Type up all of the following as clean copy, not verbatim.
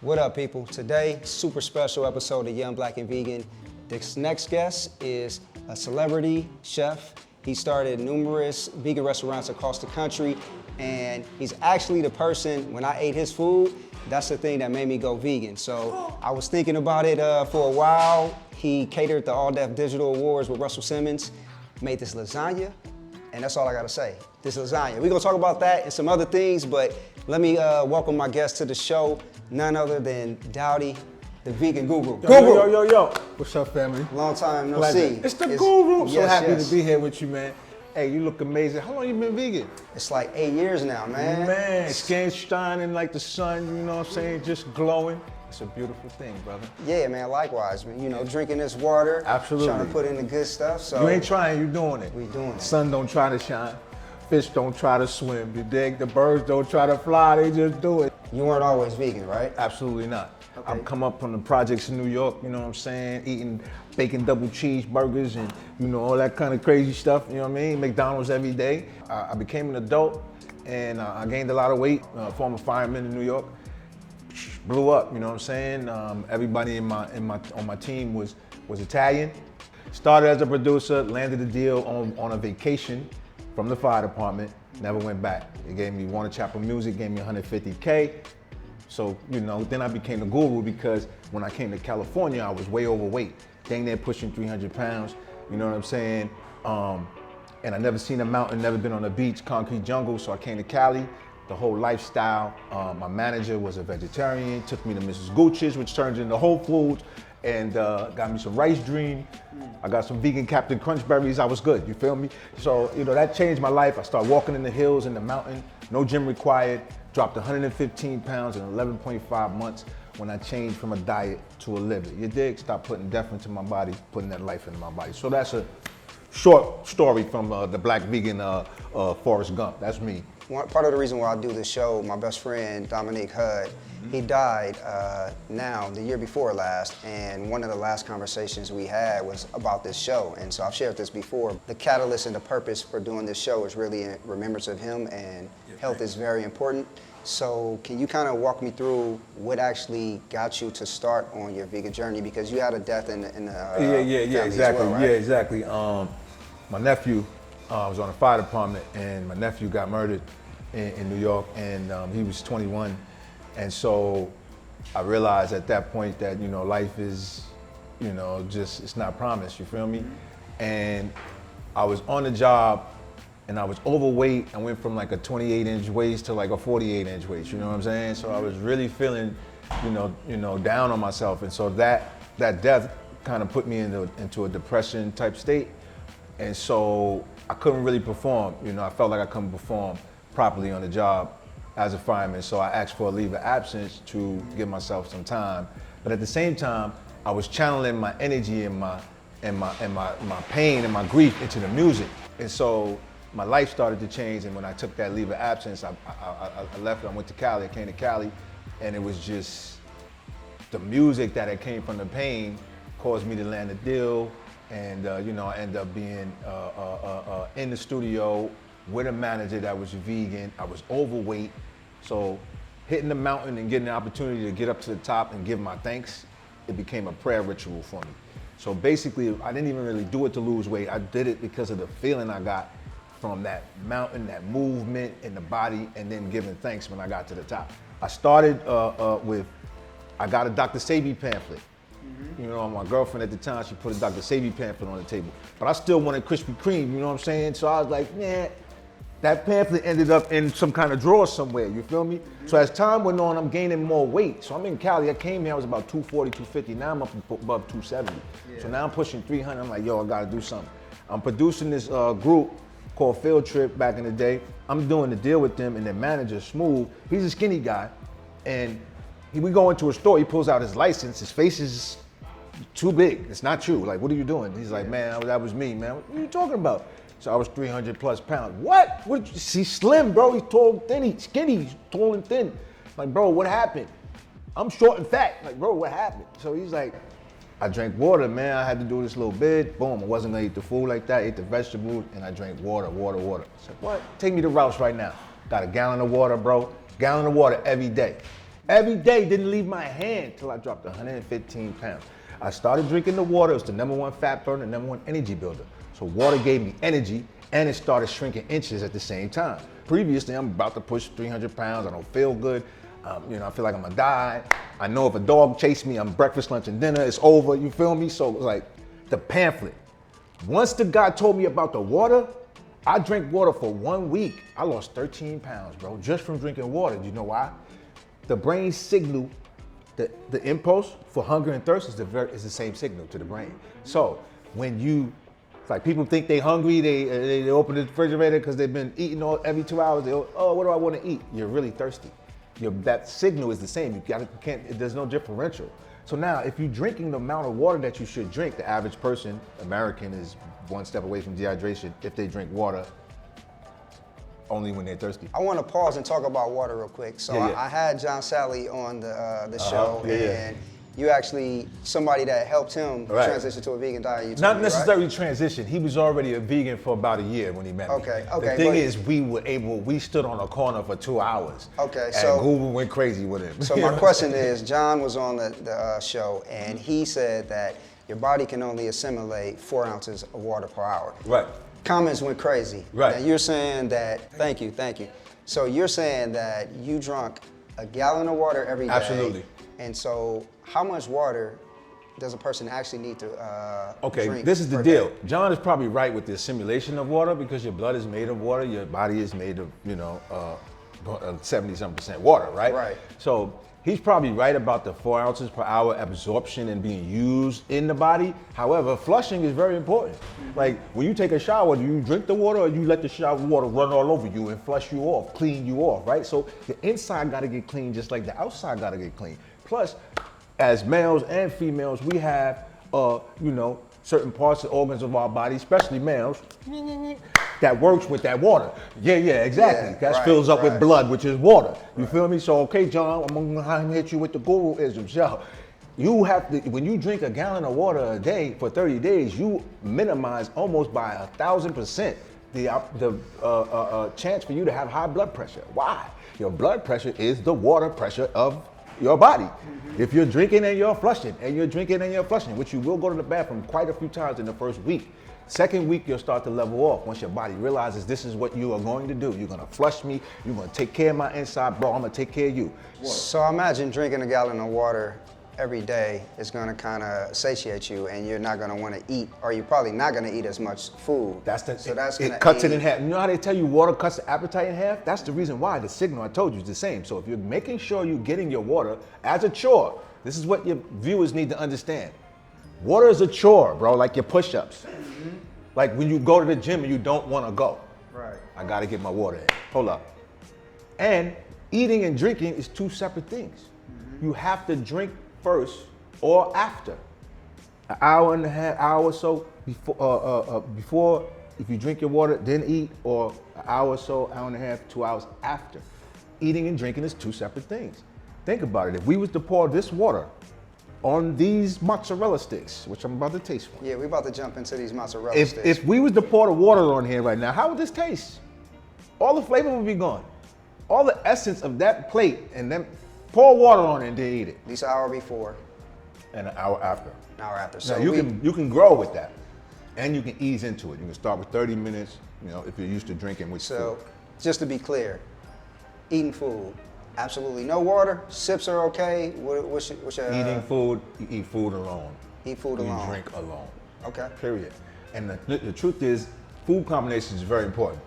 What up, people? Today, super special episode of Young, Black, and Vegan. This next guest is a celebrity chef. He started numerous vegan restaurants across the country, and he's actually the person, when I ate his food, that's the thing that made me go vegan. So I was thinking about it for a while. He catered the All Def Digital Awards with Russell Simmons, made this lasagna, and that's all I gotta say. This lasagna. We're gonna talk about that and some other things, but let me welcome my guest to the show, none other than Dowdy, the vegan guru. Yo. What's up, family? Long time no Pleasure. see. It's the guru. So yes, happy yes. to be here with you, man. Hey, you look amazing. How long you been vegan? It's like 8 years now, man. Man, skin shining like the sun, you know what I'm saying? Just glowing. It's a beautiful thing, brother. Yeah, man, likewise. You know, drinking this water. Absolutely. Trying to put in the good stuff. So You ain't trying, you doing it. We doing it. Sun don't try to shine. Fish don't try to swim. You dig? The birds don't try to fly, they just do it. You weren't always vegan, right? Absolutely not. Okay. I'm come up from the projects in New York, you know what I'm saying? Eating bacon double cheeseburgers and, you know, all that kind of crazy stuff, you know what I mean? McDonald's every day. I became an adult and I gained a lot of weight, former fireman in New York. Blew up, you know what I'm saying? Everybody on my team was Italian. Started as a producer, landed a deal on a vacation from the fire department, never went back. They gave me Warner Chapel Music, gave me $150K. So, you know, then I became the guru because when I came to California, I was way overweight. Dang near pushing 300 pounds, you know what I'm saying? And I never seen a mountain, never been on a beach, concrete jungle, so I came to Cali. The whole lifestyle. My manager was a vegetarian, took me to Mrs. Gucci's, which turned into Whole Foods, and got me some Rice Dream. I got some vegan Captain Crunch berries. I was good, you feel me? So, you know, that changed my life. I started walking in the hills, in the mountain, no gym required, dropped 115 pounds in 11.5 months when I changed from a diet to a liver. You dig? Stop putting death into my body, putting that life into my body. So that's a short story from the Black Vegan Forrest Gump. That's me. Part of the reason why I do this show, my best friend, Dominique Hud, he died the year before last, and one of the last conversations we had was about this show, and so I've shared this before. The catalyst and the purpose for doing this show is really in remembrance of him, and health is very important. So can you kind of walk me through what actually got you to start on your vegan journey? Because you had a death in the family exactly. as well, right? Yeah, exactly. My nephew was on the fire department, and my nephew got murdered in New York, and he was 21. And so I realized at that point that, you know, life is, you know, just, it's not promised, you feel me? And I was on the job and I was overweight. I went from like a 28-inch waist to like a 48-inch waist, you know what I'm saying? So I was really feeling, you know, down on myself. And so that death kind of put me into a depression type state. And so I couldn't really perform, you know, I felt like I couldn't perform properly on the job as a fireman, so I asked for a leave of absence to give myself some time. But at the same time, I was channeling my energy and my pain and my grief into the music. And so my life started to change, and when I took that leave of absence, I left, I went to Cali, I came to Cali, and it was just the music that had came from the pain caused me to land a deal, and you know, I ended up being in the studio with a manager that was vegan. I was overweight, so hitting the mountain and getting the opportunity to get up to the top and give my thanks, it became a prayer ritual for me. So basically, I didn't even really do it to lose weight. I did it because of the feeling I got from that mountain, that movement in the body, and then giving thanks when I got to the top. I started I got a Dr. Sebi pamphlet. You know, my girlfriend at the time, she put a Dr. Sebi pamphlet on the table. But I still wanted Krispy Kreme, you know what I'm saying? So I was like, man, that pamphlet ended up in some kind of drawer somewhere, you feel me? So as time went on, I'm gaining more weight. So I'm in Cali, I came here, I was about 240, 250. Now I'm up above 270. So now I'm pushing 300, I'm like, yo, I gotta do something. I'm producing this group called Field Trip back in the day. I'm doing the deal with them, and their manager, Smooth, he's a skinny guy. And we go into a store, he pulls out his license, his face is too big, it's not true. Like, what are you doing? He's like, man, that was me, man. What are you talking about? So I was 300 plus pounds. What? He's slim, bro. He's tall and thin. He's skinny. He's tall and thin. Like, bro, what happened? I'm short and fat. Like, bro, what happened? So he's like, I drank water, man. I had to do this little bit. Boom, I wasn't gonna eat the food like that. I ate the vegetables, and I drank water. I said, what? Take me to Rouse right now. Got a gallon of water, bro. Gallon of water every day. Every day, didn't leave my hand till I dropped 115 pounds. I started drinking the water. It was the #1 fat burner, #1 energy builder. So water gave me energy, and it started shrinking inches at the same time. Previously, I'm about to push 300 pounds. I don't feel good. I feel like I'm gonna die. I know if a dog chased me, I'm breakfast, lunch, and dinner, it's over, you feel me? So like the pamphlet. Once the guy told me about the water, I drank water for 1 week. I lost 13 pounds, bro, just from drinking water. Do you know why? The brain signal, the impulse for hunger and thirst is the same signal to the brain. So when you, like people think they hungry, they open the refrigerator because they've been eating every 2 hours. They go, oh, what do I want to eat? You're really thirsty. That signal is the same. There's no differential. So now, if you're drinking the amount of water that you should drink, the average person, American, is 1 step away from dehydration if they drink water only when they're thirsty. I want to pause and talk about water real quick. So Yeah. I had John Salley on the show, Yeah. and you actually, somebody that helped him transition to a vegan diet. You told Not me, necessarily right? transition. He was already a vegan for about a year when he met me. Okay. The thing is, we stood on a corner for 2 hours. Okay, and so Google went crazy with him. So my question is, John was on the show, and he said that your body can only assimilate 4 ounces of water per hour. Right. Comments went crazy. Right. Now you're saying that, thank you. So you're saying that you drunk a gallon of water every day. Absolutely. And so how much water does a person actually need to Okay, drink this is the per deal. day? John is probably right with the assimilation of water because your blood is made of water, your body is made of, 70-something% water, right? Right. So he's probably right about the 4 ounces per hour absorption and being used in the body. However, flushing is very important. Like when you take a shower, do you drink the water or you let the shower water run all over you and flush you off, clean you off, right? So the inside gotta get clean just like the outside gotta get clean. Plus, as males and females, we have, certain parts and organs of our body, especially males, that works with that water. Yeah, exactly. Yeah, that fills up with right. blood, which is water. You feel me? So, okay, John, I'm gonna hit you with the guru-isms. Yo, you have to, when you drink a gallon of water a day for 30 days, you minimize almost by 1,000% the chance for you to have high blood pressure. Why? Your blood pressure is the water pressure of your body. If you're drinking and you're flushing, which you will go to the bathroom quite a few times in the first week. Second week, you'll start to level off once your body realizes this is what you are going to do. You're gonna flush me, you're gonna take care of my inside, bro, I'm gonna take care of you. So I imagine drinking a gallon of water every day is gonna kind of satiate you, and you're not gonna want to eat, or you're probably not gonna eat as much food. It cuts it in half. You know how they tell you water cuts the appetite in half? That's the reason why the signal I told you is the same. So if you're making sure you're getting your water as a chore, this is what your viewers need to understand. Water is a chore, bro, like your push-ups. Like when you go to the gym and you don't want to go. Right. I gotta get my water in. Hold up. And eating and drinking is 2 separate things. You have to drink first or after. An hour and a half, hour or so before, if you drink your water, then eat, or an hour or so, hour and a half, 2 hours after. Eating and drinking is 2 separate things. Think about it. If we was to pour this water on these mozzarella sticks, which I'm about to taste one. Yeah, we're about to jump into these mozzarella sticks. If we was to pour the water on here right now, how would this taste? All the flavor would be gone. All the essence of that plate, and then pour water on it and then eat it. At least an hour before. And an hour after. An hour after. So So you can grow with that, and you can ease into it. You can start with 30 minutes. If you're used to drinking with So, food. just to be clear, eating food, absolutely no water. Sips are okay. What's your Eating food, you eat food alone. Eat food You alone. drink alone. Okay. Period. And the truth is, food combinations is very important.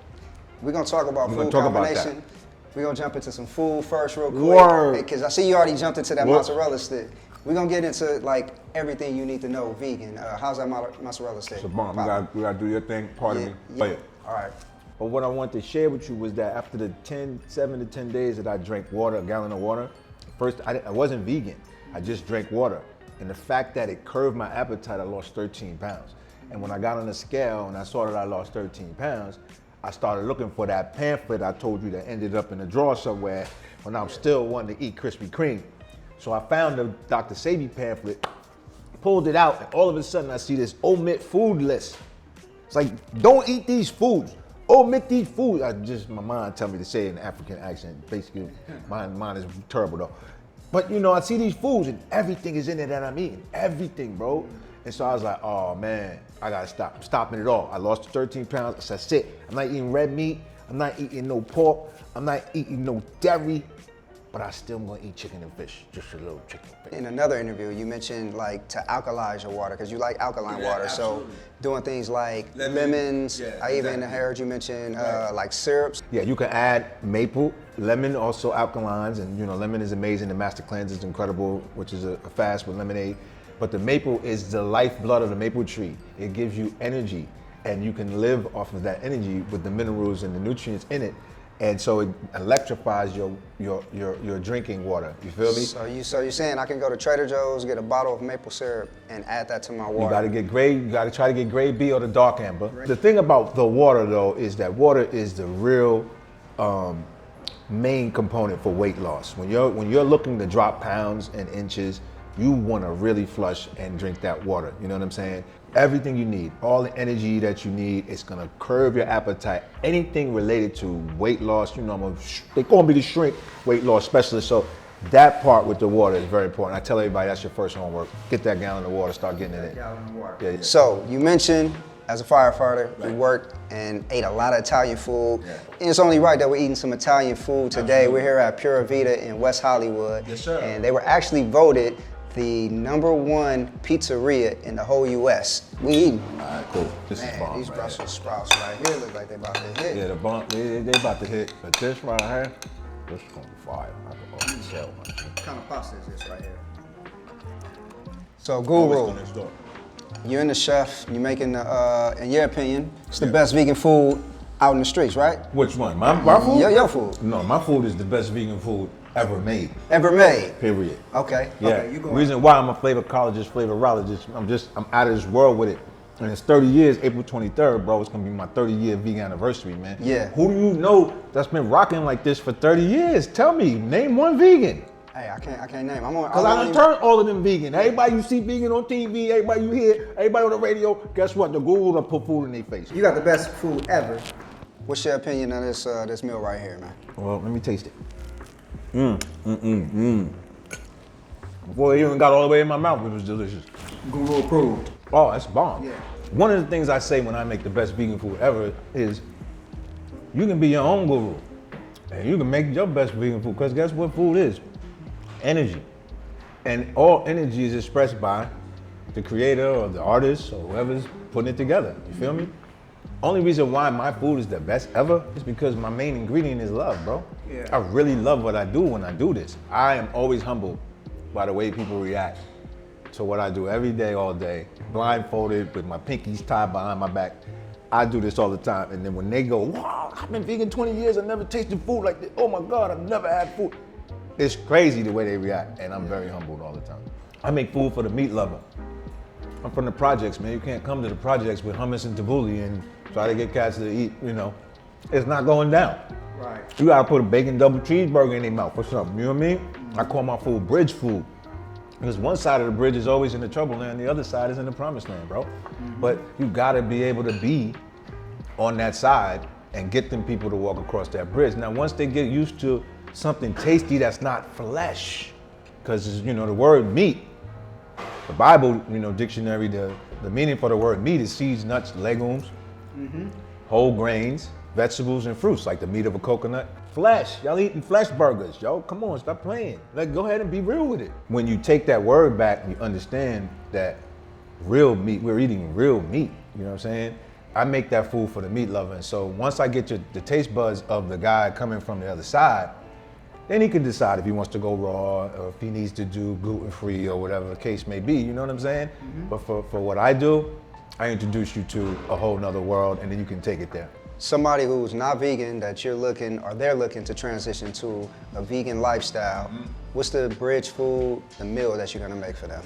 We're gonna talk about We're food gonna talk about combination. We're gonna jump into some food first, real quick. Word. Because I see you already jumped into that Word. mozzarella stick. We're gonna get into like everything you need to know vegan. How's that mozzarella stick? So, Bomb, you gotta do your thing. Pardon me. Yeah. Yeah. All right. But what I wanted to share with you was that after the 7 to 10 days that I drank water, a gallon of water, first I wasn't vegan. I just drank water. And the fact that it curved my appetite, I lost 13 pounds. And when I got on the scale and I saw that I lost 13 pounds, I started looking for that pamphlet I told you that ended up in a drawer somewhere when I'm still wanting to eat Krispy Kreme. So I found the Dr. Sebi pamphlet, pulled it out, and all of a sudden I see this omit food list. It's like, don't eat these foods. Omit these foods. My mind tell me to say it in an African accent. Basically, mine is terrible though. But you know, I see these foods and everything is in it that I'm eating. Everything, bro. And so I was like, oh man, I gotta stop. I'm stopping it all. I lost 13 pounds. I said, that's it. I'm not eating red meat. I'm not eating no pork. I'm not eating no dairy. But I still am gonna eat chicken and fish. Just a little chicken and fish. In another interview, you mentioned like to alkalize your water because you like alkaline water. Absolutely. So doing things like lemons. I even heard you mention like syrups. Yeah, you can add maple. Lemon also alkalines, and you know, lemon is amazing. The Master Cleanse is incredible, which is a fast with lemonade. But the maple is the lifeblood of the maple tree. It gives you energy, and you can live off of that energy with the minerals and the nutrients in it. And so it electrifies your drinking water. You feel me? So you're saying I can go to Trader Joe's, get a bottle of maple syrup, and add that to my water? You gotta try to get grade B or the dark amber. The thing about the water though is that water is the real main component for weight loss. When you're looking to drop pounds and inches, you wanna really flush and drink that water. You know what I'm saying? Everything you need, all the energy that you need, it's gonna curb your appetite. Anything related to weight loss, you know, they call me the shrink weight loss specialist. So that part with the water is very important. I tell everybody that's your first homework. Get that gallon of water, start getting in it. Yeah. So you mentioned as a firefighter, you worked and ate a lot of Italian food. Yeah. And it's only right that we're eating some Italian food today. Absolutely. We're here at Pura Vida in West Hollywood. Yes, sir. And they were actually voted the #1 pizzeria in the whole U.S. We eating. All right, cool. This is bomb. These right Brussels sprouts right here look like they about to hit. Yeah, the bomb, they about to hit. But this right here, this is gonna be fire. I can already tell. What kind of pasta is this right here? So, Guru, you're in the chef. You're making the, in your opinion, it's the best vegan food out in the streets, right? Which one? My food? Your food. No, my food is the best vegan food ever made. Ever made? Period. Okay. Yeah. Okay, you go. Reason why I'm a flavorologist, I'm out of this world with it. And it's 30 years, April 23rd, bro. It's gonna be my 30-year vegan anniversary, man. Yeah. Who do you know that's been rocking like this for 30 years? Tell me, name one vegan. Hey, I can't name. Cause I done turned all of them vegan. Everybody you see vegan on TV, everybody you hear, everybody on the radio, guess what? The guru done put food in their face. You got the best food ever. What's your opinion on this this meal right here, man? Well, let me taste it. Before it even got all the way in my mouth, it was delicious. Guru approved. Oh, that's bomb. Yeah. One of the things I say when I make the best vegan food ever is you can be your own guru and you can make your best vegan food, because guess what food is? Energy. And all energy is expressed by the creator or the artist or whoever's putting it together. You feel me? Only reason why my food is the best ever is because my main ingredient is love, bro. Yeah. I really love what I do when I do this. I am always humbled by the way people react to what I do every day, all day, blindfolded with my pinkies tied behind my back. I do this all the time. And then when they go, wow, I've been vegan 20 years, I never tasted food like this. Oh my God, I've never had food. It's crazy the way they react, and I'm very humbled all the time. I make food for the meat lover. I'm from the projects, man. You can't come to the projects with hummus and tabbouleh and try to get cats to eat, you know. It's not going down. Right. You gotta put a bacon double cheeseburger in their mouth or something, you know what I mean? I call my food bridge food. Because one side of the bridge is always in the trouble land, the other side is in the promised land, bro. But you gotta be able to be on that side and get them people to walk across that bridge. Now, once they get used to something tasty that's not flesh, because you know the word meat, the Bible, you know, dictionary, the meaning for the word meat is seeds, nuts, legumes, whole grains, vegetables, and fruits, like the meat of a coconut. Flesh, y'all eating flesh burgers, yo, come on, stop playing. Go ahead and be real with it. When you take that word back, you understand that real meat, we're eating real meat, you know what I'm saying? I make that food for the meat lover, and so once I get the taste buds of the guy coming from the other side, then he can decide if he wants to go raw or if he needs to do gluten-free or whatever the case may be, you know what I'm saying? But for what I do, I introduce you to a whole nother world, and then you can take it there. Somebody who's not vegan that you're looking, or they're looking to transition to a vegan lifestyle, what's the bridge food, the meal that you're gonna make for them?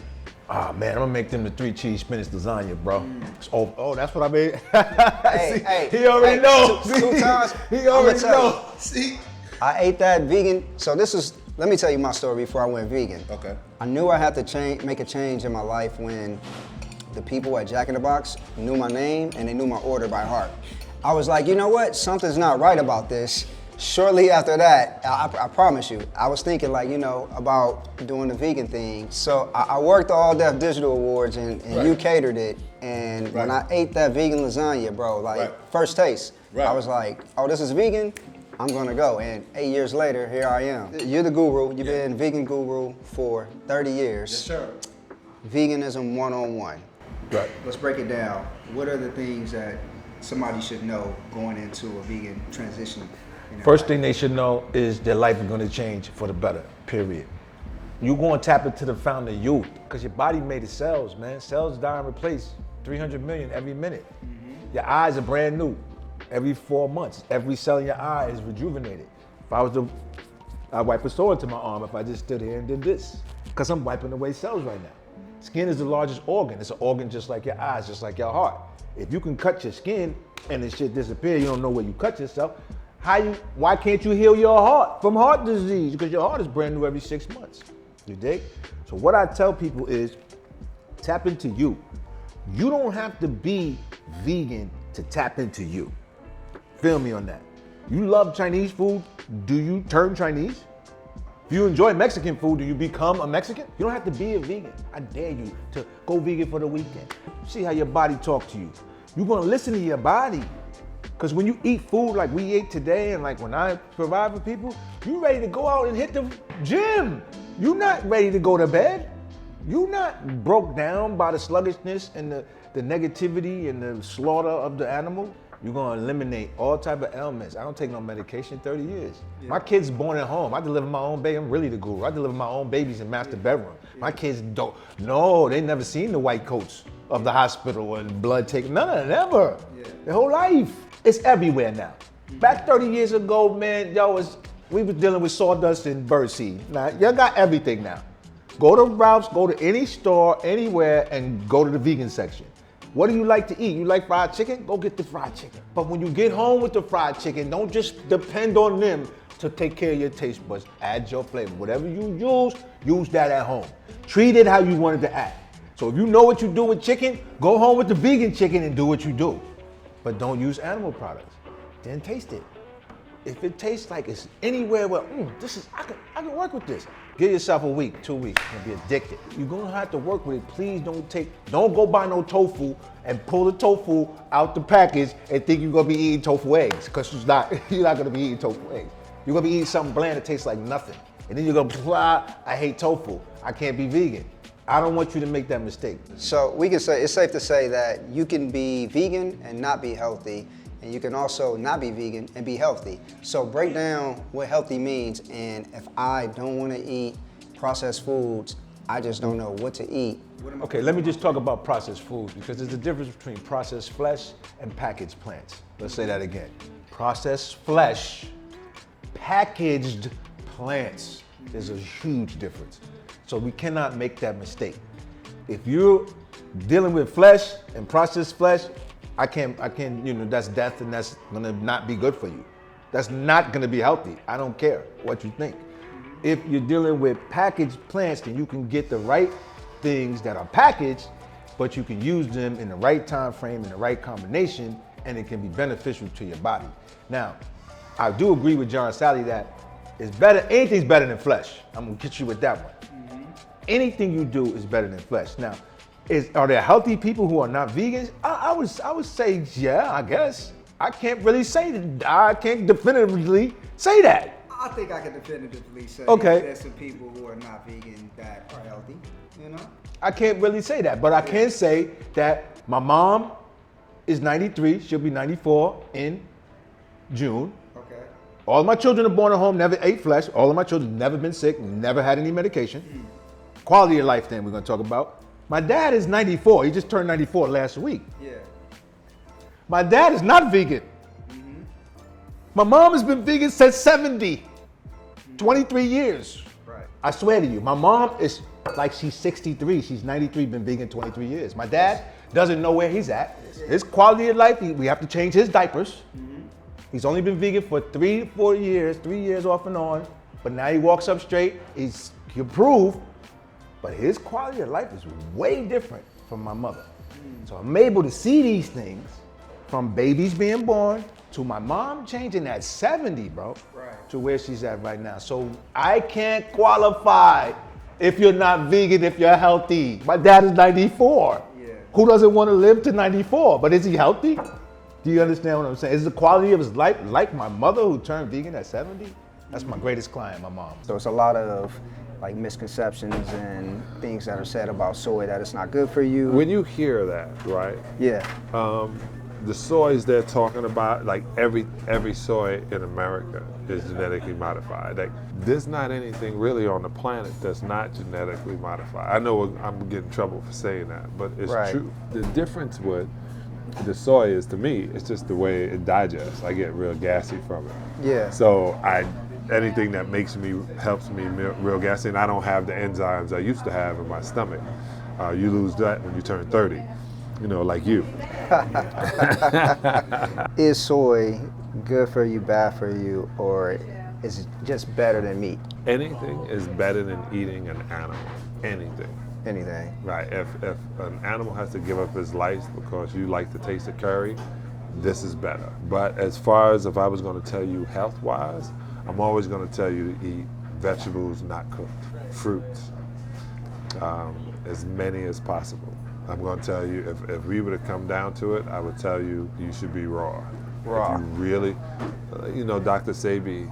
Ah, man, I'm gonna make them the 3-cheese spinach lasagna, bro. Oh, that's what I made. Hey, he already knows. Two times. He already knows. See? I ate that vegan, so let me tell you my story before I went vegan. Okay. I knew I had to make a change in my life when the people at Jack in the Box knew my name and they knew my order by heart. I was like, you know what? Something's not right about this. Shortly after that, I promise you, I was thinking like, about doing the vegan thing. So I worked the All Deaf Digital Awards and you catered it. And when I ate that vegan lasagna, bro, first taste, I was like, oh, this is vegan? I'm gonna go. And 8 years later, here I am. You're the guru. You've been vegan guru for 30 years. Yes, sir. Veganism 101. Right. Let's break it down. What are the things that somebody should know going into a vegan transition? First thing they should know is their life is going to change for the better, period. You're going to tap into the fountain of youth because your body made of cells, man. Cells die and replace 300 million every minute. Your eyes are brand new every 4 months. Every cell in your eye is rejuvenated. If I was to, I'd wipe a sword to my arm if I just stood here and did this because I'm wiping away cells right now. Skin is the largest organ. It's an organ just like your eyes, just like your heart. If you can cut your skin and the shit disappear, you don't know where you cut yourself, why can't you heal your heart from heart disease? Because your heart is brand new every 6 months. You dig? So what I tell people is tap into you. You don't have to be vegan to tap into you. Feel me on that. You love Chinese food, do you turn Chinese? If you enjoy Mexican food, do you become a Mexican? You don't have to be a vegan. I dare you to go vegan for the weekend. See how your body talks to you. You're gonna listen to your body. Because when you eat food like we ate today and like when I provide for people, you ready to go out and hit the gym. You're not ready to go to bed. You're not broke down by the sluggishness and the negativity and the slaughter of the animal. You're gonna eliminate all type of ailments. I don't take no medication 30 years. Yeah. My kid's born at home. I deliver my own baby. I'm really the guru. I deliver my own babies in master bedroom. Yeah. My kids don't, no, they never seen the white coats of the hospital and blood taken, none of that, never. Yeah. Their whole life. It's everywhere now. Back 30 years ago, man, we was dealing with sawdust and birdseed. Now, y'all got everything now. Go to Ralph's, go to any store, anywhere, and go to the vegan section. What do you like to eat? You like fried chicken? Go get the fried chicken. But when you get home with the fried chicken, don't just depend on them to take care of your taste buds. Add your flavor. Whatever you use that at home. Treat it how you want it to act. So if you know what you do with chicken, go home with the vegan chicken and do what you do. But don't use animal products. Then taste it. If it tastes like it's anywhere where, I can work with this. Give yourself a week, 2 weeks, you're gonna be addicted. You're gonna have to work with it. Please don't go buy no tofu and pull the tofu out the package and think you're gonna be eating tofu eggs, because you're not gonna be eating tofu eggs. You're gonna be eating something bland that tastes like nothing. And then you're gonna, I hate tofu, I can't be vegan. I don't want you to make that mistake. So we can say, it's safe to say that you can be vegan and not be healthy, and you can also not be vegan and be healthy. So break down what healthy means, and if I don't want to eat processed foods, I just don't know what to eat. Okay, let me just talk about processed foods, because there's a difference between processed flesh and packaged plants. Let's say that again. Processed flesh, packaged plants. There's a huge difference. So we cannot make that mistake. If you're dealing with flesh and processed flesh, I can't, that's death, and that's gonna not be good for you. That's not gonna be healthy. I don't care what you think. If you're dealing with packaged plants, then you can get the right things that are packaged, but you can use them in the right time frame, in the right combination, and it can be beneficial to your body. Now, I do agree with John Salley that it's better, anything's better than flesh. I'm gonna get you with that one. Anything you do is better than flesh. Now, are there healthy people who are not vegans? I would say, yeah, I guess. I can't really say that. I can't definitively say that. I think I can definitively say there's some people who are not vegan that are healthy, I can't really say that, but I can say that my mom is 93. She'll be 94 in June. Okay. All of my children are born at home, never ate flesh. All of my children never been sick, never had any medication. Quality of life, then we're gonna talk about. My dad is 94. He just turned 94 last week. Yeah. My dad is not vegan. Mm-hmm. My mom has been vegan since 70, 23 years. Right. I swear to you, my mom is like she's 63. She's 93, been vegan 23 years. My dad doesn't know where he's at. His quality of life, we have to change his diapers. Mm-hmm. He's only been vegan for 3 to 4 years, 3 years off and on. But now he walks up straight. He approved. But his quality of life is way different from my mother. So I'm able to see these things from babies being born to my mom changing at 70, bro, to where she's at right now. So I can't qualify if you're not vegan, if you're healthy. My dad is 94. Yeah. Who doesn't want to live to 94? But is he healthy? Do you understand what I'm saying? Is the quality of his life like my mother who turned vegan at 70? That's my greatest client, my mom. So it's a lot of like misconceptions and things that are said about soy, that it's not good for you. When you hear that, right? Yeah. The soys they're talking about, like every soy in America is genetically modified. Like there's not anything really on the planet that's not genetically modified. I know I'm getting in trouble for saying that, but it's true. The difference with the soy is, to me, it's just the way it digests. I get real gassy from it. Yeah. So anything that helps me real gassy, and I don't have the enzymes I used to have in my stomach. You lose that when you turn 30. Like you. Is soy good for you, bad for you, or is it just better than meat? Anything is better than eating an animal. Anything. Anything. Right. If an animal has to give up his life because you like the taste of curry, this is better. But as far as if I was going to tell you health-wise, I'm always going to tell you to eat vegetables not cooked, fruits, as many as possible. I'm going to tell you, if we were to come down to it, I would tell you should be raw. Raw. If you really, Dr. Sebi,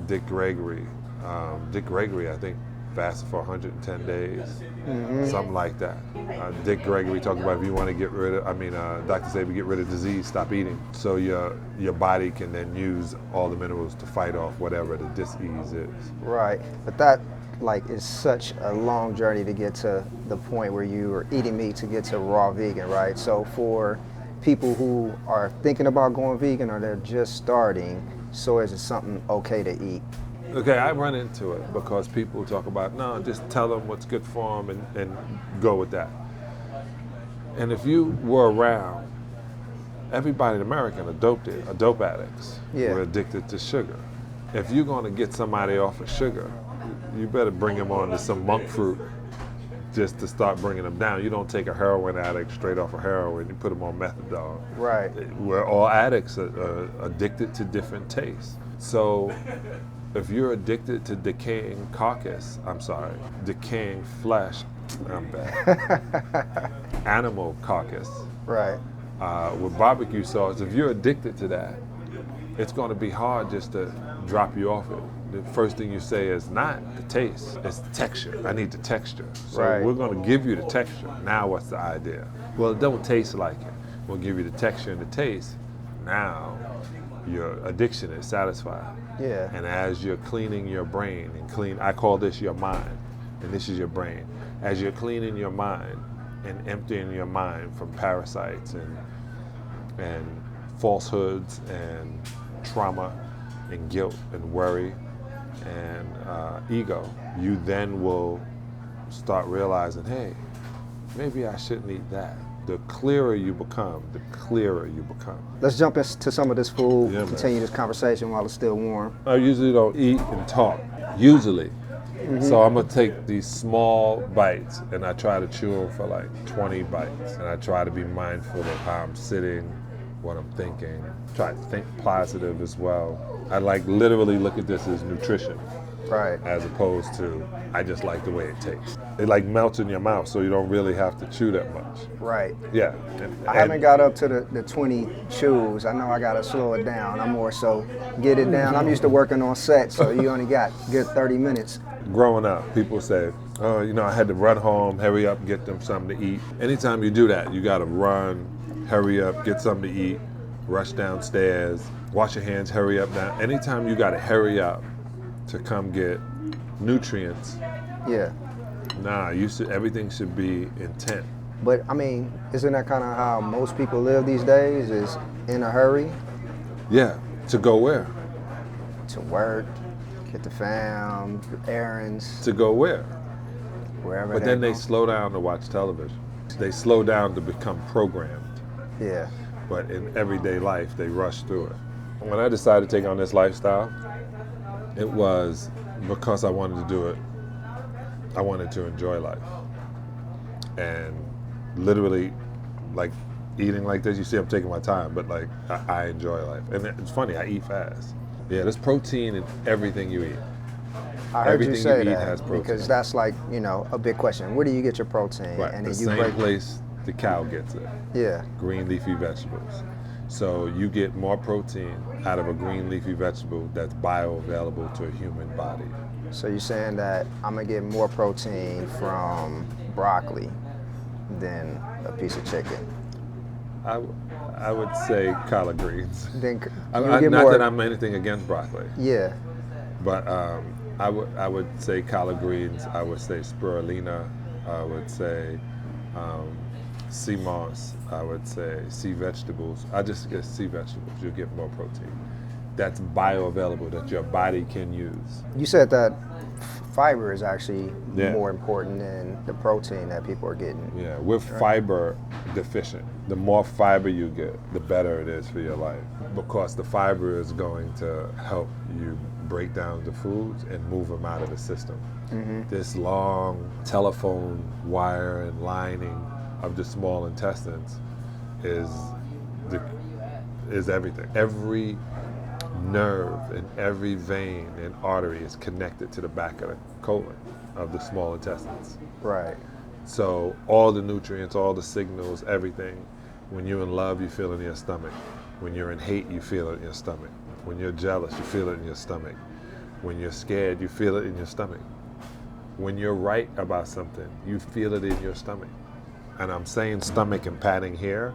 Dick Gregory, I think, fasted for 110 days, something like that. Dick Gregory talked about if you want to get rid of, Dr. Sebi, get rid of disease, stop eating. So your body can then use all the minerals to fight off whatever the dis-ease is. Right, but that is such a long journey to get to the point where you are eating meat to get to raw vegan, right? So for people who are thinking about going vegan or they're just starting, soy is something okay to eat? Okay, I run into it because people talk about, no, just tell them what's good for them and go with that. And if you were around, everybody in America are dope addicts. Yeah. We're addicted to sugar. If you're going to get somebody off of sugar, you better bring them on to some monk fruit just to start bringing them down. You don't take a heroin addict straight off of heroin, you put them on methadone. Right. We're all addicts, addicted to different tastes. So if you're addicted to decaying flesh, I'm bad. Animal carcass. Right. With barbecue sauce, if you're addicted to that, it's going to be hard just to drop you off it. The first thing you say is not the taste, it's texture. I need the texture. So we're going to give you the texture. Now what's the idea? Well, it don't taste like it. We'll give you the texture and the taste. Now your addiction is satisfied. Yeah. And as you're cleaning your brain I call this your mind, and this is your brain. As you're cleaning your mind and emptying your mind from parasites and falsehoods and trauma and guilt and worry and ego, you then will start realizing, hey, maybe I shouldn't eat that. The clearer you become, the clearer you become. Let's jump into some of this food, continue this conversation while it's still warm. I usually don't eat and talk, usually. So I'm gonna take these small bites and I try to chew them for like 20 bites. And I try to be mindful of how I'm sitting, what I'm thinking. Try to think positive as well. I literally look at this as nutrition. Right. As opposed to, I just like the way it tastes. It melts in your mouth, so you don't really have to chew that much. Right. Yeah. I haven't got up to the 20 chews. I know I gotta slow it down. I'm more so get it down. I'm used to working on set, so you only got good 30 minutes. Growing up, people say, oh, I had to run home, hurry up, get them something to eat. Anytime you do that, you gotta run, hurry up, get something to eat, rush downstairs, wash your hands, hurry up, down. Anytime you gotta hurry up to come get nutrients. Yeah. Nah, everything should be intent. But isn't that kind of how most people live these days, is in a hurry? Yeah, to go where? To work, get the fam, errands. To go where? Wherever. But then they slow down to watch television. They slow down to become programmed. Yeah. But in everyday life, they rush through it. When I decided to take on this lifestyle, it was because I wanted to do it. I wanted to enjoy life. And literally, eating like this. You see, I'm taking my time, but like I enjoy life, and it's funny. I eat fast. Yeah, there's protein in everything you eat. I heard Everything you say you eat that has protein. because that's like, you know, a big question. Where do you get your protein? Right, And the then you same break. place the cow gets it. Yeah. Green leafy vegetables. So you get more protein out of a green leafy vegetable that's bioavailable to a human body. So you're saying that I'm gonna get more protein from broccoli than a piece of chicken? I would say collard greens. Then Not that I'm anything against broccoli, Yeah. but I would say collard greens. I would say spirulina. I would say sea moss. I would say sea vegetables. I just get sea vegetables. You'll get more protein. That's bioavailable that your body can use. You said that fiber is actually Yeah. more important than the protein that people are getting. Yeah, we're fiber deficient. The more fiber you get, the better it is for your life, because the fiber is going to help you break down the foods and move them out of the system. This long telephone wire and lining of the small intestines is everything. Every nerve and every vein and artery is connected to the back of the colon of the small intestines. Right. So all the nutrients, all the signals, everything, when you're in love, you feel it in your stomach. When you're in hate, you feel it in your stomach. When you're jealous, you feel it in your stomach. When you're scared, you feel it in your stomach. When you're right about something, you feel it in your stomach. And I'm saying stomach and patting here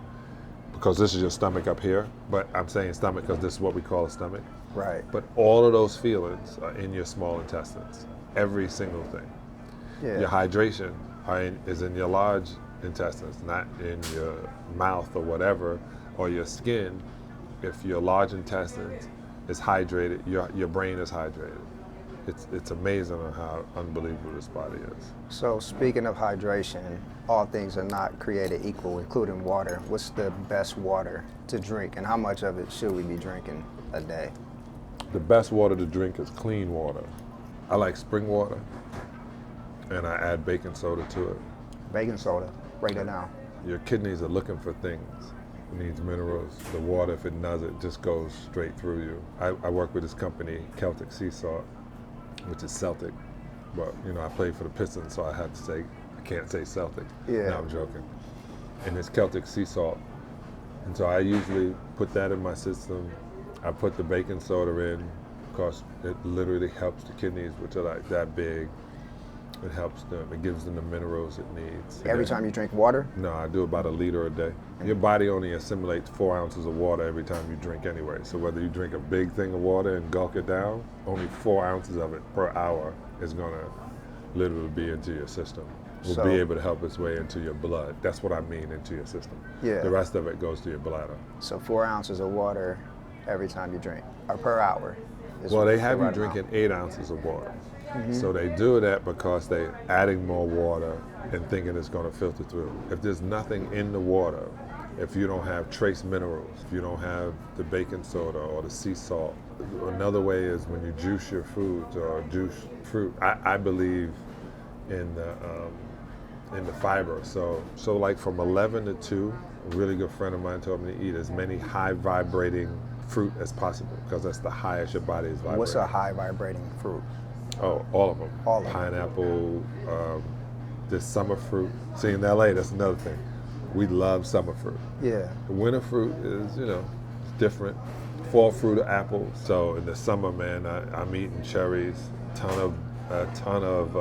because this is your stomach up here, but I'm saying stomach because this is what we call a stomach. Right. But all of those feelings are in your small intestines, every single thing. Yeah. Your hydration is in your large intestines, not in your mouth or whatever, or your skin. If your large intestines is hydrated, your brain is hydrated. It's amazing on how unbelievable this body is. So speaking of hydration, all things are not created equal, including water. What's the best water to drink, and how much of it should we be drinking a day? The best water to drink is clean water. I like spring water, and I add baking soda to it. Baking soda, break that down. Your kidneys are looking for things. It needs minerals. The water, if it does it, just goes straight through you. I work with this company, Celtic Sea Salt, which is Celtic. But, you know, I played for the Pistons, so I can't say Celtic. Yeah. No, I'm joking. And it's Celtic Sea Salt. And so I usually put that in my system. I put the baking soda in because it literally helps the kidneys, which are like that big. It helps them. It gives them the minerals it needs. Every time you drink water? No, I do about 1 liter a day. Your body only assimilates 4 ounces of water every time you drink anyway. So whether you drink a big thing of water and gulp it down, only 4 ounces of it per hour is gonna literally be into your system. Will So- be able to help its way into your blood. That's what I mean, into your system. Yeah. The rest of it goes to your bladder. So 4 ounces of water every time you drink, or per hour. is Well, they the have you right drinking amount. 8 ounces of water. So they do that because they're adding more water and thinking it's going to filter through. If there's nothing in the water, if you don't have trace minerals, if you don't have the baking soda or the sea salt, another way is when you juice your foods or juice fruit. I believe in the fiber. So like from 11 to 2, a really good friend of mine told me to eat as many high vibrating fruit as possible because that's the highest your body is vibrating. What's a high vibrating fruit? Oh, all of them. All of them. Pineapple, this summer fruit. See, in LA, that's another thing. We love summer fruit. Yeah. The winter fruit is, different. Fall fruit are apples. So in the summer, man, I'm eating cherries, a ton of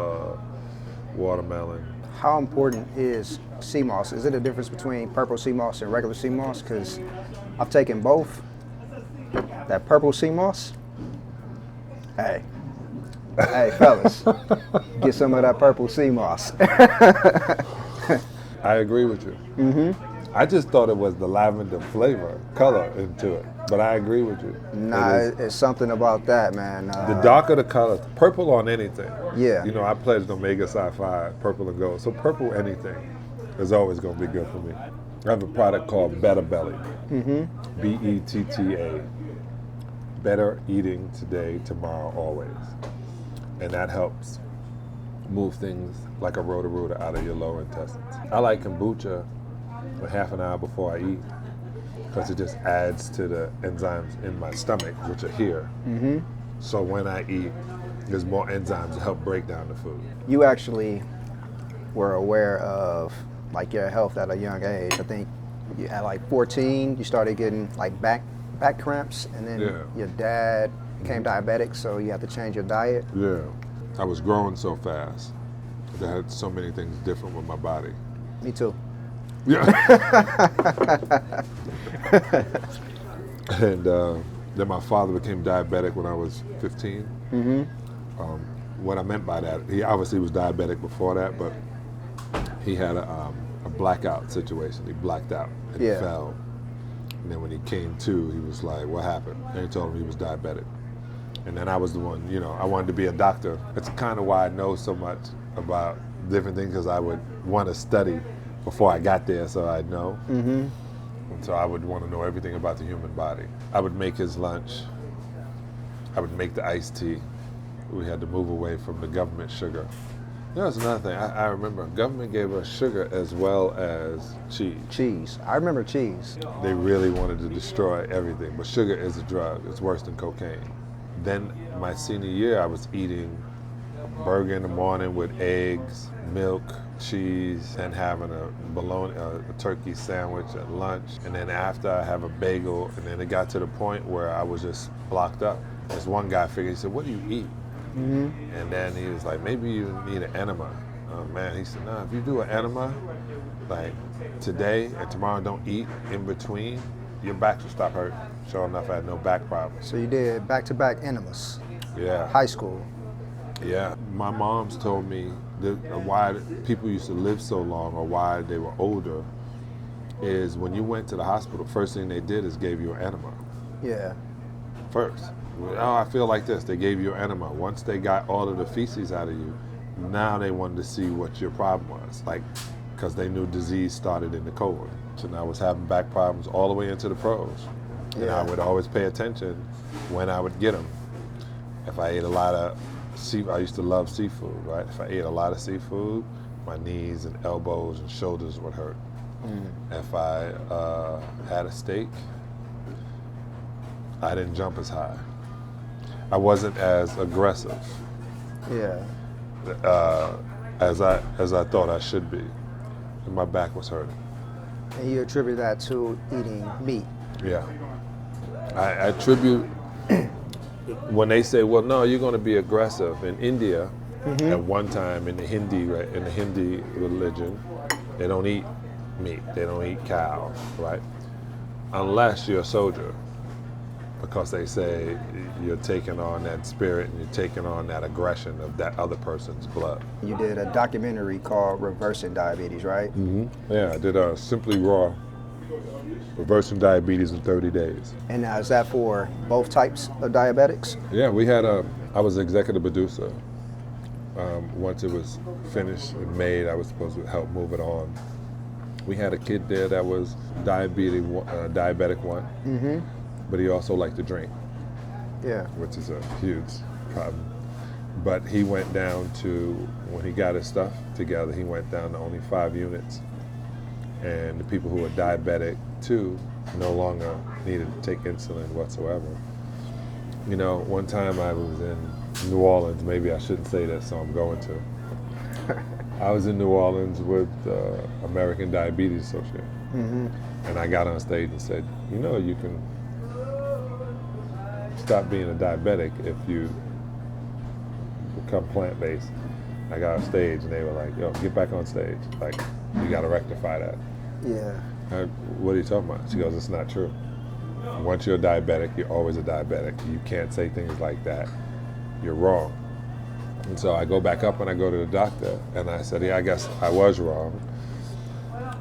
watermelon. How important is sea moss? Is it a difference between purple sea moss and regular sea moss? Because I've taken both. That purple sea moss, hey, fellas, get some of that purple sea moss. I agree with you. Mm-hmm. I just thought it was the lavender flavor, color into it, but I agree with you. Nah, it's something about that, man. The darker the color, purple on anything. Yeah. I pledged Omega Sci-Fi, purple and gold. So purple anything is always going to be good for me. I have a product called Better Belly. Mm-hmm. BETTA. Better eating today, tomorrow, always. And that helps move things like a rotor-rooter out of your lower intestines. I like kombucha a half an hour before I eat, because it just adds to the enzymes in my stomach, which are here. Mm-hmm. So when I eat, there's more enzymes to help break down the food. You actually were aware of like your health at a young age. I think you at like 14, you started getting like back cramps, and then your dad became diabetic, so you had to change your diet. Yeah, I was growing so fast. I had so many things different with my body. Me too. Yeah. And then my father became diabetic when I was 15. Mm-hmm. What I meant by that, he obviously was diabetic before that, but he had a blackout situation. He blacked out and fell. And then when he came to, he was like, what happened? And he told him he was diabetic. And then I was the one, I wanted to be a doctor. That's kind of why I know so much about different things, because I would want to study before I got there so I'd know. Mm-hmm. And so I would want to know everything about the human body. I would make his lunch. I would make the iced tea. We had to move away from the government sugar. That was another thing. I remember government gave us sugar as well as cheese. Cheese. I remember cheese. They really wanted to destroy everything, but sugar is a drug. It's worse than cocaine. Then my senior year, I was eating a burger in the morning with eggs, milk, cheese, and having a turkey sandwich at lunch. And then after, I have a bagel. And then it got to the point where I was just blocked up. This one guy figured, he said, what do you eat? Mm-hmm. And then he was like, maybe you need an enema. Oh man, he said, no, if you do an enema, like today and tomorrow, don't eat in between, your back will stop hurting. Sure enough, I had no back problems. So you did back-to-back enemas. Yeah. High school. Yeah. My mom's told me that why people used to live so long, or why they were older, is when you went to the hospital, first thing they did is gave you an enema. Yeah. First. Oh, I feel like this. They gave you an enema. Once they got all of the feces out of you, now they wanted to see what your problem was. Like, because they knew disease started in the colon. So now I was having back problems all the way into the pros. And I would always pay attention when I would get them. If I ate a lot of I used to love seafood, right? If I ate a lot of seafood, my knees and elbows and shoulders would hurt. Mm. If I had a steak, I didn't jump as high. I wasn't as aggressive. Yeah. As I thought I should be. And my back was hurting. And you attribute that to eating meat. Yeah. I attribute, when they say, well, no, you're going to be aggressive. In India, at one time in the Hindi religion, they don't eat meat. They don't eat cow, right? Unless you're a soldier, because they say you're taking on that spirit and you're taking on that aggression of that other person's blood. You did a documentary called Reversing Diabetes, right? Mm-hmm. Yeah, I did a Simply Raw, Reversing Diabetes in 30 days. And now is that for both types of diabetics? Yeah, I was executive producer. Once it was finished and made, I was supposed to help move it on. We had a kid there that was diabetic one, but he also liked to drink. Yeah. Which is a huge problem. But he went down to, when he got his stuff together, he went down to only 5 units. And the people who were diabetic too no longer needed to take insulin whatsoever. You know, one time I was in New Orleans, maybe I shouldn't say that, so I'm going to. I was in New Orleans with the American Diabetes Association. And I got on stage and said, you know, you can stop being a diabetic if you become plant-based. I got on stage and they were like, yo, get back on stage. Like, you gotta rectify that. Yeah. What are you talking about? She goes, it's not true. Once you're a diabetic, you're always a diabetic. You can't say things like that. You're wrong. And so I go back up and I go to the doctor and I said, yeah, I guess I was wrong.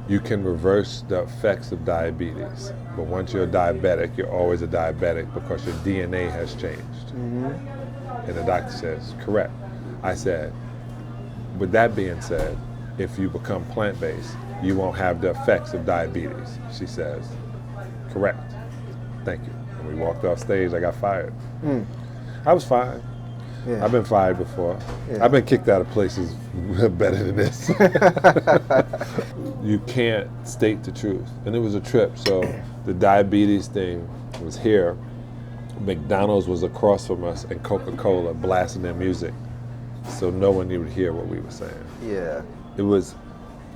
You can reverse the effects of diabetes, but once you're a diabetic, you're always a diabetic because your DNA has changed. And the doctor says, correct. I said, with that being said, if you become plant-based, you won't have the effects of diabetes. She says, correct. Thank you. And we walked off stage, I got fired. I was fine. Yeah. I've been fired before. Yeah. I've been kicked out of places better than this. You can't state the truth. And it was a trip. So the diabetes thing was here. McDonald's was across from us, and Coca-Cola blasting their music, so no one would hear what we were saying. Yeah. It was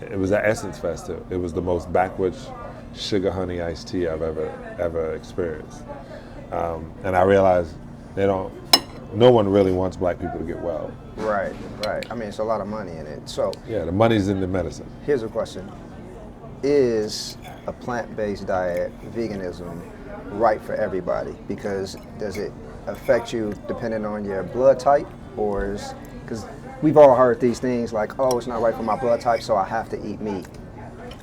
an Essence Festival. It was the most backwards sugar honey iced tea I've ever experienced. And I realized no one really wants black people to get well. Right. I mean, it's a lot of money in it. So Yeah, the money's in the medicine. here's a question. Is a plant-based diet, veganism, right for everybody? Because does it affect you depending on your blood type, or because we've all heard these things like, oh, it's not right for my blood type, so I have to eat meat.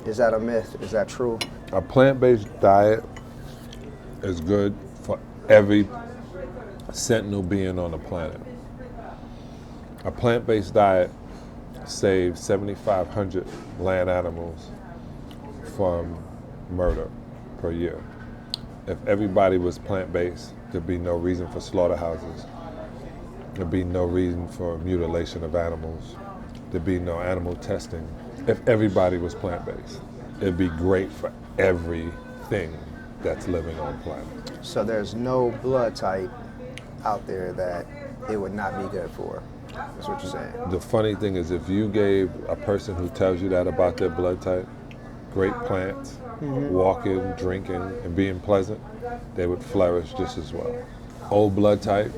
Is that a myth? Is that true? A plant-based diet is good for every sentinel being on the planet. A plant-based diet saves 7,500 land animals from murder per year. If everybody was plant-based, there'd be no reason for slaughterhouses. There'd be no reason for mutilation of animals. There'd be no animal testing. If everybody was plant-based, it'd be great for everything that's living on the planet. So there's no blood type out there that it would not be good for. That's what you're saying. The funny thing is, if you gave a person who tells you that about their blood type great plants, walking, drinking, and being pleasant, they would flourish just as well. O blood type,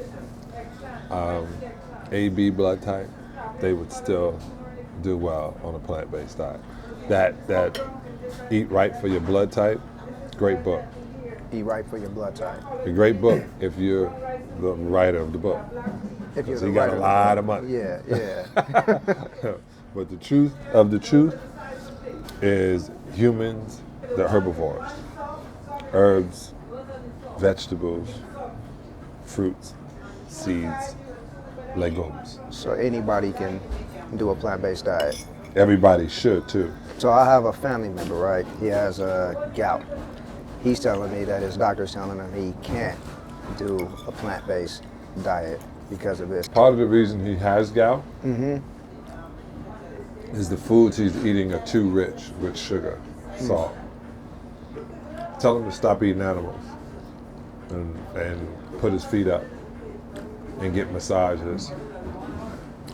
AB blood type, they would still do well on a plant-based diet. That Eat Right for Your Blood Type, great book. Eat Right for Your Blood Type. A great book if you're the writer of the book. If you're So the you got writer a of lot the of book. money. Yeah. But the truth of the truth is humans, they're herbivores. Herbs, vegetables, fruits, seeds, legumes. So anybody can do a plant-based diet. Everybody should too. So I have a family member, right? He has gout. He's telling me that his doctor's telling him he can't do a plant-based diet because of this. Part of the reason he has gout is the foods he's eating are too rich with sugar, salt. Tell him to stop eating animals and put his feet up and get massages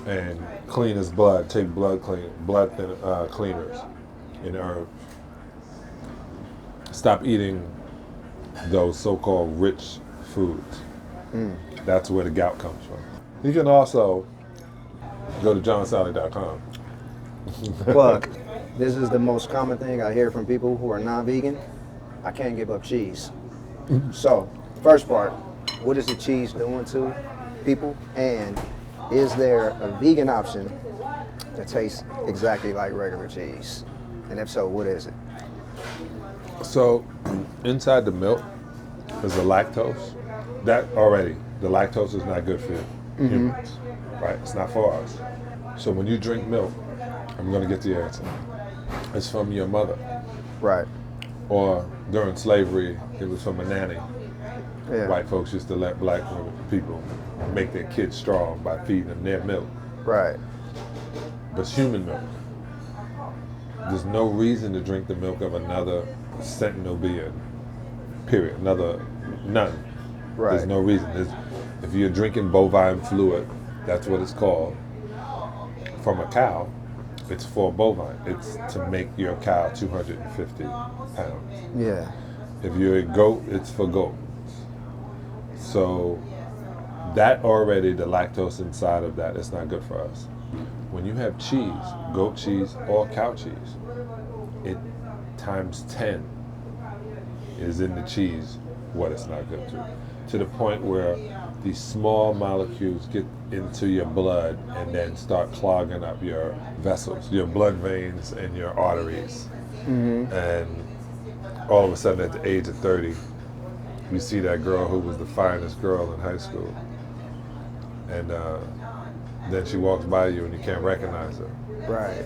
and clean his blood, take blood cleaners and herbs. Stop eating those so-called rich foods. That's where the gout comes from. You can also go to johnsalley.com. Look, this is the most common thing I hear from people who are non-vegan. I can't give up cheese. So, first part, what is the cheese doing to people? And is there a vegan option that tastes exactly like regular cheese? And if so, what is it? So, inside the milk is the lactose. The lactose is not good for humans, right? It's not for us. So when you drink milk, I'm going to get the answer. It's from your mother. Right. Or during slavery, it was from a nanny. Yeah. White folks used to let black people make their kids strong by feeding them their milk. Right. But it's human milk. There's no reason to drink the milk of another sentinel being, period. None. Right. There's no reason. If you're drinking bovine fluid, that's what it's called, from a cow, it's for bovine. It's to make your cow 250 pounds. Yeah. If you're a goat, it's for goats. So that already, the lactose inside of that, is not good for us. When you have cheese, goat cheese or cow cheese, it times 10 is in the cheese what it's not good to the point where these small molecules get into your blood and then start clogging up your vessels, your blood veins and your arteries. And all of a sudden at the age of 30, you see that girl who was the finest girl in high school. And then she walks by you and you can't recognize her. Right.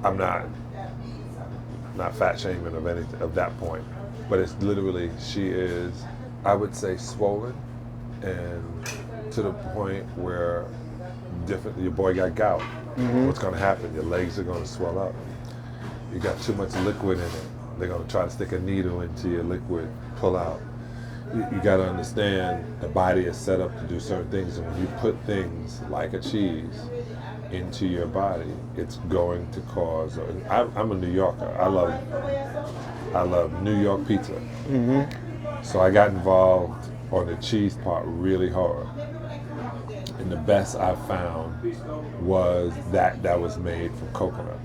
I'm not fat shaming of anything of that point, but it's literally, she is, I would say, swollen and to the point where your boy got gout. What's going to happen? Your legs are going to swell up. You got too much liquid in it. They're going to try to stick a needle into your liquid, pull out. You got to understand the body is set up to do certain things, and when you put things like a cheese into your body, it's going to cause. I'm a New Yorker. I love New York pizza. So I got involved on the cheese part really hard, and the best I found was that was made from coconut.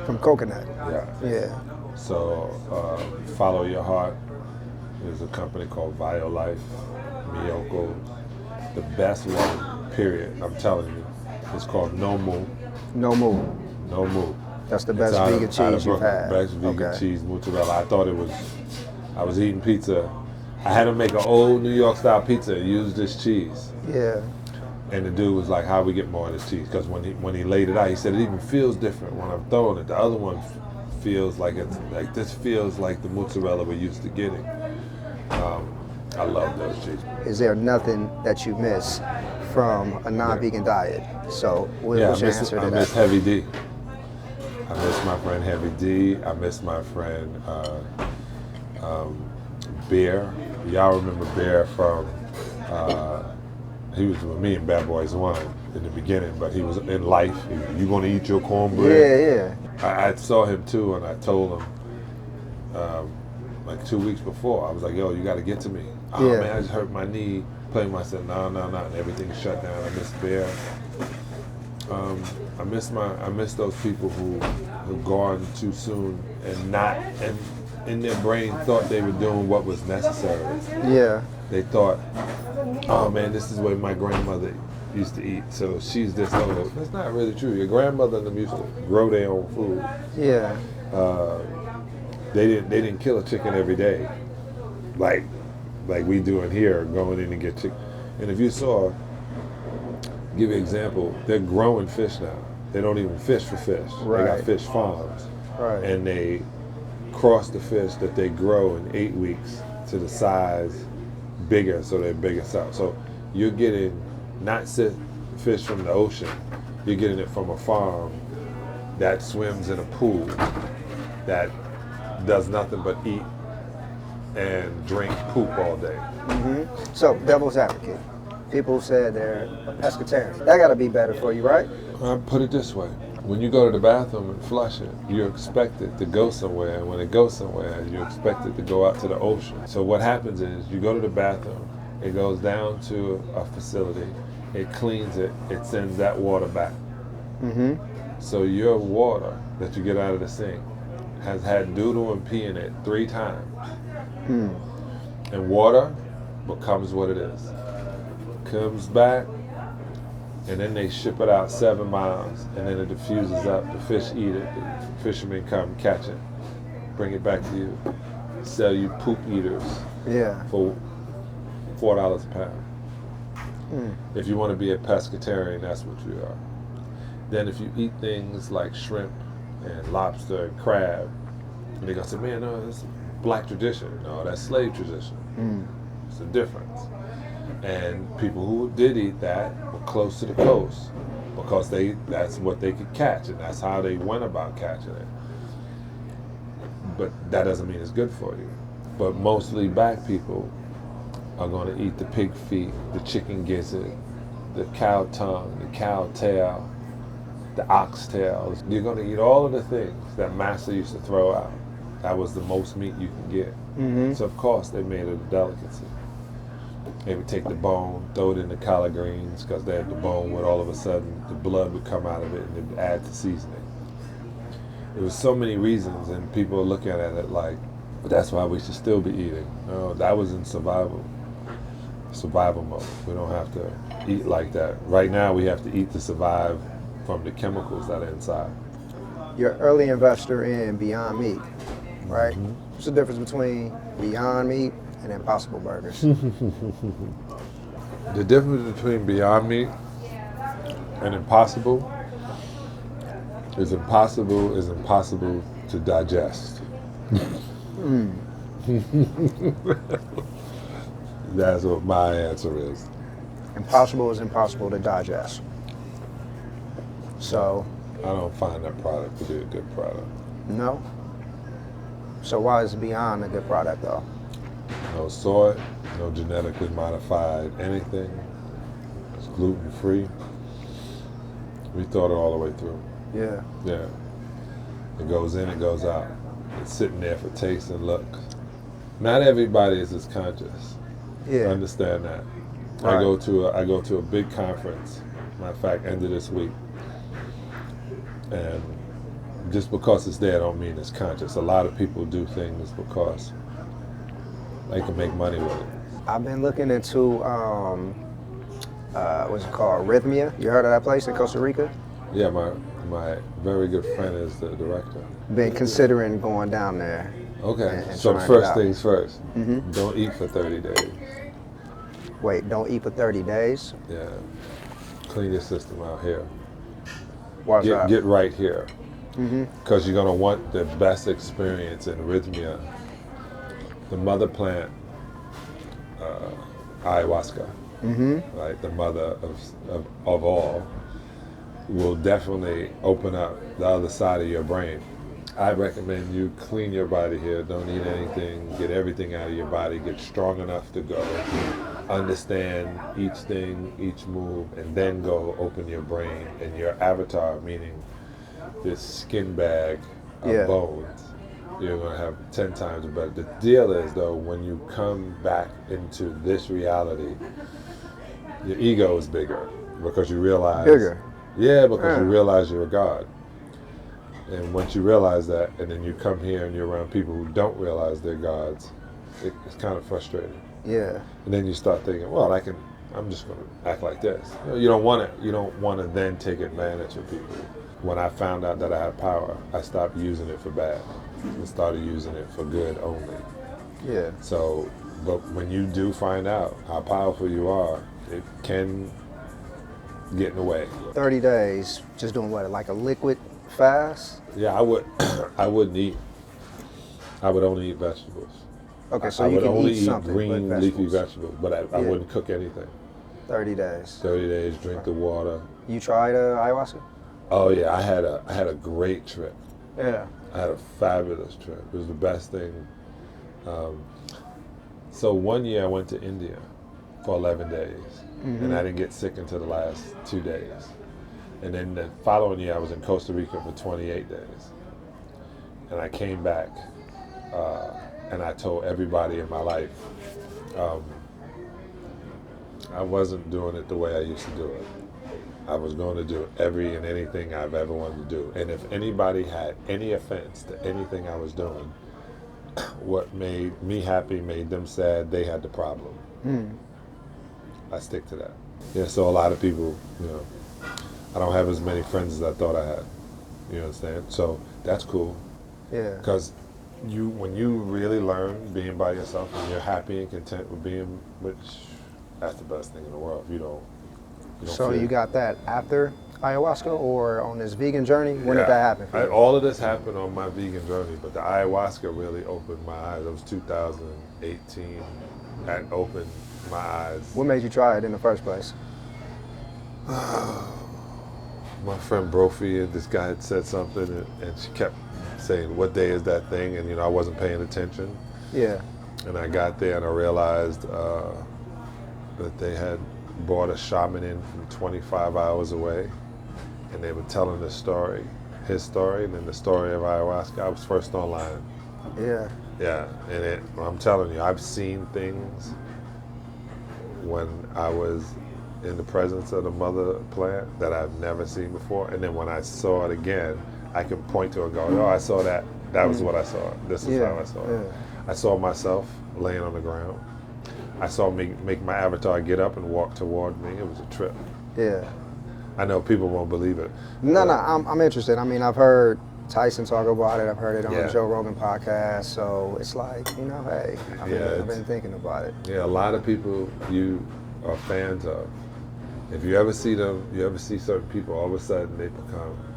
From coconut. Yeah. So Follow Your Heart. There's a company called VioLife, Miyoko. The best one, period, I'm telling you, is called No Moo. No Moo. No Moo. That's the best vegan cheese you've had. Best vegan cheese, mozzarella. I was eating pizza. I had to make an old New York style pizza and use this cheese. Yeah. And the dude was like, how we get more of this cheese? Because when he laid it out, he said, it even feels different when I'm throwing it. The other one feels like this feels like the mozzarella we're used to getting. I love those cheeses. Is there nothing that you miss from a non-vegan diet? So what's your answer to that? I miss Heavy D. I miss my friend Heavy D. I miss my friend Bear. Y'all remember Bear from, he was with me in Bad Boys 1 in the beginning, but he was in Life. You gonna eat your cornbread? Yeah. I saw him too, and I told him, like 2 weeks before, I was like, yo, you gotta get to me. Oh man, I just hurt my knee playing myself. No, and everything shut down. I miss Bear. I miss those people who gone too soon and in their brain thought they were doing what was necessary. Yeah. They thought, oh man, this is what my grandmother used to eat, so she's this old. That's not really true. Your grandmother and them used to grow their own food. Yeah. They didn't kill a chicken every day, like we do in here, going in and get chicken. And if you saw, give you an example, they're growing fish now. They don't even fish for fish. Right. They got fish farms. Right. And they cross the fish that they grow in 8 weeks to the size bigger, so they're bigger size. So you're getting not fish from the ocean, you're getting it from a farm that swims in a pool that does nothing but eat and drink poop all day. So, devil's advocate. People said they're a pescatarian. That got to be better for you, right? I put it this way. When you go to the bathroom and flush it, you're expected to go somewhere, and when it goes somewhere, you're expected to go out to the ocean. So what happens is, you go to the bathroom, it goes down to a facility, it cleans it, it sends that water back. So your water that you get out of the sink has had doodle and pee in it 3 times. And water becomes what it is. Comes back, and then they ship it out 7 miles, and then it diffuses up. The fish eat it. The fishermen come catch it, bring it back to you, sell you poop eaters for $4 a pound. If you want to be a pescatarian, that's what you are. Then if you eat things like shrimp and lobster and crab, and they're gonna say, man, no, that's black tradition. No, that's slave tradition. It's a difference. And people who did eat that were close to the coast because that's what they could catch, and that's how they went about catching it. But that doesn't mean it's good for you. But mostly black people are going to eat the pig feet, the chicken gizzard, the cow tongue, the cow tail, the ox tails. You're going to eat all of the things that Master used to throw out. That was the most meat you can get. So of course they made it a delicacy. They would take the bone, throw it in the collard greens, because they had the bone where all of a sudden the blood would come out of it and it would add to seasoning. There was so many reasons, and people are looking at it like, but that's why we should still be eating. No, that was in survival mode. We don't have to eat like that. Right now we have to eat to survive from the chemicals that are inside. You're an early investor in Beyond Meat, right? What's the difference between Beyond Meat and Impossible Burgers? The difference between Beyond Meat and Impossible is impossible to digest. That's what my answer is. Impossible is impossible to digest. So, I don't find that product to be a good product. no. So why is Beyond a good product though? No soy, no genetically modified anything. It's gluten free. We thought it all the way through. Yeah. Yeah. It goes in, it goes out. It's sitting there for taste and look. Not everybody is as conscious. Yeah. Understand that. Right. I go to a big conference. Matter of fact, end of this week. And just because it's there don't mean it's conscious. A lot of people do things because they can make money with it. I've been looking into what's it called? Rhythmia. You heard of that place in Costa Rica? Yeah, my very good friend is the director. Been considering going down there. Okay, and so trying it first out. things first. Mhm. Don't eat for 30 days. Wait, don't eat for 30 days? Yeah. Clean your system out here. Why's that? Get right here. Mhm. Because you're going to want the best experience in Rhythmia. The mother plant, ayahuasca, right? The mother of all, will definitely open up the other side of your brain. I recommend you clean your body here. Don't eat anything. Get everything out of your body. Get strong enough to go. Understand each thing, each move, and then go open your brain and your avatar, meaning this skin bag of Yeah. bones. You're going to have 10 times better. The deal is, though, when you come back into this reality, your ego is bigger because you realize. Bigger? Yeah, because you Yeah. realize you're a god. And once you realize that, and then you come here and you're around people who don't realize they're gods, it's kind of frustrating. Yeah. And then you start thinking, well, I'm just going to act like this. You don't want to then take advantage of people. When I found out that I had power, I stopped using it for bad and started using it for good only. Yeah. So, but when you do find out how powerful you are, it can get in the way. 30 days, just doing what, like a liquid fast? Yeah, I wouldn't eat. I would only eat vegetables. Okay, so I you would can only eat eat something, green but leafy vegetables. vegetables, but I Yeah. wouldn't cook anything. 30 days. 30 days, drink the water. You tried ayahuasca? Oh yeah, I had a great trip. Yeah. I had a fabulous trip. It was the best thing. So one year I went to India for 11 days, and I didn't get sick until the last 2 days. And then the following year I was in Costa Rica for 28 days. And I came back, and I told everybody in my life, I wasn't doing it the way I used to do it. I was going to do every and anything I've ever wanted to do. And if anybody had any offense to anything I was doing, what made me happy made them sad, they had the problem. I stick to that. Yeah, so a lot of people, I don't have as many friends as I thought I had. You understand? So that's cool. Yeah. Because when you really learn being by yourself and you're happy and content with being, that's the best thing in the world. If you don't So feel you got that after ayahuasca or on this vegan journey? When did that happen for you? All of this happened on my vegan journey, but the ayahuasca really opened my eyes. It was 2018. That opened my eyes. What made you try it in the first place? My friend Brophy, this guy had said something, and she kept saying, "What day is that thing?" And I wasn't paying attention. Yeah. And I got there and I realized that they had brought a shaman in from 25 hours away, and they were telling the story, his story, and then the story of ayahuasca. I was first online. Yeah. Yeah, and I'm telling you, I've seen things when I was in the presence of the mother plant that I've never seen before, and then when I saw it again, I can point to it and go, "Oh, I saw that. That was what I saw. This is how I saw it." I saw myself laying on the ground. I saw me make my avatar get up and walk toward me. It was a trip. Yeah. I know people won't believe it. No, I'm interested. I mean, I've heard Tyson talk about it. I've heard it on Yeah. the Joe Rogan podcast. So it's like, hey, I've been thinking about it. Yeah, a lot of people you are fans of. If you ever see them, you ever see certain people, all of a sudden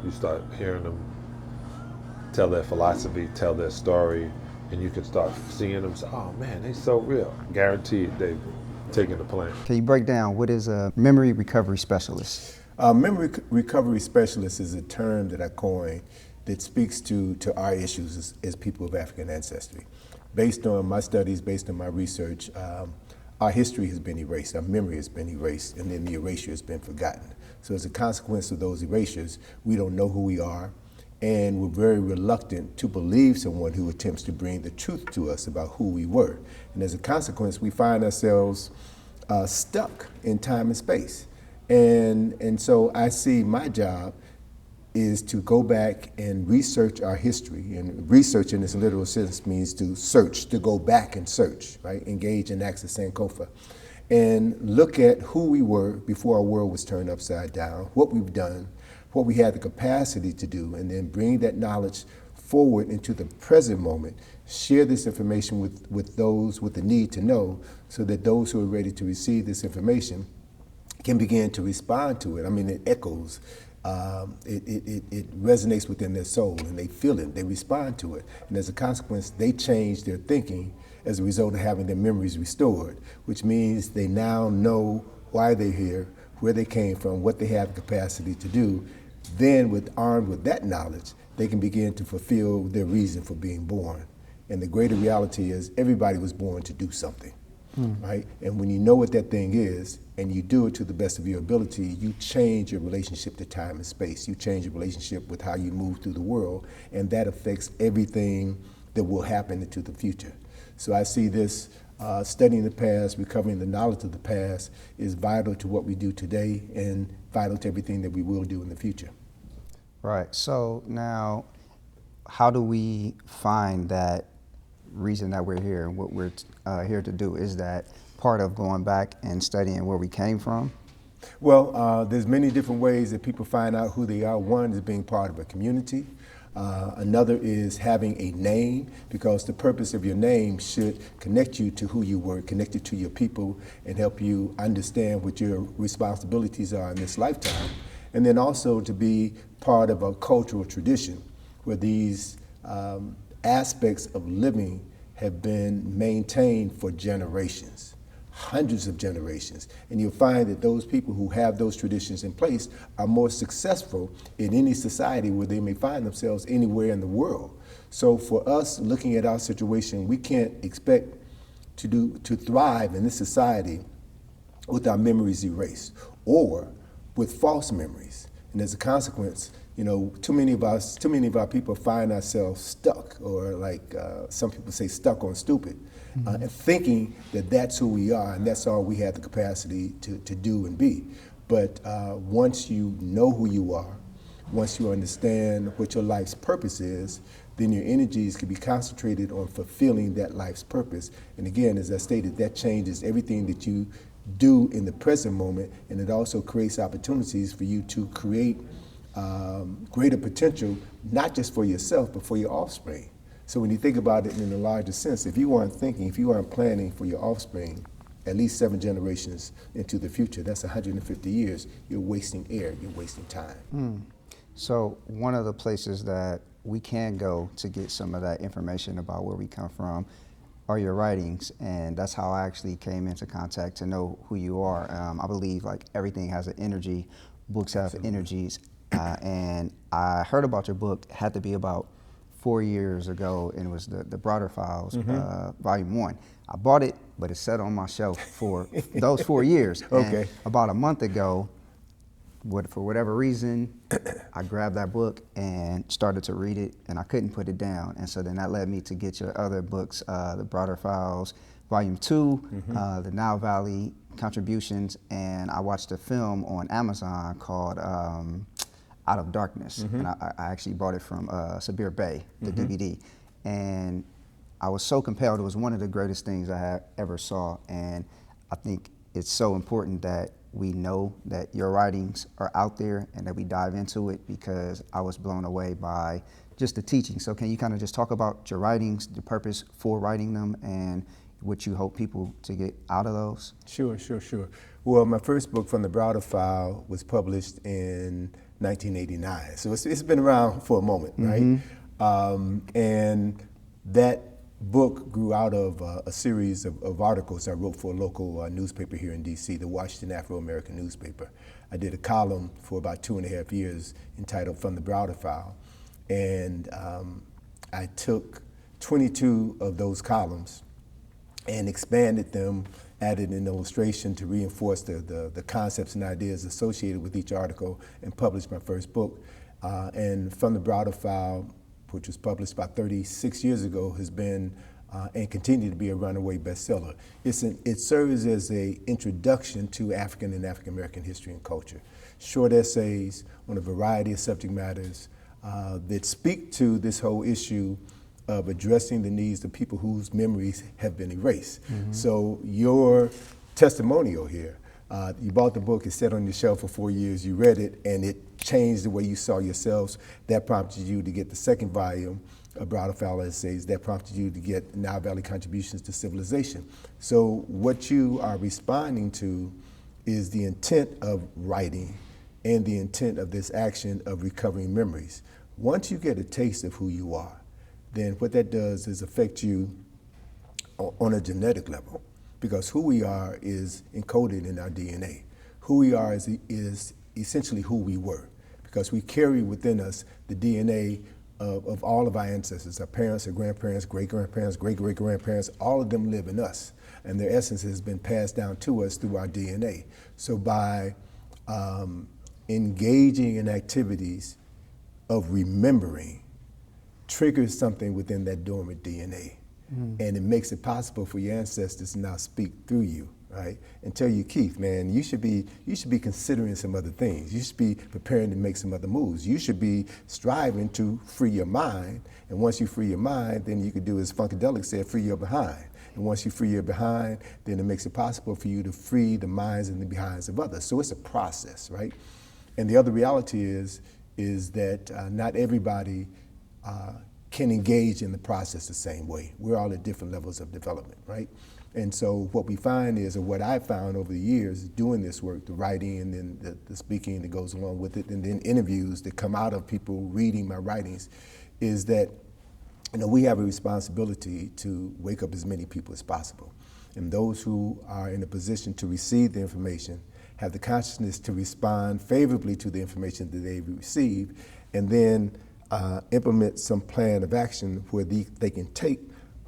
you start hearing them tell their philosophy, tell their story, and you can start seeing them say, "Oh man, they're so real." Guaranteed, taking the plane. Can you break down what is a memory recovery specialist? Memory recovery specialist is a term that I coined that speaks to our issues as people of African ancestry. Based on my studies, based on my research, our history has been erased, our memory has been erased, and then the erasure has been forgotten. So as a consequence of those erasures, we don't know who we are, and we're very reluctant to believe someone who attempts to bring the truth to us about who we were. And as a consequence, we find ourselves stuck in time and space. And so I see my job is to go back and research our history. And research in this literal sense means to search, to go back and search, right? Engage in acts of Sankofa. And look at who we were before our world was turned upside down, what we've done, what we had the capacity to do, and then bring that knowledge forward into the present moment. Share this information with those with the need to know, so that those who are ready to receive this information can begin to respond to it. I mean, it echoes. It resonates within their soul, and they feel it, they respond to it. And as a consequence, they change their thinking as a result of having their memories restored, which means they now know why they're here, where they came from, what they have the capacity to do. Then, armed with that knowledge, they can begin to fulfill their reason for being born. And the greater reality is everybody was born to do something. Right? And when you know what that thing is, and you do it to the best of your ability, you change your relationship to time and space. You change your relationship with how you move through the world, and that affects everything that will happen into the future. So I see this studying the past, recovering the knowledge of the past is vital to what we do today and vital to everything that we will do in the future. Right, so now how do we find that reason that we're here and what we're here to do? Is that part of going back and studying where we came from? Well, there's many different ways that people find out who they are. One is being part of a community. Another is having a name, because the purpose of your name should connect you to who you were, connect you to your people, and help you understand what your responsibilities are in this lifetime. And then also to be part of a cultural tradition where these aspects of living have been maintained for generations, hundreds of generations. And you'll find that those people who have those traditions in place are more successful in any society where they may find themselves anywhere in the world. So for us looking at our situation, we can't expect to thrive in this society with our memories erased or with false memories. And as a consequence, you know, too many of our people find ourselves stuck, or like some people say, stuck on stupid, and thinking that that's who we are and that's all we have the capacity to do and be. But once you know who you are, once you understand what your life's purpose is, then your energies can be concentrated on fulfilling that life's purpose. And again, as I stated, that changes everything that you do in the present moment, and it also creates opportunities for you to create greater potential, not just for yourself, but for your offspring. So when you think about it in a larger sense, if you aren't thinking, if you aren't planning for your offspring, at least 7 generations into the future, that's 150 years, you're wasting air, you're wasting time. So one of the places that we can go to get some of that information about where we come from are your writings, and that's how I actually came into contact to know who you are. I believe like everything has an energy, books have energies, and I heard about your book, had to be about 4 years ago, and it was the Browder Files, Volume 1. I bought it, but it sat on my shelf for those 4 years. Okay. And about a month ago, for whatever reason, I grabbed that book and started to read it, and I couldn't put it down. And so then that led me to get your other books, the Browder Files, Volume 2, the Nile Valley Contributions, and I watched a film on Amazon called Out of Darkness, and I actually bought it from Sabir Bey, the DVD, and I was so compelled. It was one of the greatest things I had ever saw, and I think it's so important that we know that your writings are out there and that we dive into it, because I was blown away by just the teaching. So can you kind of just talk about your writings, the purpose for writing them, and what you hope people to get out of those? Sure. Well, my first book, From the Browder File, was published in 1989. So it's been around for a moment, right? And that book grew out of a series of articles I wrote for a local newspaper here in DC, the Washington Afro-American newspaper. I did a column for about 2.5 years entitled From the Browder File. And I took 22 of those columns and expanded them, added an illustration to reinforce the concepts and ideas associated with each article, and published my first book. And From the Browder File, which was published about 36 years ago, has been and continued to be a runaway bestseller. It serves as an introduction to African and African American history and culture. Short essays on a variety of subject matters that speak to this whole issue of addressing the needs of people whose memories have been erased. Mm-hmm. So your testimonial here, you bought the book, it sat on your shelf for 4 years, you read it, and it changed the way you saw yourselves. That prompted you to get the second volume of Browder File Essays. That prompted you to get Nile Valley Contributions to Civilization. So what you are responding to is the intent of writing and the intent of this action of recovering memories. Once you get a taste of who you are, then what that does is affect you on a genetic level, because who we are is encoded in our DNA. Who we are is essentially who we were, because we carry within us the DNA of all of our ancestors, our parents, our grandparents, great-grandparents, great-great-grandparents, all of them live in us, and their essence has been passed down to us through our DNA. So by engaging in activities of remembering triggers something within that dormant DNA. Mm. And it makes it possible for your ancestors to now speak through you, right? And tell you, Keith, man, you should be considering some other things. You should be preparing to make some other moves. You should be striving to free your mind. And once you free your mind, then you could do as Funkadelic said, free your behind. And once you free your behind, then it makes it possible for you to free the minds and the behinds of others. So it's a process, right? And the other reality is that not everybody can engage in the process the same way. We're all at different levels of development, right? And so what we find is, or what I found over the years doing this work, the writing and then the speaking that goes along with it, and then interviews that come out of people reading my writings, is that we have a responsibility to wake up as many people as possible. And those who are in a position to receive the information have the consciousness to respond favorably to the information that they've received, and then implement some plan of action where they can take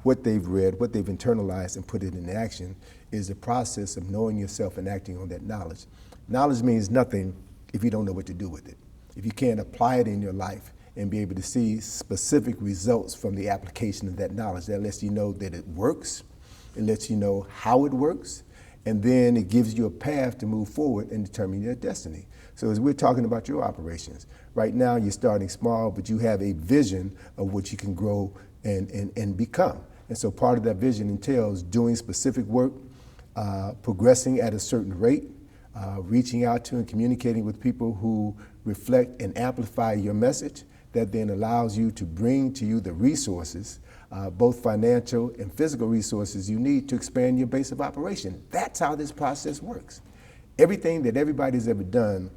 what they've read, what they've internalized, and put it into action. Is the process of knowing yourself and acting on that knowledge. Knowledge means nothing if you don't know what to do with it. If you can't apply it in your life and be able to see specific results from the application of that knowledge, that lets you know that it works, it lets you know how it works, and then it gives you a path to move forward and determine your destiny. So as we're talking about your operations, right now you're starting small, but you have a vision of what you can grow and become. And so part of that vision entails doing specific work, progressing at a certain rate, reaching out to and communicating with people who reflect and amplify your message, that then allows you to bring to you the resources, both financial and physical resources you need to expand your base of operation. That's how this process works. Everything that everybody's ever done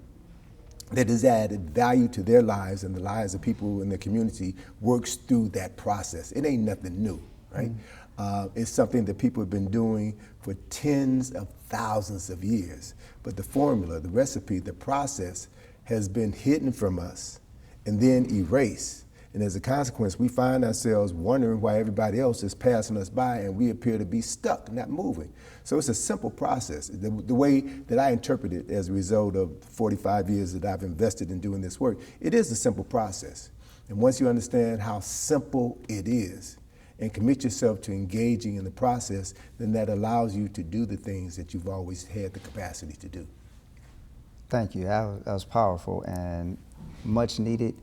that has added value to their lives and the lives of people in their community works through that process. It ain't nothing new, right? It's something that people have been doing for tens of thousands of years. But the formula, the recipe, the process has been hidden from us and then erased. And as a consequence, we find ourselves wondering why everybody else is passing us by and we appear to be stuck, not moving. So it's a simple process. The way that I interpret it as a result of 45 years that I've invested in doing this work, it is a simple process. And once you understand how simple it is and commit yourself to engaging in the process, then that allows you to do the things that you've always had the capacity to do. Thank you. That was powerful and much needed.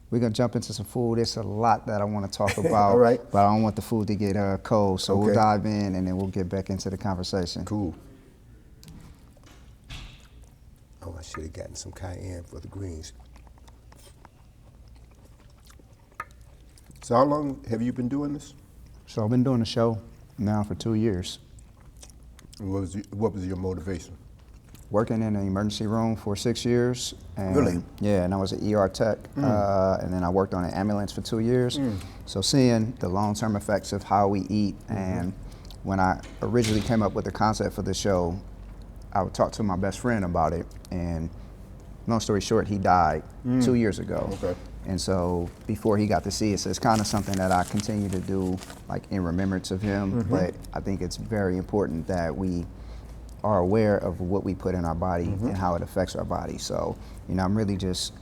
We're going to jump into some food. There's a lot that I want to talk about, All right. But I don't want the food to get cold, so Okay. We'll dive in and then we'll get back into the conversation. Cool. Oh, I should have gotten some cayenne for the greens. So how long have you been doing this? So I've been doing the show now for 2 years. And what was your motivation? working in an emergency room for 6 years. And Really? Yeah, and I was an ER tech, and then I worked on an ambulance for 2 years. So seeing the long-term effects of how we eat, and when I originally came up with the concept for the show, I would talk to my best friend about it, and long story short, he died 2 years ago. Okay. And so before he got to see it, so it's kind of something that I continue to do, like in remembrance of him. But I think it's very important that we are aware of what we put in our body and how it affects our body. So, you know, I'm really just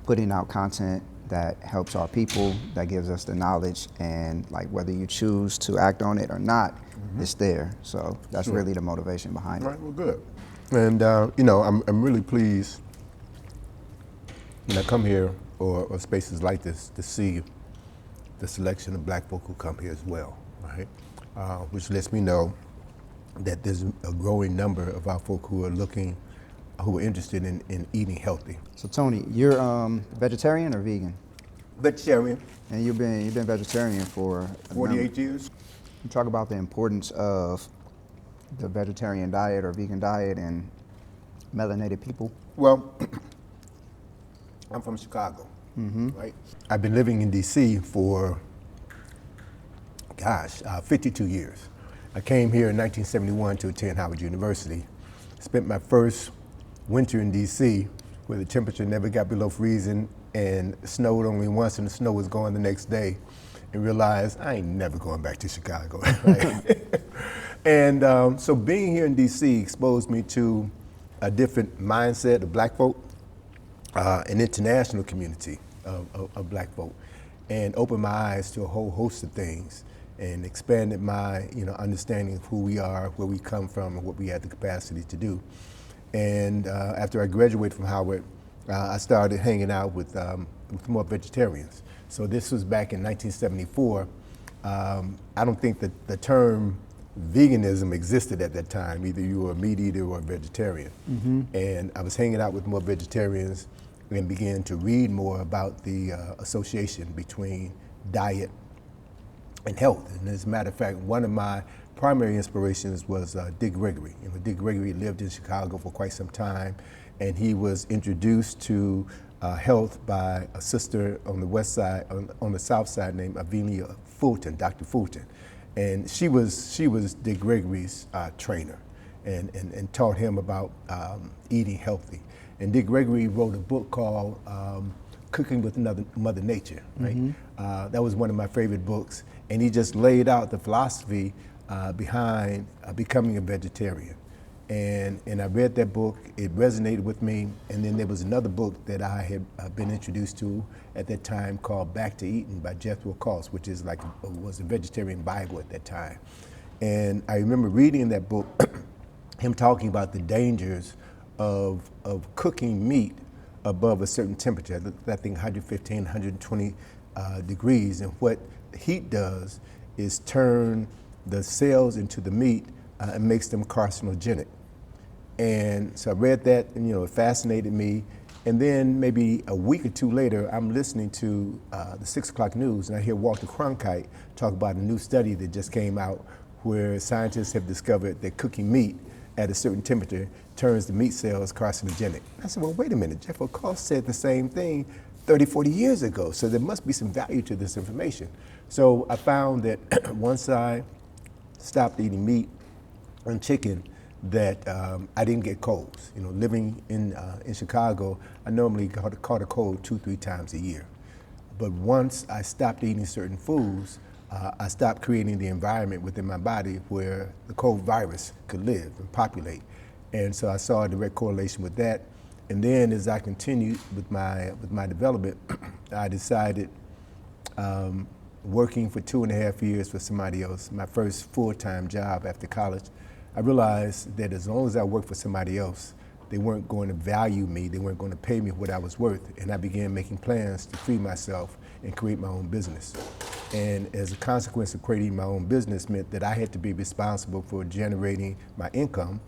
putting out content that helps our people, that gives us the knowledge, and like whether you choose to act on it or not, it's there. So that's really the motivation behind All it. right, well, good. And, you know, I'm really pleased when I come here or spaces like this to see the selection of black folk who come here as well, right? Which lets me know that there's a growing number of our folk who are interested in eating healthy. So Tony, you're vegetarian or vegan? Vegetarian, And you've been vegetarian for 48 years. You talk about the importance of the vegetarian diet or vegan diet and melanated people. Well, I'm from Chicago, right? I've been living in DC for, 52 years. I came here in 1971 to attend Howard University. Spent my first winter in DC where the temperature never got below freezing and snowed only once, and the snow was gone the next day, and realized I ain't never going back to Chicago, right? And so being here in DC exposed me to a different mindset of black folk, an international community of black folk, and opened my eyes to a whole host of things, and expanded my understanding of who we are, where we come from, and what we had the capacity to do. And after I graduated from Howard, I started hanging out with more vegetarians. So this was back in 1974. I don't think that the term veganism existed at that time. Either you were a meat eater or a vegetarian. And I was hanging out with more vegetarians and began to read more about the association between diet and health. And as a matter of fact, one of my primary inspirations was Dick Gregory. Dick Gregory lived in Chicago for quite some time, and he was introduced to health by a sister on the west side, on the south side, named Avinia Fulton, Dr. Fulton. And she was Dick Gregory's trainer, and taught him about eating healthy. And Dick Gregory wrote a book called Cooking with Mother Nature, right? That was one of my favorite books. And he just laid out the philosophy behind becoming a vegetarian. And I read that book, it resonated with me. And then there was another book that I had been introduced to at that time called Back to Eating by Jethro Koss, which is was a vegetarian Bible at that time. And I remember reading in that book, him talking about the dangers of cooking meat above a certain temperature, I think 115, 120 degrees. And what heat does is turn the cells into the meat and makes them carcinogenic. And so I read that, and it fascinated me. And then maybe a week or two later, I'm listening to the 6 o'clock news, and I hear Walter Cronkite talk about a new study that just came out where scientists have discovered that cooking meat at a certain temperature turns the meat cells carcinogenic. I said, well, wait a minute, Jethro Koss said the same thing 30, 40 years ago, so there must be some value to this information. So I found that once I stopped eating meat and chicken, that I didn't get colds. Living in Chicago, I normally caught a cold 2-3 times a year. But once I stopped eating certain foods, I stopped creating the environment within my body where the cold virus could live and populate. And so I saw a direct correlation with that. And then as I continued with my development, I decided, working for 2.5 years for somebody else, my first full-time job after college, I realized that as long as I worked for somebody else, they weren't going to value me, they weren't going to pay me what I was worth, and I began making plans to free myself and create my own business. And as a consequence of creating my own business meant that I had to be responsible for generating my income,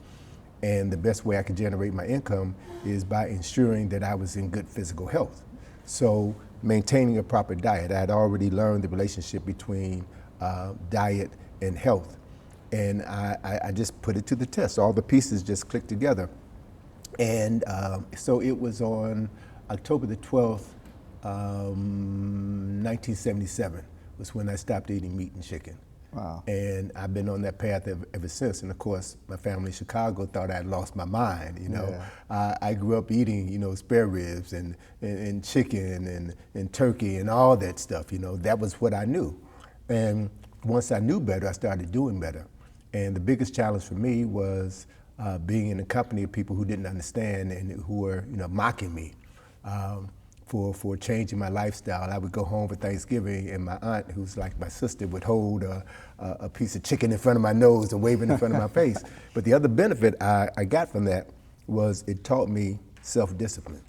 and the best way I could generate my income is by ensuring that I was in good physical health. So maintaining a proper diet, I had already learned the relationship between diet and health. And I just put it to the test. All the pieces just clicked together. And so it was on October the 12th, 1977 was when I stopped eating meat and chicken. Wow. And I've been on that path ever since. And of course, my family in Chicago thought I'd lost my mind, you know. Yeah. I grew up eating, you know, spare ribs and chicken and turkey and all that stuff, you know. That was what I knew. And once I knew better, I started doing better. And the biggest challenge for me was being in the company of people who didn't understand and who were, you know, mocking me. For changing my lifestyle. I would go home for Thanksgiving and my aunt, who's like my sister, would hold a piece of chicken in front of my nose and wave it in front of my face. But the other benefit I got from that was it taught me self-discipline,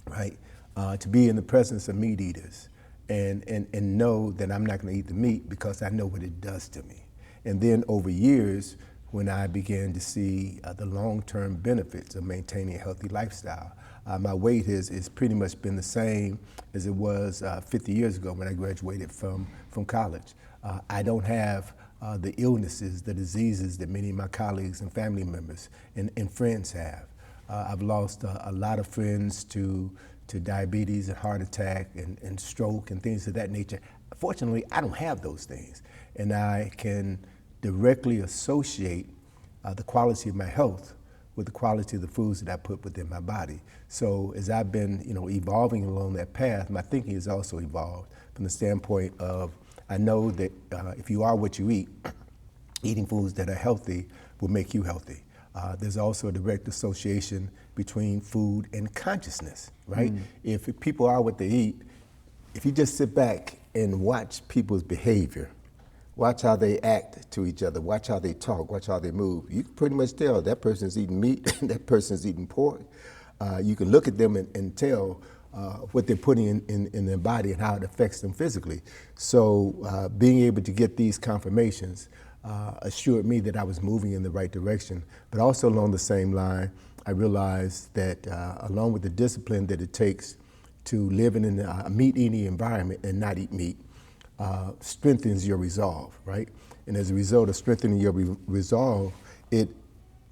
right? To be in the presence of meat eaters and know that I'm not gonna eat the meat because I know what it does to me. And then over years, when I began to see the long-term benefits of maintaining a healthy lifestyle, my weight has pretty much been the same as it was 50 years ago when I graduated from college. I don't have the illnesses, the diseases that many of my colleagues and family members and friends have. I've lost a lot of friends to diabetes and heart attack and stroke and things of that nature. Fortunately, I don't have those things, and I can directly associate the quality of my health with the quality of the foods that I put within my body. So as I've been, you know, evolving along that path, my thinking has also evolved from the standpoint of, I know that if you are what you eat, eating foods that are healthy will make you healthy. There's also a direct association between food and consciousness, right? If people are what they eat, if you just sit back and watch people's behavior, watch how they act to each other, watch how they talk, watch how they move, you can pretty much tell that person's eating meat and that person's eating pork. You can look at them and tell what they're putting in their body and how it affects them physically. So being able to get these confirmations assured me that I was moving in the right direction. But also along the same line, I realized that along with the discipline that it takes to live in a meat-eating environment and not eat meat, strengthens your resolve, right? And as a result of strengthening your resolve, it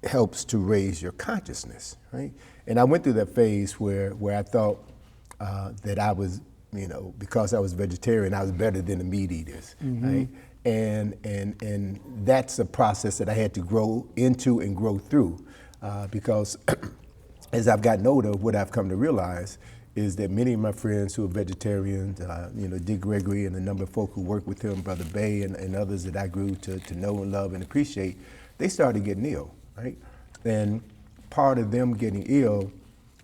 helps to raise your consciousness, right? And I went through that phase where I thought that I was, you know, because I was vegetarian, I was better than the meat eaters, right? And that's a process that I had to grow into and grow through, because as I've gotten older, what I've come to realize is that many of my friends who are vegetarians, you know, Dick Gregory and a number of folk who work with him, Brother Bay and others that I grew to know and love and appreciate, they started getting ill, right? And part of them getting ill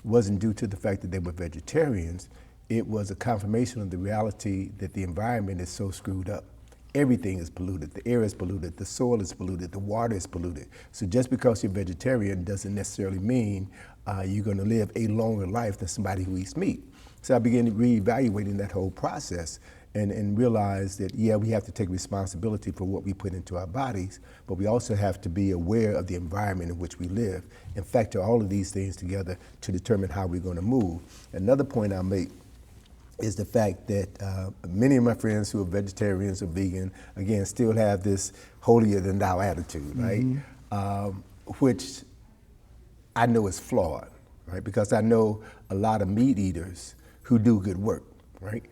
wasn't due to the fact that they were vegetarians. It was a confirmation of the reality that the environment is so screwed up. Everything is polluted. The air is polluted, the soil is polluted, the water is polluted. So just because you're vegetarian doesn't necessarily mean you're gonna live a longer life than somebody who eats meat. So I began reevaluating that whole process and realized that, yeah, we have to take responsibility for what we put into our bodies, but we also have to be aware of the environment in which we live and factor all of these things together to determine how we're gonna move. Another point I'll make is the fact that many of my friends who are vegetarians or vegan, again, still have this holier than thou attitude, right? Which I know is flawed, right? Because I know a lot of meat eaters who do good work, right?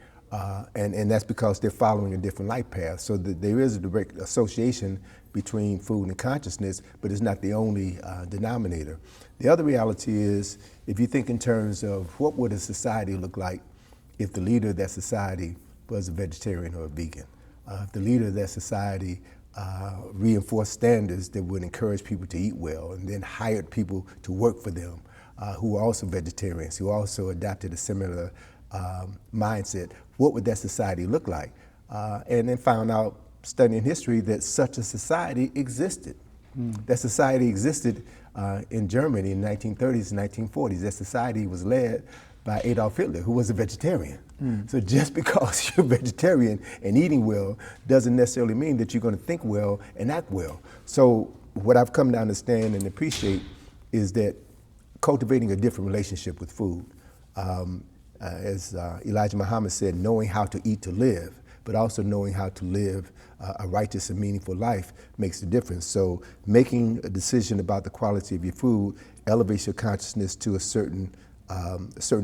And that's because they're following a different life path. So there is a direct association between food and consciousness, but it's not the only denominator. The other reality is, if you think in terms of what would a society look like if the leader of that society was a vegetarian or a vegan, if the leader of that society reinforced standards that would encourage people to eat well and then hired people to work for them who were also vegetarians, who also adopted a similar mindset, what would that society look like? And then found out, studying history, that such a society existed. That society existed in Germany in the 1930s and 1940s. That society was led by Adolf Hitler, who was a vegetarian. So just because you're vegetarian and eating well doesn't necessarily mean that you're gonna think well and act well. So what I've come to understand and appreciate is that cultivating a different relationship with food, as Elijah Muhammad said, knowing how to eat to live, but also knowing how to live a righteous and meaningful life makes a difference. So making a decision about the quality of your food elevates your consciousness to a certain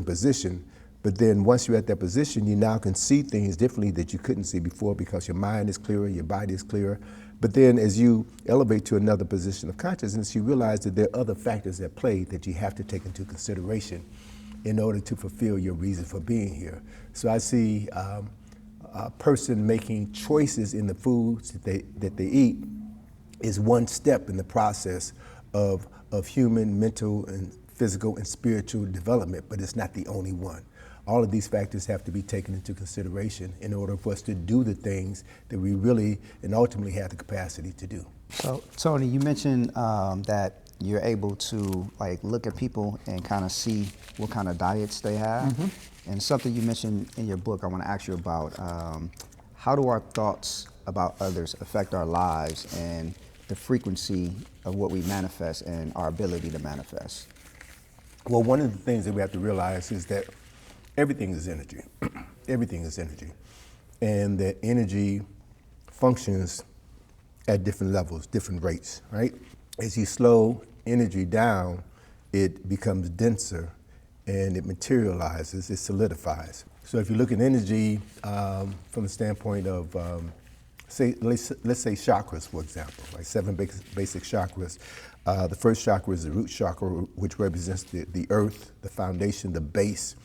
position. But then once you're at that position, you now can see things differently that you couldn't see before because your mind is clearer, your body is clearer. But then as you elevate to another position of consciousness, you realize that there are other factors at play that you have to take into consideration in order to fulfill your reason for being here. So I see a person making choices in the foods that they eat is one step in the process of human, mental, and physical and spiritual development, but it's not the only one. All of these factors have to be taken into consideration in order for us to do the things that we really and ultimately have the capacity to do. So, Tony, you mentioned that you're able to look at people and kind of see what kind of diets they have. And something you mentioned in your book I want to ask you about, how do our thoughts about others affect our lives and the frequency of what we manifest and our ability to manifest? Well, one of the things that we have to realize is that everything is energy. Everything is energy. And that energy functions at different levels, different rates, right? As you slow energy down, it becomes denser and it materializes, it solidifies. So if you look at energy from the standpoint of, let's say chakras, for example, like 7 basic chakras. The first chakra is the root chakra, which represents the earth, the foundation, the base,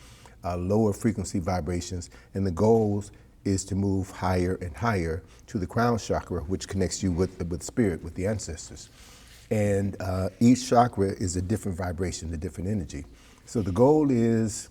lower frequency vibrations, and the goals is to move higher and higher to the crown chakra, which connects you with spirit, with the ancestors. And each chakra is a different vibration, a different energy. So the goal is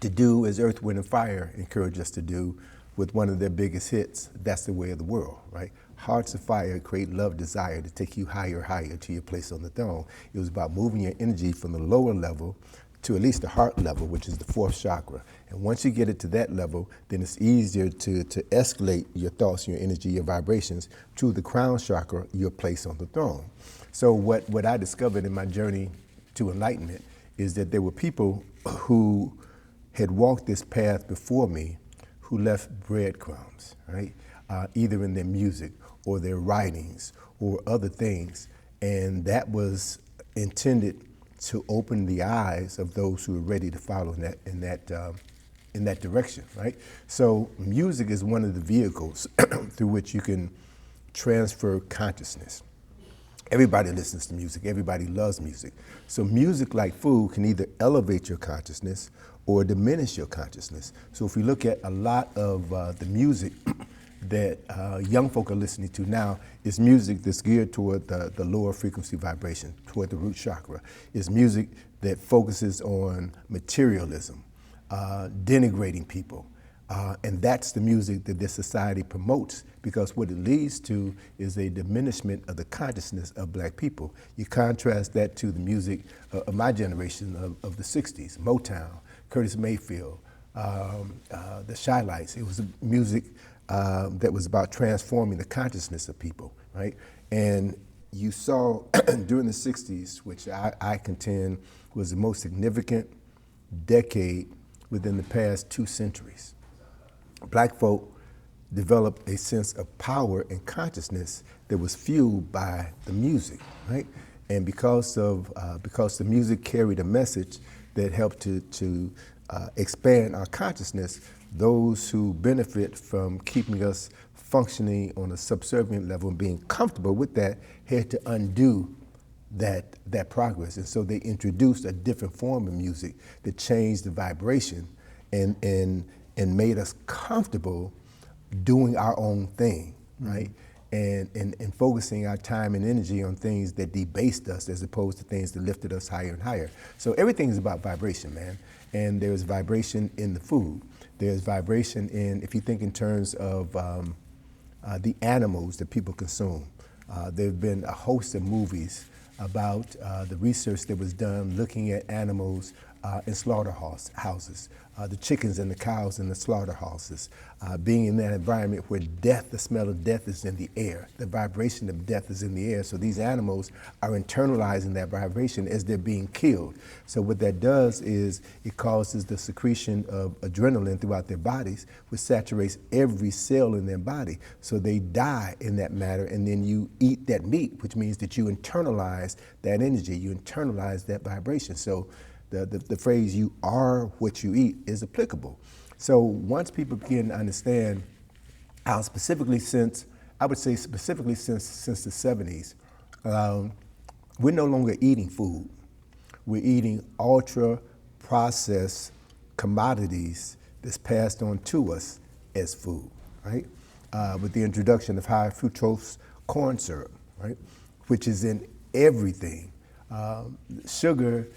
to do as Earth, Wind, and Fire encourage us to do with one of their biggest hits, That's the Way of the World, right? Hearts of fire create love, desire to take you higher, higher to your place on the throne. It was about moving your energy from the lower level to at least the heart level, which is the 4th chakra. And once you get it to that level, then it's easier to escalate your thoughts, your energy, your vibrations to the crown chakra, your place on the throne. So what I discovered in my journey to enlightenment is that there were people who had walked this path before me who left breadcrumbs, right? Either in their music or their writings or other things. And that was intended to open the eyes of those who are ready to follow in that direction, right? So music is one of the vehicles through which you can transfer consciousness. Everybody listens to music, everybody loves music. So music, like food, can either elevate your consciousness or diminish your consciousness. So if we look at a lot of the music that young folk are listening to now, is music that's geared toward the lower frequency vibration, toward the root chakra. It's music that focuses on materialism, denigrating people. And that's the music that this society promotes, because what it leads to is a diminishment of the consciousness of black people. You contrast that to the music of my generation of the 60s, Motown, Curtis Mayfield, the Shy Lights. It was music that was about transforming the consciousness of people, right? And you saw during the 60s, which I contend was the most significant decade within the past 2 centuries. Black folk developed a sense of power and consciousness that was fueled by the music, right? And because the music carried a message that helped to expand our consciousness, those who benefit from keeping us functioning on a subservient level and being comfortable with that had to undo that progress. And so they introduced a different form of music that changed the vibration and made us comfortable doing our own thing, right? And focusing our time and energy on things that debased us as opposed to things that lifted us higher and higher. So everything is about vibration, man. And there's vibration in the food. There's vibration in, if you think in terms of the animals that people consume. There have been a host of movies about the research that was done looking at animals in slaughterhouses, the chickens and the cows in the slaughterhouses, being in that environment where death, the smell of death is in the air, the vibration of death is in the air. So these animals are internalizing that vibration as they're being killed. So what that does is it causes the secretion of adrenaline throughout their bodies, which saturates every cell in their body. So they die in that matter, and then you eat that meat, which means that you internalize that energy, you internalize that vibration. So the phrase "you are what you eat" is applicable. So once people begin to understand how specifically since the 70s, we're no longer eating food. We're eating ultra processed commodities that's passed on to us as food, right? With the introduction of high fructose corn syrup, right? Which is in everything. Sugar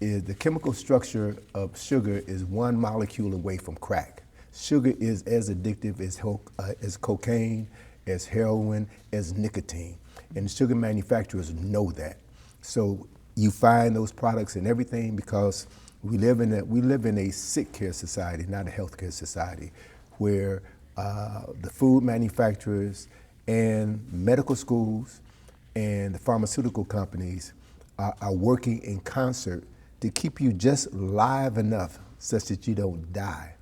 is, the chemical structure of sugar is one molecule away from crack. Sugar is as addictive as cocaine, as heroin, as nicotine. And sugar manufacturers know that. So you find those products in everything because we live in a sick care society, not a healthcare society, where the food manufacturers and medical schools and the pharmaceutical companies are working in concert to keep you just live enough such that you don't die.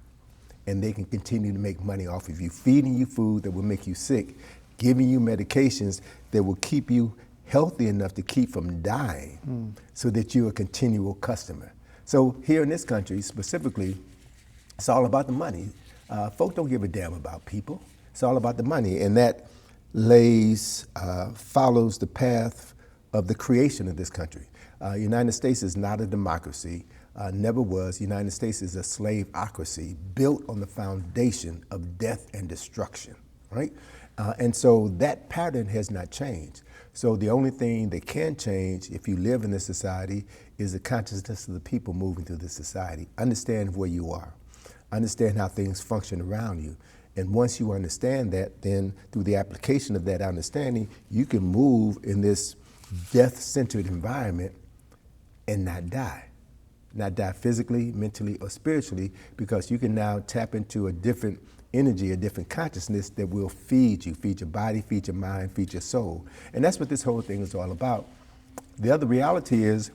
And they can continue to make money off of you, feeding you food that will make you sick, giving you medications that will keep you healthy enough to keep from dying so that you're a continual customer. So here in this country specifically, it's all about the money. Folk don't give a damn about people. It's all about the money, and that follows the path of the creation of this country. United States is not a democracy, never was. United States is a slaveocracy built on the foundation of death and destruction, right? And so that pattern has not changed. So the only thing that can change if you live in this society is the consciousness of the people moving through this society. Understand where you are. Understand how things function around you. And once you understand that, then through the application of that understanding, you can move in this death-centered environment and not die. Not die physically, mentally, or spiritually, because you can now tap into a different energy, a different consciousness that will feed you, feed your body, feed your mind, feed your soul. And that's what this whole thing is all about. The other reality is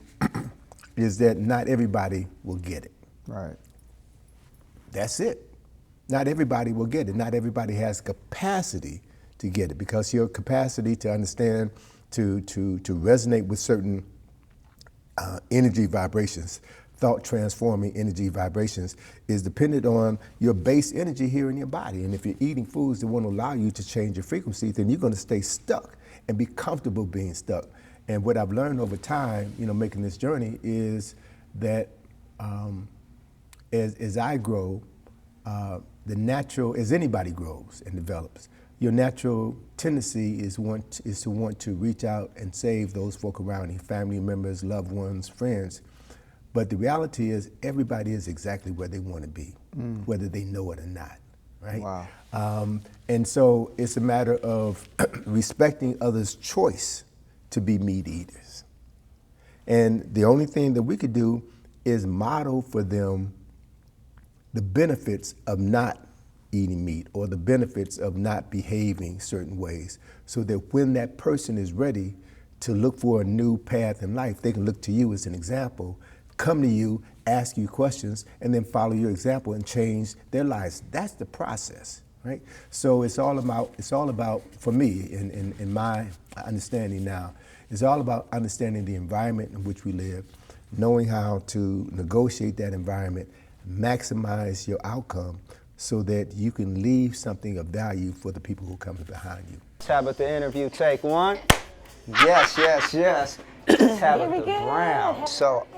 that not everybody will get it. Right. That's it. Not everybody will get it. Not everybody has capacity to get it, because your capacity to understand, to resonate with certain energy vibrations, thought transforming energy vibrations, is dependent on your base energy here in your body. And if you're eating foods that won't allow you to change your frequency, then you're going to stay stuck and be comfortable being stuck. And what I've learned over time, making this journey, is that as I grow, as anybody grows and develops, your natural tendency is to want to reach out and save those folk around you, family members, loved ones, friends. But the reality is everybody is exactly where they want to be, whether they know it or not, right? Wow. And so it's a matter of respecting others' choice to be meat eaters. And the only thing that we could do is model for them the benefits of not eating meat, or the benefits of not behaving certain ways, so that when that person is ready to look for a new path in life, they can look to you as an example, come to you, ask you questions, and then follow your example and change their lives. That's the process, right? So it's all about, for me, in my understanding now, it's all about understanding the environment in which we live, knowing how to negotiate that environment, maximize your outcome, so that you can leave something of value for the people who come behind you. Tabitha interview, take one. Yes. Tabitha Brown. So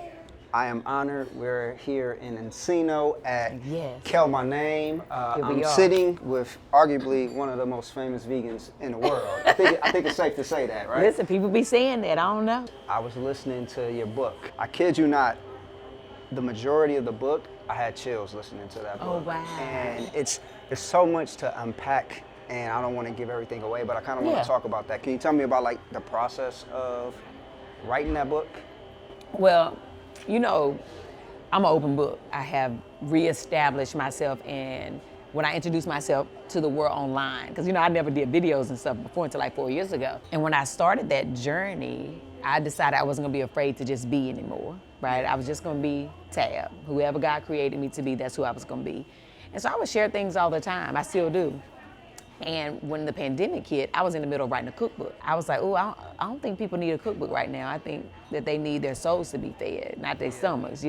I am honored. We're here in Encino at Kel My Name. I'm sitting with arguably one of the most famous vegans in the world. I think it's safe to say that, right? Listen, people be saying that, I don't know. I was listening to your book. I kid you not, the majority of the book, I had chills listening to that book. Oh, wow. And it's so much to unpack, and I don't want to give everything away, but I kind of want to talk about that. Can you tell me about the process of writing that book? Well, I'm an open book. I have reestablished myself, and when I introduced myself to the world online, because I never did videos and stuff before until like 4 years ago. And when I started that journey, I decided I wasn't gonna be afraid to just be anymore, right? I was just gonna be Tab. Whoever God created me to be, that's who I was gonna be. And so I would share things all the time, I still do. And when the pandemic hit, I was in the middle of writing a cookbook. I was like, I don't think people need a cookbook right now. I think that they need their souls to be fed, not their stomachs,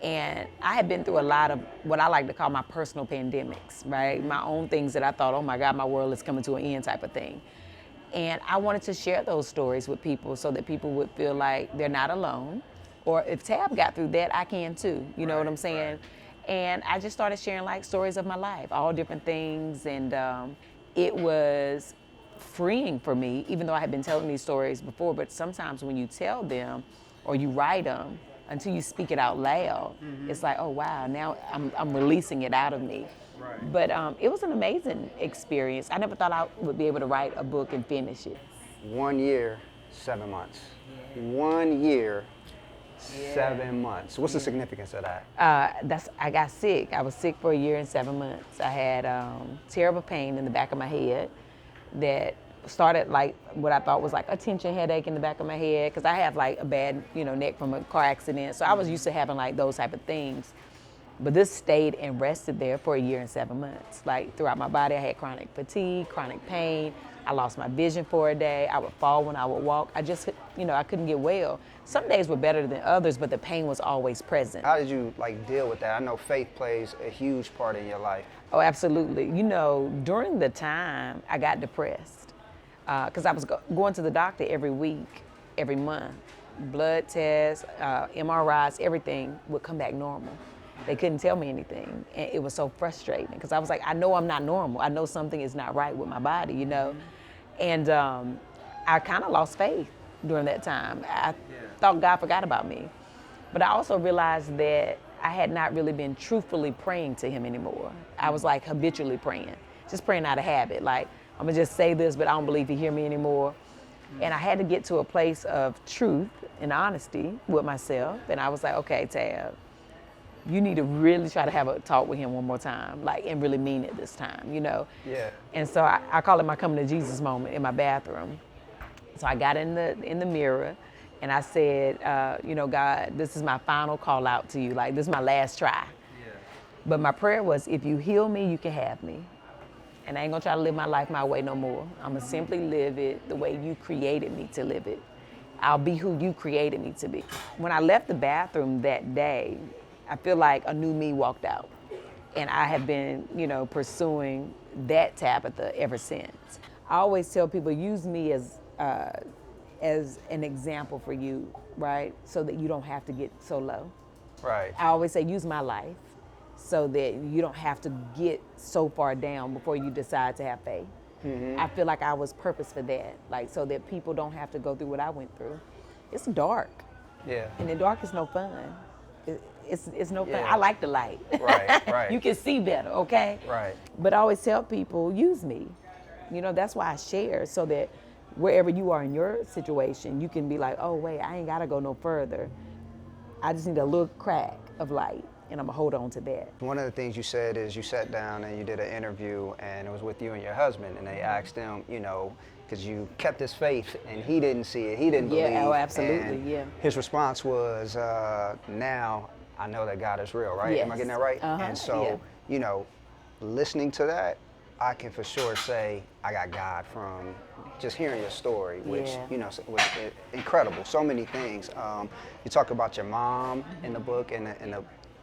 And I had been through a lot of what I like to call my personal pandemics, right? My own things that I thought, oh my God, my world is coming to an end type of thing. And I wanted to share those stories with people so that people would feel like they're not alone. Or if Tab got through that, I can too, you know what I'm saying? Right. And I just started sharing like stories of my life, all different things. And it was freeing for me, even though I had been telling these stories before, but sometimes when you tell them or you write them, until you speak it out loud, it's like, oh wow, now I'm releasing it out of me. Right. But it was an amazing experience. I never thought I would be able to write a book and finish it. 1 year, 7 months. 1 year, 7 months. What's the significance of that? I got sick. I was sick for 1 year and 7 months. I had terrible pain in the back of my head that started like what I thought was like a tension headache in the back of my head, because I have like a bad neck from a car accident. So I was used to having like those type of things. But this stayed and rested there for 1 year and 7 months. Like throughout my body, I had chronic fatigue, chronic pain. I lost my vision for a day. I would fall when I would walk. I just, I couldn't get well. Some days were better than others, but the pain was always present. How did you deal with that? I know faith plays a huge part in your life. Oh, absolutely. During the time, I got depressed because I was going to the doctor every week, every month. Blood tests, MRIs, everything would come back normal. They couldn't tell me anything, and it was so frustrating because I was like, I know I'm not normal. I know something is not right with my body, And I kind of lost faith during that time. I thought God forgot about me. But I also realized that I had not really been truthfully praying to him anymore. I was like habitually praying, just praying out of habit. Like, I'm gonna just say this, but I don't believe he hear me anymore. And I had to get to a place of truth and honesty with myself. And I was like, okay, Tab, you need to really try to have a talk with him one more time, and really mean it this time, Yeah. And so I call it my coming to Jesus moment in my bathroom. So I got in the mirror and I said, God, this is my final call out to you. Like, this is my last try. Yeah. But my prayer was, if you heal me, you can have me. And I ain't gonna try to live my life my way no more. I'm gonna simply live it the way you created me to live it. I'll be who you created me to be. When I left the bathroom that day, I feel like a new me walked out. And I have been, pursuing that Tabitha ever since. I always tell people, use me as an example for you, right? So that you don't have to get so low. Right. I always say, use my life so that you don't have to get so far down before you decide to have faith. Mm-hmm. I feel like I was purposed for that, so that people don't have to go through what I went through. It's dark. Yeah. And the dark is no fun. It's no fun. Yeah. I like the light. Right. You can see better, okay? Right. But I always tell people, use me. That's why I share, so that wherever you are in your situation, you can be like, oh wait, I ain't gotta go no further. I just need a little crack of light, and I'm gonna hold on to that. One of the things you said is you sat down and you did an interview, and it was with you and your husband, and they asked him, because you kept his faith and he didn't see it, he didn't believe. Yeah, oh, absolutely, and yeah. His response was, now I know that God is real, right? Yes. Am I getting that right? Uh-huh. And so, listening to that, I can for sure say I got God from just hearing your story, which, was incredible. So many things. You talk about your mom in the book and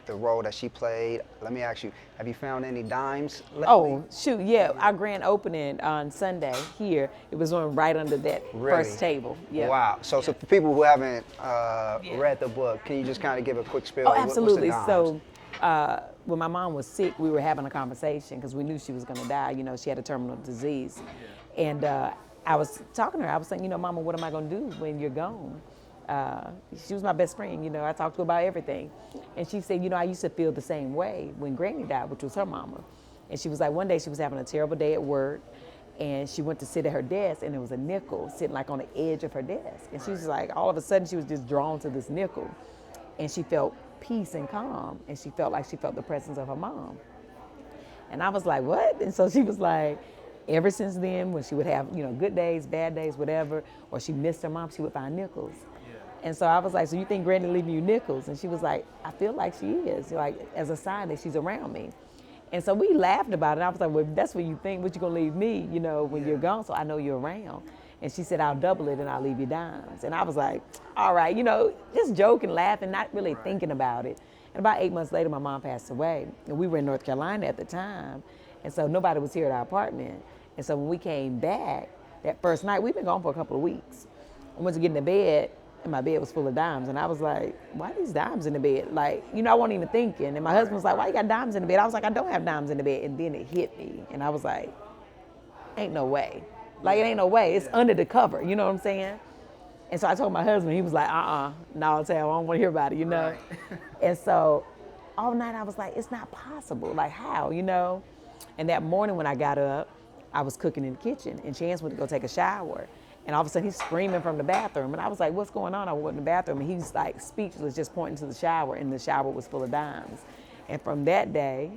the role that she played. Let me ask you, have you found any dimes lately? Oh, shoot, yeah. Our grand opening on Sunday here, it was on right under that first table. Yeah. Wow. So for people who haven't read the book, can you just kind of give a quick spiel? Oh, absolutely. What's the dimes? So when my mom was sick, we were having a conversation because we knew she was going to die. She had a terminal disease. And I was talking to her. I was saying, Mama, what am I going to do when you're gone? She was my best friend, I talked to her about everything. And she said, I used to feel the same way when Granny died, which was her mama. And she was like, one day she was having a terrible day at work, and she went to sit at her desk, and there was a nickel sitting like on the edge of her desk. And she was like, all of a sudden she was just drawn to this nickel. And she felt peace and calm, and she felt like she felt the presence of her mom. And I was like, what? And so she was like, ever since then, when she would have, good days, bad days, whatever, or she missed her mom, she would find nickels. And so I was like, so you think Granny leaving you nickels? And she was like, I feel like she is, like as a sign that she's around me. And so we laughed about it. I was like, well, if that's what you think, what you gonna leave me, when you're gone, so I know you're around. And she said, I'll double it and I'll leave you dimes. And I was like, all right, just joking, laughing, not really thinking about it. And about 8 months later, my mom passed away. And we were in North Carolina at the time. And so nobody was here at our apartment. And so when we came back, that first night, we've been gone for a couple of weeks. I went to get into bed, and my bed was full of dimes. And I was like, why are these dimes in the bed? Like, I wasn't even thinking. And my husband was like, why you got dimes in the bed? I was like, I don't have dimes in the bed. And then it hit me. And I was like, ain't no way. Like, it ain't no way. It's under the cover. You know what I'm saying? And so I told my husband, he was like, no, Sam, I don't want to hear about it, Right. And so all night I was like, it's not possible. Like, how, And that morning when I got up, I was cooking in the kitchen, and Chance went to go take a shower. And all of a sudden he's screaming from the bathroom. And I was like, what's going on? I went in the bathroom, and he's like speechless, just pointing to the shower, and the shower was full of dimes. And from that day,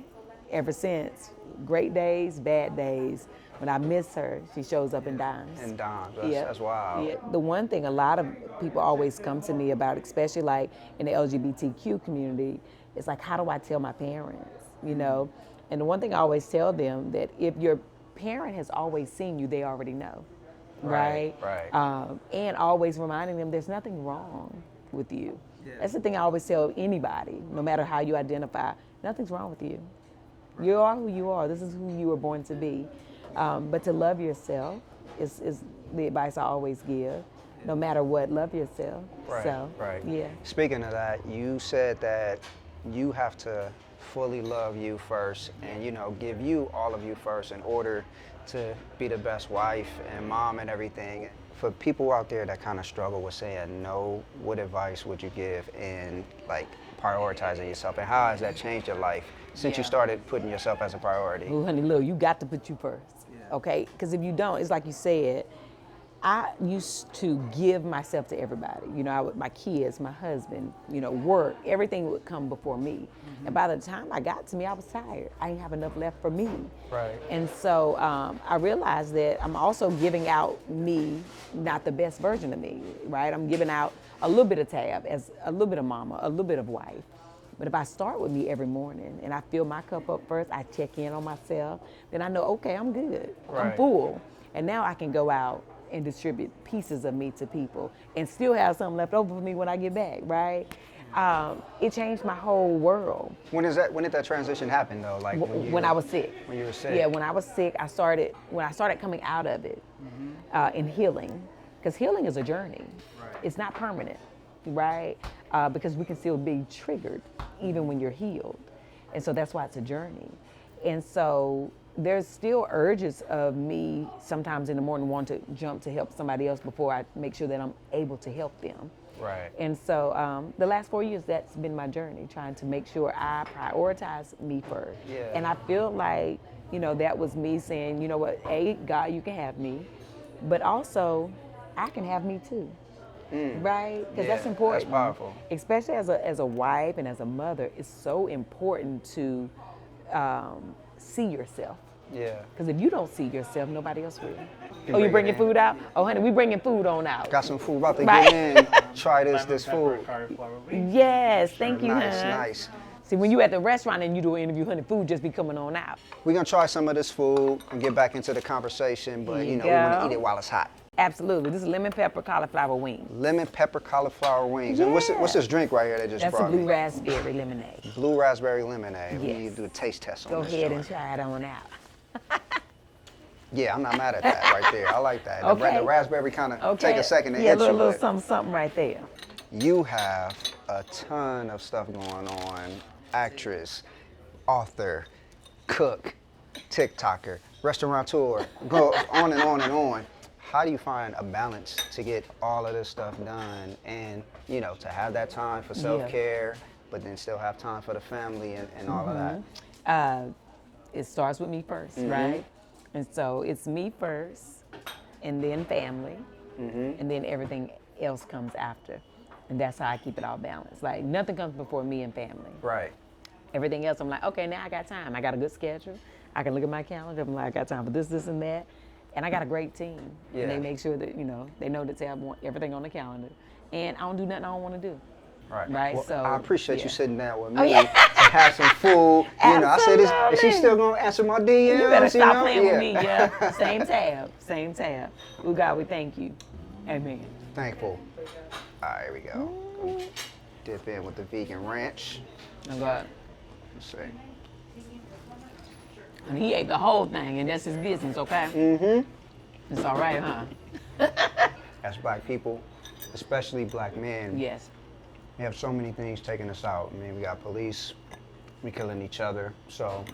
ever since, great days, bad days, when I miss her, she shows up in dimes. In dimes, that's wild. Yeah. The one thing a lot of people always come to me about, especially like in the LGBTQ community, is like, how do I tell my parents, And the one thing I always tell them, that if your parent has always seen you, they already know, right? And always reminding them there's nothing wrong with you. Yeah. That's the thing I always tell anybody, no matter how you identify, nothing's wrong with you. You are who you are. This is who you were born to be. But to love yourself is the advice I always give. No matter what, love yourself. Right. Yeah. Speaking of that, you said that you have to fully love you first and, give you all of you first in order to be the best wife and mom and everything. For people out there that kind of struggle with saying no, what advice would you give in like prioritizing yourself, and how has that changed your life since you started putting yourself as a priority? Oh, honey, look, you got to put you first, okay? Because if you don't, it's like you said, I used to give myself to everybody. My kids, my husband, work, everything would come before me. Mm-hmm. And by the time I got to me, I was tired. I didn't have enough left for me. Right. And so I realized that I'm also giving out me, not the best version of me, right? I'm giving out a little bit of Tab, as a little bit of mama, a little bit of wife. But if I start with me every morning and I fill my cup up first, I check in on myself, then I know, okay, I'm good. Right. I'm full. And now I can go out and distribute pieces of me to people and still have something left over for me when I get back, right? It changed my whole world. When did that transition happen though? Like when I was sick. When you were sick? Yeah, when I was sick, when I started coming out of it, in healing, because healing is a journey. Right. It's not permanent, right? Because we can still be triggered even when you're healed. And so that's why it's a journey. And so there's still urges of me sometimes in the morning wanting to jump to help somebody else before I make sure that I'm able to help them. Right. And so the last 4 years, that's been my journey, trying to make sure I prioritize me first. Yeah. And I feel like, that was me saying, you know what, God, you can have me, but also I can have me too. Right? Because that's important. That's powerful. Especially as a wife and as a mother, it's so important to see yourself. Yeah. Because if you don't see yourself, nobody else will. You bringing food out? Oh, honey, we bringing food on out. Got some food about to get in. Try this food. Yes, thank you, Nice, honey. nice. See, when you at the restaurant and you do an interview, honey, food just be coming on out. We're going to try some of this food and get back into the conversation, but, we want to eat it while it's hot. Absolutely. This is lemon pepper cauliflower wings. Lemon pepper cauliflower wings. Yeah. And what's this drink right here they just That's brought a blue me? raspberry lemonade. Blue raspberry lemonade. We Yes. need to do a taste test on Go this ahead joint. and try it on out. Yeah, I'm not mad at that right there. I like that. Okay. The raspberry kind of Okay. take a second to yeah, hit you. little but something right there. You have a ton of stuff going on. Actress, author, cook, TikToker, restaurateur, go on and on and on. How do you find a balance to get all of this stuff done and, to have that time for self-care, but then still have time for the family and all of that? It starts with me first, right? And so it's me first, and then family, and then everything else comes after. And that's how I keep it all balanced. Like, nothing comes before me and family. Right. Everything else, I'm like, okay, now I got time. I got a good schedule. I can look at my calendar. I'm like, I got time for this, and that. And I got a great team. Yeah. And they make sure that, they know that I want everything on the calendar. And I don't do nothing I don't want to do. Right. Right. Well, So I appreciate yeah. you sitting down with me to have some food. I said, is she still gonna answer my DMs? You better stop playing Yeah. with me, yeah. Same tab. Oh God, we thank you. Amen. Thankful. All right, here we go. Gonna dip in with the vegan ranch. Oh God. Let's see. And he ate the whole thing, and that's his business, okay? Mm-hmm. It's all right, huh? As black people, especially black men, Yes. we have so many things taking us out. I mean, we got police, we killing each other. So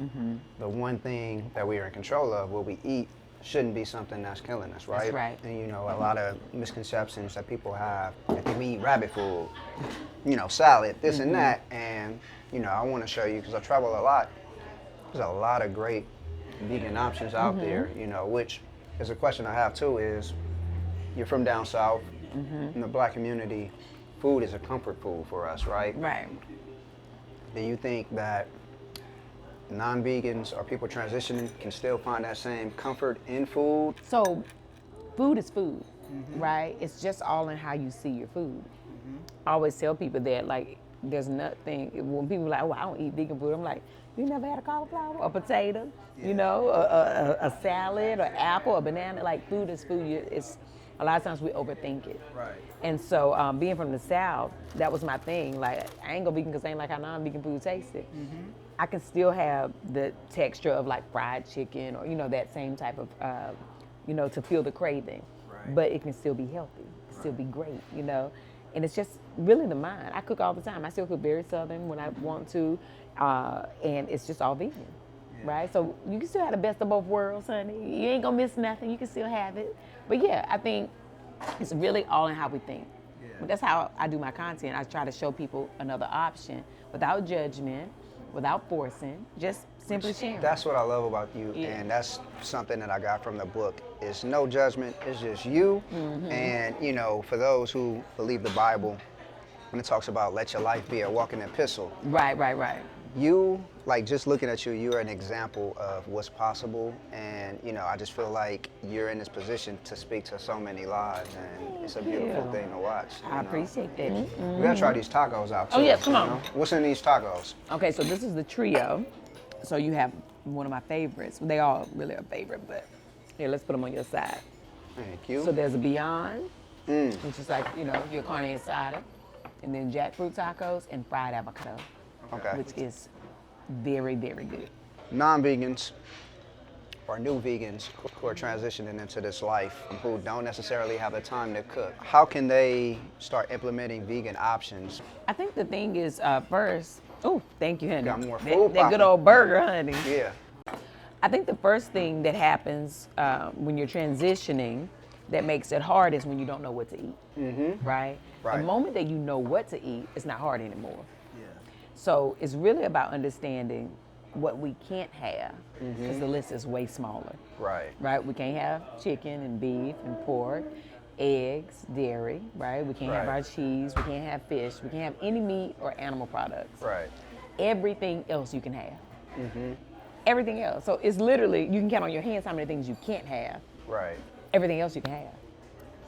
the one thing that we are in control of, what we eat, shouldn't be something that's killing us, right? That's right. And a lot of misconceptions that people have, I think we eat rabbit food, salad, this and that. And, I want to show you, because I travel a lot, there's a lot of great vegan options out there, which is a question I have too, is you're from down south, in the black community, food is a comfort food for us, right? Right. Do you think that non-vegans or people transitioning can still find that same comfort in food? So, food is food, right? It's just all in how you see your food. I always tell people that, like, there's nothing, when people are like, oh, I don't eat vegan food, I'm like, you never had a cauliflower, a potato, a salad, or apple, a banana? Like, food is food. It's a lot of times we overthink it. Right. And so being from the South, that was my thing. Like, I ain't go vegan because I ain't like how non-vegan food tasted. I can still have the texture of like fried chicken or, that same type of, to feel the craving. Right. But it can still be healthy, still be great, And it's just really the mind. I cook all the time. I still cook very Southern when I want to, and it's just all vegan, right? So you can still have the best of both worlds, honey. You ain't gonna miss nothing. You can still have it. But yeah, I think it's really all in how we think. But that's how I do my content. I try to show people another option without judgment, without forcing, just simply sharing. That's what I love about you, and that's something that I got from the book. It's no judgment, it's just you. And, for those who believe the Bible, when it talks about let your life be a walking epistle, Right. you, like, just looking at you, you're an example of what's possible. And, I just feel like you're in this position to speak to so many lives, and it's a beautiful thing to watch. I appreciate that. We gotta try these tacos out too. Oh, yes, come on. What's in these tacos? Okay, so this is the trio. So you have one of my favorites. They all really are favorite, but here, let's put them on your side. Thank you. So there's a Beyond, which is like, your carne asada, and then jackfruit tacos and fried avocado, Okay. which is very, very good. Non-vegans or new vegans who are transitioning into this life, who don't necessarily have the time to cook, how can they start implementing vegan options? I think the thing is, first, thank you, honey. Got more That food good old burger, honey. Yeah. I think the first thing that happens when you're transitioning that makes it hard is when you don't know what to eat, right? Right. The moment that you know what to eat, it's not hard anymore. So it's really about understanding what we can't have, because the list is way smaller. Right. We can't have chicken and beef and pork, eggs, dairy, right? We can't have Right. our cheese, we can't have fish, we can't have any meat or animal products. Right. Everything else you can have. Everything else. So it's literally, you can count on your hands how many things you can't have. Right. Everything else you can have.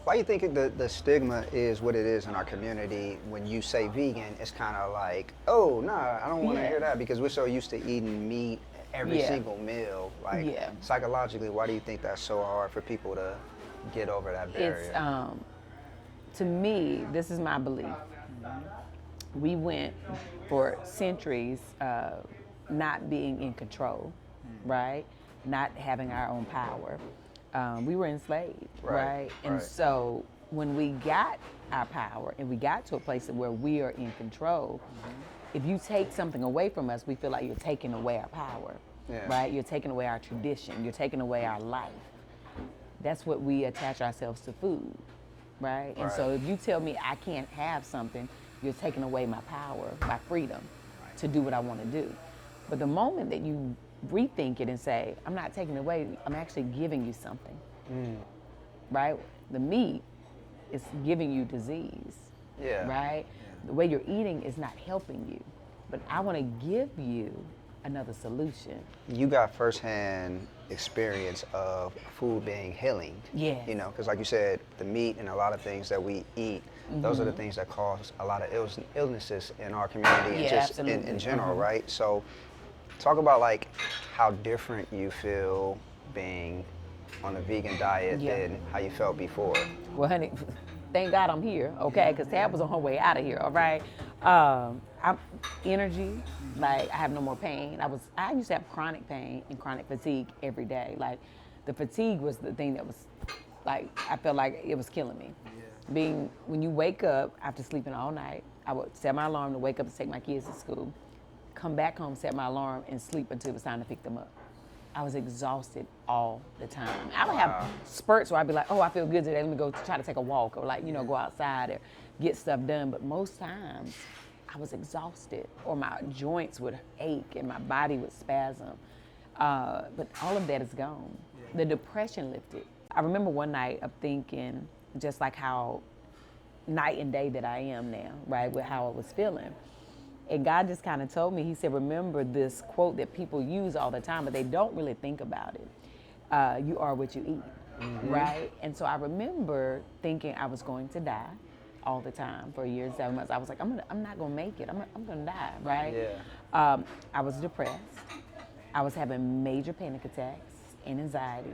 Why do you think the stigma is what it is in our community? When you say vegan, it's kind of like, oh, nah, I don't want to hear that, because we're so used to eating meat every single meal. Like, psychologically, why do you think that's so hard for people to get over that barrier? It's, to me, this is my belief. We went for centuries not being in control, right? Not having our own power. We were enslaved, right? And so when we got our power and we got to a place where we are in control, if you take something away from us, we feel like you're taking away our power, right? You're taking away our tradition, you're taking away our life. That's what we attach ourselves to food, right? And so if you tell me I can't have something, you're taking away my power, my freedom to do what I want to do. But the moment that you rethink it and say, I'm not taking it away, I'm actually giving you something, right? The meat is giving you disease, Yeah. Right? The way you're eating is not helping you. But I want to give you another solution. You got firsthand experience of food being healing. Yes. You know, because like you said, the meat and a lot of things that we eat, those are the things that cause a lot of illnesses in our community and Yeah, just absolutely. in general, right? So talk about like how different you feel being on a vegan diet than how you felt before. Well, honey, thank God I'm here, okay? Because Tab was on her way out of here, all right? I'm energy, like I have no more pain. I used to have chronic pain and chronic fatigue every day. Like the fatigue was the thing that was, like, I felt like it was killing me. When you wake up after sleeping all night, I would set my alarm to wake up to take my kids to school, come back home, set my alarm, and sleep until it was time to pick them up. I was exhausted all the time. I would have spurts where I'd be like, oh, I feel good today. Let me go try to take a walk or like, go outside or get stuff done. But most times I was exhausted or my joints would ache and my body would spasm. But all of that is gone. The depression lifted. I remember one night of thinking just like how night and day that I am now, right, with how I was feeling. And God just kind of told me, he said, remember this quote that people use all the time, but they don't really think about it. You are what you eat, right? And so I remember thinking I was going to die all the time for a year and 7 months. I was like, I'm not going to make it. I'm going to die, right? Yeah. I was depressed. I was having major panic attacks and anxiety.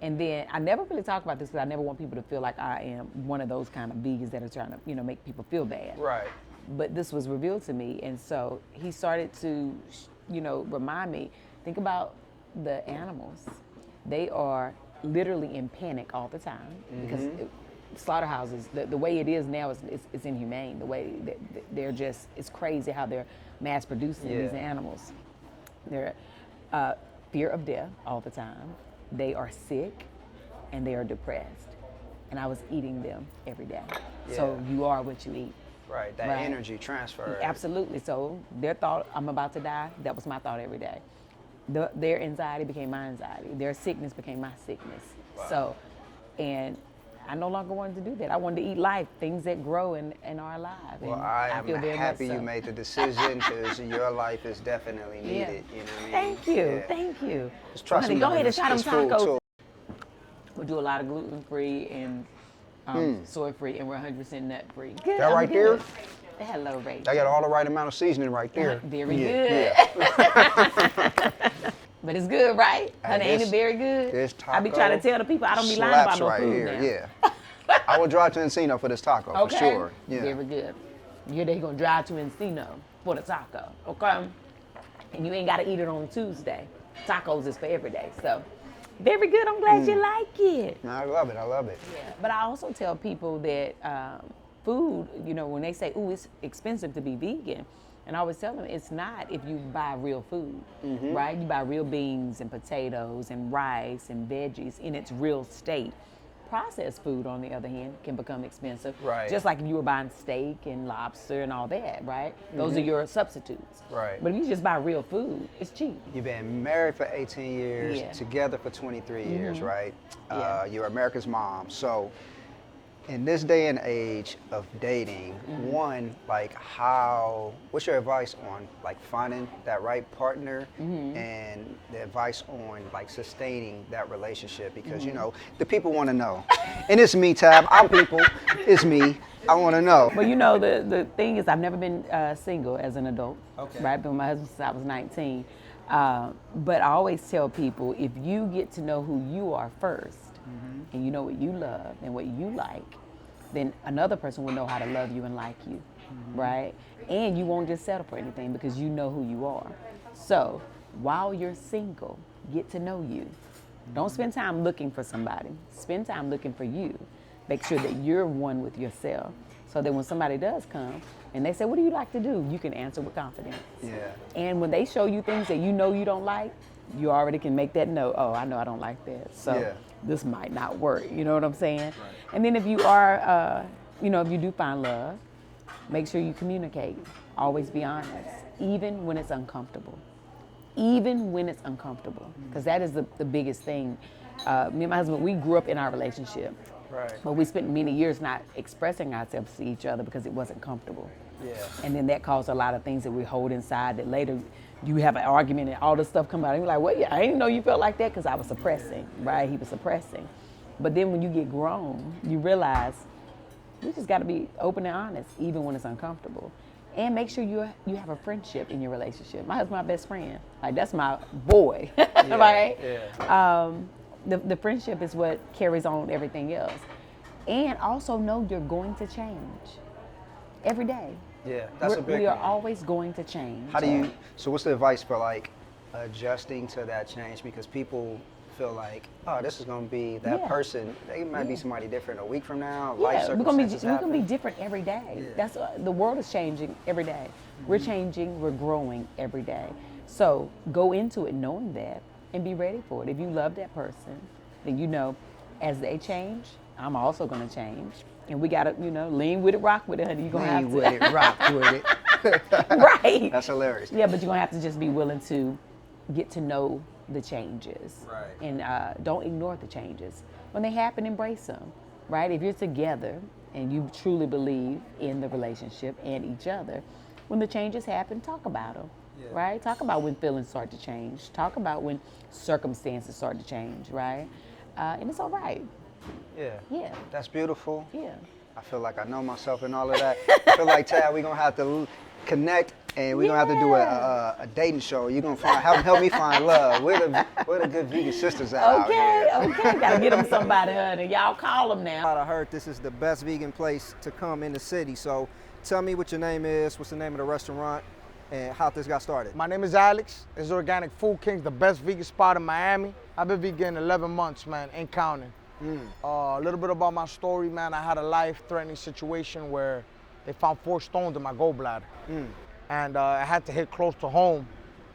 And then I never really talk about this because I never want people to feel like I am one of those kind of vegans that are trying to, make people feel bad. Right. But this was revealed to me, and so he started to, remind me, think about the animals. They are literally in panic all the time because slaughterhouses, the way it is now is inhumane. The way that they're just, it's crazy how they're mass producing these animals. They're fear of death all the time. They are sick and they are depressed. And I was eating them every day. So you are what you eat. Right, that energy transfer. Absolutely. So their thought, I'm about to die, that was my thought every day. Their anxiety became my anxiety. Their sickness became my sickness. Wow. So, and I no longer wanted to do that. I wanted to eat life, things that grow in our lives. Well, and I am feel very happy much so. you made the decision because your life is definitely needed. You know what I mean? Thank you. Yeah. Thank you. Just trust Honey, me, go ahead and try them it's food, tacos. too. We do a lot of gluten-free and soy-free, and we're 100% nut-free. Good. That I'm right good. there? Hello, Ray. I got all the right amount of seasoning right there. Very Yeah, good. yeah. But it's good, right? Honey, ain't it this- very good? this I be trying to tell the people I don't be lying about Slaps no right food here. now. Yeah. I will drive to Encino for this taco Okay. for sure. Yeah. Very good. You're going to drive to Encino for the taco, okay? And you ain't got to eat it on Tuesday. Tacos is for every day, so very good. I'm glad you like it. No, I love it. I love it. Yeah. But I also tell people that food, when they say, ooh, it's expensive to be vegan, and I always tell them it's not if you buy real food, right? You buy real beans and potatoes and rice and veggies in its real state. Processed food, on the other hand, can become expensive. Right. Just like if you were buying steak and lobster and all that, right? Those are your substitutes. Right. But if you just buy real food, it's cheap. You've been married for 18 years, Yeah. together for 23 years, right? Yeah. You're America's mom. So in this day and age of dating, one, like what's your advice on like finding that right partner and the advice on like sustaining that relationship? Because the people want to know. And it's me, Tab, I'm people, it's me, I want to know. Well, the thing is, I've never been single as an adult. Okay. Right? Been with my husband since I was 19. But I always tell people, if you get to know who you are first, and you know what you love and what you like, then another person will know how to love you and like you, right? And you won't just settle for anything because you know who you are. So while you're single, get to know you. Don't spend time looking for somebody. Spend time looking for you. Make sure that you're one with yourself, so that when somebody does come and they say, what do you like to do? You can answer with confidence. Yeah. And when they show you things that you know you don't like, you already can make that note. Oh, I know I don't like that. So this might not work. You know what I'm saying? Right. And then if you are, if you do find love, make sure you communicate. Always be honest, even when it's uncomfortable. Even when it's uncomfortable, because that is the biggest thing. Me and my husband, we grew up in our relationship. Right. But we spent many years not expressing ourselves to each other because it wasn't comfortable. Yeah. And then that caused a lot of things that we hold inside that later you have an argument and all this stuff come out and you're like, well, yeah, I didn't know you felt like that because I was suppressing, right? He was suppressing. But then when you get grown, you realize you just got to be open and honest, even when it's uncomfortable. And make sure you have a friendship in your relationship. My husband's my best friend. Like, that's my boy, right? Yeah. The friendship is what carries on everything else. And also know you're going to change every day. Yeah, that's a big We are one. always going to change. How do you, so what's the advice for like adjusting to that change? Because people feel like, oh, this is going to be that Yeah. person. They might be somebody different a week from now. Yeah, Life we're circumstances gonna be happen. different every day. Yeah. That's the world is changing every day. We're changing, we're growing every day. So go into it knowing that and be ready for it. If you love that person, then you know, as they change, I'm also gonna change. And we gotta, lean with it, rock with it, honey. You're gonna have Lean to. with it, rock with it. Right. That's hilarious. Yeah, but you're gonna have to just be willing to get to know the changes. Right. And don't ignore the changes. When they happen, embrace them, right? If you're together and you truly believe in the relationship and each other, when the changes happen, talk about them, right? Talk about when feelings start to change. Talk about when circumstances start to change, right? And it's all right. Yeah. Yeah. That's beautiful. Yeah. I feel like I know myself and all of that. I feel like, Tad, we're going to have to connect and we're going to have to do a dating show. You're going to help me find love. We're the good vegan sisters out here. Okay. Gotta get them somebody, honey. Y'all call them now. I heard this is the best vegan place to come in the city. So tell me what your name is, what's the name of the restaurant, and how this got started. My name is Alex. It's Organic Food Kings, the best vegan spot in Miami. I've been vegan 11 months, man, and counting. A little bit about my story, man. I had a life-threatening situation where they found 4 stones in my gallbladder. And I had to hit close to home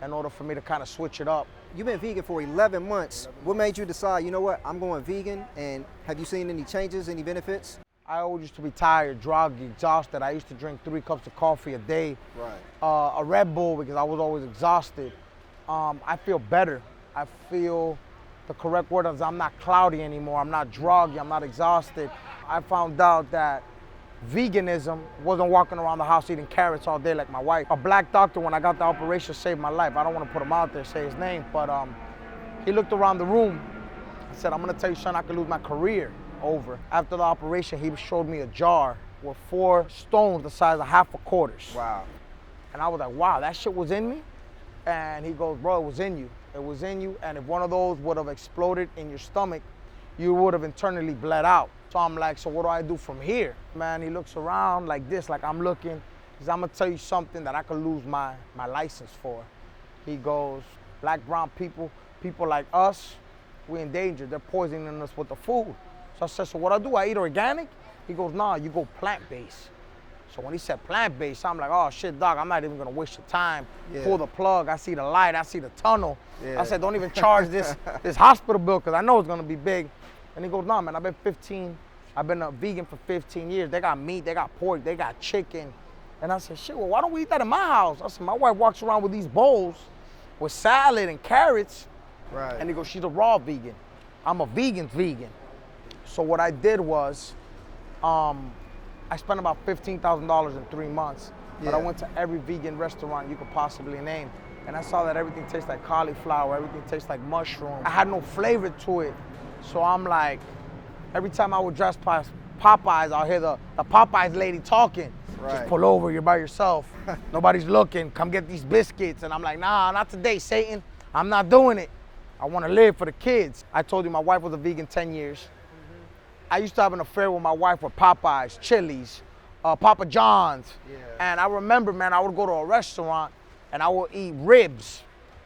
in order for me to kind of switch it up. You've been vegan for 11 months. What made you decide, you know what, I'm going vegan, and have you seen any changes, any benefits? I always used to be tired, druggy, exhausted. I used to drink 3 cups of coffee a day. Right. A Red Bull because I was always exhausted. I feel better. I feel the correct word is I'm not cloudy anymore. I'm not druggy. I'm not exhausted. I found out that veganism wasn't walking around the house eating carrots all day like my wife. A black doctor, when I got the operation, saved my life. I don't want to put him out there, say his name, but he looked around the room and said, I'm going to tell you, son, I could lose my career over. After the operation, he showed me a jar with 4 stones the size of half a quarters. Wow. And I was like, wow, that shit was in me? And he goes, bro, it was in you. It was in you, and if one of those would have exploded in your stomach, you would have internally bled out. So I'm like, so what do I do from here? Man, he looks around like this, like I'm looking. He says, I'm gonna tell you something that I could lose my license for. He goes, black, brown people like us, we're in danger. They're poisoning us with the food. So I said, so what do? I eat organic? He goes, nah, you go plant-based. So when he said plant-based, I'm like, oh shit, dog, I'm not even gonna waste your time. Yeah. Pull the plug, I see the light, I see the tunnel. Yeah. I said, don't even charge this hospital bill, because I know it's gonna be big. And he goes, nah, man, I've been a vegan for 15 years. They got meat, they got pork, they got chicken. And I said, shit, well, why don't we eat that in my house? I said, my wife walks around with these bowls with salad and carrots. Right. And he goes, she's a raw vegan. I'm a vegan. So what I did was, I spent about $15,000 in 3 months. But I Yeah. went to every vegan restaurant you could possibly name. And I saw that everything tastes like cauliflower, everything tastes like mushroom. I had no flavor to it. So I'm like, every time I would drive past Popeyes, I'll hear the Popeyes lady talking. Right. Just pull over, you're by yourself. Nobody's looking, come get these biscuits. And I'm like, nah, not today, Satan. I'm not doing it. I want to live for the kids. I told you my wife was a vegan 10 years. I used to have an affair with my wife with Popeyes, Chili's, Papa John's. Yeah. And I remember, man, I would go to a restaurant and I would eat ribs.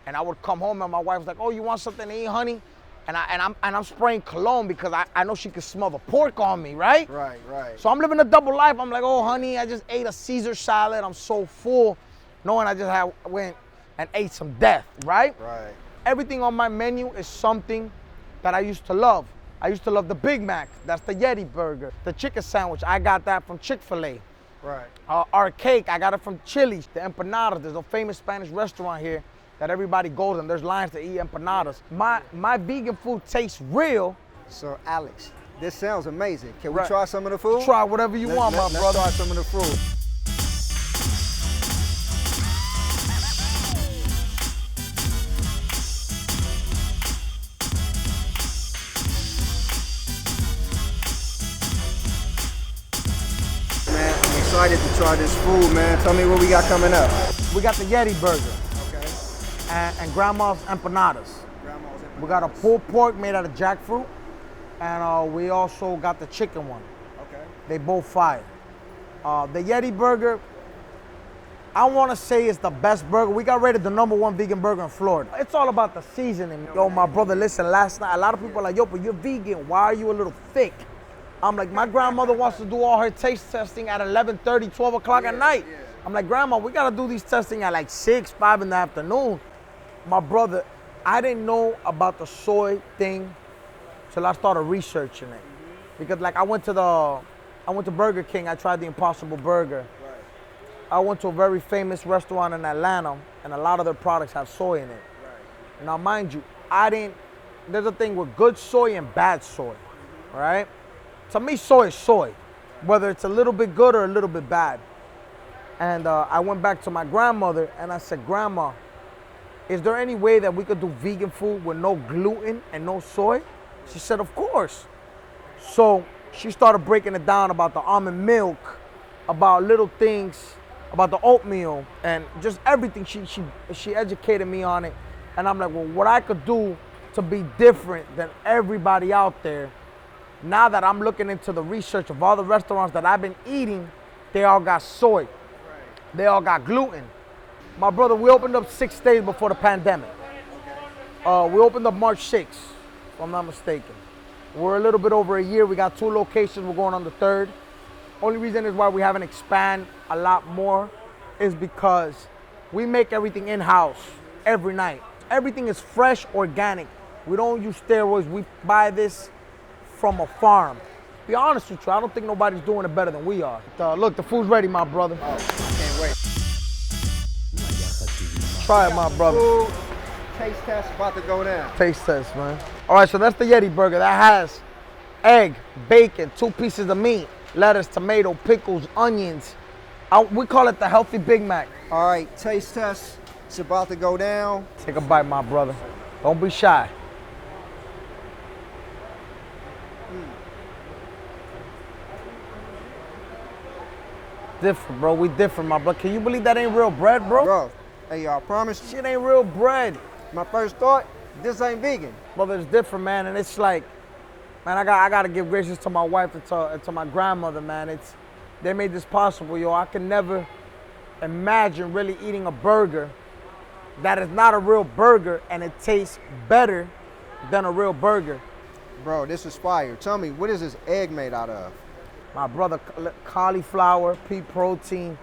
And I would come home and my wife was like, oh, you want something to eat, honey? And I'm spraying cologne because I know she could smell the pork on me, right? Right. So I'm living a double life. I'm like, oh, honey, I just ate a Caesar salad. I'm so full, knowing I just went and ate some death, right? Right. Everything on my menu is something that I used to love. I used to love the Big Mac. That's the Yeti burger. The chicken sandwich, I got that from Chick-fil-A. Right. Our cake, I got it from Chili's. The empanadas, there's a famous Spanish restaurant here that everybody goes and there's lines to eat empanadas. My vegan food tastes real. So Alex, This sounds amazing. Can we Right. try some of the food? Try whatever you want, my brother. Let's try some of the food. Man, I'm excited to try this food, man. Tell me what we got coming up. We got the Yeti burger. Okay. And Grandma's empanadas. We got a pulled pork made out of jackfruit, and we also got the chicken one. Okay. They both fire. The Yeti burger, I want to say it's the best burger. We got rated the #1 vegan burger in Florida. It's all about the seasoning. Yo, my brother, listen, last night, a lot of people are like, yo, but you're vegan. Why are you a little thick? I'm like, my grandmother wants to do all her taste testing at 11:30, 12 o'clock at night. Yeah. I'm like, Grandma, we got to do these testing at like 6, 5 in the afternoon. My brother, I didn't know about the soy thing till I started researching it. Because like I went to Burger King, I tried the Impossible Burger. Right. I went to a very famous restaurant in Atlanta, and a lot of their products have soy in it. Right. Now mind you, there's a thing with good soy and bad soy, right? To me, soy is soy, whether it's a little bit good or a little bit bad. And I went back to my grandmother and I said, Grandma, is there any way that we could do vegan food with no gluten and no soy? She said, of course. So she started breaking it down about the almond milk, about little things, about the oatmeal, and just everything. She educated me on it. And I'm like, well, what I could do to be different than everybody out there, now that I'm looking into the research of all the restaurants that I've been eating, they all got soy. They all got gluten. My brother, we opened up 6 days before the pandemic. We opened up March 6th, if I'm not mistaken. We're a little bit over a year. We got 2 locations. We're going on the 3rd. Only reason is why we haven't expanded a lot more is because we make everything in-house every night. Everything is fresh, organic. We don't use steroids. We buy this from a farm. Be honest with you, I don't think nobody's doing it better than we are. Look, the food's ready, my brother. Oh, can't wait. Try it, my brother. Food taste test about to go down. Taste test, man. All right, so that's the Yeti burger. That has egg, bacon, 2 pieces of meat, lettuce, tomato, pickles, onions. We call it the healthy Big Mac. All right, taste test. It's about to go down. Take a bite, my brother. Don't be shy. Different, bro. We different, my brother. Can you believe that ain't real bread, bro? Bro, hey, y'all, promise. Shit ain't real bread. My first thought, this ain't vegan. Brother, it's different, man. And it's like, man, I got to give gracious to my wife and to my grandmother, man. They made this possible, yo. I can never imagine really eating a burger that is not a real burger and it tastes better than a real burger. Bro, this is fire. Tell me, what is this egg made out of? My brother, cauliflower, pea protein.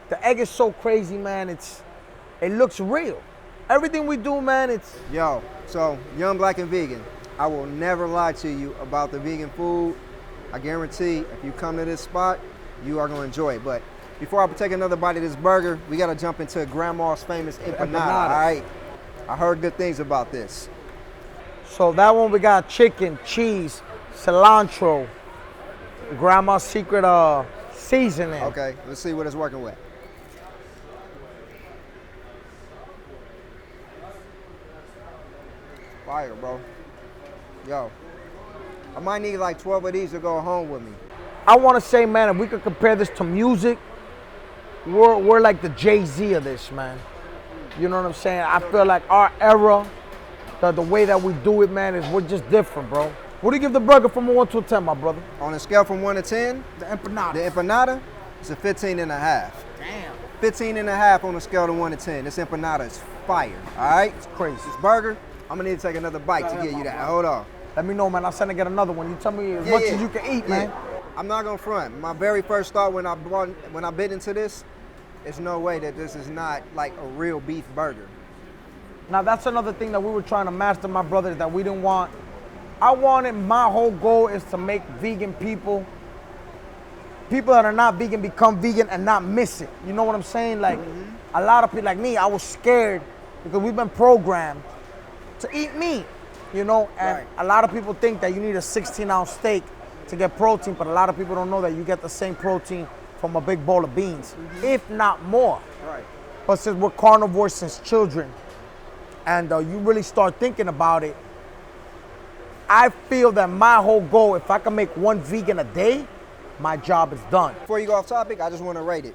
The egg is so crazy, man. It looks real. Everything we do, man, it's... Yo, so Young Black and Vegan, I will never lie to you about the vegan food. I guarantee if you come to this spot, you are gonna enjoy it. But before I take another bite of this burger, we gotta jump into Grandma's famous empanada, all right? I heard good things about this. So that one we got chicken, cheese, cilantro, Grandma's secret seasoning. Okay, let's see what it's working with. Fire, bro. Yo, I might need like 12 of these to go home with me. I want to say, man, if we could compare this to music, we're like the Jay-Z of this, man. You know what I'm saying? I feel like our era, the way that we do it, man, is we're just different, bro. What do you give the burger from a 1 to a 10, my brother? On a scale from 1 to 10, The empanada. the empanada is a 15 and a half. Damn. 15 and a half on a scale of 1 to 10. This empanada is fire, all right? It's crazy. This burger, I'm gonna need to take another bite to get you that. Hold on. Let me know, man. I'll send to get another one. You tell me as much as you can eat, man. I'm not gonna front. My very first thought when I bit into this, there's no way that this is not like a real beef burger. Now, that's another thing that we were trying to master, my brother, that we didn't want. My whole goal is to make vegan people that are not vegan become vegan and not miss it. You know what I'm saying? Like, a lot of people like me, I was scared because we've been programmed to eat meat, you know? And Right. a lot of people think that you need a 16-ounce steak to get protein, but a lot of people don't know that you get the same protein from a big bowl of beans, if not more. Right. But since we're carnivores since children, and you really start thinking about it, I feel that my whole goal, if I can make one vegan a day, my job is done. Before you go off topic, I just want to rate it.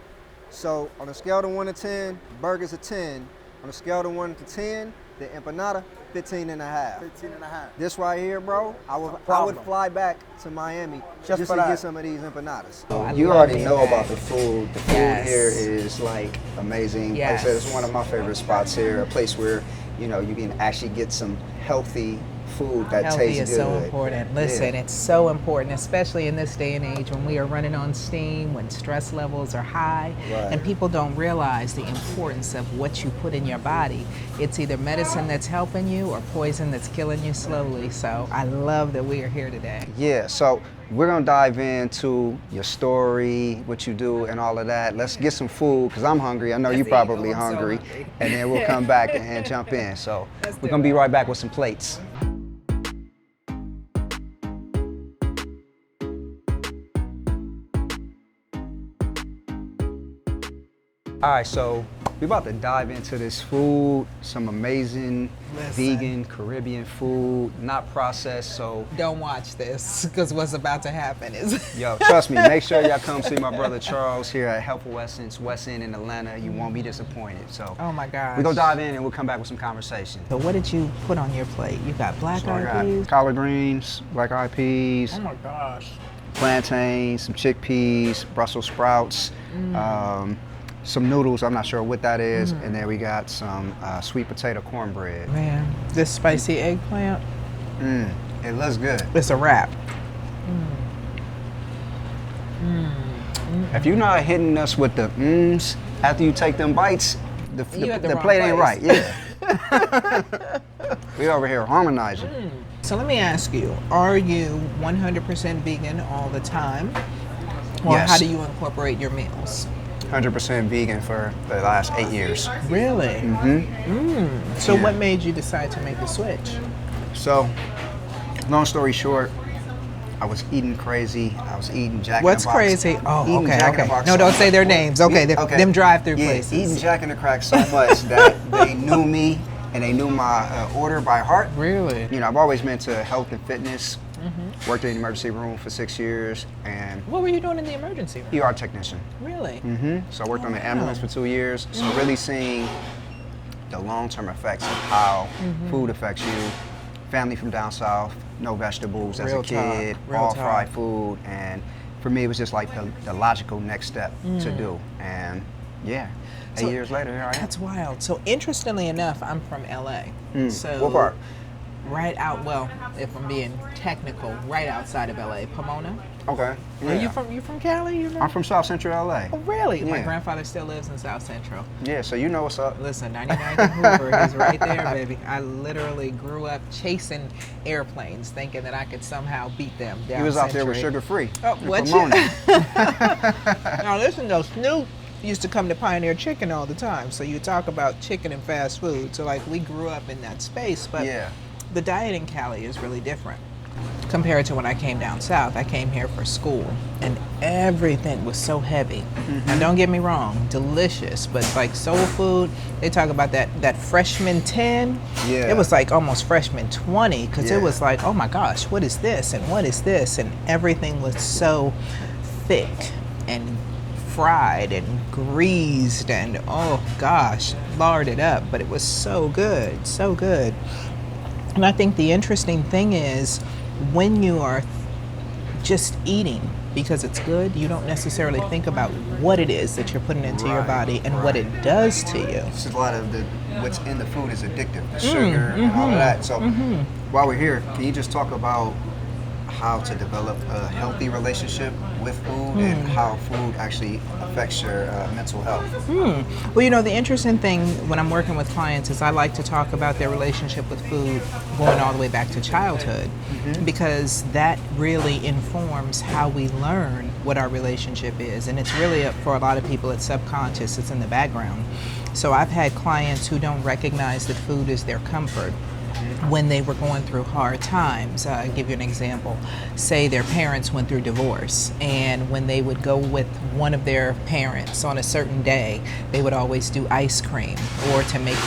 So on a scale of 1 to 10, burgers a 10. On a scale of 1 to 10, the empanada, 15 and a half. 15 and a half. This right here, bro, I would fly back to Miami just for to that. get some of these empanadas. I You love already being know back. about the food. The food Yes. here is like amazing. Like I said, it's Yes. one of my favorite spots here, a place where, you know, you can actually get some healthy food that Healthy tastes is good. so important. Listen, Yeah. it's so important, especially in this day and age when we are running on steam, when stress levels are high, Right. and people don't realize the importance of what you put in your body. It's either medicine that's helping you or poison that's killing you slowly. So I love that we are here today. Yeah, so we're gonna dive into your story, what you do, and all of that. Let's get some food, because I'm hungry. I know you're Let's eat. probably Oh, I'm so hungry. hungry. And then we'll come back and jump in. So Let's we're do gonna be it. right back with some plates. All right, so we're about to dive into this food, some amazing Listen. vegan Caribbean food, not processed, so Don't watch this, because what's about to happen is yo, trust me, make sure y'all come see my brother Charles here at Healthful Essence, West End in Atlanta. You won't be disappointed. So oh my gosh. we're gonna dive in and we'll come back with some conversation. So what did you put on your plate? You got black So I eyed got peas? collard greens, black eyed peas, Oh my gosh. plantains, some chickpeas, Brussels sprouts, some noodles, I'm not sure what that is, and then we got some sweet potato cornbread. Man, this spicy eggplant, It looks good. it's a wrap. If you're not hitting us with the after you take them bites, the You at the wrong plate ain't right. place. Yeah. We over here harmonizing. So let me ask you, are you 100% vegan all the time? Or Yes. how do you incorporate your meals? 100% vegan for the last 8 years. Really? So Yeah. what made you decide to make the switch? So, long story short, I was eating crazy. I was eating Jack What's in the Box. crazy? Oh, Eating okay, Jack in the okay. Box No, so don't say much. their names. Okay, Okay. them drive-through Yeah, places. eating Jack in the Crack so much that they knew me and they knew my order by heart. Really? You know, I've always been to health and fitness. Worked in the emergency room for 6 years and What were you doing in the emergency room? ER technician. Really? So I worked on the wow. ambulance for 2 years. So really seeing the long-term effects of how food affects you. Family from down south, no vegetables as Real a kid, talk, real all talk. fried food. And for me, it was just like the logical next step to do. And yeah, So- 8 years later, here I am. That's wild. So interestingly enough, I'm from LA. So What part? right out, well, if I'm being technical, right outside of LA, Pomona. Okay. Are you from Cali? You know? I'm from South Central LA. Oh, really? My Yeah. grandfather still lives in South Central. Yeah, so you know what's up. Listen, 99th and Hoover, he's right there, baby. I literally grew up chasing airplanes, thinking that I could somehow beat them down You was out there with Century. sugar free. Oh, what you? Now listen though, Snoop used to come to Pioneer Chicken all the time. So you talk about chicken and fast food. So like we grew up in that space, but Yeah. the diet in Cali is really different compared to when I came down south. I came here for school and everything was so heavy. Now don't get me wrong, delicious, but like soul food, they talk about that freshman 10. Yeah. It was like almost freshman 20 because Yeah. it was like, oh my gosh, what is this and what is this? And everything was so thick and fried and greased and oh gosh, larded up, but it was so good, so good. And I think the interesting thing is when you are just eating because it's good, you don't necessarily think about what it is that you're putting into your Right, body and what it does to you. It's a lot of what's in the food is addictive, the sugar and all of that. So while we're here, can you just talk about how to develop a healthy relationship with food and how food actually affects your mental health? Well, you know, the interesting thing when I'm working with clients is I like to talk about their relationship with food going all the way back to childhood because that really informs how we learn what our relationship is. And it's really, for a lot of people, it's subconscious, it's in the background. So I've had clients who don't recognize that food is their comfort when they were going through hard times. I'll give you an example. Say their parents went through divorce, and when they would go with one of their parents on a certain day, they would always do ice cream, or to make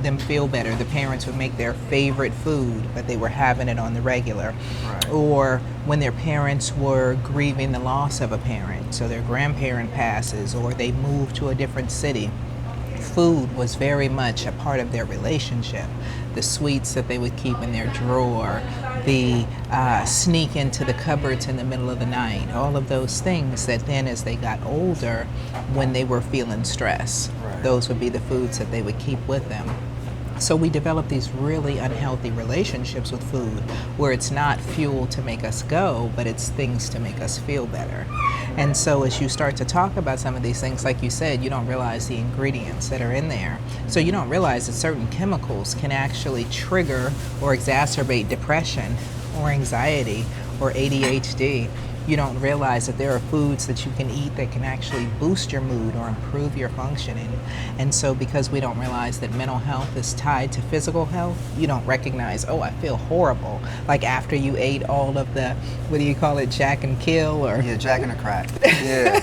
them feel better, the parents would make their favorite food, but they were having it on the regular. Right. Or when their parents were grieving the loss of a parent, so their grandparent passes, or they move to a different city, food was very much a part of their relationship. The sweets that they would keep in their drawer, the sneak into the cupboards in the middle of the night, all of those things that then as they got older, when they were feeling stress, those would be the foods that they would keep with them. So we develop these really unhealthy relationships with food where it's not fuel to make us go, but it's things to make us feel better. And so as you start to talk about some of these things, like you said, you don't realize the ingredients that are in there. So you don't realize that certain chemicals can actually trigger or exacerbate depression or anxiety or ADHD. You don't realize that there are foods that you can eat that can actually boost your mood or improve your functioning. And so because we don't realize that mental health is tied to physical health, you don't recognize, oh, I feel horrible. Like after you ate all of the, what do you call it, Jack and Kill? Or Yeah, Jack and the Crack. Yeah.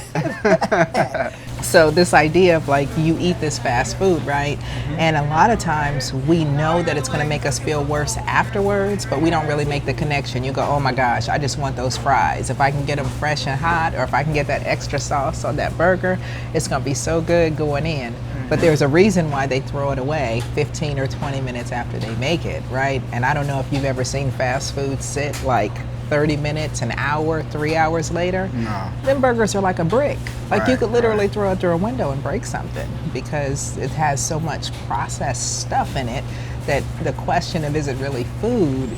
So this idea of like you eat this fast food, right? And a lot of times we know that it's going to make us feel worse afterwards, but we don't really make the connection. You go, oh my gosh, I just want those fries. If I can get them fresh and hot, or if I can get that extra sauce on that burger, it's going to be so good going in. But there's a reason why they throw it away 15 or 20 minutes after they make it, right? And I don't know if you've ever seen fast food sit like 30 minutes, an hour, 3 hours later. No. Them burgers are like a brick. Like you Right, could literally right. throw it through a window and break something because it has so much processed stuff in it that the question of is it really food,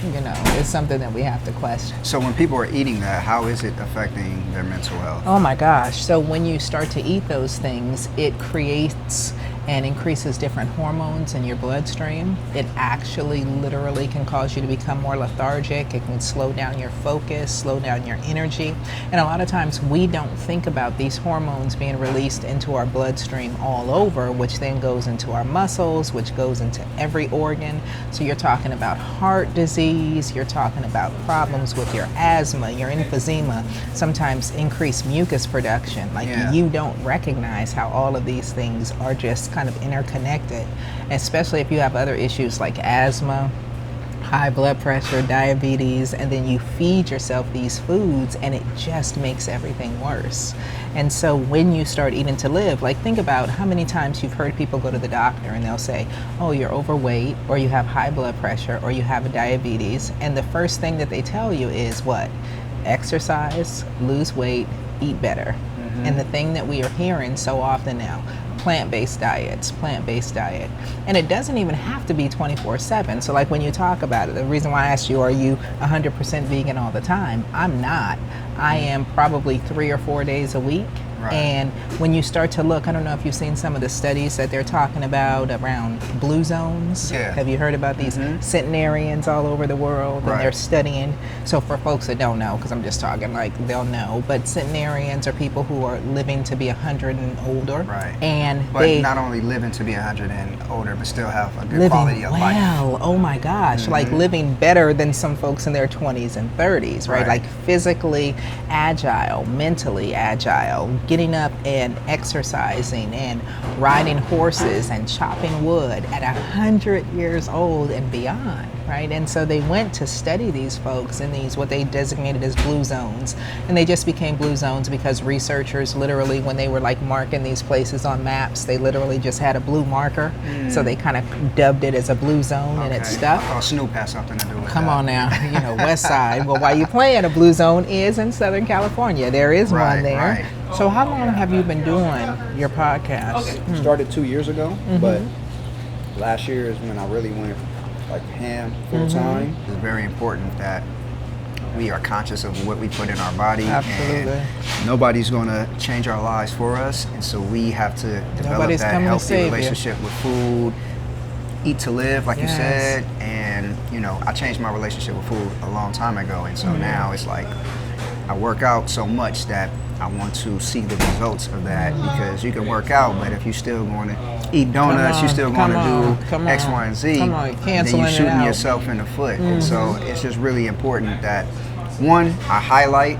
you know, is something that we have to question. So when people are eating that, how is it affecting their mental health? Oh my gosh. So when you start to eat those things, it creates and increases different hormones in your bloodstream. It actually literally can cause you to become more lethargic. It can slow down your focus, slow down your energy. And a lot of times we don't think about these hormones being released into our bloodstream all over, which then goes into our muscles, which goes into every organ. So you're talking about heart disease, you're talking about problems with your asthma, your emphysema, sometimes increased mucus production. Like you don't recognize how all of these things are just kind of interconnected, especially if you have other issues like asthma, high blood pressure, diabetes, and then you feed yourself these foods and it just makes everything worse. And so when you start eating to live, like think about how many times you've heard people go to the doctor and they'll say, oh, you're overweight, or you have high blood pressure, or you have a diabetes, and the first thing that they tell you is what? Exercise, lose weight, eat better. And the thing that we are hearing so often now, plant-based diets, plant-based diet. And it doesn't even have to be 24/7. So like when you talk about it, the reason why I asked you, are you 100% vegan all the time? I'm not. I am probably 3 or 4 days a week. Right. And when you start to look, I don't know if you've seen some of the studies that they're talking about around blue zones. Yeah. Have you heard about these centenarians all over the world? And Right. they're studying. So for folks that don't know, because I'm just talking like they'll know, but centenarians are people who are living to be 100 and older. Right. And But they not only living to be 100 and older, but still have a good living quality of life. well. Oh my gosh, like living better than some folks in their 20s and 30s, right? Right. Like physically agile, mentally agile, getting up and exercising and riding horses and chopping wood at 100 years old and beyond, right? And so they went to study these folks in these, what they designated as blue zones. And they just became blue zones because researchers literally, when they were like marking these places on maps, they literally just had a blue marker. So they kind of dubbed it as a blue zone and it's I stuff. thought Snoop had something to do with Come that. on now, you know, West Side. Well, why you playing? A blue zone is in Southern California. There is Right, one there. right. So how long have you been doing your podcast? Started 2 years ago, but last year is when I really went like ham full time. It's very important that we are conscious of what we put in our body. Absolutely. And nobody's going to change our lives for us. And so we have to develop Nobody's that coming to healthy save you. relationship with food, eat to live, like you Yes. said. And, you know, I changed my relationship with food a long time ago. And so now it's like I work out so much that I want to see the results of that, because you can work out, but if you're still going to eat donuts, you're still going to come do X, on, Y, and Z. come on, Then canceling you're it shooting out. yourself in the foot. And so it's just really important that, one, I highlight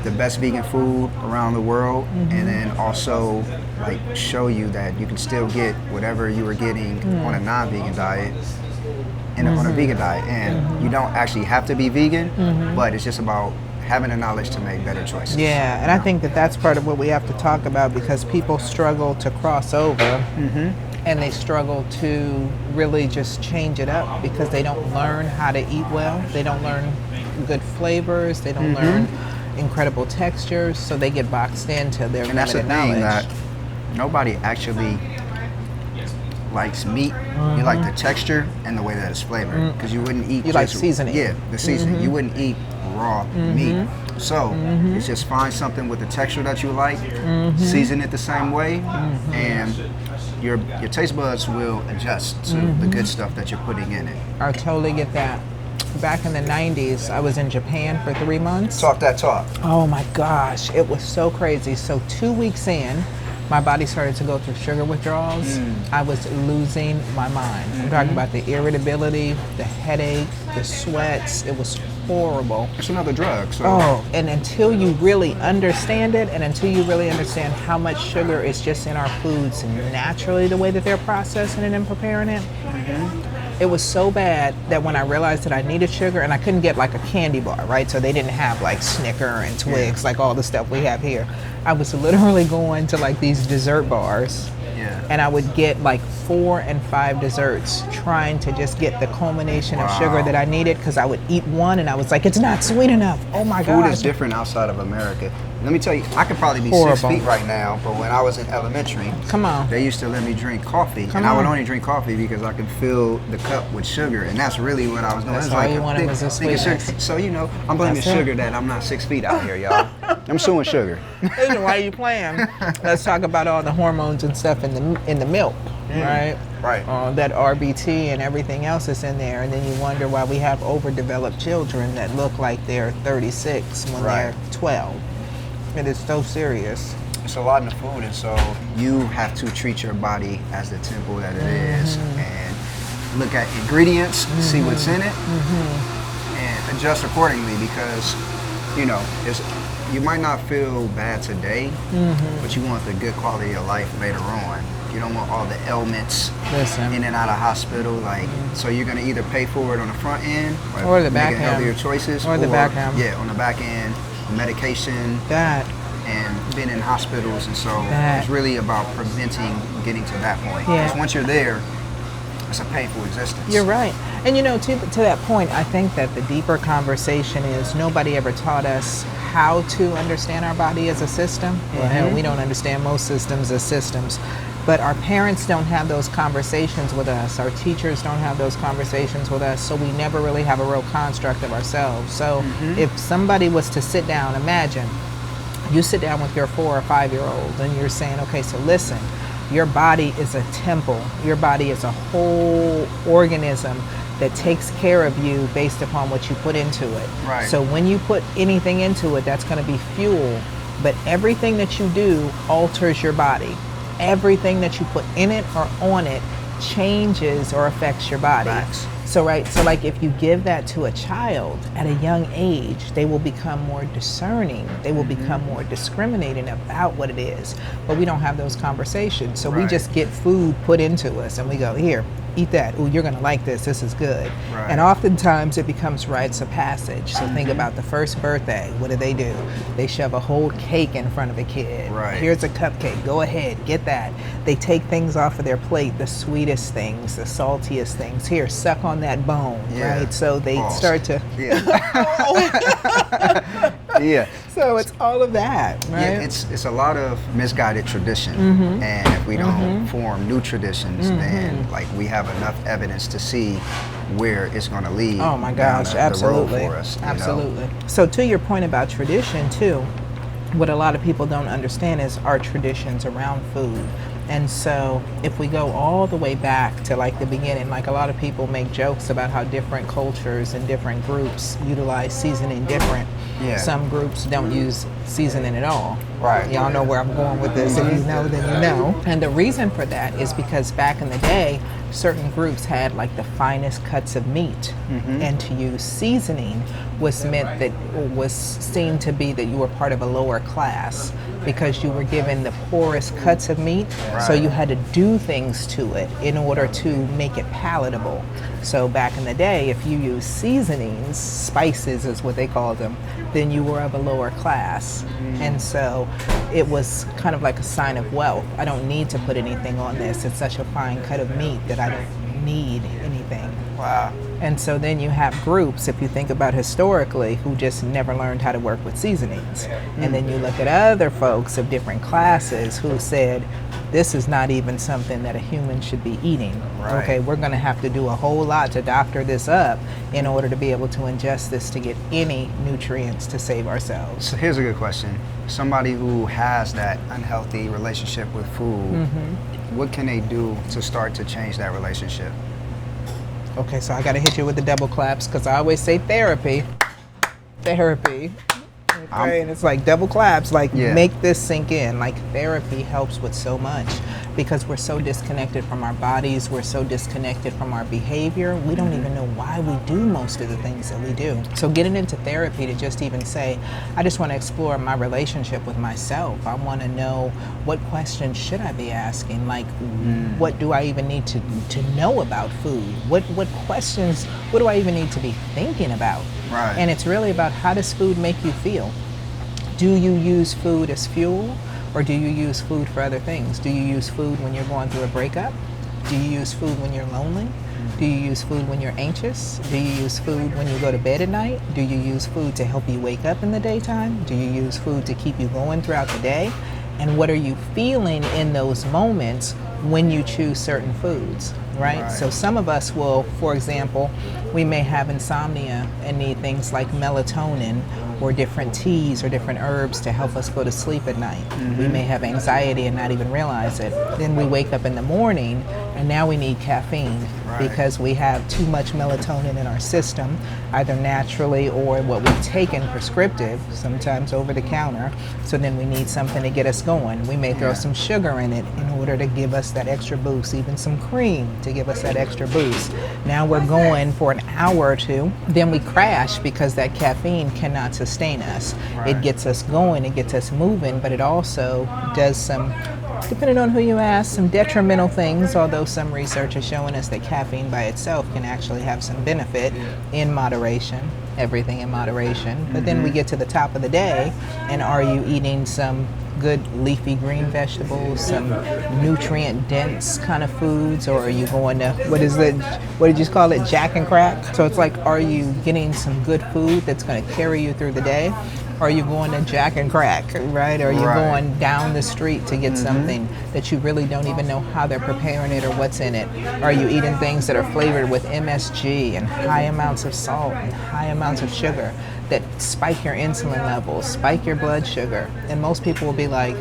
the best vegan food around the world, and then also like show you that you can still get whatever you were getting on a non-vegan diet on a vegan diet. And you don't actually have to be vegan, but it's just about having the knowledge to make better choices. Yeah, and I think that that's part of what we have to talk about, because people struggle to cross over and they struggle to really just change it up because they don't learn how to eat well. They don't learn good flavors. They don't learn incredible textures, so they get boxed into their And that's the limited thing, knowledge. that nobody actually likes meat. You like the texture and the way that it's flavored, because you wouldn't eat You like seasoning. Yeah, the seasoning. You wouldn't eat raw meat. So it's just find something with the texture that you like, season it the same way, and your taste buds will adjust to the good stuff that you're putting in it. I totally get that. Back in the 90s, I was in Japan for 3 months. Talk that talk. Oh my gosh, it was so crazy. So 2 weeks in, my body started to go through sugar withdrawals. I was losing my mind. I'm talking about the irritability, the headache, the sweats. It was horrible. It's another drug. So Oh, and until you really understand it, and until you really understand how much sugar is just in our foods naturally, the way that they're processing it and preparing it, it was so bad that when I realized that I needed sugar, and I couldn't get like a candy bar, right? So they didn't have like Snicker and Twix, like all the stuff we have here. I was literally going to like these dessert bars, and I would get like 4 and 5 desserts, trying to just get the culmination of sugar that I needed, because I would eat one and I was like, it's not sweet enough. Oh my food gosh. is different outside of America. Let me tell you, I could probably be Horrible. 6 feet right now, but when I was in elementary, Come on. they used to let me drink coffee, Come and I would on. only drink coffee because I could fill the cup with sugar, and that's really what I was doing. That's It was all like you a wanted big was the thing of sugar. sweetness. So I'm blaming That's it. sugar that I'm not 6 feet out here, y'all. I'm suing sugar. Hey, why are you playing? Let's talk about all the hormones and stuff in the milk, right? Right. That RBT and everything else is in there, and then you wonder why we have overdeveloped children that look like they're 36 when Right. they're 12. It is so serious. It's a lot in the food, and so you have to treat your body as the temple that it is, and look at ingredients, see what's in it, and adjust accordingly, because you might not feel bad today, but you want the good quality of life later on. You don't want all the ailments Listen. in and out of hospital, so you're gonna either pay for it on the front end Or the back making end. healthier choices, Or the back end. Yeah, on the back end, medication, That. and been in hospitals, and so That. it's really about preventing getting to that point. Yeah. Because once you're there, it's a painful existence. You're right. And to that point, I think that the deeper conversation is nobody ever taught us how to understand our body as a system. Well, hell, we don't understand most systems as systems. But our parents don't have those conversations with us. Our teachers don't have those conversations with us. So we never really have a real construct of ourselves. So if somebody was to sit down, imagine you sit down with your 4 or 5 year old and you're saying, okay, so listen, your body is a temple. Your body is a whole organism that takes care of you based upon what you put into it. Right. So when you put anything into it, that's going to be fuel. But everything that you do alters your body. Everything that you put in it or on it changes or affects your body. Facts. So like if you give that to a child at a young age, they will become more discerning. They will become more discriminating about what it is. But we don't have those conversations. So we Right. just get food put into us and we go, here, eat that. Ooh, you're gonna like this. This is good. Right. And oftentimes it becomes rites of passage. So think about the first birthday. What do? They shove a whole cake in front of a kid. Right. Here's a cupcake. Go ahead, get that. They take things off of their plate, the sweetest things, the saltiest things. Here, suck on that bone, Yeah. right? So they Pause. start to. Yeah. Yeah. So it's all of that, right? Yeah, it's a lot of misguided tradition, and if we don't form new traditions, then like we have enough evidence to see where it's going to lead. Oh my down gosh, the absolutely. road for us. you know? Absolutely. So to your point about tradition too, what a lot of people don't understand is our traditions around food. And so if we go all the way back to like the beginning, like a lot of people make jokes about how different cultures and different groups utilize seasoning different. Yeah. Some groups don't use seasoning at all. Right. Y'all know where I'm going with this. If you know, then you know. And the reason for that is because back in the day, certain groups had like the finest cuts of meat. And to use seasoning was meant that was seen to be that you were part of a lower class because you were given the poorest cuts of meat. So you had to do things to it in order to make it palatable. So back in the day, if you use seasonings, spices is what they called them, then you were of a lower class. And so it was kind of like a sign of wealth. I don't need to put anything on this. It's such a fine cut of meat that I don't need anything. Wow. And so then you have groups, if you think about historically, who just never learned how to work with seasonings. And then you look at other folks of different classes who said, this is not even something that a human should be eating. Right. Okay, we're gonna have to do a whole lot to doctor this up in order to be able to ingest this to get any nutrients to save ourselves. So here's a good question. Somebody who has that unhealthy relationship with food, what can they do to start to change that relationship? Okay, so I gotta hit you with the double claps because I always say therapy. Therapy. Okay, and it's like double claps, like make this sink in. Like therapy helps with so much because we're so disconnected from our bodies, we're so disconnected from our behavior, we don't even know why we do most of the things that we do. So getting into therapy to just even say, I just want to explore my relationship with myself. I want to know what questions should I be asking? Like what do I even need to know about food? What questions, what do I even need to be thinking about? Right. And it's really about how does food make you feel? Do you use food as fuel or do you use food for other things? Do you use food when you're going through a breakup? Do you use food when you're lonely? Do you use food when you're anxious? Do you use food when you go to bed at night? Do you use food to help you wake up in the daytime? Do you use food to keep you going throughout the day? And what are you feeling in those moments when you choose certain foods, right? So some of us will, for example, we may have insomnia and need things like melatonin or different teas or different herbs to help us go to sleep at night. We may have anxiety and not even realize it. Then we wake up in the morning and now we need caffeine because we have too much melatonin in our system, either naturally or what we've taken prescriptive, sometimes over the counter. So then we need something to get us going. We may throw some sugar in it in order to give us that extra boost, even some cream to give us that extra boost. Now we're going for an hour or two, then we crash because that caffeine cannot sustain us. It gets us going, it gets us moving, but it also does some, depending on who you ask, some detrimental things, although some research is showing us that caffeine by itself can actually have some benefit in moderation, everything in moderation. But then we get to the top of the day, and are you eating some good leafy green vegetables, some nutrient dense kind of foods, or are you going to, what did you call it, jack and crack? So it's like, are you getting some good food that's going to carry you through the day? Or are you going to jack and crack, right? Or are you going down the street to get something that you really don't even know how they're preparing it or what's in it? Are you eating things that are flavored with MSG and high amounts of salt and high amounts of sugar that spike your insulin levels, spike your blood sugar? And most people will be like,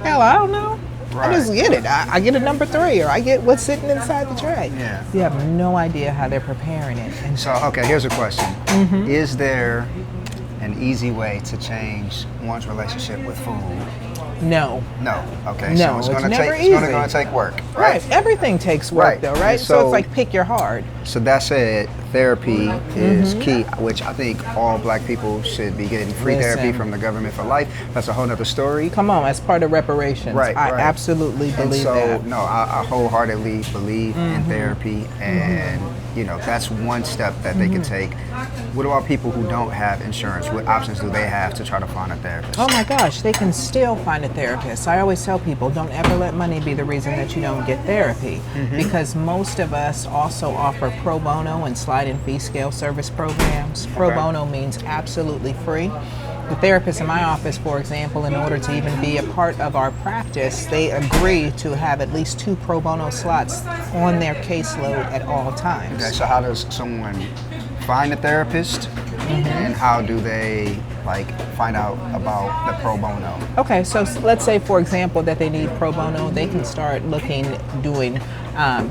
hell, I don't know. I just get it. I get a number 3, or I get what's sitting inside the tray. You have no idea how they're preparing it. And so, okay, here's a question. Is there an easy way to change one's relationship with food? No. No. Okay. No, so it's never going easy. to take work. Right. Everything takes work, though, right? So it's like pick your heart. So that said, therapy is key, which I think all black people should be getting free therapy from the government for life. That's a whole nother story. Come on, as part of reparations. I absolutely believe that. No, I wholeheartedly believe in therapy, and you know, that's one step that they can take. What about people who don't have insurance? What options do they have to try to find a therapist? Oh my gosh, they can still find a therapist. I always tell people, don't ever let money be the reason that you don't get therapy, because most of us also offer pro bono and sliding fee scale service programs. Pro bono means absolutely free. The therapists in my office, for example, in order to even be a part of our practice, they agree to have at least 2 pro bono slots on their caseload at all times. Okay, so how does someone find a therapist, and how do they like find out about the pro bono? Okay, so let's say, for example, that they need pro bono. They can start doing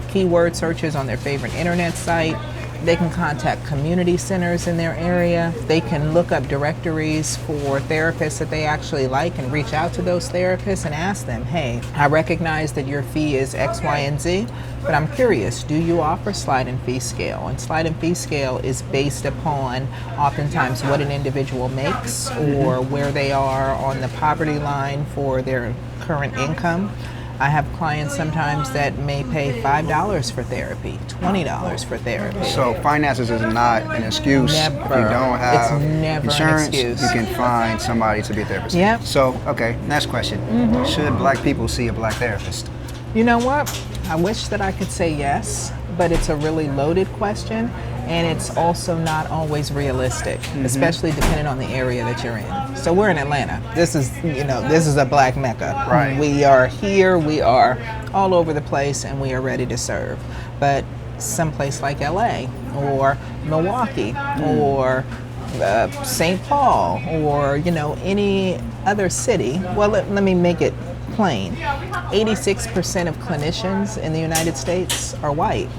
keyword searches on their favorite internet site. They can contact community centers in their area. They can look up directories for therapists that they actually like and reach out to those therapists and ask them, hey, I recognize that your fee is X, Y, and Z, but I'm curious, do you offer slide and fee scale? And slide and fee scale is based upon oftentimes what an individual makes or where they are on the poverty line for their current income. I have clients sometimes that may pay $5 for therapy, $20 for therapy. So finances is not an excuse. Never. If you don't have It's never insurance, an excuse. you can find somebody to be a therapist. Yep. So, okay, next question. Should black people see a black therapist? You know what? I wish that I could say yes, but it's a really loaded question, and it's also not always realistic, especially depending on the area that you're in. So we're in Atlanta. This is a black mecca. Right. We are here, we are all over the place, and we are ready to serve. But someplace like LA or Milwaukee or St. Paul or any other city, well, let me make it plain. 86% of clinicians in the United States are white.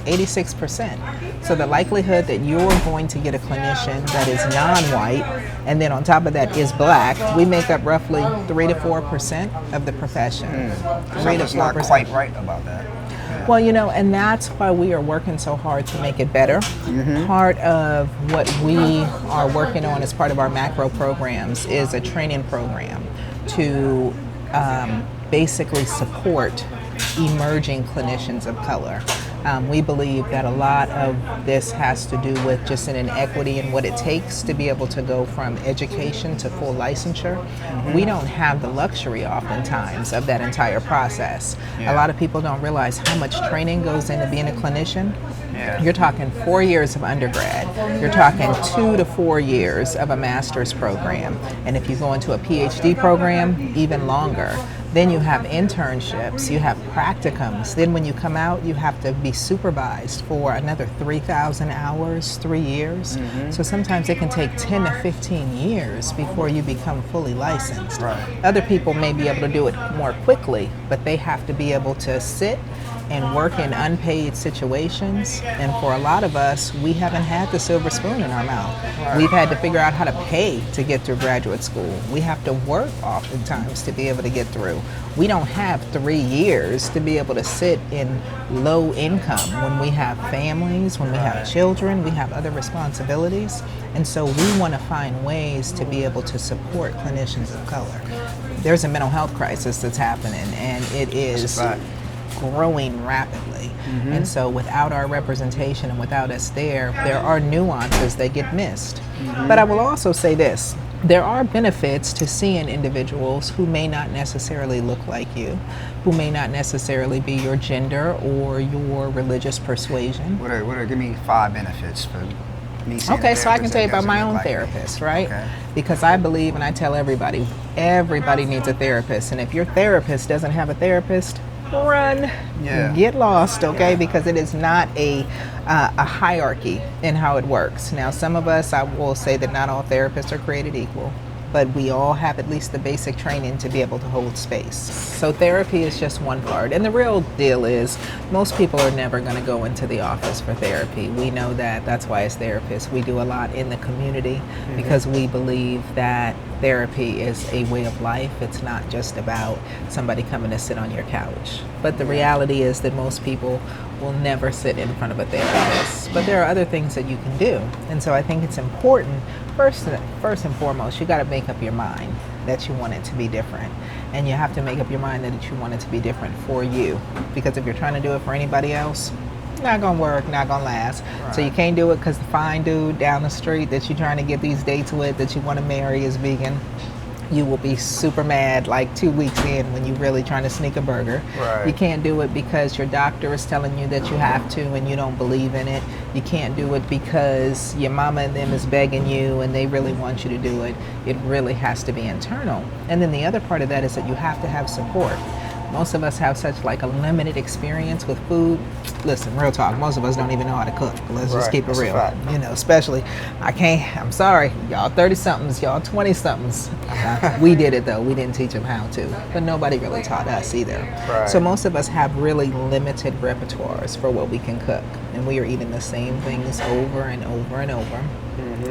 86%. So the likelihood that you're going to get a clinician that is non-white, and then on top of that is black, we make up roughly 3 to 4% of the profession. 3 to 4%. Something's not quite right about that. Well, and that's why we are working so hard to make it better. Part of what we are working on as part of our macro programs is a training program to basically support emerging clinicians of color. We believe that a lot of this has to do with just an inequity in what it takes to be able to go from education to full licensure. We don't have the luxury oftentimes of that entire process. A lot of people don't realize how much training goes into being a clinician. You're talking 4 years of undergrad. You're talking 2 to 4 years of a master's program. And if you go into a PhD program, even longer. Then you have internships, you have practicums. Then when you come out, you have to be supervised for another 3,000 hours, 3 years. So sometimes it can take 10 to 15 years before you become fully licensed. Other people may be able to do it more quickly, but they have to be able to sit and work in unpaid situations. And for a lot of us, we haven't had the silver spoon in our mouth. We've had to figure out how to pay to get through graduate school. We have to work oftentimes to be able to get through. We don't have 3 years to be able to sit in low income when we have families, when we have children, we have other responsibilities. And so we want to find ways to be able to support clinicians of color. There's a mental health crisis that's happening, and it is growing rapidly. And so without our representation and without us there are nuances that get missed. But I will also say this. There are benefits to seeing individuals who may not necessarily look like you, who may not necessarily be your gender or your religious persuasion. Give me 5 benefits for me seeing Okay, a so I can therapist tell you that about my doesn't own look like me. therapist, right? Okay. Because I believe, and I tell everybody needs a therapist. And if your therapist doesn't have a therapist, run, get lost, okay? Because it is not a hierarchy in how it works. Now, some of us, I will say that not all therapists are created equal, but we all have at least the basic training to be able to hold space. So therapy is just one part. And the real deal is most people are never going to go into the office for therapy. We know that. That's why as therapists, we do a lot in the community because we believe that therapy is a way of life. It's not just about somebody coming to sit on your couch. But the reality is that most people will never sit in front of a therapist. But there are other things that you can do. And so I think it's important, first and foremost, you got to make up your mind that you want it to be different. And you have to make up your mind that you want it to be different for you. Because if you're trying to do it for anybody else, not gonna work, not gonna last. So you can't do it because the fine dude down the street that you're trying to get these dates with, that you want to marry, is vegan. You will be super mad like 2 weeks in when you're really trying to sneak a burger. You can't do it because your doctor is telling you that you have to and you don't believe in it. You can't do it because your mama and them is begging you and they really want you to do it. It really has to be internal. And then the other part of that is that you have to have support. Most of us have such like a limited experience with food. Listen, real talk, most of us don't even know how to cook. Let's just Right, keep it that's a real. fact. You know, especially, I'm sorry, y'all 30-somethings, y'all 20-somethings. We did it though, we didn't teach them how to. But nobody really taught us either. Right. So most of us have really limited repertoires for what we can cook. And we are eating the same things over and over and over.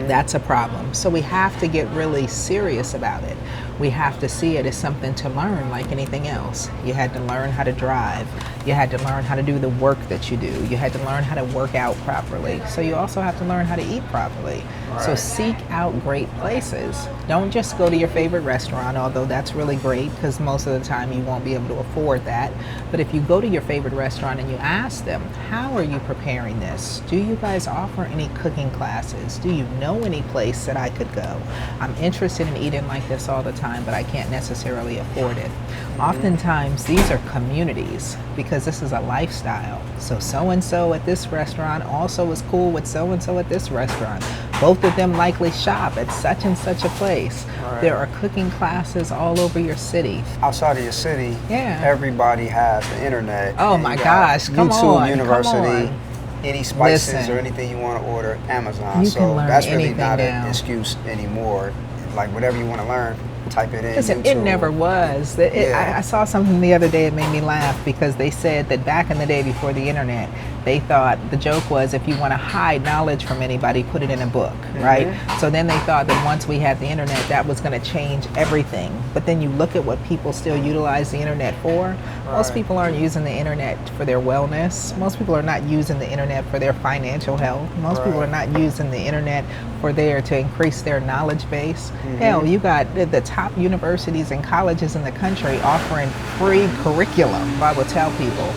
That's a problem. So we have to get really serious about it. We have to see it as something to learn like anything else. You had to learn how to drive. You had to learn how to do the work that you do. You had to learn how to work out properly. So you also have to learn how to eat properly. So seek out great places. Don't just go to your favorite restaurant, although that's really great because most of the time you won't be able to afford that. But if you go to your favorite restaurant and you ask them, how are you preparing this? Do you guys offer any cooking classes? Do you know any place that I could go? I'm interested in eating like this all the time, but I can't necessarily afford it. Oftentimes, these are communities because this is a lifestyle. So-and-so at this restaurant also is cool with so-and-so at this restaurant. Both of them likely shop at such and such a place. There are cooking classes all over your city. Outside of your city, Yeah. everybody has the internet. Oh and my you got gosh, come YouTube on, University, come on. any spices Listen. or anything you want to order, Amazon. You so can learn that's really anything not now. an excuse anymore. Like whatever you want to learn, type it in. Listen, YouTube. it never was. I saw something the other day that made me laugh because they said that back in the day before the internet, they thought the joke was if you want to hide knowledge from anybody, put it in a book, right? So then they thought that once we had the internet, that was going to change everything. But then you look at what people still utilize the internet for. Most people aren't using the internet for their wellness. Most people are not using the internet for their financial health. Most people are not using the internet to increase their knowledge base. Hell, you got the top universities and colleges in the country offering free curriculum. I will tell people,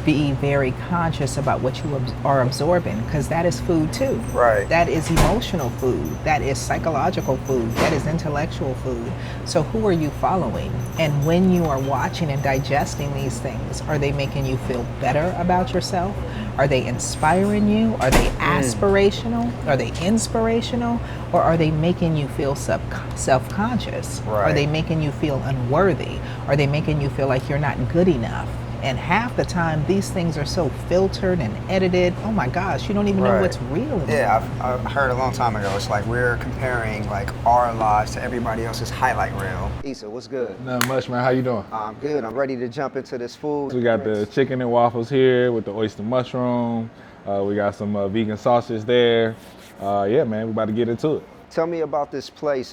be very conscious about what you are absorbing because that is food too. Right. That is emotional food. That is psychological food. That is intellectual food. So who are you following? And when you are watching and digesting these things, are they making you feel better about yourself? Are they inspiring you? Are they aspirational? Are they inspirational? Or are they making you feel self-conscious? Right. Are they making you feel unworthy? Are they making you feel like you're not good enough? And half the time, these things are so filtered and edited. Oh my gosh, you don't even know what's real anymore. Yeah, I heard a long time ago. It's like we're comparing like our lives to everybody else's highlight reel. Issa, what's good? Not much, man. How you doing? I'm good. I'm ready to jump into this food. We got the chicken and waffles here with the oyster mushroom. We got some vegan sausage there. Yeah, man, we about to get into it. Tell me about this place.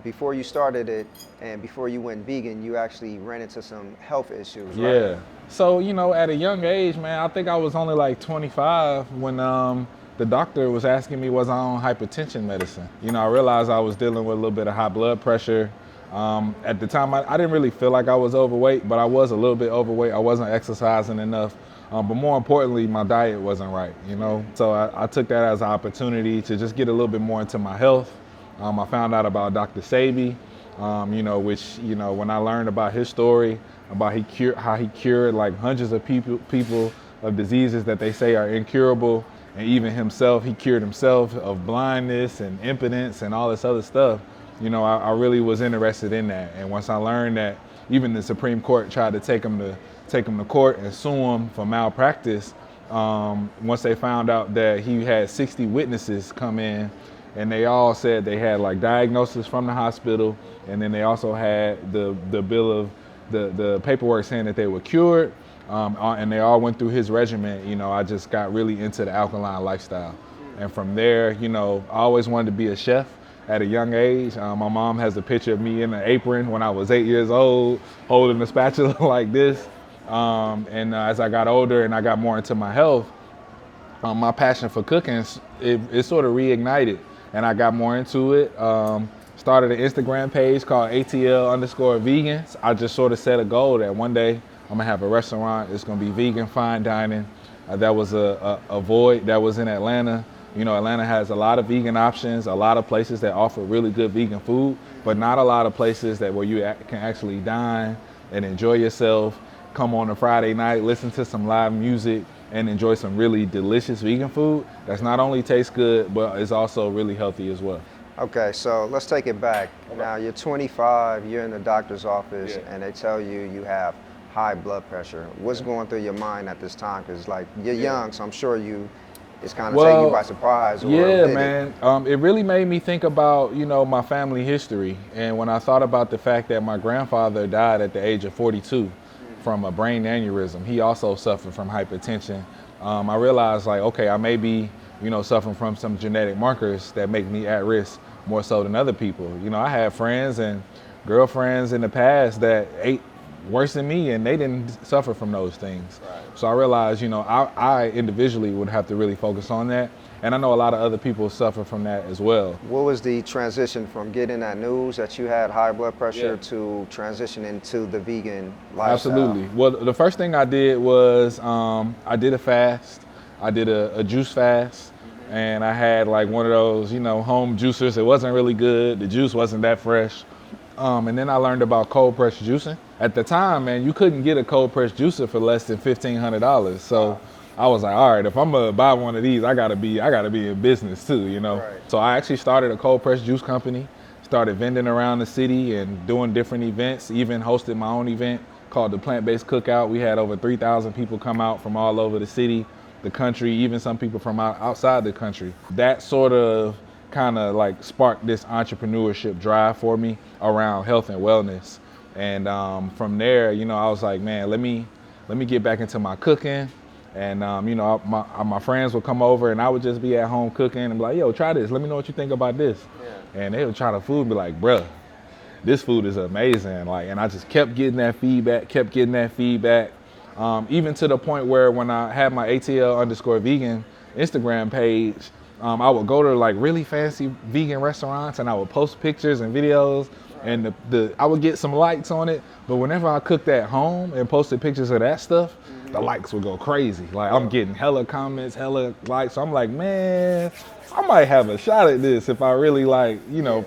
Before you started it and before you went vegan, you actually ran into some health issues, right? Yeah. So, you know, at a young age, man, I think I was only like 25 when the doctor was asking me was I on hypertension medicine. You know, I realized I was dealing with a little bit of high blood pressure. At the time, I didn't really feel like I was overweight, but I was a little bit overweight. I wasn't exercising enough. But more importantly, my diet wasn't right, you know? So I took that as an opportunity to just get a little bit more into my health. I found out about Dr. Salley, you know, which, you know, when I learned about his story, about how he cured like hundreds of people of diseases that they say are incurable, and even himself, he cured himself of blindness and impotence and all this other stuff. You know, I really was interested in that. And once I learned that even the Supreme Court tried to take him to court and sue him for malpractice, once they found out that he had 60 witnesses come in, and they all said they had like diagnosis from the hospital, and then they also had the bill of the paperwork saying that they were cured, and they all went through his regimen. You know, I just got really into the alkaline lifestyle, and from there, you know, I always wanted to be a chef at a young age. My mom has a picture of me in an apron when I was 8 years old, holding a spatula like this. And as I got older and I got more into my health, my passion for cooking, it sort of reignited, and I got more into it. Started an Instagram page called ATL_vegan. I just sort of set a goal that one day I'm gonna have a restaurant. It's gonna be vegan fine dining. That was a void that was in Atlanta. You know, Atlanta has a lot of vegan options, a lot of places that offer really good vegan food, but not a lot of places where you can actually dine and enjoy yourself, come on a Friday night, listen to some live music, and enjoy some really delicious vegan food that's not only tastes good, but is also really healthy as well. Okay, so let's take it back. Now you're 25, you're in the doctor's office, and they tell you you have high blood pressure. What's going through your mind at this time? Because like you're young, so I'm sure it's kind of taking you by surprise. Or yeah, man. It really made me think about, my family history. And when I thought about the fact that my grandfather died at the age of 42 from a brain aneurysm, he also suffered from hypertension. I realized like, okay, I may be, suffering from some genetic markers that make me at risk more so than other people. I had friends and girlfriends in the past that ate worse than me and they didn't suffer from those things. Right. So I realized, I individually would have to really focus on that. And I know a lot of other people suffer from that as well. What was the transition from getting that news that you had high blood pressure to transitioning to the vegan lifestyle? Absolutely. Well, the first thing I did was I did a fast. I did a juice fast. And I had like one of those, home juicers. It wasn't really good. The juice wasn't that fresh. And then I learned about cold press juicing. At the time, man, you couldn't get a cold press juicer for less than $1,500. So I was like, all right, if I'm gonna buy one of these, I gotta be in business too, Right. So I actually started a cold press juice company, started vending around the city and doing different events, even hosted my own event called the Plant-Based Cookout. We had over 3,000 people come out from all over the city, the country, even some people from outside the country. That sort of kind of like sparked this entrepreneurship drive for me around health and wellness. And from there, I was like, man, let me get back into my cooking. And my friends would come over and I would just be at home cooking and be like, yo, try this. Let me know what you think about this. Yeah. And they would try the food and be like, bruh, this food is amazing. Like, and I just kept getting that feedback, even to the point where when I had my ATL_vegan Instagram page, I would go to like really fancy vegan restaurants and I would post pictures and videos and I would get some likes on it. But whenever I cooked at home and posted pictures of that stuff, the likes would go crazy. Like I'm getting hella comments, hella likes. So I'm like, man, I might have a shot at this if I really like,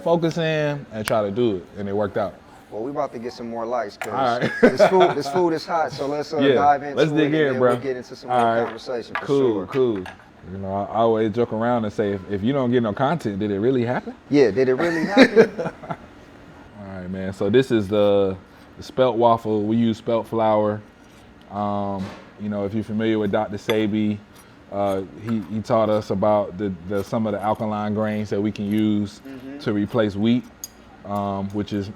focus in and try to do it. And it worked out. Well, we about to get some more likes because right. this food is hot. So let's dive into let's dig it in, and then bro. we'll get into some more conversation for sure. Cool. I always joke around and say, if you don't get no content, did it really happen? Yeah, did it really happen? All right, man. So this is the spelt waffle. We use spelt flour. If you're familiar with Dr. Sebi, he taught us about some of the alkaline grains that we can use to replace wheat, which is,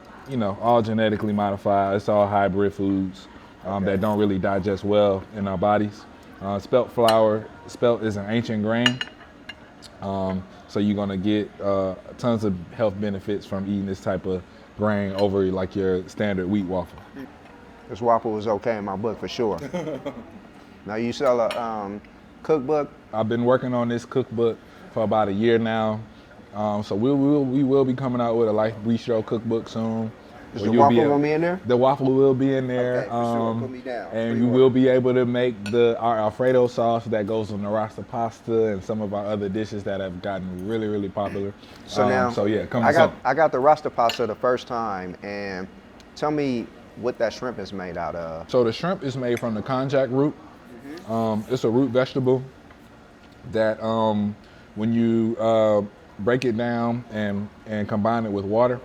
all genetically modified. It's all hybrid foods that don't really digest well in our bodies. Spelt flour, spelt is an ancient grain. So you're gonna get tons of health benefits from eating this type of grain over like your standard wheat waffle. This waffle was okay in my book for sure. Now you sell a cookbook? I've been working on this cookbook for about a year now. So we will be coming out with a Life Bistro cookbook soon. Is the waffle gonna be in there? The waffle will be in there. Okay, for sure. Put me down. And you will be able to make our Alfredo sauce that goes on the rasta pasta and some of our other dishes that have gotten really, really popular. So now, I got the rasta pasta the first time, and tell me what that shrimp is made out of. So the shrimp is made from the konjac root. It's a root vegetable that when you break it down and combine it with water,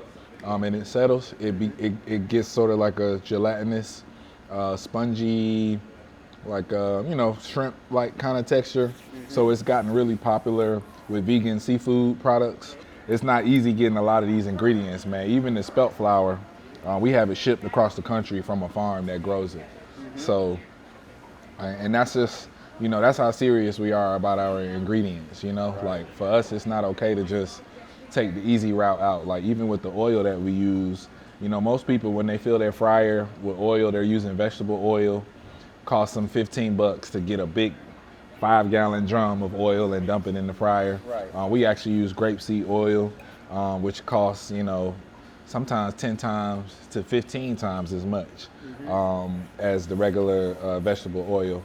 and it settles, it gets sort of like a gelatinous, spongy, like shrimp-like kind of texture. So it's gotten really popular with vegan seafood products. It's not easy getting a lot of these ingredients, man. Even the spelt flour, we have it shipped across the country from a farm that grows it. So, and that's just, that's how serious we are about our ingredients. Like for us, it's not okay to just take the easy route out. Like even with the oil that we use, most people when they fill their fryer with oil, they're using vegetable oil. Costs them $15 to get a big 5-gallon drum of oil and dump it in the fryer. Right. We actually use grapeseed oil, which costs, sometimes 10 times to 15 times as much as the regular vegetable oil.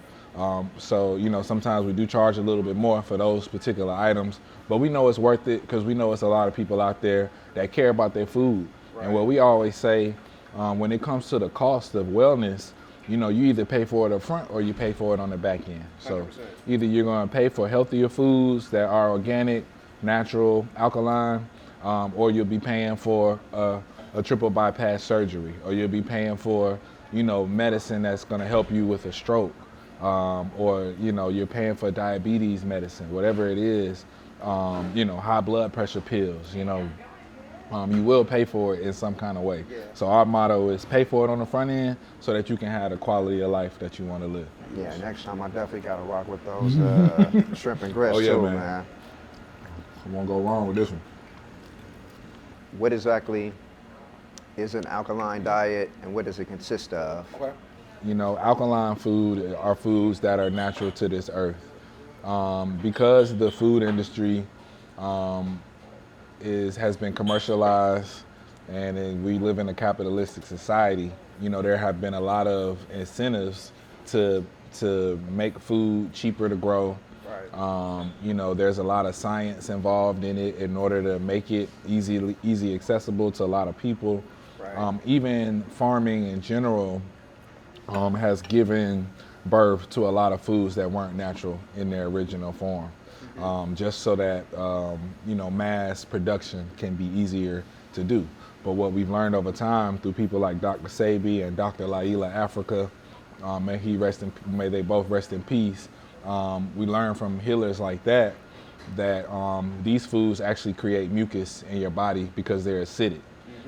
So, sometimes we do charge a little bit more for those particular items, but we know it's worth it because we know it's a lot of people out there that care about their food. Right. And what we always say, when it comes to the cost of wellness, you either pay for it up front or you pay for it on the back end. So 100%. Either you're going to pay for healthier foods that are organic, natural, alkaline, or you'll be paying for a triple bypass surgery, or you'll be paying for medicine that's gonna help you with a stroke, or you're paying for diabetes medicine, whatever it is, high blood pressure pills, you will pay for it in some kind of way. So our motto is pay for it on the front end so that you can have the quality of life that you want to live. Yeah, next time I definitely got to rock with those shrimp and grits too, man. Won't go wrong with this one. What exactly is an alkaline diet and what does it consist of? Okay. Alkaline food are foods that are natural to this earth. Because the food industry has been commercialized and we live in a capitalistic society, there have been a lot of incentives to make food cheaper to grow. Right. There's a lot of science involved in it in order to make it easy accessible to a lot of people. Right. Even farming in general has given birth to a lot of foods that weren't natural in their original form. Just so that mass production can be easier to do. But what we've learned over time through people like Dr. Sebi and Dr. Laila Africa, may they both rest in peace. We learned from healers like that these foods actually create mucus in your body because they're acidic.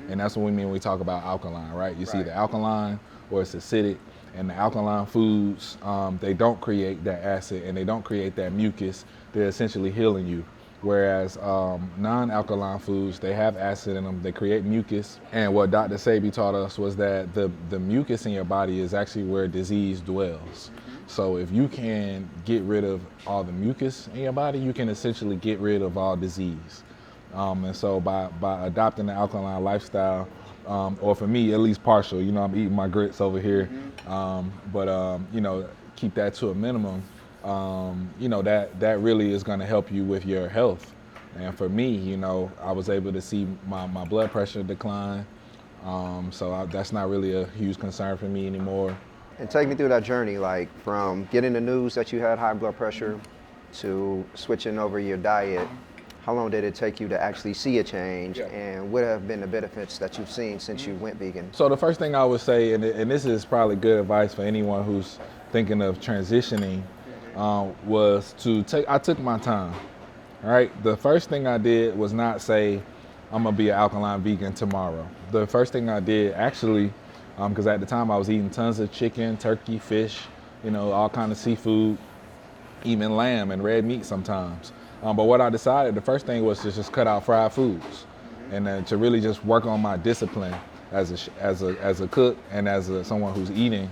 And that's what we mean when we talk about alkaline, right? You see the alkaline or it's acidic. And the alkaline foods, they don't create that acid and they don't create that mucus. They're essentially healing you. Whereas non-alkaline foods, they have acid in them, they create mucus. And what Dr. Sebi taught us was that the mucus in your body is actually where disease dwells. So if you can get rid of all the mucus in your body, you can essentially get rid of all disease. And so by adopting the alkaline lifestyle, or for me, at least partial, I'm eating my grits over here, but keep that to a minimum, that really is gonna help you with your health. And for me, I was able to see my blood pressure decline, so that's not really a huge concern for me anymore. And take me through that journey, like from getting the news that you had high blood pressure to switching over your diet. How long did it take you to actually see a change, and what have been the benefits that you've seen since you went vegan? So the first thing I would say, and this is probably good advice for anyone who's thinking of transitioning, was I took my time, all right? The first thing I did was not say, I'm gonna be an alkaline vegan tomorrow. The first thing I did actually, because at the time I was eating tons of chicken, turkey, fish, all kind of seafood, even lamb and red meat sometimes. But what I decided, the first thing was to just cut out fried foods, and then to really just work on my discipline as a cook and as someone who's eating.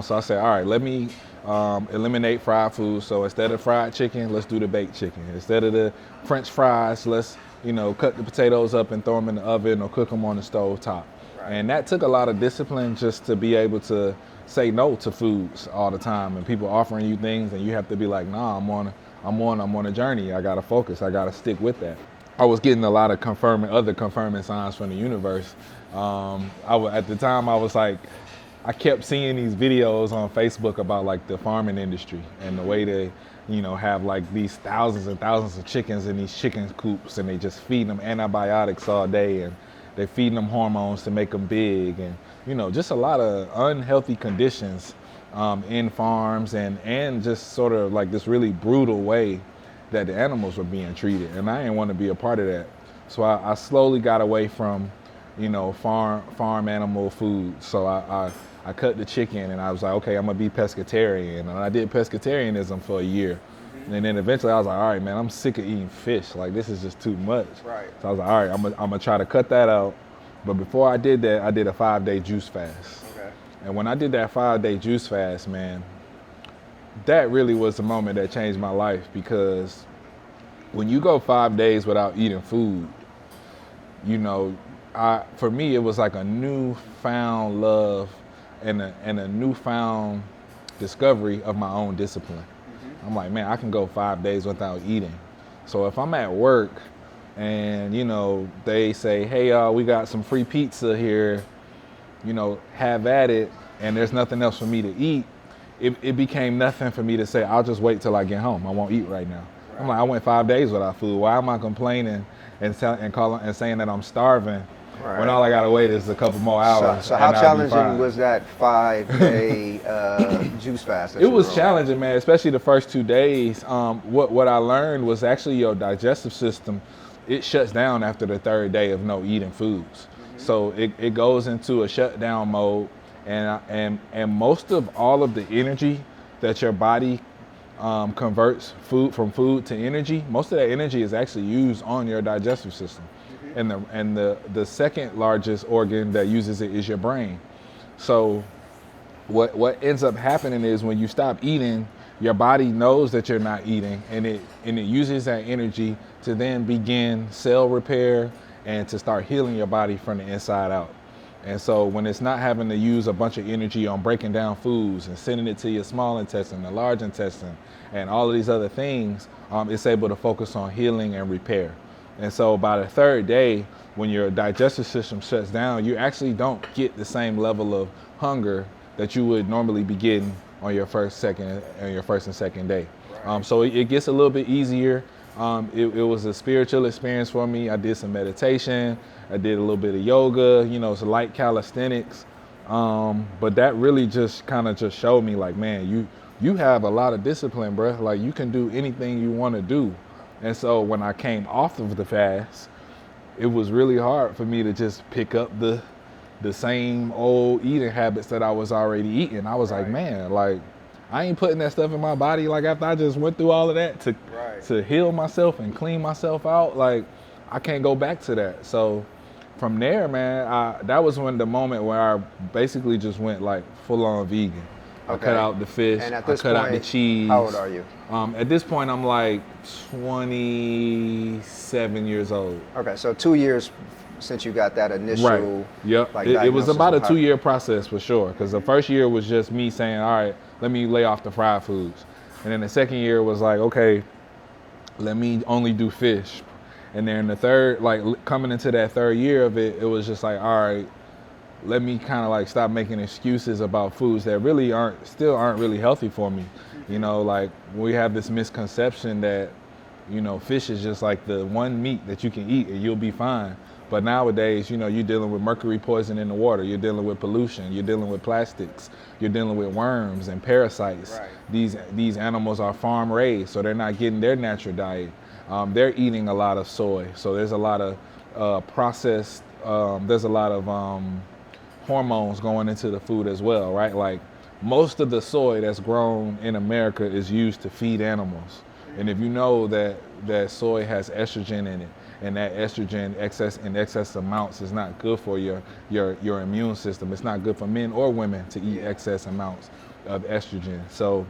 So I said, all right, let me eliminate fried foods. So instead of fried chicken, let's do the baked chicken. Instead of the French fries, let's cut the potatoes up and throw them in the oven or cook them on the stove top. Right. And that took a lot of discipline just to be able to say no to foods all the time, and people offering you things, and you have to be like, nah, I'm on a journey. I gotta focus. I gotta stick with that. I was getting a lot of other confirming signs from the universe. At the time, I was like, I kept seeing these videos on Facebook about like the farming industry and the way they, have like these thousands and thousands of chickens in these chicken coops, and they just feed them antibiotics all day, and they feeding them hormones to make them big, and just a lot of unhealthy conditions in farms, and just sort of like this really brutal way that the animals were being treated, and I didn't want to be a part of that. So I slowly got away from, farm animal food. So I cut the chicken, and I was like, okay, I'm gonna be pescatarian, and I did pescatarianism for a year, and then eventually I was like, all right, man, I'm sick of eating fish. Like, this is just too much. Right. So I was like, all right, I'm gonna try to cut that out. But before I did that, I did a 5-day juice fast. Okay. And when I did that 5-day juice fast, man, that really was the moment that changed my life, because when you go 5 days without eating food, for me, it was like a newfound love and a newfound discovery of my own discipline. Mm-hmm. I'm like, man, I can go 5 days without eating. So if I'm at work and, they say, hey, we got some free pizza here, have at it, and there's nothing else for me to eat, it became nothing for me to say, I'll just wait till I get home. I won't eat right now. Right. I'm like, I went 5 days without food. Why am I complaining and saying that I'm starving when all I gotta wait is a couple more hours. So how and I'll be challenging fine. was that 5-day juice fast? It was challenging, man, especially the first 2 days. What I learned was actually your digestive system, it shuts down after the third day of no eating foods. So it goes into a shutdown mode, and most of all of the energy that your body converts from food to energy, most of that energy is actually used on your digestive system. And the second largest organ that uses it is your brain. So what ends up happening is when you stop eating, your body knows that you're not eating, and it uses that energy to then begin cell repair and to start healing your body from the inside out. And so when it's not having to use a bunch of energy on breaking down foods and sending it to your small intestine, the large intestine, and all of these other things, it's able to focus on healing and repair. And so by the third day, when your digestive system shuts down, you actually don't get the same level of hunger that you would normally be getting on your first and second day. So it gets a little bit easier. It was a spiritual experience for me. I did some meditation. I did a little bit of yoga, some light calisthenics. But that really just kind of just showed me like, man, you have a lot of discipline, bro. Like you can do anything you want to do. And so when I came off of the fast, it was really hard for me to just pick up the same old eating habits that I was already eating. I was like, man, like I ain't putting that stuff in my body. Like after I just went through all of that to heal myself and clean myself out, like I can't go back to that. So from there, man, that was when the moment where I basically just went like full on vegan. I cut out the fish, And at I this cut out point, the cheese. How old are you? At this point, I'm like 27 years old. Okay, so 2 years since you got that initial. Right. Yep. Like, It was diagnosis about a of 2-year process for sure. Because the first year was just me saying, all right, let me lay off the fried foods. And then the second year was like, okay, let me only do fish. And then the third, like coming into that third year of it, it was just like, all right, let me kind of like stop making excuses about foods that really still aren't really healthy for me. Like we have this misconception that, fish is just like the one meat that you can eat and you'll be fine. But nowadays, you're dealing with mercury poison in the water, you're dealing with pollution, you're dealing with plastics, you're dealing with worms and parasites. Right. These animals are farm raised, so they're not getting their natural diet. They're eating a lot of soy, so there's a lot of processed, there's a lot of hormones going into the food as well, right? Like most of the soy that's grown in America is used to feed animals. And if you know that soy has estrogen in it, and that estrogen excess amounts is not good for your immune system. It's not good for men or women to eat excess amounts of estrogen. So,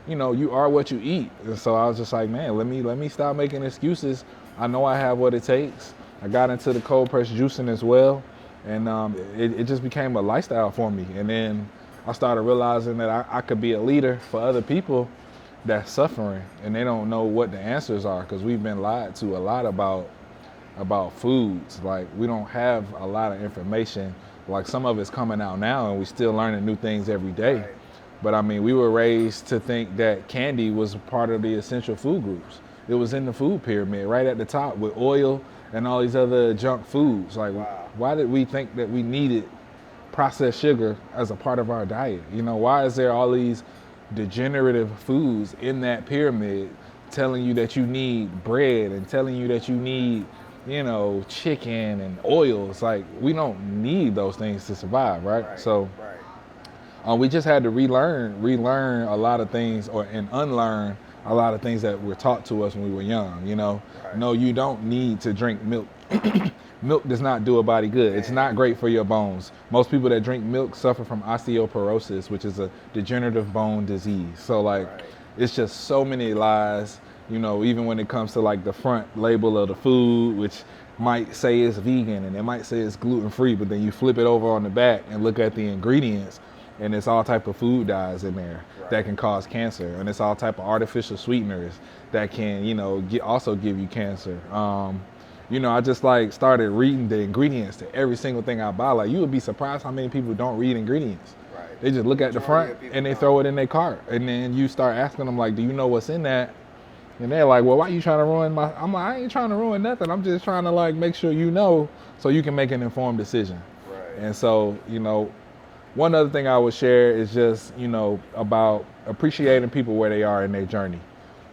you are what you eat. And so I was just like, man, let me stop making excuses. I know I have what it takes. I got into the cold press juicing as well. And it just became a lifestyle for me. And then I started realizing that I could be a leader for other people that's suffering and they don't know what the answers are, because we've been lied to a lot about foods. Like we don't have a lot of information. Like some of it's coming out now and we still learning new things every day. Right. But I mean, we were raised to think that candy was part of the essential food groups. It was in the food pyramid right at the top with oil and all these other junk foods. Like, why did we think that we needed processed sugar as a part of our diet? Why is there all these degenerative foods in that pyramid telling you that you need bread and telling you that you need, chicken and oils? Like, we don't need those things to survive, right? So we just had to relearn a lot of things and unlearn a lot of things that were taught to us when we were young, No, you don't need to drink milk. Milk does not do a body good. It's not great for your bones. Most people that drink milk suffer from osteoporosis, which is a degenerative bone disease. So it's just so many lies, even when it comes to like the front label of the food, which might say it's vegan and it might say it's gluten-free, but then you flip it over on the back and look at the ingredients and it's all type of food dyes in there that can cause cancer, and it's all type of artificial sweeteners that can, also give you cancer. I just started reading the ingredients to every single thing I buy. Like, you would be surprised how many people don't read ingredients. Right. They just look at the front and they throw it in their cart, and then you start asking them like, do you know what's in that? And they're like, well, why you trying to ruin my, I'm like, I ain't trying to ruin nothing. I'm just trying to like make sure you know so you can make an informed decision. Right. And so, you know, one other thing I would share is just, you know, about appreciating people where they are in their journey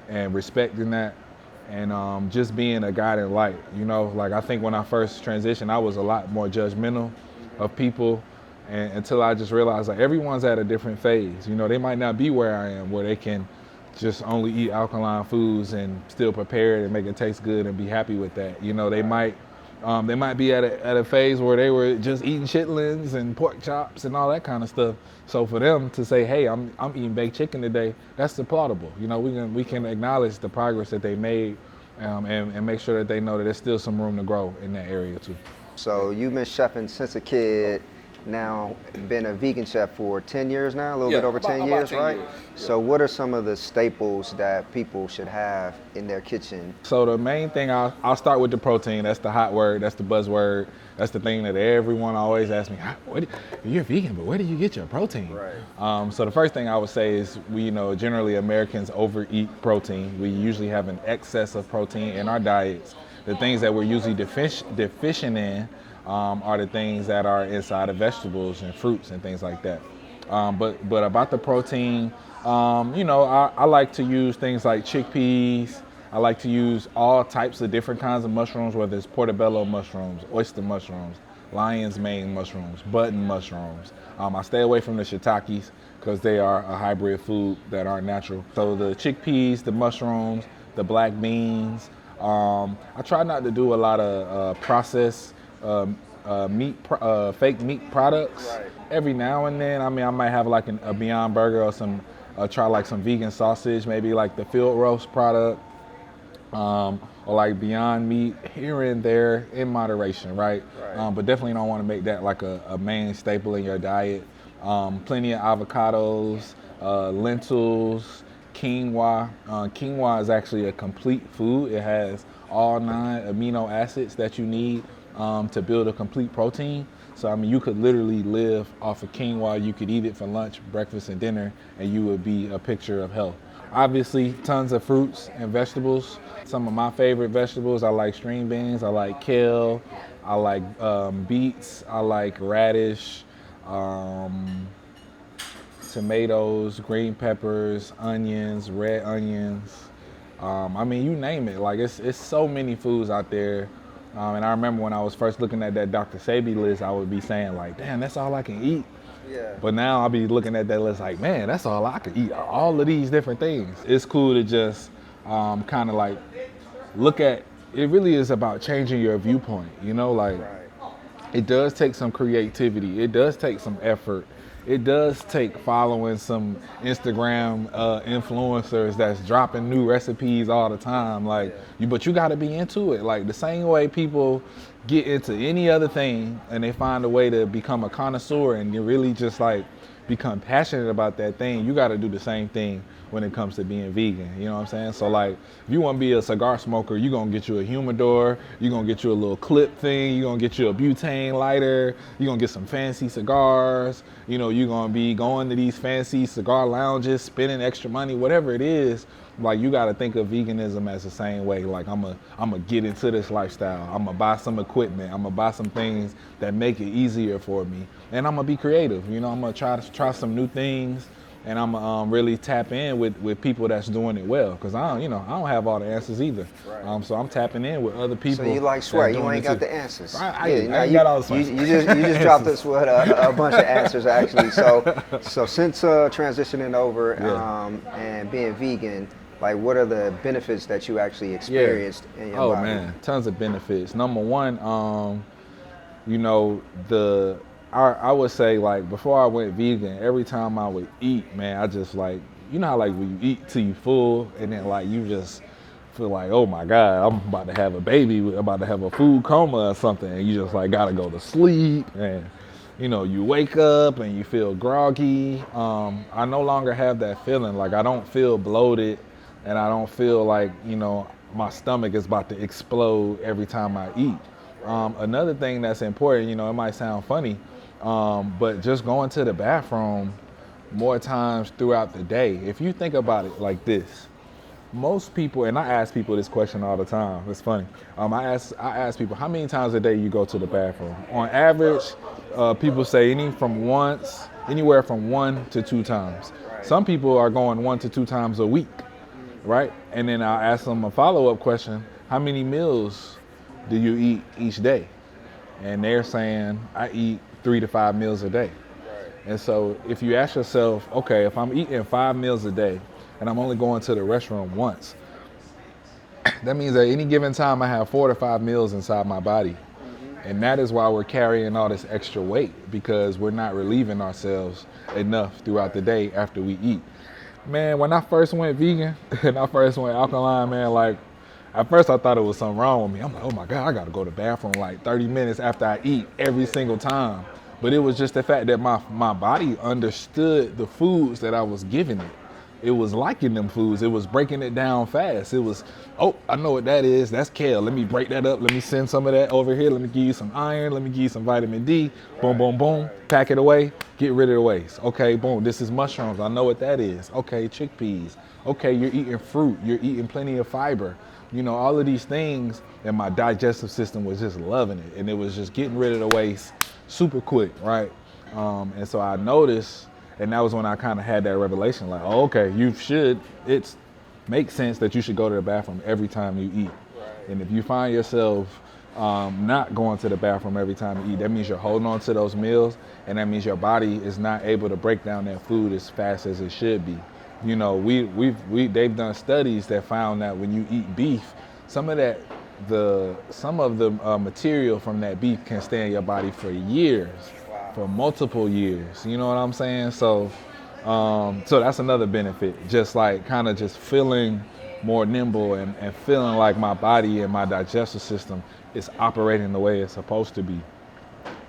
and respecting that and just being a guiding light. You know, like I think when I first transitioned, I was a lot more judgmental of people and until I just realized like everyone's at a different phase. You know, they might not be where I am, where they can just only eat alkaline foods and still prepare it and make it taste good and be happy with that. You know, they might be at a phase where they were just eating chitlins and pork chops and all that kind of stuff. So for them to say, hey, I'm eating baked chicken today, that's applaudable. You know, we can acknowledge the progress that they made and make sure that they know that there's still some room to grow in that area too. So you've been chefing since a kid, now been a vegan chef for 10 years now, a little bit over 10 years, right? Years. So what are some of the staples that people should have in their kitchen? So the main thing, I'll start with the protein. That's the hot word, that's the buzzword. That's the thing that everyone always asks me, you're vegan, but where do you get your protein? Right. So the first thing I would say is generally Americans overeat protein. We usually have an excess of protein in our diets. The things that we're usually deficient in are the things that are inside of vegetables and fruits and things like that. But about the protein, I like to use things like chickpeas. I like to use all types of different kinds of mushrooms, whether it's portobello mushrooms, oyster mushrooms, lion's mane mushrooms, button mushrooms. I stay away from the shiitakes because they are a hybrid food that aren't natural. So the chickpeas, the mushrooms, the black beans. I try not to do a lot of processed fake meat products. Right. Every now and then, I might have like a Beyond Burger or try like some vegan sausage, maybe like the field roast product, or like Beyond Meat here and there in moderation, right? But definitely don't want to make that like a main staple in your diet. Plenty of avocados, lentils, quinoa. Quinoa is actually a complete food. It has all 9 amino acids that you need to build a complete protein. So you could literally live off of quinoa. You could eat it for lunch, breakfast, and dinner, and you would be a picture of health. Obviously, tons of fruits and vegetables. Some of my favorite vegetables, I like string beans, I like kale, I like beets, I like radish, tomatoes, green peppers, onions, red onions. You name it. Like it's so many foods out there. And I remember when I was first looking at that Dr. Sebi list, I would be saying like, damn, that's all I can eat. Yeah. But now I'll be looking at that list like, man, that's all I can eat, all of these different things. It's cool to just kind of like look at, it really is about changing your viewpoint, It does take some creativity. It does take some effort. It does take following some Instagram influencers that's dropping new recipes all the time. But you got to be into it. Like the same way people get into any other thing and they find a way to become a connoisseur and you really just like become passionate about that thing, you got to do the same thing when it comes to being vegan, you know what I'm saying? So like, if you want to be a cigar smoker, you're going to get you a humidor, you're going to get you a little clip thing, you're going to get you a butane lighter, you're going to get some fancy cigars, you're going to be going to these fancy cigar lounges, spending extra money, whatever it is. Like you got to think of veganism as the same way. Like I'm gonna get into this lifestyle. I'm gonna buy some equipment. I'm gonna buy some things that make it easier for me. And I'm gonna be creative. I'm gonna try some new things. And I'm gonna really tap in with people that's doing it well. Cause I don't have all the answers either. Right. So I'm tapping in with other people. So you like sweat? You ain't got the answers. I ain't got all the sweat. You just dropped us with a bunch of answers actually. So since transitioning over and being vegan, like what are the benefits that you actually experienced in your body? Oh man, tons of benefits. Number one, I would say like before I went vegan, every time I would eat, man, I just like, how like when you eat till you full and then like you just feel like, oh my God, I'm about to have a baby, I'm about to have a food coma or something, and you just like gotta go to sleep and you wake up and you feel groggy. I no longer have that feeling. Like I don't feel bloated and I don't feel like, my stomach is about to explode every time I eat. Another thing that's important, it might sound funny, but just going to the bathroom more times throughout the day. If you think about it like this, most people, and I ask people this question all the time. It's funny. I ask people, how many times a day you go to the bathroom? On average, people say anywhere from 1 to 2 times. Some people are going 1 to 2 times a week, right? And then I'll ask them a follow-up question: how many meals do you eat each day? And they're saying, I eat 3 to 5 meals a day. And so if you ask yourself, okay, if I'm eating 5 meals a day and I'm only going to the restroom once, that means at any given time I have 4 to 5 meals inside my body. And that is why we're carrying all this extra weight, because we're not relieving ourselves enough throughout the day after we eat. Man, when I first went vegan and I first went alkaline, man, like, at first I thought it was something wrong with me. I'm like, oh my God, I gotta go to the bathroom like 30 minutes after I eat every single time. But it was just the fact that my body understood the foods that I was giving it. It was liking them foods. It was breaking it down fast. It was, oh, I know what that is. That's kale. Let me break that up. Let me send some of that over here. Let me give you some iron. Let me give you some vitamin D. Boom, boom, boom. Pack it away. Get rid of the waste. Okay, boom. This is mushrooms. I know what that is. Okay, chickpeas. Okay, you're eating fruit. You're eating plenty of fiber. You know, all of these things, and my digestive system was just loving it. And it was just getting rid of the waste super quick, right? And so I noticed, and that was when I kind of had that revelation, like, oh, okay, it makes sense that you should go to the bathroom every time you eat. Right. And if you find yourself not going to the bathroom every time you eat, that means you're holding on to those meals, and that means your body is not able to break down that food as fast as it should be. You know, they've done studies that found that when you eat beef, some of the material from that beef can stay in your body for years, for multiple years. You know what I'm saying? So that's another benefit. Just like kind of just feeling more nimble and feeling like my body and my digestive system is operating the way it's supposed to be.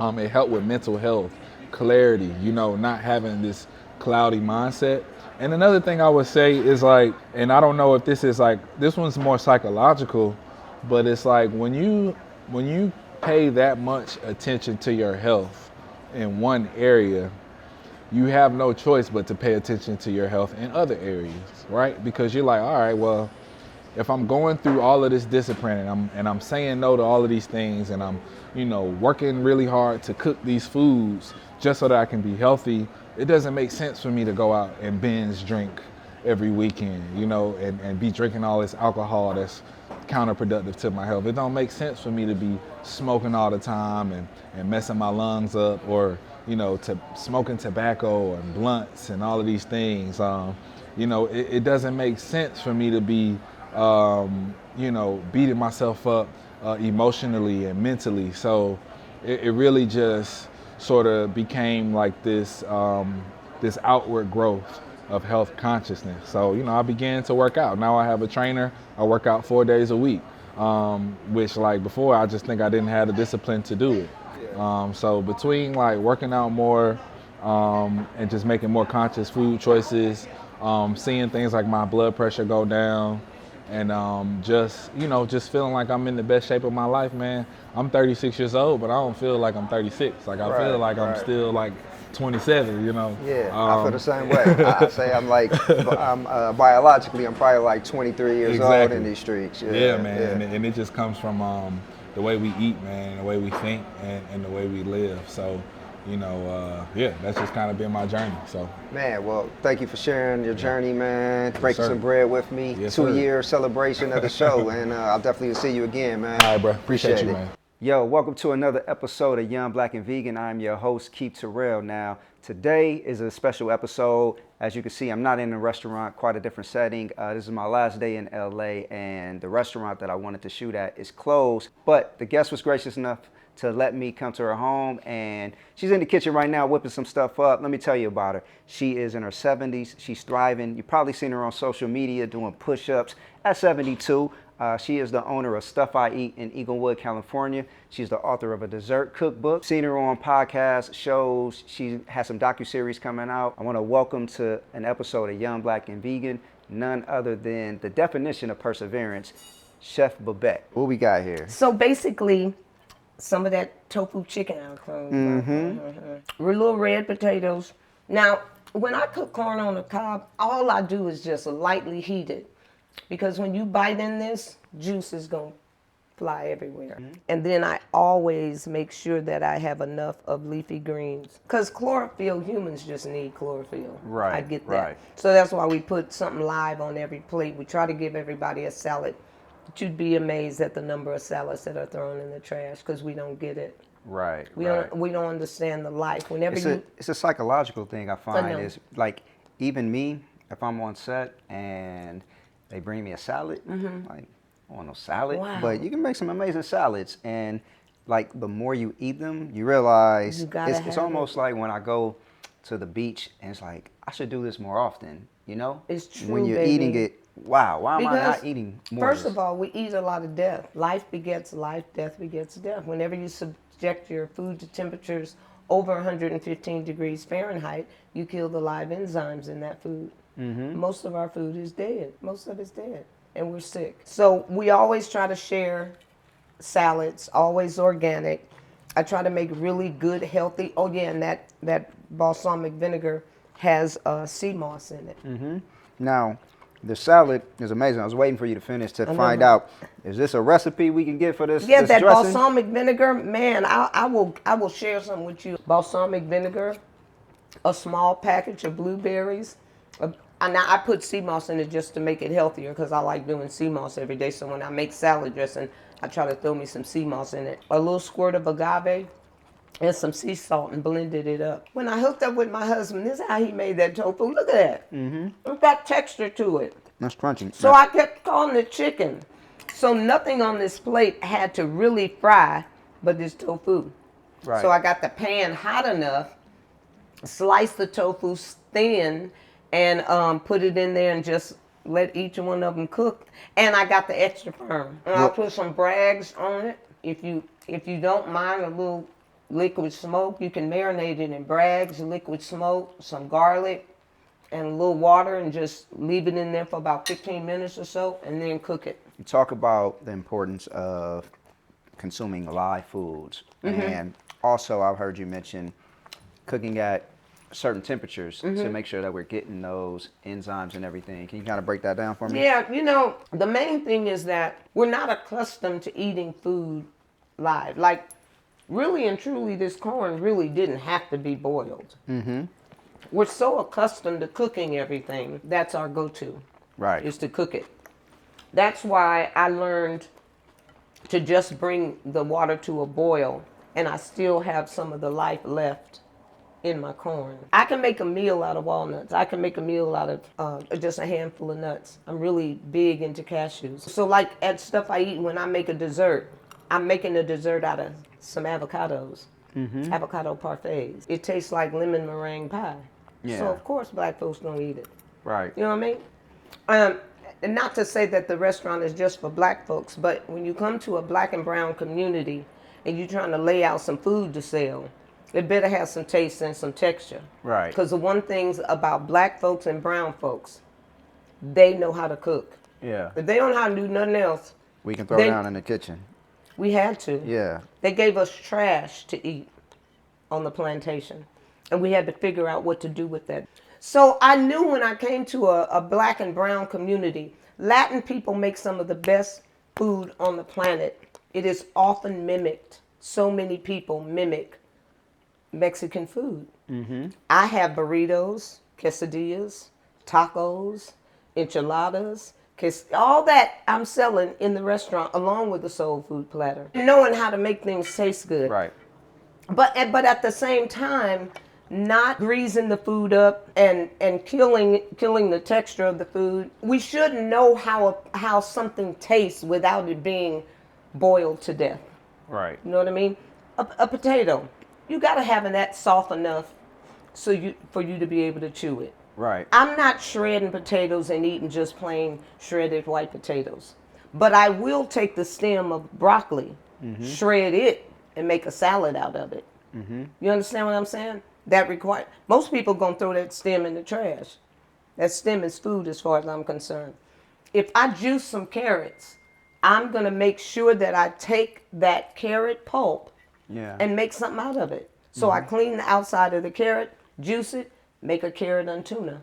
It helped with mental health, clarity, you know, not having this cloudy mindset. And another thing I would say is like, and I don't know if this is like, this one's more psychological, but it's like when you pay that much attention to your health in one area, you have no choice but to pay attention to your health in other areas, right? Because you're like, all right, well, if I'm going through all of this discipline and I'm saying no to all of these things, and I'm, you know, working really hard to cook these foods just so that I can be healthy, it doesn't make sense for me to go out and binge drink every weekend, you know, and be drinking all this alcohol that's counterproductive to my health. It don't make sense for me to be smoking all the time and messing my lungs up, or, you know, to smoking tobacco and blunts and all of these things. You know, it doesn't make sense for me to be, you know, beating myself up emotionally and mentally. So it really just sort of became like this this outward growth of health consciousness. So, you know, I began to work out. Now I have a trainer. I work out 4 days a week, which like before, I just think I didn't have the discipline to do it. So between like working out more and just making more conscious food choices, seeing things like my blood pressure go down, and just, you know, just feeling like I'm in the best shape of my life, man. I'm 36 years old, but I don't feel like I'm 36. Like I feel like I'm still like 27, you know. Yeah, I feel the same way. I say I'm like, biologically, I'm probably like 23 years old in these streets. Yeah, man, yeah. And it just comes from the way we eat, man, the way we think, and the way we live. So, you know, yeah, that's just kind of been my journey. So, man, well, thank you for sharing your journey, man. Breaking some bread with me. Yes, 2-year celebration of the show, and I'll definitely see you again, man. All right, bro. Appreciate you, man. Yo, welcome to another episode of Young, Black, and Vegan. I'm your host, Keith Terrell. Now, today is a special episode. As you can see, I'm not in a restaurant, quite a different setting. This is my last day in LA, and the restaurant that I wanted to shoot at is closed. But the guest was gracious enough to let me come to her home, and she's in the kitchen right now whipping some stuff up. Let me tell you about her. She is in her 70s. She's thriving. You've probably seen her on social media doing push-ups at 72. She is the owner of Stuff I Eat in Eaglewood, California. She's the author of a dessert cookbook. Seen her on podcasts, shows. She has some docuseries coming out. I want to welcome to an episode of Young, Black, and Vegan none other than the definition of perseverance, Chef Babette. What we got here? So basically, some of that tofu chicken out of clone. Little red potatoes. Now, when I cook corn on the cob, all I do is just lightly heat it. Because when you bite in this, juice is going to fly everywhere. And then I always make sure that I have enough of leafy greens. Because chlorophyll, humans just need chlorophyll. Right, I get that. right. So that's why we put something live on every plate. We try to give everybody a salad. But you'd be amazed at the number of salads that are thrown in the trash because we don't get it. Right, We don't understand the life. Whenever it's a psychological thing I know. find is like even me, if I'm on set and they bring me a salad, like I want no salad, Wow. but you can make some amazing salads, and like the more you eat them, you realize You gotta it's have almost like when I go to the beach and it's like I should do this more often, you know? It's true, when you're baby. eating it. Wow, why am I Because, not eating more? first of all, we eat a lot of death. Life begets life, death begets death. Whenever you subject your food to temperatures over 115 degrees Fahrenheit, you kill the live enzymes in that food. Most of our food is dead. Most of it's dead, and we're sick. So we always try to share salads, always organic. I try to make really good, healthy. Oh yeah, and that balsamic vinegar has sea moss in it. Now, the salad is amazing. I was waiting for you to finish to find out, is this a recipe we can get for this? Yeah, this that dressing? balsamic vinegar, man, I will share some with you. Balsamic vinegar, a small package of blueberries. And I put sea moss in it just to make it healthier because I like doing sea moss every day. So when I make salad dressing, I try to throw me some sea moss in it. A little squirt of agave and some sea salt and blended it up. When I hooked up with my husband, this is how he made that tofu. Look at that. It's got texture to it. That's crunchy. So I kept calling it chicken. So nothing on this plate had to really fry but this tofu. Right. So I got the pan hot enough, sliced the tofu thin, and put it in there and just let each one of them cook. And I got the extra firm. And I'll put some brags on it. If you don't mind a little liquid smoke, you can marinate it in brags, liquid smoke, some garlic, and a little water, and just leave it in there for about 15 minutes or so, and then cook it. You talk about the importance of consuming live foods. And also I've heard you mention cooking at certain temperatures to make sure that we're getting those enzymes and everything. Can you kind of break that down for me? Yeah, the main thing is that we're not accustomed to eating food live. Like, really and truly, this corn really didn't have to be boiled. We're so accustomed to cooking everything. That's our go-to. Right. Is to cook it. That's why I learned to just bring the water to a boil, and I still have some of the life left in my corn. I can make a meal out of walnuts. I can make a meal out of just a handful of nuts. I'm really big into cashews. So like at stuff I eat when I make a dessert, I'm making a dessert out of some avocados, avocado parfaits. It tastes like lemon meringue pie. Yeah. So of course black folks don't eat it. Right. You know what I mean? And not to say that the restaurant is just for black folks, but when you come to a black and brown community and you're trying to lay out some food to sell, it better have some taste and some texture. Right. Because the one thing about black folks and brown folks, they know how to cook. Yeah. If they don't know how to do nothing else, We can throw down in the kitchen. we had to. Yeah. They gave us trash to eat on the plantation, and we had to figure out what to do with that. So I knew when I came to a black and brown community, Latin people make some of the best food on the planet. It is often mimicked. So many people mimic Mexican food. I have burritos, quesadillas, tacos, enchiladas, all that I'm selling in the restaurant along with the soul food platter. Knowing how to make things taste good. Right. But at the same time, not greasing the food up and killing the texture of the food. We should know how something tastes without it being boiled to death. Right. You know what I mean? A potato, you gotta have that soft enough for you to be able to chew it. Right. I'm not shredding potatoes and eating just plain shredded white potatoes, but I will take the stem of broccoli, shred it, and make a salad out of it. You understand what I'm saying? Most people gonna throw that stem in the trash. That stem is food as far as I'm concerned. If I juice some carrots, I'm gonna make sure that I take that carrot pulp and make something out of it. So I clean the outside of the carrot, juice it, make a carrot and tuna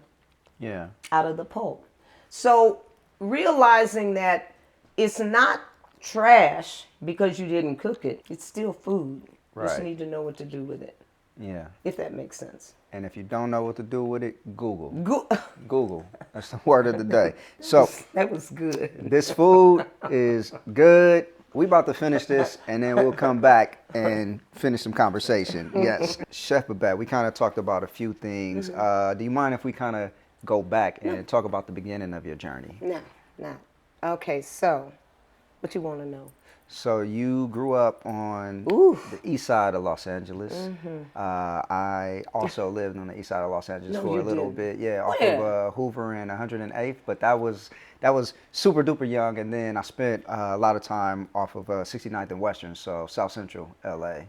Yeah. out of the pulp. So realizing that it's not trash because you didn't cook it. It's still food. You just Right. need to know what to do with it, Yeah. if that makes sense. And if you don't know what to do with it, Google. Go- Google. That's the word of the day. So that was good. this food is good. We about to finish this, and then we'll come back and finish some conversation. Yes. Chef Babette, we kind of talked about a few things. Do you mind if we kind of go back and talk about the beginning of your journey? No. Okay, so what you want to know? So you grew up on Oof. the east side of Los Angeles. I also lived on the east side of Los Angeles No, for you a little didn't. bit. Yeah, off Where? of Hoover and 108th, but that was super duper young. And then I spent a lot of time off of 69th and Western, so South Central LA.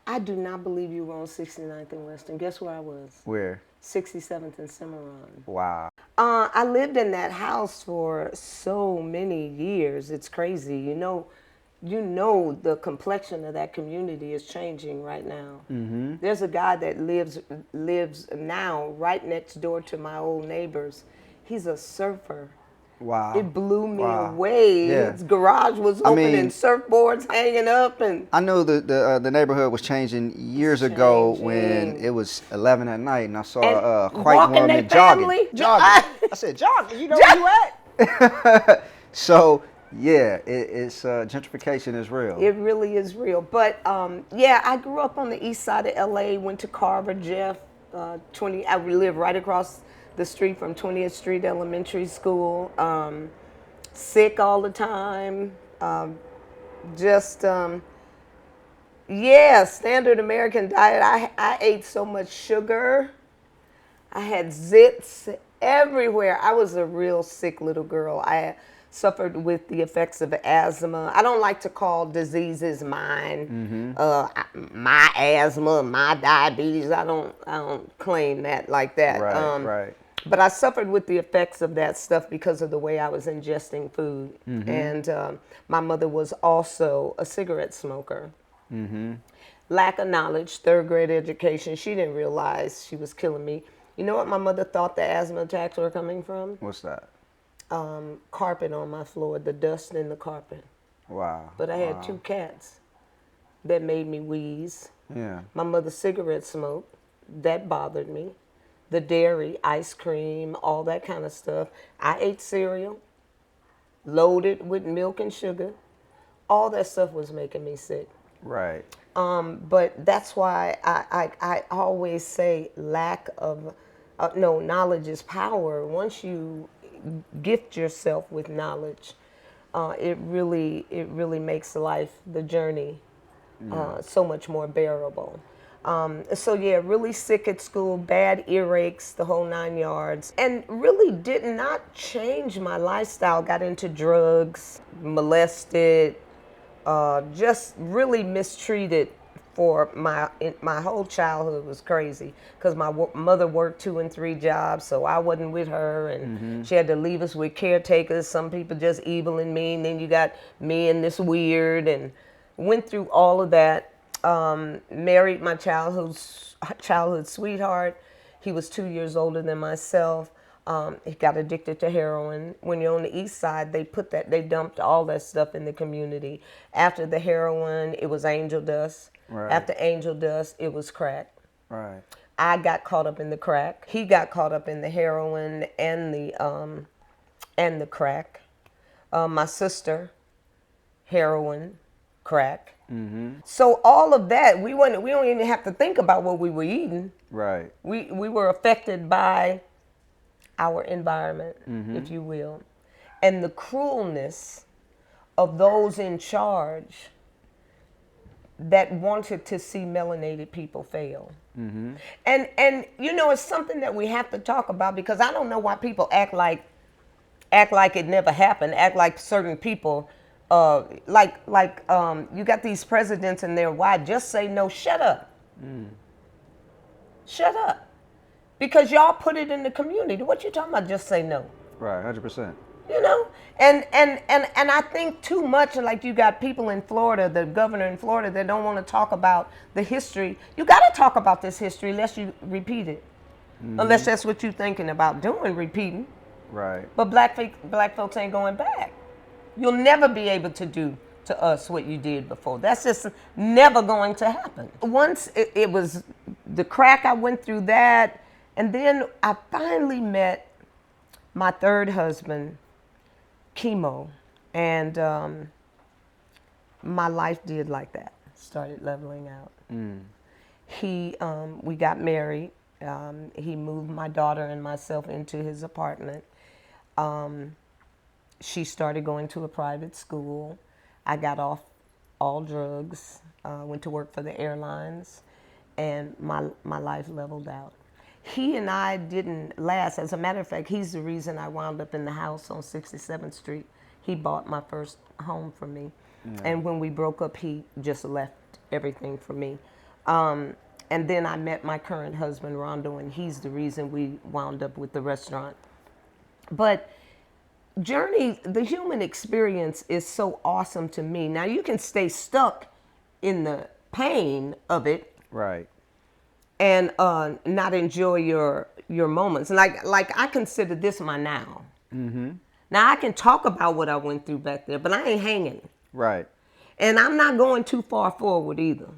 I do not believe you were on 69th and Western. Guess where I was? Where? 67th and Cimarron. Wow. I lived in that house for so many years. It's crazy. You know the complexion of that community is changing right now. Mm-hmm. There's a guy that lives now right next door to my old neighbors. He's a surfer. Wow. It blew me Wow. away. Yeah. His garage was open mean, and surfboards hanging up, and I know the neighborhood was changing years ago when changing. it was 11 at night, and I saw And a white walking woman their jogging. family? Jogging. I said, jogging. You know where you at? So yeah, it's gentrification is real. it really is real. But yeah, I grew up on the east side of LA, went to Carver, Jeff, I live right across the street from 20th Street Elementary School. Sick all the time. Standard American diet. I ate so much sugar. I had zits everywhere. I was a real sick little girl. I suffered with the effects of asthma. I don't like to call diseases mine. My asthma, my diabetes. I don't claim that like that. Right. But I suffered with the effects of that stuff because of the way I was ingesting food. And my mother was also a cigarette smoker. Lack of knowledge, third grade education. She didn't realize she was killing me. You know what my mother thought the asthma attacks were coming from? What's that? Carpet on my floor, the dust in the carpet. Wow. But I had 2 cats that made me wheeze. Yeah. My mother cigarette smoked. That bothered me. The dairy, ice cream, all that kind of stuff. I ate cereal, loaded with milk and sugar. All that stuff was making me sick. Right. But that's why I always say knowledge is power. Once you gift yourself with knowledge, it really makes life, the journey, so much more bearable. Really sick at school, bad earaches, the whole 9 yards, and really did not change my lifestyle. Got into drugs, molested, just really mistreated for my whole childhood was crazy because my mother worked 2 and 3 jobs, so I wasn't with her, and she had to leave us with caretakers. Some people just evil and mean. Then you got me and this weird, and went through all of that. Married my childhood sweetheart. He was 2 years older than myself. He got addicted to heroin. When you're on the east side, they dumped all that stuff in the community. After the heroin, it was angel dust. Right. After angel dust, it was crack. Right. I got caught up in the crack. He got caught up in the heroin and the crack. My sister, heroin, crack. So all of that, we don't even have to think about what we were eating. Right. We were affected by our environment, if you will, and the cruelness of those in charge that wanted to see melanated people fail. And it's something that we have to talk about, because I don't know why people act like it never happened, act like certain people, you got these presidents and their wives, just say no, shut up. Shut up. Because y'all put it in the community. What you talking about, just say no? Right, 100%. And I think too much, like you got people in Florida, the governor in Florida, that don't want to talk about the history. You got to talk about this history unless you repeat it. Unless that's what you're thinking about doing, repeating. Right. But black folks ain't going back. You'll never be able to do to us what you did before. That's just never going to happen. Once it was the crack, I went through that, and then I finally met my third husband, chemo, and my life did like that. Started leveling out. We got married. He moved my daughter and myself into his apartment. She started going to a private school. I got off all drugs, went to work for the airlines, and my life leveled out. He and I didn't last. As a matter of fact, he's the reason I wound up in the house on 67th Street. He bought my first home for me. Yeah. And when we broke up, he just left everything for me. And then I met my current husband, Rondo, and he's the reason we wound up with the restaurant. But the human experience is so awesome to me. Now, you can stay stuck in the pain of it. Right. And not enjoy your moments. Like I consider this my now. Mm-hmm. Now, I can talk about what I went through back there, but I ain't hanging. Right. And I'm not going too far forward either.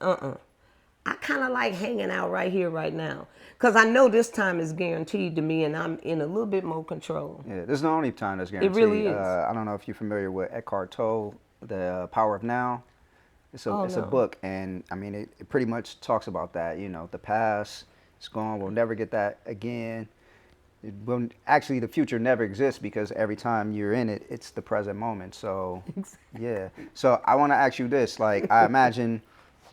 I kind of like hanging out right here, right now. Because I know this time is guaranteed to me, and I'm in a little bit more control. Yeah, this is the only time that's guaranteed. It really is. I don't know if you're familiar with Eckhart Tolle, The Power of Now. It's a book, and I mean, it pretty much talks about that. You know, the past is gone. We'll never get that again. Actually, the future never exists because every time you're in it, it's the present moment. So, yeah. So I want to ask you this. Like, I imagine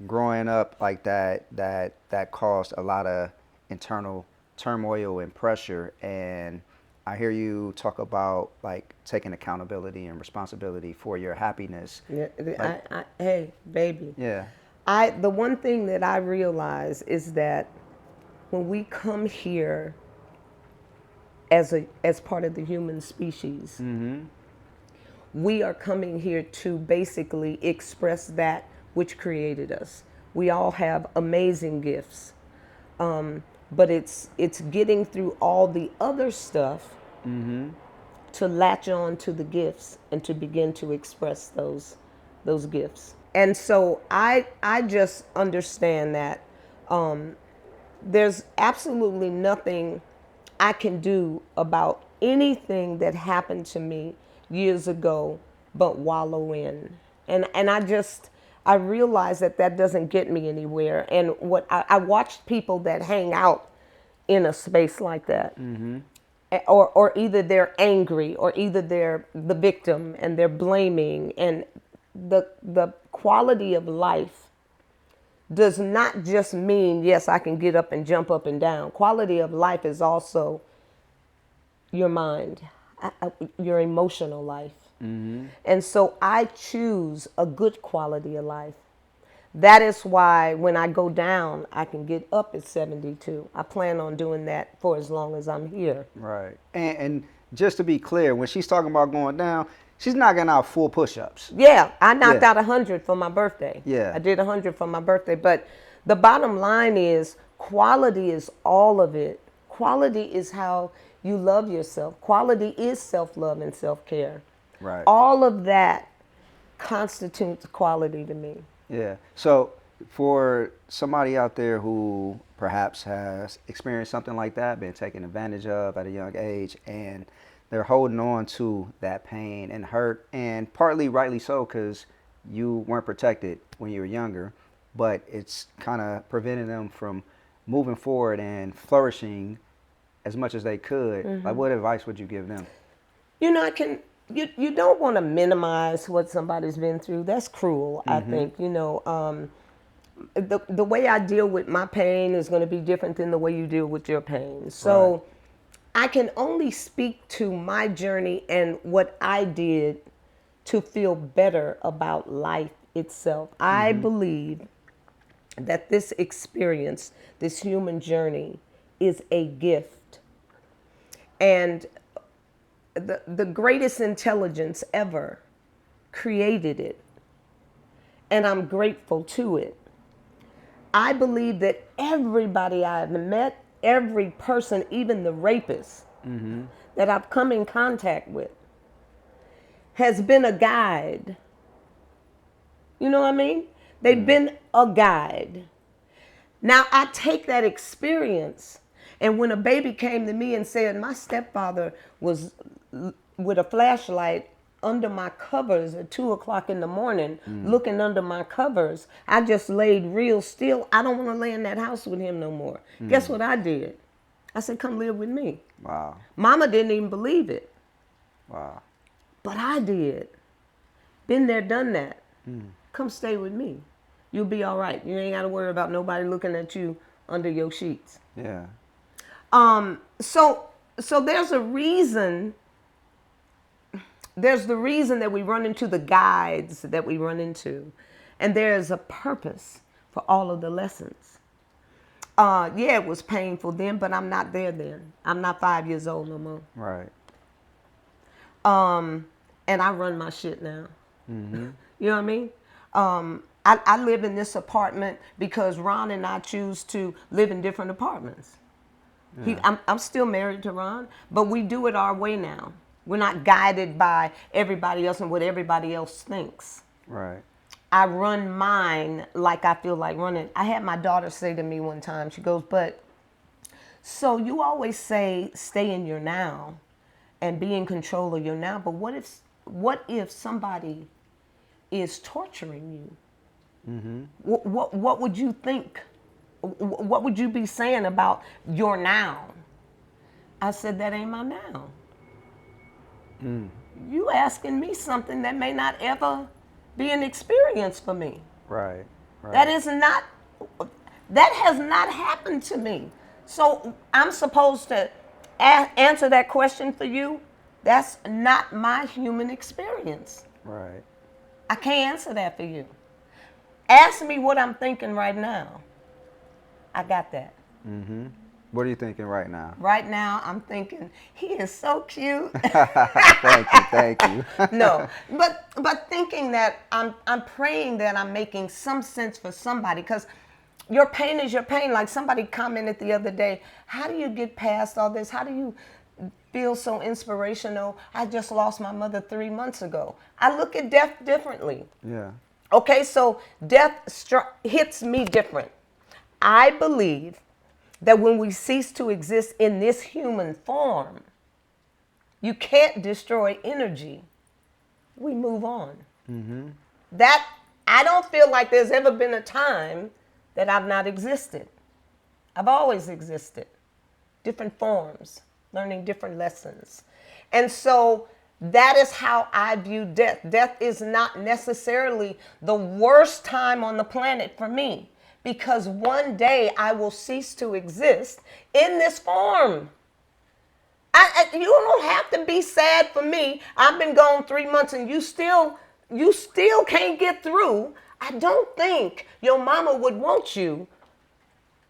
growing up like that caused a lot of internal turmoil and pressure. And I hear you talk about like taking accountability and responsibility for your happiness. Yeah, hey, baby. Yeah. The one thing that I realize is that when we come here as part of the human species, we are coming here to basically express that which created us. We all have amazing gifts, but it's getting through all the other stuff to latch on to the gifts and to begin to express those gifts. And so I just understand that there's absolutely nothing I can do about anything that happened to me years ago but wallow in. And I realize that doesn't get me anywhere. And what I watched people that hang out in a space like that, or either they're angry or either they're the victim and they're blaming, and the quality of life does not just mean, yes, I can get up and jump up and down. Quality of life is also your mind, your emotional life. And so I choose a good quality of life. That is why when I go down, I can get up at 72. I plan on doing that for as long as I'm here. Right. And just to be clear, when she's talking about going down, she's knocking out full push-ups. Yeah, I knocked out 100 for my birthday. Yeah. I did 100 for my birthday. But the bottom line is quality is all of it. Quality is how you love yourself. Quality is self-love and self-care. Right. All of that constitutes quality to me. Yeah. So for somebody out there who perhaps has experienced something like that, been taken advantage of at a young age, and they're holding on to that pain and hurt, and partly rightly so because you weren't protected when you were younger, but it's kind of preventing them from moving forward and flourishing as much as they could. Like, what advice would you give them? You know, you don't want to minimize what somebody's been through. That's cruel, I think. You know, the way I deal with my pain is going to be different than the way you deal with your pain. So right. I can only speak to my journey and what I did to feel better about life itself. I believe that this experience, this human journey, is a gift. And the greatest intelligence ever created it. And I'm grateful to it. I believe that everybody I've met, every person, even the rapist, that I've come in contact with has been a guide. You know what I mean? They've been a guide. Now I take that experience, and when a baby came to me and said my stepfather was with a flashlight under my covers at 2 o'clock in the morning, looking under my covers, I just laid real still. I don't want to lay in that house with him no more. Guess what I did? I said, come live with me. Wow. Mama didn't even believe it. Wow. But I did. Been there, done that. Come stay with me. You'll be all right. You ain't got to worry about nobody looking at you under your sheets. Yeah. So there's a reason. There's the reason that we run into the guides that we run into. And there's a purpose for all of the lessons. Yeah, it was painful then, but I'm not there then. I'm not 5 years old no more. Right. And I run my shit now. You know what I mean? I live in this apartment because Ron and I choose to live in different apartments. Yeah. I'm still married to Ron, but we do it our way now. We're not guided by everybody else and what everybody else thinks. Right. I run mine like I feel like running. I had my daughter say to me one time, she goes, but so you always say stay in your now and be in control of your now, but what if somebody is torturing you? What would you think? What would you be saying about your now? I said, that ain't my now. You asking me something that may not ever be an experience for me. Right. That has not happened to me. So I'm supposed to answer that question for you? That's not my human experience. Right. I can't answer that for you. Ask me what I'm thinking right now. I got that. What are you thinking right now? Right now, I'm thinking, he is so cute. Thank you. No, but thinking that I'm praying that I'm making some sense for somebody, because your pain is your pain. Like somebody commented the other day, how do you get past all this? How do you feel so inspirational? I just lost my mother 3 months ago. I look at death differently. Yeah. Okay, so death hits me different. I believe that when we cease to exist in this human form, you can't destroy energy. We move on. That, I don't feel like there's ever been a time that I've not existed. I've always existed. Different forms, learning different lessons. And so that is how I view death. Death is not necessarily the worst time on the planet for me, because one day I will cease to exist in this form. You don't have to be sad for me. I've been gone 3 months and you still can't get through. I don't think your mama would want you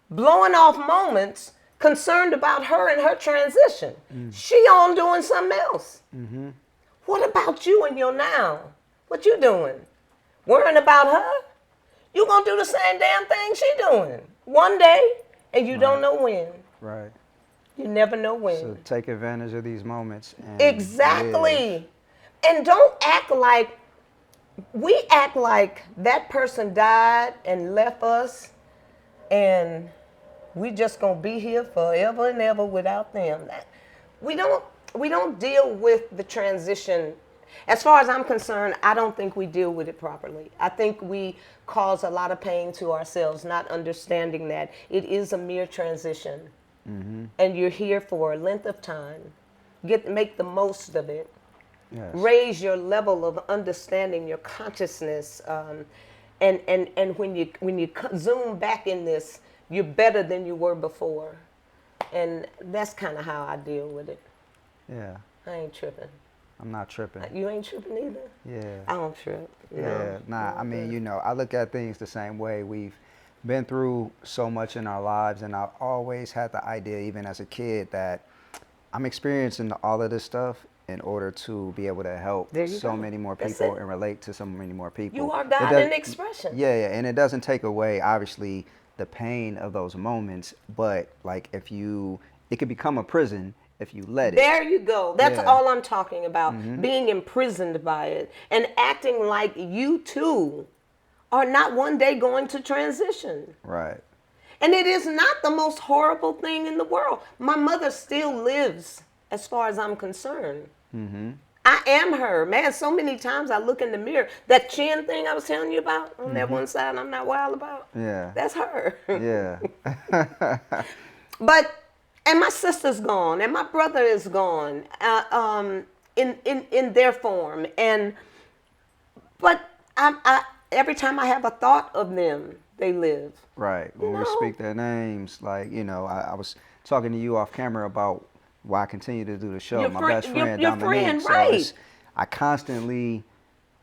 blowing off moments concerned about her and her transition. She on doing something else. What about you and your now? What you doing? Worrying about her? You gonna do the same damn thing she doing one day, and you don't know when. Right. You never know when. So take advantage of these moments. And Exactly. live. And don't act like, we act like that person died and left us and we just gonna be here forever and ever without them. We don't deal with the transition. As far as I'm concerned, I don't think we deal with it properly. I think we cause a lot of pain to ourselves, not understanding that it is a mere transition. And you're here for a length of time. Make the most of it. Yes. Raise your level of understanding, your consciousness, and when you zoom back in this, you're better than you were before, and that's kind of how I deal with it. Yeah. I ain't tripping. I'm not tripping. You ain't tripping either? Yeah. I don't trip. Yeah. Nah, I mean, you know, I look at things the same way. We've been through so much in our lives, and I've always had the idea, even as a kid, that I'm experiencing all of this stuff in order to be able to help so many more people and relate to so many more people. You are God in expression. Yeah, and it doesn't take away, obviously, the pain of those moments, but like it could become a prison if you let it. There you go. That's Yeah. all I'm talking about. Being imprisoned by it and acting like you too are not one day going to transition. Right. And it is not the most horrible thing in the world. My mother still lives, as far as I'm concerned. I am her. Man, so many times I look in the mirror. That chin thing I was telling you about on that one side I'm not wild about. Yeah. That's her. Yeah. But, and my sister's gone, and my brother is gone in their form. But every time I have a thought of them, they live. Right. When we speak their names, like, you know, I was talking to you off camera about why I continue to do the show. Your My friend- best friend, your Dominique. friend, so right. I constantly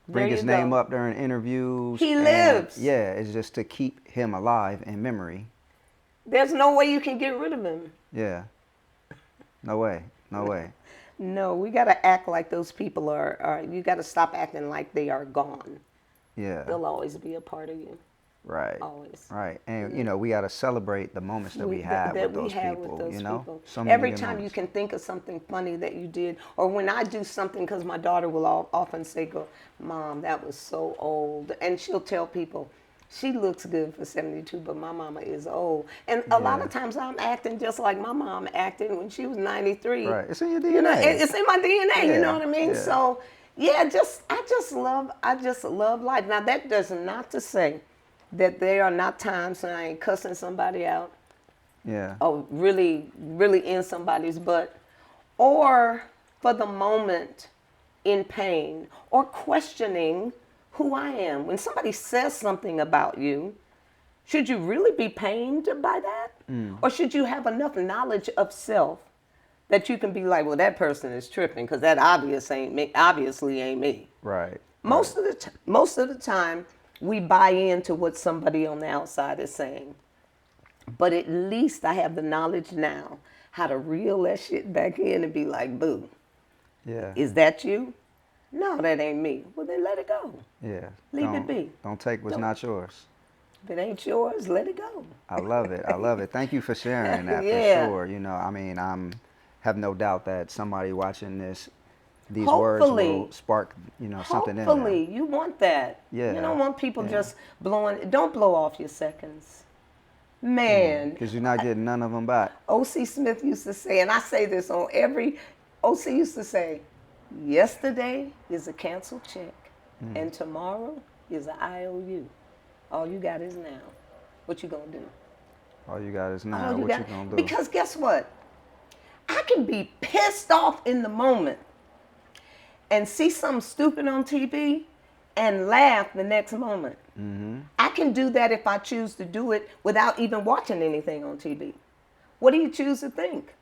bring There his you name go. up during interviews. He and, lives. Yeah, it's just to keep him alive in memory. There's no way you can get rid of him. Yeah. No way. No way. No, we got to act like those people are you got to stop acting like they are gone. Yeah. They'll always be a part of you. Right. Always. Right. And, you know, we got to celebrate the moments that we have with those people, you know? So many Every good time you moments. can think of something funny that you did, or when I do something, because my daughter will often say, Mom, that was so old. And she'll tell people, she looks good for 72, but my mama is old. And a lot of times I'm acting just like my mom acted when she was 93. Right. It's in your DNA. You know, it's in my DNA, you know what I mean? Yeah. So, yeah, I just love life. Now, that does not to say that there are not times when I ain't cussing somebody out Yeah. or really, really in somebody's butt, or for the moment in pain, or questioning who I am. When somebody says something about you, should you really be pained by that? Or should you have enough knowledge of self that you can be like, well, that person is tripping because that obviously ain't me. Right. Most of the time, we buy into what somebody on the outside is saying. But at least I have the knowledge now how to reel that shit back in and be like, boo, Yeah. is that you? No, that ain't me. Well, then let it go. Yeah. Leave it be. Don't take what's not yours. If it ain't yours, let it go. I love it. I love it. Thank you for sharing that Yeah. for sure. You know, I mean, have no doubt that somebody watching these Hopefully. words will spark, you know, something in Hopefully, them. you want that. Yeah. You don't want people just don't blow off your seconds. Man, Because you're not getting none of them back. O.C. Smith used to say, and I say this on O.C. used to say, yesterday is a canceled check, and tomorrow is an IOU. All you got is now. What you gonna do? All you got is now. All What got- you gonna do? Because guess what? I can be pissed off in the moment and see something stupid on TV and laugh the next moment. I can do that if I choose to do it without even watching anything on TV. What do you choose to think?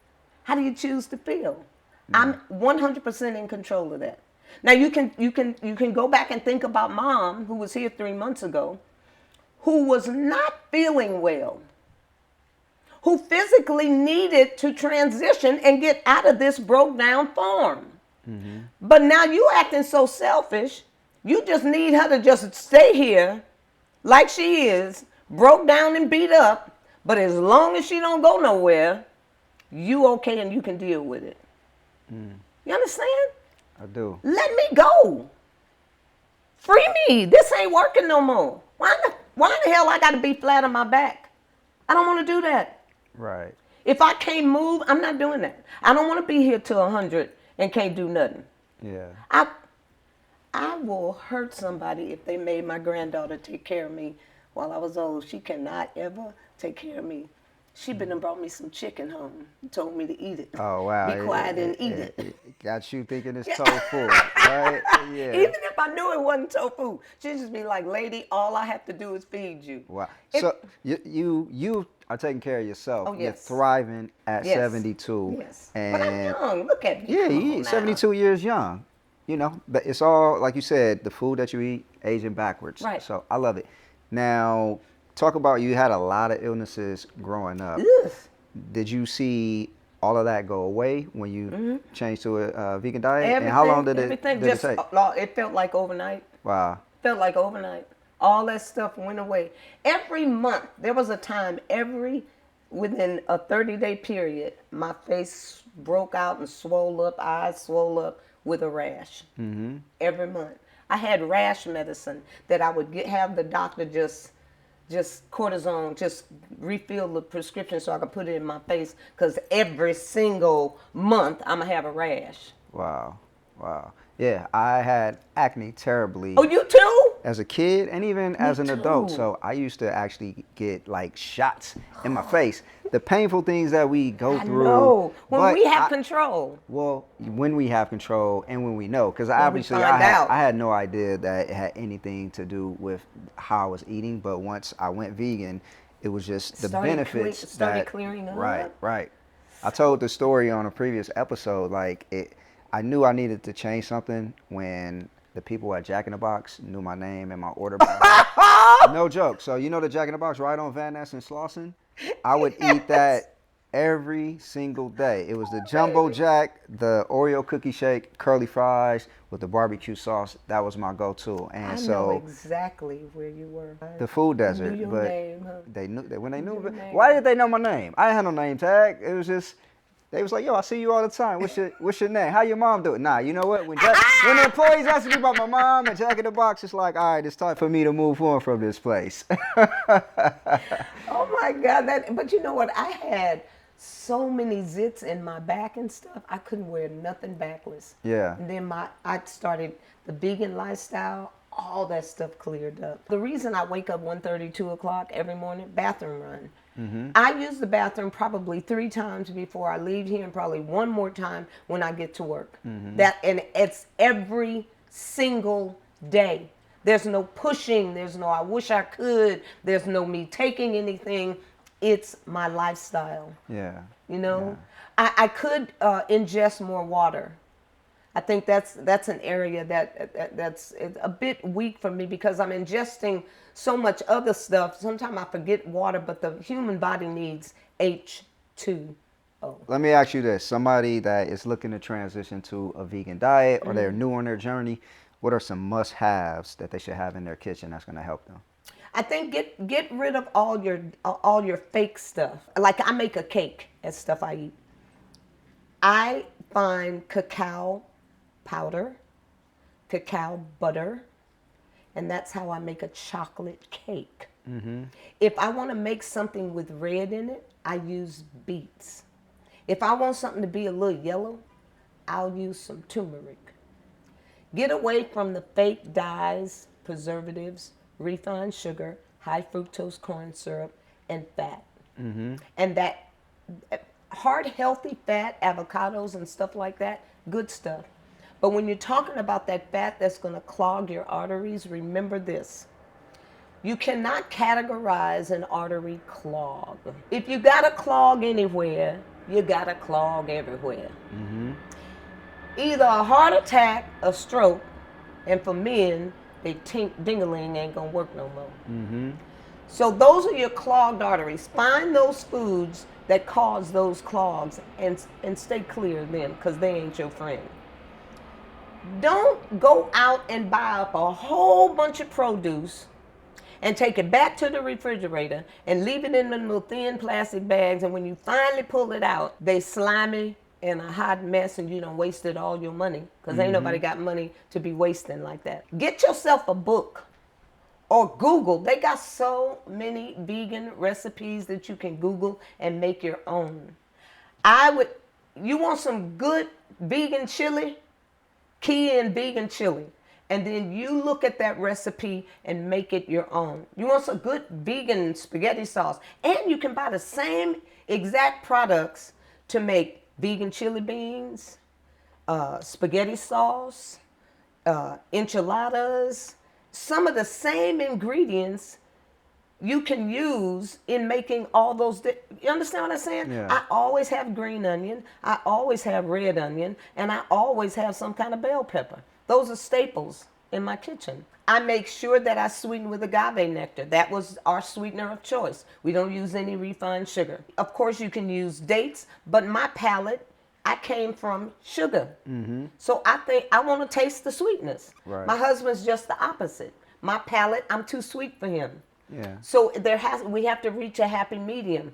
How do you choose to feel? I'm 100% in control of that. Now you can go back and think about Mom, who was here 3 months ago, who was not feeling well, who physically needed to transition and get out of this broke down form. But now you acting so selfish, you just need her to just stay here like she is, broke down and beat up, but as long as she don't go nowhere, you okay and you can deal with it. You understand? I do. Let me go. Free me. This ain't working no more. Why the hell I got to be flat on my back? I don't want to do that. Right. If I can't move, I'm not doing that. I don't want to be here till 100 and can't do nothing. Yeah. I will hurt somebody if they made my granddaughter take care of me while I was old. She cannot ever take care of me. She been and brought me some chicken home and told me to eat it. Oh, wow. Be quiet and eat it. Got you thinking it's tofu, right? Yeah. Even if I knew it wasn't tofu, she'd just be like, lady, all I have to do is feed you. Wow. So you are taking care of yourself. Oh, yes. You're thriving at Yes. 72. Yes. And But I'm young. Look at me. yeah, Come you on now. 72 years young. You know, but it's all, like you said, the food that you eat, aging backwards. Right. So I love it. Now, talk about, you had a lot of illnesses growing up. Ugh. Did you see all of that go away when you changed to a vegan diet? And how Everything- long did it everything take? just, it felt like overnight. Wow. Felt like overnight. All that stuff went away. Every month, there was a time every within a 30-day period, my face broke out and swole up, eyes swole up with a rash every month. I had rash medicine that I would have the doctor just cortisone, just refill the prescription so I could put it in my face, because every single month I'm gonna have a rash. Wow. Yeah, I had acne terribly. Oh, you too? As a kid and even as an adult. So I used to actually get like shots in my face. The painful things that we go through. No, when we have control. Well, when we have control and when we know, because obviously I had no idea that it had anything to do with how I was eating. But once I went vegan, it was just the benefits. Started clearing up. Right. I told the story on a previous episode. I knew I needed to change something when the people at Jack in the Box knew my name and my order. No joke. So you know the Jack in the Box right on Van Ness and Slauson? I would eat that every single day. It was the Jumbo Jack, the Oreo cookie shake, curly fries with the barbecue sauce. That was my go-to. And I know exactly where you were. The food desert. Knew your but name, huh? They knew when they knew. Why did they know my name? I had no name tag. It was just. They was like, yo, I see you all the time. What's your name? How your mom doing? Nah, you know what? When the employees ask me about my mom and Jack in the Box, it's like, all right, it's time for me to move on from this place. Oh my God! But you know what? I had so many zits in my back and stuff. I couldn't wear nothing backless. Yeah. And then I started the vegan lifestyle. All that stuff cleared up. The reason I wake up 1:30, 2 o'clock every morning, bathroom run. I use the bathroom probably 3 times before I leave here, and probably 1 more time when I get to work. And it's every single day. There's no pushing. There's no I wish I could. There's no me taking anything. It's my lifestyle. Yeah. You know, yeah. I could ingest more water. I think that's an area that's a bit weak for me, because I'm ingesting so much other stuff. Sometimes I forget water, but the human body needs H2O. Let me ask you this. Somebody that is looking to transition to a vegan diet, or they're new on their journey, what are some must-haves that they should have in their kitchen that's going to help them? I think get rid of all your fake stuff. Like I make a cake and stuff I eat. I find cacao powder, cacao butter, and that's how I make a chocolate cake. If I want to make something with red in it, I use beets. If I want something to be a little yellow, I'll use some turmeric. Get away from the fake dyes, preservatives, refined sugar, high fructose corn syrup, and fat. And that hard, healthy fat, avocados and stuff like that, good stuff. But when you're talking about that fat that's going to clog your arteries, remember this. You cannot categorize an artery clog. If you got a clog anywhere, you got a clog everywhere. Either a heart attack, a stroke, and for men, they ding-a-ling ain't going to work no more. So those are your clogged arteries. Find those foods that cause those clogs and stay clear of them, because they ain't your friend. Don't go out and buy up a whole bunch of produce and take it back to the refrigerator and leave it in them little thin plastic bags, and when you finally pull it out, they slimy and a hot mess, and you done wasted all your money, because ain't nobody got money to be wasting like that. Get yourself a book or Google. They got so many vegan recipes that you can Google and make your own. You want some good vegan chili? Key in vegan chili, and then you look at that recipe and make it your own. You want some good vegan spaghetti sauce, and you can buy the same exact products to make vegan chili beans, spaghetti sauce, enchiladas. Some of the same ingredients you can use in making all those. You understand what I'm saying? Yeah. I always have green onion, I always have red onion, and I always have some kind of bell pepper. Those are staples in my kitchen. I make sure that I sweeten with agave nectar. That was our sweetener of choice. We don't use any refined sugar. Of course, you can use dates, but my palate, I came from sugar. So I think I want to taste the sweetness. Right. My husband's just the opposite. My palate, I'm too sweet for him. Yeah. So we have to reach a happy medium.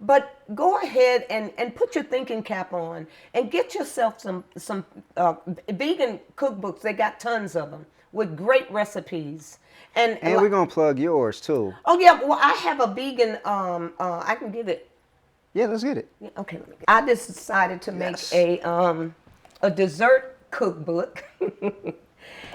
But go ahead and put your thinking cap on and get yourself some vegan cookbooks. They got tons of them with great recipes. And we're gonna plug yours too. Oh yeah, well I have a vegan. I can give it. Yeah, let's get it. Yeah, okay, let me. I just decided to make a dessert cookbook,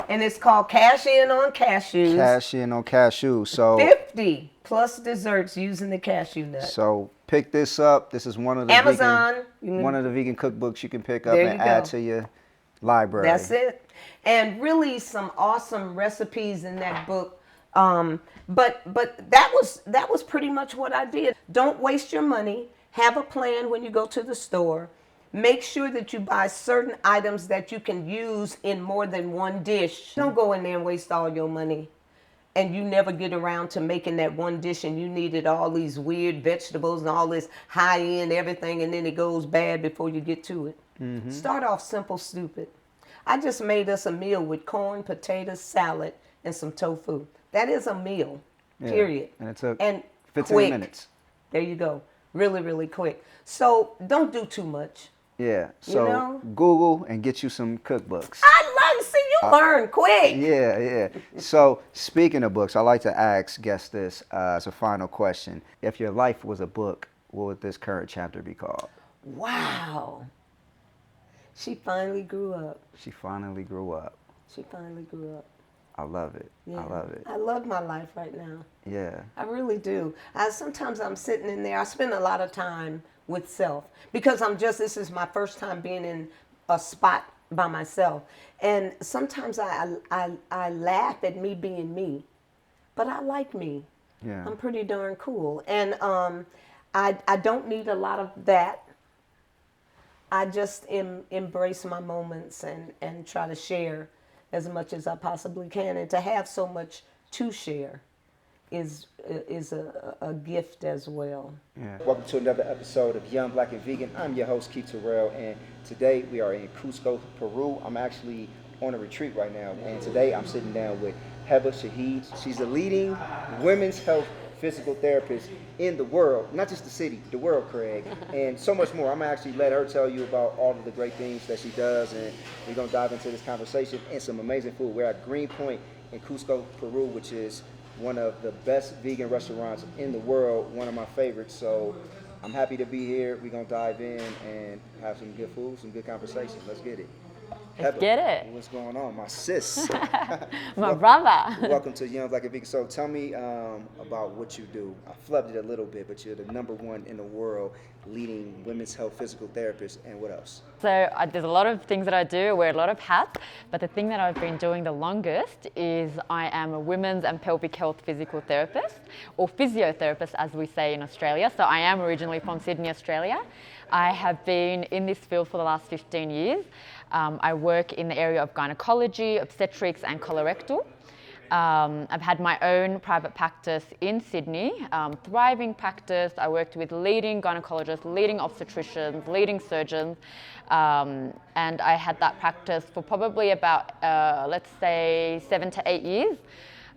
and it's called Cash In on Cashews. Cash In on Cashews. So 50 plus desserts using the cashew nut. So pick this up. This is one of the Amazon. one of the vegan cookbooks you can pick up There and you add go. to your library. That's it. And really some awesome recipes in that book. But that was pretty much what I did. Don't waste your money. Have a plan when you go to the store. Make sure that you buy certain items that you can use in more than one dish. Don't go in there and waste all your money and you never get around to making that one dish and you needed all these weird vegetables and all this high-end everything and then it goes bad before you get to it. Mm-hmm. Start off simple, stupid. I just made us a meal with corn, potatoes, salad, and some tofu. That is a meal, period. And it took 15 quick. minutes. There you go. Really, really quick. So don't do too much. Yeah. So You know? Google and get you some cookbooks. I love to see you learn quick. Yeah. So speaking of books, I like to ask guests this as a final question. If your life was a book, what would this current chapter be called? Wow. She finally grew up. She finally grew up. She finally grew up. I love it. Yeah. I love it. I love my life right now. Yeah. I really do. Sometimes I'm sitting in there. I spend a lot of time with self because this is my first time being in a spot by myself. And sometimes I laugh at me being me, but I like me. Yeah. I'm pretty darn cool. And I don't need a lot of that. I just embrace my moments and try to share as much as I possibly can. And to have so much to share is a gift as well. Yeah. Welcome to another episode of Young Black and Vegan. I'm your host, Keith Terrell, and today we are in Cusco, Peru. I'm actually on a retreat right now, and today I'm sitting down with Heba Shaheed. She's a leading women's health physical therapist in the world, not just the city, the world, Craig, and so much more. I'm gonna actually let her tell you about all of the great things that she does, and we're gonna dive into this conversation and some amazing food. We're at Green Point in Cusco, Peru, which is one of the best vegan restaurants in the world, one of my favorites. So I'm happy to be here. We're gonna dive in and have some good food, some good conversation. Let's get it. Let's Heba, get it. What's going on, my sis? My brother. Welcome to Young Black and Vegan. So tell me about what you do. I flubbed it a little bit, but you're the #1 in the world leading women's health physical therapist, and what else? So there's a lot of things that I do. I wear a lot of hats, but the thing that I've been doing the longest is I am a women's and pelvic health physical therapist, or physiotherapist as we say in Australia. So I am originally from Sydney, Australia. I have been in this field for the last 15 years. I work in the area of gynecology, obstetrics and colorectal. I've had my own private practice in Sydney, thriving practice. I worked with leading gynecologists, leading obstetricians, leading surgeons, and I had that practice for probably about, let's say, 7 to 8 years.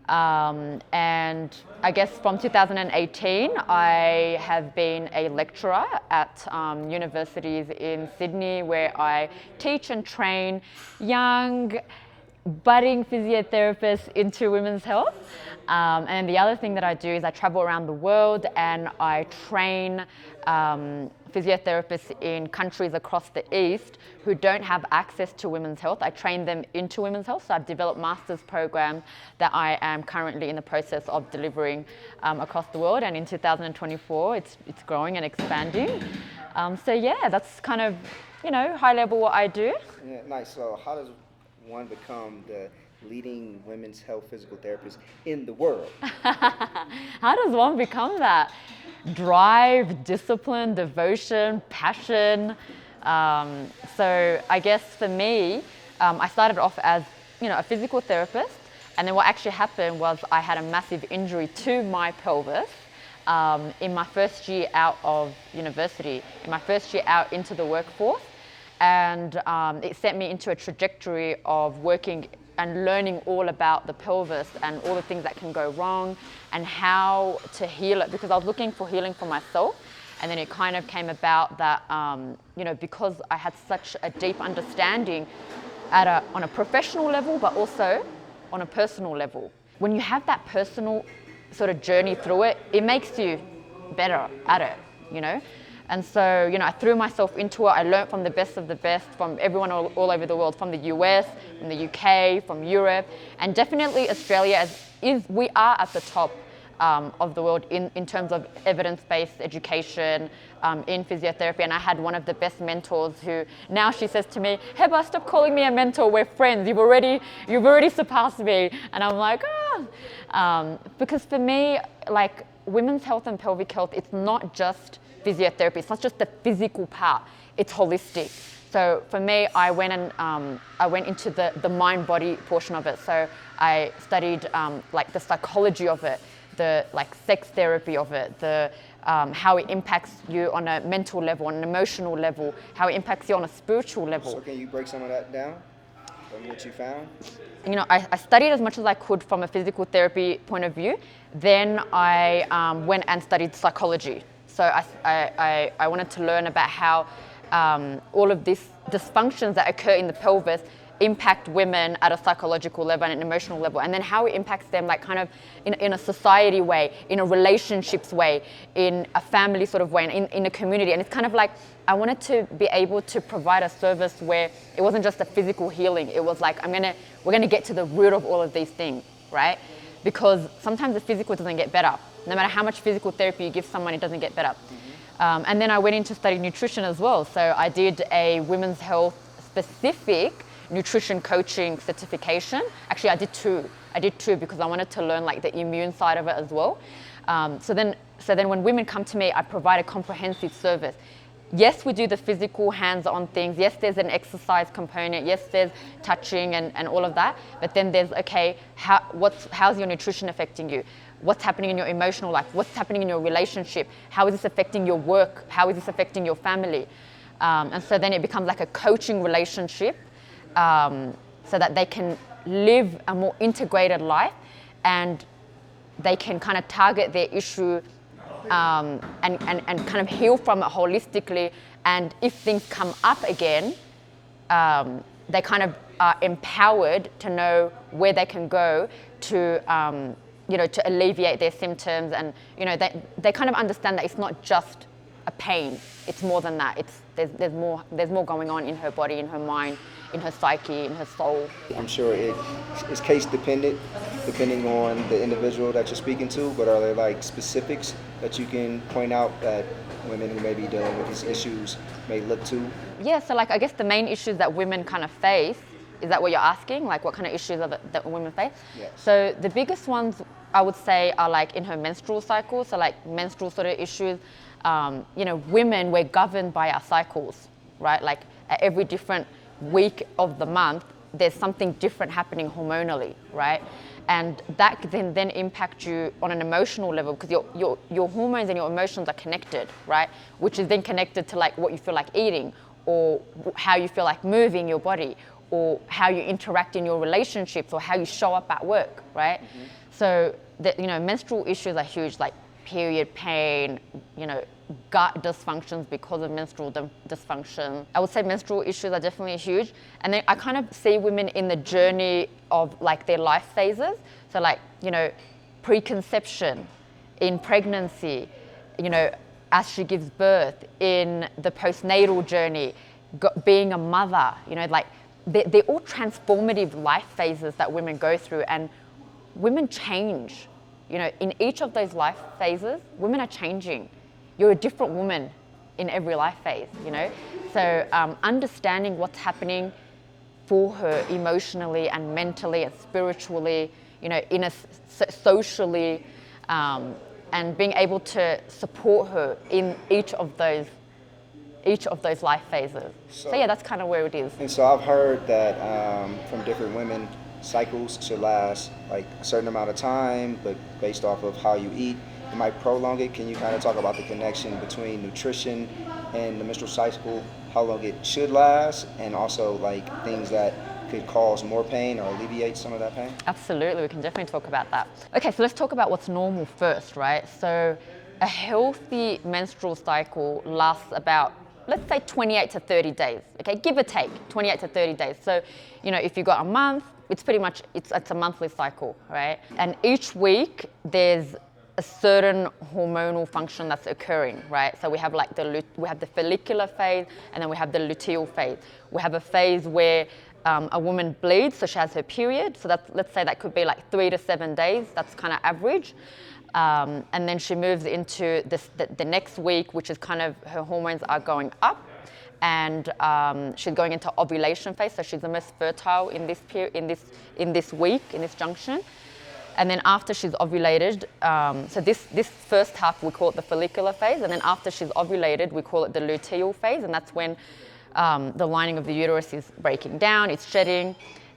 And I guess from 2018, I have been a lecturer at universities in Sydney where I teach and train young, budding physiotherapists into women's health. And the other thing that I do is I travel around the world and I train physiotherapists in countries across the East who don't have access to women's health. I train them into women's health. So I've developed master's programs that I am currently in the process of delivering across the world. And in 2024, it's growing and expanding. So yeah, that's kind of, high level what I do. Yeah, nice. So how does one become the leading women's health physical therapist in the world? How does one become that? Drive, discipline, devotion, passion. So I guess for me, I started off as a physical therapist, and then what actually happened was I had a massive injury to my pelvis in my first year out of university, in my first year out into the workforce. And it sent me into a trajectory of working and learning all about the pelvis and all the things that can go wrong and how to heal it, because I was looking for healing for myself. And then it kind of came about that, you know, because I had such a deep understanding on a professional level, but also on a personal level. When you have that personal sort of journey through it, it makes you better at it, you know? And so, you know, I threw myself into it. I learned from the best of the best, from everyone all over the world, from the US, from the UK, from Europe, and definitely Australia we are at the top of the world in terms of evidence-based education in physiotherapy. And I had one of the best mentors who now she says to me, Heba, stop calling me a mentor, we're friends, you've already surpassed me. And I'm like, because for me, like, women's health and pelvic health, it's not just physiotherapy, it's not just the physical part, it's holistic. So for me, I went into the mind-body portion of it. So I studied like the psychology of it, the like sex therapy of it, the how it impacts you on a mental level, on an emotional level, how it impacts you on a spiritual level. So can you break some of that down from what you found? You know, I studied as much as I could from a physical therapy point of view. Then I went and studied psychology. So I wanted to learn about how all of these dysfunctions that occur in the pelvis impact women at a psychological level and an emotional level, and then how it impacts them, like kind of in a society way, in a relationships way, in a family sort of way, and in a community. And it's kind of like I wanted to be able to provide a service where it wasn't just a physical healing. It was like we're gonna get to the root of all of these things, right? Because sometimes the physical doesn't get better. No matter how much physical therapy you give someone, it doesn't get better. And then I went in to study nutrition as well. So I did a women's health specific nutrition coaching certification. Actually, I did two because I wanted to learn like the immune side of it as well. So then when women come to me, I provide a comprehensive service. Yes, we do the physical hands-on things. Yes, there's an exercise component. Yes, there's touching and all of that. But then there's, okay, how's your nutrition affecting you? What's happening in your emotional life? What's happening in your relationship? How is this affecting your work? How is this affecting your family? And so then it becomes like a coaching relationship so that they can live a more integrated life and they can kind of target their issue and kind of heal from it holistically. And if things come up again, they kind of are empowered to know where they can go to, you know, to alleviate their symptoms. And, you know, they kind of understand that it's not just a pain. It's more than that. There's more going on in her body, in her mind, in her psyche, in her soul. I'm sure it's case dependent, depending on the individual that you're speaking to, but are there like specifics that you can point out that women who may be dealing with these issues may look to? Yeah, so like I guess the main issues that women kind of face, is that what you're asking? Like what kind of issues are that women face? Yes. So the biggest ones I would say are like in her menstrual cycle, so like menstrual sort of issues. You know, women, we're governed by our cycles, right? Like at every different week of the month, there's something different happening hormonally, right? And that can then impact you on an emotional level because your hormones and your emotions are connected, right? Which is then connected to like what you feel like eating or how you feel like moving your body or how you interact in your relationships or how you show up at work, right? Mm-hmm. So, you know, menstrual issues are huge, like period pain, you know, gut dysfunctions because of menstrual dysfunction. I would say menstrual issues are definitely huge. And then I kind of see women in the journey of like their life phases. So like, you know, preconception, in pregnancy, you know, as she gives birth, in the postnatal journey, being a mother, you know, like they're all transformative life phases that women go through, and women change. You know, in each of those life phases, women are changing. You're a different woman in every life phase, you know? So understanding what's happening for her emotionally and mentally and spiritually, you know, socially, and being able to support her in each of those life phases. So yeah, that's kind of where it is. And so I've heard that from different women, cycles should last like a certain amount of time, but based off of how you eat, it might prolong it. Can you kind of talk about the connection between nutrition and the menstrual cycle, how long it should last, and also like things that could cause more pain or alleviate some of that pain? Absolutely, we can definitely talk about that. Okay, so let's talk about what's normal first, right? So a healthy menstrual cycle lasts about, let's say 28 to 30 days, okay, give or take, 28 to 30 days. So, you know, if you got a month, it's pretty much, it's a monthly cycle, right? And each week there's a certain hormonal function that's occurring, right? So we have like we have the follicular phase, and then we have the luteal phase. We have a phase where a woman bleeds, so she has her period. So that's, let's say that could be like 3 to 7 days. That's kind of average. And then she moves into the next week, which is kind of her hormones are going up, and she's going into ovulation phase. So she's the most fertile in this week, in this junction. And then after she's ovulated, so this first half we call it the follicular phase, and then after she's ovulated, we call it the luteal phase, and that's when the lining of the uterus is breaking down, it's shedding,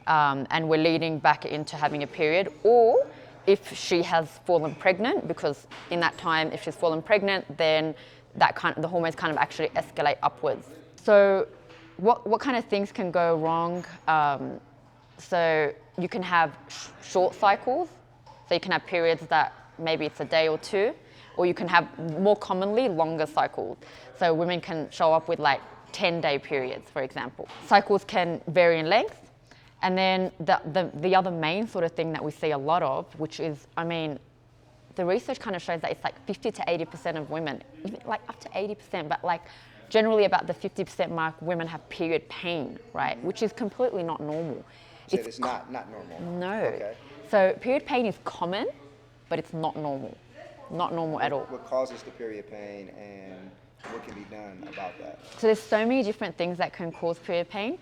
and we're leading back into having a period. Or if she has fallen pregnant, because in that time, if she's fallen pregnant, then the hormones kind of actually escalate upwards. So what kind of things can go wrong? So you can have short cycles. So you can have periods that maybe it's a day or two, or you can have more commonly longer cycles. So women can show up with like 10-day periods, for example. Cycles can vary in length. And then the other main sort of thing that we see a lot of, which is, I mean, the research kind of shows that it's like 50 to 80% of women, even like up to 80%, but like generally about the 50% mark, women have period pain, right? Which is completely not normal. It's not normal. No. Okay. So period pain is common, but it's not normal. Not normal at all. What causes the period pain, and what can be done about that? So there's so many different things that can cause period pain.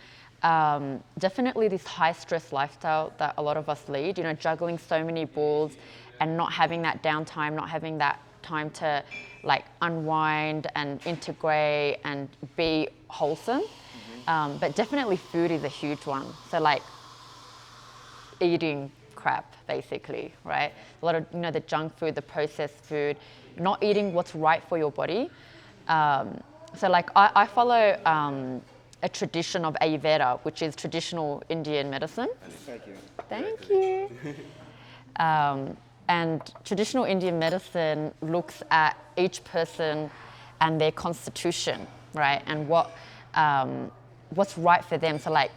Definitely this high stress lifestyle that a lot of us lead, you know, juggling so many balls and not having that downtime, not having that time to like unwind and integrate and be wholesome. Mm-hmm. But definitely food is a huge one. So like eating crap, basically, right? A lot of, you know, the junk food, the processed food, not eating what's right for your body. So like I follow a tradition of Ayurveda, which is traditional Indian medicine. Thank you. Thank you. And traditional Indian medicine looks at each person and their constitution, right? And what's right for them. So like,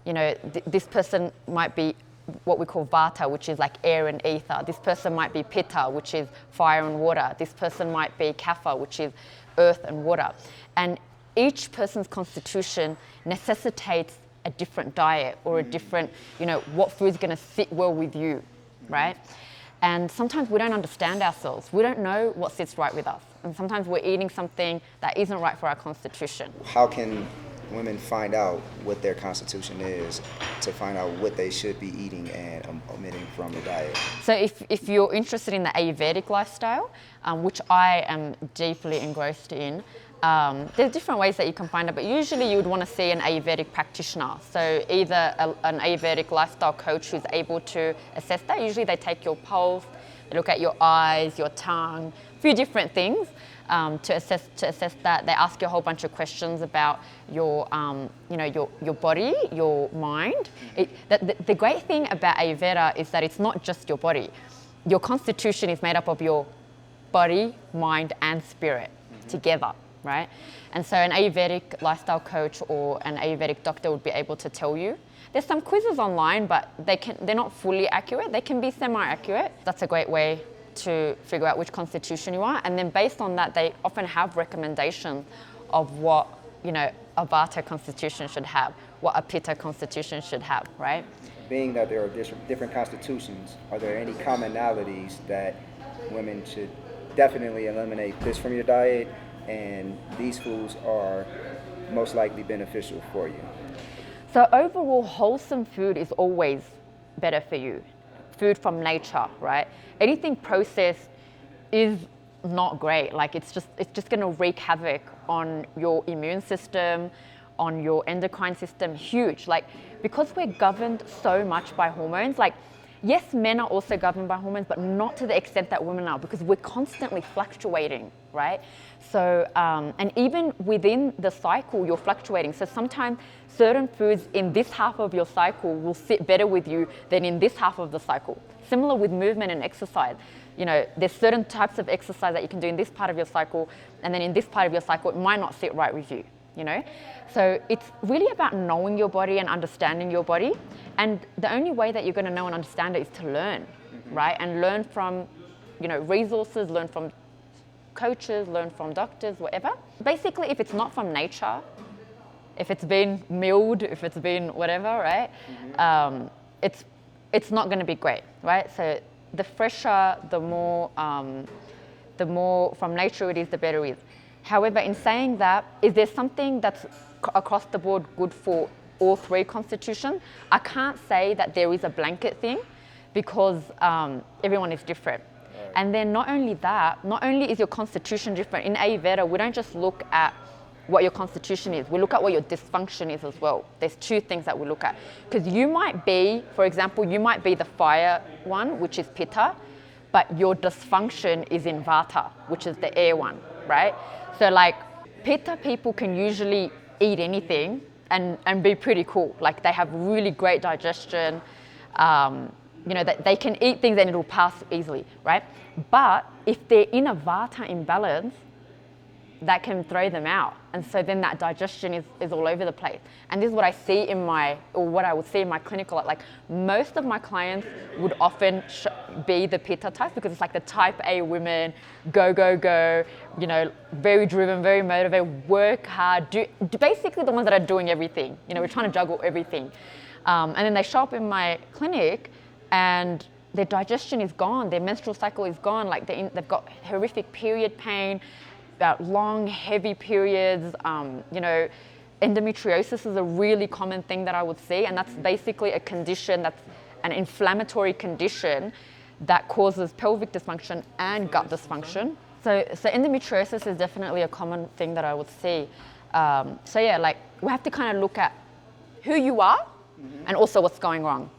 you know, this person might be what we call vata, which is like air and ether. This person might be pitta, which is fire and water. This person might be kapha, which is earth and water. And each person's constitution necessitates a different diet or a different, you know, what food's gonna sit well with you, right? And sometimes we don't understand ourselves. We don't know what sits right with us. And sometimes we're eating something that isn't right for our constitution. How can women find out what their constitution is to find out what they should be eating and omitting from the diet? So if you're interested in the Ayurvedic lifestyle, which I am deeply engrossed in, there's different ways that you can find it, but usually you would want to see an Ayurvedic practitioner. So either an Ayurvedic lifestyle coach who's able to assess that. Usually they take your pulse, they look at your eyes, your tongue, a few different things to assess that. They ask you a whole bunch of questions about your, you know, your body, your mind. The great thing about Ayurveda is that it's not just your body. Your constitution is made up of your body, mind, and spirit together. Right? And so an Ayurvedic lifestyle coach or an Ayurvedic doctor would be able to tell you. There's some quizzes online, but they're not fully accurate. They can be semi-accurate. That's a great way to figure out which constitution you are. And then based on that, they often have recommendations of what, you know, a Vata constitution should have, what a Pitta constitution should have, right? Being that there are different constitutions, are there any commonalities that women should definitely eliminate this from your diet, and these foods are most likely beneficial for you? So overall, wholesome food is always better for you. Food from nature, right? Anything processed is not great. Like it's just gonna wreak havoc on your immune system, on your endocrine system, huge. Like, because we're governed so much by hormones, like, yes, men are also governed by hormones, but not to the extent that women are, because we're constantly fluctuating, right? So, and even within the cycle, you're fluctuating. So sometimes certain foods in this half of your cycle will sit better with you than in this half of the cycle. Similar with movement and exercise. you know, there's certain types of exercise that you can do in this part of your cycle, and then in this part of your cycle, it might not sit right with you, you know? So it's really about knowing your body and understanding your body. And the only way that you're gonna know and understand it is to learn, right? And learn from, you know, resources, learn from coaches, learn from doctors, whatever. Basically, if it's not from nature, if it's been milled, if it's been whatever, right? It's not gonna be great, right? So the fresher, the more from nature it is, the better it is. However, in saying that, is there something that's across the board good for all three constitutions? I can't say that there is a blanket thing because everyone is different. Right. And then not only that, not only is your constitution different, in Ayurveda, we don't just look at what your constitution is, we look at what your dysfunction is as well. There's two things that we look at. Because you might be, for example, you might be the fire one, which is Pitta, but your dysfunction is in Vata, which is the air one, right? So like Pitta people can usually eat anything and be pretty cool. Like they have really great digestion, you know, that they can eat things and it'll pass easily, right? But if they're in a Vata imbalance, that can throw them out. And so then that digestion is all over the place. And this is what I see in what I would see in my clinical, like most of my clients would often be the Pitta type because it's like the type A women, go, go, go, you know, very driven, very motivated, work hard, do basically the ones that are doing everything. You know, we're trying to juggle everything. And then they show up in my clinic and their digestion is gone, their menstrual cycle is gone, like they've got horrific period pain, about long, heavy periods, you know, endometriosis is a really common thing that I would see, and that's basically a condition that's an inflammatory condition that causes pelvic dysfunction and gut dysfunction. So endometriosis is definitely a common thing that I would see. So yeah, like we have to kind of look at who you are and also what's going wrong,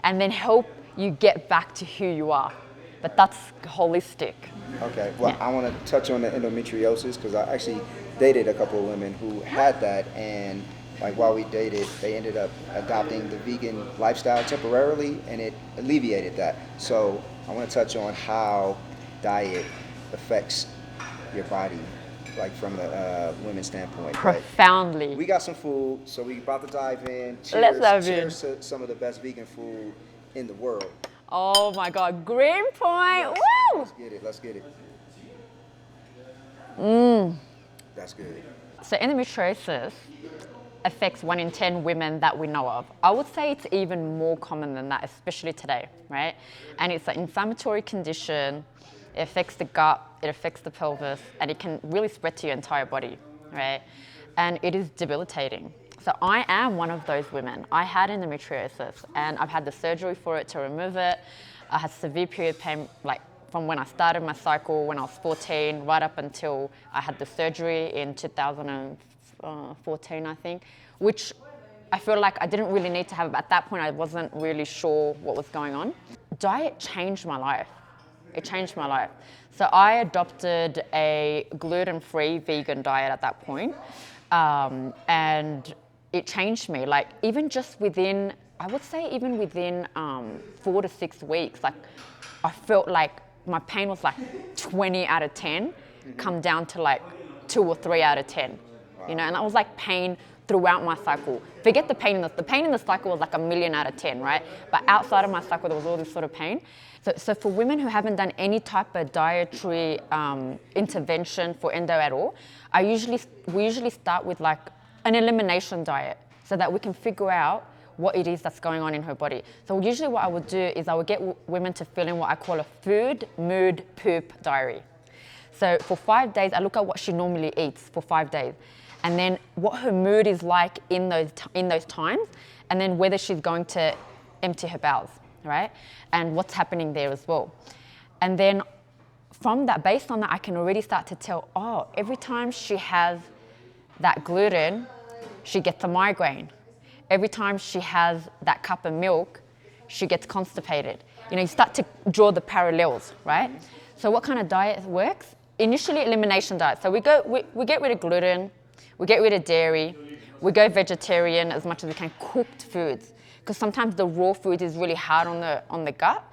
and then help you get back to who you are. But that's holistic. Okay, well, yeah. I want to touch on the endometriosis because I actually dated a couple of women who had that, and like while we dated, they ended up adopting the vegan lifestyle temporarily, and it alleviated that. So I want to touch on how diet affects your body, like from the women's standpoint. Profoundly. Right? We got some food, so we about to dive in. Cheers to some of the best vegan food in the world. Oh my God, green point, woo! Let's get it. That's good. So endometriosis affects 1 in 10 women that we know of. I would say it's even more common than that, especially today, right? And it's an inflammatory condition. It affects the gut, it affects the pelvis, and it can really spread to your entire body, right? And it is debilitating. So I am one of those women. I had endometriosis and I've had the surgery for it to remove it. I had severe period pain, like from when I started my cycle when I was 14, right up until I had the surgery in 2014, I think, which I feel like I didn't really need to have. At that point, I wasn't really sure what was going on. Diet changed my life. It changed my life. So I adopted a gluten-free vegan diet at that point. And it changed me, like even just within, I would say even within 4 to 6 weeks, like I felt like my pain was like 20 out of 10, come down to like 2 or 3 out of 10, you know, and that was like pain throughout my cycle. Forget the pain in the cycle was like 1,000,000 out of 10, right? But outside of my cycle, there was all this sort of pain. So for women who haven't done any type of dietary intervention for endo at all, we usually start with like an elimination diet so that we can figure out what it is that's going on in her body. So usually what I would do is I would get women to fill in what I call a food, mood, poop diary. So for 5 days, I look at what she normally eats for 5 days, and then what her mood is like in those times, and then whether she's going to empty her bowels, right? And what's happening there as well. And then from that, based on that, I can already start to tell, oh, every time she has that gluten, she gets a migraine. Every time she has that cup of milk, she gets constipated. You know, you start to draw the parallels, right? So what kind of diet works? Initially, elimination diet. So we get rid of gluten, we get rid of dairy, we go vegetarian as much as we can, cooked foods. Because sometimes the raw food is really hard on the gut.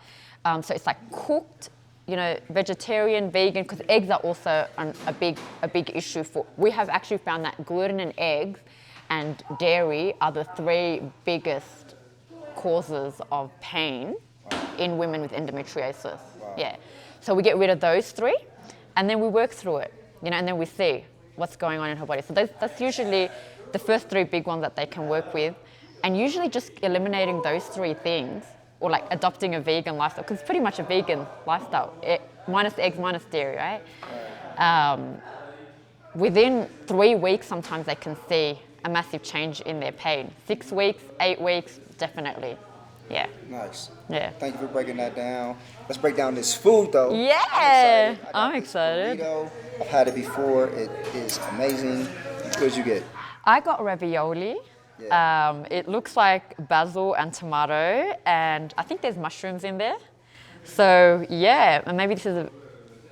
So it's like cooked you know, vegetarian, vegan, because eggs are also a big issue for. We have actually found that gluten and eggs and dairy are the 3 biggest causes of pain in women with endometriosis. Yeah. So we get rid of those 3, and then we work through it, you know, and then we see what's going on in her body. So that's usually the first 3 big ones that they can work with, and usually just eliminating those 3 things, or like adopting a vegan lifestyle, because it's pretty much a vegan lifestyle, minus eggs, minus dairy, right? Within 3 weeks, sometimes they can see a massive change in their pain. 6 weeks, 8 weeks, definitely. Yeah. Nice. Yeah. Thank you for breaking that down. Let's break down this food though. Yeah. I'm I'm excited. Burrito. I've had it before. It is amazing. What did you get? I got ravioli. Yeah. It looks like basil and tomato, and I think there's mushrooms in there. So yeah, and maybe this is a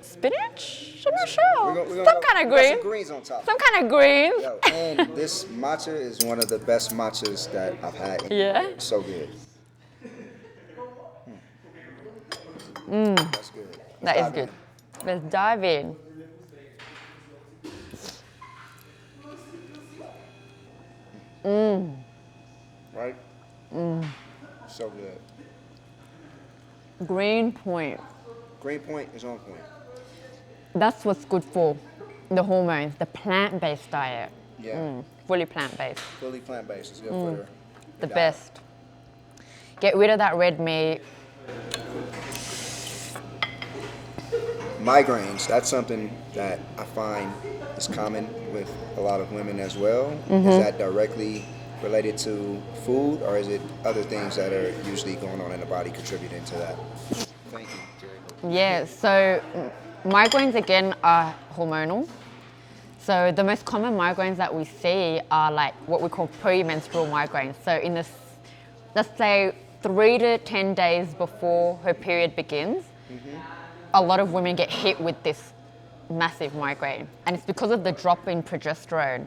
spinach? I'm not sure. Some kind of green. Some greens on top. Some kind of greens. Yo, and this matcha is one of the best matchas that I've had. Yeah. It's so good. That's good. That is good. Let's dive in. Right? So good. Green point. Green point is on point. That's what's good for the hormones, the plant-based diet. Yeah. Fully plant-based. Fully plant-based is good for your The diet. best. Get rid of that red meat. Migraines, that's something that I find is common with a lot of women as well. Is that directly related to food, or is it other things that are usually going on in the body contributing to that? Thank you, Jerry. Yeah, so migraines again are hormonal. So the most common migraines that we see are like what we call premenstrual migraines. So in this, let's say 3 to 10 days before her period begins, a lot of women get hit with this massive migraine, and it's because of the drop in progesterone.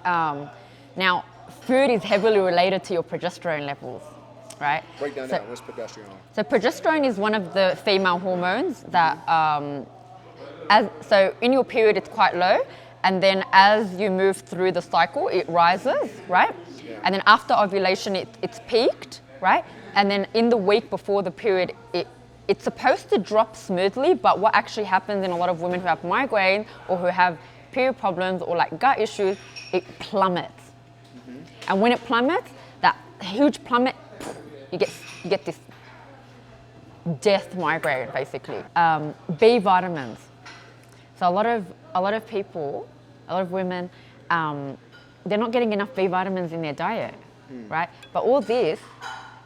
Now, food is heavily related to your progesterone levels, right? Break down what's progesterone? So progesterone is one of the female hormones that, so in your period it's quite low, and then as you move through the cycle, it rises, right? Yeah. And then after ovulation, it's peaked, right? And then in the week before the period, it's supposed to drop smoothly, but what actually happens in a lot of women who have migraine or who have period problems or like gut issues, it plummets. And when it plummets, that huge plummet, you get this death migraine basically. B vitamins. So a lot of people, a lot of women, they're not getting enough B vitamins in their diet, right? But all this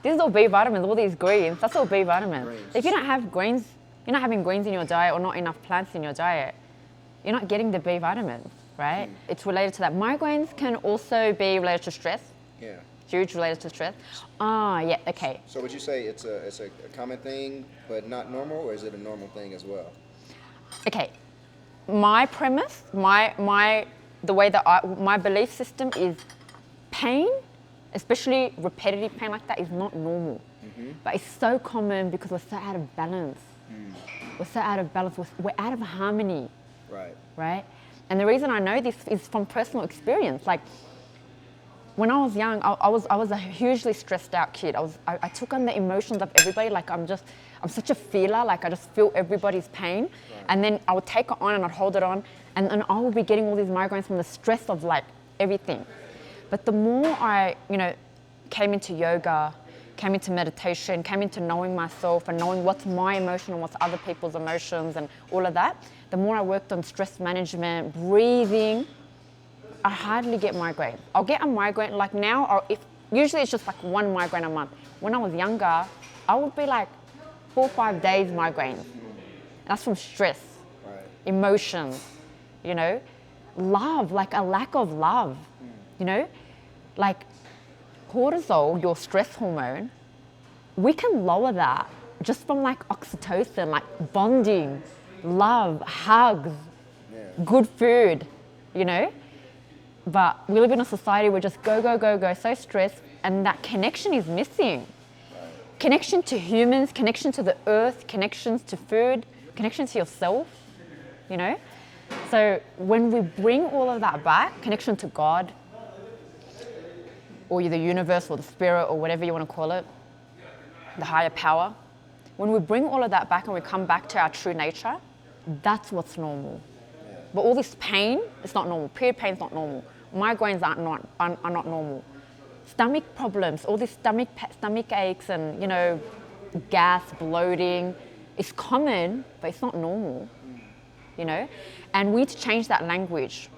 is all B vitamins, all these greens, that's all B vitamins. Greens. If you don't have greens, you're not having greens in your diet or not enough plants in your diet, you're not getting the B vitamins, right? It's related to that. Migraines can also be related to stress. Yeah. Huge related to stress. Yeah, okay. So would you say it's a common thing, but not normal, or is it a normal thing as well? Okay, my premise, the way that my belief system is pain, especially repetitive pain like that, is not normal. But it's so common because we're so out of balance. We're so out of balance, we're out of harmony. Right? And the reason I know this is from personal experience. Like, when I was young, I was a hugely stressed out kid. I took on the emotions of everybody. Like, I'm such a feeler. Like, I just feel everybody's pain. And then I would take it on and I'd hold it on. And then I would be getting all these migraines from the stress of like everything. But the more I, came into yoga, came into meditation, came into knowing myself and knowing what's my emotion and what's other people's emotions and all of that, the more I worked on stress management, breathing, I hardly get migraines. I'll get a migraine, like now, usually it's just like 1 migraine a month. When I was younger, I would be like 4 or 5 days migraines. That's from stress, emotions, love, like a lack of love, like cortisol, your stress hormone, we can lower that just from like oxytocin, like bonding, love, hugs, good food, But we live in a society where just go, so stressed, and that connection is missing. connection to humans, connection to the earth, connections to food, connection to yourself, you know? So when we bring all of that back, connection to God, or the universe, or the spirit, or whatever you want to call it, the higher power, when we bring all of that back and we come back to our true nature, that's what's normal. But all this pain, it's not normal. Period pain's not normal. Migraines are not normal. Stomach problems, all this stomach aches and, you know, gas, bloating, it's common, but it's not normal, you know? And we need to change that language.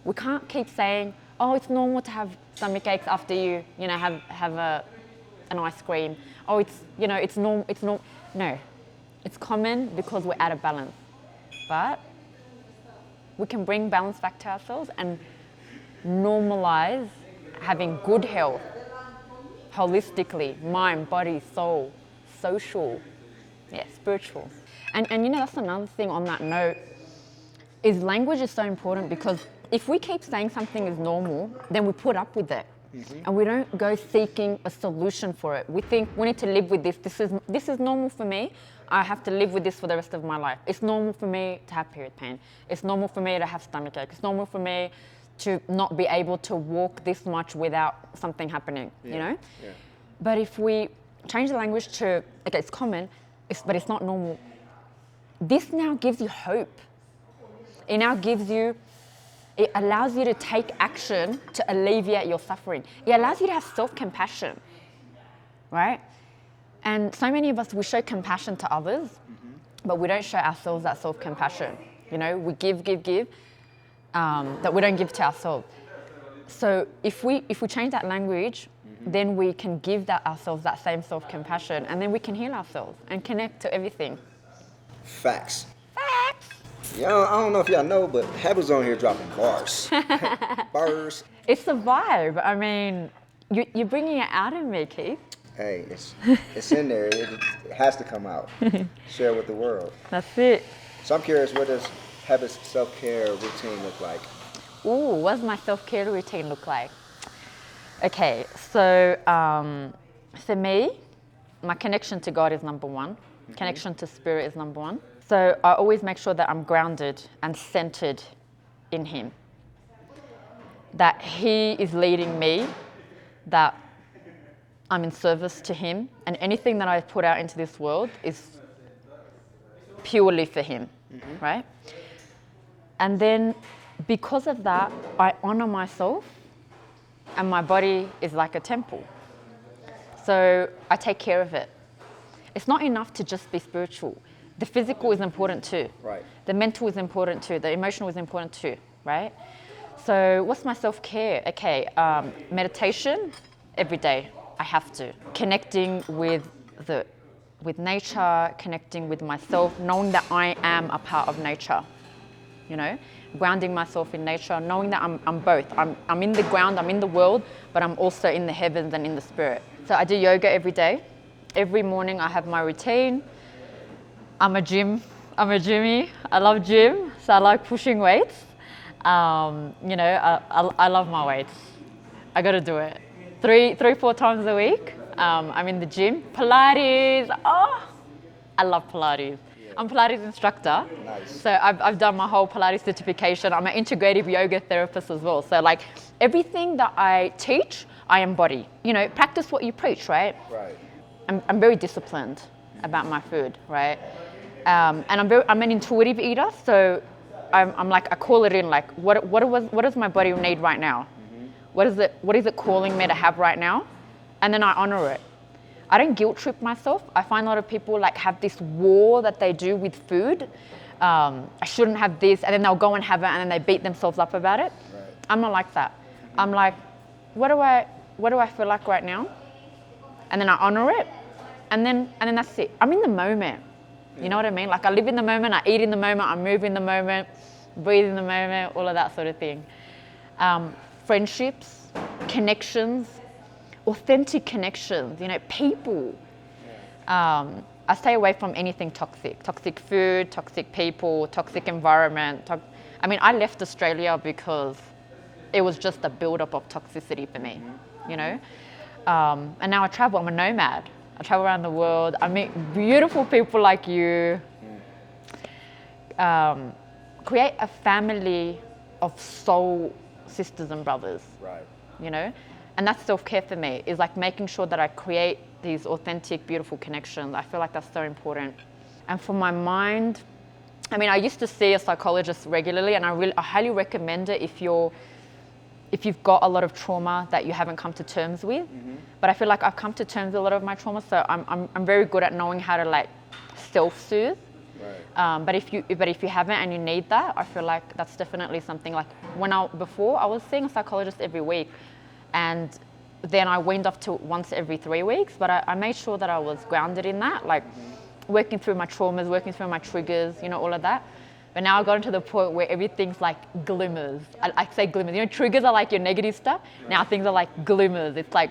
We can't keep saying, oh, it's normal to have stomach aches after you know, have an ice cream. Oh, it's, you know, it's normal, No, it's common because we're out of balance. But we can bring balance back to ourselves and normalize having good health, holistically, mind, body, soul, social, spiritual. And you know, that's another thing on that note, is language is so important, because if we keep saying something is normal, then we put up with it. And we don't go seeking a solution for it. We think we need to live with this. This is normal for me. I have to live with this for the rest of my life. It's normal for me to have period pain. It's normal for me to have stomach ache. It's normal for me to not be able to walk this much without something happening, you know? Yeah. But if we change the language to, okay, it's common, but it's not normal, this now gives you hope. It now gives you, it allows you to take action to alleviate your suffering. It allows you to have self-compassion, right? And so many of us, we show compassion to others, but we don't show ourselves that self-compassion. You know, we give, that we don't give to ourselves. So if we change that language, then we can give ourselves that same self-compassion, and then we can heal ourselves and connect to everything. Facts. Yeah, I don't know if y'all know, but Heba's on here dropping bars. Bars. It's a vibe. I mean, you're bringing it out of me, Keith. Hey, it's in there. It has to come out. Share with the world. That's it. So I'm curious, what does Heba's self-care routine look like? Ooh, what does my self-care routine look like? Okay, so for me, my connection to God is number one. Connection to spirit is number one. So I always make sure that I'm grounded and centered in Him. That He is leading me, that I'm in service to Him, and anything that I put out into this world is purely for Him, right? And then because of that, I honor myself, and my body is like a temple. So I take care of it. It's not enough to just be spiritual. The physical is important too. Right. The mental is important too. The emotional is important too, right? So what's my self-care? Okay, meditation every day. I have to. Connecting with nature, connecting with myself, knowing that I am a part of nature, you know? Grounding myself in nature, knowing that I'm both. I'm in the ground, I'm in the world, but I'm also in the heavens and in the spirit. So I do yoga every day. Every morning I have my routine. I'm a gymmie. I love gym, so I like pushing weights. You know, I love my weights. I gotta do it. 4 times a week. I'm in the gym. Pilates, I love Pilates. I'm a Pilates instructor. Nice. So I've done my whole Pilates certification. I'm an integrative yoga therapist as well. So like everything that I teach, I embody. You know, practice what you preach, right? Right. I'm very disciplined about my food, right? And I'm an intuitive eater, so I'm like, I call it in, like, what does my body need right now? What is it calling me to have right now? And then I honor it. I don't guilt trip myself. I find a lot of people like have this war that they do with food. I shouldn't have this, and then they'll go and have it, and then they beat themselves up about it. Right. I'm not like that. I'm like, what do I feel like right now? And then I honor it, and then that's it. I'm in the moment. You know what I mean? Like I live in the moment, I eat in the moment, I move in the moment, breathe in the moment, all of that sort of thing. Friendships, connections, authentic connections, you know, people. I stay away from anything toxic. Toxic food, toxic people, toxic environment. I mean, I left Australia because it was just a build-up of toxicity for me, you know? And now I travel, I'm a nomad. I travel around the world. I meet beautiful people like you. Create a family of soul sisters and brothers. Right. You know? And that's self-care for me, is like making sure that I create these authentic, beautiful connections. I feel like that's so important. And for my mind, I mean, I used to see a psychologist regularly, and I highly recommend it if you've got a lot of trauma that you haven't come to terms with. But I feel like I've come to terms with a lot of my trauma, so I'm very good at knowing how to like self-soothe. Right. But if you haven't and you need that, I feel like that's definitely something. Like before I was seeing a psychologist every week, and then I weaned off to once every 3 weeks. But I made sure that I was grounded in that, like working through my traumas, working through my triggers, you know, all of that. But now I've gotten to the point where everything's like glimmers. I say glimmers. You know, triggers are like your negative stuff. Right. Now things are like glimmers. It's like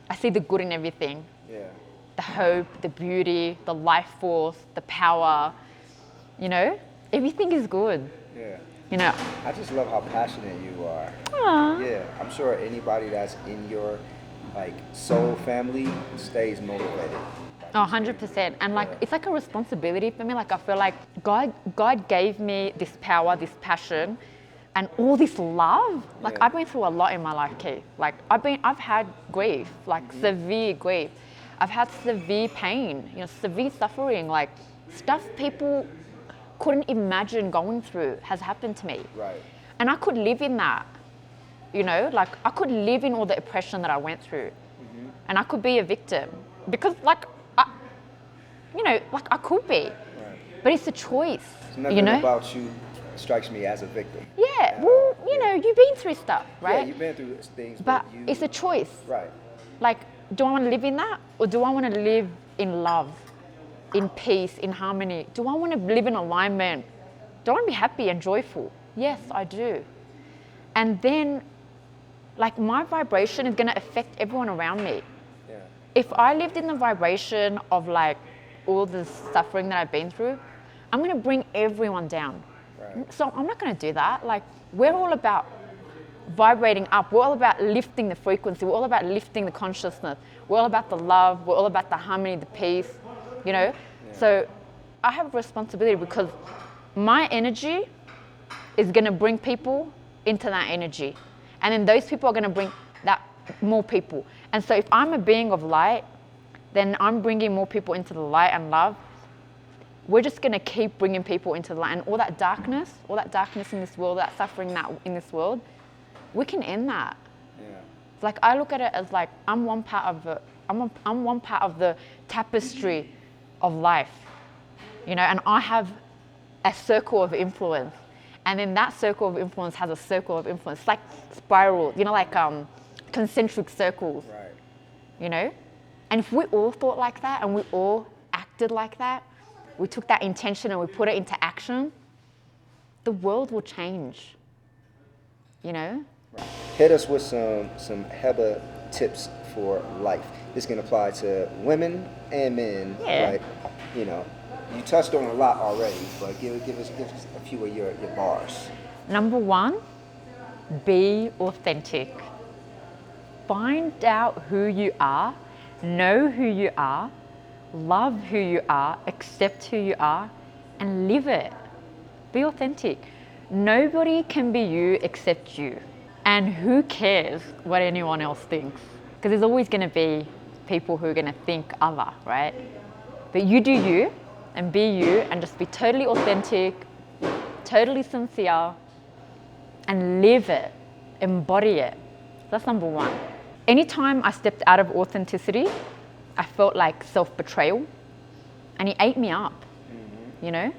I see the good in everything. Yeah. The hope, the beauty, the life force, the power. You know, everything is good. Yeah. You know. I just love how passionate you are. Aww. Yeah. I'm sure anybody that's in your like soul family stays motivated. Oh, 100%. And like, it's like a responsibility for me. Like, I feel like God gave me this power, this passion, and all this love. Like, I've been through a lot in my life, Keith. Like, I've had grief, like severe grief. I've had severe pain, you know, severe suffering, like stuff people couldn't imagine going through has happened to me. Right. And I could live in that, you know, like I could live in all the oppression that I went through, and I could be a victim because like, you know, like I could be, Right. but it's a choice. It's nothing you know? about you strikes me as a victim. Yeah, well, you know, you've been through stuff, right? Yeah, you've been through things, but you, it's a choice. Right. Like, do I want to live in that, or do I want to live in love, in peace, in harmony? Do I want to live in alignment? Do I want to be happy and joyful? Yes, I do. And then, like, my vibration is going to affect everyone around me. Yeah. If I lived in the vibration of like all the suffering that I've been through, I'm going to bring everyone down. Right. So I'm not going to do that. Like, we're all about vibrating up. We're all about lifting the frequency. We're all about lifting the consciousness. We're all about the love. We're all about the harmony, the peace, you know? Yeah. So I have a responsibility because my energy is going to bring people into that energy. And then those people are going to bring that more people. And so if I'm a being of light, then I'm bringing more people into the light and love. We're just going to keep bringing people into the light. And all that darkness in this world, that suffering in this world, we can end that. Yeah. It's like, I look at it as like, I'm one part of the tapestry of life, you know, and I have a circle of influence. And then that circle of influence has a circle of influence. It's like spiral, you know, like concentric circles, Right. you know? And if we all thought like that and we all acted like that, we took that intention and we put it into action, the world will change, you know? Right. Hit us with some Heba tips for life. This can apply to women and men, Yeah. right? You know, you touched on a lot already, but give us a few of your bars. Number one, be authentic. Find out who you are, know who you are, love who you are, accept who you are, and live it. Be authentic. Nobody can be you except you. And who cares what anyone else thinks? Because there's always going to be people who are going to think other, right? But you do you, and be you, and just be totally authentic, totally sincere, and live it, embody it. That's number one. Anytime I stepped out of authenticity, I felt like self-betrayal, and it ate me up, you know?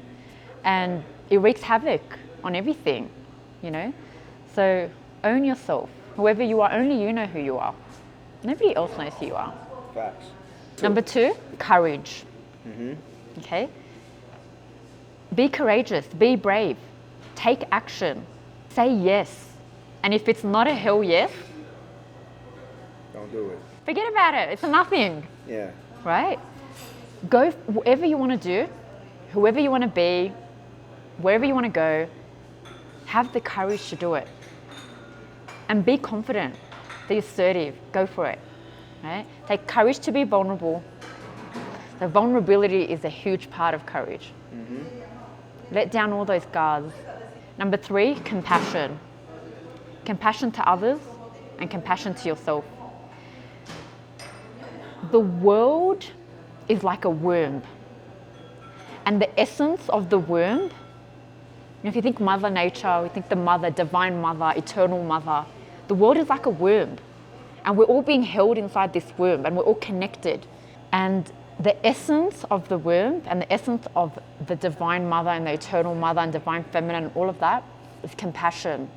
And it wreaks havoc on everything, you know? So own yourself. Whoever you are, only you know who you are. Nobody else knows who you are. Facts. Number two, courage. Okay? Be courageous, be brave, take action, say yes. And if it's not a hell yes, Don't do it. forget about it. It's a nothing, Yeah. right? Go whatever you want to do, whoever you want to be, wherever you want to go, have the courage to do it. And be confident, be assertive, go for it, right? Take courage to be vulnerable, So vulnerability is a huge part of courage. Let down all those guards. Number 3, compassion. Compassion to others and compassion to yourself. The world is like a worm. And the essence of the worm, if you think Mother Nature, you think the mother, divine mother, eternal mother, the world is like a worm. And we're all being held inside this worm and we're all connected. And the essence of the worm and the essence of the divine mother and the eternal mother and divine feminine and all of that is compassion.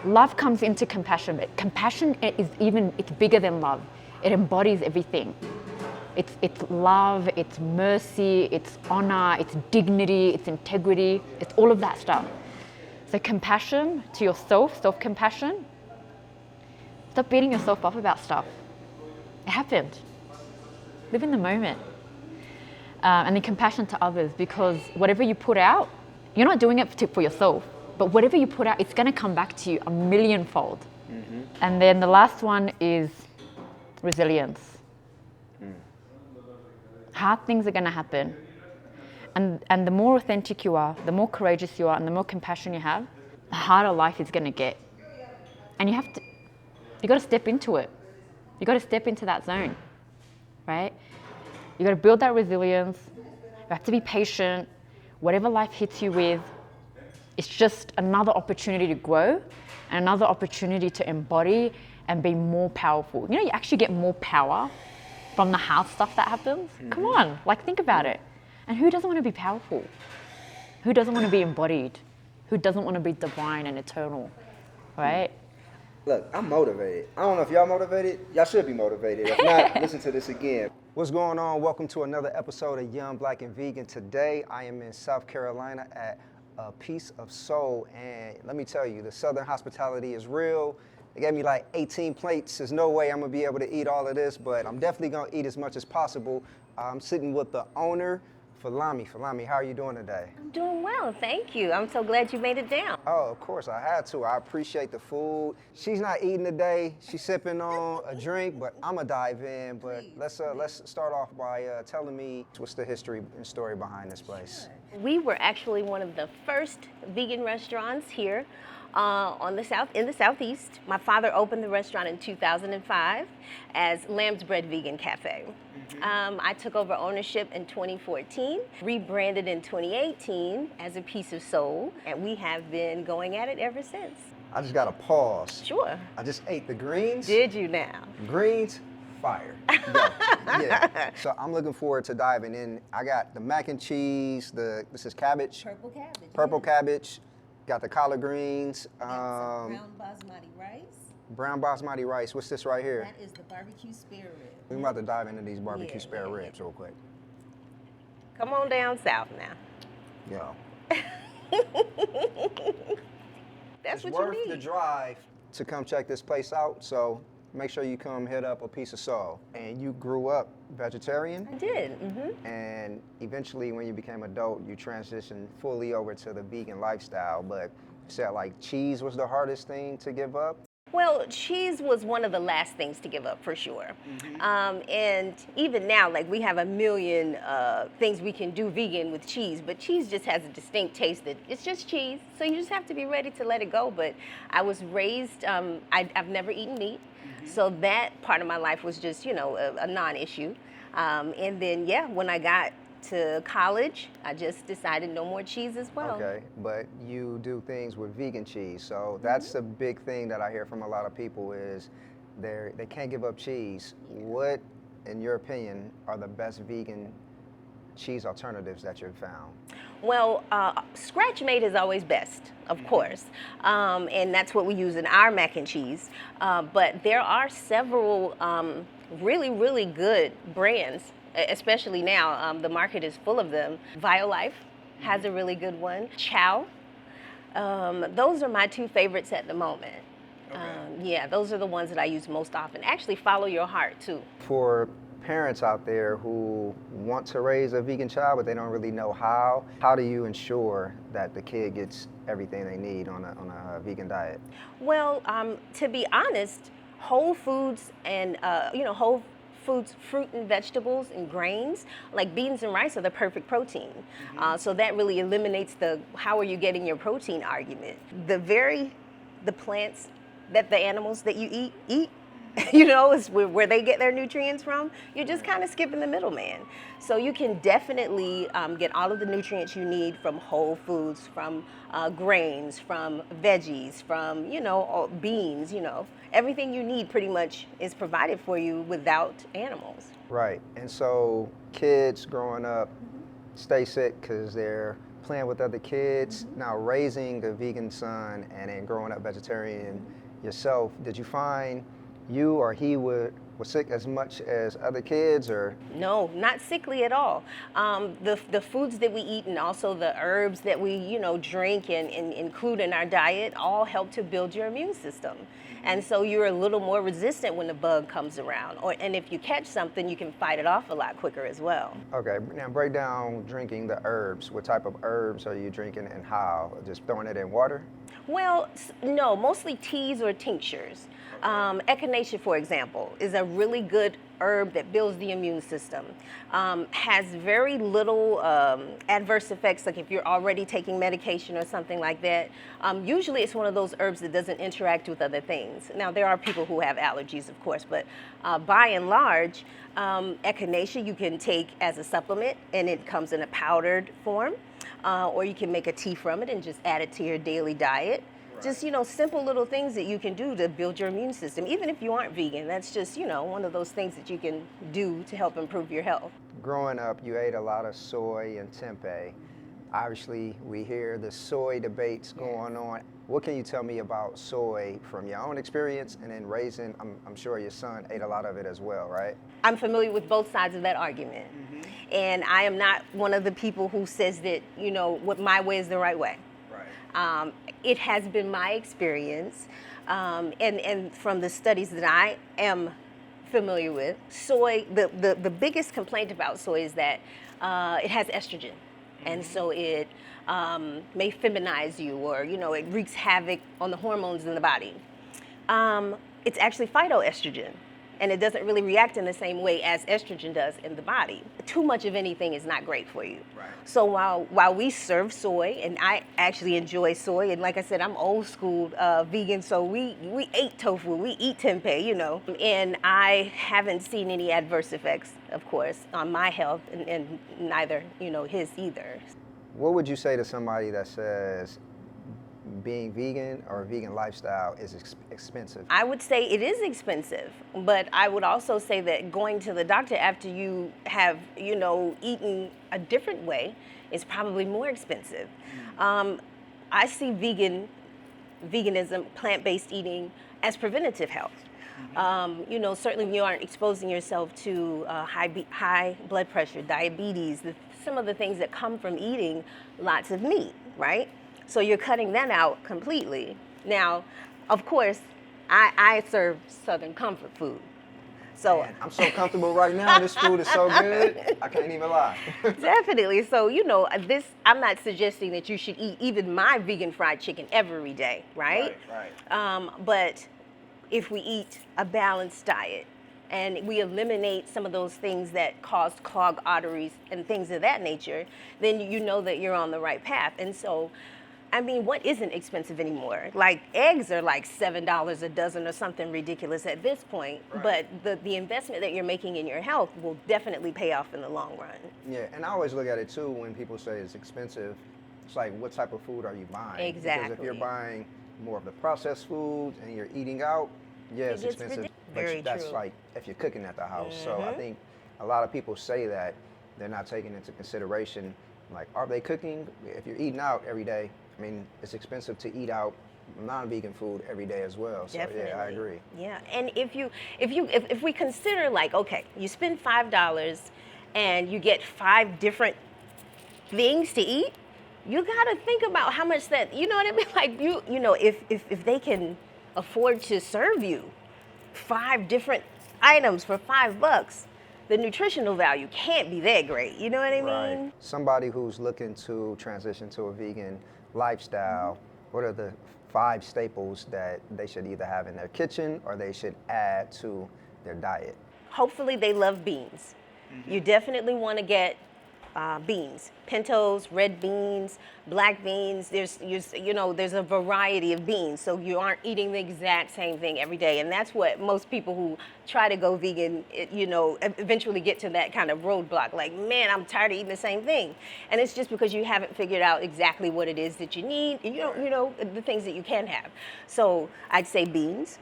Love comes into compassion, but compassion it's bigger than love. It embodies everything. It's love, it's mercy, it's honor, it's dignity, it's integrity, it's all of that stuff. So compassion to yourself, self-compassion. Stop beating yourself up about stuff. It happened. Live in the moment. And then compassion to others, because whatever you put out, you're not doing it for yourself, but whatever you put out, it's gonna come back to you a millionfold. And then the last one is resilience. Hard things are gonna happen. And the more authentic you are, the more courageous you are, and the more compassion you have, the harder life is gonna get. And you gotta step into it. You gotta step into that zone, right? You gotta build that resilience. You have to be patient. Whatever life hits you with, it's just another opportunity to grow and another opportunity to embody and be more powerful. You know, you actually get more power from the hard stuff that happens. Come on, like think about it. And who doesn't want to be powerful? Who doesn't want to be embodied? Who doesn't want to be divine and eternal, right? Look, I'm motivated. I don't know if y'all motivated. Y'all should be motivated. If not, listen to this again. What's going on? Welcome to another episode of Young, Black, and Vegan. Today, I am in South Carolina at A Piece of Soul. And let me tell you, the Southern hospitality is real. They gave me like 18 plates. There's no way I'm gonna be able to eat all of this, but I'm definitely gonna eat as much as possible. I'm sitting with the owner, Falomi. Falomi, how are you doing today? I'm doing well, thank you. I'm so glad you made it down. Oh, of course, I had to. I appreciate the food. She's not eating today. She's sipping on a drink, but I'm gonna dive in. But let's start off by telling me what's the history and story behind this place. We were actually one of the first vegan restaurants here in the Southeast. My father opened the restaurant in 2005 as Lamb's Bread Vegan Cafe. I took over ownership in 2014, rebranded in 2018 as A Piece of Soul, and we have been going at it ever since. I just gotta pause. Sure. I just ate the greens. Did you now? Greens, fire. Yeah. So I'm looking forward to diving in. I got the mac and cheese, this is cabbage. Purple cabbage. Purple cabbage. Got the collard greens. Brown basmati rice. Brown basmati rice. What's this right here? That is the barbecue spare rib. We're about to dive into these barbecue spare ribs real quick. Come on down south now. Yo. That's It's what worth you need. the drive to come check this place out. So make sure you come hit up A Piece of Soul. And you grew up vegetarian? I did. And eventually when you became adult, you transitioned fully over to the vegan lifestyle. But you said like cheese was the hardest thing to give up? Well, cheese was one of the last things to give up for sure. And even now, like we have a million things we can do vegan with cheese, but cheese just has a distinct taste that it's just cheese. So you just have to be ready to let it go. But I was raised, I've never eaten meat. So that part of my life was just, you know, a non-issue. And then, yeah, when I got to college, I just decided no more cheese as well. Okay, but you do things with vegan cheese. So that's the big thing that I hear from a lot of people is they can't give up cheese. What, in your opinion, are the best vegan cheese alternatives that you've found? Well, scratch made is always best, of course, and that's what we use in our mac and cheese. But there are several really, really good brands, especially now. The market is full of them. Violife has a really good one. Chow. Those are my two favorites at the moment. Yeah, those are the ones that I use most often. Actually, Follow Your Heart, too. For parents out there who want to raise a vegan child, but they don't really know how do you ensure that the kid gets everything they need on a vegan diet? Well, to be honest, whole foods and, whole foods, fruit and vegetables and grains, like beans and rice are the perfect protein. So that really eliminates the how are you getting your protein argument. The plants that the animals that you eat, you know, is where they get their nutrients from. You're just kind of skipping the middleman. So you can definitely get all of the nutrients you need from whole foods, from grains, from veggies, from, you know, beans, you know. Everything you need pretty much is provided for you without animals. Right. And so kids growing up stay sick because they're playing with other kids. Now raising a vegan son and then growing up vegetarian yourself, did you find you or he was sick as much as other kids, or? No, not sickly at all. The foods that we eat and also the herbs that we, you know, drink and include in our diet all help to build your immune system. And so you're a little more resistant when the bug comes around. And if you catch something, you can fight it off a lot quicker as well. Okay, now break down drinking the herbs. What type of herbs are you drinking and how? Just throwing it in water? Well, no, mostly teas or tinctures. Echinacea, for example, is a really good herb that builds the immune system. Has very little adverse effects, like if you're already taking medication or something like that. Usually it's one of those herbs that doesn't interact with other things. Now, there are people who have allergies, of course, but by and large, echinacea you can take as a supplement, and it comes in a powdered form, or you can make a tea from it and just add it to your daily diet. Just, you know, simple little things that you can do to build your immune system. Even if you aren't vegan, that's just, you know, one of those things that you can do to help improve your health. Growing up, you ate a lot of soy and tempeh. Obviously, we hear the soy debates going on. What can you tell me about soy from your own experience and then raising, I'm sure your son ate a lot of it as well, right? I'm familiar with both sides of that argument. And I am not one of the people who says that, you know, what my way is the right way. It has been my experience, and from the studies that I am familiar with, soy, the biggest complaint about soy is that it has estrogen. And so it may feminize you, or, you know, it wreaks havoc on the hormones in the body. It's actually phytoestrogen, and it doesn't really react in the same way as estrogen does in the body. Too much of anything is not great for you. So while we serve soy, and I actually enjoy soy, and like I said, I'm old school vegan, so we ate tofu, we eat tempeh, you know, and I haven't seen any adverse effects, of course, on my health, and neither, you know, his either. What would you say to somebody that says being vegan or a vegan lifestyle is expensive? I would say it is expensive, but I would also say that going to the doctor after you have, you know, eaten a different way is probably more expensive. I see veganism, plant-based eating as preventative health. You know, certainly you aren't exposing yourself to high blood pressure, diabetes, some of the things that come from eating lots of meat, right? So you're cutting that out completely. Now, of course, I serve Southern comfort food. So Man, I'm so comfortable right now. This food is so good. I can't even lie. Definitely. So, you know, I'm not suggesting that you should eat even my vegan fried chicken every day, right? Right. But if we eat a balanced diet and we eliminate some of those things that cause clogged arteries and things of that nature, then you know that you're on the right path. And so, I mean, what isn't expensive anymore? Like, eggs are like $7 a dozen or something ridiculous at this point. Right. But the investment that you're making in your health will definitely pay off in the long run. Yeah, and I always look at it too when people say it's expensive. It's like, what type of food are you buying? Exactly. Because if you're buying more of the processed foods and you're eating out, yeah, it's expensive. Very that's true. like if you're cooking at the house. So I think a lot of people say that they're not taking into consideration, like, are they cooking? If you're eating out every day, I mean, it's expensive to eat out non-vegan food every day as well. So Definitely. yeah, I agree. Yeah, and if we consider, like, okay, you spend $5 and you get 5 different things to eat, you gotta think about how much that, you know what I mean? Like, you know, if they can afford to serve you 5 different items for $5, the nutritional value can't be that great. You know what I mean? Right. Somebody who's looking to transition to a vegan lifestyle, what are the 5 staples that they should either have in their kitchen or they should add to their diet? hopefully they love beans. You definitely want to get beans, pintos, red beans, black beans. There's a variety of beans, so you aren't eating the exact same thing every day. And that's what most people who try to go vegan, eventually get to that kind of roadblock. Like, man, I'm tired of eating the same thing. And it's just because you haven't figured out exactly what it is that you need, the things that you can have. So I'd say beans.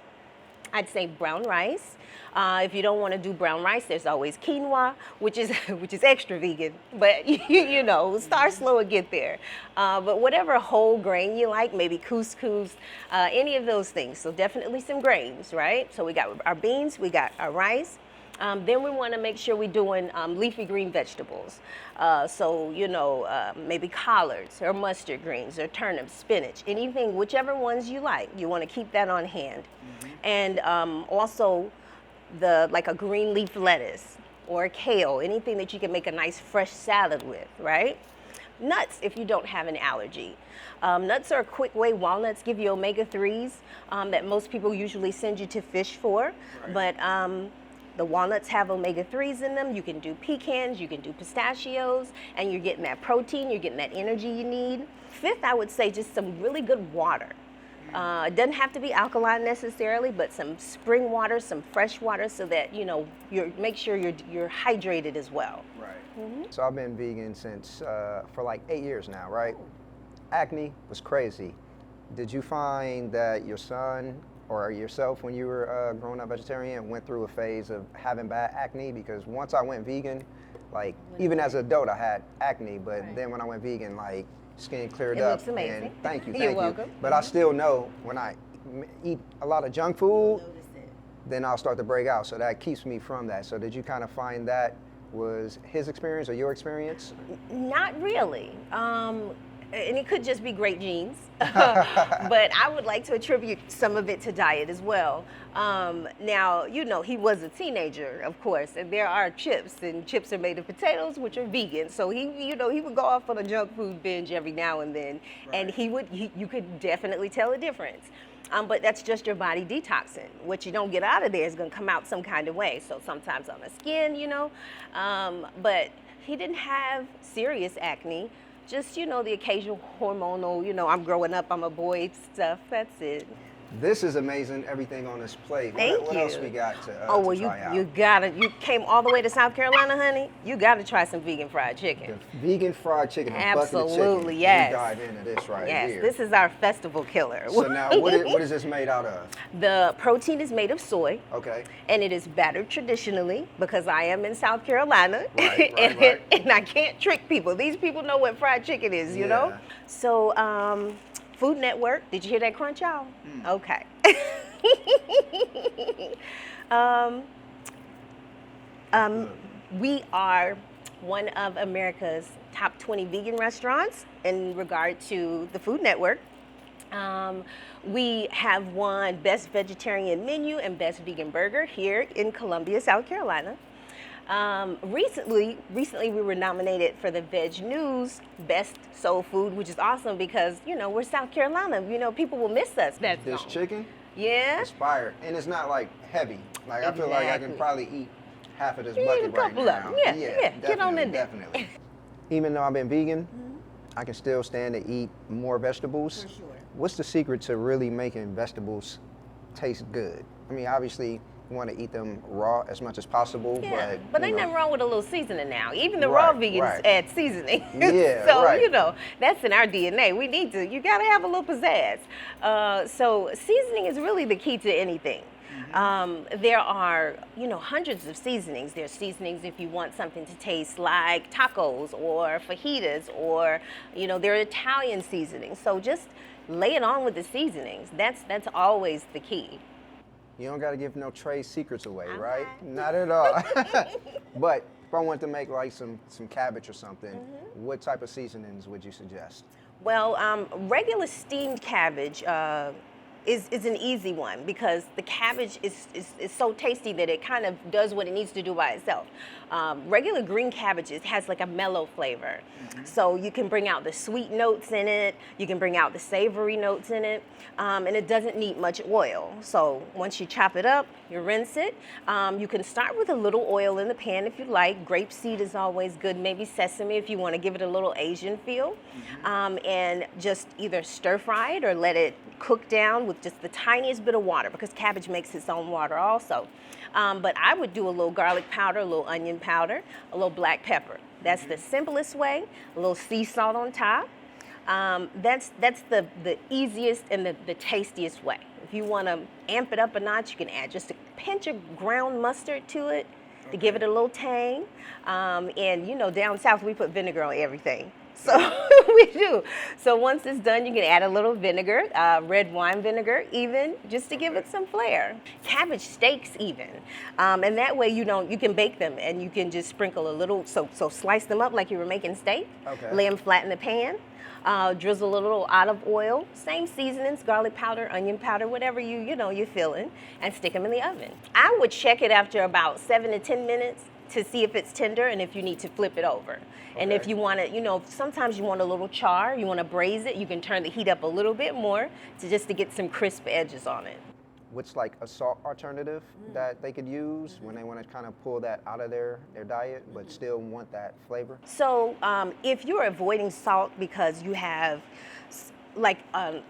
I'd say brown rice. If you don't want to do brown rice, there's always quinoa, which is extra vegan. But start slow and get there. But whatever whole grain you like, maybe couscous, any of those things. So definitely some grains, right? So we got our beans, we got our rice. Then we want to make sure we're doing leafy green vegetables. Maybe collards or mustard greens or turnips, spinach, anything, whichever ones you like. You want to keep that on hand. And also like a green leaf lettuce or a kale, anything that you can make a nice fresh salad with, right? Nuts, if you don't have an allergy. Nuts are a quick way. Walnuts give you omega-3s that most people usually send you to fish for. Right. But the walnuts have omega-3s in them. You can do pecans, you can do pistachios, and you're getting that protein, you're getting that energy you need. Fifth, I would say just some really good water. It doesn't have to be alkaline necessarily, but some spring water, some fresh water, so that make sure you're hydrated as well. Right. So I've been vegan since for like 8 years now, right? Acne was crazy. Did you find that your son or yourself, when you were growing up vegetarian, went through a phase of having bad acne? Because once I went vegan, like even as an adult, I had acne, but then when I went vegan, like skin cleared up. It looks amazing. And thank you. You're welcome. But I still know when I eat a lot of junk food, then I'll start to break out. So that keeps me from that. So did you kind of find that was his experience or your experience? Not really. And it could just be great genes, but I would like to attribute some of it to diet as well. Now, he was a teenager, of course, and there are chips, and chips are made of potatoes, which are vegan. So he would go off on a junk food binge every now and then, and you could definitely tell a difference. But that's just your body detoxing. What you don't get out of there is going to come out some kind of way. So sometimes on the skin, but he didn't have serious acne. Just, the occasional hormonal, I'm growing up, I'm a boy stuff. That's it. This is amazing, everything on this plate. What else we got to try out? You came all the way to South Carolina, honey. You gotta try some vegan fried chicken. The vegan fried chicken, absolutely, yes. We dive into this right here. Yes, this is our festival killer. So now, what is this made out of? The protein is made of soy. Okay. And it is battered traditionally because I am in South Carolina. Right, and I can't trick people. These people know what fried chicken is, you know? So, Food Network, did you hear that crunch, y'all? Okay. We are one of America's top 20 vegan restaurants in regard to the Food Network. We have won Best Vegetarian Menu and Best Vegan Burger here in Columbia, South Carolina. Recently we were nominated for the Veg News Best Soul Food, which is awesome because, we're South Carolina. People will miss us. This chicken? Yeah. Inspired. And it's not like heavy. Like I feel like I can probably eat half of this bucket right now. Yeah. Get on in there. Definitely. Even though I've been vegan, I can still stand to eat more vegetables. For sure. What's the secret to really making vegetables taste good? I mean, obviously, you want to eat them raw as much as possible, but ain't nothing wrong with a little seasoning now. Even the raw vegans add seasoning. Yeah, so, that's in our DNA. You got to have a little pizzazz. So seasoning is really the key to anything. There are, hundreds of seasonings. There's seasonings if you want something to taste like tacos or fajitas or, there are Italian seasonings. So just lay it on with the seasonings. That's always the key. You don't got to give no trade secrets away, right? Not at all. But if I want to make like some cabbage or something, what type of seasonings would you suggest? Well, regular steamed cabbage is an easy one because the cabbage is so tasty that it kind of does what it needs to do by itself. Regular green cabbages has like a mellow flavor. So you can bring out the sweet notes in it, you can bring out the savory notes in it, and it doesn't need much oil. So once you chop it up, you rinse it. You can start with a little oil in the pan if you like. Grapeseed is always good, maybe sesame if you want to give it a little Asian feel. And just either stir fry it or let it cook down with just the tiniest bit of water because cabbage makes its own water also. But I would do a little garlic powder, a little onion powder, a little black pepper. That's the simplest way. A little sea salt on top. That's the easiest and the tastiest way. If you want to amp it up a notch, you can add just a pinch of ground mustard to it to give it a little tang. And you know, down south we put vinegar on everything. So we do. So once it's done, you can add a little vinegar, red wine vinegar even, just to give it some flair. Cabbage steaks even. And that way you can bake them and you can just sprinkle a little, so slice them up like you were making steak, lay them flat in the pan, drizzle a little olive oil, same seasonings, garlic powder, onion powder, whatever you're feeling, and stick them in the oven. I would check it after about 7 to 10 minutes to see if it's tender and if you need to flip it over. And if you want to, sometimes you want a little char, you want to braise it, you can turn the heat up a little bit more to get some crisp edges on it. What's like a salt alternative that they could use when they want to kind of pull that out of their diet but still want that flavor? So if you're avoiding salt because you have like a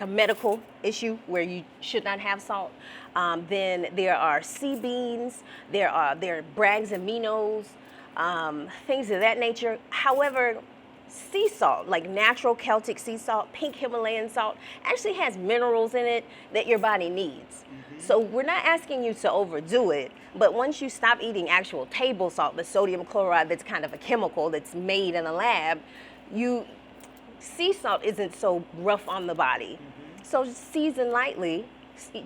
medical issue where you should not have salt, then there are sea beans, there are Bragg's aminos, things of that nature. However, sea salt, like natural Celtic sea salt, pink Himalayan salt, actually has minerals in it that your body needs. So we're not asking you to overdo it, but once you stop eating actual table salt, the sodium chloride that's kind of a chemical that's made in a lab, sea salt isn't so rough on the body. So season lightly,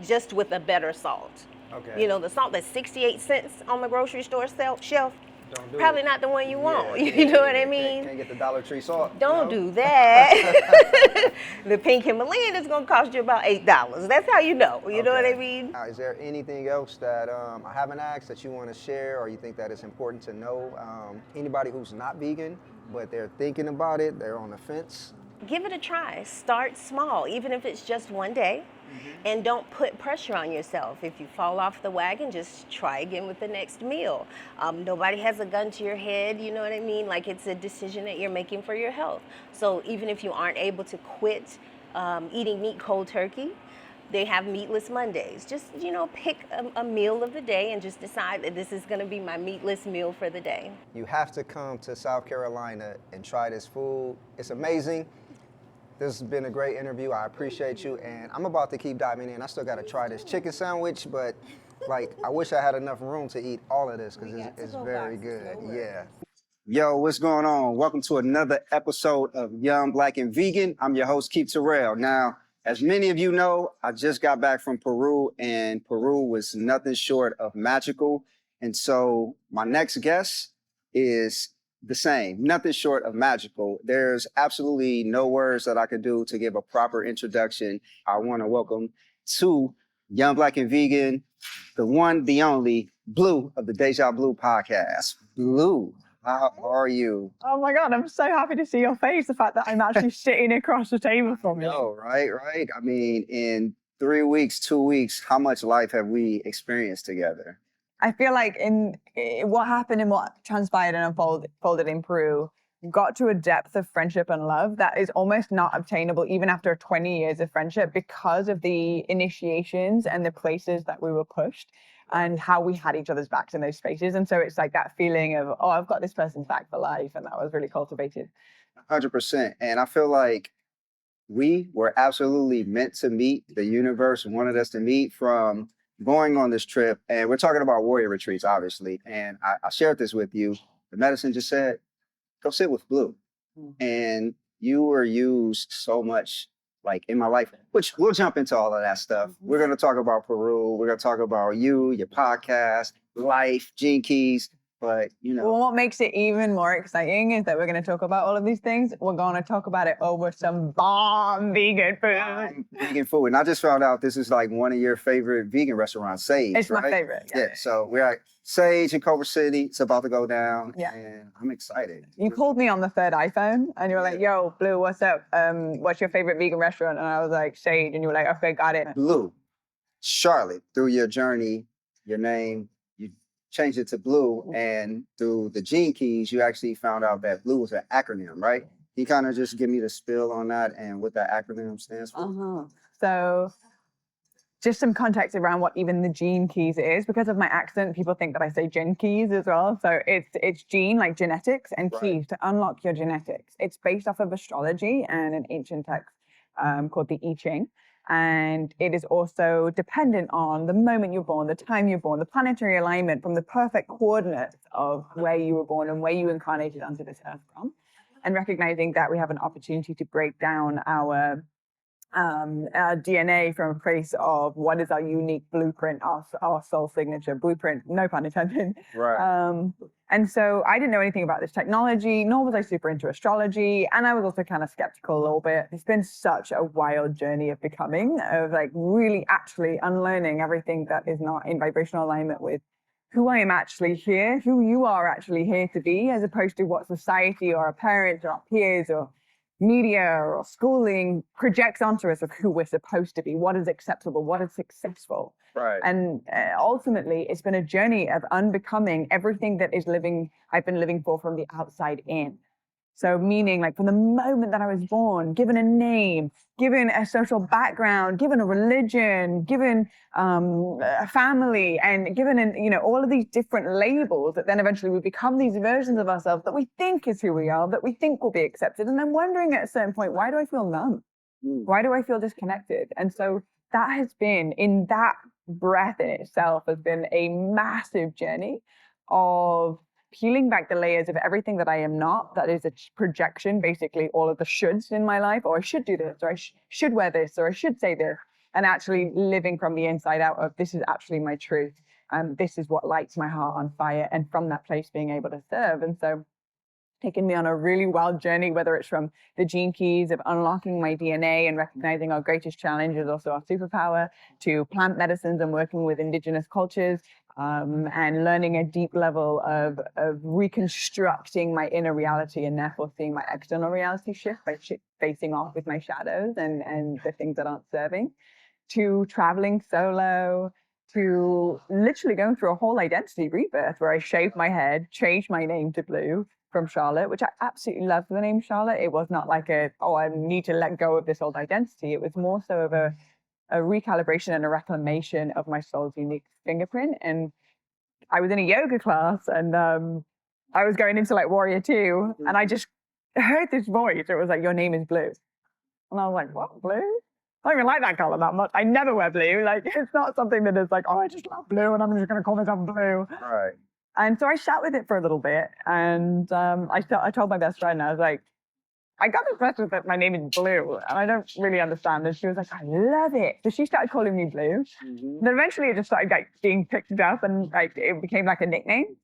just with a better salt. Okay. The salt that's 68 cents on the grocery store shelf, Don't do probably it. not the one you want. Yeah, You know what I mean? Can't get the Dollar Tree salt. Don't do that. The pink Himalayan is going to cost you about $8. That's how you know. You know what I mean? Is there anything else that I haven't asked that you want to share or you think that is important to know? Anybody who's not vegan, but they're thinking about it, they're on the fence? Give it a try. Start small, even if it's just one day. And don't put pressure on yourself. If you fall off the wagon, just try again with the next meal. Nobody has a gun to your head, you know what I mean? Like, it's a decision that you're making for your health. So even if you aren't able to quit eating meat cold turkey, they have meatless Mondays. Just, pick a meal of the day and just decide that this is gonna be my meatless meal for the day. You have to come to South Carolina and try this food. It's amazing. This has been a great interview. I appreciate you, and I'm about to keep diving in. I still got to try this chicken sandwich, but I wish I had enough room to eat all of this because it's very good. Yeah. Yo, what's going on? Welcome to another episode of Young, Black, and Vegan. I'm your host, Keith Terrell. Now, as many of you know, I just got back from Peru, and Peru was nothing short of magical. And so my next guest is the same, nothing short of magical. There's absolutely no words that I could do to give a proper introduction. I want to welcome to Young, Black, and Vegan, the one, the only, Blue of the Deja Blu podcast. Blue, how are you? Oh my God, I'm so happy to see your face. The fact that I'm actually sitting across the table from you. No, right. I mean, in 3 weeks, 2 weeks, how much life have we experienced together? I feel like in what happened and what transpired and unfolded in Peru got to a depth of friendship and love that is almost not obtainable even after 20 years of friendship because of the initiations and the places that we were pushed and how we had each other's backs in those spaces. And so it's like that feeling of, oh, I've got this person's back for life. And that was really cultivated. 100%. And I feel like we were absolutely meant to meet. The universe wanted us to meet from going on this trip, and we're talking about warrior retreats, obviously. And I shared this with you. The medicine just said, go sit with Blue. And you were used so much in my life, which we'll jump into all of that stuff. We're going to talk about Peru. We're going to talk about you, your podcast, life, Gene Keys. but you know. Well, what makes it even more exciting is that we're going to talk about all of these things. We're going to talk about it over some bomb vegan food. Vegan food. And I just found out this is like one of your favorite vegan restaurants, Sage, It's right? my favorite. Yeah. So we're at Sage in Culver City. It's about to go down. Yeah. And I'm excited. You called me on the third iPhone and you were like, yo, Blue, what's up? What's your favorite vegan restaurant? And I was like, Sage. And you were like, okay, got it. Blue. Charlotte, through your journey, your name, you changed it to Blue. And through the Gene Keys, you actually found out that Blue was an acronym, right? Can you kind of just give me the spill on that and what that acronym stands for? So just some context around what even the Gene Keys is. Because of my accent, people think that I say Gen Keys as well. So it's gene, like genetics, and keys to unlock your genetics. It's based off of astrology and an ancient text called the I Ching. And it is also dependent on the moment you're born, the time you're born, the planetary alignment from the perfect coordinates of where you were born and where you incarnated onto this earth from. And recognizing that we have an opportunity to break down our DNA from a place of what is our unique blueprint, our soul signature blueprint, no pun intended. Right. And so I didn't know anything about this technology, nor was I super into astrology. And I was also kind of skeptical a little bit. It's been such a wild journey of becoming, of like really actually unlearning everything that is not in vibrational alignment with who I am actually here, who you are actually here to be, as opposed to what society or our parents or our peers or media or schooling projects onto us of who we're supposed to be, what is acceptable, what is successful. Right. And ultimately, it's been a journey of unbecoming everything that I've been living for from the outside in. So meaning like from the moment that I was born, given a name, given a social background, given a religion, given a family, and given all of these different labels that then eventually we become these versions of ourselves that we think is who we are, that we think will be accepted. And then wondering at a certain point, why do I feel numb? Why do I feel disconnected? And so that has been, in that breath in itself, has been a massive journey of peeling back the layers of everything that I am not, that is a projection, basically all of the shoulds in my life, or I should do this, or I should wear this, or I should say this, and actually living from the inside out of this is actually my truth, and this is what lights my heart on fire, and from that place being able to serve. And so taken me on a really wild journey, whether it's from the Gene Keys of unlocking my DNA and recognizing our greatest challenge is also our superpower, to plant medicines and working with indigenous cultures, and learning a deep level of reconstructing my inner reality and therefore seeing my external reality shift by facing off with my shadows and the things that aren't serving, to traveling solo, to literally going through a whole identity rebirth where I shaved my head, changed my name to Blue from Charlotte, which I absolutely love the name Charlotte. It was not like I need to let go of this old identity. It was more so of a recalibration and a reclamation of my soul's unique fingerprint. And I was in a yoga class and I was going into like Warrior 2 and I just heard this voice. It was like, your name is Blue. And I was like, what, blue? I don't even like that color that much. I never wear blue. Like, it's not something that is like, oh, I just love blue and I'm just going to call myself Blue. Right. And so I sat with it for a little bit and I told my best friend, I was like, I got the impression that my name is Blue and I don't really understand. And she was like, I love it. So she started calling me Blue. Then eventually it just started like being picked up and like it became like a nickname.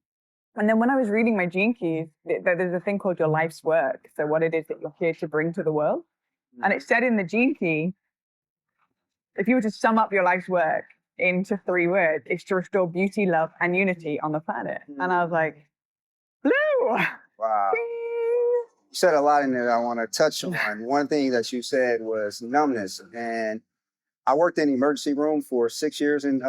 And then when I was reading my Gene Keys, there's a thing called your life's work. So what it is that you're here to bring to the world. And it said in the Gene Key, if you were to sum up your life's work into 3 words, it's to restore beauty, love, and unity on the planet. And I was like, Blue! Wow. You said a lot in there that I want to touch on. One thing that you said was numbness. And I worked in the emergency room for 6 years in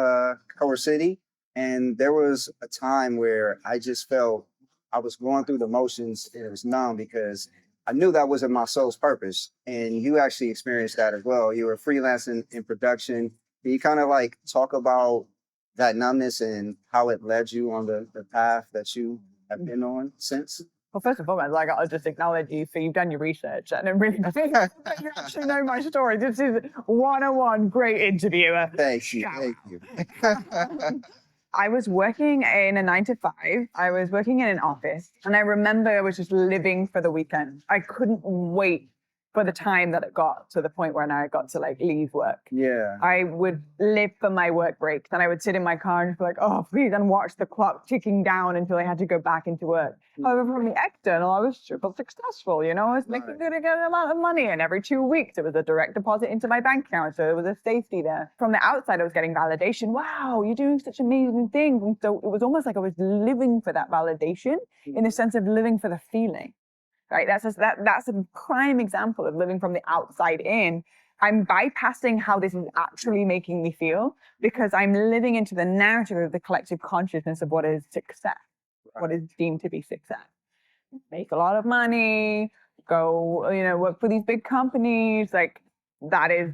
Culver City. And there was a time where I just felt I was going through the motions and it was numb because I knew that wasn't my soul's purpose. And you actually experienced that as well. You were freelancing in production. Can you kind of like talk about that numbness and how it led you on the path that you have been on since? Well, first and foremost, like, I'll just acknowledge you for you've done your research and it really you actually know my story. This is 101 great interviewer. Thank you. Thank you. I was working in a 9 to 5. I was working in an office and I remember I was just living for the weekend. I couldn't wait for the time that it got to the point where now I got to like leave work. Yeah. I would live for my work breaks, and I would sit in my car and just be like, oh, please, and watch the clock ticking down until I had to go back into work. However, from the external, I was super successful, you know, I was making a good amount of money, and every 2 weeks it was a direct deposit into my bank account, so there was a safety there. From the outside, I was getting validation. Wow, you're doing such amazing things. And so it was almost like I was living for that validation in the sense of living for the feeling. Right, that's a prime example of living from the outside in. I'm bypassing how this is actually making me feel because I'm living into the narrative of the collective consciousness of what is success, what is deemed to be success. Make a lot of money, go, you know, work for these big companies. Like that is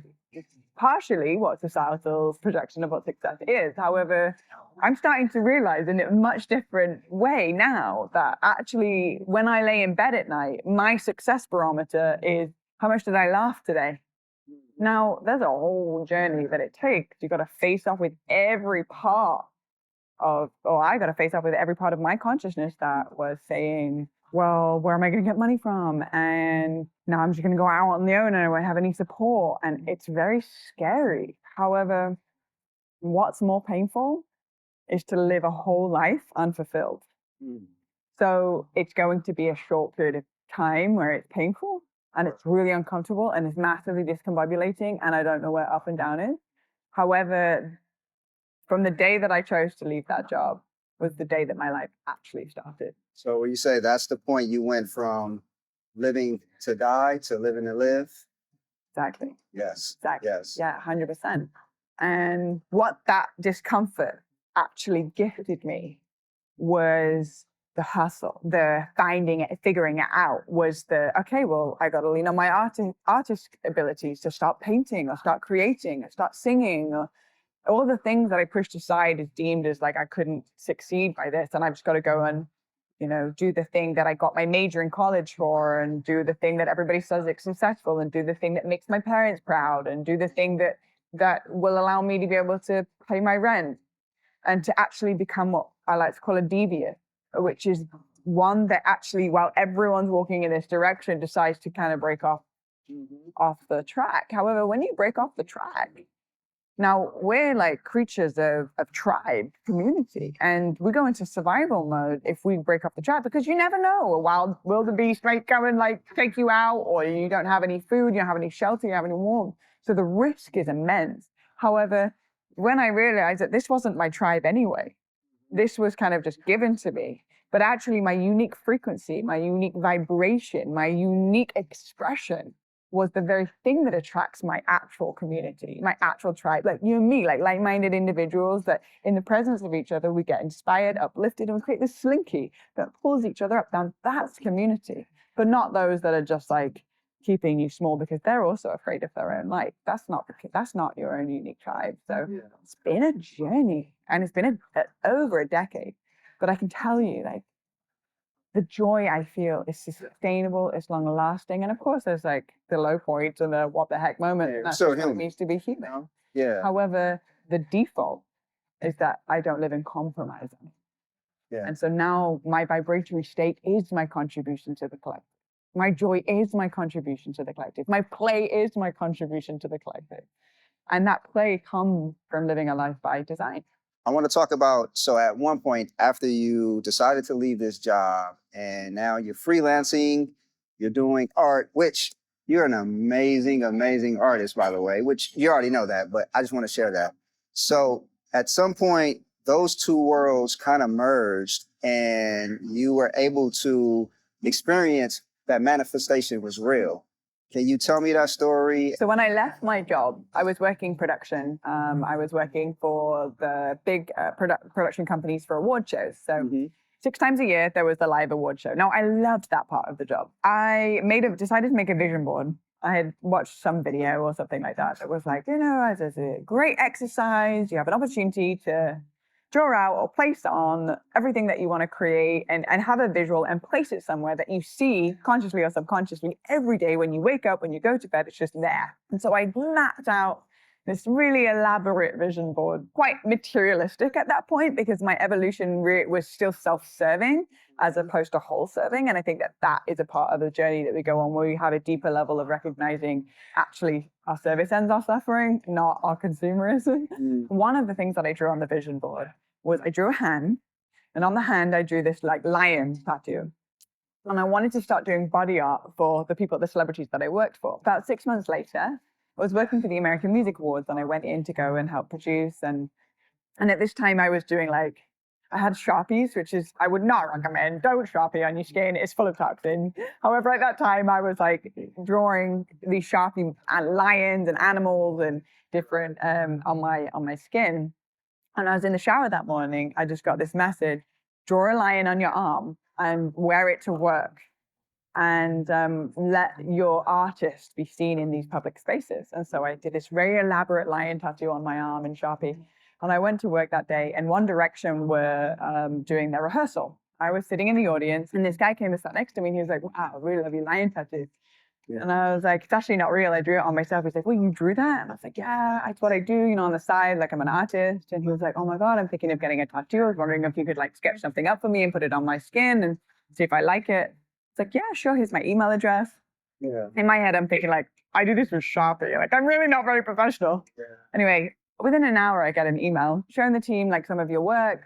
partially what societal projection of what success is. However, I'm starting to realize in a much different way now that actually when I lay in bed at night, my success barometer is how much did I laugh today? Now, there's a whole journey that it takes. You've got to face off with every part of, or I got to face off with every part of my consciousness that was saying, well, where am I going to get money from? And now I'm just going to go out on the own and I won't have any support. And it's very scary. However, what's more painful is to live a whole life unfulfilled. So it's going to be a short period of time where it's painful and it's really uncomfortable and it's massively discombobulating and I don't know where up and down is. However, from the day that I chose to leave that job was the day that my life actually started. So when you say that's the point you went from living to die to living to live? Exactly. Yes. Exactly. Yes. Yeah, 100%. And what that discomfort actually gifted me was the hustle, the finding it, figuring it out was the, okay, well, I got to lean on my artist abilities to start painting or start creating or start singing or all the things that I pushed aside as deemed as like I couldn't succeed by this. And I've just got to go and, you know, do the thing that I got my major in college for and do the thing that everybody says is successful and do the thing that makes my parents proud and do the thing that will allow me to be able to pay my rent and to actually become what I like to call a deviant, which is one that actually, while everyone's walking in this direction, decides to kind of break off the track. However, when you break off the track, now we're like creatures of tribe, community, and we go into survival mode if we break off the track because you never know. A wild wildebeest might come and like take you out, or you don't have any food, you don't have any shelter, you don't have any warmth. So the risk is immense. However, when I realized that this wasn't my tribe anyway, this was kind of just given to me, but actually my unique frequency, my unique vibration, my unique expression was the very thing that attracts my actual community, my actual tribe, like you and me, like like-minded individuals that in the presence of each other, we get inspired, uplifted, and we create this slinky that pulls each other up down. That's community, but not those that are just like keeping you small because they're also afraid of their own life. That's not your own unique tribe. So it's been a journey and it's been over a decade, but I can tell you like the joy I feel is sustainable, it's long lasting. And of course there's like the low points and the what the heck moment. And that's what it means to be human. Yeah. However, the default is that I don't live in compromise. Yeah. And so now my vibratory state is my contribution to the collective. My joy is my contribution to the collective. My play is my contribution to the collective. And that play comes from living a life by design. I want to talk about, so at one point after you decided to leave this job and now you're freelancing, you're doing art, which you're an amazing, amazing artist, by the way, which you already know that, but I just want to share that. So at some point, those two worlds kind of merged and you were able to experience that manifestation was real. Can you tell me that story? So when I left my job, I was working production. I was working for the big production companies for award shows. So 6 times a year, there was the live award show. Now, I loved that part of the job. I decided to make a vision board. I had watched some video or something like that that was like, you know, as a great exercise, you have an opportunity to draw out or place on everything that you want to create and have a visual and place it somewhere that you see consciously or subconsciously every day when you wake up, when you go to bed, it's just there. And so I mapped out this really elaborate vision board, quite materialistic at that point because my evolution was still self-serving as opposed to whole-serving. And I think that is a part of the journey that we go on where we have a deeper level of recognizing actually our service ends are suffering, not our consumerism. One of the things that I drew on the vision board was I drew a hand, and on the hand I drew this like lion tattoo. And I wanted to start doing body art for the people, the celebrities that I worked for. About 6 months later, I was working for the American Music Awards and I went in to go and help produce. And at this time I was doing like, I had Sharpies, which is, I would not recommend, don't Sharpie on your skin, it's full of toxin. However, at that time I was like drawing these Sharpie lions and animals and different on my skin. And I was in the shower that morning, I just got this message, draw a lion on your arm and wear it to work. And let your artist be seen in these public spaces. And so I did this very elaborate lion tattoo on my arm in Sharpie. And I went to work that day, and One Direction were doing their rehearsal. I was sitting in the audience, and this guy came and sat next to me, and he was like, wow, I really love your lion tattoo. Yeah. And I was like, it's actually not real. I drew it on myself. He's like, well, you drew that? And I was like, yeah, that's what I do, you know, on the side, like I'm an artist. And he was like, oh my God, I'm thinking of getting a tattoo. I was wondering if you could like sketch something up for me and put it on my skin and see if I like it. It's like, yeah, sure, here's my email address. Yeah. In my head, I'm thinking like, I do this with Sharpie. Like, I'm really not very professional. Yeah. Anyway, within an hour, I get an email showing the team like some of your work.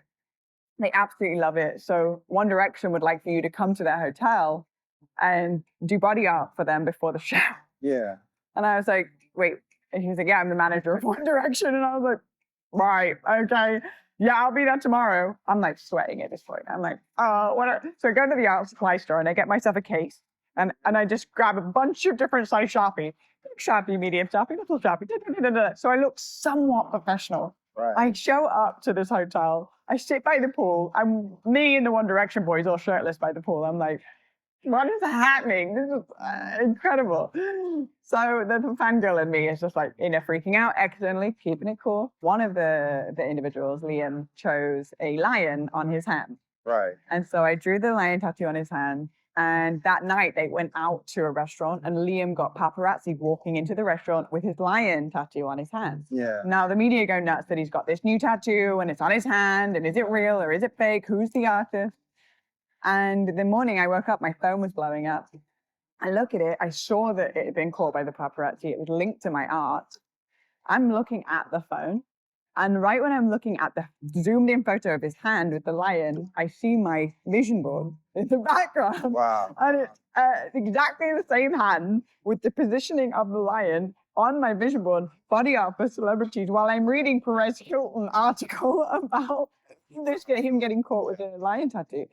They absolutely love it. So One Direction would like for you to come to their hotel and do body art for them before the show. Yeah. And I was like, wait. And he was like, yeah, I'm the manager of One Direction. And I was like, right, okay. Yeah, I'll be there tomorrow. I'm like sweating at this point. I'm like, oh, what? So I go to the art supply store and I get myself a case and I just grab a bunch of different size Sharpie, big Sharpie, medium Sharpie, little Sharpie. So I look somewhat professional. Right. I show up to this hotel. I sit by the pool. Me and the One Direction boys all shirtless by the pool. I'm like, what is happening? This is incredible. So the fangirl in me is just like, freaking out, accidentally keeping it cool. One of the individuals, Liam, chose a lion on his hand. Right. And so I drew the lion tattoo on his hand. And that night they went out to a restaurant and Liam got paparazzi walking into the restaurant with his lion tattoo on his hand. Yeah. Now the media go nuts that he's got this new tattoo and it's on his hand. And is it real or is it fake? Who's the artist? And the morning I woke up, my phone was blowing up. I look at it, I saw that it had been caught by the paparazzi. It was linked to my art. I'm looking at the phone, and right when I'm looking at the zoomed in photo of his hand with the lion, I see my vision board in the background. Wow. And it's exactly the same hand with the positioning of the lion on my vision board, body art for celebrities, while I'm reading Perez Hilton article about him getting caught with a lion tattoo.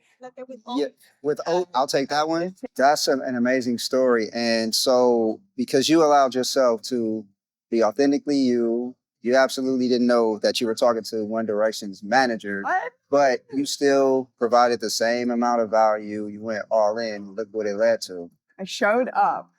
Yeah, with oat, I'll take that one. That's an amazing story. And so, because you allowed yourself to be authentically you absolutely didn't know that you were talking to One Direction's manager, but you still provided the same amount of value. You went all in. Look what it led to. I showed up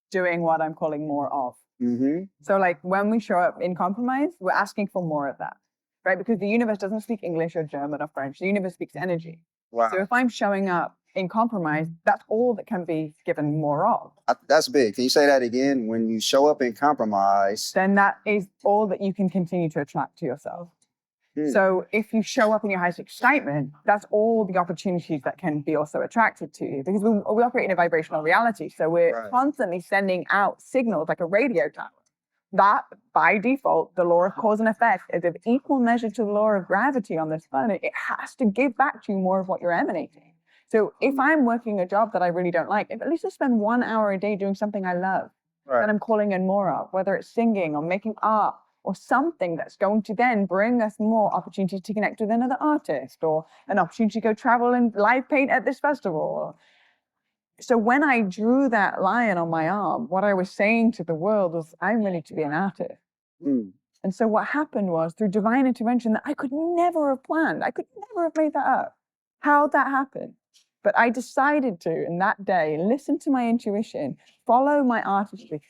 doing what I'm calling more of. Mm-hmm. So like when we show up in compromise, we're asking for more of that. Right? Because the universe doesn't speak English or German or French. The universe speaks energy. Wow. So if I'm showing up in compromise, that's all that can be given more of. That's big. Can you say that again? When you show up in compromise, then that is all that you can continue to attract to yourself. So if you show up in your highest excitement, that's all the opportunities that can be also attracted to you, because we operate in a vibrational reality. So we're constantly sending out signals like a radio tower. That, by default, the law of cause and effect is of equal measure to the law of gravity on this planet. It has to give back to you more of what you're emanating. So if I'm working a job that I really don't like, if at least I spend 1 hour a day doing something I love, that I'm calling in more of, whether it's singing or making art or something that's going to then bring us more opportunities to connect with another artist or an opportunity to go travel and live paint at this festival. So when I drew that lion on my arm, what I was saying to the world was, I'm ready to be an artist. And so what happened was, through divine intervention that I could never have planned, I could never have made that up. How'd that happen? But I decided to, in that day, listen to my intuition, follow my artistry,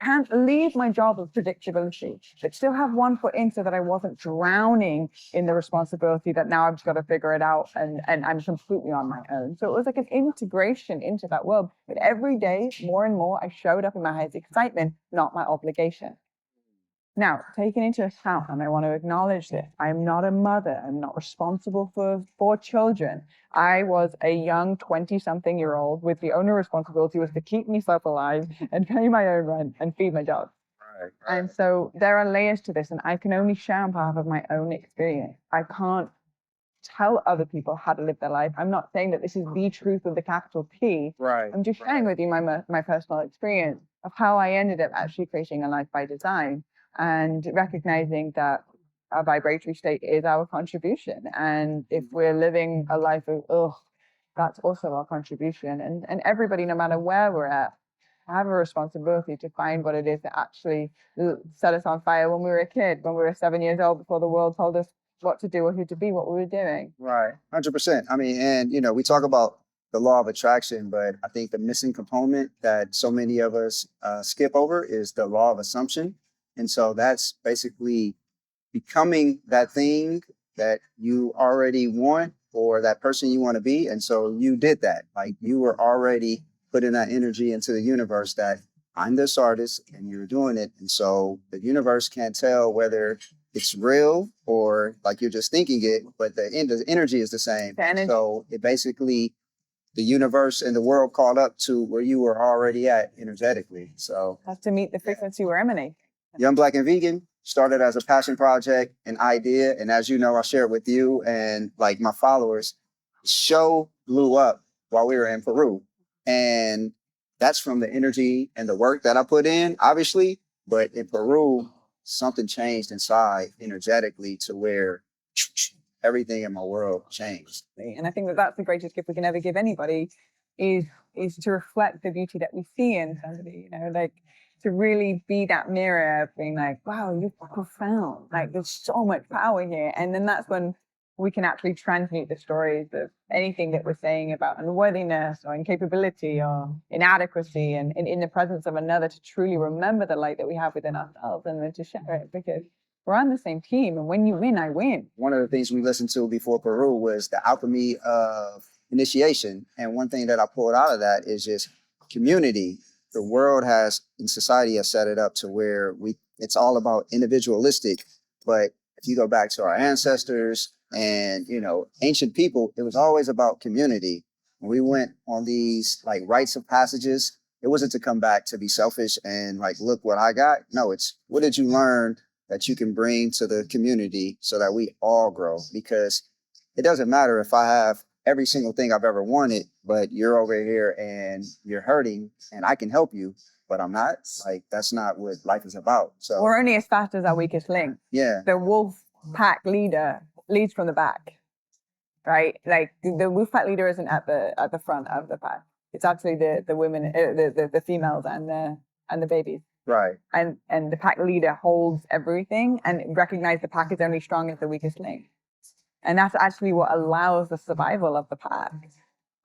can't leave my job of predictability, but still have one foot in so that I wasn't drowning in the responsibility that now I've just got to figure it out and I'm completely on my own. So it was like an integration into that world. But every day, more and more, I showed up in my highest excitement, not my obligation. Now, taking into account, and I want to acknowledge this, I'm not a mother. I'm not responsible for 4 children. I was a young 20-something-year-old with the only responsibility was to keep myself alive and pay my own rent and feed my dog. Right. And so there are layers to this, and I can only share on behalf of my own experience. I can't tell other people how to live their life. I'm not saying that this is the truth with the capital T. Right. I'm just sharing with you my personal experience of how I ended up actually creating a life by design and recognizing that our vibratory state is our contribution. And if we're living a life of, that's also our contribution. And everybody, no matter where we're at, have a responsibility to find what it is that actually set us on fire when we were a kid, when we were 7 years old, before the world told us what to do or who to be, what we were doing. Right, 100%. I mean, and we talk about the law of attraction, but I think the missing component that so many of us skip over is the law of assumption. And so that's basically becoming that thing that you already want or that person you want to be. And so you did that. Like you were already putting that energy into the universe that I'm this artist and you're doing it. And so the universe can't tell whether it's real or like you're just thinking it, but the energy is the same. So it basically, the universe and the world caught up to where you were already at energetically. So that's to meet the frequency we're emanating. Young Black and Vegan started as a passion project, an idea. And as you know, I shared with you and like my followers, the show blew up while we were in Peru. And that's from the energy and the work that I put in, obviously. But in Peru, something changed inside energetically to where everything in my world changed. And I think that that's the greatest gift we can ever give anybody is to reflect the beauty that we see in somebody, like to really be that mirror of being like, wow, you're profound. Like there's so much power here. And then that's when we can actually transmute the stories of anything that we're saying about unworthiness or incapability or inadequacy and in the presence of another to truly remember the light that we have within ourselves and then to share it because we're on the same team. And when you win, I win. One of the things we listened to before Peru was the alchemy of initiation. And one thing that I pulled out of that is just community. The world has, and society has set it up to where it's all about individualistic. But if you go back to our ancestors and, ancient people, it was always about community. When we went on these like rites of passages, it wasn't to come back to be selfish and like, look what I got. No, it's what did you learn that you can bring to the community so that we all grow? Because it doesn't matter if I have every single thing I've ever wanted, but you're over here and you're hurting and I can help you, but I'm not. Like, that's not what life is about. So we're only as fast as our weakest link. Yeah. The wolf pack leader leads from the back, right? Like the wolf pack leader isn't at the front of the pack. It's actually the women, the females and the babies. Right. And the pack leader holds everything and recognize the pack is only strong as the weakest link. And that's actually what allows the survival of the pack.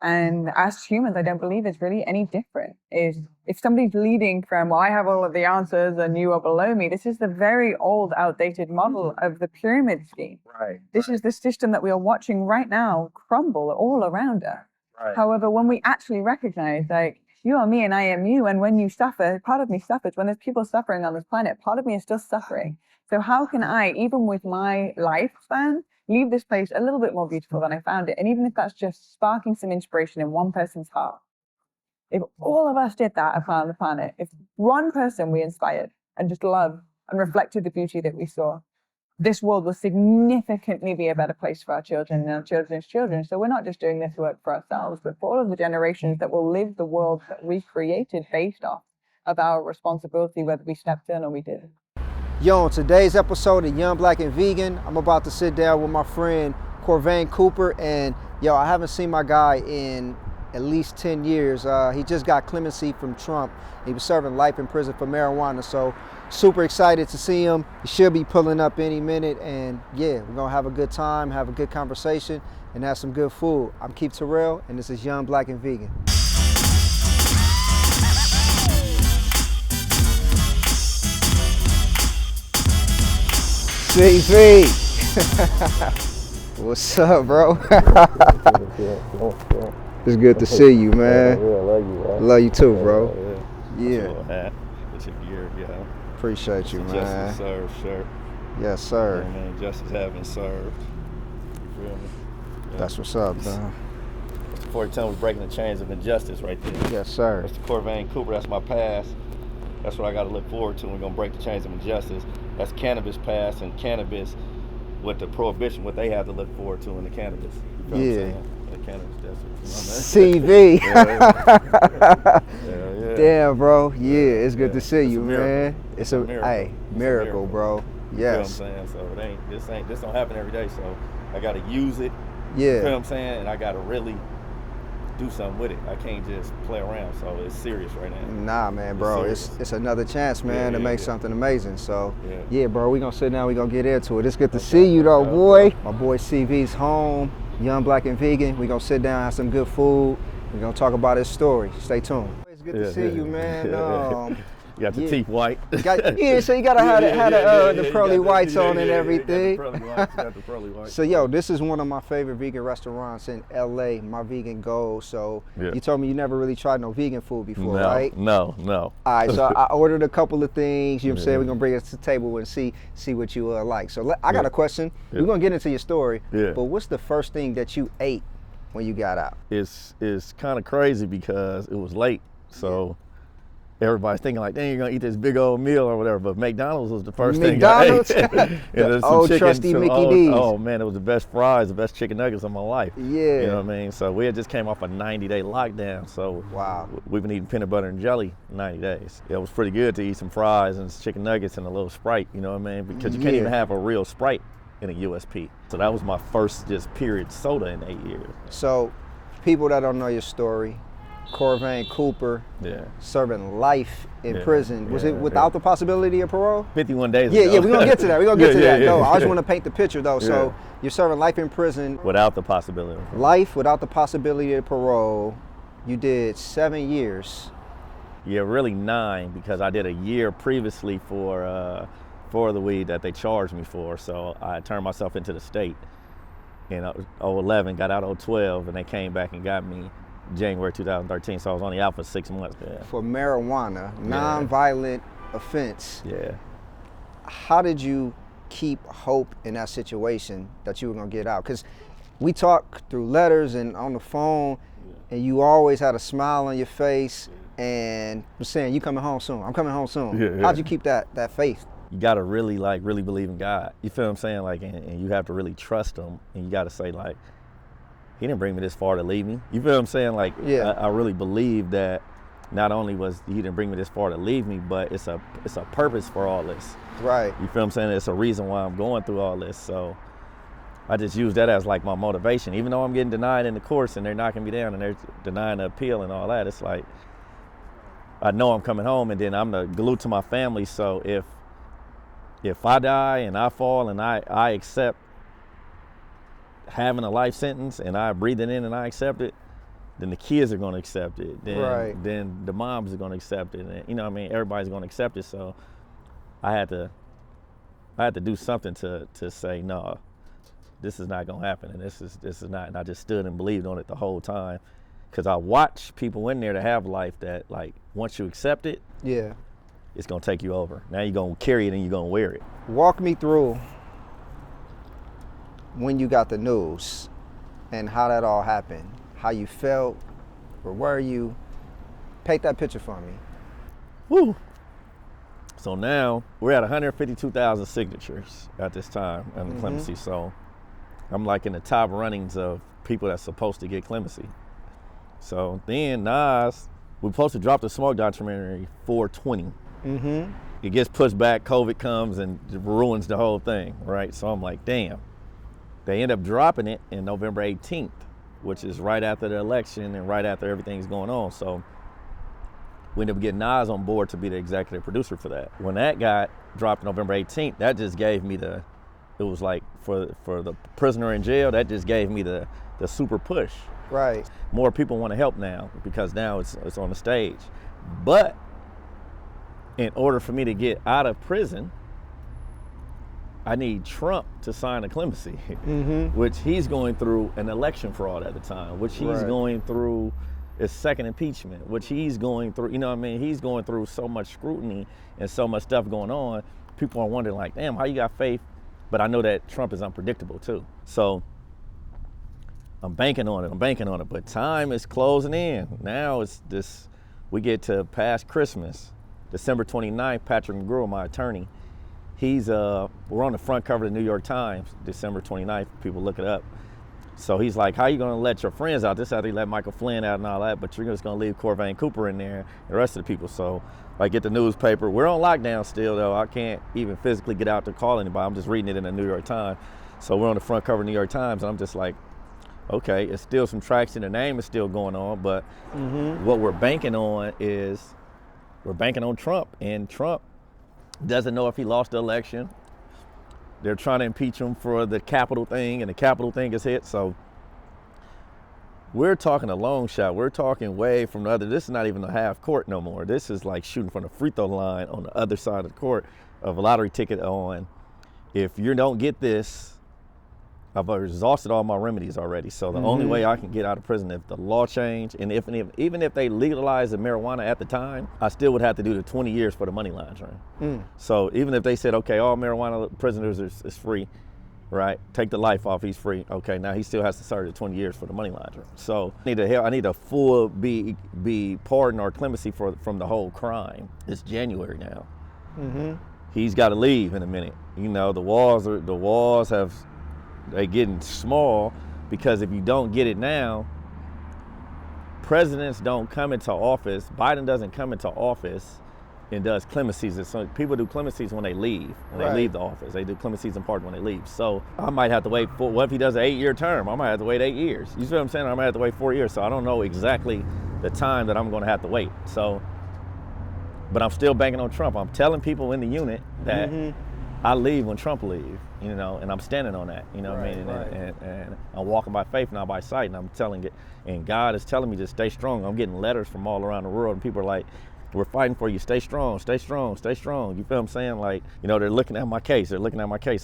And as humans, I don't believe it's really any different. Is if somebody's leading from, well, I have all of the answers and you are below me, this is the very old, outdated model of the pyramid scheme. Right. This is the system that we are watching right now crumble all around us. Right. However, when we actually recognize, like, you are me and I am you, and when you suffer, part of me suffers. When there's people suffering on this planet, part of me is still suffering. So how can I, even with my lifespan, leave this place a little bit more beautiful than I found it? And even if that's just sparking some inspiration in one person's heart, if all of us did that upon the planet, if one person we inspired and just loved and reflected the beauty that we saw, this world will significantly be a better place for our children and our children's children. So we're not just doing this work for ourselves, but for all of the generations that will live the world that we created based off of our responsibility, whether we stepped in or we didn't. Yo, on today's episode of Young Black and Vegan, I'm about to sit down with my friend Corvain Cooper, and I haven't seen my guy in at least 10 years. He just got clemency from Trump. He was serving life in prison for marijuana, so super excited to see him. He should be pulling up any minute, and we're gonna have a good time, have a good conversation, and have some good food. I'm Keith Terrell, and this is Young Black and Vegan. CP! What's up, bro? It's good to see you, man. Yeah, I love you, bro. Love you too, bro. Yeah. Appreciate Appreciate you, man. Justice served shirt. Yes, sir. Yeah, man, justice has been served. You feel me? Yeah. That's what's up, man. That's the 4010 was breaking the chains of injustice right there. Yes, sir. That's the Corvain Cooper, that's my past. That's what I got to look forward to. We're going to break the chains of injustice. That's cannabis past and cannabis with the prohibition, what they have to look forward to in the cannabis. You feel what I'm saying? The cannabis desert. CV. Yeah. Damn, bro. Yeah, it's good to see It's you, a miracle. man. It's a miracle. hey, miracle, bro. You Yes. feel what I'm saying? So this don't happen every day. So I got to use it. Yeah. You feel what I'm saying? And I got to really do something with it. I can't just play around. So it's serious right now. Nah, man, bro. It's another chance, man, to make something amazing. So, Yeah. yeah, bro, we gonna sit down. We gonna get into it. It's good to see you, though, boy. My boy CV's home. Young, black, and vegan. We gonna sit down, have some good food. We gonna talk about his story. Stay tuned. It's good to see you, man. You got the teeth white. So you gotta have the pearly whites on and everything. You got the pearly whites. So yo, this is one of my favorite vegan restaurants in LA, my vegan goal. So you told me you never really tried no vegan food before, right? No. All right, so I ordered a couple of things, you know what I'm saying? We're gonna bring it to the table and see what you like. So I got a question. We're gonna get into your story, but what's the first thing that you ate when you got out? It's kind of crazy because it was late, so everybody's thinking like, dang, you're gonna eat this big old meal or whatever, but McDonald's was the first thing I ate. The old trusty Mickey D's. Oh man, it was the best fries, the best chicken nuggets of my life. Yeah. You know what I mean? So we had just came off a 90-day lockdown, so wow, we've been eating peanut butter and jelly 90 days. It was pretty good to eat some fries and chicken nuggets and a little Sprite, you know what I mean? Because you can't even have a real Sprite in a USP. So that was my first just period soda in 8 years. So people that don't know your story, Corvain Cooper, serving life in prison. Was it without the possibility of parole? 51 days ago. Yeah, we're gonna get to that. No, I just want to paint the picture though. So you're serving life in prison. Without the possibility. Life without the possibility of parole. You did 7 years. Yeah, really 9 because I did a year previously for the weed that they charged me for. So I turned myself into the state in 2011, got out 2012, and they came back and got me January 2013, so I was only out for 6 months. For marijuana, non-violent offense. Yeah. How did you keep hope in that situation that you were gonna get out? Because we talked through letters and on the phone, and you always had a smile on your face and was saying, "You coming home soon? I'm coming home soon." How'd you keep that faith? You gotta really believe in God. You feel what I'm saying? Like, and you have to really trust Him, and you gotta say like, He didn't bring me this far to leave me. You feel what I'm saying? Like, I really believe that not only was He didn't bring me this far to leave me, but it's a purpose for all this. Right. You feel what I'm saying? It's a reason why I'm going through all this. So I just use that as like my motivation. Even though I'm getting denied in the courts and they're knocking me down and they're denying the appeal and all that, it's like, I know I'm coming home and then I'm the glue to my family. So if I die and I fall and I accept having a life sentence and I breathe it in and I accept it, then the kids are going to accept it. Then the moms are going to accept it. And, you know what I mean? Everybody's going to accept it. So I had to do something to say, no, this is not going to happen. And this is not. And I just stood and believed on it the whole time. Because I watch people in there that have life that, like, once you accept it, it's going to take you over. Now you're going to carry it and you're going to wear it. Walk me through when you got the news and how that all happened, how you felt, where were you? Paint that picture for me. Woo. So now we're at 152,000 signatures at this time on the clemency. So I'm like in the top runnings of people that's supposed to get clemency. So then Nas, we're supposed to drop the smoke documentary 4/20. It gets pushed back, COVID comes and ruins the whole thing, right? So I'm like, damn. They end up dropping it in November 18th, which is right after the election and right after everything's going on. So we ended up getting Nas on board to be the executive producer for that. When that got dropped November 18th, that just gave me it was like for the prisoner in jail, that just gave me the super push. Right. More people want to help now because now it's on the stage. But in order for me to get out of prison, I need Trump to sign a clemency, which he's going through an election fraud at the time, which he's going through is second impeachment, which he's going through. You know what I mean? He's going through so much scrutiny and so much stuff going on. People are wondering like, damn, how you got faith? But I know that Trump is unpredictable too. So I'm banking on it. But time is closing in. Now it's this, we get to past Christmas, December 29th, Patrick McGrew, my attorney, we're on the front cover of the New York Times, December 29th, people look it up. So he's like, how you gonna let your friends out? This is how they let Michael Flynn out and all that, but you're just gonna leave Corvain Cooper in there and the rest of the people. So I get the newspaper. We're on lockdown still though. I can't even physically get out to call anybody. I'm just reading it in the New York Times. So we're on the front cover of the New York Times and I'm just like, okay, it's still some traction. The name is still going on, but what we're banking on is, we're banking on Trump, and Trump doesn't know if he lost the election. They're trying to impeach him for the Capitol thing, and the Capitol thing is hit. So we're talking a long shot. We're talking way from the other. This is not even a half court no more. This is like shooting from the free throw line on the other side of the court of a lottery ticket on. If you don't get this, I've exhausted all my remedies already. So the only way I can get out of prison if the law changed, and even if they legalized the marijuana at the time, I still would have to do the 20 years for the money laundering. So even if they said, okay, all marijuana prisoners is free, right? Take the life off, he's free. Okay, now he still has to serve the 20 years for the money laundering. So I need a full be pardon or clemency from the whole crime. It's January now. He's got to leave in a minute. You know, the walls have. They're getting small, because if you don't get it now, presidents don't come into office. Biden doesn't come into office and does clemencies. So people do clemencies when they leave, they leave the office. They do clemencies in part when they leave. So I might have to wait for, what if he does an 8-year term? I might have to wait 8 years. You see what I'm saying? I might have to wait 4 years. So I don't know exactly the time that I'm going to have to wait. So, but I'm still banking on Trump. I'm telling people in the unit that I leave when Trump leaves, you know, and I'm standing on that, you know what I mean? And I'm walking by faith, not by sight, and I'm telling it, and God is telling me to stay strong. I'm getting letters from all around the world, and people are like, we're fighting for you, stay strong, stay strong, stay strong. You feel what I'm saying? Like, you know, they're looking at my case, so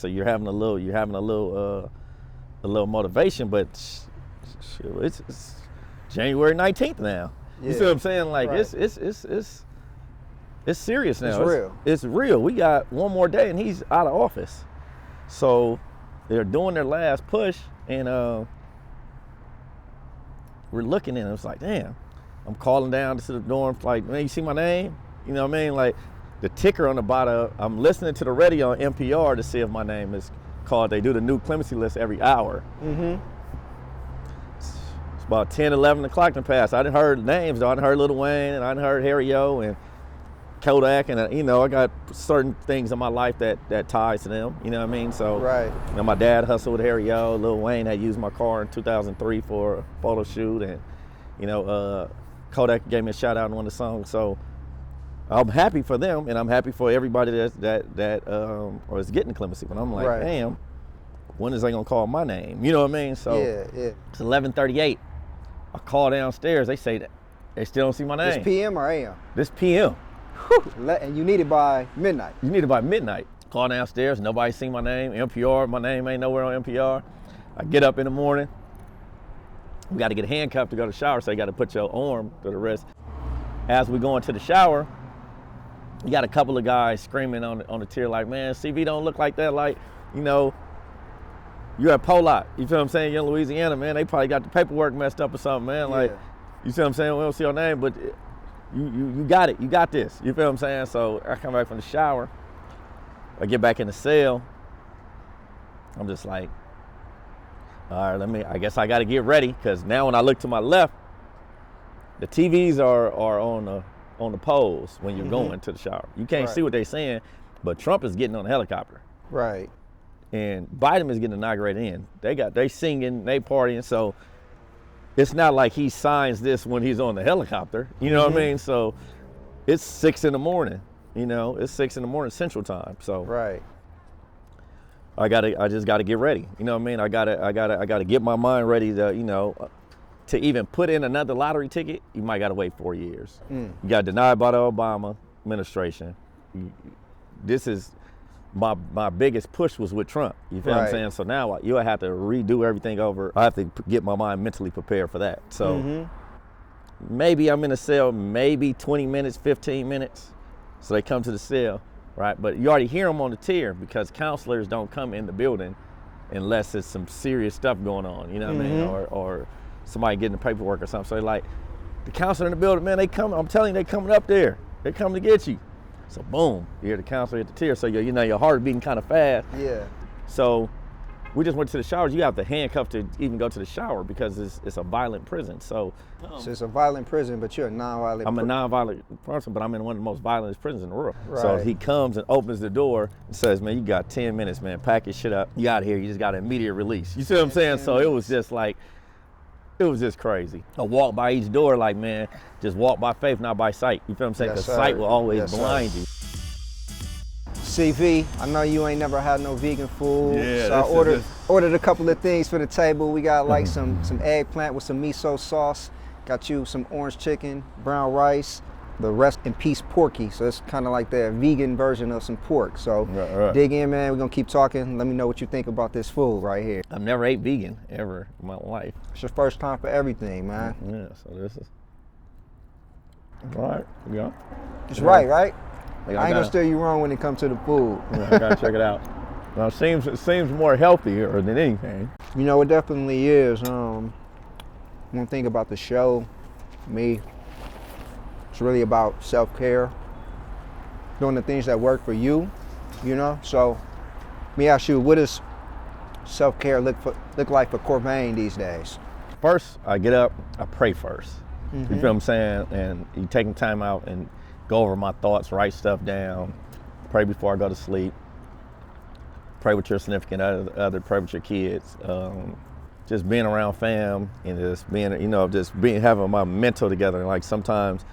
you're having a little motivation, but it's January 19th now. You see what I'm saying? Like, it's serious now. It's real. It's real. We got one more day and he's out of office. So they're doing their last push, and we're looking at it. It's like, damn. I'm calling down to the dorm, like, man, you see my name? You know what I mean? Like, the ticker on the bottom, I'm listening to the radio on NPR to see if my name is called. They do the new clemency list every hour. It's about 10, 11 o'clock to pass. I done heard names, though. I done heard Lil Wayne, and I done heard Harry O, and Kodak, and you know, I got certain things in my life that ties to them, you know what I mean? So, you know, my dad hustled with Harry O. Lil Wayne had used my car in 2003 for a photo shoot, and you know, Kodak gave me a shout out on one of the songs. So I'm happy for them, and I'm happy for everybody that or is getting clemency. But I'm like, damn, when is they gonna call my name? You know what I mean? So it's 11:38. I call downstairs. They say that they still don't see my name. This PM or AM? This PM. And you need it by midnight. You need it by midnight. Call downstairs, nobody seen my name. NPR, my name ain't nowhere on NPR. I get up in the morning. We got to get handcuffed to go to the shower, so you got to put your arm to the wrist. As we go into the shower, you got a couple of guys screaming on the tier like, man, CV don't look like that. Like, you know, you're at Pollock. You feel what I'm saying? You're in Louisiana, man. They probably got the paperwork messed up or something, man. Like, you see what I'm saying? We don't see your name, but you got it. You got this. You feel what I'm saying? So I come back from the shower. I get back in the cell. I'm just like, all right, I guess I got to get ready, because now when I look to my left, the TVs are on the poles when you're going to the shower. You can't see what they're saying, but Trump is getting on the helicopter. Right. And Biden is getting inaugurated in. They singing, they partying, so it's not like he signs this when he's on the helicopter. You know what I mean? So it's 6 in the morning. You know, it's 6 in the morning Central Time. So I just gotta get ready. You know what I mean? I gotta get my mind ready to, you know, to even put in another lottery ticket. You might gotta wait 4 years. You got denied by the Obama administration. This is my biggest push was with Trump. You feel what I'm saying? So now you'll have to redo everything over. I have to get my mind mentally prepared for that. So maybe I'm in the cell, maybe 20 minutes, 15 minutes. So they come to the cell, right? But you already hear them on the tier because counselors don't come in the building unless it's some serious stuff going on, you know what I mean? Or somebody getting the paperwork or something. So they're like, the counselor in the building, man, they come, I'm telling you, they coming up there. They coming to get you. So boom, you hear the counselor at the tier. So you know your heart beating kind of fast. Yeah. So we just went to the showers. You have to handcuff to even go to the shower because it's a violent prison. So it's a violent prison, but you're a non-violent. I'm a non-violent person, but I'm in one of the most violent prisons in the world. Right. So he comes and opens the door and says, man, you got 10 minutes, man. Pack your shit up. You out of here. You just got an immediate release. You see what I'm saying? So it was just like, it was just crazy. I walk by each door like, man, just walk by faith, not by sight. You feel what I'm saying? Because sight will always blind you. CV, I know you ain't never had no vegan food, Yeah, so I ordered a couple of things for the table. We got like some eggplant with some miso sauce. Got you some orange chicken, brown rice, the rest in peace porky. So it's kind of like the vegan version of some pork. So dig in, man. We're gonna keep talking. Let me know what you think about this food right here. I've never ate vegan ever in my life. It's your first time for everything, man. Yeah, so this is all right. Yeah, it's right? I ain't gonna steer you wrong when it comes to the food. Yeah, I gotta check it out. Now it seems more healthier than anything. You know, it definitely is. One thing about the show, me, it's really about self-care, doing the things that work for you, you know? So let me ask you, what does self-care look like for Corvain these days? First, I get up, I pray first. You feel what I'm saying? And you taking time out and go over my thoughts, write stuff down, pray before I go to sleep, pray with your significant other, pray with your kids. Just being around fam and just being, you know, having my mental together. Like sometimes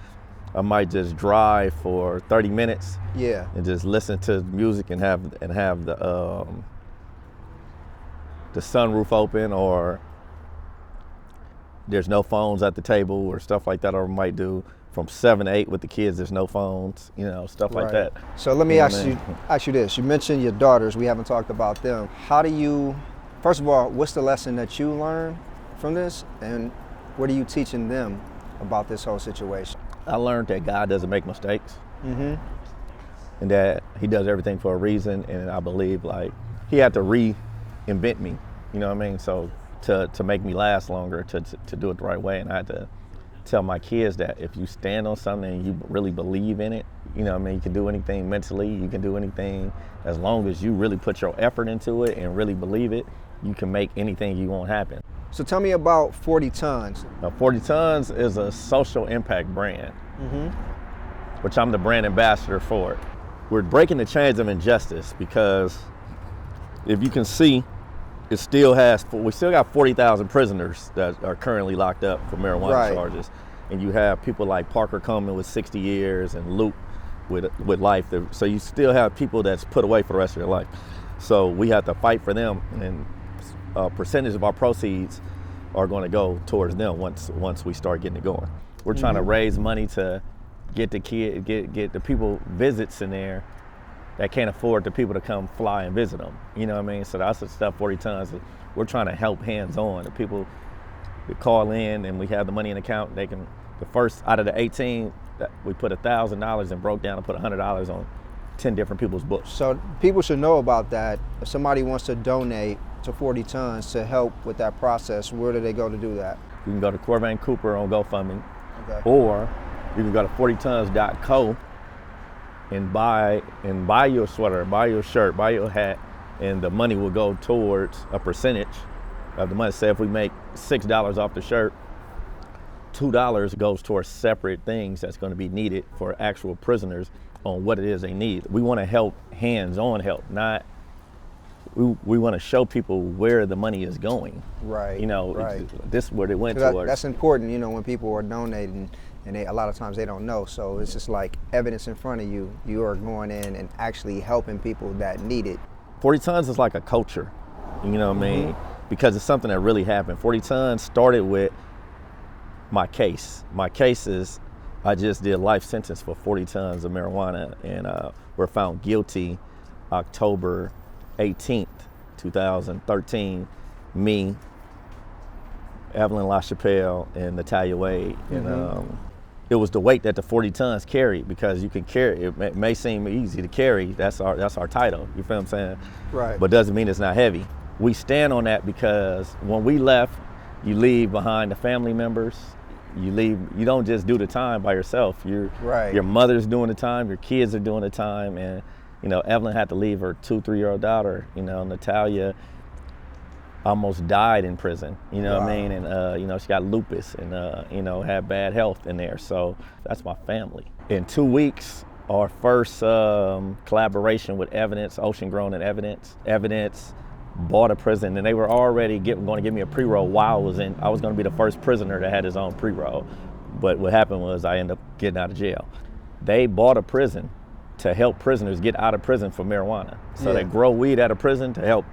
I might just drive for 30 minutes. Yeah. And just listen to music and have the sunroof open, or there's no phones at the table or stuff like that. Or I might do from 7 to 8 with the kids, there's no phones, you know, stuff like that. So let me ask you this. You mentioned your daughters. We haven't talked about them. How do you, first of all, what's the lesson that you learned from this? And what are you teaching them about this whole situation? I learned that God doesn't make mistakes. And that he does everything for a reason. And I believe like he had to reinvent me, you know what I mean? So to make me last longer, to do it the right way. And I had to tell my kids that if you stand on something and you really believe in it, you know what I mean, you can do anything mentally, you can do anything as long as you really put your effort into it and really believe it, you can make anything you want happen. So tell me about 40 Tons. Now, 40 Tons is a social impact brand, which I'm the brand ambassador for. We're breaking the chains of injustice because if you can see, we still got 40,000 prisoners that are currently locked up for marijuana charges. And you have people like Parker Coleman with 60 years and Luke with life. So you still have people that's put away for the rest of their life. So we have to fight for them, and a percentage of our proceeds are going to go towards them once we start getting it going. We're trying to raise money to get the get the people visits in there that can't afford the people to come fly and visit them. You know what I mean? So that's the stuff 40 Tons. We're trying to help hands-on. The people that call in and we have the money in the account, they can, the first out of the 18, we put $1,000 and broke down and put $100 on 10 different people's books. So people should know about that. If somebody wants to donate to 40 Tons to help with that process, where do they go to do that? You can go to Corvain Cooper on GoFundMe, or you can go to 40tons.co and buy your sweater, buy your shirt, buy your hat, and the money will go towards a percentage of the money. Say if we make $6 off the shirt, $2 goes towards separate things that's going to be needed for actual prisoners on what it is they need. We want to help hands-on help, not we want to show people where the money is going. Right. You know, this is where it went towards. That's important, you know, when people are donating, and a lot of times they don't know. So it's just like evidence in front of you. You are going in and actually helping people that need it. 40 Tons is like a culture, you know what I mean? Because it's something that really happened. 40 Tons started with my case. My case is, I just did a life sentence for 40 tons of marijuana, and were found guilty October 18th, 2013. Me, Evelyn LaChapelle and Natalia Wade. And it was the weight that the 40 tons carried, because you can carry, it may seem easy to carry, that's our title, you feel what I'm saying? Right. But doesn't mean it's not heavy. We stand on that because when we left, you leave behind the family members, you don't just do the time by yourself. Your mother's doing the time, your kids are doing the time, and Evelyn had to leave her 2-3-year-old daughter. Natalia almost died in prison, what I mean? And she got lupus and had bad health in there. So that's my family. In 2 weeks, our first collaboration with Evidence, Ocean Grown and Evidence bought a prison, and they were already going to give me a pre-roll while I was going to be the first prisoner that had his own pre-roll. But what happened was I ended up getting out of jail. They bought a prison to help prisoners get out of prison for marijuana. So they grow weed out of prison to help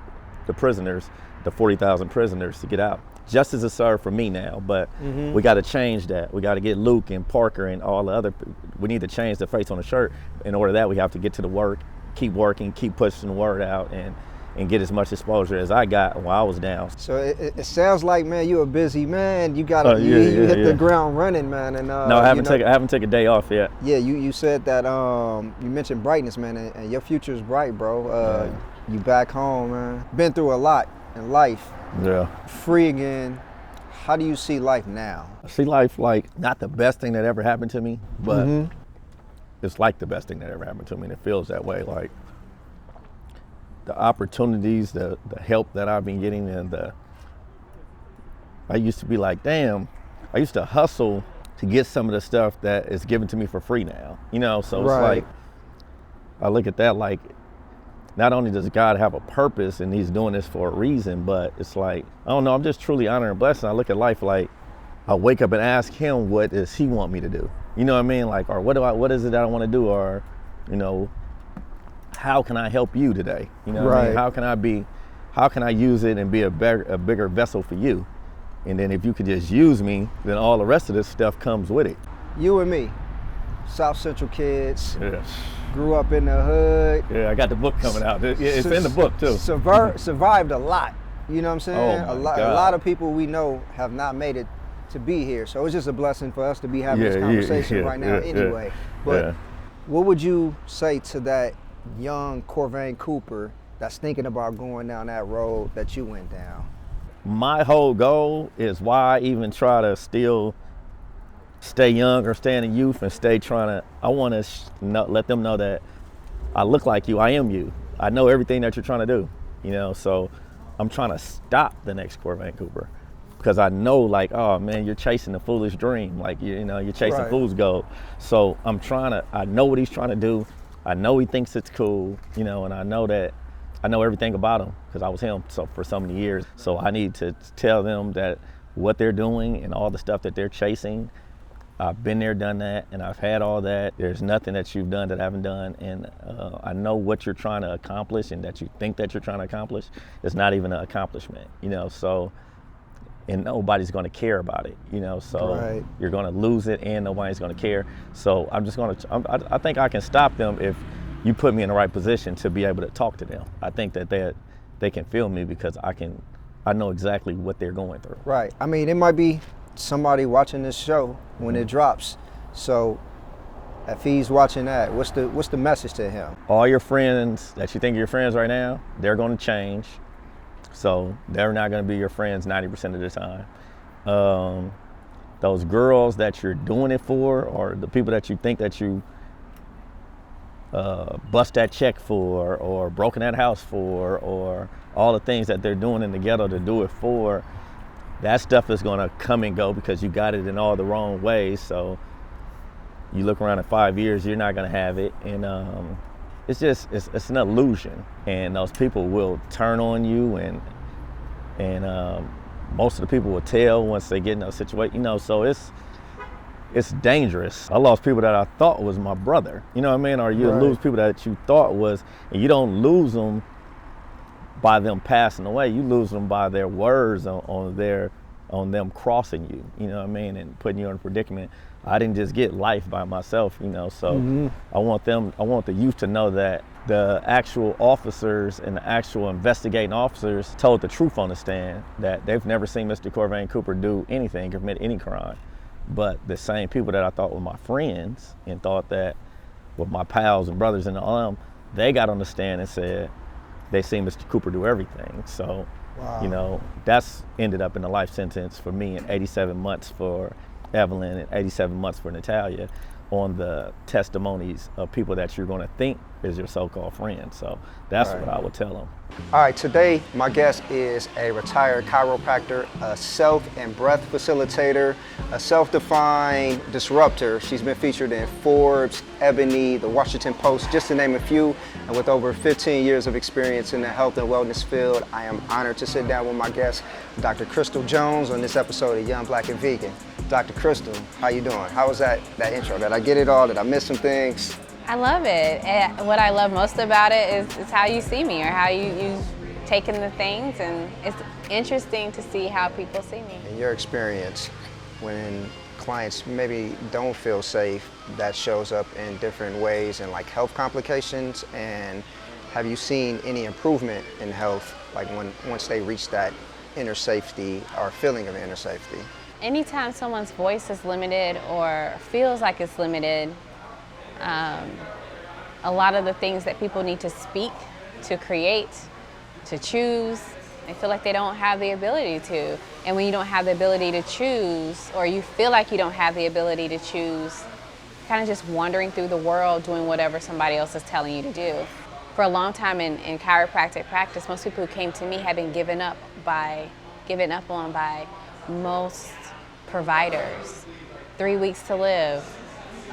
the prisoners, the 40,000 prisoners, to get out. Justice is served for me now, but we got to change that. We got to get Luke and Parker and all the other, we need to change the face on the shirt. In order that, we have to get to the work, keep working, keep pushing the word out, and get as much exposure as I got while I was down. So it sounds like, man, you're a busy man. You got you hit the ground running, man. And no, I haven't taken a day off yet. Yeah, you said that you mentioned brightness, man, and your future is bright, bro. You back home, man. Been through a lot in life. Yeah. Free again. How do you see life now? I see life like not the best thing that ever happened to me, but it's like the best thing that ever happened to me, and it feels that way. Like the opportunities, the help that I've been getting, and I used to be like, damn, I used to hustle to get some of the stuff that is given to me for free now, so it's like, I look at that like, not only does God have a purpose and he's doing this for a reason, but it's like, I don't know, I'm just truly honored and blessed. And I look at life like, I wake up and ask him, what does he want me to do? You know what I mean? Like, or what is it that I want to do? Or, how can I help you today? You know what I mean? How can I use it and be a bigger vessel for you? And then if you could just use me, then all the rest of this stuff comes with it. You and me, South Central kids, grew up in the hood. Yeah, I got the book coming out. It's in the book too. Survived a lot, you know what I'm saying? Oh a lot of people we know have not made it to be here. So it's just a blessing for us to be having this conversation right now anyway. But what would you say to that young Corvain Cooper that's thinking about going down that road that you went down? My whole goal is why I even try to still stay young or stay in the youth and I want to let them know that I look like you, I am you. I know everything that you're trying to do, so I'm trying to stop the next Corvain Cooper, because I know like, oh man, you're chasing a foolish dream, like you're chasing fool's gold. So I know what he's trying to do. I know he thinks it's cool, and I know everything about him because I was him for so many years. So I need to tell them that what they're doing and all the stuff that they're chasing, I've been there, done that, and I've had all that. There's nothing that you've done that I haven't done, and I know what you're trying to accomplish and that you think that you're trying to accomplish. It's not even an accomplishment, so, and nobody's gonna care about it, so you're gonna lose it and nobody's gonna care. So I think I can stop them if you put me in the right position to be able to talk to them. I think that they can feel me because I know exactly what they're going through. Right, I mean, it might be somebody watching this show when it drops. So if he's watching that, what's the message to him? All your friends that you think are your friends right now, they're going to change. So they're not going to be your friends 90% of the time. Those girls that you're doing it for, or the people that you think that you bust that check for, or broken that house for, or all the things that they're doing in the ghetto to do it for, that stuff is going to come and go because you got it in all the wrong ways. So you look around in 5 years, you're not going to have it. And it's an illusion. And those people will turn on you, and most of the people will tell once they get in a situation, so it's dangerous. I lost people that I thought was my brother, you know what I mean? Or you lose people that you thought was, and you don't lose them by them passing away, you lose them by their words on them crossing you, you know what I mean, and putting you in a predicament. I didn't just get life by myself, you know. So I want the youth to know that the actual officers and the actual investigating officers told the truth on the stand, that they've never seen Mr. Corvain Cooper do anything, commit any crime. But the same people that I thought were my friends and thought that were my pals and brothers in the they got on the stand and said they seen Mr. Cooper do everything. So, you know, that's ended up in a life sentence for me, and 87 months for Evelyn and 87 months for Natalia, on the testimonies of people that you're going to think is your so-called friend. So that's what I would tell them. All right, today my guest is a retired chiropractor, a self and breath facilitator, a self-defined disruptor. She's been featured in Forbes, Ebony, the Washington Post, just to name a few. And with over 15 years of experience in the health and wellness field, I am honored to sit down with my guest, Dr. Crystal Jones, on this episode of Young, Black, and Vegan. Dr. Crystal, how you doing? How was that intro? Did I get it all? Did I miss some things? I love it. What I love most about it is how you see me, or how you've taken the things, and it's interesting to see how people see me. In your experience, when clients maybe don't feel safe, that shows up in different ways in like health complications, and have you seen any improvement in health, like once they reach that inner safety or feeling of inner safety? Anytime someone's voice is limited or feels like it's limited, a lot of the things that people need to speak, to create, to choose, they feel like they don't have the ability to. And when you don't have the ability to choose, or you feel like you don't have the ability to choose, kind of just wandering through the world doing whatever somebody else is telling you to do. For a long time in chiropractic practice, most people who came to me had been given up on by most providers. 3 weeks to live,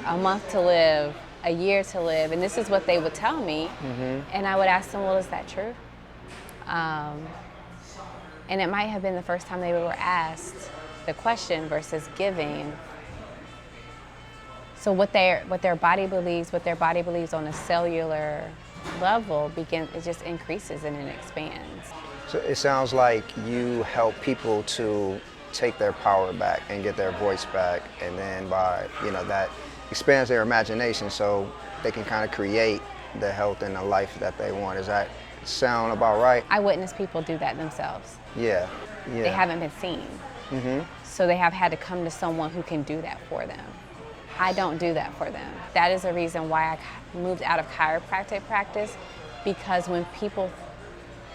a month to live, a year to live, and this is what they would tell me. And I would ask them, well, is that true? And it might have been the first time they were asked the question versus giving. So what their body believes on a cellular level it just increases and it expands. So it sounds like you help people to take their power back and get their voice back, and then by, that expands their imagination so they can kind of create the health and the life that they want. Does that sound about right? I witness people do that themselves. Yeah. They haven't been seen. So they have had to come to someone who can do that for them. I don't do that for them. That is the reason why I moved out of chiropractic practice, because when people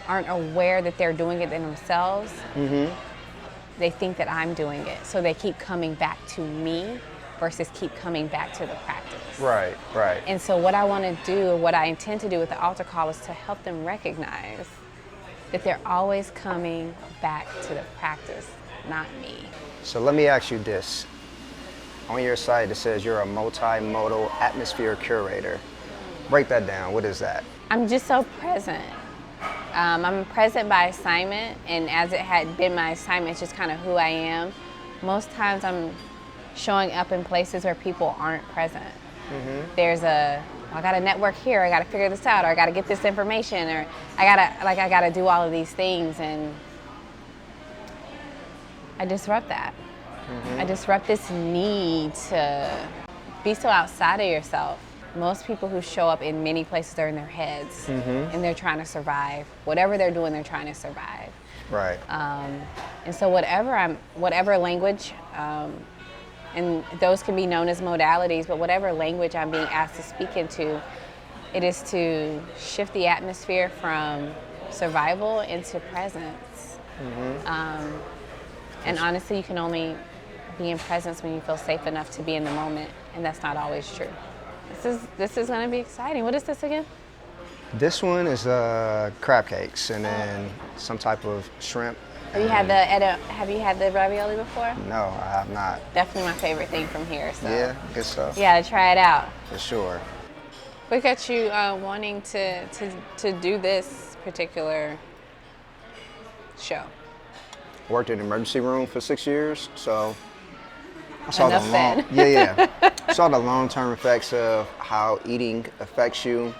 aren't aware that they're doing it themselves, they think that I'm doing it. So they keep coming back to me versus keep coming back to the practice. Right. And so what I want to do, what I intend to do with the altar call, is to help them recognize that they're always coming back to the practice, not me. So let me ask you this. On your site it says you're a multimodal atmosphere curator. Break that down. What is that? I'm just so present. I'm present by assignment, and as it had been my assignment, it's just kind of who I am. Most times I'm showing up in places where people aren't present. There's I gotta network here, I gotta figure this out, or I gotta get this information, or I gotta do all of these things, and I disrupt that. I disrupt this need to be so outside of yourself. Most people who show up in many places are in their heads, and they're trying to survive. Whatever they're doing, they're trying to survive. Right. And so whatever language, and those can be known as modalities, but whatever language I'm being asked to speak into, it is to shift the atmosphere from survival into presence. And honestly, you can only be in presence when you feel safe enough to be in the moment, and that's not always true. This is going to be exciting. What is this again? This one is crab cakes, and then some type of shrimp. Have you had the ravioli before? No, I have not. Definitely my favorite thing from here. So. Yeah, good stuff. You gotta try it out. For sure. What got you wanting to do this particular show? Worked in the emergency room for 6 years, so I saw saw the long-term effects of how eating affects you.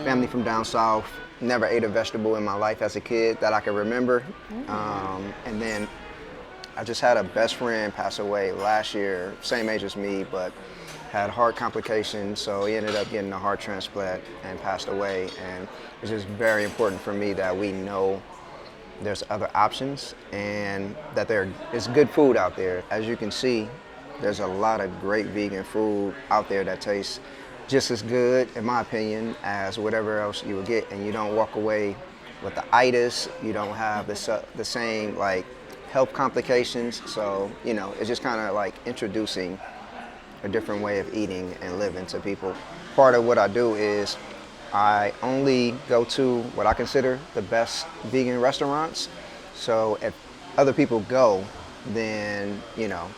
Family from down south, never ate a vegetable in my life as a kid that I can remember. And then I just had a best friend pass away last year, same age as me, but had heart complications, so he ended up getting a heart transplant and passed away. And it's just very important for me that we know there's other options and that there is good food out there. As you can see, there's a lot of great vegan food out there that tastes just as good, in my opinion, as whatever else you would get, and you don't walk away with the itis, you don't have the same like health complications. So, you know, it's just kind of like introducing a different way of eating and living to people. Part of what I do is I only go to what I consider the best vegan restaurants. So if other people go, then, you know,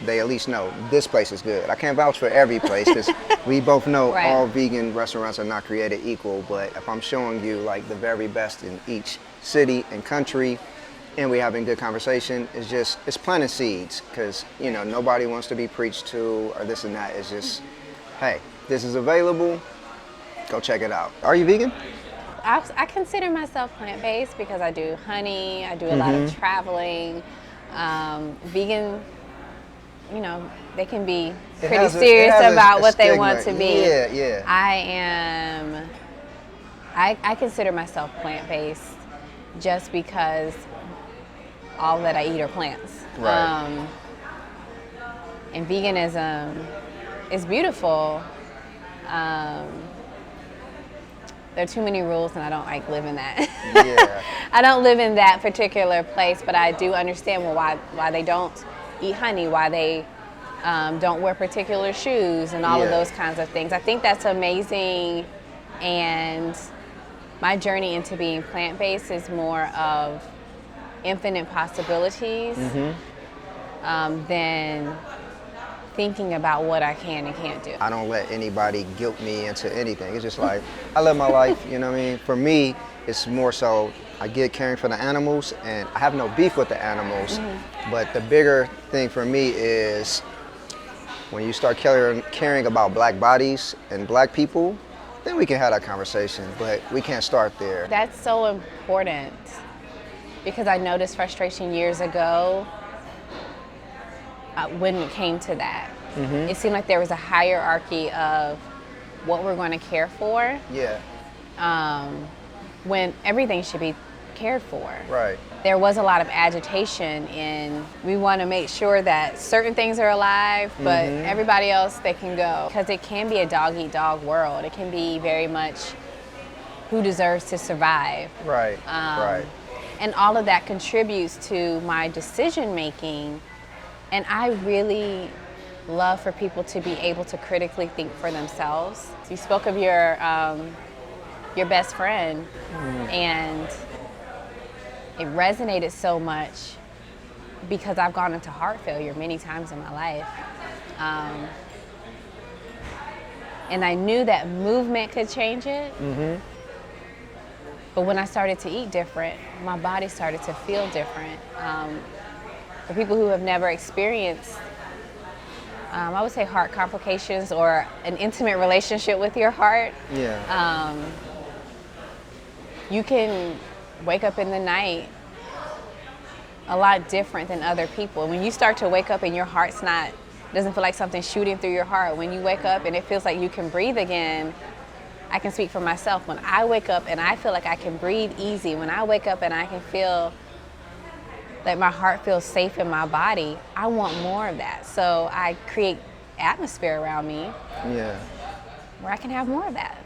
they at least know this place is good. I can't vouch for every place because we both know Right. all vegan restaurants are not created equal, but if I'm showing you like the very best in each city and country, and we having good conversation, it's planting seeds, because, you know, nobody wants to be preached to or this and that. It's just, hey, this is available, go check it out. Are you vegan? I consider myself plant-based because I do honey, I do a lot of traveling. Vegan, you know, they can be pretty serious about what they want to be. Yeah, yeah. I consider myself plant-based just because all that I eat are plants. Right. And veganism is beautiful. There are too many rules and I don't like live in that. Yeah. I don't live in that particular place, but I do understand why they don't eat honey, why they don't wear particular shoes and all of those kinds of things. I think that's amazing, and my journey into being plant-based is more of infinite possibilities than thinking about what I can and can't do. I don't let anybody guilt me into anything. It's just like, I live my life, you know what I mean? For me, it's more so, I get caring for the animals, and I have no beef with the animals, but the bigger thing for me is when you start caring about black bodies and black people, then we can have that conversation, but we can't start there. That's so important, because I noticed frustration years ago when it came to that. It seemed like there was a hierarchy of what we're going to care for. Yeah. When everything should be cared for. Right. There was a lot of agitation in, we want to make sure that certain things are alive, but everybody else, they can go. Because it can be a dog-eat-dog world. It can be very much who deserves to survive. Right, right. And all of that contributes to my decision-making. And I really love for people to be able to critically think for themselves. You spoke of your best friend, and it resonated so much because I've gone into heart failure many times in my life. And I knew that movement could change it. But when I started to eat different, my body started to feel different. For people who have never experienced, I would say, heart complications or an intimate relationship with your heart, you can wake up in the night a lot different than other people. When you start to wake up and your heart's doesn't feel like something's shooting through your heart, when you wake up and it feels like you can breathe again, I can speak for myself. When I wake up and I feel like I can breathe easy, when I wake up and I can feel like my heart feels safe in my body, I want more of that. So I create atmosphere around me where I can have more of that.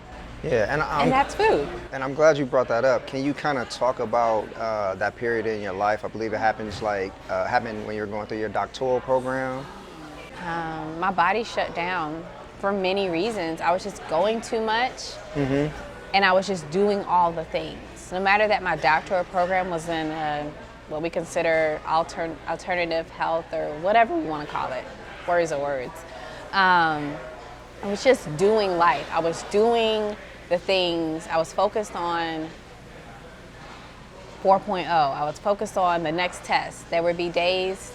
Yeah, and that's food. And I'm glad you brought that up. Can you kind of talk about that period in your life? I believe it happened when you were going through your doctoral program. My body shut down for many reasons. I was just going too much, and I was just doing all the things. No matter that my doctoral program was in what we consider alternative health, or whatever we want to call it, words are words. I was just doing life. I was doing the things. I was focused on 4.0. I was focused on the next test. There would be days,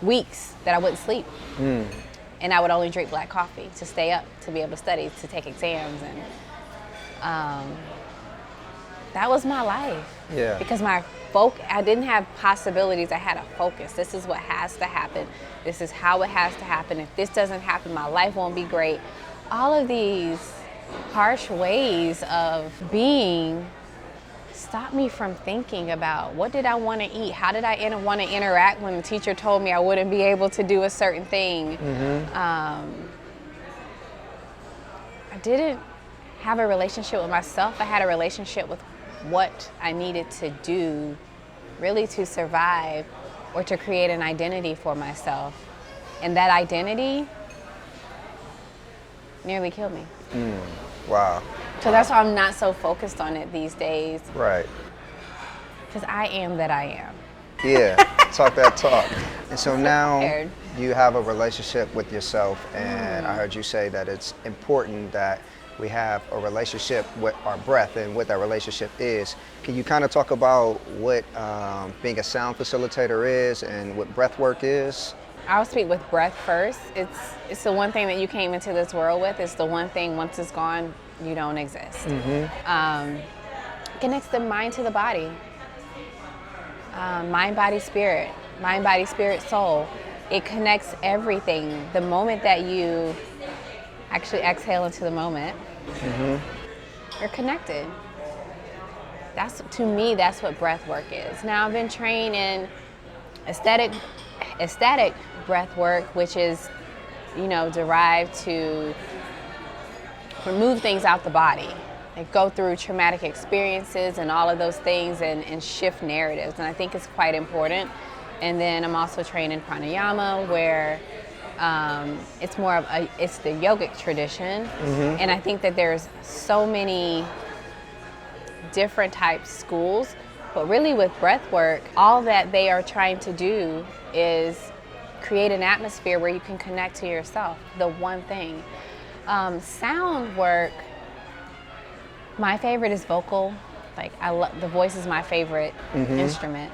weeks that I wouldn't sleep. And I would only drink black coffee to stay up, to be able to study, to take exams. And that was my life. Yeah. Because my I didn't have possibilities. I had a focus. This is what has to happen. This is how it has to happen. If this doesn't happen, my life won't be great. All of these harsh ways of being stopped me from thinking about what did I want to eat? How did I want to interact when the teacher told me I wouldn't be able to do a certain thing? I didn't have a relationship with myself. I had a relationship with what I needed to do really to survive or to create an identity for myself. And that identity nearly killed me. Wow. So that's why I'm not so focused on it these days. Right. Because I am that I am. Yeah, talk that talk. And so now prepared. you have a relationship with yourself, and I heard you say that it's important that we have a relationship with our breath and what that relationship is. Can you kind of talk about what being a sound facilitator is and what breath work is? I'll speak with breath first. It's the one thing that you came into this world with. It's the one thing, once it's gone, you don't exist. Connects the mind to the body. Mind, body, spirit. Mind, body, spirit, soul. It connects everything. The moment that you actually exhale into the moment, you're connected. To me, that's what breath work is. Now, I've been trained in ecstatic breath work, which is, derived to remove things out the body and go through traumatic experiences and all of those things and shift narratives. And I think it's quite important. And then I'm also trained in pranayama, where it's more of it's the yogic tradition. And I think that there's so many different types schools, but really with breath work, all that they are trying to do is create an atmosphere where you can connect to yourself, the one thing. Sound work, my favorite is vocal. Like, the voice is my favorite instrument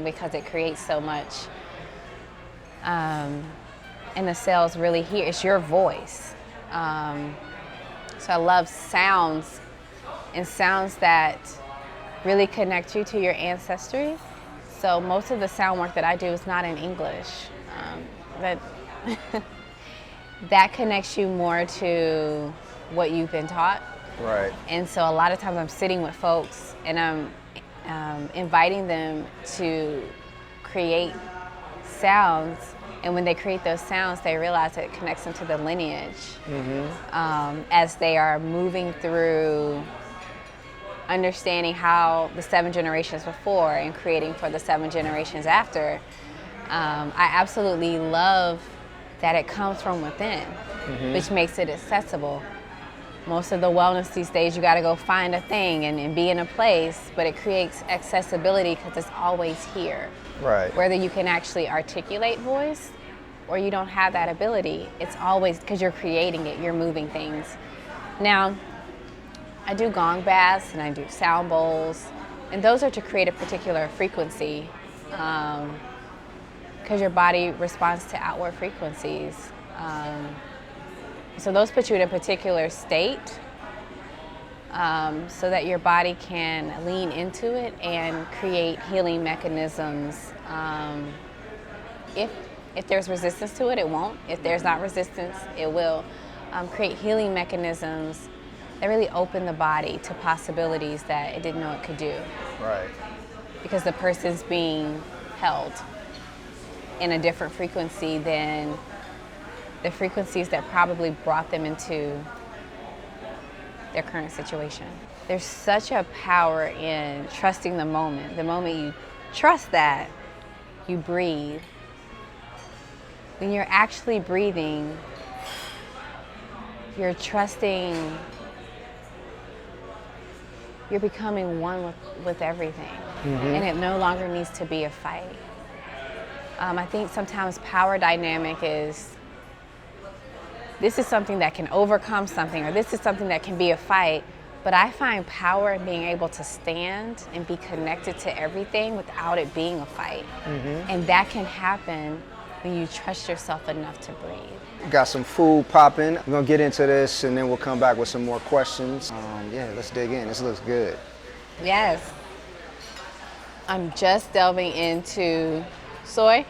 because it creates so much. And the cells really hear, it's your voice. So I love sounds, and sounds that really connect you to your ancestry. So most of the sound work that I do is not in English. That connects you more to what you've been taught. Right. And so a lot of times I'm sitting with folks and I'm inviting them to create sounds. And when they create those sounds, they realize that it connects them to the lineage as they are moving through understanding how the 7 generations before and creating for the 7 generations after. I absolutely love that it comes from within, which makes it accessible. Most of the wellness these days, you gotta go find a thing and be in a place, but it creates accessibility because it's always here. Right. Whether you can actually articulate voice or you don't have that ability, it's always because you're creating it, you're moving things. Now, I do gong baths and I do sound bowls, and those are to create a particular frequency because your body responds to outward frequencies. So those put you in a particular state so that your body can lean into it and create healing mechanisms. If there's resistance to it, it won't. If there's not resistance, it will. Create healing mechanisms that really open the body to possibilities that it didn't know it could do. Right. Because the person's being held in a different frequency than the frequencies that probably brought them into their current situation. There's such a power in trusting the moment. The moment you trust that, you breathe. When you're actually breathing, you're trusting, you're becoming one with everything. And it no longer needs to be a fight. I think sometimes power dynamic is, this is something that can overcome something, or this is something that can be a fight, but I find power in being able to stand and be connected to everything without it being a fight. And that can happen when you trust yourself enough to breathe. Got some food popping. We're gonna get into this and then we'll come back with some more questions. Yeah, let's dig in. This looks good. Yes. I'm just delving into soy.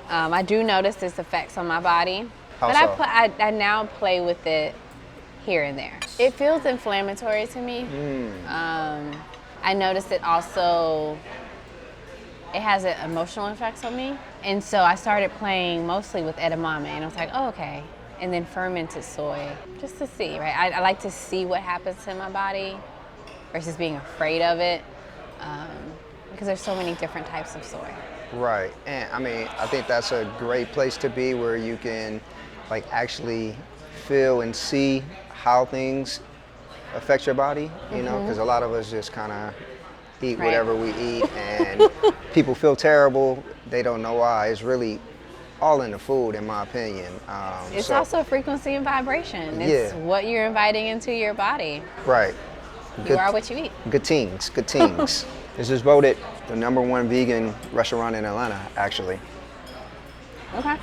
I do notice its effects on my body, How but so? I now play with it here and there. It feels inflammatory to me. I noticed it also, it has emotional effects on me. And so I started playing mostly with edamame, and I was like, oh, okay. And then fermented soy, just to see, right? I like to see what happens to my body versus being afraid of it, because there's so many different types of soy. Right, and I mean, I think that's a great place to be where you can like actually feel and see how things affect your body, you know, because a lot of us just kind of eat whatever we eat, and people feel terrible, they don't know why. It's really all in the food, in my opinion. It's also frequency and vibration. It's what you're inviting into your body. Right. You are what you eat. Good things, good things. This is voted the #1 vegan restaurant in Atlanta, actually. Okay.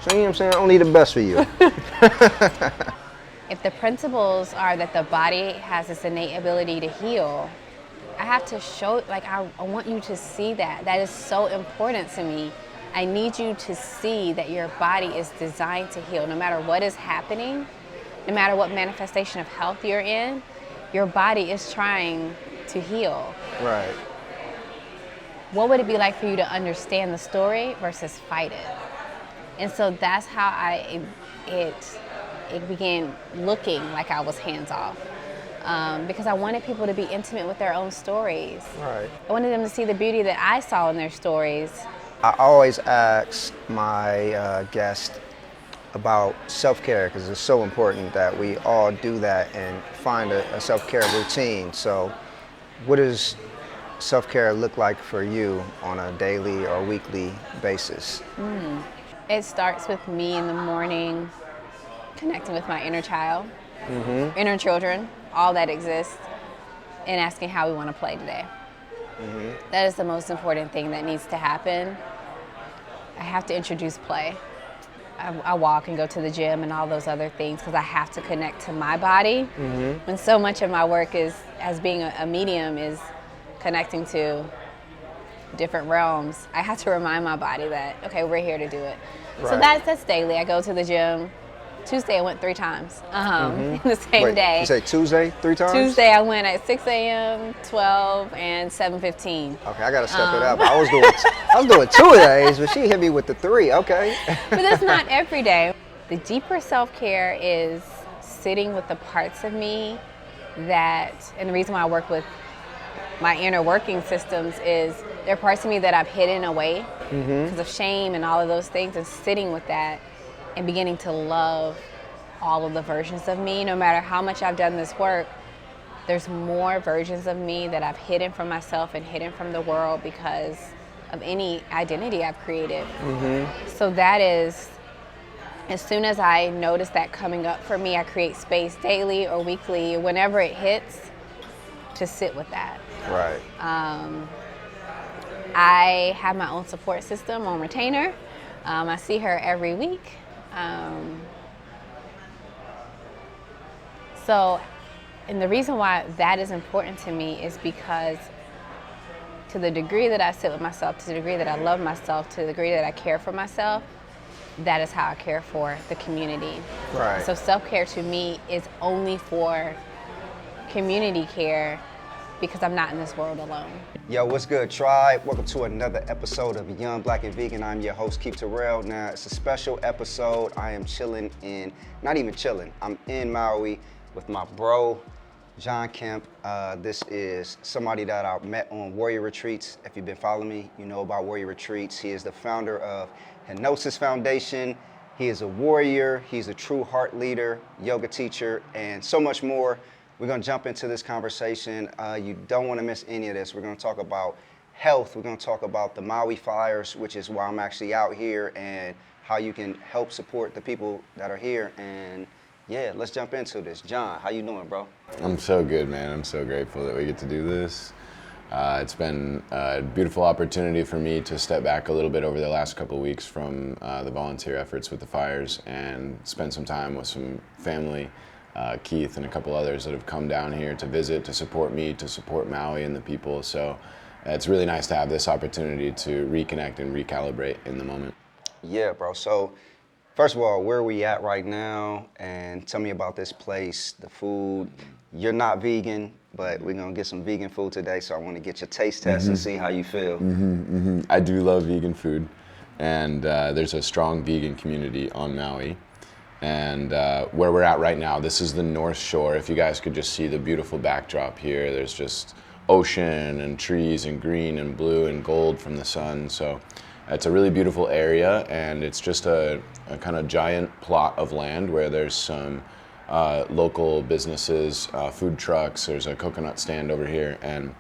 So, you know what I'm saying? Only the best for you. If the principles are that the body has this innate ability to heal, I have to show, like, I want you to see that. That is so important to me. I need you to see that your body is designed to heal. No matter what is happening, no matter what manifestation of health you're in, your body is trying to heal. Right. What would it be like for you to understand the story versus fight it? And so that's how it began looking like I was hands off. Because I wanted people to be intimate with their own stories. Right. I wanted them to see the beauty that I saw in their stories. I always ask my guests about self-care because it's so important that we all do that and find a self-care routine. So what does self-care look like for you on a daily or weekly basis? It starts with me in the morning connecting with my inner child, inner children, all that exists, and asking how we want to play today. That is the most important thing that needs to happen. I have to introduce play. I walk and go to the gym and all those other things because I have to connect to my body. And so much of my work is, as being a medium, is connecting to different realms. I have to remind my body that, okay, we're here to do it. So that's daily. I go to the gym. Tuesday I went 3 times in the same day. You say Tuesday 3 times? Tuesday I went at 6 a.m., 12, and 7:15. Okay, I gotta step it up. I was doing 2 of days, but she hit me with the 3. Okay. But that's not every day. The deeper self-care is sitting with the parts of me that, and the reason why I work with my inner working systems is there are parts of me that I've hidden away because of shame and all of those things, and sitting with that and beginning to love all of the versions of me. No matter how much I've done this work, there's more versions of me that I've hidden from myself and hidden from the world because of any identity I've created. So that is, as soon as I notice that coming up for me, I create space daily or weekly, whenever it hits, to sit with that. Right. I have my own support system on retainer. I see her every week. And the reason why that is important to me is because to the degree that I sit with myself, to the degree that I love myself, to the degree that I care for myself, that is how I care for the community. Right. So self-care to me is only for community care because I'm not in this world alone. Yo, what's good, tribe? Welcome to another episode of Young Black and Vegan. I'm your host, Keep Terrell. Now, it's a special episode. I am chilling in, not even chilling, I'm in Maui with my bro, John Kempf. This is somebody that I met on Warrior Retreats. If you've been following me, you know about Warrior Retreats. He is the founder of Hypnosis Foundation. He is a warrior. He's a true heart leader, yoga teacher, and so much more. We're gonna jump into this conversation. You don't wanna miss any of this. We're gonna talk about health. We're gonna talk about the Maui fires, which is why I'm actually out here, and how you can help support the people that are here. And yeah, let's jump into this. John, how you doing, bro? I'm so good, man. I'm so grateful that we get to do this. It's been a beautiful opportunity for me to step back a little bit over the last couple of weeks from the volunteer efforts with the fires and spend some time with some family Keith and a couple others that have come down here to visit, to support me, to support Maui and the people. So it's really nice to have this opportunity to reconnect and recalibrate in the moment. Yeah, bro. So, first of all, where are we at right now? And tell me about this place, the food. You're not vegan, but we're gonna get some vegan food today, so I wanna get your taste test and see how you feel. I do love vegan food, and there's a strong vegan community on Maui. And where we're at right now, this is the North Shore. If you guys could just see the beautiful backdrop here, there's just ocean and trees and green and blue and gold from the sun. So it's a really beautiful area, and it's just a kind of giant plot of land where there's some local businesses, food trucks. There's a coconut stand over here, and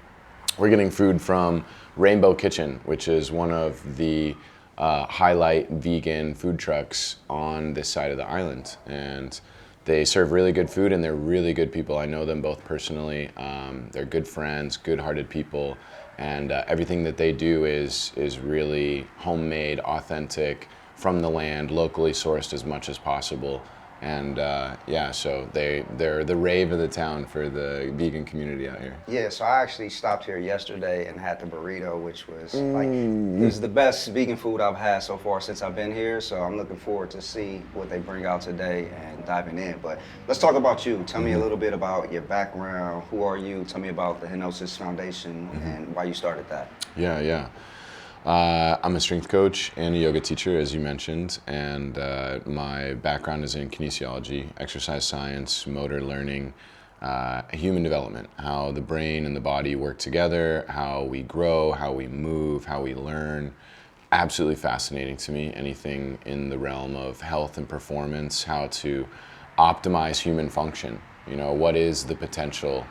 we're getting food from Rainbow Kitchen, which is one of the highlight vegan food trucks on this side of the island. And they serve really good food, and they're really good people. I know them both personally. They're good friends, good-hearted people, and everything that they do is really homemade, authentic, from the land, locally sourced as much as possible. And yeah, so they're the rave of the town for the vegan community out here. Yeah, so I actually stopped here yesterday and had the burrito, which was like, it was the best vegan food I've had so far since I've been here. So I'm looking forward to see what they bring out today and diving in. But let's talk about you. Tell me a little bit about your background. Who are you? Tell me about the Henosis Foundation and why you started that. Yeah. I'm a strength coach and a yoga teacher, as you mentioned, and my background is in kinesiology, exercise science, motor learning, human development, how the brain and the body work together, how we grow, how we move, how we learn. Absolutely fascinating to me, anything in the realm of health and performance, how to optimize human function. You know, what is the potential?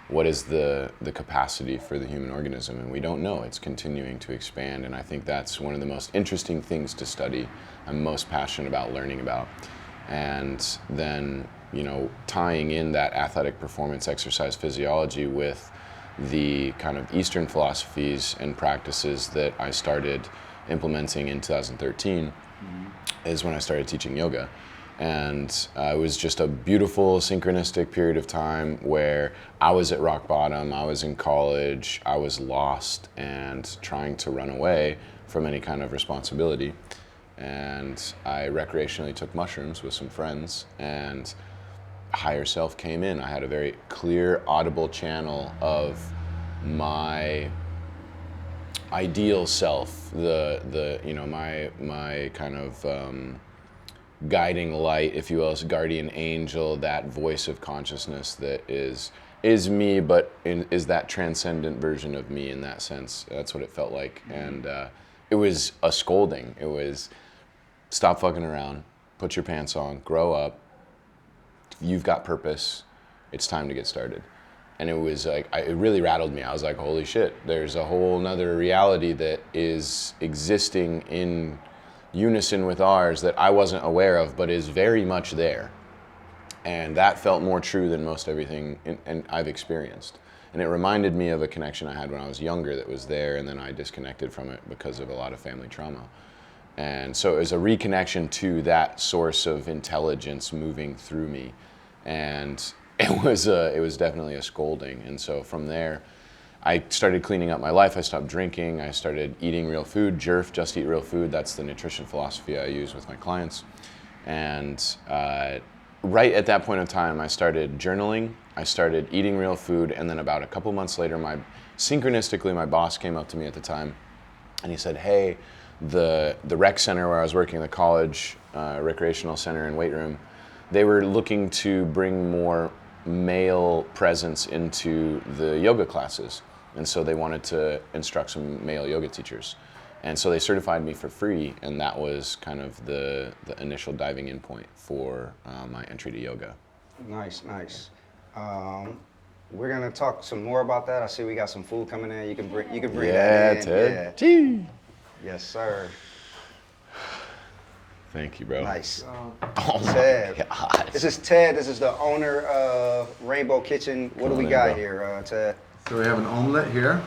What is the capacity for the human organism? And we don't know. It's continuing to expand, and I think that's one of the most interesting things to study. I'm most passionate about learning about. And then, you know, tying in that athletic performance exercise physiology with the kind of Eastern philosophies and practices that I started implementing in 2013 is when I started teaching yoga. And it was just a beautiful synchronistic period of time where I was at rock bottom, I was in college, I was lost and trying to run away from any kind of responsibility. And I recreationally took mushrooms with some friends, and higher self came in. I had a very clear, audible channel of my ideal self, my kind of guiding light, if you will, as a guardian angel, that voice of consciousness that is me, but is that transcendent version of me in that sense. That's what it felt like. And it was a scolding. It was, stop fucking around, put your pants on, grow up, you've got purpose, it's time to get started. And it was like, it really rattled me. I was like, holy shit, there's a whole nother reality that is existing in unison with ours that I wasn't aware of, but is very much there. And that felt more true than most everything I've experienced. And it reminded me of a connection I had when I was younger that was there, and then I disconnected from it because of a lot of family trauma. And so it was a reconnection to that source of intelligence moving through me. And it was definitely a scolding. And so from there, I started cleaning up my life. I stopped drinking. I started eating real food. JERF, just eat real food. That's the nutrition philosophy I use with my clients. And right at that point in time, I started journaling. I started eating real food. And then about a couple months later, synchronistically, my boss came up to me at the time, and he said, hey, the rec center where I was working, the college recreational center and weight room, they were looking to bring more male presence into the yoga classes. And so they wanted to instruct some male yoga teachers. And so they certified me for free, and that was kind of the initial diving in point for my entry to yoga. Nice. We're gonna talk some more about that. I see we got some food coming in. You can bring that in. Ted. Yeah. Yes, sir. Thank you, bro. Nice. Oh Ted. my God. This is Ted. This is the owner of Rainbow Kitchen. What do we got here, Ted? So we have an omelet here,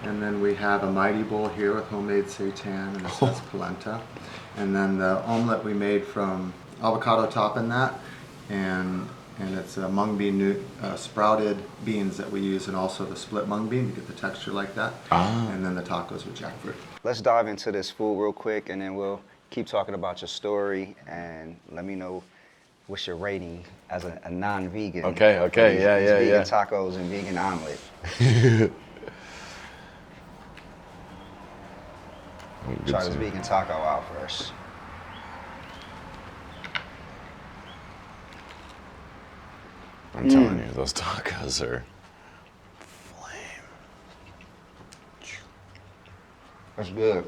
and then we have a mighty bowl here with homemade seitan and this is polenta. And then the omelet we made from avocado topping that, and and it's a mung bean, sprouted beans that we use, and also the split mung bean to get the texture like that. And then the tacos with jackfruit. Let's dive into this food real quick, and then we'll keep talking about your story, and let me know what's your rating as a non-vegan. Okay, yeah. Vegan tacos and vegan omelet. Try this vegan taco out first. I'm telling you, those tacos are flame. That's good.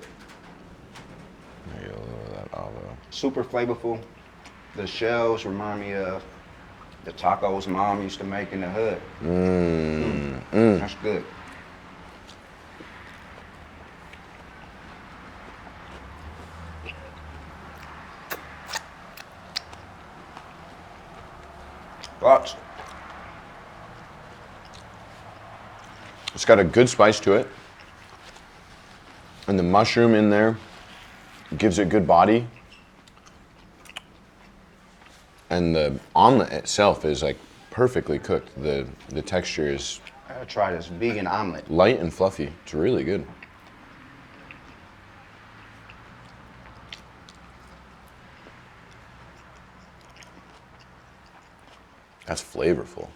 Maybe a little of that olive. Super flavorful. The shells remind me of the tacos mom used to make in the hood. That's good. Thoughts? It's got a good spice to it. And the mushroom in there gives it good body. And the omelet itself is like perfectly cooked. The texture is... I gotta try this vegan omelet. Light and fluffy. It's really good. That's flavorful.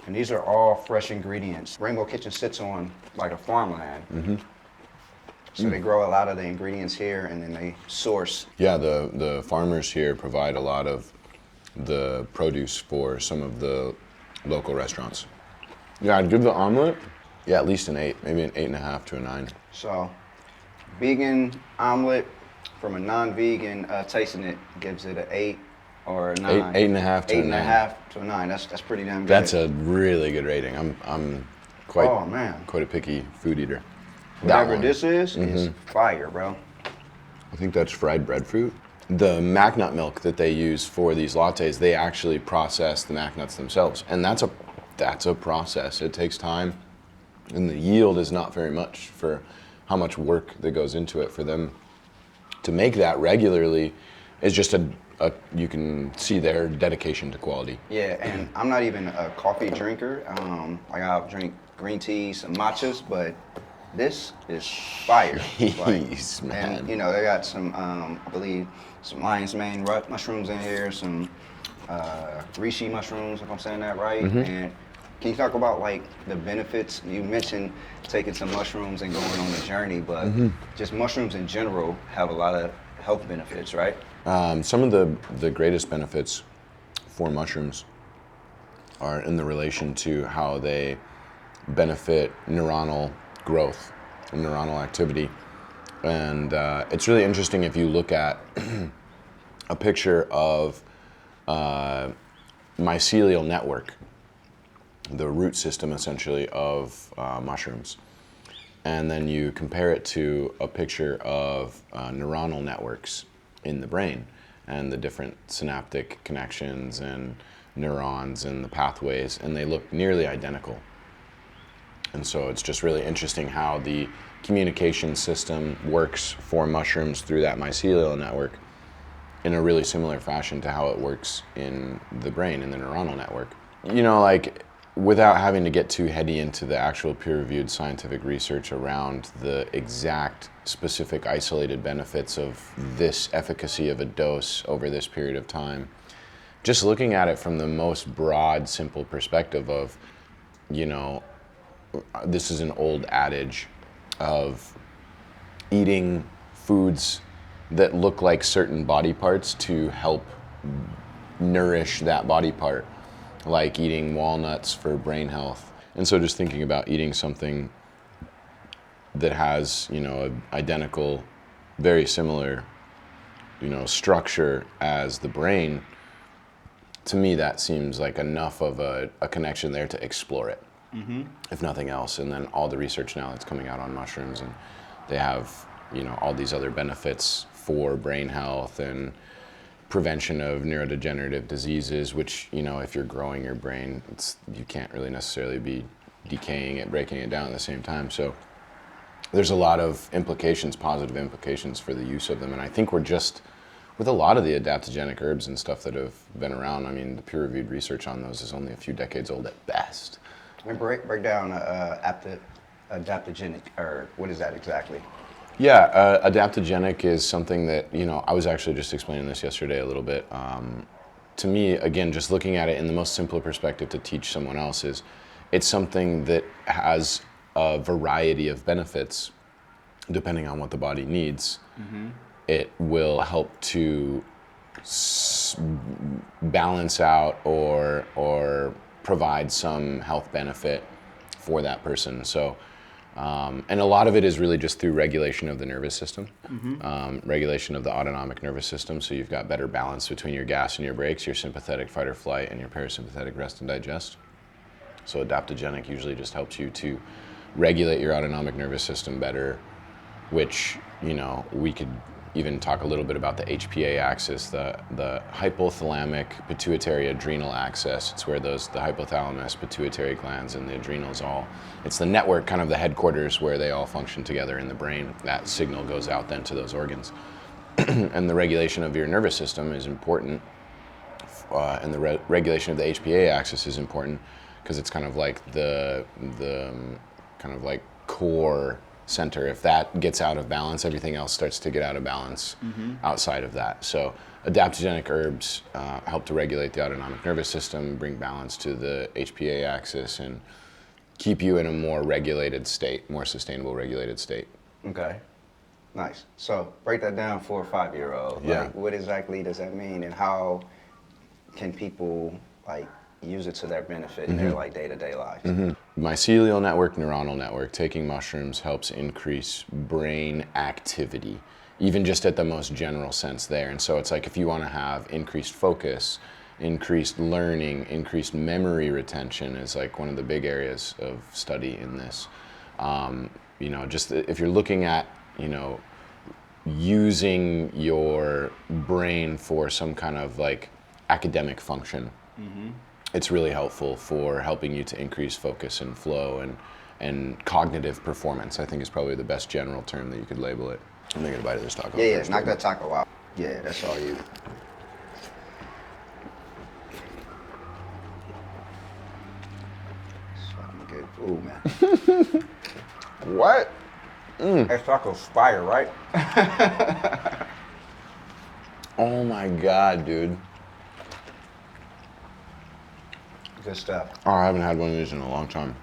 And these are all fresh ingredients. Rainbow Kitchen sits on like a farmland. So they grow a lot of the ingredients here, and then they source. Yeah, the farmers here provide a lot of the produce for some of the local restaurants. Yeah, I'd give the omelet, yeah, at least an 8, maybe an 8.5 to a 9. So, vegan omelet from a non-vegan tasting it gives it an 8 or a 9. 8.5 to a 9. 8.5 to a 9. That's pretty damn good. That's a really good rating. I'm quite quite a picky food eater. Whatever this is fire, bro. I think that's fried breadfruit. The mac nut milk that they use for these lattes, they actually process the mac nuts themselves, and that's a process. It takes time, and the yield is not very much for how much work that goes into it. For them to make that regularly is just you can see their dedication to quality. Yeah, and I'm not even a coffee drinker. Like I'll drink green teas and matchas, but this is fire. Jeez, man. And you know, they got some, I believe, some lion's mane mushrooms in here, some reishi mushrooms, if I'm saying that right. And can you talk about like the benefits? You mentioned taking some mushrooms and going on a journey, but just mushrooms in general have a lot of health benefits, right? Some of the greatest benefits for mushrooms are in the relation to how they benefit neuronal growth and neuronal activity. And it's really interesting if you look at a picture of mycelial network, the root system essentially of mushrooms, and then you compare it to a picture of neuronal networks in the brain and the different synaptic connections and neurons and the pathways, and they look nearly identical. And so it's just really interesting how the communication system works for mushrooms through that mycelial network in a really similar fashion to how it works in the brain, in the neuronal network. You know, like, without having to get too heady into the actual peer-reviewed scientific research around the exact specific isolated benefits of this efficacy of a dose over this period of time, just looking at it from the most broad, simple perspective of, you know, this is an old adage of eating foods that look like certain body parts to help nourish that body part, like eating walnuts for brain health. And so just thinking about eating something that has, you know, an identical, very similar, you know, structure as the brain, to me that seems like enough of a connection there to explore it. If nothing else. And then all the research now that's coming out on mushrooms, and they have, you know, all these other benefits for brain health and prevention of neurodegenerative diseases, which, you know, if you're growing your brain, you can't really necessarily be decaying it, breaking it down at the same time. So there's a lot of implications, positive implications for the use of them. And I think we're with a lot of the adaptogenic herbs and stuff that have been around, I mean, the peer-reviewed research on those is only a few decades old at best. And break down adaptogenic herb. What is that exactly? Yeah, adaptogenic is something that, you know, I was actually just explaining this yesterday a little bit. To me, again, just looking at it in the most simpler perspective to teach someone else is, it's something that has a variety of benefits depending on what the body needs. Mm-hmm. It will help to balance out or provide some health benefit for that person. So, and a lot of it is really just through regulation of the nervous system, regulation of the autonomic nervous system. So you've got better balance between your gas and your brakes, your sympathetic fight or flight, and your parasympathetic rest and digest. So adaptogenic usually just helps you to regulate your autonomic nervous system better, which, you know, we could even talk a little bit about the HPA axis, the hypothalamic pituitary adrenal axis. It's where the hypothalamus, pituitary glands, and the adrenals it's the network, kind of the headquarters where they all function together in the brain. That signal goes out then to those organs. And the regulation of your nervous system is important, and the regulation of the HPA axis is important because it's kind of like the kind of like core center. If that gets out of balance, everything else starts to get out of balance outside of that. So adaptogenic herbs help to regulate the autonomic nervous system, bring balance to the HPA axis, and keep you in a more regulated state, more sustainable regulated state. Okay, nice. So break that down for a 5-year-old. Yeah. Like, what exactly does that mean, and how can people like use it to their benefit in their like day-to-day lives? Mycelial network, neuronal network, taking mushrooms helps increase brain activity, even just at the most general sense there. And so it's like if you want to have increased focus, increased learning, increased memory retention is like one of the big areas of study in this. You know, just if you're looking at, you know, using your brain for some kind of like academic function, it's really helpful for helping you to increase focus and flow and cognitive performance, I think is probably the best general term that you could label it. I'm gonna get a bite of this taco. Yeah, knock that taco out. Yeah, that's all you. Some good food, man. What? That taco's fire, right? Oh my God, dude. Good stuff. Oh, I haven't had one of these in a long time.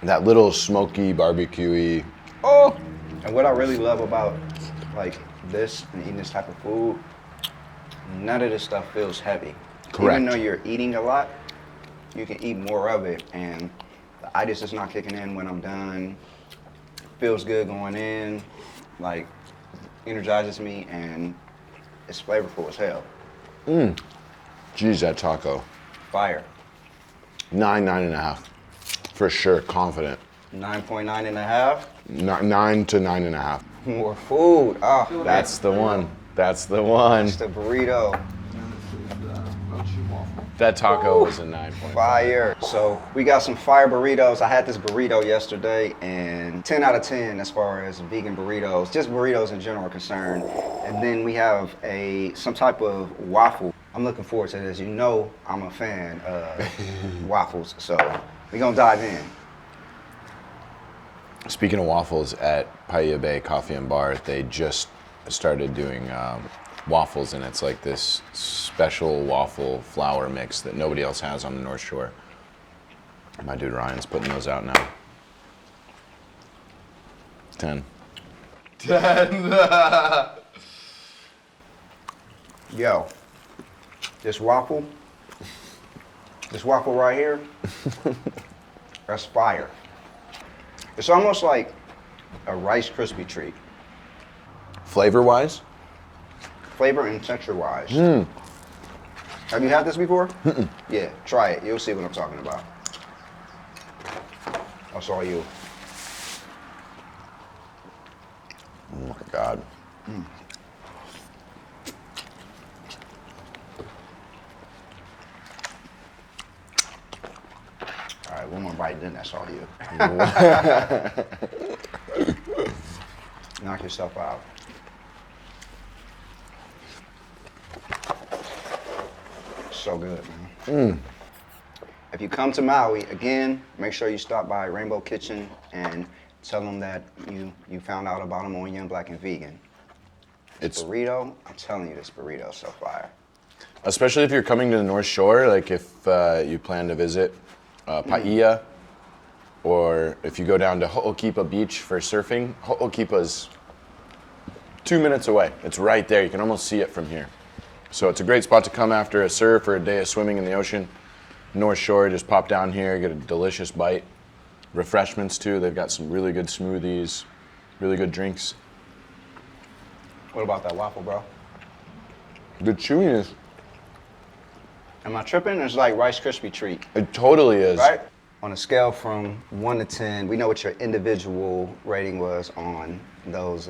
That little smoky, barbecue-y. Oh! And what I really love about like this and eating this type of food, none of this stuff feels heavy. Correct. Even though you're eating a lot, you can eat more of it, and the itis is not kicking in when I'm done. Feels good going in, like energizes me, and it's flavorful as hell. Geez, that taco. Fire. 9.5. For sure, confident. 9.9 and a half. 9 to 9.5. More food. Oh, That's the one. That's the one. That's the burrito. That taco was a 9.5. Fire. So we got some fire burritos. I had this burrito yesterday, and 10 out of 10 as far as vegan burritos, just burritos in general are concerned. And then we have some type of waffle. I'm looking forward to this. You know I'm a fan of waffles, so we're gonna dive in. Speaking of waffles, at Paia Bay Coffee and Bar, they just started doing waffles, and it's like this special waffle flour mix that nobody else has on the North Shore. My dude Ryan's putting those out now. 10. 10. Yo, this waffle right here, that's fire. It's almost like a Rice Krispie treat. Flavor-wise? Flavor and texture-wise. Have you had this before? Yeah, try it. You'll see what I'm talking about. That's all you. Oh my God. All right, one more bite, then that's all you. Knock yourself out. So good, man. If you come to Maui, again, make sure you stop by Rainbow Kitchen and tell them that you found out about them on Young Black and Vegan. It's burrito, I'm telling you, this burrito is so fire. Especially if you're coming to the North Shore, like if you plan to visit Paia, or if you go down to Ho'okipa Beach for surfing, Ho'okipa's 2 minutes away. It's right there. You can almost see it from here. So it's a great spot to come after a surf or a day of swimming in the ocean. North Shore, just pop down here, get a delicious bite. Refreshments too. They've got some really good smoothies, really good drinks. What about that waffle, bro? The chewiness. Am I tripping? It's like Rice Krispie treat. It totally is. Right? On a scale from 1 to 10, we know what your individual rating was on those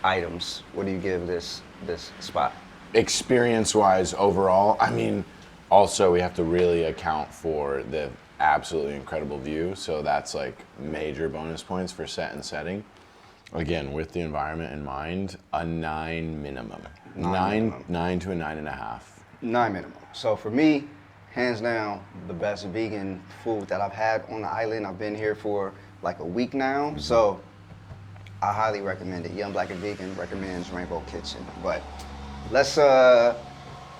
items. What do you give this spot? Experience-wise, overall, I mean, also we have to really account for the absolutely incredible view. So that's like major bonus points for set and setting. Again, with the environment in mind, a 9 minimum. 9 to a 9.5. 9 minimum. So for me, hands down, the best vegan food that I've had on the island. I've been here for like a week now, so I highly recommend it. Young Black and Vegan recommends Rainbow Kitchen. But let's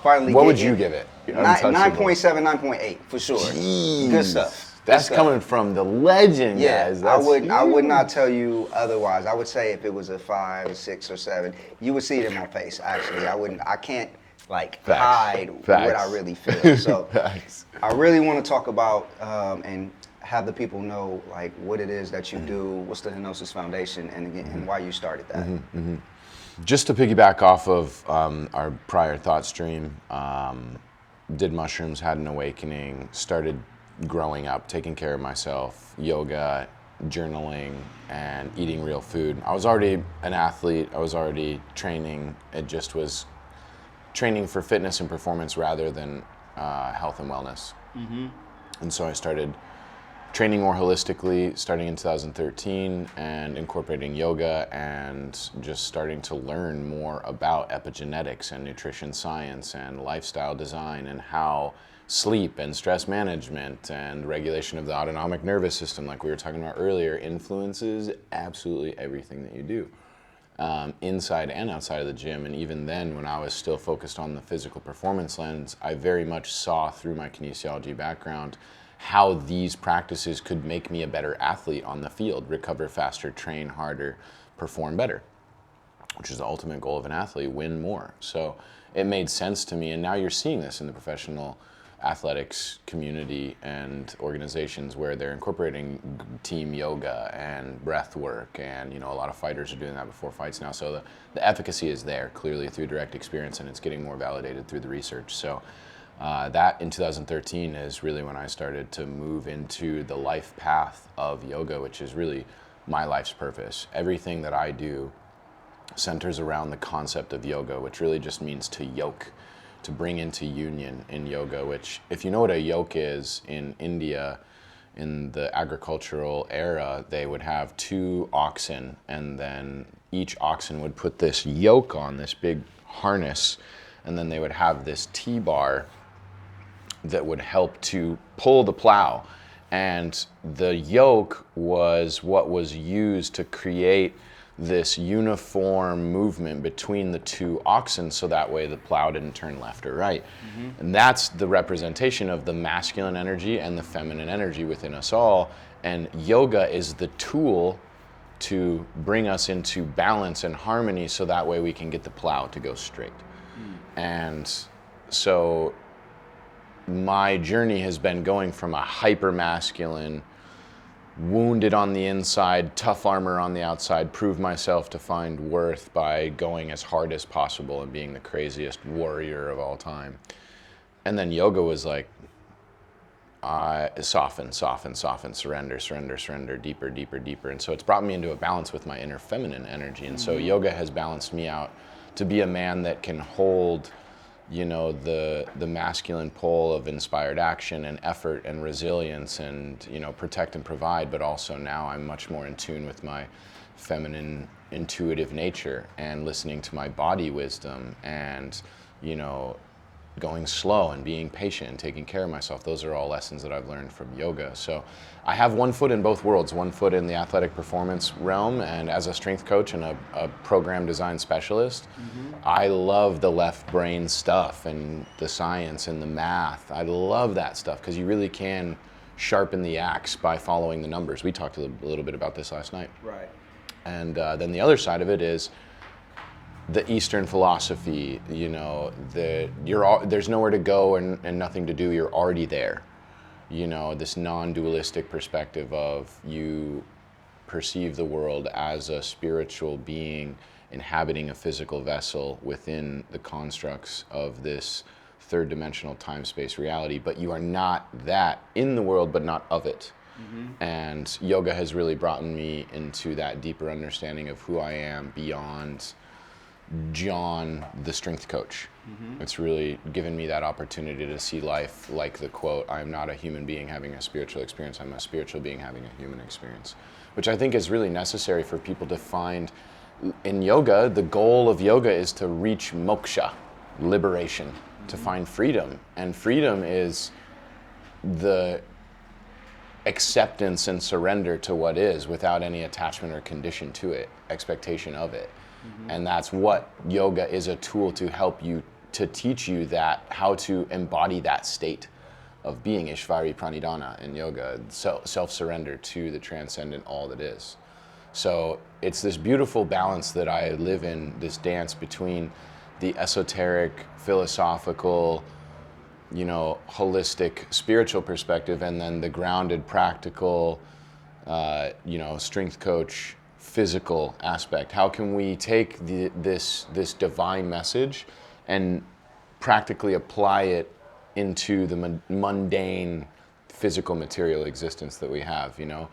finally What would you give it? 9.7, 9.8 for sure. Jeez. Good stuff. That's coming from the legend, guys. I would not tell you otherwise. I would say if it was a 5, 6, or 7, you would see it in my face. Actually, I can't like hide what I really feel. So I really want to talk about and have the people know like what it is that you do, what's the Henosis Foundation, and again, and why you started that. Just to piggyback off of our prior thought stream, did mushrooms, had an awakening, started growing up, taking care of myself, yoga, journaling, and eating real food. I was already an athlete. I was already training. It just was training for fitness and performance rather than health and wellness. And so I started training more holistically starting in 2013 and incorporating yoga and just starting to learn more about epigenetics and nutrition science and lifestyle design and how sleep and stress management and regulation of the autonomic nervous system, like we were talking about earlier, influences absolutely everything that you do, inside and outside of the gym. And even then, when I was still focused on the physical performance lens, I very much saw through my kinesiology background how these practices could make me a better athlete on the field, recover faster, train harder, perform better, which is the ultimate goal of an athlete, win more. So it made sense to me, and now you're seeing this in the professional athletics community and organizations where they're incorporating team yoga and breath work, and a lot of fighters are doing that before fights now. So the efficacy is there clearly through direct experience, and it's getting more validated through the research. So that in 2013 is really when I started to move into the life path of yoga, which is really my life's purpose. Everything that I do centers around the concept of yoga, which really just means to yoke, to bring into union in yoga, which if you know what a yoke is in India, in the agricultural era, they would have 2 oxen, and then each oxen would put this yoke on, this big harness, and then they would have this T-bar that would help to pull the plow. And the yoke was what was used to create this uniform movement between the 2 oxen, so that way the plow didn't turn left or right. And that's the representation of the masculine energy and the feminine energy within us all. And yoga is the tool to bring us into balance and harmony, so that way we can get the plow to go straight. And so my journey has been going from a hyper masculine, wounded on the inside, tough armor on the outside, prove myself to find worth by going as hard as possible and being the craziest warrior of all time. And then yoga was like, soften, soften, soften, surrender, surrender, surrender, deeper, deeper, deeper. And so it's brought me into a balance with my inner feminine energy. And so yoga has balanced me out to be a man that can hold the masculine pole of inspired action and effort and resilience and, protect and provide, but also now I'm much more in tune with my feminine intuitive nature and listening to my body wisdom and, going slow and being patient and taking care of myself. Those are all lessons that I've learned from yoga. So I have one foot in both worlds, one foot in the athletic performance realm, and as a strength coach and a program design specialist, I love the left brain stuff and the science and the math. I love that stuff because you really can sharpen the axe by following the numbers. We talked a little bit about this last night. Right. And then the other side of it is the Eastern philosophy, you know, there's nowhere to go and nothing to do, you're already there. You know, this non-dualistic perspective of you perceive the world as a spiritual being inhabiting a physical vessel within the constructs of this third dimensional time-space reality, but you are not that in the world, but not of it. And yoga has really brought me into that deeper understanding of who I am beyond John, the strength coach. It's really given me that opportunity to see life like the quote, I'm not a human being having a spiritual experience, I'm a spiritual being having a human experience, which I think is really necessary for people to find. In yoga, the goal of yoga is to reach moksha, liberation, to find freedom. And freedom is the acceptance and surrender to what is without any attachment or condition to it, expectation of it. And that's what yoga is, a tool to help you, to teach you that, how to embody that state of being, Ishvari Pranidhana in yoga, self-surrender to the transcendent all that is. So it's this beautiful balance that I live in, this dance between the esoteric, philosophical, you know, holistic, spiritual perspective, and then the grounded, practical, you know, strength coach, physical aspect. How can we take this divine message and practically apply it into the mundane, physical, material existence that we have? You know,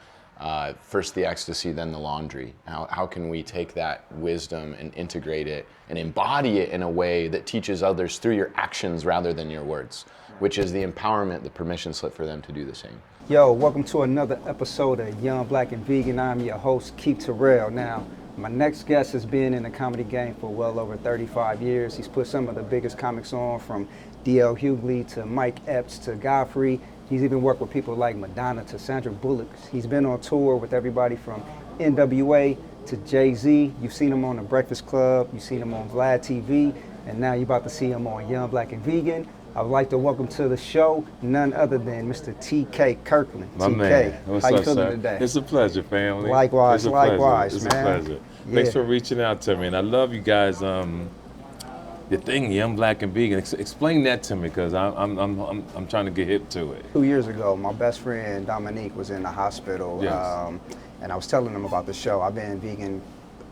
first the ecstasy, then the laundry. How can we take that wisdom and integrate it and embody it in a way that teaches others through your actions rather than your words, which is the empowerment, the permission slip for them to do the same. Yo, welcome to another episode of Young, Black, and Vegan. I'm your host, Keith Terrell. Now, my next guest has been in the comedy game for well over 35 years. He's put some of the biggest comics on, from D.L. Hughley to Mike Epps to Godfrey. He's even worked with people like Madonna to Sandra Bullock. He's been on tour with everybody from NWA to Jay-Z. You've seen him on The Breakfast Club, you've seen him on Vlad TV, and now you're about to see him on Young, Black, and Vegan. I would like to welcome to the show none other than Mr. T.K. Kirkland. My TK, man, what's how you up, feeling sir? today? It's a pleasure, family. Likewise, it's a likewise, pleasure. man. It's a pleasure. Thanks for reaching out to me, and I love you guys. Your thing, Young, Black, and Vegan. Explain that to me, because I'm trying to get hip to it. 2 years ago, my best friend Dominique was in the hospital, Yes. and I was telling him about the show. I've been vegan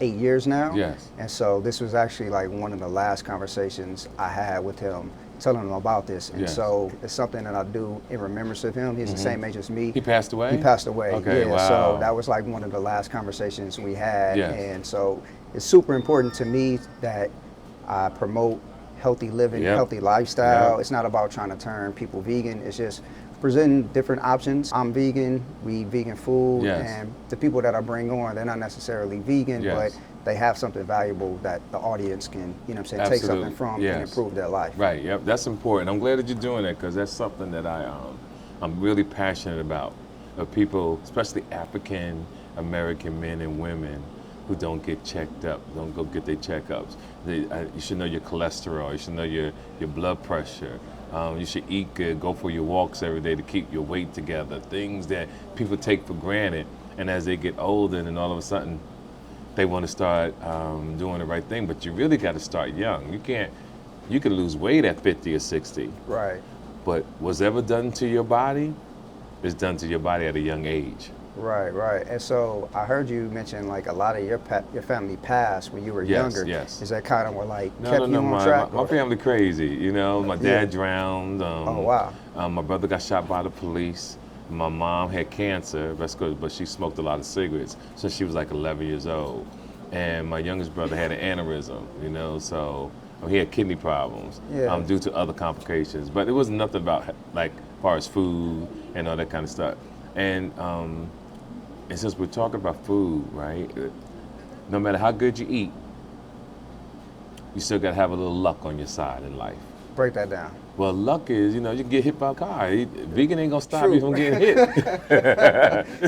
8 years now, Yes. and so this was actually like one of the last conversations I had with him, telling him about this. And Yes. so it's something that I do in remembrance of him. He's the same age as me. He passed away? He passed away. Okay, yeah. wow. So that was like one of the last conversations we had. Yes. And so it's super important to me that I promote healthy living, Yep. healthy lifestyle. Yep. It's not about trying to turn people vegan. It's just presenting different options. I'm vegan, we eat vegan food, Yes. and the people that I bring on, they're not necessarily vegan, Yes. but they have something valuable that the audience can, you know what I'm saying, take something from and Yes. improve their life. Right, yep, that's important. I'm glad that you're doing that, because that's something that I'm really passionate about. Of people, especially African American men and women, who don't get checked up, don't go get their checkups. You should know your cholesterol, you should know your blood pressure. You should eat good, go for your walks every day to keep your weight together. Things that people take for granted, and as they get older, and then all of a sudden, they want to start doing the right thing, but you really got to start young. You can lose weight at 50 or 60. Right. But whatever done to your body is done to your body at a young age. Right, right. And so I heard you mention like a lot of your family passed when you were younger. Yes. Is that kind of what like No, kept you on track? my family crazy. You know, my dad drowned. Oh, wow. My brother got shot by the police. My mom had cancer, but she smoked a lot of cigarettes since she was like 11 years old. And my youngest brother had an aneurysm, you know, so he had kidney problems due to other complications. But it wasn't nothing about like as far as food and all that kind of stuff. And since we're talking about food, right, no matter how good you eat, you still got to have a little luck on your side in life. Break that down. Well, luck is, you know, you can get hit by a car. Vegan ain't gonna stop you from getting hit.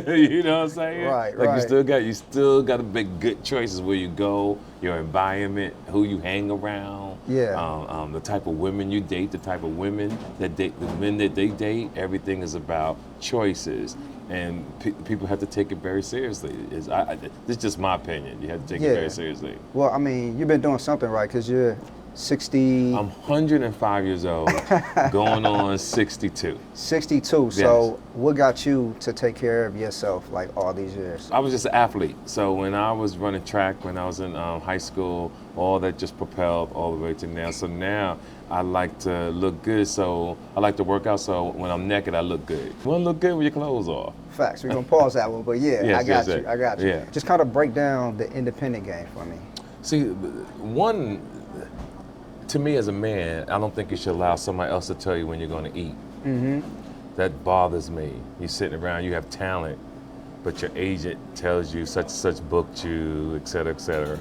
You know what I'm saying? Right, like right. you still got to make good choices where you go, your environment, who you hang around, the type of women you date, the type of women that date, the men that they date. Everything is about choices, and people have to take it very seriously. This is just my opinion. You have to take it very seriously. Well, I mean, you've been doing something right because you're 60. I'm 105 years old, going on 62. 62. Yes. So what got you to take care of yourself like all these years? I was just an athlete. So when I was running track, when I was in high school, all that just propelled all the way to now. So now I like to look good. So I like to work out. So when I'm naked, I look good. You want to look good with your clothes off. Facts. We're going to pause that one. But yeah, Yes, I got you. Yeah. Just kind of break down the independent game for me. See, to me as a man, I don't think you should allow somebody else to tell you when you're going to eat. Mm-hmm. That bothers me. You're sitting around, you have talent, but your agent tells you such and such booked you, et cetera, et cetera.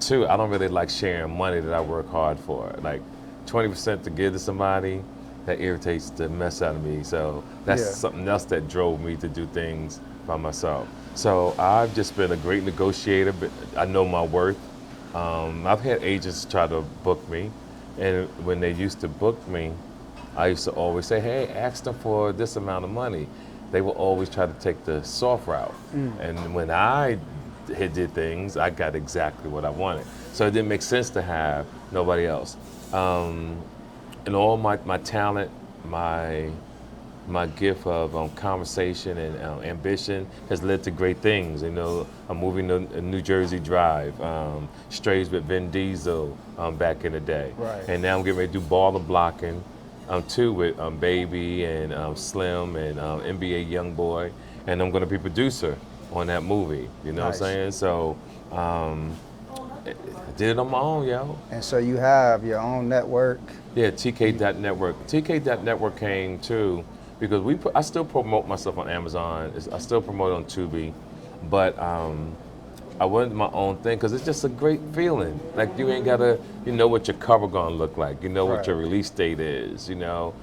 Two, I don't really like sharing money that I work hard for. Like 20% to give to somebody, that irritates the mess out of me. So that's something else that drove me to do things by myself. So I've just been a great negotiator, but I know my worth. I've had agents try to book me, and when they used to book me, I used to always say, hey, ask them for this amount of money. They will always try to take the soft route. And when I did things, I got exactly what I wanted. So it didn't make sense to have nobody else. And all my talent, my gift of conversation and ambition has led to great things. You know, I'm moving to New Jersey Drive, Strays with Vin Diesel back in the day. Right. And now I'm getting ready to do ball and blocking, too, with Baby and Slim and NBA Youngboy. And I'm going to be producer on that movie. You know what I'm saying? So I did it on my own, yo. And so you have your own network. Yeah, TK.network. TK.network came too because I still promote myself on Amazon. I still promote on Tubi, but I wanted my own thing because it's just a great feeling. Like you ain't gotta, you know what your cover gonna look like. You know what your release date is. You know,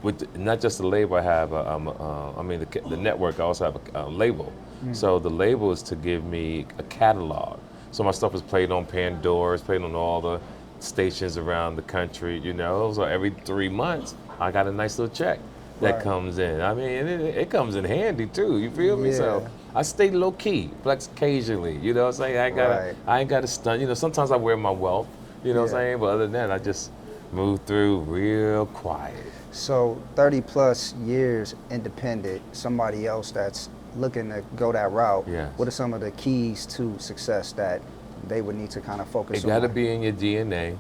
with not just the label I have. The network. I also have a label. So the label is to give me a catalog. So my stuff is played on Pandora. It's played on all the stations around the country. You know, so every 3 months I got a nice little check that comes in. I mean, it comes in handy too. You feel me? So I stay low key, flex occasionally. You know what I'm saying? I ain't got to stunt. You know, sometimes I wear my wealth. You know what I'm saying? But other than that, I just move through real quiet. So 30 plus years independent, somebody else that's looking to go that route, what are some of the keys to success that they would need to kind of focus on? It got to be in your DNA.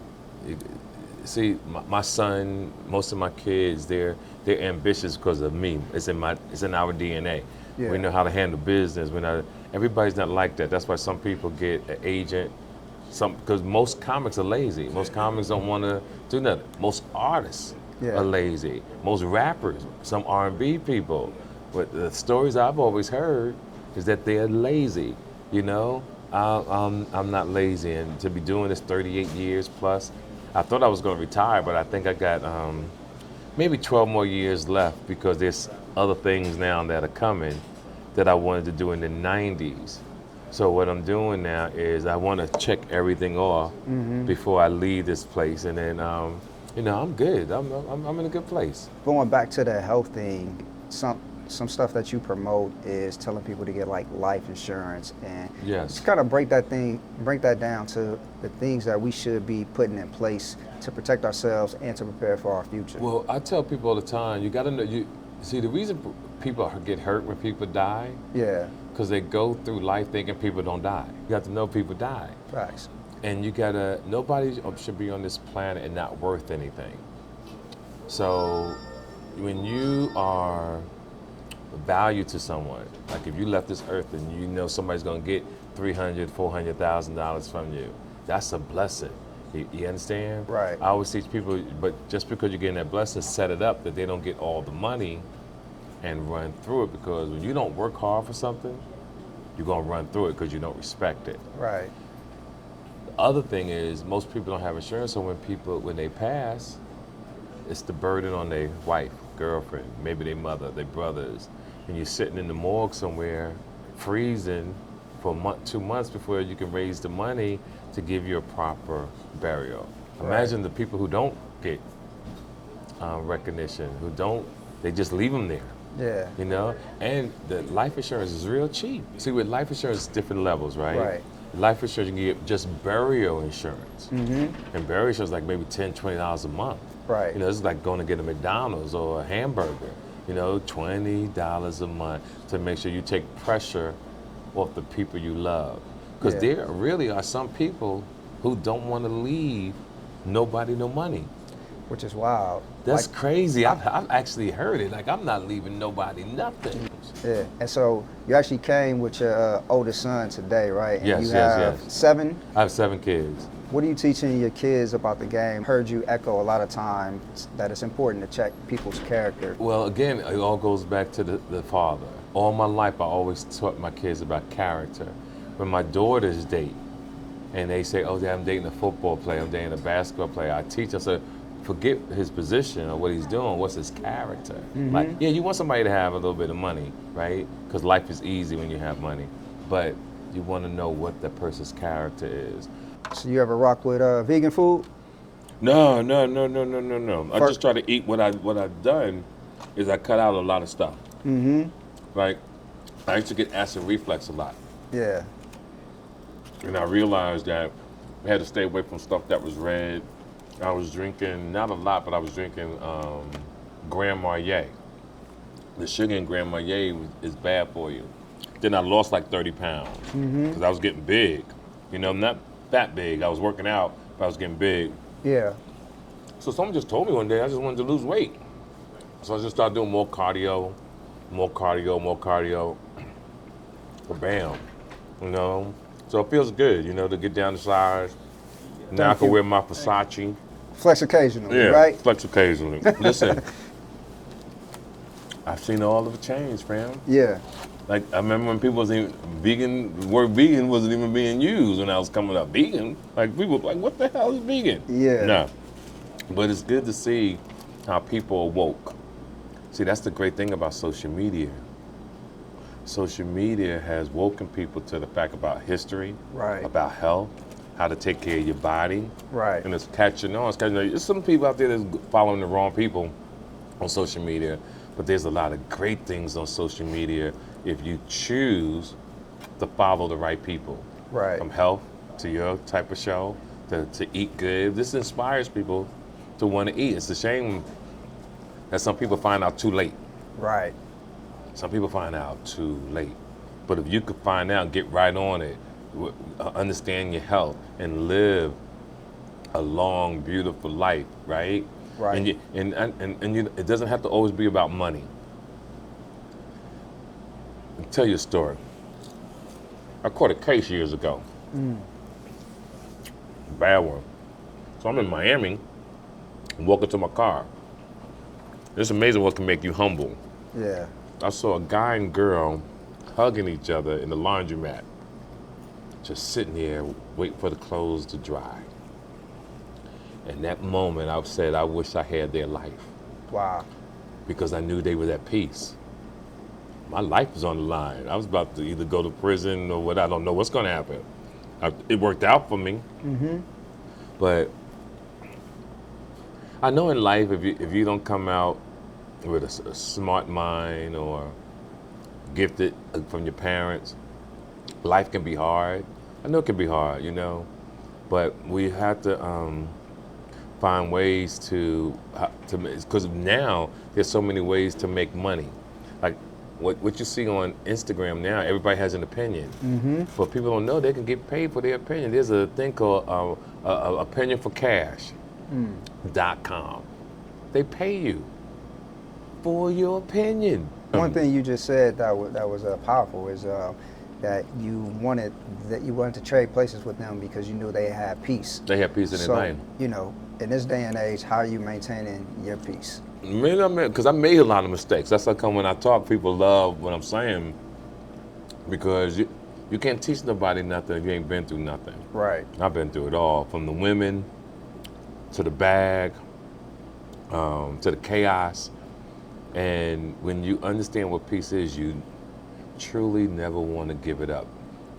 See, my son, most of my kids, they're ambitious because of me. It's in our DNA. We know how to handle business. Everybody's not like that. That's why some people get an agent. Because most comics are lazy. Most comics don't want to do nothing. Most artists are lazy. Most rappers, some R&B people. But the stories I've always heard is that they're lazy. You know, I'm not lazy, and to be doing this 38 years plus, I thought I was going to retire, but I think I got maybe 12 more years left because there's other things now that are coming that I wanted to do in the 90s. So what I'm doing now is I want to check everything off before I leave this place, and then you know, I'm good. I'm in a good place. Going back to the health thing, some stuff that you promote is telling people to get like life insurance, and just kind of break that down to the things that we should be putting in place to protect ourselves and to prepare for our future. Well, I tell people all the time, you got to know. See, the reason people get hurt when people die, because they go through life thinking people don't die. You have to know people die. Facts. And nobody should be on this planet and not worth anything. So when you are value to someone, like if you left this earth and you know somebody's gonna get $300,000, $400,000 from you, that's a blessing. You understand? Right. I always teach people, but just because you're getting that blessing, set it up that they don't get all the money and run through it, because when you don't work hard for something, you're gonna run through it because you don't respect it. Right. The other thing is most people don't have insurance, so when they pass, it's the burden on their wife, girlfriend, maybe their mother, their brothers, and you're sitting in the morgue somewhere, freezing for a month, 2 months before you can raise the money to give you a proper burial. Imagine the people who don't get recognition, they just leave them there. Yeah. You know, and the life insurance is real cheap. See, with life insurance, different levels, right? Right. Life insurance, you can get just burial insurance. Mm-hmm. And burial insurance is like maybe $10, $20 a month. Right. You know, it's like going to get a McDonald's or a hamburger. You know, $20 a month to make sure you take pressure off the people you love. Because there really are some people who don't want to leave nobody no money. Which is wild. That's crazy. I've actually heard it. Like, I'm not leaving nobody nothing. Yeah, and so you actually came with your oldest son today, right? And Yes, you yes, have yes. 7? I have 7 kids. What are you teaching your kids about the game? Heard you echo a lot of times that it's important to check people's character. Well, again, it all goes back to the father. All my life, I always taught my kids about character. When my daughters date, and they say, oh, yeah, I'm dating a football player, I'm dating a basketball player, I teach them, so forget his position or what he's doing, what's his character? Mhm. Like, yeah, you want somebody to have a little bit of money, right? Because life is easy when you have money. But you want to know what that person's character is. So you ever rock with vegan food? No. I just try to eat what I've done is I cut out a lot of stuff. Mm-hmm. Like, I used to get acid reflux a lot. Yeah. And I realized that I had to stay away from stuff that was red. I was drinking, not a lot, but I was drinking Grand Marnier. The sugar in Grand Marnier is bad for you. Then I lost like 30 pounds because I was getting big. You know, not that big. I was working out, but I was getting big. Yeah. So someone just told me one day I just wanted to lose weight. So I just started doing more cardio. But bam, you know. So it feels good, you know, to get down to size. Now I can wear my Versace. Flex occasionally, Yeah, right? flex occasionally. Listen, I've seen all of the change, fam. Yeah. Like, I remember when people wasn't even vegan, the word vegan wasn't even being used when I was coming up. Vegan? Like, people were like, what the hell is vegan? Yeah. No. But it's good to see how people are woke. See, that's the great thing about social media. Social media has woken people to the fact about history, Right. about health, how to take care of your body. Right. And it's catching on. There's some people out there that's following the wrong people on social media, but there's a lot of great things on social media if you choose to follow the right people. Right. From health to your type of show, to eat good. This inspires people to want to eat. It's a shame that some people find out too late. Right. Some people find out too late. But if you could find out and get right on it, understand your health, and live a long, beautiful life, right? Right. And it doesn't have to always be about money. I'll tell you a story. I caught a case years ago. Bad one. So I'm in Miami, walking to my car. It's amazing what can make you humble. Yeah. I saw a guy and girl hugging each other in the laundromat, just sitting there waiting for the clothes to dry. In that moment, I said, I wish I had their life. Wow. Because I knew they was at peace. My life was on the line. I was about to either go to prison or what, I don't know what's gonna happen. It worked out for me. Mm-hmm. But I know in life, if you don't come out with a smart mind or gifted from your parents, life can be hard. I know it can be hard, you know, but we have to find ways to because now there's so many ways to make money. Like what you see on Instagram now, everybody has an opinion. Mm-hmm. But people don't know they can get paid for their opinion. There's a thing called opinionforcash.com. They pay you for your opinion. One thing you just said that was powerful is that you wanted to trade places with them because you knew they had peace. They have peace in their mind. You know, in this day and age, how are you maintaining your peace? Because I made a lot of mistakes. That's how come when I talk, people love what I'm saying, because You can't teach nobody nothing if you ain't been through nothing. Right. I've been through it all, from the women to the bag, to the chaos. And when you understand what peace is, you truly never want to give it up.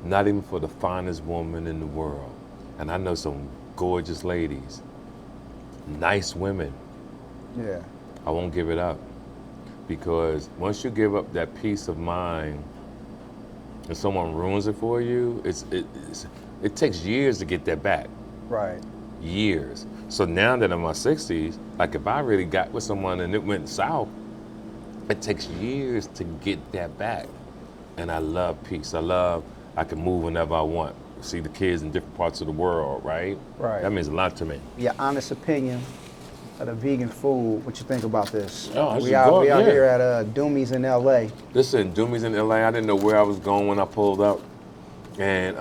Not even for the finest woman in the world. And I know some gorgeous ladies, nice women. Yeah. I won't give it up. Because once you give up that peace of mind and someone ruins it for you, it takes years to get that back. Right. Years. So now that I'm in my 60s, like if I really got with someone and it went south, it takes years to get that back. And I love peace. I can move whenever I want. See the kids in different parts of the world, right? Right. That means a lot to me. Your honest opinion of the vegan food. What you think about this? Oh, we out here at Doomie's in LA. Listen, Doomie's in LA. I didn't know where I was going when I pulled up, and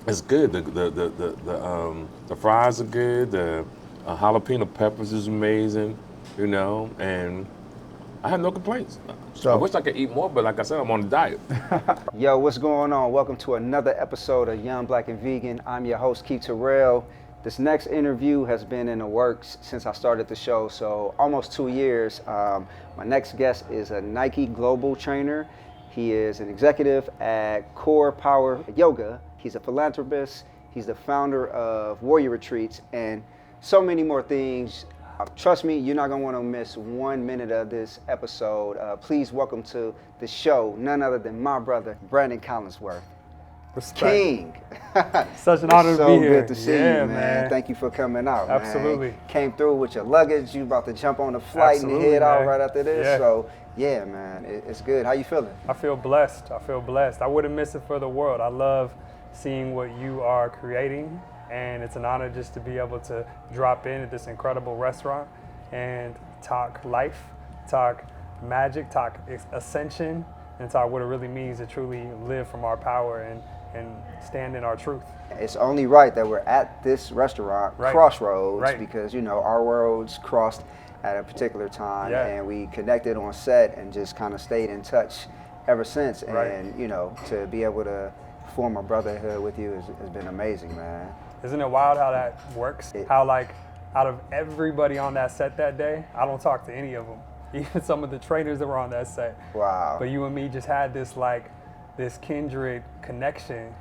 it's good. The fries are good. The jalapeno peppers is amazing, you know, and I have no complaints. So I wish I could eat more, but like I said, I'm on a diet. Yo, what's going on? Welcome to another episode of Young, Black, and Vegan. I'm your host, Keith Terrell. This next interview has been in the works since I started the show, so almost 2 years. My next guest is a Nike global trainer. He is an executive at Core Power Yoga. He's a philanthropist. He's the founder of Warrior Retreats and so many more things. Trust me, you're not gonna wanna miss 1 minute of this episode. Please welcome to the show none other than my brother, Brandon Collinsworth. Respect. King. Such an honor to be here. So good to see Yeah, you, man. Thank you for coming out, Absolutely. man. Came through with your luggage. You about to jump on the flight Absolutely, and head out man. right after this. Yeah. So, yeah, man, it's good. How you feeling? I feel blessed. I wouldn't miss it for the world. I love seeing what you are creating, and it's an honor just to be able to drop in at this incredible restaurant and talk life, talk magic, talk ascension, and talk what it really means to truly live from our power and stand in our truth. It's only right that we're at this restaurant, Crossroads, because, you know, our roads crossed at a particular time, and we connected on set and just kind of stayed in touch ever since. And, you know, to be able to form a brotherhood with you has been amazing, man. Isn't it wild how that works? How, like, out of everybody on that set that day, I don't talk to any of them, even some of the trainers that were on that set. Wow. But you and me just had this, like, this kindred connection,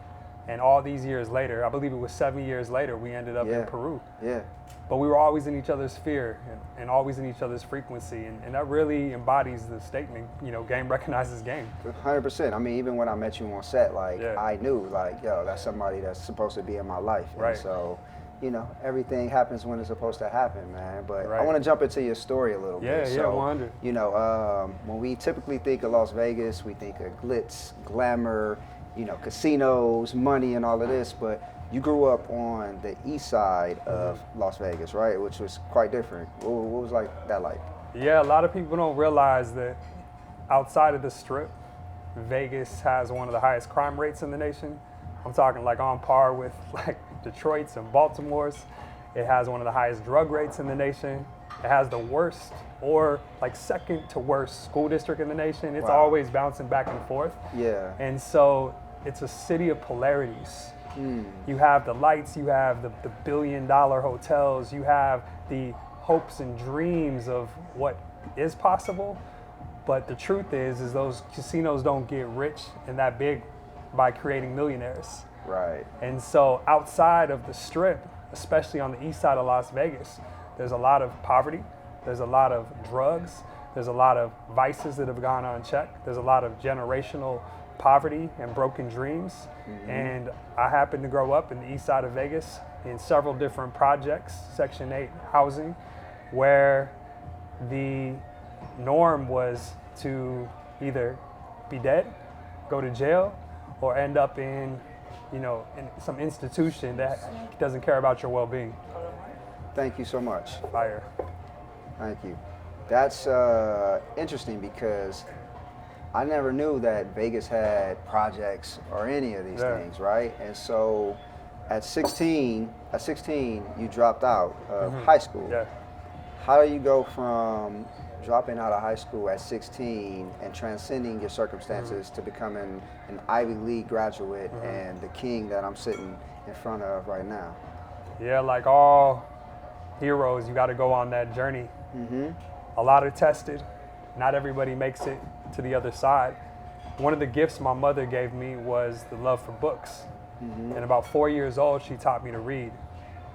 and all these years later, I believe it was 7 years later, we ended up in Peru. Yeah. But we were always in each other's sphere and always in each other's frequency, and that really embodies the statement, you know, game recognizes game. 100%. I mean, even when I met you on set, like, I knew, like, yo, that's somebody that's supposed to be in my life. Right. And so, you know, everything happens when it's supposed to happen, man. But I want to jump into your story a little bit. Yeah, 100. You know, when we typically think of Las Vegas, we think of glitz, glamour, you know, casinos, money, and all of this. But you grew up on the east side of Las Vegas, right? Which was quite different. What was that like? Yeah, a lot of people don't realize that outside of the Strip, Vegas has one of the highest crime rates in the nation. I'm talking like on par with like Detroit's and Baltimore's. It has one of the highest drug rates in the nation. It has the worst or like second to worst school district in the nation. It's always bouncing back and forth. Yeah. And so it's a city of polarities. You have the lights, you have the billion-dollar hotels, you have the hopes and dreams of what is possible. But the truth is those casinos don't get rich and that big by creating millionaires. Right. And so outside of the Strip, especially on the east side of Las Vegas, there's a lot of poverty, there's a lot of drugs, there's a lot of vices that have gone unchecked, there's a lot of generational poverty and broken dreams. And I happened to grow up in the east side of Vegas in several different projects, Section 8 housing, where the norm was to either be dead, go to jail, or end up in, you know, in some institution that doesn't care about your well-being. Thank you so much. Fire. Thank you. That's interesting because I never knew that Vegas had projects or any of these things, right? And so at 16, you dropped out of high school. Yeah. How do you go from dropping out of high school at 16 and transcending your circumstances to becoming an Ivy League graduate and the king that I'm sitting in front of right now? Yeah, like all heroes, you got to go on that journey. A lot are tested. Not everybody makes it to the other side. One of the gifts my mother gave me was the love for books. And about 4 years old, she taught me to read.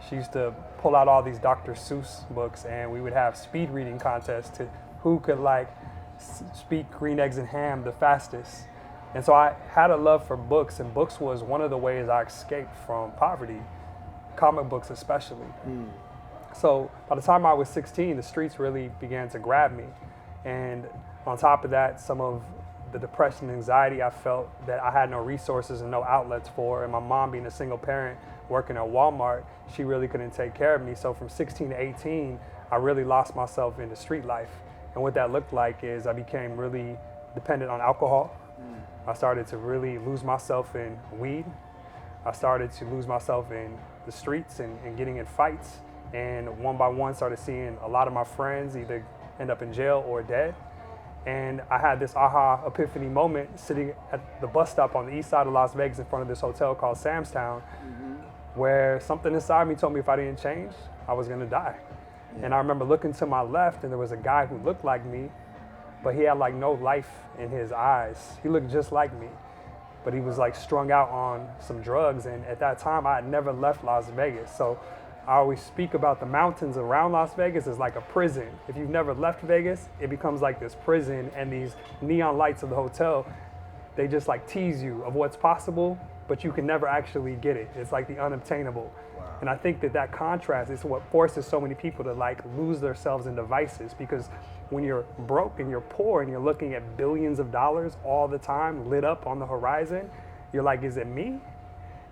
She used to pull out all these Dr. Seuss books, and we would have speed reading contests to who could like speak green eggs and ham the fastest. And so I had a love for books, and books was one of the ways I escaped from poverty, comic books especially. So by the time I was 16, the streets really began to grab me. And on top of that, some of the depression and anxiety I felt that I had no resources and no outlets for, and my mom being a single parent working at Walmart, she really couldn't take care of me. So from 16 to 18, I really lost myself into street life. And what that looked like is I became really dependent on alcohol. I started to really lose myself in weed. I started to lose myself in the streets and getting in fights. And one by one started seeing a lot of my friends either end up in jail or dead. And I had this aha epiphany moment sitting at the bus stop on the east side of Las Vegas in front of this hotel called Sam's Town, where something inside me told me if I didn't change, I was gonna die. And I remember looking to my left, and there was a guy who looked like me, but he had like no life in his eyes. He looked just like me, but he was like strung out on some drugs. And at that time, I had never left Las Vegas. So I always speak about the mountains around Las Vegas as like a prison. If you've never left Vegas, it becomes like this prison, and these neon lights of the hotel, they just like tease you of what's possible, but you can never actually get it. It's like the unobtainable. And I think that that contrast is what forces so many people to like lose themselves in devices, because when you're broke and you're poor and you're looking at billions of dollars all the time lit up on the horizon, you're like, is it me?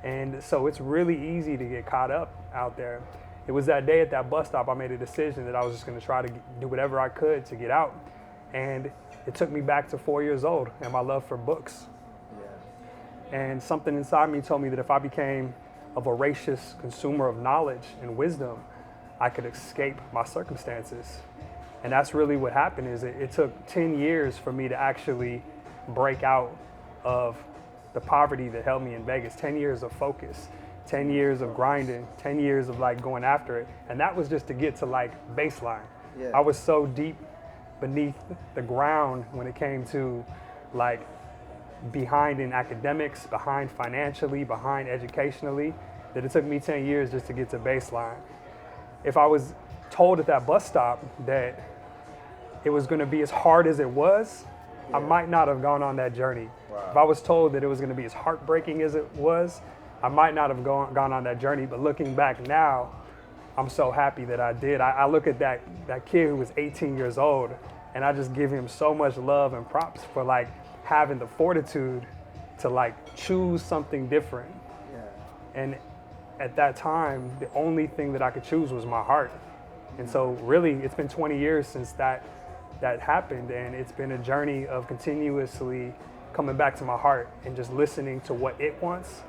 And so it's really easy to get caught up out there. It was that day at that bus stop I made a decision that I was just gonna try to do whatever I could to get out. And it took me back to 4 years old and my love for books. And something inside me told me that if I became a voracious consumer of knowledge and wisdom, I could escape my circumstances. And that's really what happened. Is it took 10 years for me to actually break out of the poverty that held me in Vegas. 10 years of focus, 10 years of grinding, 10 years of like going after it. And that was just to get to like baseline. I was so deep beneath the ground when it came to like behind in academics, behind financially, behind educationally, that it took me 10 years just to get to baseline. If I was told at that bus stop that it was gonna be as hard as it was, I might not have gone on that journey. If I was told that it was gonna be as heartbreaking as it was, I might not have gone on that journey. But looking back now, I'm so happy that I did. I look at that kid who was 18 years old, and I just give him so much love and props for like having the fortitude to like choose something different. And at that time, the only thing that I could choose was my heart. And so really, it's been 20 years since that happened, and it's been a journey of continuously coming back to my heart and just listening to what it wants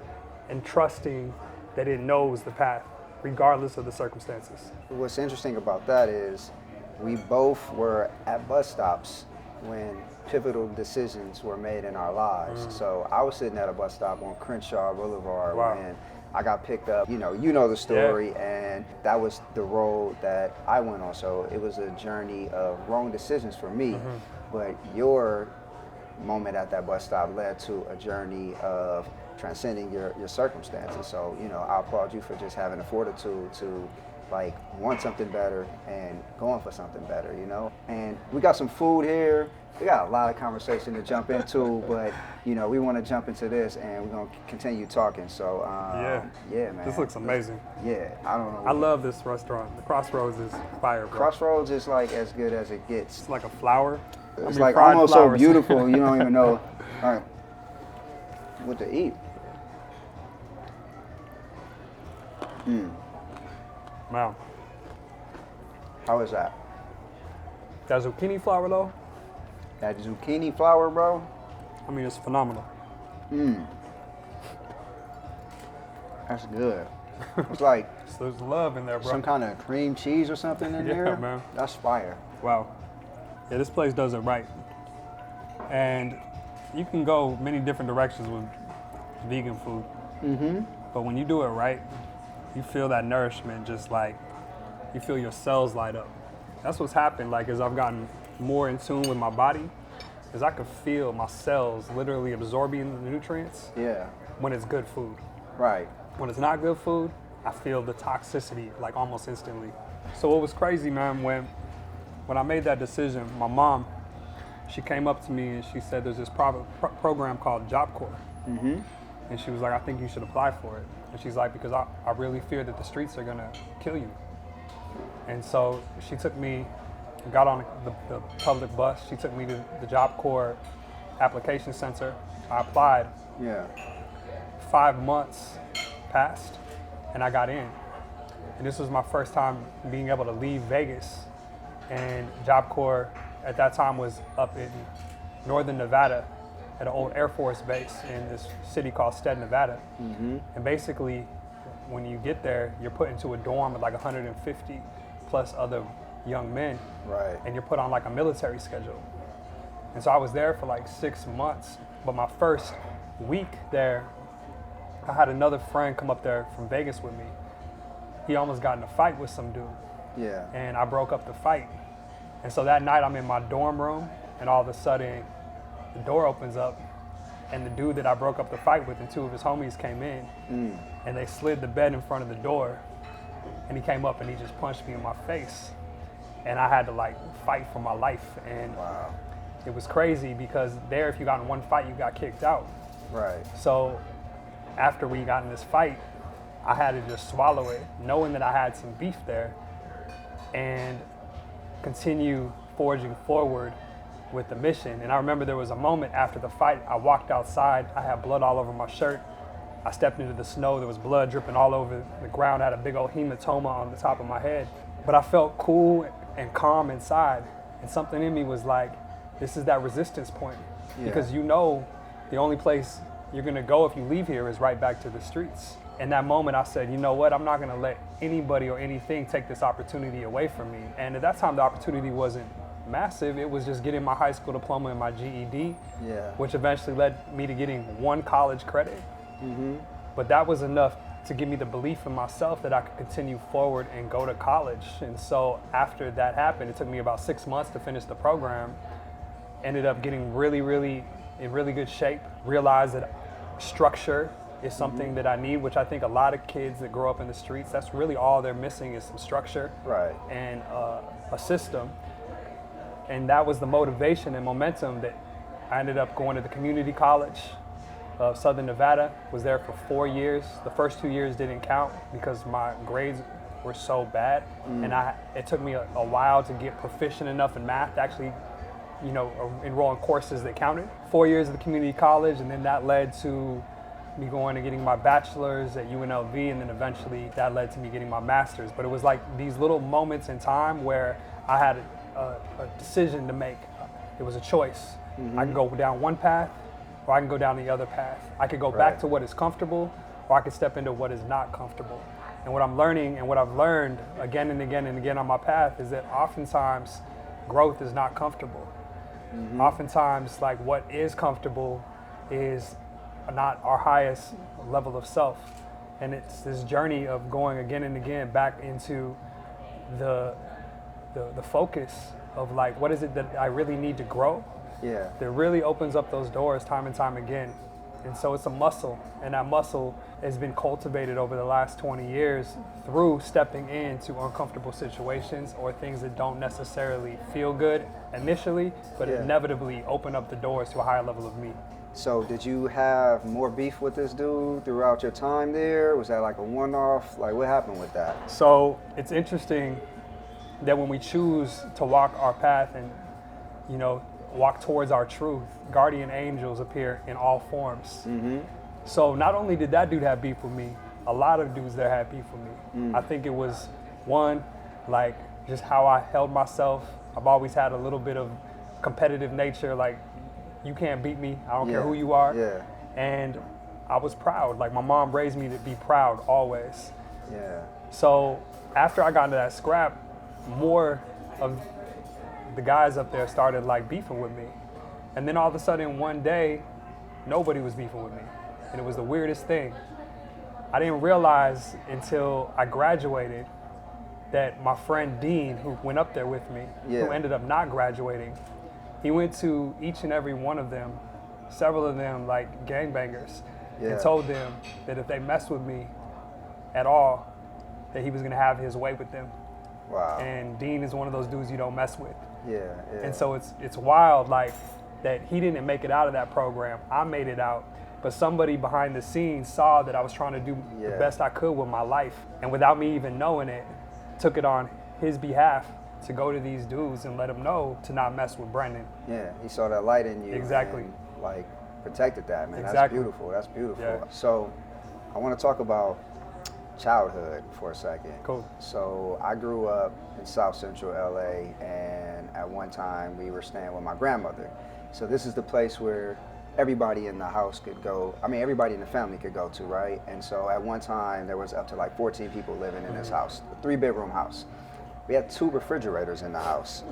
and trusting that it knows the path, regardless of the circumstances. What's interesting about that is we both were at bus stops when pivotal decisions were made in our lives. So I was sitting at a bus stop on Crenshaw Boulevard when I got picked up. You know the story, and that was the road that I went on. So it was a journey of wrong decisions for me, but your moment at that bus stop led to a journey of transcending your circumstances. So, I applaud you for just having the fortitude to like want something better and going for something better, And we got some food here. We got a lot of conversation to jump into, but we want to jump into this and we're going to continue talking. So yeah, man. This looks amazing. I don't know. I love this restaurant. The Crossroads is fire, bro. Crossroads is like as good as it gets. It's like a flower. It's like almost flowers. So beautiful, you don't even know what to eat. Wow. How is that? That zucchini flower though? That zucchini flower, bro? I mean, it's phenomenal. That's good. It's like So there's love in there, bro. some kind of cream cheese or something in Yeah, there. man. That's fire. Wow. Yeah, this place does it right. And you can go many different directions with vegan food. Mm-hmm. But when you do it right, you feel that nourishment, just like you feel your cells light up. That's what's happened, like, as I've gotten more in tune with my body, is I could feel my cells literally absorbing the nutrients Yeah. when it's good food. Right. When it's not good food, I feel the toxicity like almost instantly. So what was crazy, man, when I made that decision, my mom, she came up to me and she said there's this program called Job Corps. Mm-hmm. And she was like, I think you should apply for it. And she's like, because I really fear that the streets are gonna kill you. And so she took me, got on the public bus, she took me to the Job Corps application center. I applied. Yeah. 5 months passed and I got in. And this was my first time being able to leave Vegas. And Job Corps at that time was up in northern Nevada at an old Air Force base in this city called Stead, Nevada. Mm-hmm. And basically, when you get there, you're put into a dorm with like 150 plus other young men. Right. And you're put on like a military schedule. And so I was there for like 6 months. But my first week there, I had another friend come up there from Vegas with me. He almost got in a fight with some dude. Yeah. And I broke up the fight. And so that night I'm in my dorm room and all of a sudden the door opens up and the dude that I broke up the fight with and two of his homies came in and they slid the bed in front of the door and he came up and he just punched me in my face. And I had to like fight for my life. And it was crazy because there, if you got in one fight, you got kicked out. Right. So after we got in this fight, I had to just swallow it, knowing that I had some beef there, and continue forging forward with the mission. And I remember there was a moment after the fight, I walked outside, I had blood all over my shirt. I stepped into the snow, there was blood dripping all over the ground, I had a big old hematoma on the top of my head. But I felt cool and calm inside. And something in me was like, this is that resistance point. Yeah. Because you know the only place you're gonna go if you leave here is right back to the streets. In that moment, I said, you know what? I'm not gonna let anybody or anything take this opportunity away from me. And at that time, the opportunity wasn't massive. It was just getting my high school diploma and my GED, which eventually led me to getting 1 college credit. Mm-hmm. But that was enough to give me the belief in myself that I could continue forward and go to college. And so after that happened, it took me about 6 months to finish the program. Ended up getting really in really good shape. Realized that structure is something that I need, which I think a lot of kids that grow up in the streets, that's really all they're missing is some structure and a system. And that was the motivation and momentum that I ended up going to the community college of Southern Nevada, was there for 4 years. The first 2 years didn't count because my grades were so bad. And it took me a while to get proficient enough in math to actually, enroll in courses that counted. 4 years of the community college, and then that led to me going and getting my bachelor's at UNLV, and then eventually that led to me getting my master's. But it was like these little moments in time where I had a decision to make. It was a choice. I can go down one path, or I can go down the other path. I could go back to what is comfortable, or I could step into what is not comfortable. And what I'm learning, and what I've learned again and again and again on my path, is that oftentimes growth is not comfortable. Oftentimes, like, what is comfortable is not our highest level of self. And it's this journey of going again and again back into the focus of, like, what is it that I really need to grow? Yeah. That really opens up those doors time and time again. And so it's a muscle, and that muscle has been cultivated over the last 20 years through stepping into uncomfortable situations or things that don't necessarily feel good initially, but inevitably open up the doors to a higher level of me. So did you have more beef with this dude throughout your time there? Was that like a one-off? Like, what happened with that? So it's interesting that when we choose to walk our path and, walk towards our truth, guardian angels appear in all forms. So not only did that dude have beef with me, a lot of dudes there had beef with me. I think it was, one, like, just how I held myself. I've always had a little bit of competitive nature, like, you can't beat me, I don't care who you are. And I was proud. Like, my mom raised me to be proud always. Yeah. So after I got into that scrap, more of the guys up there started like beefing with me. And then all of a sudden one day, nobody was beefing with me. And it was the weirdest thing. I didn't realize until I graduated that my friend Dean, who went up there with me, who ended up not graduating, he went to each and every one of them, several of them like gangbangers, and told them that if they messed with me at all, that he was gonna have his way with them. Wow. And Dean is one of those dudes you don't mess with. Yeah. And so it's wild, like, that he didn't make it out of that program. I made it out. But somebody behind the scenes saw that I was trying to do the best I could with my life. And without me even knowing it, took it on his behalf to go to these dudes and let them know to not mess with Brendan. Yeah, he saw that light in you. Exactly. And, like, protected that, man. Exactly. That's beautiful. That's beautiful. Yeah. So I want to talk about childhood for a second. Cool. So I grew up in South Central LA, and at one time we were staying with my grandmother. So this is the place where everybody in the house could go, I mean, everybody in the family could go to, right? And so at one time there was up to like 14 people living in this house, a 3-bedroom house. We had 2 refrigerators in the house.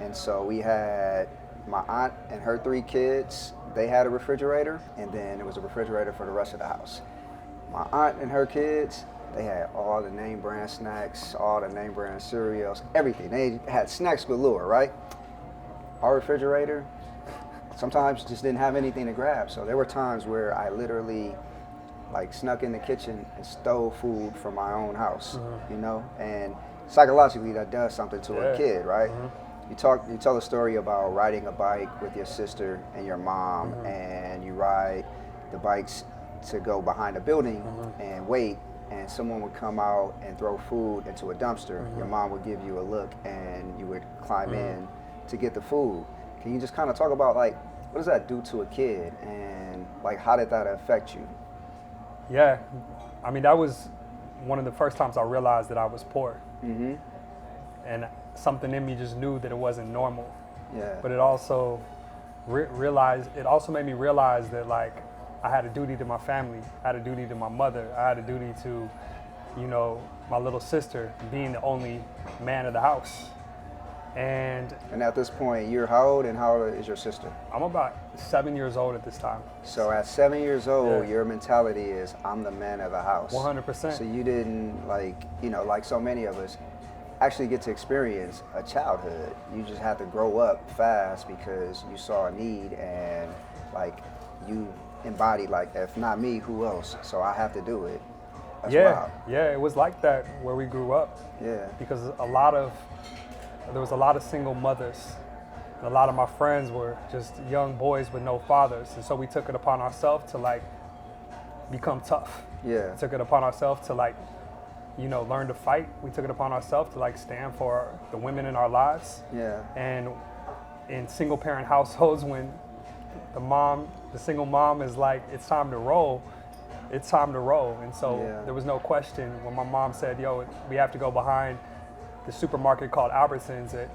And so we had my aunt and her 3 kids, they had a refrigerator, and then there was a refrigerator for the rest of the house. My aunt and her kids, they had all the name brand snacks, all the name brand cereals, everything. They had snacks galore, right? Our refrigerator sometimes just didn't have anything to grab. So there were times where I literally like snuck in the kitchen and stole food from my own house, you know? And psychologically that does something to a kid, right? You tell a story about riding a bike with your sister and your mom, and you ride the bikes to go behind a building and wait, and someone would come out and throw food into a dumpster. Your mom would give you a look and you would climb in to get the food. Can you just kind of talk about, like, what does that do to a kid, and like how did that affect you? Yeah, I mean, that was one of the first times I realized that I was poor. And something in me just knew that it wasn't normal. Yeah. But it also made me realize that, like, I had a duty to my family, I had a duty to my mother, I had a duty to, you know, my little sister, being the only man of the house. And at this point, you're how old, and how old is your sister? I'm about 7 years old at this time. So at 7 years old, your mentality is, I'm the man of the house. 100%. So you didn't, like, you know, like so many of us, actually get to experience a childhood. You just had to grow up fast because you saw a need, and like you embodied, like, if not me, who else? So I have to do it. That's wild. Yeah, it was like that where we grew up. Yeah. Because there was a lot of single mothers. And a lot of my friends were just young boys with no fathers. And so we took it upon ourselves to, like, become tough. Yeah. We took it upon ourselves to, like, you know, learn to fight. We took it upon ourselves to, like, stand for the women in our lives. Yeah. And in single parent households, when the single mom is like, it's time to roll, it's time to roll. And so there was no question when my mom said, yo, we have to go behind the supermarket called Albertsons at